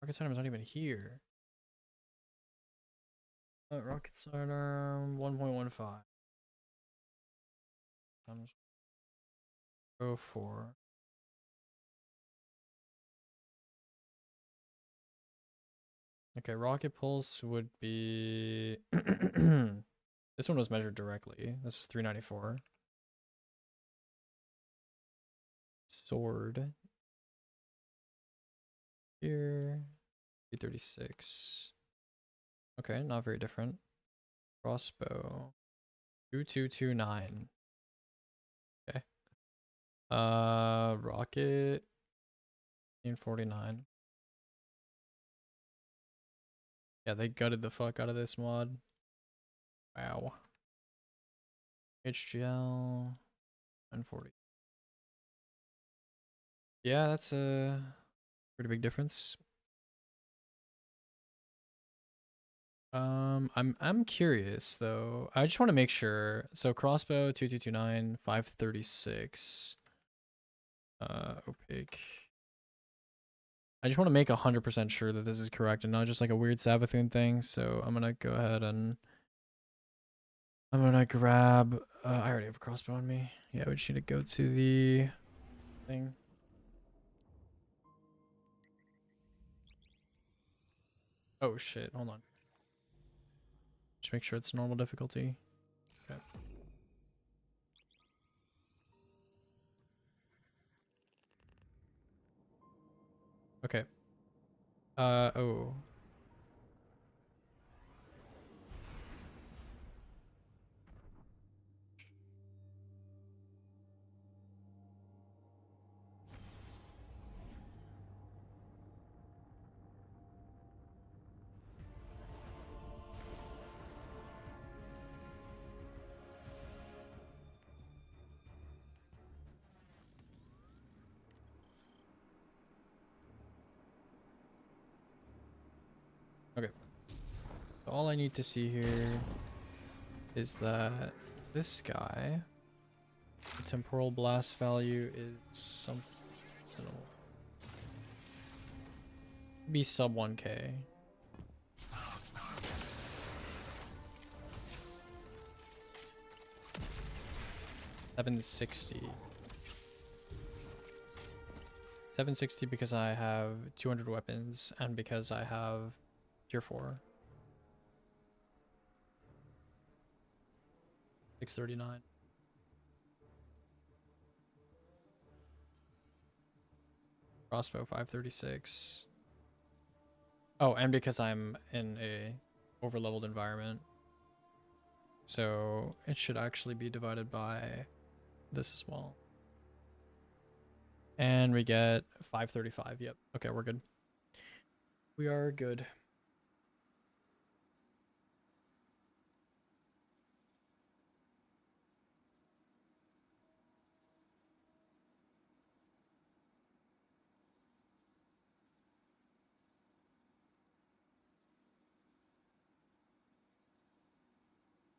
Rocket sidearm's not even here. Rocket sidearm 1.15 times 0.04. Okay, rocket pulse would be this one was measured directly. This is 394. Sword here 336. Okay, not very different. Crossbow 2229. Okay. Rocket 1949. Yeah, they gutted the fuck out of this mod. Wow. HGL 940. Yeah, that's a pretty big difference. I'm curious though. I just want to make sure. So crossbow 2229 536. Opaque. I just want to make 100% sure that this is correct and not just like a weird Sabathun thing. So I'm gonna go ahead and I'm gonna grab. I already have a crossbow on me. Yeah, we just need to go to the thing. Oh shit! Hold on. Just make sure it's normal difficulty. Okay. Okay. Oh. Okay. So all I need to see here is that this guy, the temporal blast value is something. Be sub 1k. $760. 760 because I have 200 weapons and because I have tier 4. 639. Crossbow 536. Oh, and because I'm in a overleveled environment. So it should actually be divided by this as well. And we get 535. Yep. Okay, we're good. We are good.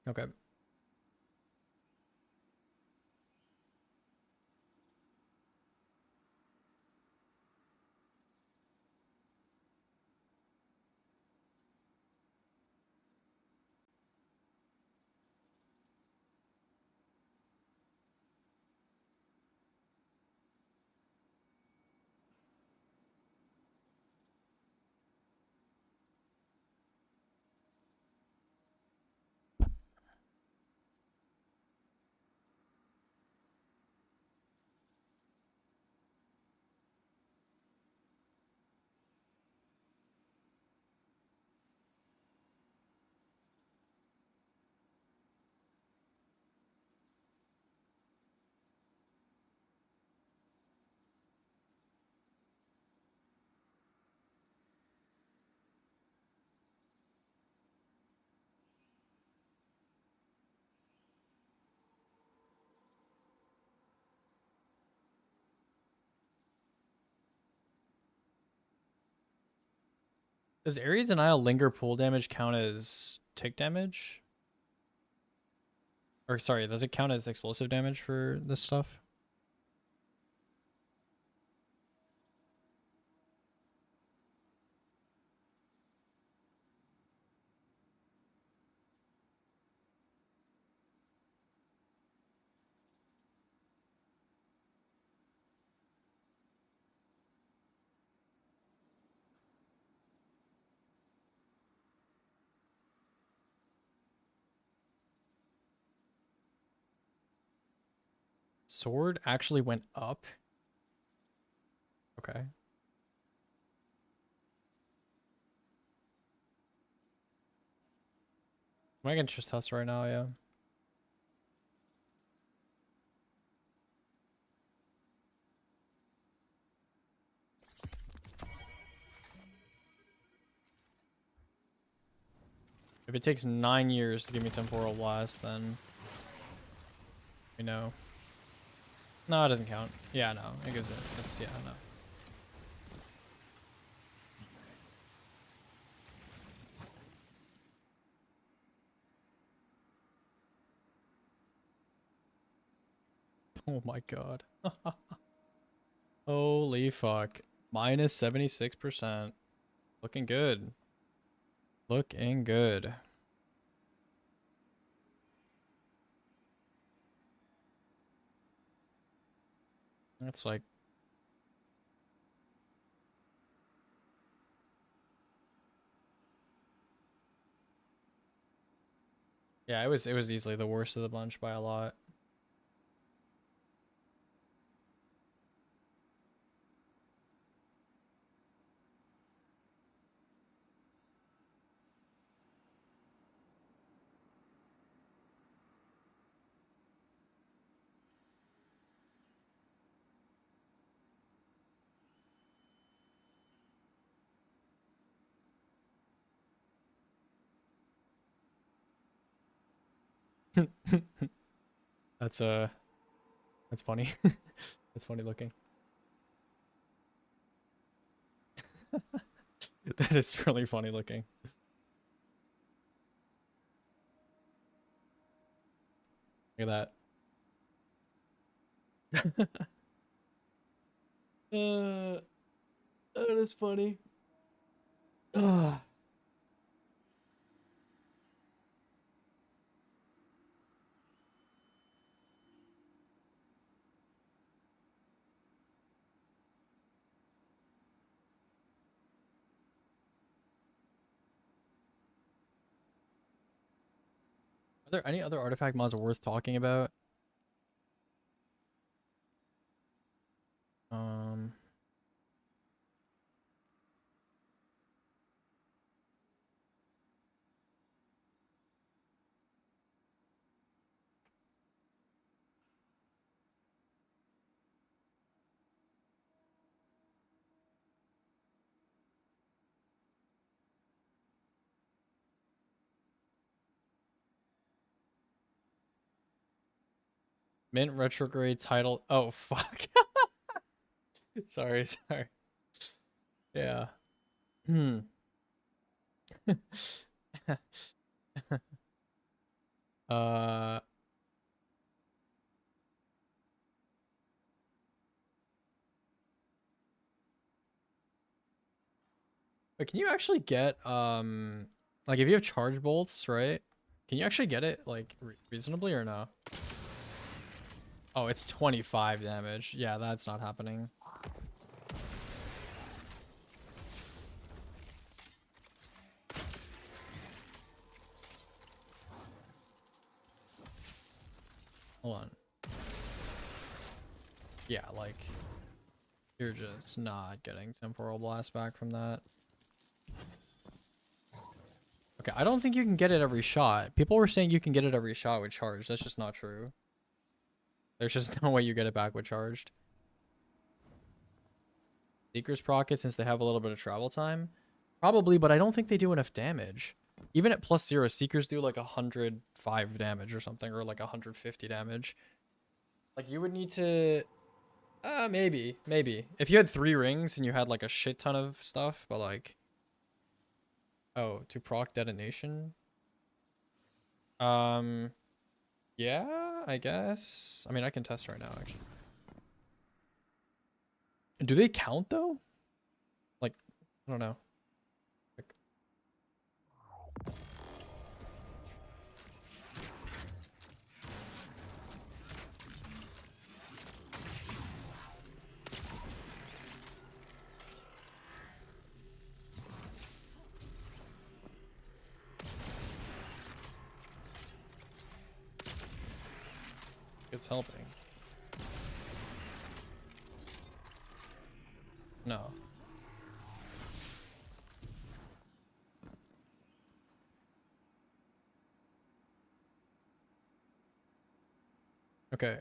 Okay. Does area denial linger pool damage count as tick damage? Or sorry, does it count as explosive damage for this stuff? Sword actually went up? Okay. I can just test right now, yeah. If it takes 9 years to give me Temporal Blast, then we know. No, it doesn't count. Yeah, no, it goes in. It's, yeah, no. Oh my god. Holy fuck. Minus 76%. Looking good. Looking good. That's like... Yeah, it was easily the worst of the bunch by a lot. That's funny. That's funny looking. That is really funny looking. Look at that. That is funny. Are there any other artifact mods worth talking about? Mint retrograde title. Oh, fuck. Sorry. Yeah. uh... But can you actually get, like if you have charge bolts, right? Can you actually get it, like, reasonably or no? Oh, it's 25 damage. Yeah, that's not happening. Hold on. Yeah, like, you're just not getting Temporal Blast back from that. Okay, I don't think you can get it every shot. People were saying you can get it every shot with charge. That's just not true. There's just no way you get it back with charged. Seekers proc it since they have a little bit of travel time? Probably, but I don't think they do enough damage. Even at +0, Seekers do like 105 damage or something, or like 150 damage. Like, you would need to... maybe. If you had 3 rings and you had like a shit ton of stuff, but like... Oh, to proc detonation? Yeah, I guess. I mean, I can test right now, actually. Do they count, though? Like, I don't know. It's helping. No. Okay.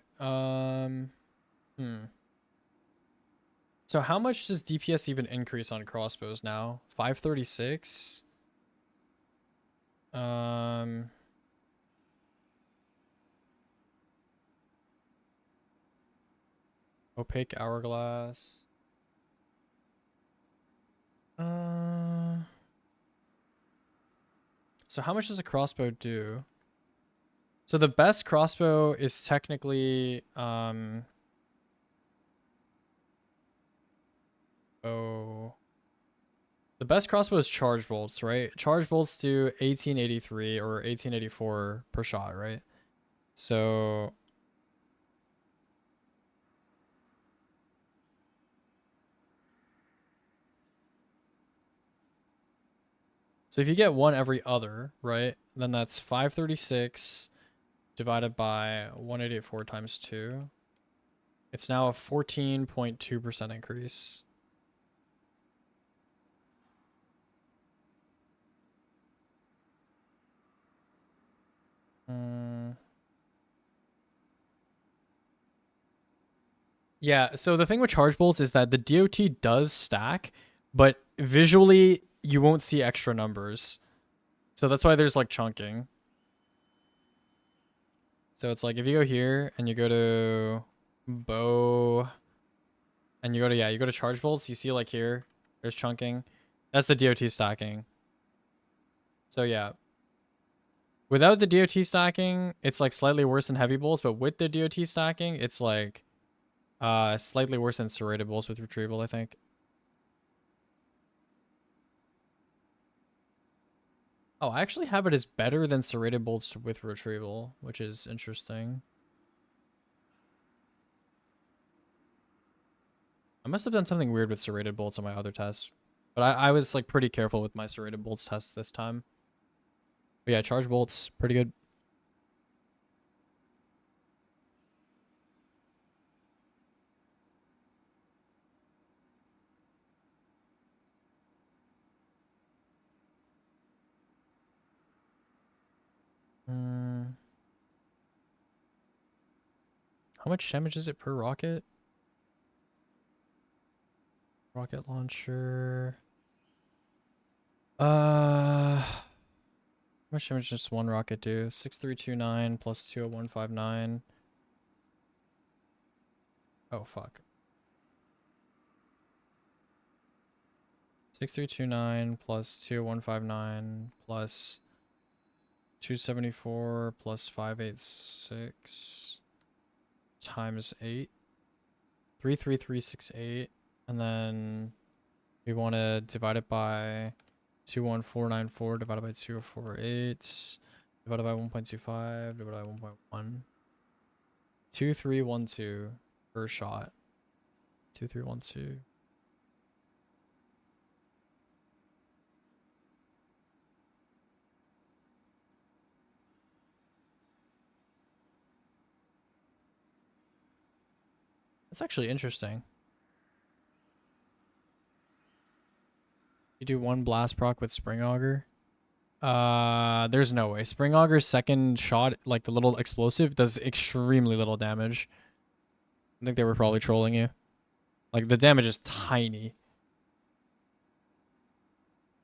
So how much does DPS even increase on crossbows now? 536? Opaque hourglass. So how much does a crossbow do? So the best crossbow is technically the best crossbow is charge bolts, right? Charge bolts do 1883 or 1884 per shot, right? So if you get one every other, right? Then that's 536 divided by 1884 times 2. It's now a 14.2% increase. Yeah, so the thing with charge bolts is that the DOT does stack, but visually you won't see extra numbers. So that's why there's like chunking. So it's like if you go here and you go to bow and you go to charge bolts, you see like here, there's chunking. That's the DOT stacking. So yeah. Without the DOT stacking, it's like slightly worse than heavy bolts, but with the DOT stacking, it's like slightly worse than serrated bolts with retrieval, I think. Oh, I actually have it as better than serrated bolts with retrieval, which is interesting. I must have done something weird with serrated bolts on my other tests. But I was like pretty careful with my serrated bolts tests this time. But yeah, charge bolts, pretty good. How much damage is it per rocket? Rocket launcher. How much damage does one rocket do? 6329 plus 20159. Oh, fuck. 6329 plus 20159 plus 274 plus 586 times 8. 33368. And then we want to divide it by 21494 divided by 2048 divided by 1.25 divided by 1.1. 2312 per shot. 2312. That's actually interesting. You do one blast proc with Spring Auger. There's no way. Spring Auger's second shot, like the little explosive, does extremely little damage. I think they were probably trolling you. Like, the damage is tiny.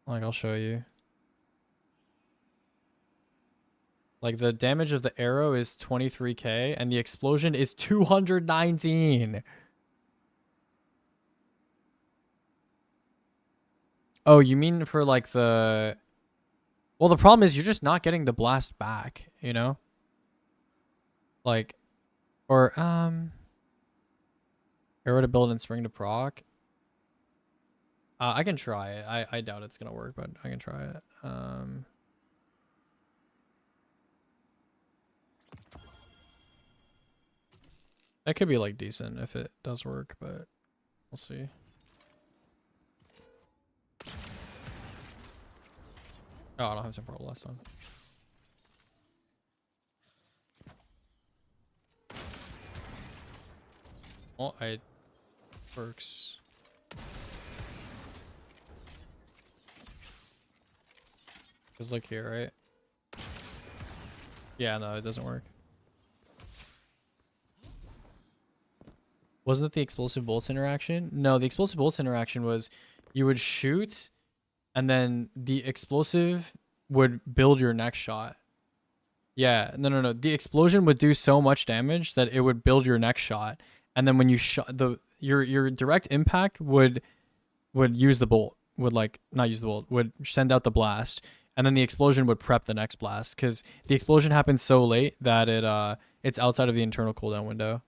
Like, I'll show you. Like, the damage of the arrow is 23k, and the explosion is 219. Oh, you mean for, like, the... Well, the problem is you're just not getting the blast back, you know? Like, or, arrow to build and spring to proc. I can try it. I doubt it's gonna work, but I can try it. That could be like decent if it does work, but we'll see. Oh, I don't have temporal last one. Well, it works. Just like here, right? Yeah, no, it doesn't work. Wasn't it the explosive bolts interaction? No, the explosive bolts interaction was you would shoot and then the explosive would build your next shot. Yeah, no. The explosion would do so much damage that it would build your next shot, and then when you shot your direct impact would use the bolt, would like not use the bolt, would send out the blast, and then the explosion would prep the next blast because the explosion happens so late that it's outside of the internal cooldown window.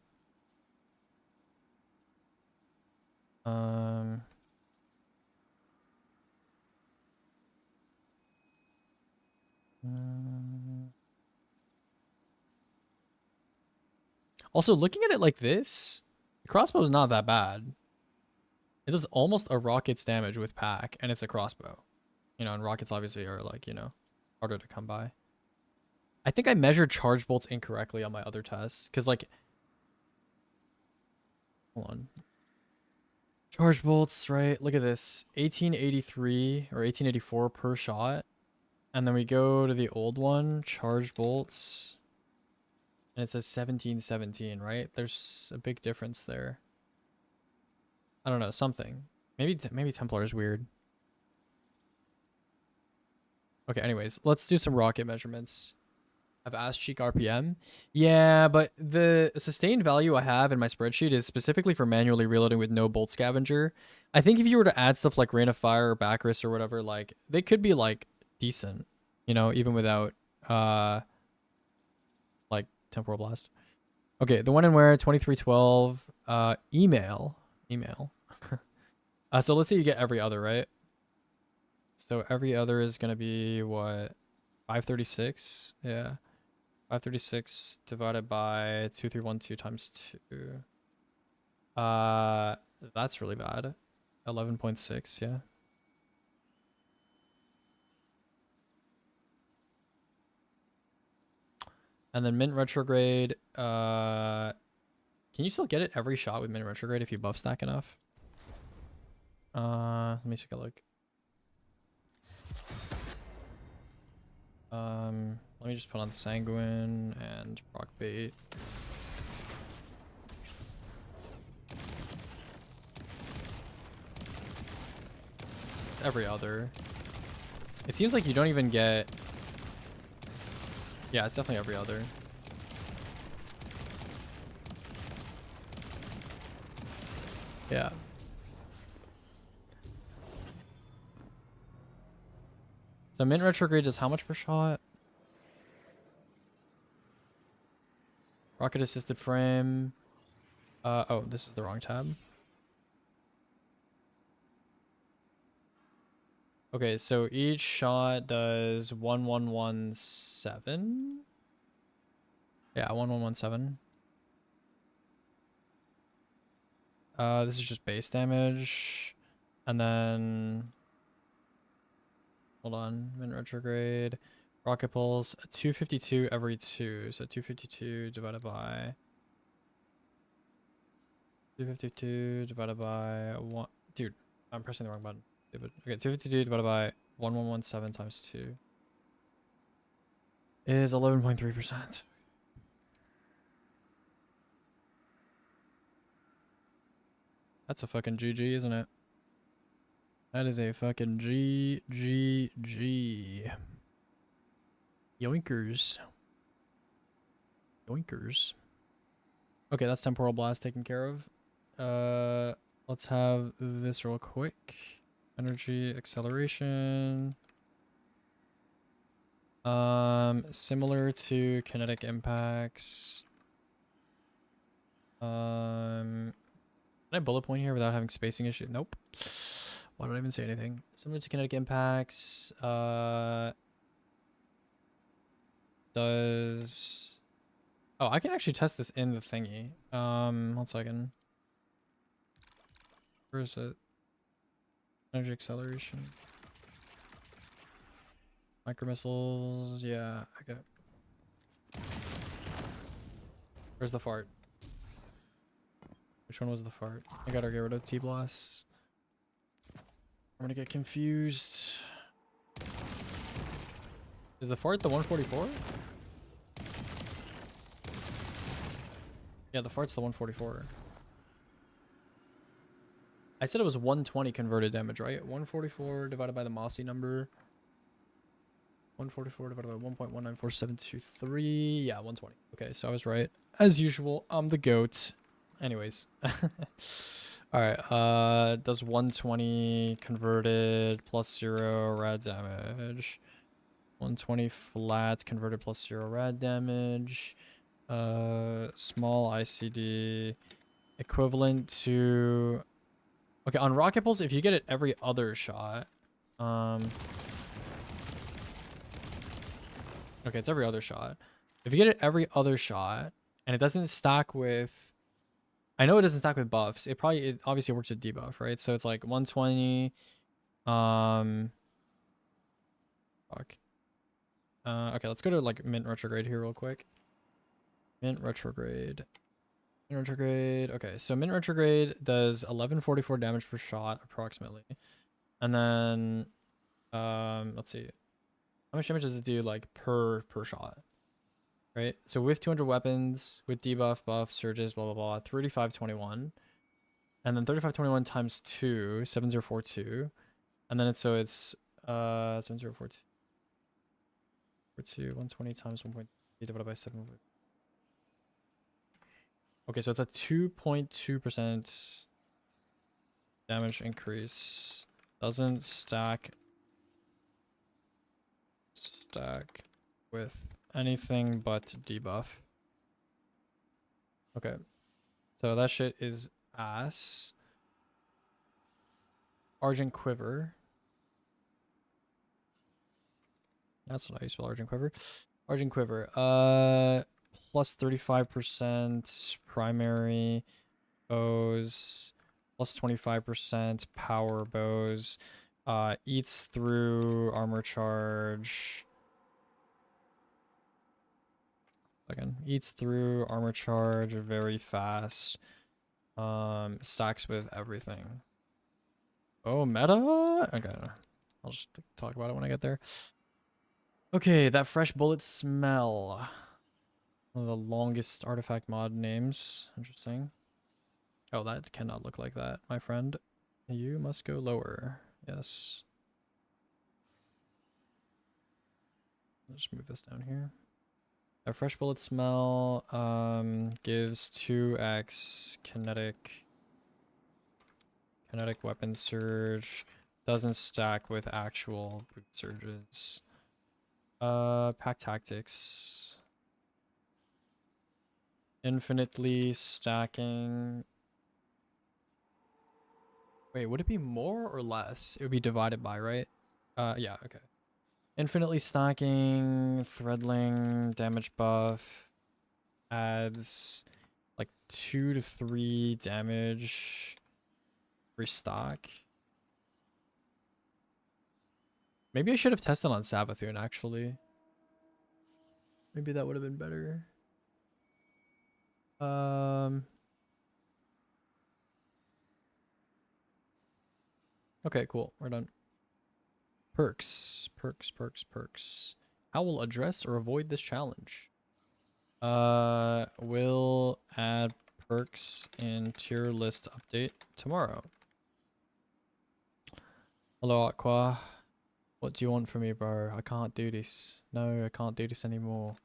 Also, looking at it like this, the crossbow is not that bad. It does almost a rocket's damage with pack, and it's a crossbow. You know, and rockets obviously are like, you know, harder to come by. I think I measured charge bolts incorrectly on my other tests, because like, hold on. Charge bolts, right? Look at this, 1883 or 1884 per shot. And then we go to the old one, charge bolts, and it says 1717, right? There's a big difference there. I don't know, something. Maybe Templar is weird. Okay, anyways, let's do some rocket measurements. I have ass cheek RPM. Yeah, but the sustained value I have in my spreadsheet is specifically for manually reloading with no bolt scavenger. I think if you were to add stuff like Rain of Fire or Bacchus or whatever, like, they could be like decent, you know, even without like Temporal Blast. Okay, the one in where 2312 email. So let's say you get every other, right? So every other is going to be what? 536? Yeah. 536 divided by 2312 times 2. That's really bad. 11.6, yeah. And then Mint Retrograde, can you still get it every shot with Mint Retrograde if you buff stack enough? Let me take a look. Let me just put on Sanguine and Proc Bait. It's every other. It seems like you don't even get... Yeah, it's definitely every other. Yeah. So Mint Retrograde does how much per shot? Rocket assisted frame. Oh, this is the wrong tab. Okay, so each shot does 1117. Yeah, 1117. This is just base damage. And then hold on, Mint Retrograde. Rocket pulse 252 every 2. So 252 divided by 1. Dude, I'm pressing the wrong button. Okay, 252 divided by 1117 times 2 is 11.3%. That's a fucking GG, isn't it? That is a fucking GGG. Yoinkers. Yoinkers. Okay, that's Temporal Blast taken care of. Let's have this real quick. Energy acceleration. Similar to kinetic impacts. Can I bullet point here without having spacing issues? Nope. Why don't I even say anything? Similar to kinetic impacts. Does... Oh, I can actually test this in the thingy. 1 second. Where is it? Energy acceleration. Micro missiles. Yeah, okay. Where's the fart? Which one was the fart? I gotta get rid of T-Blasts. I'm gonna get confused. Is the fart the 144? Yeah, the fart's the 144. I said it was 120 converted damage, right? 144 divided by the Mossy number. 144 divided by 1.19473. Yeah, 120. Okay, so I was right. As usual, I'm the GOAT. Anyways. Alright, does 120 converted plus 0 rad damage. 120 flat converted plus 0 rad damage. Small ICD equivalent to... Okay, on rocket pulse, if you get it every other shot, okay, it's every other shot. If you get it every other shot, and it doesn't stack with... I know it doesn't stack with buffs. It probably is, obviously works with debuff, right? So it's like 120. Fuck. Okay, let's go to like mint retrograde here real quick. Mint retrograde. Mint retrograde. Okay, so mint retrograde does 1144 damage per shot approximately. And then let's see. How much damage does it do like per shot? Right? So with 200 weapons, with debuff, buff, surges, blah blah blah, 3521. And then 3521 times 2, 7042. And then it's 7042. 120 times 1.3 divided by 7. Okay, so it's a 2.2% damage increase. Doesn't stack with anything but debuff. Okay. So that shit is ass. Argent Quiver. That's not how you spell Argent Quiver. Argent Quiver. Plus 35% primary bows. Plus 25% power bows. Eats through armor charge. Again, eats through armor charge very fast. Stacks with everything. Oh, meta? Okay. I'll just talk about it when I get there. Okay, that fresh bullet smell. One of the longest artifact mod names. Interesting. Oh, that cannot look like that, my friend. You must go lower. Yes. Let's move this down here. A fresh bullet smell gives 2x kinetic weapon surge. Doesn't stack with actual boot surges. Pack tactics. Infinitely stacking. Wait, would it be more or less? It would be divided by, right? Yeah, okay. Infinitely stacking, threadling, damage buff, adds like 2 to 3 damage restock. Maybe I should have tested on Savathun actually. Maybe that would have been better. Okay, cool. We're done. Perks. How will address or avoid this challenge? We'll add perks in tier list update tomorrow. Hello, Aqua. What do you want from me, bro? I can't do this. No, I can't do this anymore.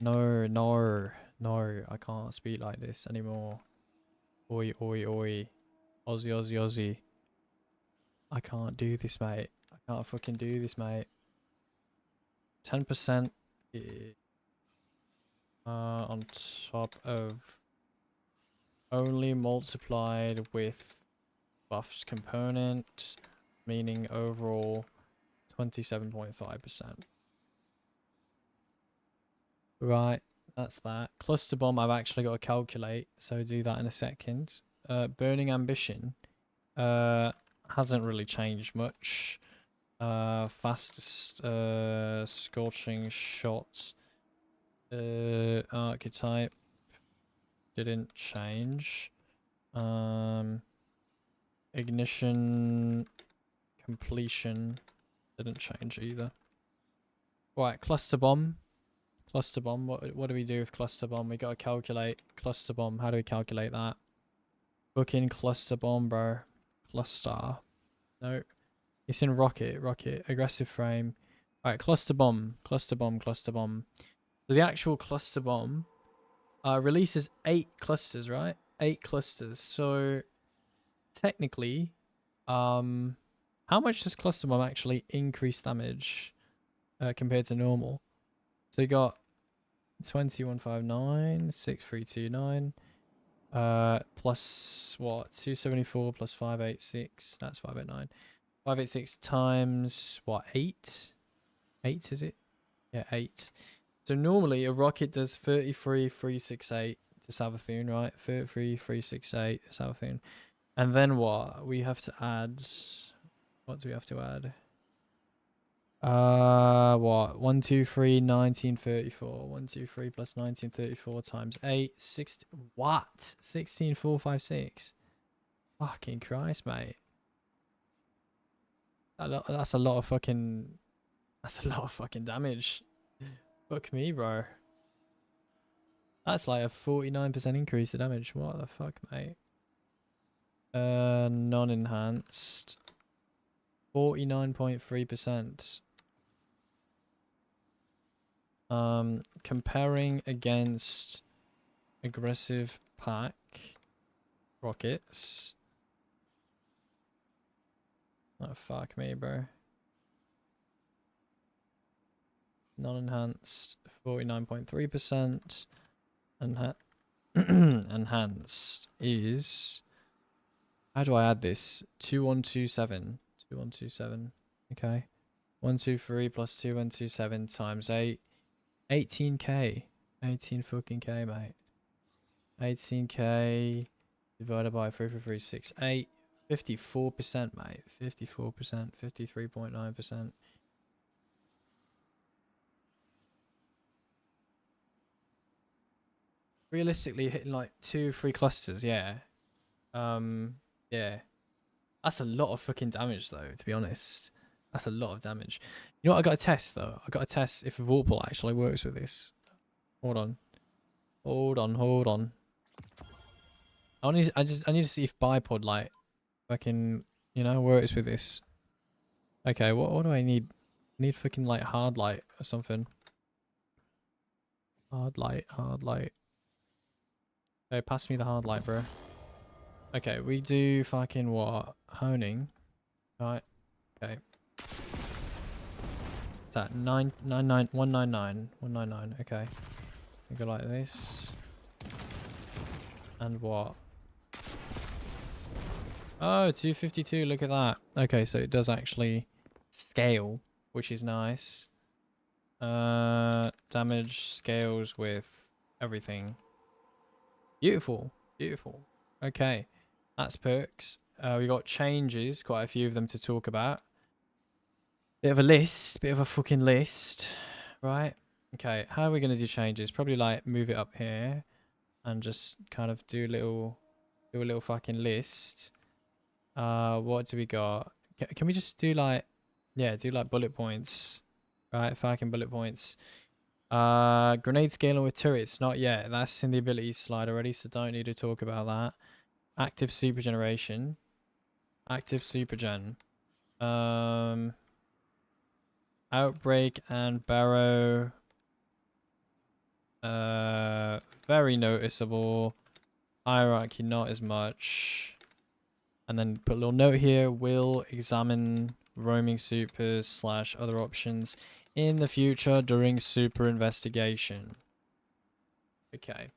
No, I can't speak like this anymore. Oi. Aussie. I can't do this, mate. I can't fucking do this, mate. 10% on top of only multiplied with buffs component, meaning overall 27.5%. Right, that's that. Cluster bomb I've actually got to calculate, so do that in a second. Burning ambition hasn't really changed much. Fastest scorching shot archetype didn't change. Ignition completion didn't change either. Right, cluster bomb. Cluster bomb. What do we do with cluster bomb? We gotta calculate cluster bomb. How do we calculate that? Book in cluster bomb, bro. Cluster. No. It's in rocket. Aggressive frame. Alright, cluster bomb. Cluster bomb, cluster bomb. So the actual cluster bomb releases 8 clusters, right? 8 clusters. So technically, how much does cluster bomb actually increase damage compared to normal? So you got 2159, 6329, plus what? 274 plus 586. That's 589. 586 times what? 8? 8 is it? Yeah, 8. So normally a rocket does 33,368 to Savathun, right? 33,368 to Savathun. And then what? We have to add... What do we have to add? What? 1, 2, 3, 1934. 1, 2, 3 plus 1934 times 8. 60... What? 16,456. Fucking Christ, mate. That's a lot of fucking... That's a lot of fucking damage. Fuck me, bro. That's like a 49% increase to damage. What the fuck, mate? Non-enhanced. 49.3%. Comparing against aggressive pack rockets. Oh, fuck me, bro. Non-enhanced, 49.3%. Enhanced is... How do I add this? 2127. 2127. Okay. 123 plus 2127 times 8. 18k. 18 fucking k, mate. 18k divided by 33368. 54%, mate. 54%. 53.9%. Realistically, hitting like 2 or 3 clusters, yeah. Yeah. That's a lot of fucking damage, though, to be honest. That's a lot of damage. You know what I got to test, though? I got to test if a Vorpal actually works with this. Hold on. Hold on, hold on. I need to see if Bipod, like, fucking, you know, works with this. Okay, what do I need? I need fucking, like, hard light or something. Hard light, hard light. Okay, pass me the hard light, bro. Okay, we do fucking what? Honing. Right. Okay. What's that? 199. Okay. We go like this. And what? Oh, 252. Look at that. Okay, so it does actually scale, which is nice. Damage scales with everything. Beautiful. Beautiful. Okay. That's perks. We got changes, quite a few of them to talk about. Bit of a list, bit of a fucking list, right? Okay, how are we gonna do changes? Probably like move it up here, and just kind of do a little fucking list. What do we got? Can we just do like, yeah, do like bullet points, right? Fucking bullet points. Grenade scaling with turrets, not yet. That's in the abilities slide already, so don't need to talk about that. Active super generation. Active super gen. Outbreak and barrow. Very noticeable. Hierarchy not as much. And then put a little note here. Will examine roaming supers / other options in the future during super investigation. Okay.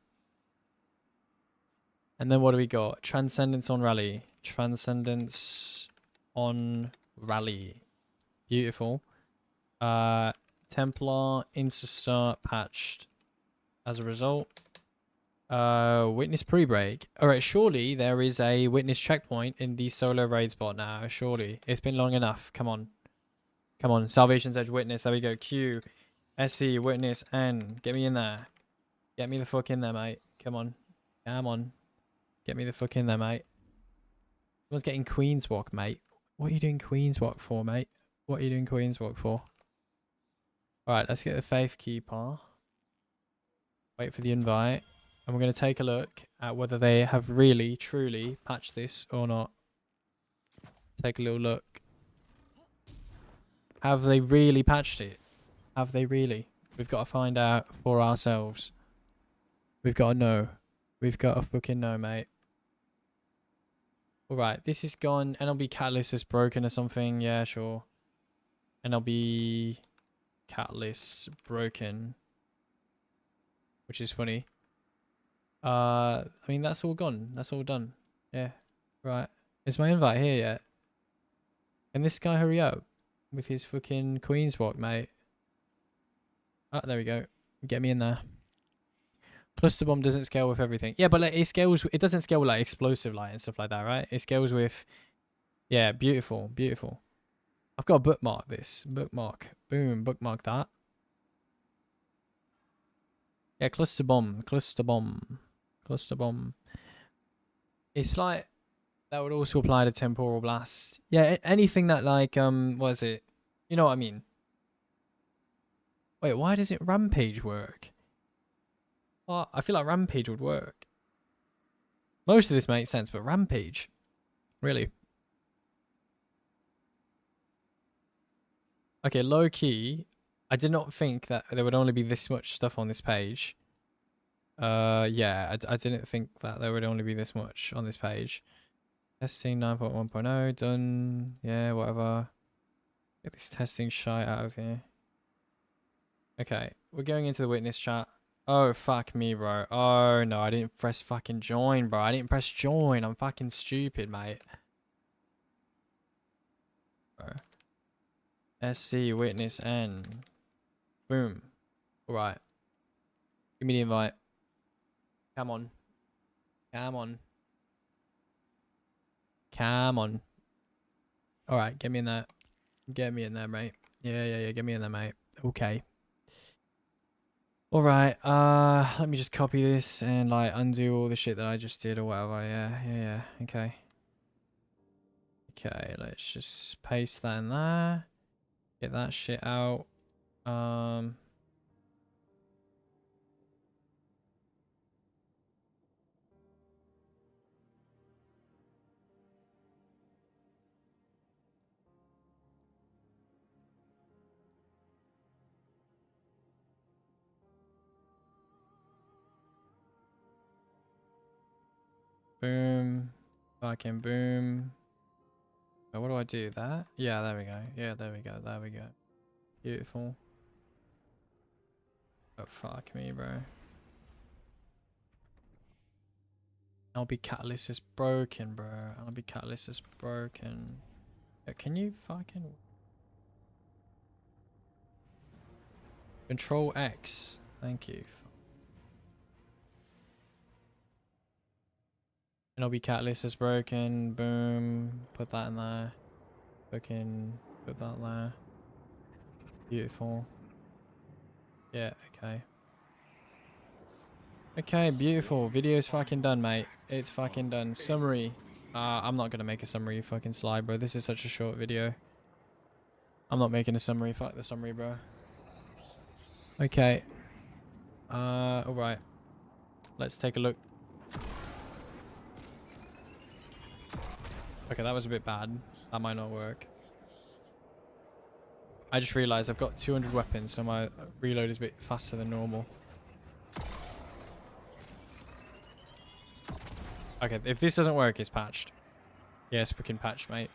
And then what do we got? Transcendence on rally. Transcendence on rally. Beautiful. Templar Instastart patched as a result. Witness pre-break. Alright, surely there is a witness checkpoint in the solo raid spot now. Surely. It's been long enough. Come on. Come on. Salvation's Edge witness. There we go. Q. SC witness N. Get me in there. Get me the fuck in there, mate. Come on. Come on. Get me the fuck in there, mate. Someone's getting Queen's Walk, mate. What are you doing Queen's Walk for, mate? What are you doing Queen's Walk for? Alright, let's get the Faith Keeper. Wait for the invite. And we're going to take a look at whether they have really, truly patched this or not. Take a little look. Have they really patched it? Have they really? We've got to find out for ourselves. We've got to know. We've got to fucking know, mate. Alright, this is gone. NLB Catalyst is broken or something. Yeah, sure. NLB Catalyst broken. Which is funny. I mean, that's all gone. That's all done. Yeah. Right. Is my invite here yet? Can this guy hurry up with his fucking Queen's Walk, mate? Oh, there we go. Get me in there. Cluster bomb doesn't scale with everything. Yeah, but like, it scales. It doesn't scale with like explosive light and stuff like that, right? It scales with. Yeah, beautiful, beautiful. I've got to bookmark this. Bookmark. Boom. Bookmark that. Yeah, cluster bomb. Cluster bomb. Cluster bomb. It's like that would also apply to temporal blast. Yeah, anything that like what is it? You know what I mean? Wait, why does it rampage work? Well, I feel like rampage would work. Most of this makes sense, but rampage, really? Okay, low key. I did not think that there would only be this much stuff on this page. Yeah, I didn't think that there would only be this much on this page. Testing 9.1.0 done. Yeah, whatever. Get this testing shite out of here. Okay, we're going into the witness chat. Oh, fuck me, bro. Oh, no, I didn't press fucking join, bro. I didn't press join. I'm fucking stupid, mate. Bro. SC witness N. Boom. Alright. Give me the invite. Come on. Come on. Come on. Alright, get me in there. Get me in there, mate. Yeah, get me in there, mate. Okay. Alright, let me just copy this and like undo all the shit that I just did or whatever. Yeah. Okay. Okay, let's just paste that in there. Get that shit out. Boom. Fucking boom. Oh, what do I do? That? Yeah, there we go. Yeah, there we go. There we go. Beautiful. Oh, fuck me, bro. LB Catalyst is broken, bro. LB Catalyst is broken. Yeah, can you fucking... Control X. Thank you. LB Catalyst is broken. Boom. Put that in there. Fucking put that there. Beautiful. Yeah, okay. Okay, beautiful. Video's fucking done, mate. It's fucking done. Summary. I'm not gonna make a summary, fucking slide, bro. This is such a short video. I'm not making a summary. Fuck the summary, bro. Okay. Alright. Let's take a look. Okay, that was a bit bad. That might not work. I just realized I've got 200 weapons, so my reload is a bit faster than normal. Okay, if this doesn't work, it's patched. Yeah, it's fucking patched, mate.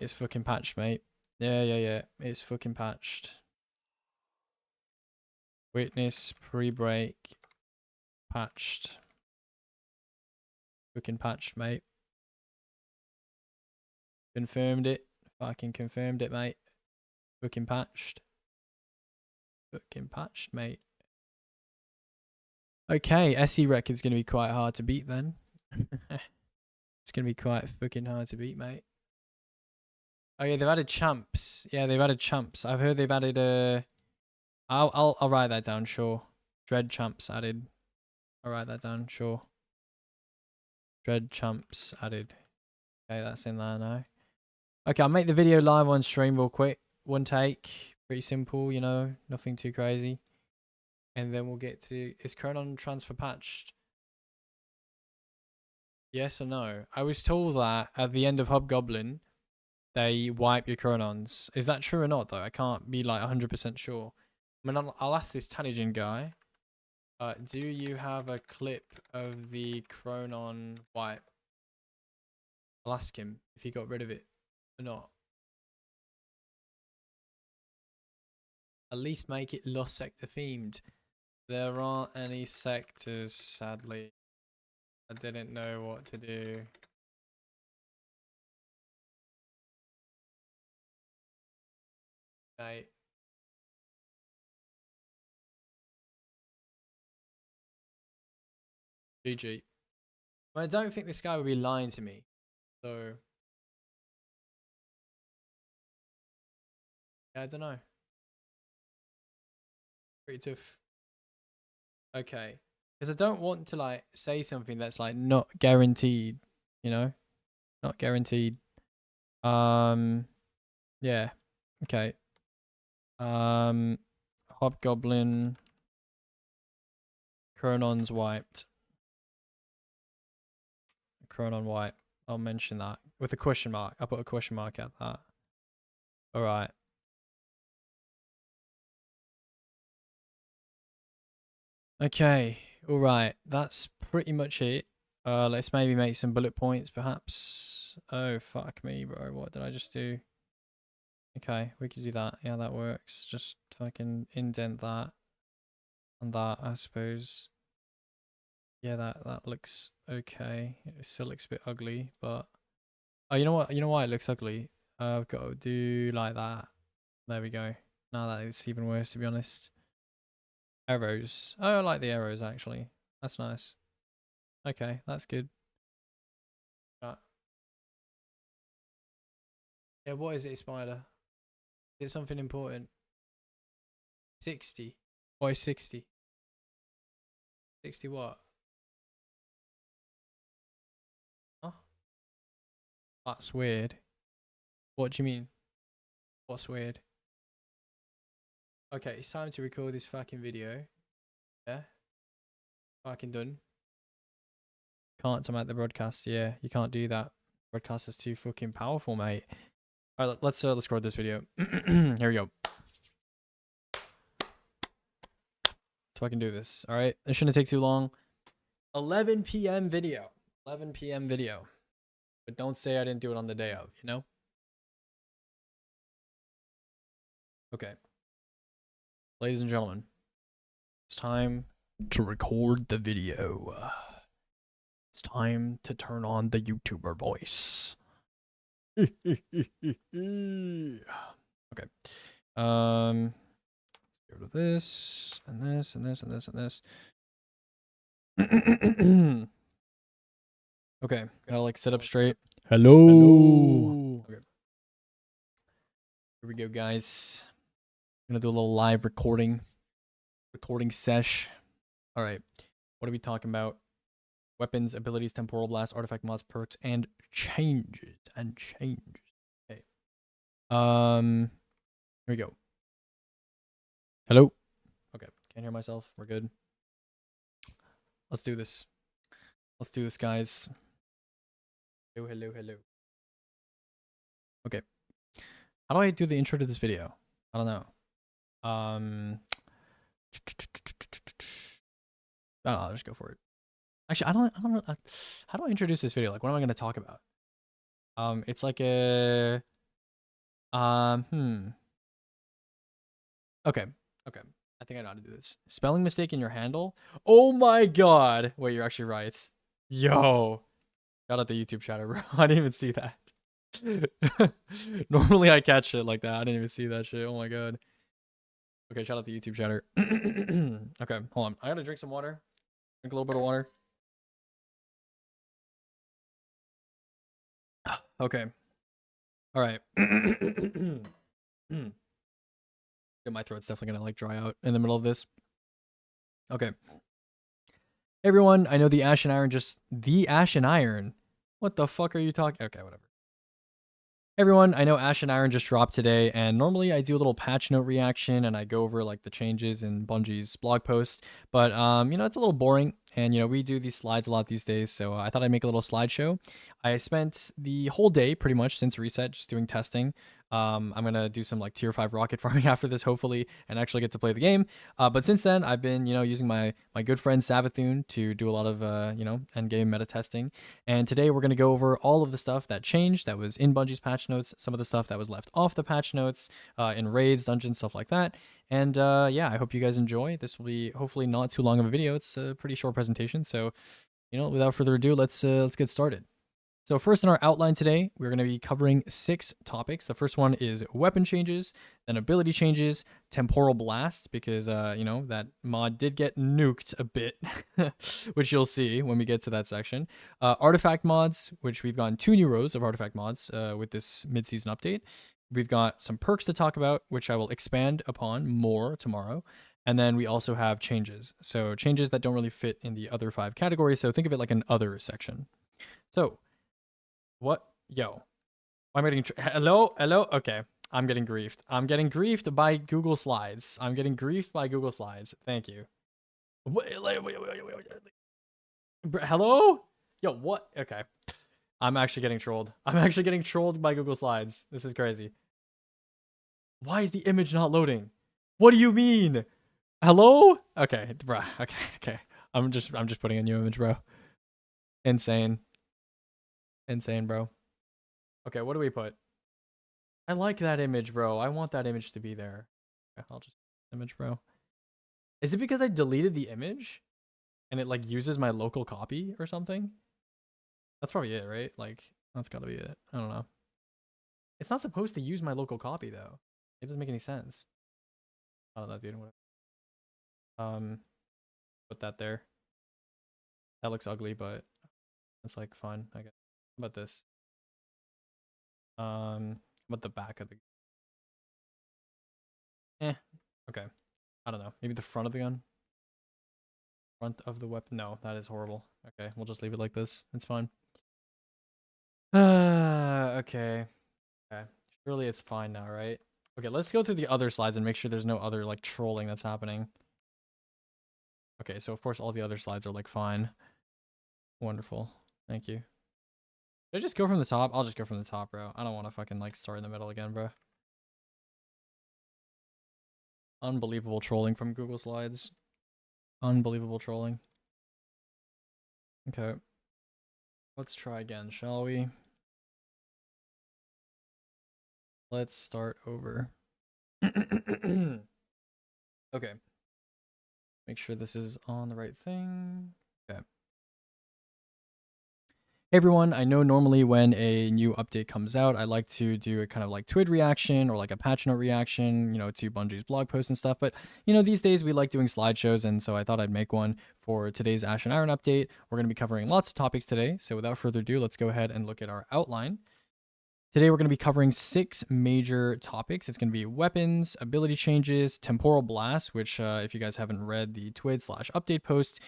It's fucking patched, mate. Yeah. It's fucking patched. Witness, pre-break. Patched. Fucking patched, mate. Confirmed it. Fucking confirmed it, mate. Fucking patched. Fucking patched, mate. Okay, SE record's gonna be quite hard to beat then. It's gonna be quite fucking hard to beat, mate. Oh yeah, they've added champs. Yeah, they've added champs. I've heard they've added I'll write that down, sure. Dread champs added. I'll write that down, sure. Dread champs added. Okay, that's in there now. Okay, I'll make the video live on stream real quick. One take. Pretty simple, you know, nothing too crazy. And then we'll get to... Is Chronon transfer patched? Yes or no? I was told that at the end of Hobgoblin, they wipe your chronons. Is that true or not, though? I can't be like 100% sure. I mean, I'll ask this Tanijin guy. Do you have a clip of the chronon wipe? I'll ask him if he got rid of it or not. At least make it Lost Sector themed. There aren't any sectors, sadly. I didn't know what to do. Okay. GG. I don't think this guy would be lying to me. So yeah, I don't know. Pretty tough. Okay. Because I don't want to like say something that's like not guaranteed, you know? Not guaranteed. Yeah. Okay. Hobgoblin Chronon's wiped. Chronon wipe. I'll mention that with a question mark. I'll put a question mark at that. All right. Okay. All right. That's pretty much it. Let's maybe make some bullet points, perhaps. Oh, fuck me, bro. What did I just do? Okay, we could do that. Yeah, that works. Just fucking indent that and that, I suppose. Yeah, that looks okay. It still looks a bit ugly, but oh, you know what? You know why it looks ugly? I've got to do like that. There we go. Now that is even worse, to be honest. Arrows. Oh, I like the arrows actually. That's nice. Okay, that's good. Yeah, what is it, Spider? Is it something important? 60. Why 60? 60 what? Huh? That's weird. What do you mean? What's weird? Okay, it's time to record this fucking video. Yeah? Fucking done. Can't time out the broadcast. Yeah, you can't do that. Broadcast is too fucking powerful, mate. Alright, let's record this video. Here we go. So I can do this. Alright, it shouldn't take too long. 11 p.m. video. 11 p.m. video. But don't say I didn't do it on the day of, you know? Okay. Ladies and gentlemen, it's time to record the video. It's time to turn on the YouTuber voice. Okay. Let's go to this and this and this and this and this. Okay, gotta like sit up straight. Hello. Okay. Here we go, guys. I'm gonna do a little live recording sesh. All right, what are we talking about? Weapons, abilities, temporal blast, artifact mods, perks, and changes. Okay. Here we go. Hello. Okay, can't hear myself. We're good. Let's do this. Let's do this, guys. Hello. Okay. How do I do the intro to this video? I don't know. I'll just go for it. Actually, I don't know. How do I introduce this video? Like, what am I going to talk about? It's like a, Okay. I think I know how to do this. Spelling mistake in your handle? Oh my god. Wait, you're actually right. Yo. Shout out the YouTube chatter, bro. I didn't even see that. Normally I catch shit like that. I didn't even see that shit. Oh my god. Okay, shout out the YouTube chatter. Okay, hold on. I gotta drink some water. Drink a little bit of water. Okay. All right. My throat's definitely gonna like dry out in the middle of this. Okay. Hey everyone, I know the Ashen Iron What the fuck are you talking? Okay, whatever. Hey everyone, I know Ash and Iron just dropped today, and normally I do a little patch note reaction and I go over like the changes in Bungie's blog post, but you know, it's a little boring, and you know, we do these slides a lot these days, so I thought I'd make a little slideshow. I spent the whole day pretty much since reset just doing testing. I'm gonna do some like tier 5 rocket farming after this, hopefully, and actually get to play the game. But since then, I've been, you know, using my good friend Savathun to do a lot of you know, endgame meta testing. And today we're gonna go over all of the stuff that changed, that was in Bungie's patch notes, some of the stuff that was left off the patch notes, in raids, dungeons, stuff like that. And yeah, I hope you guys enjoy. This will be hopefully not too long of a video. It's a pretty short presentation, so you know, without further ado, let's get started. So first in our outline today, we're going to be covering 6 topics. The first one is weapon changes, then ability changes, temporal blast, because, you know, that mod did get nuked a bit, which you'll see when we get to that section. Artifact mods, which we've gotten 2 new rows of artifact mods with this mid-season update. We've got some perks to talk about, which I will expand upon more tomorrow. And then we also have changes. So changes that don't really fit in the other 5 categories. So think of it like an other section. So what? Yo. I'm getting... Hello? Hello? Okay. I'm getting griefed. I'm getting griefed by Google Slides. I'm getting griefed by Google Slides. Thank you. Wait. Hello? Yo, what? Okay. I'm actually getting trolled. I'm actually getting trolled by Google Slides. This is crazy. Why is the image not loading? What do you mean? Hello? Okay, bruh. Okay. I'm just putting a new image, bro. Insane. Insane, bro. Okay, what do we put? I like that image, bro. I want that image to be there. Okay, I'll just image, bro. Is it because I deleted the image and it like uses my local copy or something? That's probably it, right? Like, that's gotta be it. I don't know. It's not supposed to use my local copy though. It doesn't make any sense. I don't know, dude. Whatever. Put that there. That looks ugly, but it's like fine, I guess. How about this? What the back of the... Okay. I don't know. Maybe the front of the gun? Front of the weapon? No, that is horrible. Okay, we'll just leave it like this. It's fine. Okay. Okay. Surely it's fine now, right? Okay, let's go through the other slides and make sure there's no other, like, trolling that's happening. Okay, so of course all the other slides are, like, fine. Wonderful. Thank you. Should I just go from the top? I'll just go from the top, bro. I don't want to fucking, like, start in the middle again, bro. Unbelievable trolling from Google Slides. Unbelievable trolling. Okay. Let's try again, shall we? Let's start over. Okay. Make sure this is on the right thing. Okay. Hey everyone, I know normally when a new update comes out, I like to do a kind of like TWID reaction or like a patch note reaction, you know, to Bungie's blog posts and stuff. But, you know, these days we like doing slideshows, and so I thought I'd make one for today's Ash and Iron update. We're going to be covering lots of topics today. So without further ado, let's go ahead and look at our outline. Today we're going to be covering 6 major topics. It's going to be weapons, ability changes, temporal blast, which if you guys haven't read the TWID/update post,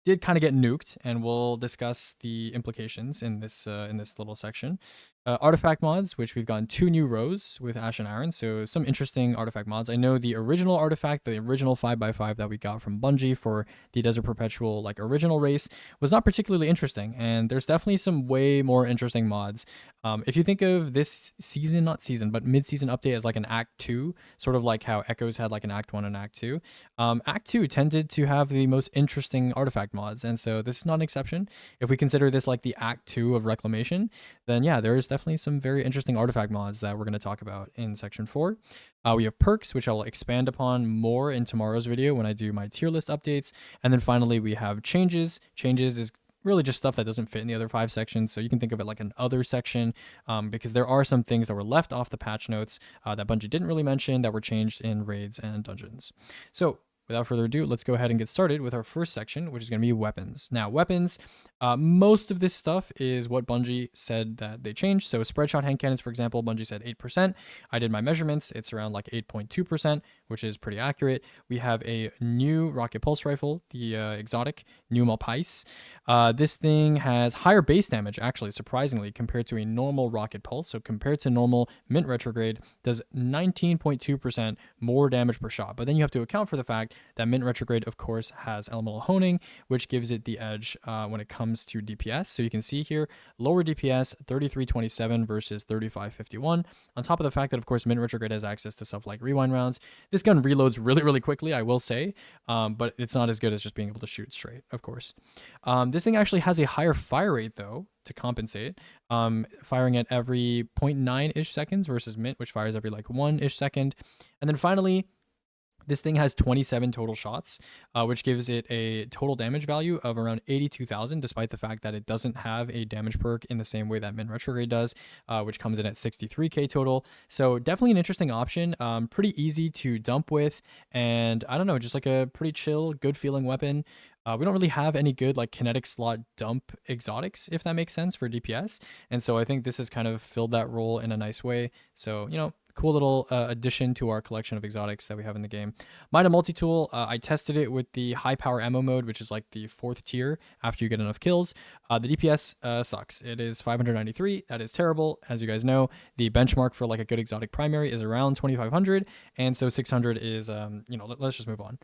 did kind of get nuked, and we'll discuss the implications in this little section. Artifact mods, which we've gotten 2 new rows with Ash and Iron, so some interesting artifact mods. I know the original artifact, the original 5x5 that we got from Bungie for the Desert Perpetual like original race was not particularly interesting, and there's definitely some way more interesting mods. If you think of this season, not season, but mid-season update as like an Act 2, sort of like how Echoes had like an Act 1 and Act 2, Act 2 tended to have the most interesting artifact mods, and so this is not an exception. If we consider this like the Act 2 of Reclamation, then yeah, there is definitely some very interesting artifact mods that we're going to talk about in section 4. We have perks, which I will expand upon more in tomorrow's video when I do my tier list updates. And then finally, we have changes. Changes is really just stuff that doesn't fit in the other 5 sections, so you can think of it like an other section, because there are some things that were left off the patch notes that Bungie didn't really mention that were changed in raids and dungeons. So without further ado, let's go ahead and get started with our first section, which is going to be weapons. Now, weapons, most of this stuff is what Bungie said that they changed. So spread shot hand cannons, for example, Bungie said 8%. I did my measurements. It's around like 8.2%, which is pretty accurate. We have a new rocket pulse rifle, the exotic New Malpais. This thing has higher base damage, actually, surprisingly, compared to a normal rocket pulse. So compared to normal Mint Retrograde, does 19.2% more damage per shot. But then you have to account for the fact that Mint Retrograde, of course, has elemental honing, which gives it the edge when it comes to DPS. So you can see here, lower DPS, 3327 versus 3551. On top of the fact that, of course, Mint Retrograde has access to stuff like rewind rounds. This gun reloads really, really quickly, I will say, but it's not as good as just being able to shoot straight, of course. This thing actually has a higher fire rate, though, to compensate, firing at every 0.9-ish seconds versus Mint, which fires every like 1-ish second. And then finally, this thing has 27 total shots, which gives it a total damage value of around 82,000, despite the fact that it doesn't have a damage perk in the same way that Mint Retrograde does, which comes in at 63k total. So definitely an interesting option, pretty easy to dump with, and I don't know, just like a pretty chill, good feeling weapon. We don't really have any good like kinetic slot dump exotics, if that makes sense, for DPS. And so I think this has kind of filled that role in a nice way. So, you know, cool little addition to our collection of exotics that we have in the game. Mida multi-tool, I tested it with the high power ammo mode, which is like the 4th tier after you get enough kills. The DPS sucks. It is 593. That is terrible. As you guys know, the benchmark for like a good exotic primary is around 2500. And so 600 is, you know, let's just move on.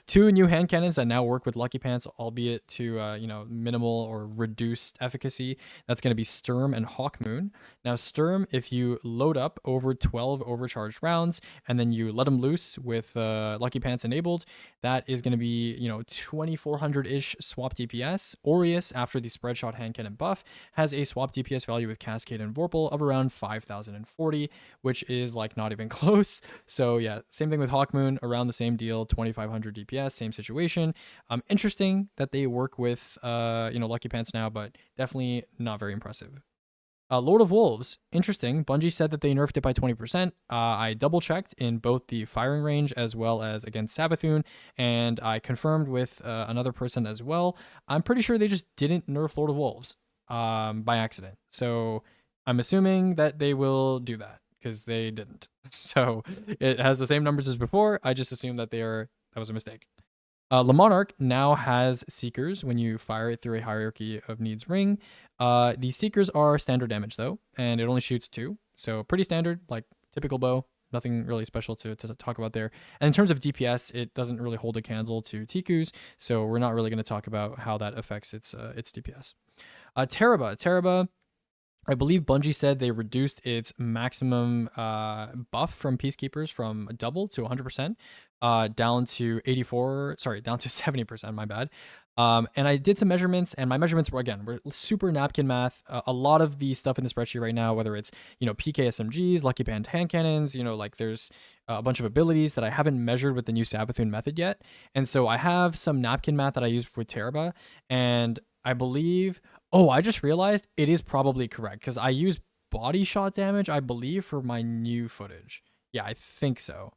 2 new hand cannons that now work with Lucky Pants, albeit to you know, minimal or reduced efficacy. That's going to be Sturm and Hawkmoon. Now Sturm, if you load up over 12 overcharged rounds and then you let them loose with Lucky Pants enabled, that is going to be, you know, 2400-ish swap DPS. Aureus, after the spread shot hand cannon buff, has a swap DPS value with Cascade and Vorpal of around 5040, which is like not even close. So yeah, same thing with Hawkmoon, around the same deal. 2500 DPS, same situation. Interesting that they work with you know, Lucky Pants now, but definitely not very impressive. Lord of Wolves, interesting. Bungie said that they nerfed it by 20%. I double checked in both the firing range as well as against Savathun, and I confirmed with another person as well. I'm pretty sure they just didn't nerf Lord of Wolves by accident. So I'm assuming that they will do that, because they didn't. So it has the same numbers as before. I just assumed that that was a mistake. Le Monarch now has Seekers when you fire it through a hierarchy of needs ring. The Seekers are standard damage though, and it only shoots 2. So pretty standard, like typical bow. Nothing really special to talk about there. And in terms of DPS, it doesn't really hold a candle to Tiku's, so we're not really going to talk about how that affects its DPS. Teraba, I believe Bungie said they reduced its maximum buff from Peacekeepers from double to 100%, down to 70%, my bad. And I did some measurements, and my measurements were super napkin math. A lot of the stuff in the spreadsheet right now, whether it's, you know, PK SMGs, Lucky Band hand cannons, you know, like there's a bunch of abilities that I haven't measured with the new Savathun method yet. And so I have some napkin math that I used with Teraba, and I believe, oh, I just realized it is probably correct, because I use body shot damage, I believe, for my new footage. Yeah, I think so.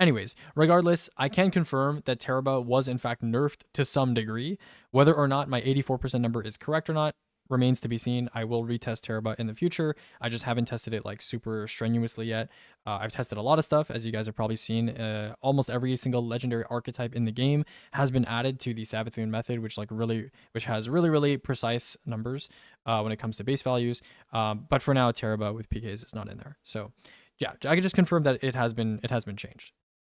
Anyways, regardless, I can confirm that Teraba was in fact nerfed to some degree. Whether or not my 84% number is correct or not remains to be seen. I will retest Teraba in the future. I just haven't tested it like super strenuously yet. I've tested a lot of stuff, as you guys have probably seen. Almost every single legendary archetype in the game has been added to the Savathun method, which has really precise numbers when it comes to base values. But for now, Teraba with PKs is not in there. So yeah, I can just confirm that it has been changed.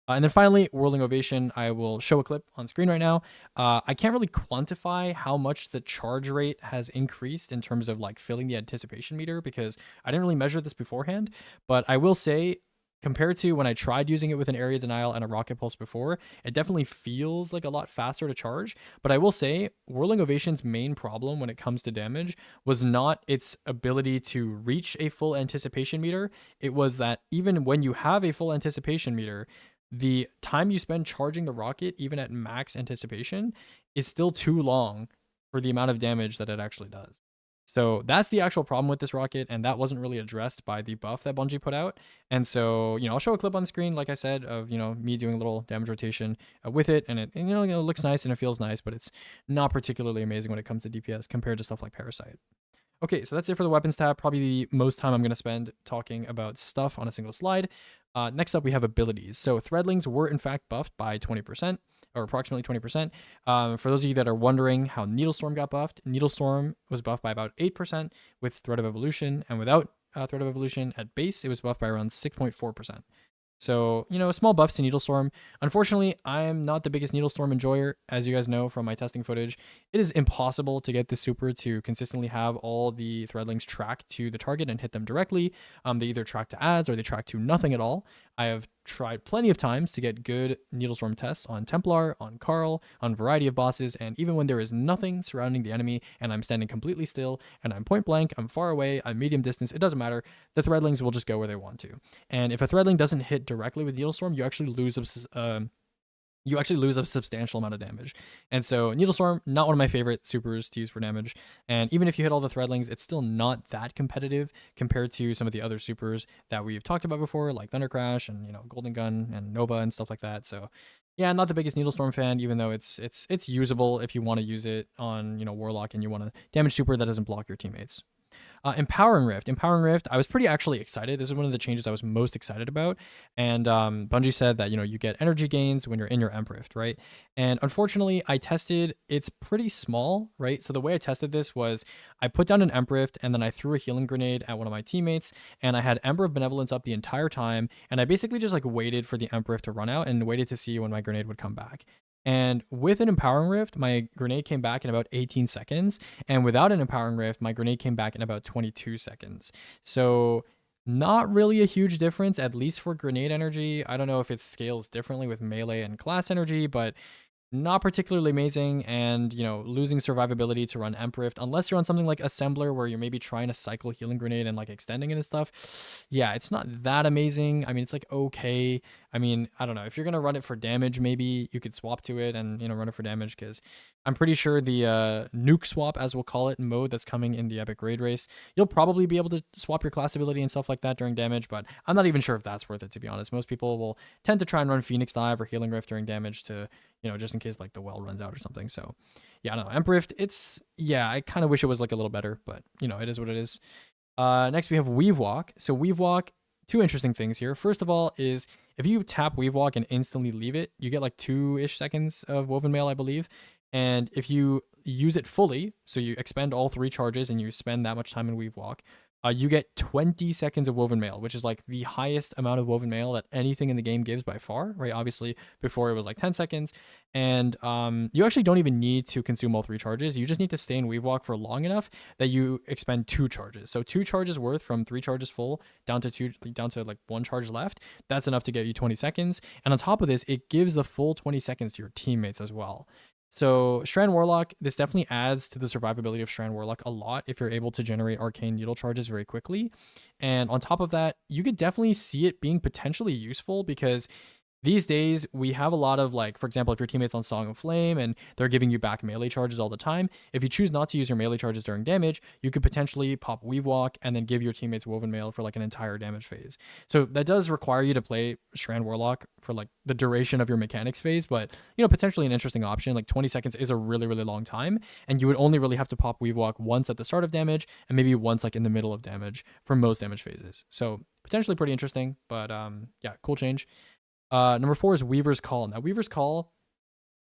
And then finally, Whirling Ovation, I will show a clip on screen right now. I can't really quantify how much the charge rate has increased in terms of like filling the anticipation meter, because I didn't really measure this beforehand, but I will say, compared to when I tried using it with an Area Denial and a Rocket Pulse before, it definitely feels like a lot faster to charge. But I will say, Whirling Ovation's main problem when it comes to damage was not its ability to reach a full anticipation meter. It was that even when you have a full anticipation meter, the time you spend charging the rocket, even at max anticipation, is still too long for the amount of damage that it actually does. So that's the actual problem with this rocket, and that wasn't really addressed by the buff that Bungie put out. And so, I'll show a clip on screen, like I said, of, me doing a little damage rotation with it, and it looks nice and it feels nice, but it's not particularly amazing when it comes to DPS compared to stuff like Parasite. Okay, so that's it for the weapons tab. Probably the most time I'm going to spend talking about stuff on a single slide. Next up, we have abilities. So Threadlings were in fact buffed by 20%, or approximately 20%. For those of you that are wondering how Needlestorm got buffed, Needlestorm was buffed by about 8% with Thread of Evolution, and without Thread of Evolution at base, it was buffed by around 6.4%. So, small buffs to Needlestorm. Unfortunately, I am not the biggest Needlestorm enjoyer, as you guys know from my testing footage. It is impossible to get this super to consistently have all the Threadlings track to the target and hit them directly. They either track to ads or they track to nothing at all. I have tried plenty of times to get good Needlestorm tests on Templar, on Carl, on a variety of bosses, and even when there is nothing surrounding the enemy and I'm standing completely still and I'm point blank, I'm far away, I'm medium distance, it doesn't matter. The Threadlings will just go where they want to. And if a Threadling doesn't hit directly with Needlestorm, you actually lose a substantial amount of damage. And so Needlestorm, not one of my favorite supers to use for damage. And even if you hit all the Threadlings, it's still not that competitive compared to some of the other supers that we've talked about before, like Thunder Crash and, Golden Gun and Nova and stuff like that. So yeah, I'm not the biggest Needlestorm fan, even though it's usable if you want to use it on, Warlock and you want a damage super that doesn't block your teammates. Empowering Rift, I was pretty actually excited. This is one of the changes I was most excited about. And Bungie said that, you get energy gains when you're in your Emp Rift, right? And unfortunately, I tested, it's pretty small, right? So the way I tested this was I put down an Emp Rift and then I threw a healing grenade at one of my teammates, and I had Ember of Benevolence up the entire time. And I basically just waited for the Emp Rift to run out and waited to see when my grenade would come back. And with an Empowering Rift, my grenade came back in about 18 seconds. And without an Empowering Rift, my grenade came back in about 22 seconds. So not really a huge difference, at least for grenade energy. I don't know if it scales differently with melee and class energy, but not particularly amazing. And, losing survivability to run Emp Rift, unless you're on something like Assembler where you're maybe trying to cycle healing grenade and extending it and stuff. Yeah, it's not that amazing. I mean, it's okay. I mean, I don't know. If you're going to run it for damage, maybe you could swap to it and, run it for damage, because I'm pretty sure the nuke swap, as we'll call it, mode that's coming in the Epic Raid Race, you'll probably be able to swap your class ability and stuff like that during damage, but I'm not even sure if that's worth it, to be honest. Most people will tend to try and run Phoenix Dive or Healing Rift during damage to, just in case the well runs out or something. So yeah, I don't know. Emp Rift, I kind of wish it was a little better, but it is what it is. Next we have Weave Walk. So Weave Walk, two interesting things here. First of all is if you tap Weave Walk and instantly leave it, you get 2-ish seconds of Woven Mail, I believe. And if you use it fully, so you expend all 3 charges and you spend that much time in Weave Walk, you get 20 seconds of Woven Mail, which is the highest amount of Woven Mail that anything in the game gives by far, right? Obviously, before it was 10 seconds. And you actually don't even need to consume all 3 charges. You just need to stay in Weave Walk for long enough that you expend 2 charges. So 2 charges worth from 3 charges full down to 1 charge left. That's enough to get you 20 seconds. And on top of this, it gives the full 20 seconds to your teammates as well. So Strand Warlock, this definitely adds to the survivability of Strand Warlock a lot if you're able to generate arcane needle charges very quickly. And on top of that, you could definitely see it being potentially useful because these days we have a lot of for example, if your teammate's on Song of Flame and they're giving you back melee charges all the time, if you choose not to use your melee charges during damage, you could potentially pop Weave Walk and then give your teammates Woven Mail for an entire damage phase. So that does require you to play Strand Warlock for the duration of your mechanics phase, but potentially an interesting option. 20 seconds is a really, really long time, and you would only really have to pop Weave Walk once at the start of damage and maybe once in the middle of damage for most damage phases. So potentially pretty interesting, but yeah, cool change. Number 4 is Weaver's Call. Now, Weaver's Call,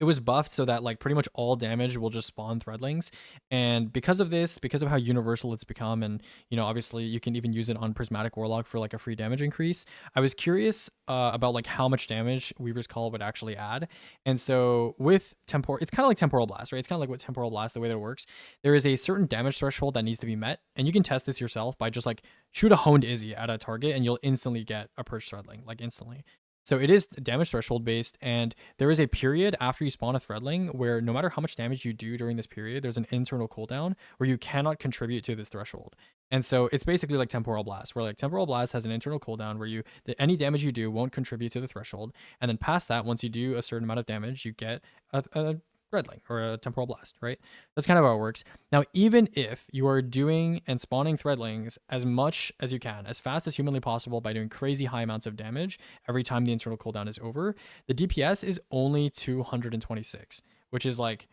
it was buffed so that pretty much all damage will just spawn Threadlings. And because of this, because of how universal it's become, and obviously you can even use it on Prismatic Warlock for a free damage increase, I was curious about how much damage Weaver's Call would actually add. And so with it's kind of like Temporal Blast, right? It's kind of like what Temporal Blast, the way that it works. There is a certain damage threshold that needs to be met, and you can test this yourself by just shoot a Honed Izzy at a target, and you'll instantly get a Perched Threadling, instantly. So it is damage threshold based, and there is a period after you spawn a Threadling where no matter how much damage you do during this period, there's an internal cooldown where you cannot contribute to this threshold. And so it's basically like Temporal Blast, where Temporal Blast has an internal cooldown where any damage you do won't contribute to the threshold. And then past that, once you do a certain amount of damage, you get a Threadling or a Temporal Blast, right? That's kind of how it works. Now, even if you are doing and spawning Threadlings as much as you can, as fast as humanly possible by doing crazy high amounts of damage every time the internal cooldown is over, the DPS is only 226, which is like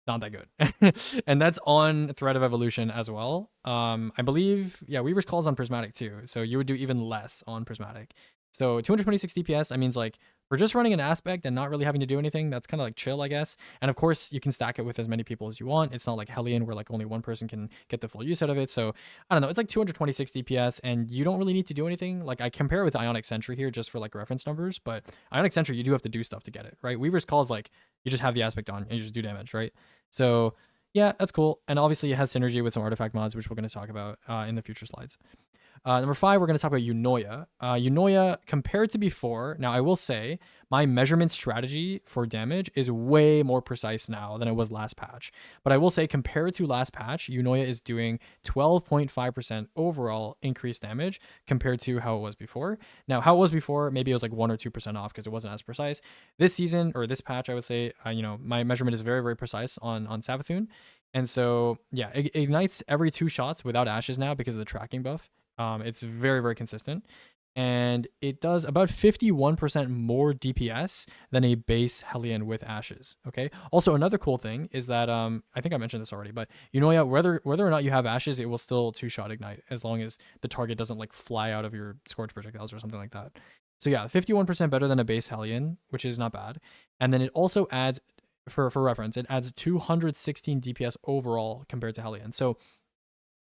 not that good. And that's on Thread of Evolution as well. I believe, yeah, Weaver's Call is on Prismatic too. So you would do even less on Prismatic. So 226 DPS, I means like for just running an aspect and not really having to do anything, that's kind of like chill, I guess. And of course, you can stack it with as many people as you want. It's not like Hellion where like only one person can get the full use out of it. So I don't know, it's like 226 DPS and you don't really need to do anything. Like I compare it with Ionic Sentry here just for like reference numbers, but Ionic Sentry, you do have to do stuff to get it, right? Weaver's Call is like, you just have the aspect on and you just do damage, right? So yeah, that's cool. And obviously it has synergy with some artifact mods, which we're going to talk about in the future slides. Number 5, we're going to talk about Eunoia. Eunoia, compared to before, now I will say my measurement strategy for damage is way more precise now than it was last patch. But I will say compared to last patch, Eunoia is doing 12.5% overall increased damage compared to how it was before. Now, how it was before, maybe it was like 1 or 2% off because it wasn't as precise. This season, or this patch, I would say, my measurement is very, very precise on Savathun. And so, yeah, it ignites every 2 shots without ashes now because of the tracking buff. It's very, very consistent. And it does about 51% more DPS than a base Hellion with ashes. Okay. Also, another cool thing is that I think I mentioned this already, but whether or not you have ashes, it will still 2-shot ignite as long as the target doesn't like fly out of your Scorch projectiles or something like that. So yeah, 51% better than a base Hellion, which is not bad. And then it also adds, for reference, it adds 216 DPS overall compared to Hellion. So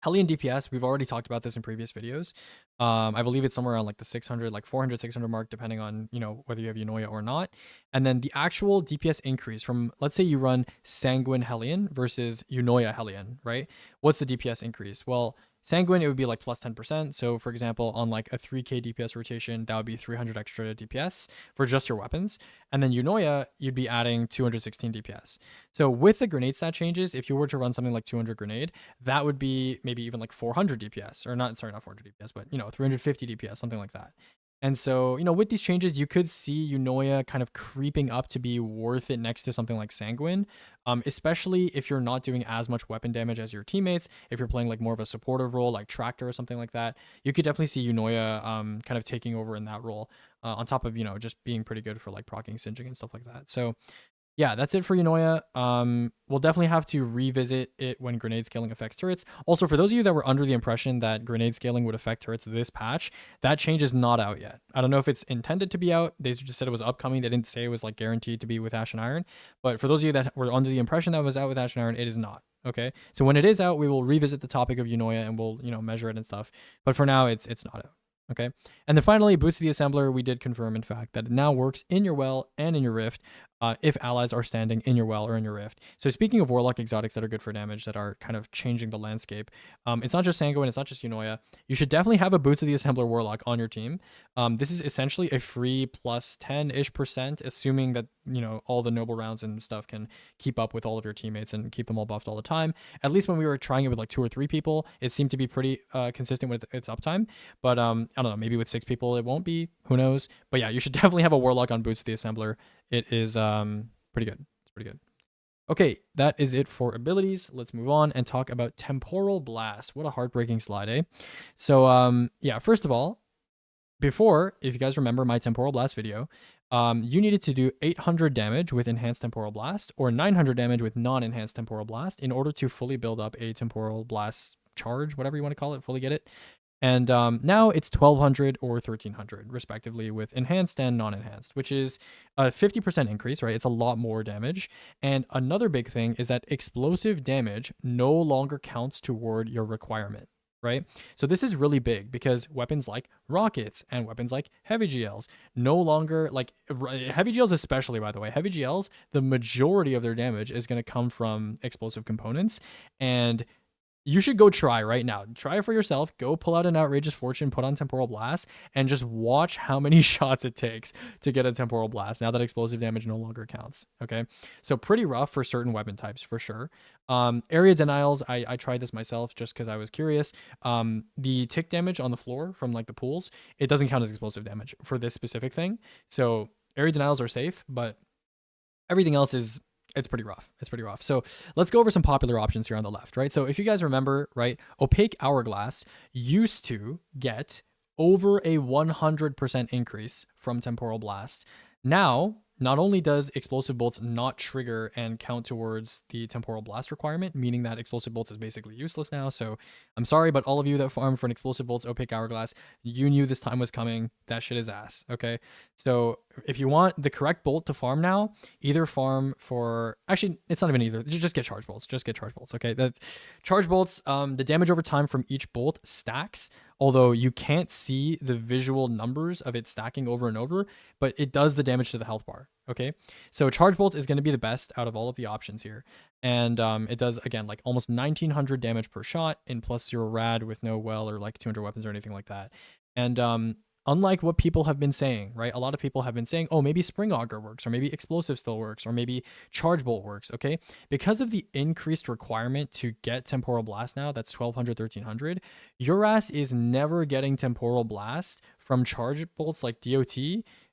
Hellion DPS, we've already talked about this in previous videos. I believe it's somewhere around like the 600, like 400, 600 mark, depending on, whether you have Eunoia or not. And then the actual DPS increase from, let's say you run Sanguine Hellion versus Eunoia Hellion, right? What's the DPS increase? Well, Sanguine, it would be like plus 10%. So for example, on like a 3k DPS rotation, that would be 300 extra DPS for just your weapons. And then Eunoia, you'd be adding 216 DPS. So with the grenade stat changes, if you were to run something like 200 grenade, that would be maybe even like 400 DPS, or not 400 DPS, but 350 DPS, something like that. And so, with these changes, you could see Eunoia kind of creeping up to be worth it next to something like Sanguine, especially if you're not doing as much weapon damage as your teammates. If you're playing like more of a supportive role, like Tractor or something like that, you could definitely see Eunoia kind of taking over in that role, on top of, just being pretty good for like proccing, singeing, and stuff like that. So yeah, that's it for Eunoia. We'll definitely have to revisit it when grenade scaling affects turrets. Also, for those of you that were under the impression that grenade scaling would affect turrets this patch, that change is not out yet. I don't know if it's intended to be out. They just said it was upcoming. They didn't say it was like guaranteed to be with Ash and Iron. But for those of you that were under the impression that it was out with Ash and Iron, it is not. Okay, so when it is out, we will revisit the topic of Eunoia and we'll measure it and stuff. But for now, it's not out. Okay, and then finally, Boots of the Assembler, we did confirm, in fact, that it now works in your well and in your rift if allies are standing in your well or in your rift. So speaking of Warlock exotics that are good for damage, that are kind of changing the landscape, it's not just Sanguine, it's not just Eunoia. You should definitely have a Boots of the Assembler Warlock on your team. This is essentially a free plus 10-ish%, assuming that, all the noble rounds and stuff can keep up with all of your teammates and keep them all buffed all the time. At least when we were trying it with like 2 or 3 people, it seemed to be pretty consistent with its uptime. But I don't know, maybe with 6 people it won't be. Who knows? But yeah, you should definitely have a Warlock on Boots of the Assembler. It is pretty good. It's pretty good. Okay, that is it for abilities. Let's move on and talk about Temporal Blast. What a heartbreaking slide, eh? So yeah, first of all, before, if you guys remember my Temporal Blast video, you needed to do 800 damage with Enhanced Temporal Blast or 900 damage with non-Enhanced Temporal Blast in order to fully build up a Temporal Blast charge, whatever you want to call it, fully get it. And now it's 1200 or 1300, respectively, with enhanced and non-enhanced, which is a 50% increase, right? It's a lot more damage. And another big thing is that explosive damage no longer counts toward your requirement, right? So this is really big because weapons like rockets and weapons like heavy GLs no longer, like heavy GLs especially, by the way, heavy GLs, the majority of their damage is going to come from explosive components. And you should go try right now. Try it for yourself. Go pull out an Outrageous Fortune, put on Temporal Blast, and just watch how many shots it takes to get a Temporal Blast now that explosive damage no longer counts. Okay, so pretty rough for certain weapon types for sure. Area denials, I tried this myself just because I was curious. The tick damage on the floor from like the pools, it doesn't count as explosive damage for this specific thing. So area denials are safe, but everything else is it's pretty rough. It's pretty rough. So let's go over some popular options here on the left, right? So if you guys remember, right, Opaque Hourglass used to get over a 100% increase from Temporal Blast. Now, not only does Explosive Bolts not trigger and count towards the Temporal Blast requirement, meaning that Explosive Bolts is basically useless now. So I'm sorry, but all of you that farm for an Explosive Bolts Opaque Hourglass, you knew this time was coming. That shit is ass, okay? So if you want the correct bolt to farm now, either farm for... Actually, it's not even either. Just get Charge Bolts. Just get Charge Bolts, okay? That's Charge Bolts, the damage over time from each bolt stacks, although you can't see the visual numbers of it stacking over and over, but it does the damage to the health bar, okay? So Charge Bolt is going to be the best out of all of the options here. And it does, again, like almost 1900 damage per shot in +0 rad with no well or like 200 weapons or anything like that. And unlike what people have been saying, right? A lot of people have been saying, oh, maybe Spring Auger works, or maybe Explosive still works, or maybe Charge Bolt works, okay? Because of the increased requirement to get Temporal Blast now, that's 1200, 1300, your ass is never getting Temporal Blast from Charge Bolts like DOT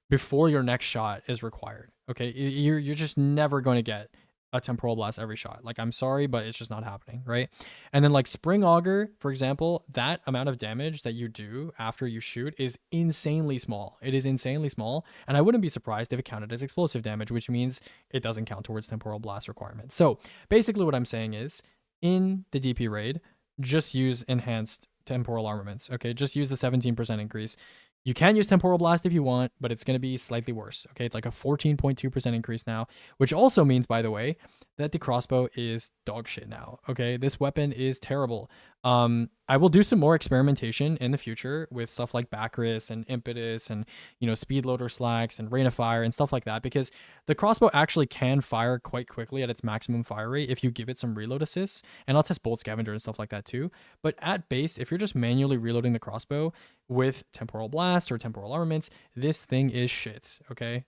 before your next shot is required, okay? You're just never going to get a Temporal Blast every shot. Like, I'm sorry, but it's just not happening, right? And then like Spring Auger, for example, that amount of damage that you do after you shoot is insanely small. It is insanely small, and I wouldn't be surprised if it counted as explosive damage, which means it doesn't count towards Temporal Blast requirements. So basically what I'm saying is, in the DP raid, just use enhanced temporal armaments, okay? Just use the 17% increase. You can use Temporal Blast if you want, but it's going to be slightly worse, okay? It's like a 14.2% increase now, which also means, by the way, that the crossbow is dog shit now, okay? This weapon is terrible. I will do some more experimentation in the future with stuff like Bacchus and Impetus and, you know, Speed Loader Slacks and Rain of Fire and stuff like that, because the crossbow actually can fire quite quickly at its maximum fire rate if you give it some reload assists, and I'll test Bolt Scavenger and stuff like that too. But at base, if you're just manually reloading the crossbow with Temporal Blast or Temporal Armaments, this thing is shit, okay?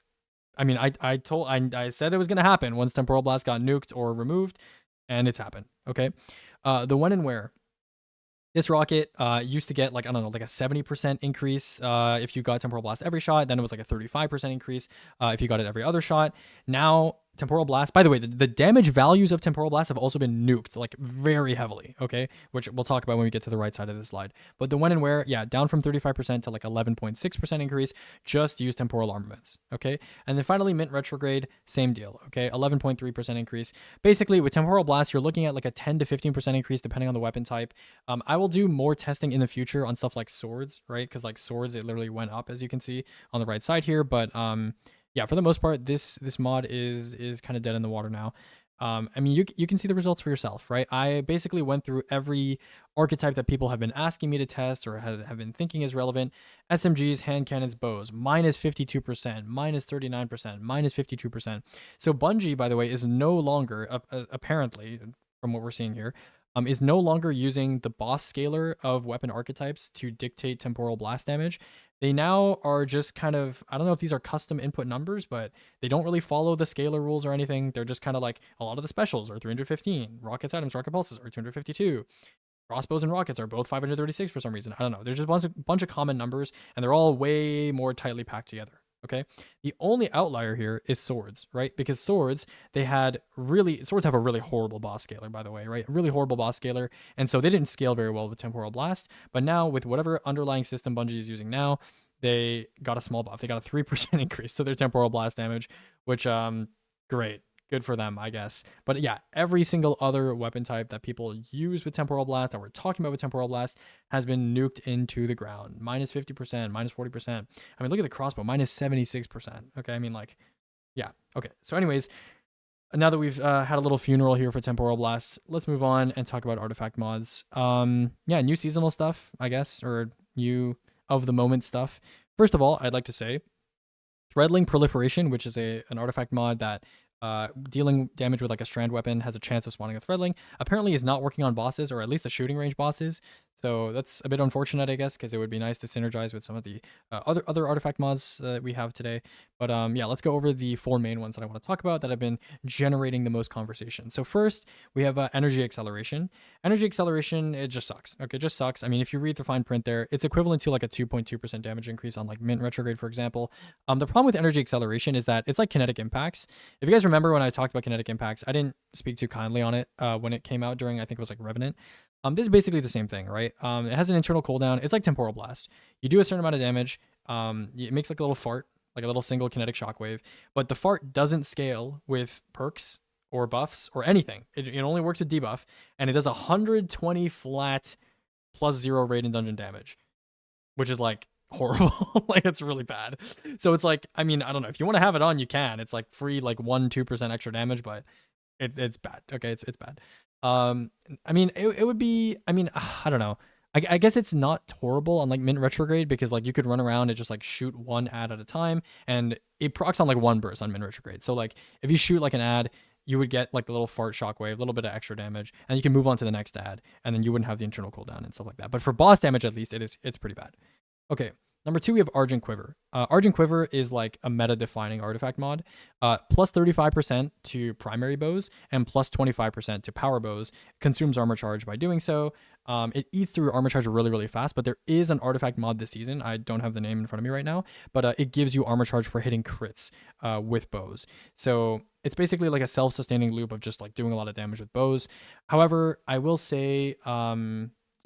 I mean, I said it was going to happen once Temporal Blast got nuked or removed, and it's happened, okay? The when and where. This rocket used to get like, I don't know, like a 70% increase if you got Temporal Blast every shot. Then it was like a 35% increase if you got it every other shot. Now, Temporal Blast, by the way, the damage values of Temporal Blast have also been nuked like very heavily, okay? Which we'll talk about when we get to the right side of this slide. But the when and where, yeah, down from 35% to like 11.6% increase, just use Temporal Armaments, okay? And then finally, Mint Retrograde, same deal, okay? 11.3% increase. Basically, with Temporal Blast, you're looking at like a 10 to 15% increase depending on the weapon type. I will do more testing in the future on stuff like swords, right? Because like swords, it literally went up, as you can see on the right side here. But yeah, for the most part, this mod is kind of dead in the water now. I mean, you can see the results for yourself, right? I basically went through every archetype that people have been asking me to test or have been thinking is relevant. SMGs, hand cannons, bows, minus 52%, minus 39%, minus 52%. So Bungie, by the way, is no longer, apparently, from what we're seeing here, is no longer using the boss scaler of weapon archetypes to dictate Temporal Blast damage. They now are just kind of, I don't know if these are custom input numbers, but they don't really follow the scalar rules or anything. They're just kind of like, a lot of the specials are 315. Rockets, items, rocket pulses are 252. Crossbows and rockets are both 536 for some reason. I don't know. There's just a bunch of common numbers, and they're all way more tightly packed together. Okay. The only outlier here is swords, right? Because swords have a really horrible boss scaler, by the way, right? A really horrible boss scaler. And so they didn't scale very well with Temporal Blast. But now with whatever underlying system Bungie is using now, they got a small buff. They got a 3% increase to their Temporal Blast damage, which, great. Good for them, I guess. But yeah, every single other weapon type that people use with Temporal Blast, that we're talking about with Temporal Blast, has been nuked into the ground. Minus 50%, minus 40%. I mean, look at the crossbow, minus 76%. Okay, I mean, like, yeah. Okay, so anyways, now that we've had a little funeral here for Temporal Blast, let's move on and talk about artifact mods. Yeah, new seasonal stuff, I guess, or new of the moment stuff. First of all, I'd like to say Threadling Proliferation, which is an artifact mod that dealing damage with like a strand weapon has a chance of spawning a threadling, apparently is not working on bosses, or at least the shooting range bosses. So that's a bit unfortunate, I guess, because it would be nice to synergize with some of the other artifact mods that we have today. But yeah, let's go over the 4 main ones that I want to talk about that have been generating the most conversation. So first, we have energy acceleration. Energy acceleration, it just sucks. Okay, it just sucks. I mean, if you read the fine print there, it's equivalent to like a 2.2% damage increase on like Mint Retrograde, for example. The problem with energy acceleration is that it's like kinetic impacts. If you guys remember when I talked about kinetic impacts, I didn't speak too kindly on it when it came out during, I think it was like Revenant. This is basically the same thing, right? It has an internal cooldown. It's like Temporal Blast. You do a certain amount of damage. It makes like a little fart, like a little single kinetic shockwave, but the fart doesn't scale with perks or buffs or anything. It only works with debuff, and it does 120 flat plus 0 raid and dungeon damage, which is like horrible. Like, it's really bad. So it's like, I mean, I don't know, if you want to have it on, you can. It's like free, like 1-2% extra damage, but it's bad. Okay, it's bad. I mean, it would be, I mean, I don't know. I guess it's not horrible on like Mint Retrograde, because like you could run around and just like shoot one ad at a time, and it procs on like one burst on Mint Retrograde. So like if you shoot like an ad, you would get like the little fart shockwave, a little bit of extra damage, and you can move on to the next ad, and then you wouldn't have the internal cooldown and stuff like that. But for boss damage, at least, it's pretty bad. Okay. Number 2, we have Argent Quiver. Argent Quiver is like a meta-defining artifact mod. Plus 35% to primary bows and plus 25% to power bows. Consumes armor charge by doing so. It eats through armor charge really, really fast, but there is an artifact mod this season. I don't have the name in front of me right now, but it gives you armor charge for hitting crits with bows. So it's basically like a self-sustaining loop of just like doing a lot of damage with bows. However, I will say,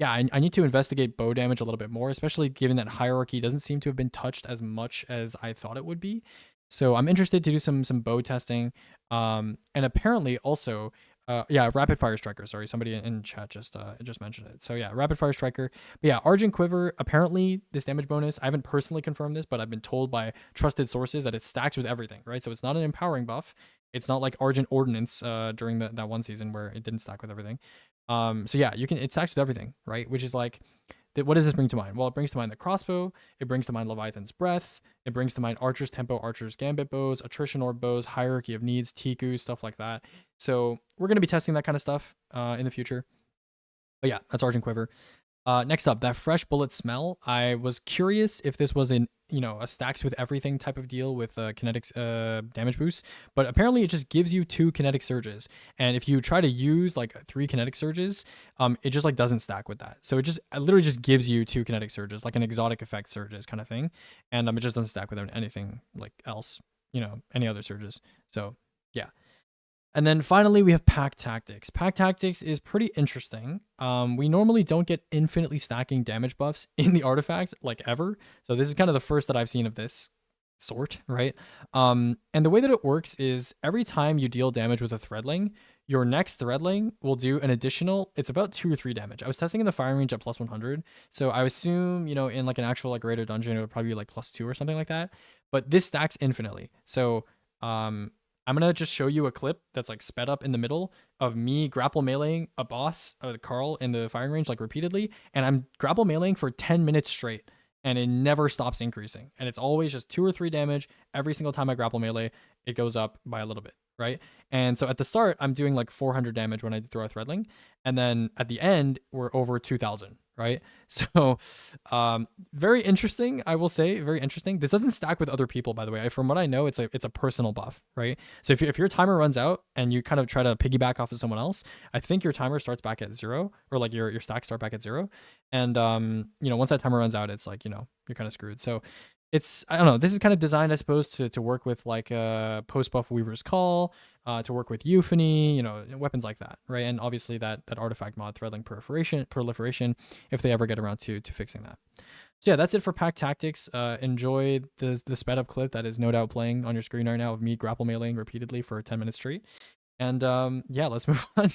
yeah, I need to investigate bow damage a little bit more, especially given that hierarchy doesn't seem to have been touched as much as I thought it would be. So I'm interested to do some bow testing. And apparently also, yeah, Rapid Fire Striker. Sorry, somebody in chat just mentioned it. So yeah, Rapid Fire Striker. But yeah, Argent Quiver, apparently this damage bonus, I haven't personally confirmed this, but I've been told by trusted sources that it stacks with everything, right? So it's not an empowering buff. It's not like Argent Ordnance during that one season where it didn't stack with everything. So yeah, it stacks with everything, right? Which is like, what does this bring to mind? Well, it brings to mind the crossbow. It brings to mind Leviathan's Breath. It brings to mind Archer's Tempo, Archer's Gambit bows, Attrition Orb bows, Hierarchy of Needs, Tiku, stuff like that. So we're going to be testing that kind of stuff in the future. But yeah, that's Argent Quiver. Next up, that Fresh Bullet Smell. I was curious if this was a stacks with everything type of deal with kinetics damage boost, but apparently it just gives you 2 kinetic surges. And if you try to use like 3 kinetic surges, it just like doesn't stack with that. So it literally just gives you 2 kinetic surges, like an exotic effect surges kind of thing. And it just doesn't stack with anything like else, any other surges. So yeah. And then finally, we have Pack Tactics. Pack Tactics is pretty interesting. We normally don't get infinitely stacking damage buffs in the artifact, like ever. So this is kind of the first that I've seen of this sort, right? And the way that it works is every time you deal damage with a Threadling, your next Threadling will do an additional, it's about 2 or 3 damage. I was testing in the firing range at plus 100. So I assume, in like an actual like greater dungeon, it would probably be like plus 2 or something like that. But this stacks infinitely. So, I'm going to just show you a clip that's like sped up in the middle of me grapple meleeing a boss, Carl, in the firing range, like repeatedly. And I'm grapple meleeing for 10 minutes straight, and it never stops increasing. And it's always just 2 or 3 damage. Every single time I grapple melee, it goes up by a little bit, right? And so at the start, I'm doing like 400 damage when I throw a Threadling. And then at the end, we're over 2,000, right? So very interesting, I will say, very interesting. This doesn't stack with other people, by the way. From what I know, it's a personal buff, right? So if your timer runs out and you kind of try to piggyback off of someone else, I think your timer starts back at 0, or like your stacks start back at 0. And once that timer runs out, it's like, you're kind of screwed. So I don't know, this is kind of designed, I suppose, to work with like post-buff Weaver's Call, to work with Euphony, weapons like that, right? And obviously that artifact mod, Threadling Proliferation, if they ever get around to fixing that. So yeah, that's it for Pack Tactics. Enjoy the sped up clip that is no doubt playing on your screen right now of me grapple meleeing repeatedly for 10 minutes straight. And yeah, let's move on.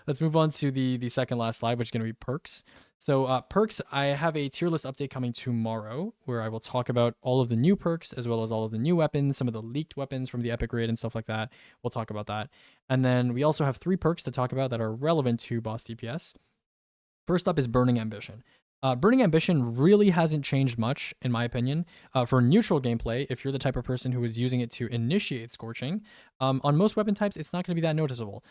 Let's move on to the second last slide, which is going to be perks. So perks, I have a tier list update coming tomorrow where I will talk about all of the new perks as well as all of the new weapons, some of the leaked weapons from the Epic Raid and stuff like that. We'll talk about that. And then we also have 3 perks to talk about that are relevant to boss DPS. First up is Burning Ambition. Burning Ambition really hasn't changed much, in my opinion. For neutral gameplay, if you're the type of person who is using it to initiate Scorching, on most weapon types, it's not going to be that noticeable.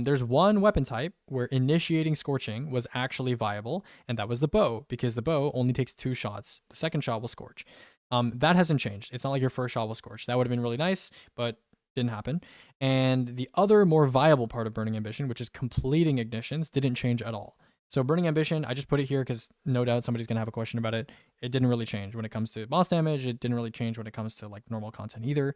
There's one weapon type where initiating Scorching was actually viable, and that was the bow, because the bow only takes 2 shots. The second shot will Scorch. That hasn't changed. It's not like your first shot was scorched. That would have been really nice, but didn't happen. And the other more viable part of Burning Ambition, which is completing ignitions, didn't change at all. So Burning Ambition, I just put it here because no doubt somebody's going to have a question about it. It didn't really change when it comes to boss damage. It didn't really change when it comes to like normal content either.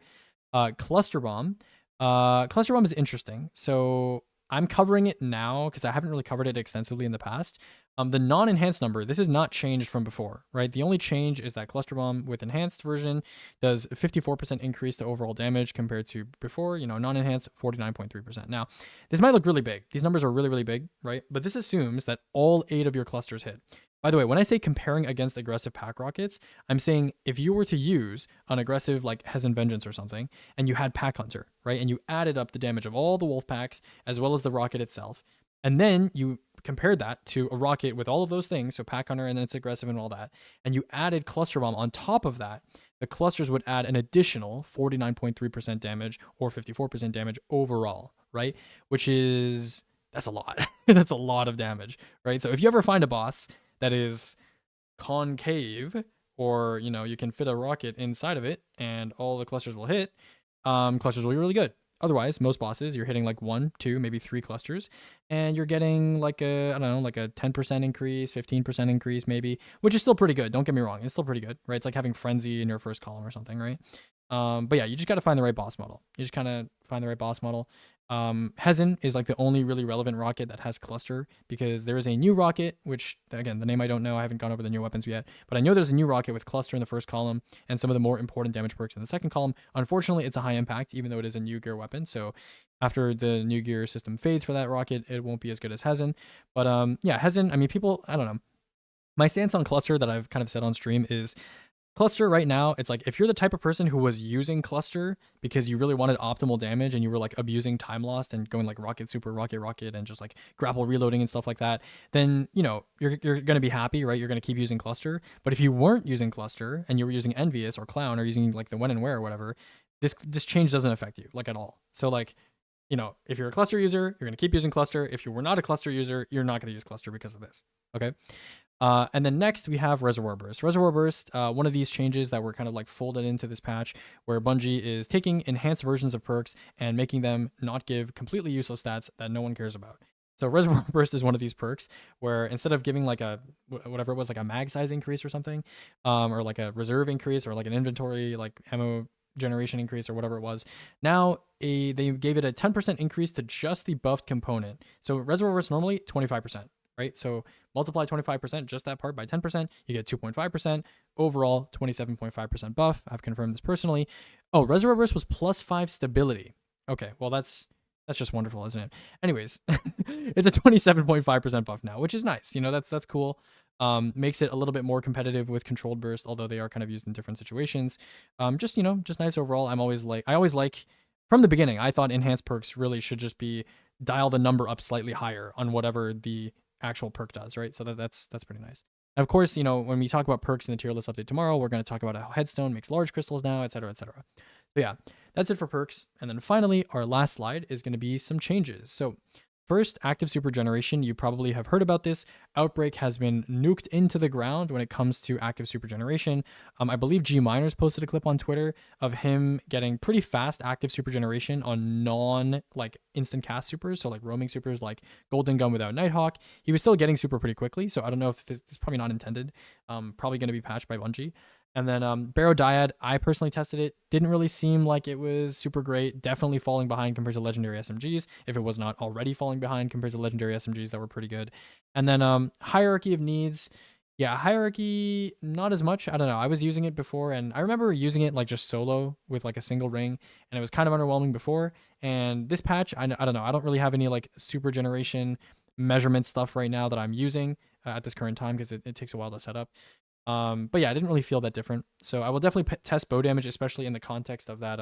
Cluster Bomb. Cluster Bomb is interesting. So I'm covering it now because I haven't really covered it extensively in the past. The non-enhanced number, this is not changed from before, right? The only change is that Cluster Bomb with enhanced version does a 54% increase to overall damage compared to before, non-enhanced 49.3%. Now, this might look really big. These numbers are really, really big, right? But this assumes that all 8 of your clusters hit. By the way, when I say comparing against aggressive pack rockets, I'm saying if you were to use an aggressive like Hezen Vengeance or something, and you had Pack Hunter, right? And you added up the damage of all the wolf packs as well as the rocket itself, and then you compared that to a rocket with all of those things, so Pack Hunter and then it's aggressive and all that, and you added Cluster Bomb on top of that, the clusters would add an additional 49.3% damage or 54% damage overall, right? That's a lot. That's a lot of damage, right? So if you ever find a boss that is concave, or you can fit a rocket inside of it and all the clusters will hit, clusters will be really good. Otherwise, most bosses, you're hitting like 1, 2, maybe 3 clusters, and you're getting like a 10% increase, 15% increase maybe, which is still pretty good. Don't get me wrong. It's still pretty good, right? It's like having Frenzy in your first column or something, right? But yeah, you just got to find the right boss model. You just kind of find the right boss model. Hezen is like the only really relevant rocket that has cluster, because there is a new rocket, which again, the name I don't know. I haven't gone over the new weapons yet, but I know there's a new rocket with cluster in the first column and some of the more important damage perks in the second column. Unfortunately, it's a high impact, even though it is a new gear weapon. So after the new gear system fades for that rocket, it won't be as good as Hezen. But yeah, Hezen, I mean, people, I don't know. My stance on cluster that I've kind of said on stream is cluster right now, it's like if you're the type of person who was using cluster because you really wanted optimal damage and you were like abusing time lost and going like rocket super rocket and just like grapple reloading and stuff like that, then you're going to be happy, right? You're going to keep using cluster. But if you weren't using cluster and you were using Envious or Clown or using like the when and where or whatever, this change doesn't affect you like at all. So like, if you're a cluster user, you're going to keep using cluster. If you were not a cluster user, you're not going to use cluster because of this. Okay. And then next we have Reservoir Burst. Reservoir Burst, one of these changes that were kind of like folded into this patch, where Bungie is taking enhanced versions of perks and making them not give completely useless stats that no one cares about. So Reservoir Burst is one of these perks where instead of giving like a, whatever it was, like a mag size increase or something, or like a reserve increase or like an inventory, like ammo generation increase or whatever it was, now they gave it a 10% increase to just the buffed component. So Reservoir Burst normally 25%. Right? So multiply 25%, just that part, by 10%, you get 2.5%. Overall, 27.5% buff. I've confirmed this personally. Oh, Reservoir Burst was +5 stability. Okay, well that's just wonderful, isn't it? Anyways, it's a 27.5% buff now, which is nice. That's cool. Makes it a little bit more competitive with controlled burst, although they are kind of used in different situations. Just nice overall. I always like from the beginning, I thought enhanced perks really should just be dial the number up slightly higher on whatever the actual perk does, right? So that's pretty nice. And of course, when we talk about perks in the tier list update tomorrow, we're going to talk about how Headstone makes large crystals now, etc., etc. So yeah, that's it for perks. And then finally, our last slide is going to be some changes. So first, active super generation. You probably have heard about this. Outbreak has been nuked into the ground when it comes to active super generation. I believe G Miners posted a clip on Twitter of him getting pretty fast active super generation on like instant cast supers, so like roaming supers like Golden Gun without Nighthawk. He was still getting super pretty quickly, so I don't know if this is probably not intended. Probably going to be patched by Bungie. And then Barrow Dyad, I personally tested it. Didn't really seem like it was super great. Definitely falling behind compared to legendary SMGs, if it was not already falling behind compared to legendary SMGs that were pretty good. And then Hierarchy of Needs. Yeah, Hierarchy, not as much. I don't know. I was using it before, and I remember using it like just solo with like a single ring, and it was kind of underwhelming before. And this patch, I don't know. I don't really have any like super generation measurement stuff right now that I'm using at this current time because it takes a while to set up. But yeah, I didn't really feel that different. So I will definitely test bow damage, especially in the context of that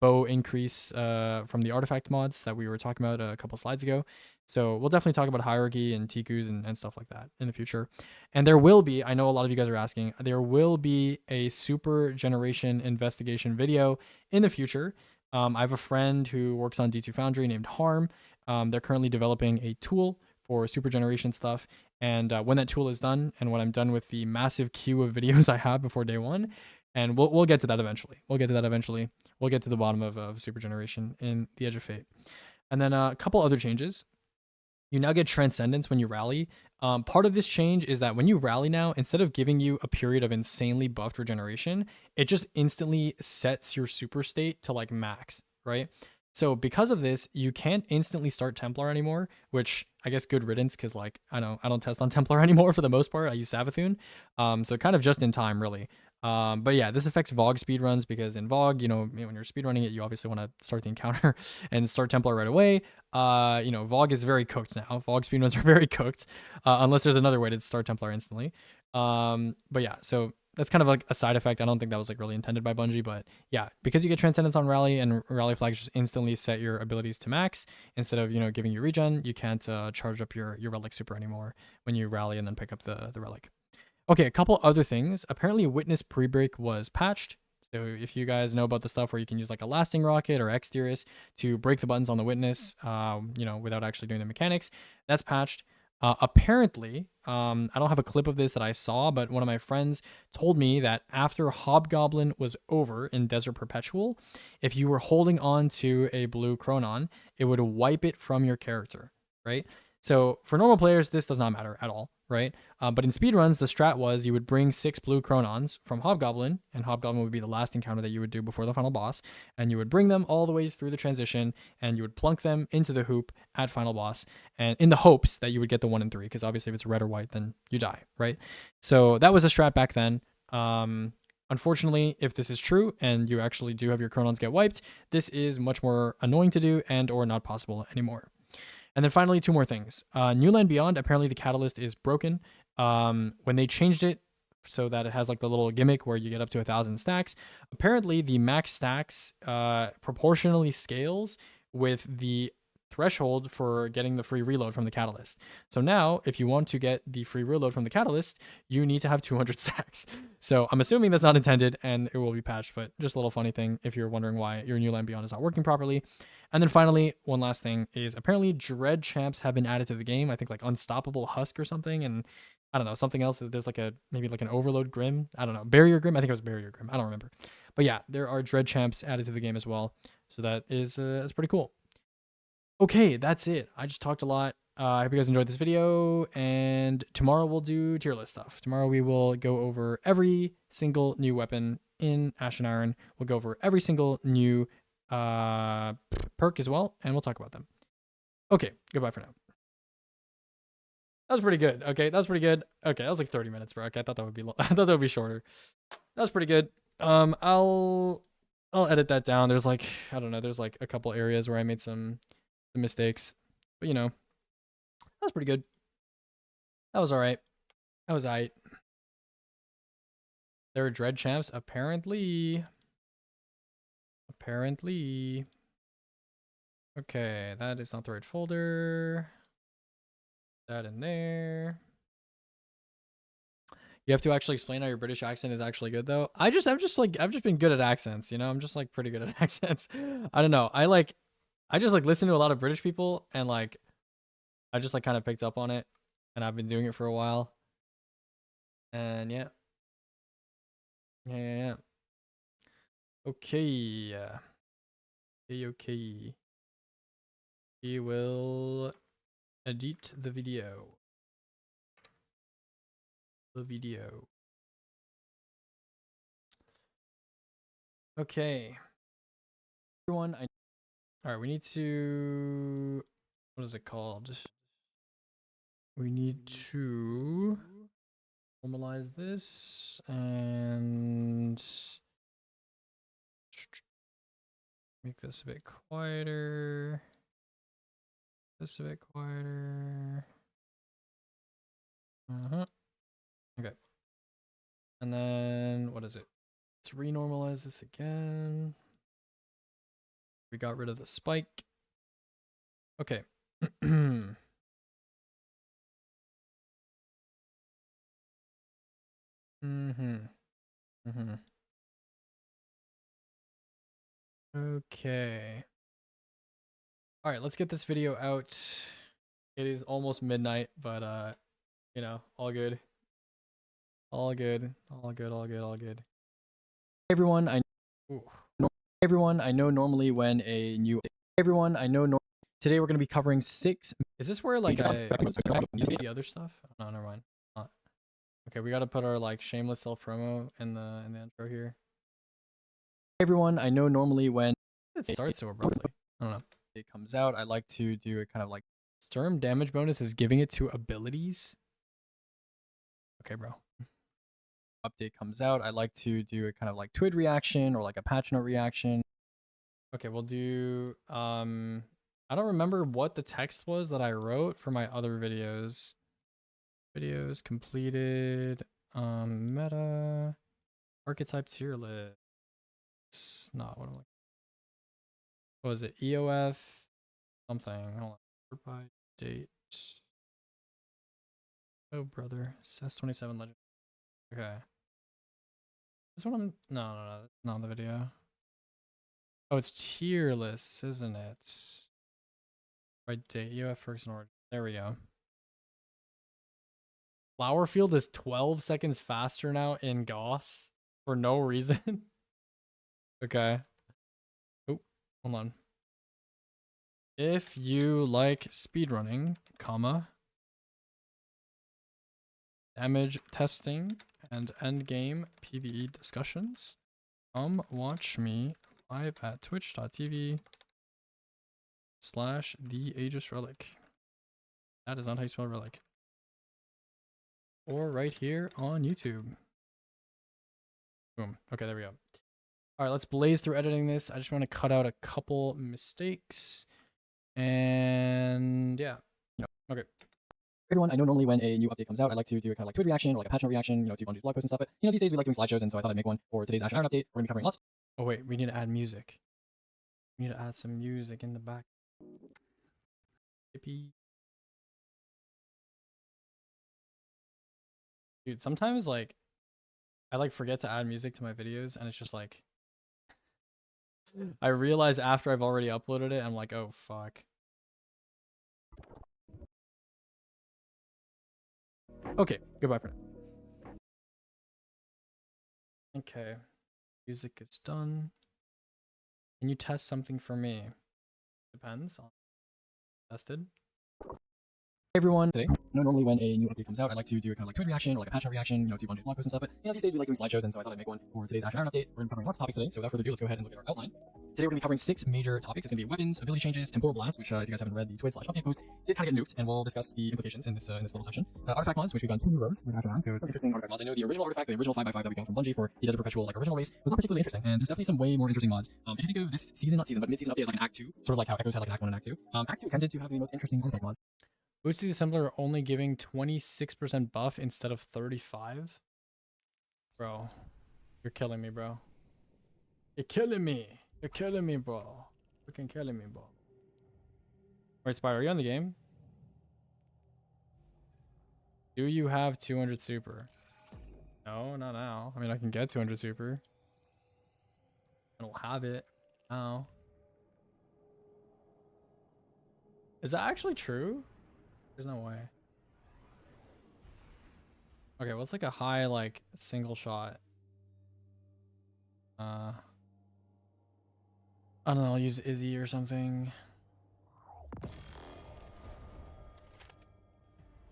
bow increase from the artifact mods that we were talking about a couple slides ago. So we'll definitely talk about hierarchy and Tikus and stuff like that in the future. And there will be, I know a lot of you guys are asking, there will be a super generation investigation video in the future. I have a friend who works on D2 Foundry named Harm. They're currently developing a tool for super generation stuff. And when that tool is done, and when I'm done with the massive queue of videos I have before day one, And we'll get to that eventually. We'll get to that eventually. We'll get to the bottom of Super Generation in the Edge of Fate. And then a couple other changes. You now get Transcendence when you rally. Part of this change is that when you rally now, instead of giving you a period of insanely buffed regeneration, it just instantly sets your super state to like max, right? So because of this, you can't instantly start Templar anymore, which I guess good riddance, because like I don't test on Templar anymore for the most part. I use Savathun. So kind of just in time, really. But yeah, this affects Vogue speedruns because in Vogue, when you're speedrunning it, you obviously want to start the encounter and start Templar right away. Vogue is very cooked now. Vogue speedruns are very cooked, unless there's another way to start Templar instantly. But yeah, so that's kind of like a side effect. I don't think that was like really intended by Bungie, but yeah, because you get Transcendence on Rally and Rally Flags just instantly set your abilities to max instead of, giving you regen, you can't charge up your Relic Super anymore when you rally and then pick up the Relic. Okay, a couple other things. Apparently Witness pre-break was patched. So if you guys know about the stuff where you can use like a lasting rocket or Exterius to break the buttons on the Witness, without actually doing the mechanics, that's patched. Apparently, I don't have a clip of this that I saw, but one of my friends told me that after Hobgoblin was over in Desert Perpetual, if you were holding on to a blue Chronon, it would wipe it from your character, right? So for normal players, this does not matter at all, right? But in speedruns, the strat was you would bring 6 blue Chronons from Hobgoblin, and Hobgoblin would be the last encounter that you would do before the final boss, and you would bring them all the way through the transition, and you would plunk them into the hoop at final boss, and in the hopes that you would get the 1 and 3, because obviously if it's red or white, then you die, right? So that was a strat back then. Unfortunately, if this is true and you actually do have your Chronons get wiped, this is much more annoying to do and or not possible anymore. And then finally, 2 more things. New Land Beyond, apparently the catalyst is broken. When they changed it so that it has like the little gimmick where you get up to 1,000 stacks, apparently the max stacks proportionally scales with the threshold for getting the free reload from the catalyst. So now, if you want to get the free reload from the catalyst, you need to have 200 stacks. So I'm assuming that's not intended and it will be patched, but just a little funny thing if you're wondering why your New Land Beyond is not working properly. And then finally, one last thing is apparently Dread champs have been added to the game. I think like Unstoppable Husk or something, and I don't know, something else. That there's like maybe like an Overload Grim. I don't know, Barrier Grim. I think it was Barrier Grim. I don't remember. But yeah, there are Dread champs added to the game as well. So that is it's pretty cool. Okay, that's it. I just talked a lot. I hope you guys enjoyed this video, and tomorrow we'll do tier list stuff. Tomorrow we will go over every single new weapon in Ashen Iron. We'll go over every single new perk as well, and we'll talk about them. Okay, goodbye for now. That was pretty good. Okay, that was pretty good. Okay, that was like 30 minutes, bro. Okay, I thought that would be I thought that would be shorter. That was pretty good. I'll edit that down. There's like, I don't know, there's like a couple areas where I made some mistakes, but that was pretty good. That was all right. That was aight. There are Dread champs apparently. Okay, that is not the right folder. That in there. You have to actually explain how your British accent is actually good though. I've just been good at accents, I'm just like pretty good at accents. I don't know. I just like listen to a lot of British people and like I just like kind of picked up on it and I've been doing it for a while. And yeah. Okay. Okay. We will edit the video. Okay. Everyone, all right, we need to, what is it called? We need to normalize this and make this a bit quieter. Okay. And then what is it? Let's renormalize this again. We got rid of the spike. Okay. Okay. All right, let's get this video out. It is almost midnight, but all good. All good. Everyone I everyone I know normally when a new everyone I know today we're going to be covering 6. Is this where like the other stuff? No, never mind. Okay, we got to put our like shameless self promo in the intro here. Everyone I know normally when it starts so abruptly. I don't know. It comes out, I like to do a kind of like storm damage bonus is giving it to abilities. Okay, bro. Update comes out, I like to do a kind of like twid reaction or like a patch note reaction. Okay, we'll do I don't remember what the text was that I wrote for my other videos. Videos completed, meta archetype tier list. It's not what I'm like. What was it? EOF something. Hold on. By date. Oh brother. SS27 legend. Okay. This one I'm no, that's not the video. Oh, it's tier lists, isn't it? Right date. EOF person origin. There we go. Flower field is 12 seconds faster now in Goss for no reason. Okay. Oh, hold on. If you like speedrunning, comma, damage testing, and endgame PvE discussions, come watch me live at twitch.tv/the Aegis Relic. That is not how you spell relic. Or right here on YouTube. Boom. Okay, there we go. All right, let's blaze through editing this. I just want to cut out a couple mistakes. And yeah, okay. Everyone, I know normally when a new update comes out, I like to do a kind of like twid reaction or like a patch note reaction, to Bungie's blog posts and stuff. But these days we like doing slideshows, and so I thought I'd make one for today's Ashen Iron update. We're gonna be covering lots. Oh wait, we need to add music. We need to add some music in the back. Yippee. Dude, sometimes like I like forget to add music to my videos, and it's just like I realize after I've already uploaded it, I'm like, oh fuck. Okay, goodbye for now. Okay, music is done. Can you test something for me? Depends on tested. Everyone, today, normally when a new update comes out, I like to do a kind of like twid reaction or like a patch note reaction, to Bungie's blog posts and stuff. But these days we like doing slideshows, and so I thought I'd make one for today's Ashen Iron update. We're gonna be covering lots of topics today, so without further ado, let's go ahead and look at our outline. Today we're gonna be covering 6 major topics. It's gonna be weapons, ability changes, temporal blast, which if you guys haven't read the twid/update post, did kind of get nuked, and we'll discuss the implications in this little section. Artifact mods, which we've done 2 new rows. So some interesting artifact mods. I know the original artifact, the original 5x5 that we got from Bungie for the Desert Perpetual, like original race, was not particularly interesting, and there's definitely some way more interesting mods. If you think of this season, not season, but mid-season update as like an Act 2, sort of like how Echoes had like an Act 1 and Act 2. Act 2 tended to have the most interesting artifact mods. Boots the Assembler only giving 26% buff instead of 35? Bro, you're killing me, bro. You're killing me. You're killing me, bro. Freaking killing me, bro. Wait, Spire, are you on the game? Do you have 200 super? No, not now. I mean, I can get 200 super. I don't have it now. Is that actually true? There's no way. Okay, what's like a high like single shot? I don't know, I'll use Izzy or something.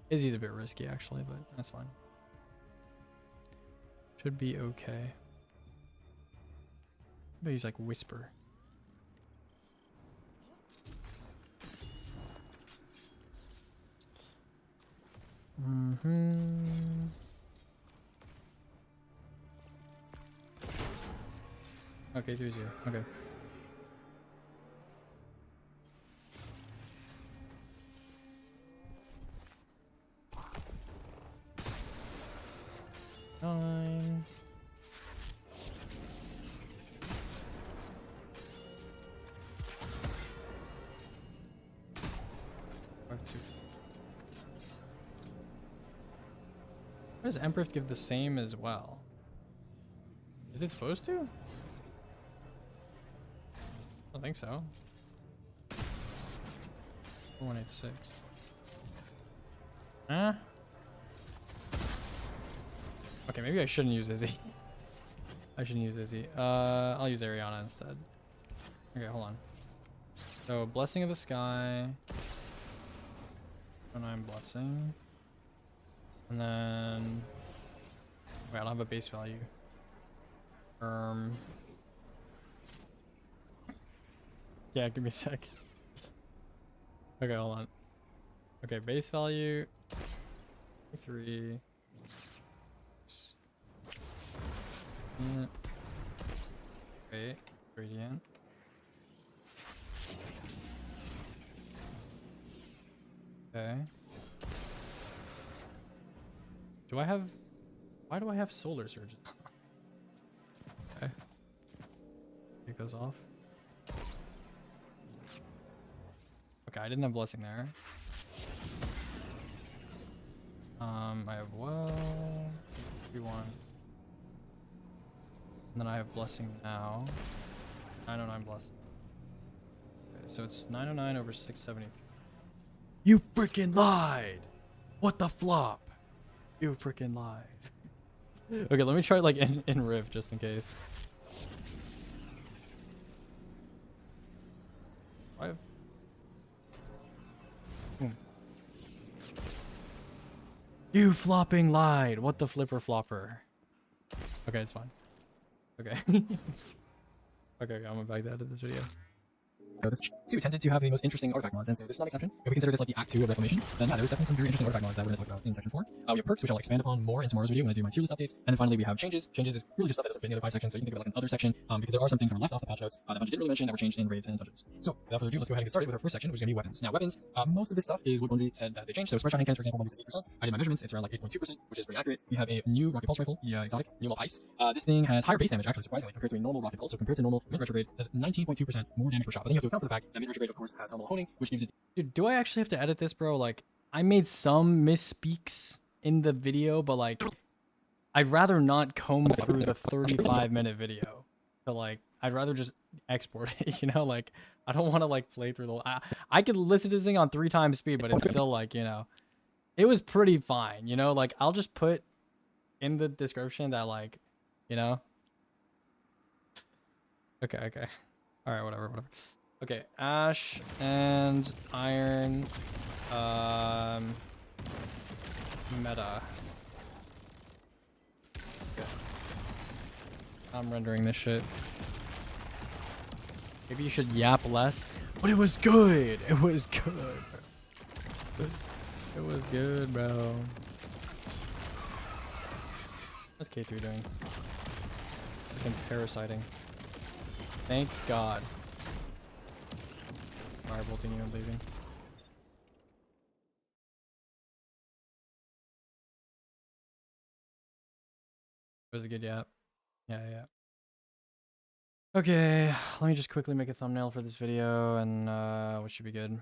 Izzy's a bit risky actually, but that's fine. Should be okay. Maybe use like Whisper. Okay, 3-0. Okay. Nine. Why does Empress give the same as well? Is it supposed to? I don't think so. 186. Huh? Okay, maybe I shouldn't use Izzy. I shouldn't use Izzy. I'll use Ariana instead. Okay, hold on. So, Blessing of the Sky. And I'm Blessing. And then... Wait, I don't have a base value. Yeah, give me a sec. Okay, hold on. Okay, base value. 3. Wait, gradient. Okay. Do I have... Why do I have solar surges? Okay. Take those off. Okay, I didn't have blessing there. I have well... 3-1. And then I have blessing now. 909 blessing. Okay, so it's 909 over 670. You freaking lied! What the flop? You freaking lied. Okay, let me try like in Riv just in case. I have... You flopping lied. What the flipper flopper? Okay, it's fine. Okay. Okay, I'm gonna back that into this video. So this too tended to have the most interesting artifact mods, and so this is not an exception. If we consider this like the Act 2 of Reclamation, then yeah, there's definitely some very interesting artifact mods that we're going to talk about in Section 4. We have perks, which I'll expand upon more in tomorrow's video when I do my tier list updates. And then finally we have changes. Changes is really just stuff that doesn't fit in the other 5 sections, so you can think of it like another section, because there are some things that were left off the patch notes that Bungie didn't really mention that were changed in raids and dungeons. So without further ado, let's go ahead and get started with our first section, which is going to be weapons. Now weapons, most of this stuff is what Bungie said that they changed. So spread shot handcannons, for example, Bungie said 8%. I did my measurements, it's around like 8.2%, which is pretty accurate. We have a new rocket pulse rifle, the exotic, new Ice. This thing has higher base damage, actually, surprisingly, compared to a normal rocket pulse. So compared to normal mid-retrograde, has 19.2% more damage per shot. But then you have to account for the fact that mid-retrograde, of course, has helmet honing, which gives it... Dude, do I actually have to edit this, bro? Like, I made some misspeaks in the video, but like, I'd rather not comb through the 35-minute video. So like, I'd rather just export it, you know? Like, I don't want to like play through the... I could listen to this thing on 3 times speed, but it's still like, you know, it was pretty fine, you know? Like, I'll just put in the description that like, you know? Okay. All right, whatever. Okay, ash and iron, meta. Okay. I'm rendering this shit. Maybe you should yap less, but it was good. It was good. It was good, bro. What's K3 doing? Fucking parasiting. Thanks God. Firebolting you and leaving. It was a good yap. Yeah. Okay, let me just quickly make a thumbnail for this video, and what should be good?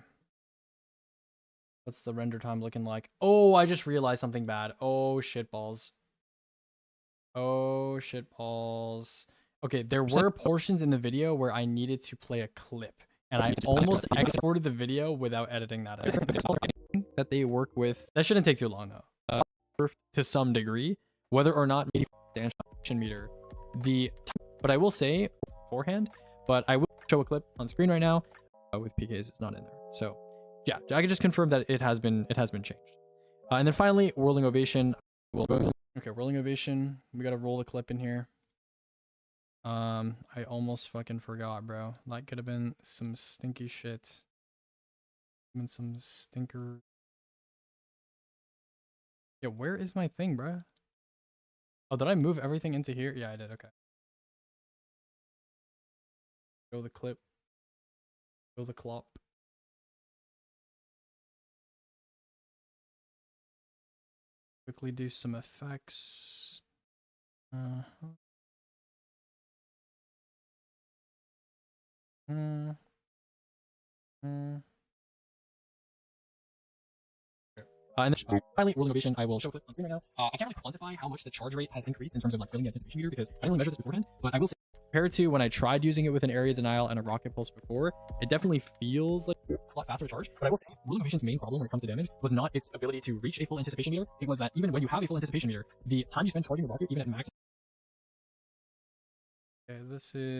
What's the render time looking like? Oh, I just realized something bad. Oh shit balls. Okay, there were portions in the video where I needed to play a clip, and I almost exported the video without editing that out. That they work with. That shouldn't take too long though. To some degree, whether or not maybe the action meter, but I will say beforehand, but I will show a clip on screen right now with PKs. It's not in there. So yeah, I can just confirm that it has been changed. And then finally, Whirling Ovation. Okay, Whirling Ovation. We gotta roll the clip in here. I almost fucking forgot, bro. That could have been some stinky shit. Some stinker. Yeah, where is my thing, bro? Oh, did I move everything into here? Yeah, I did. Okay. Show the clip. Show the clop. Quickly do some effects. And then finally, Whirling Ovation, I will show a clip on screen right now. I can't really quantify how much the charge rate has increased in terms of like filling the anticipation meter, because I didn't really measure this beforehand, but I will say, compared to when I tried using it with an area denial and a rocket pulse before, it definitely feels like a lot faster to charge. But I will say, Whirling Ovation's main problem when it comes to damage was not its ability to reach a full anticipation meter. It was that even when you have a full anticipation meter, the time you spend charging the rocket, even at max Okay, this is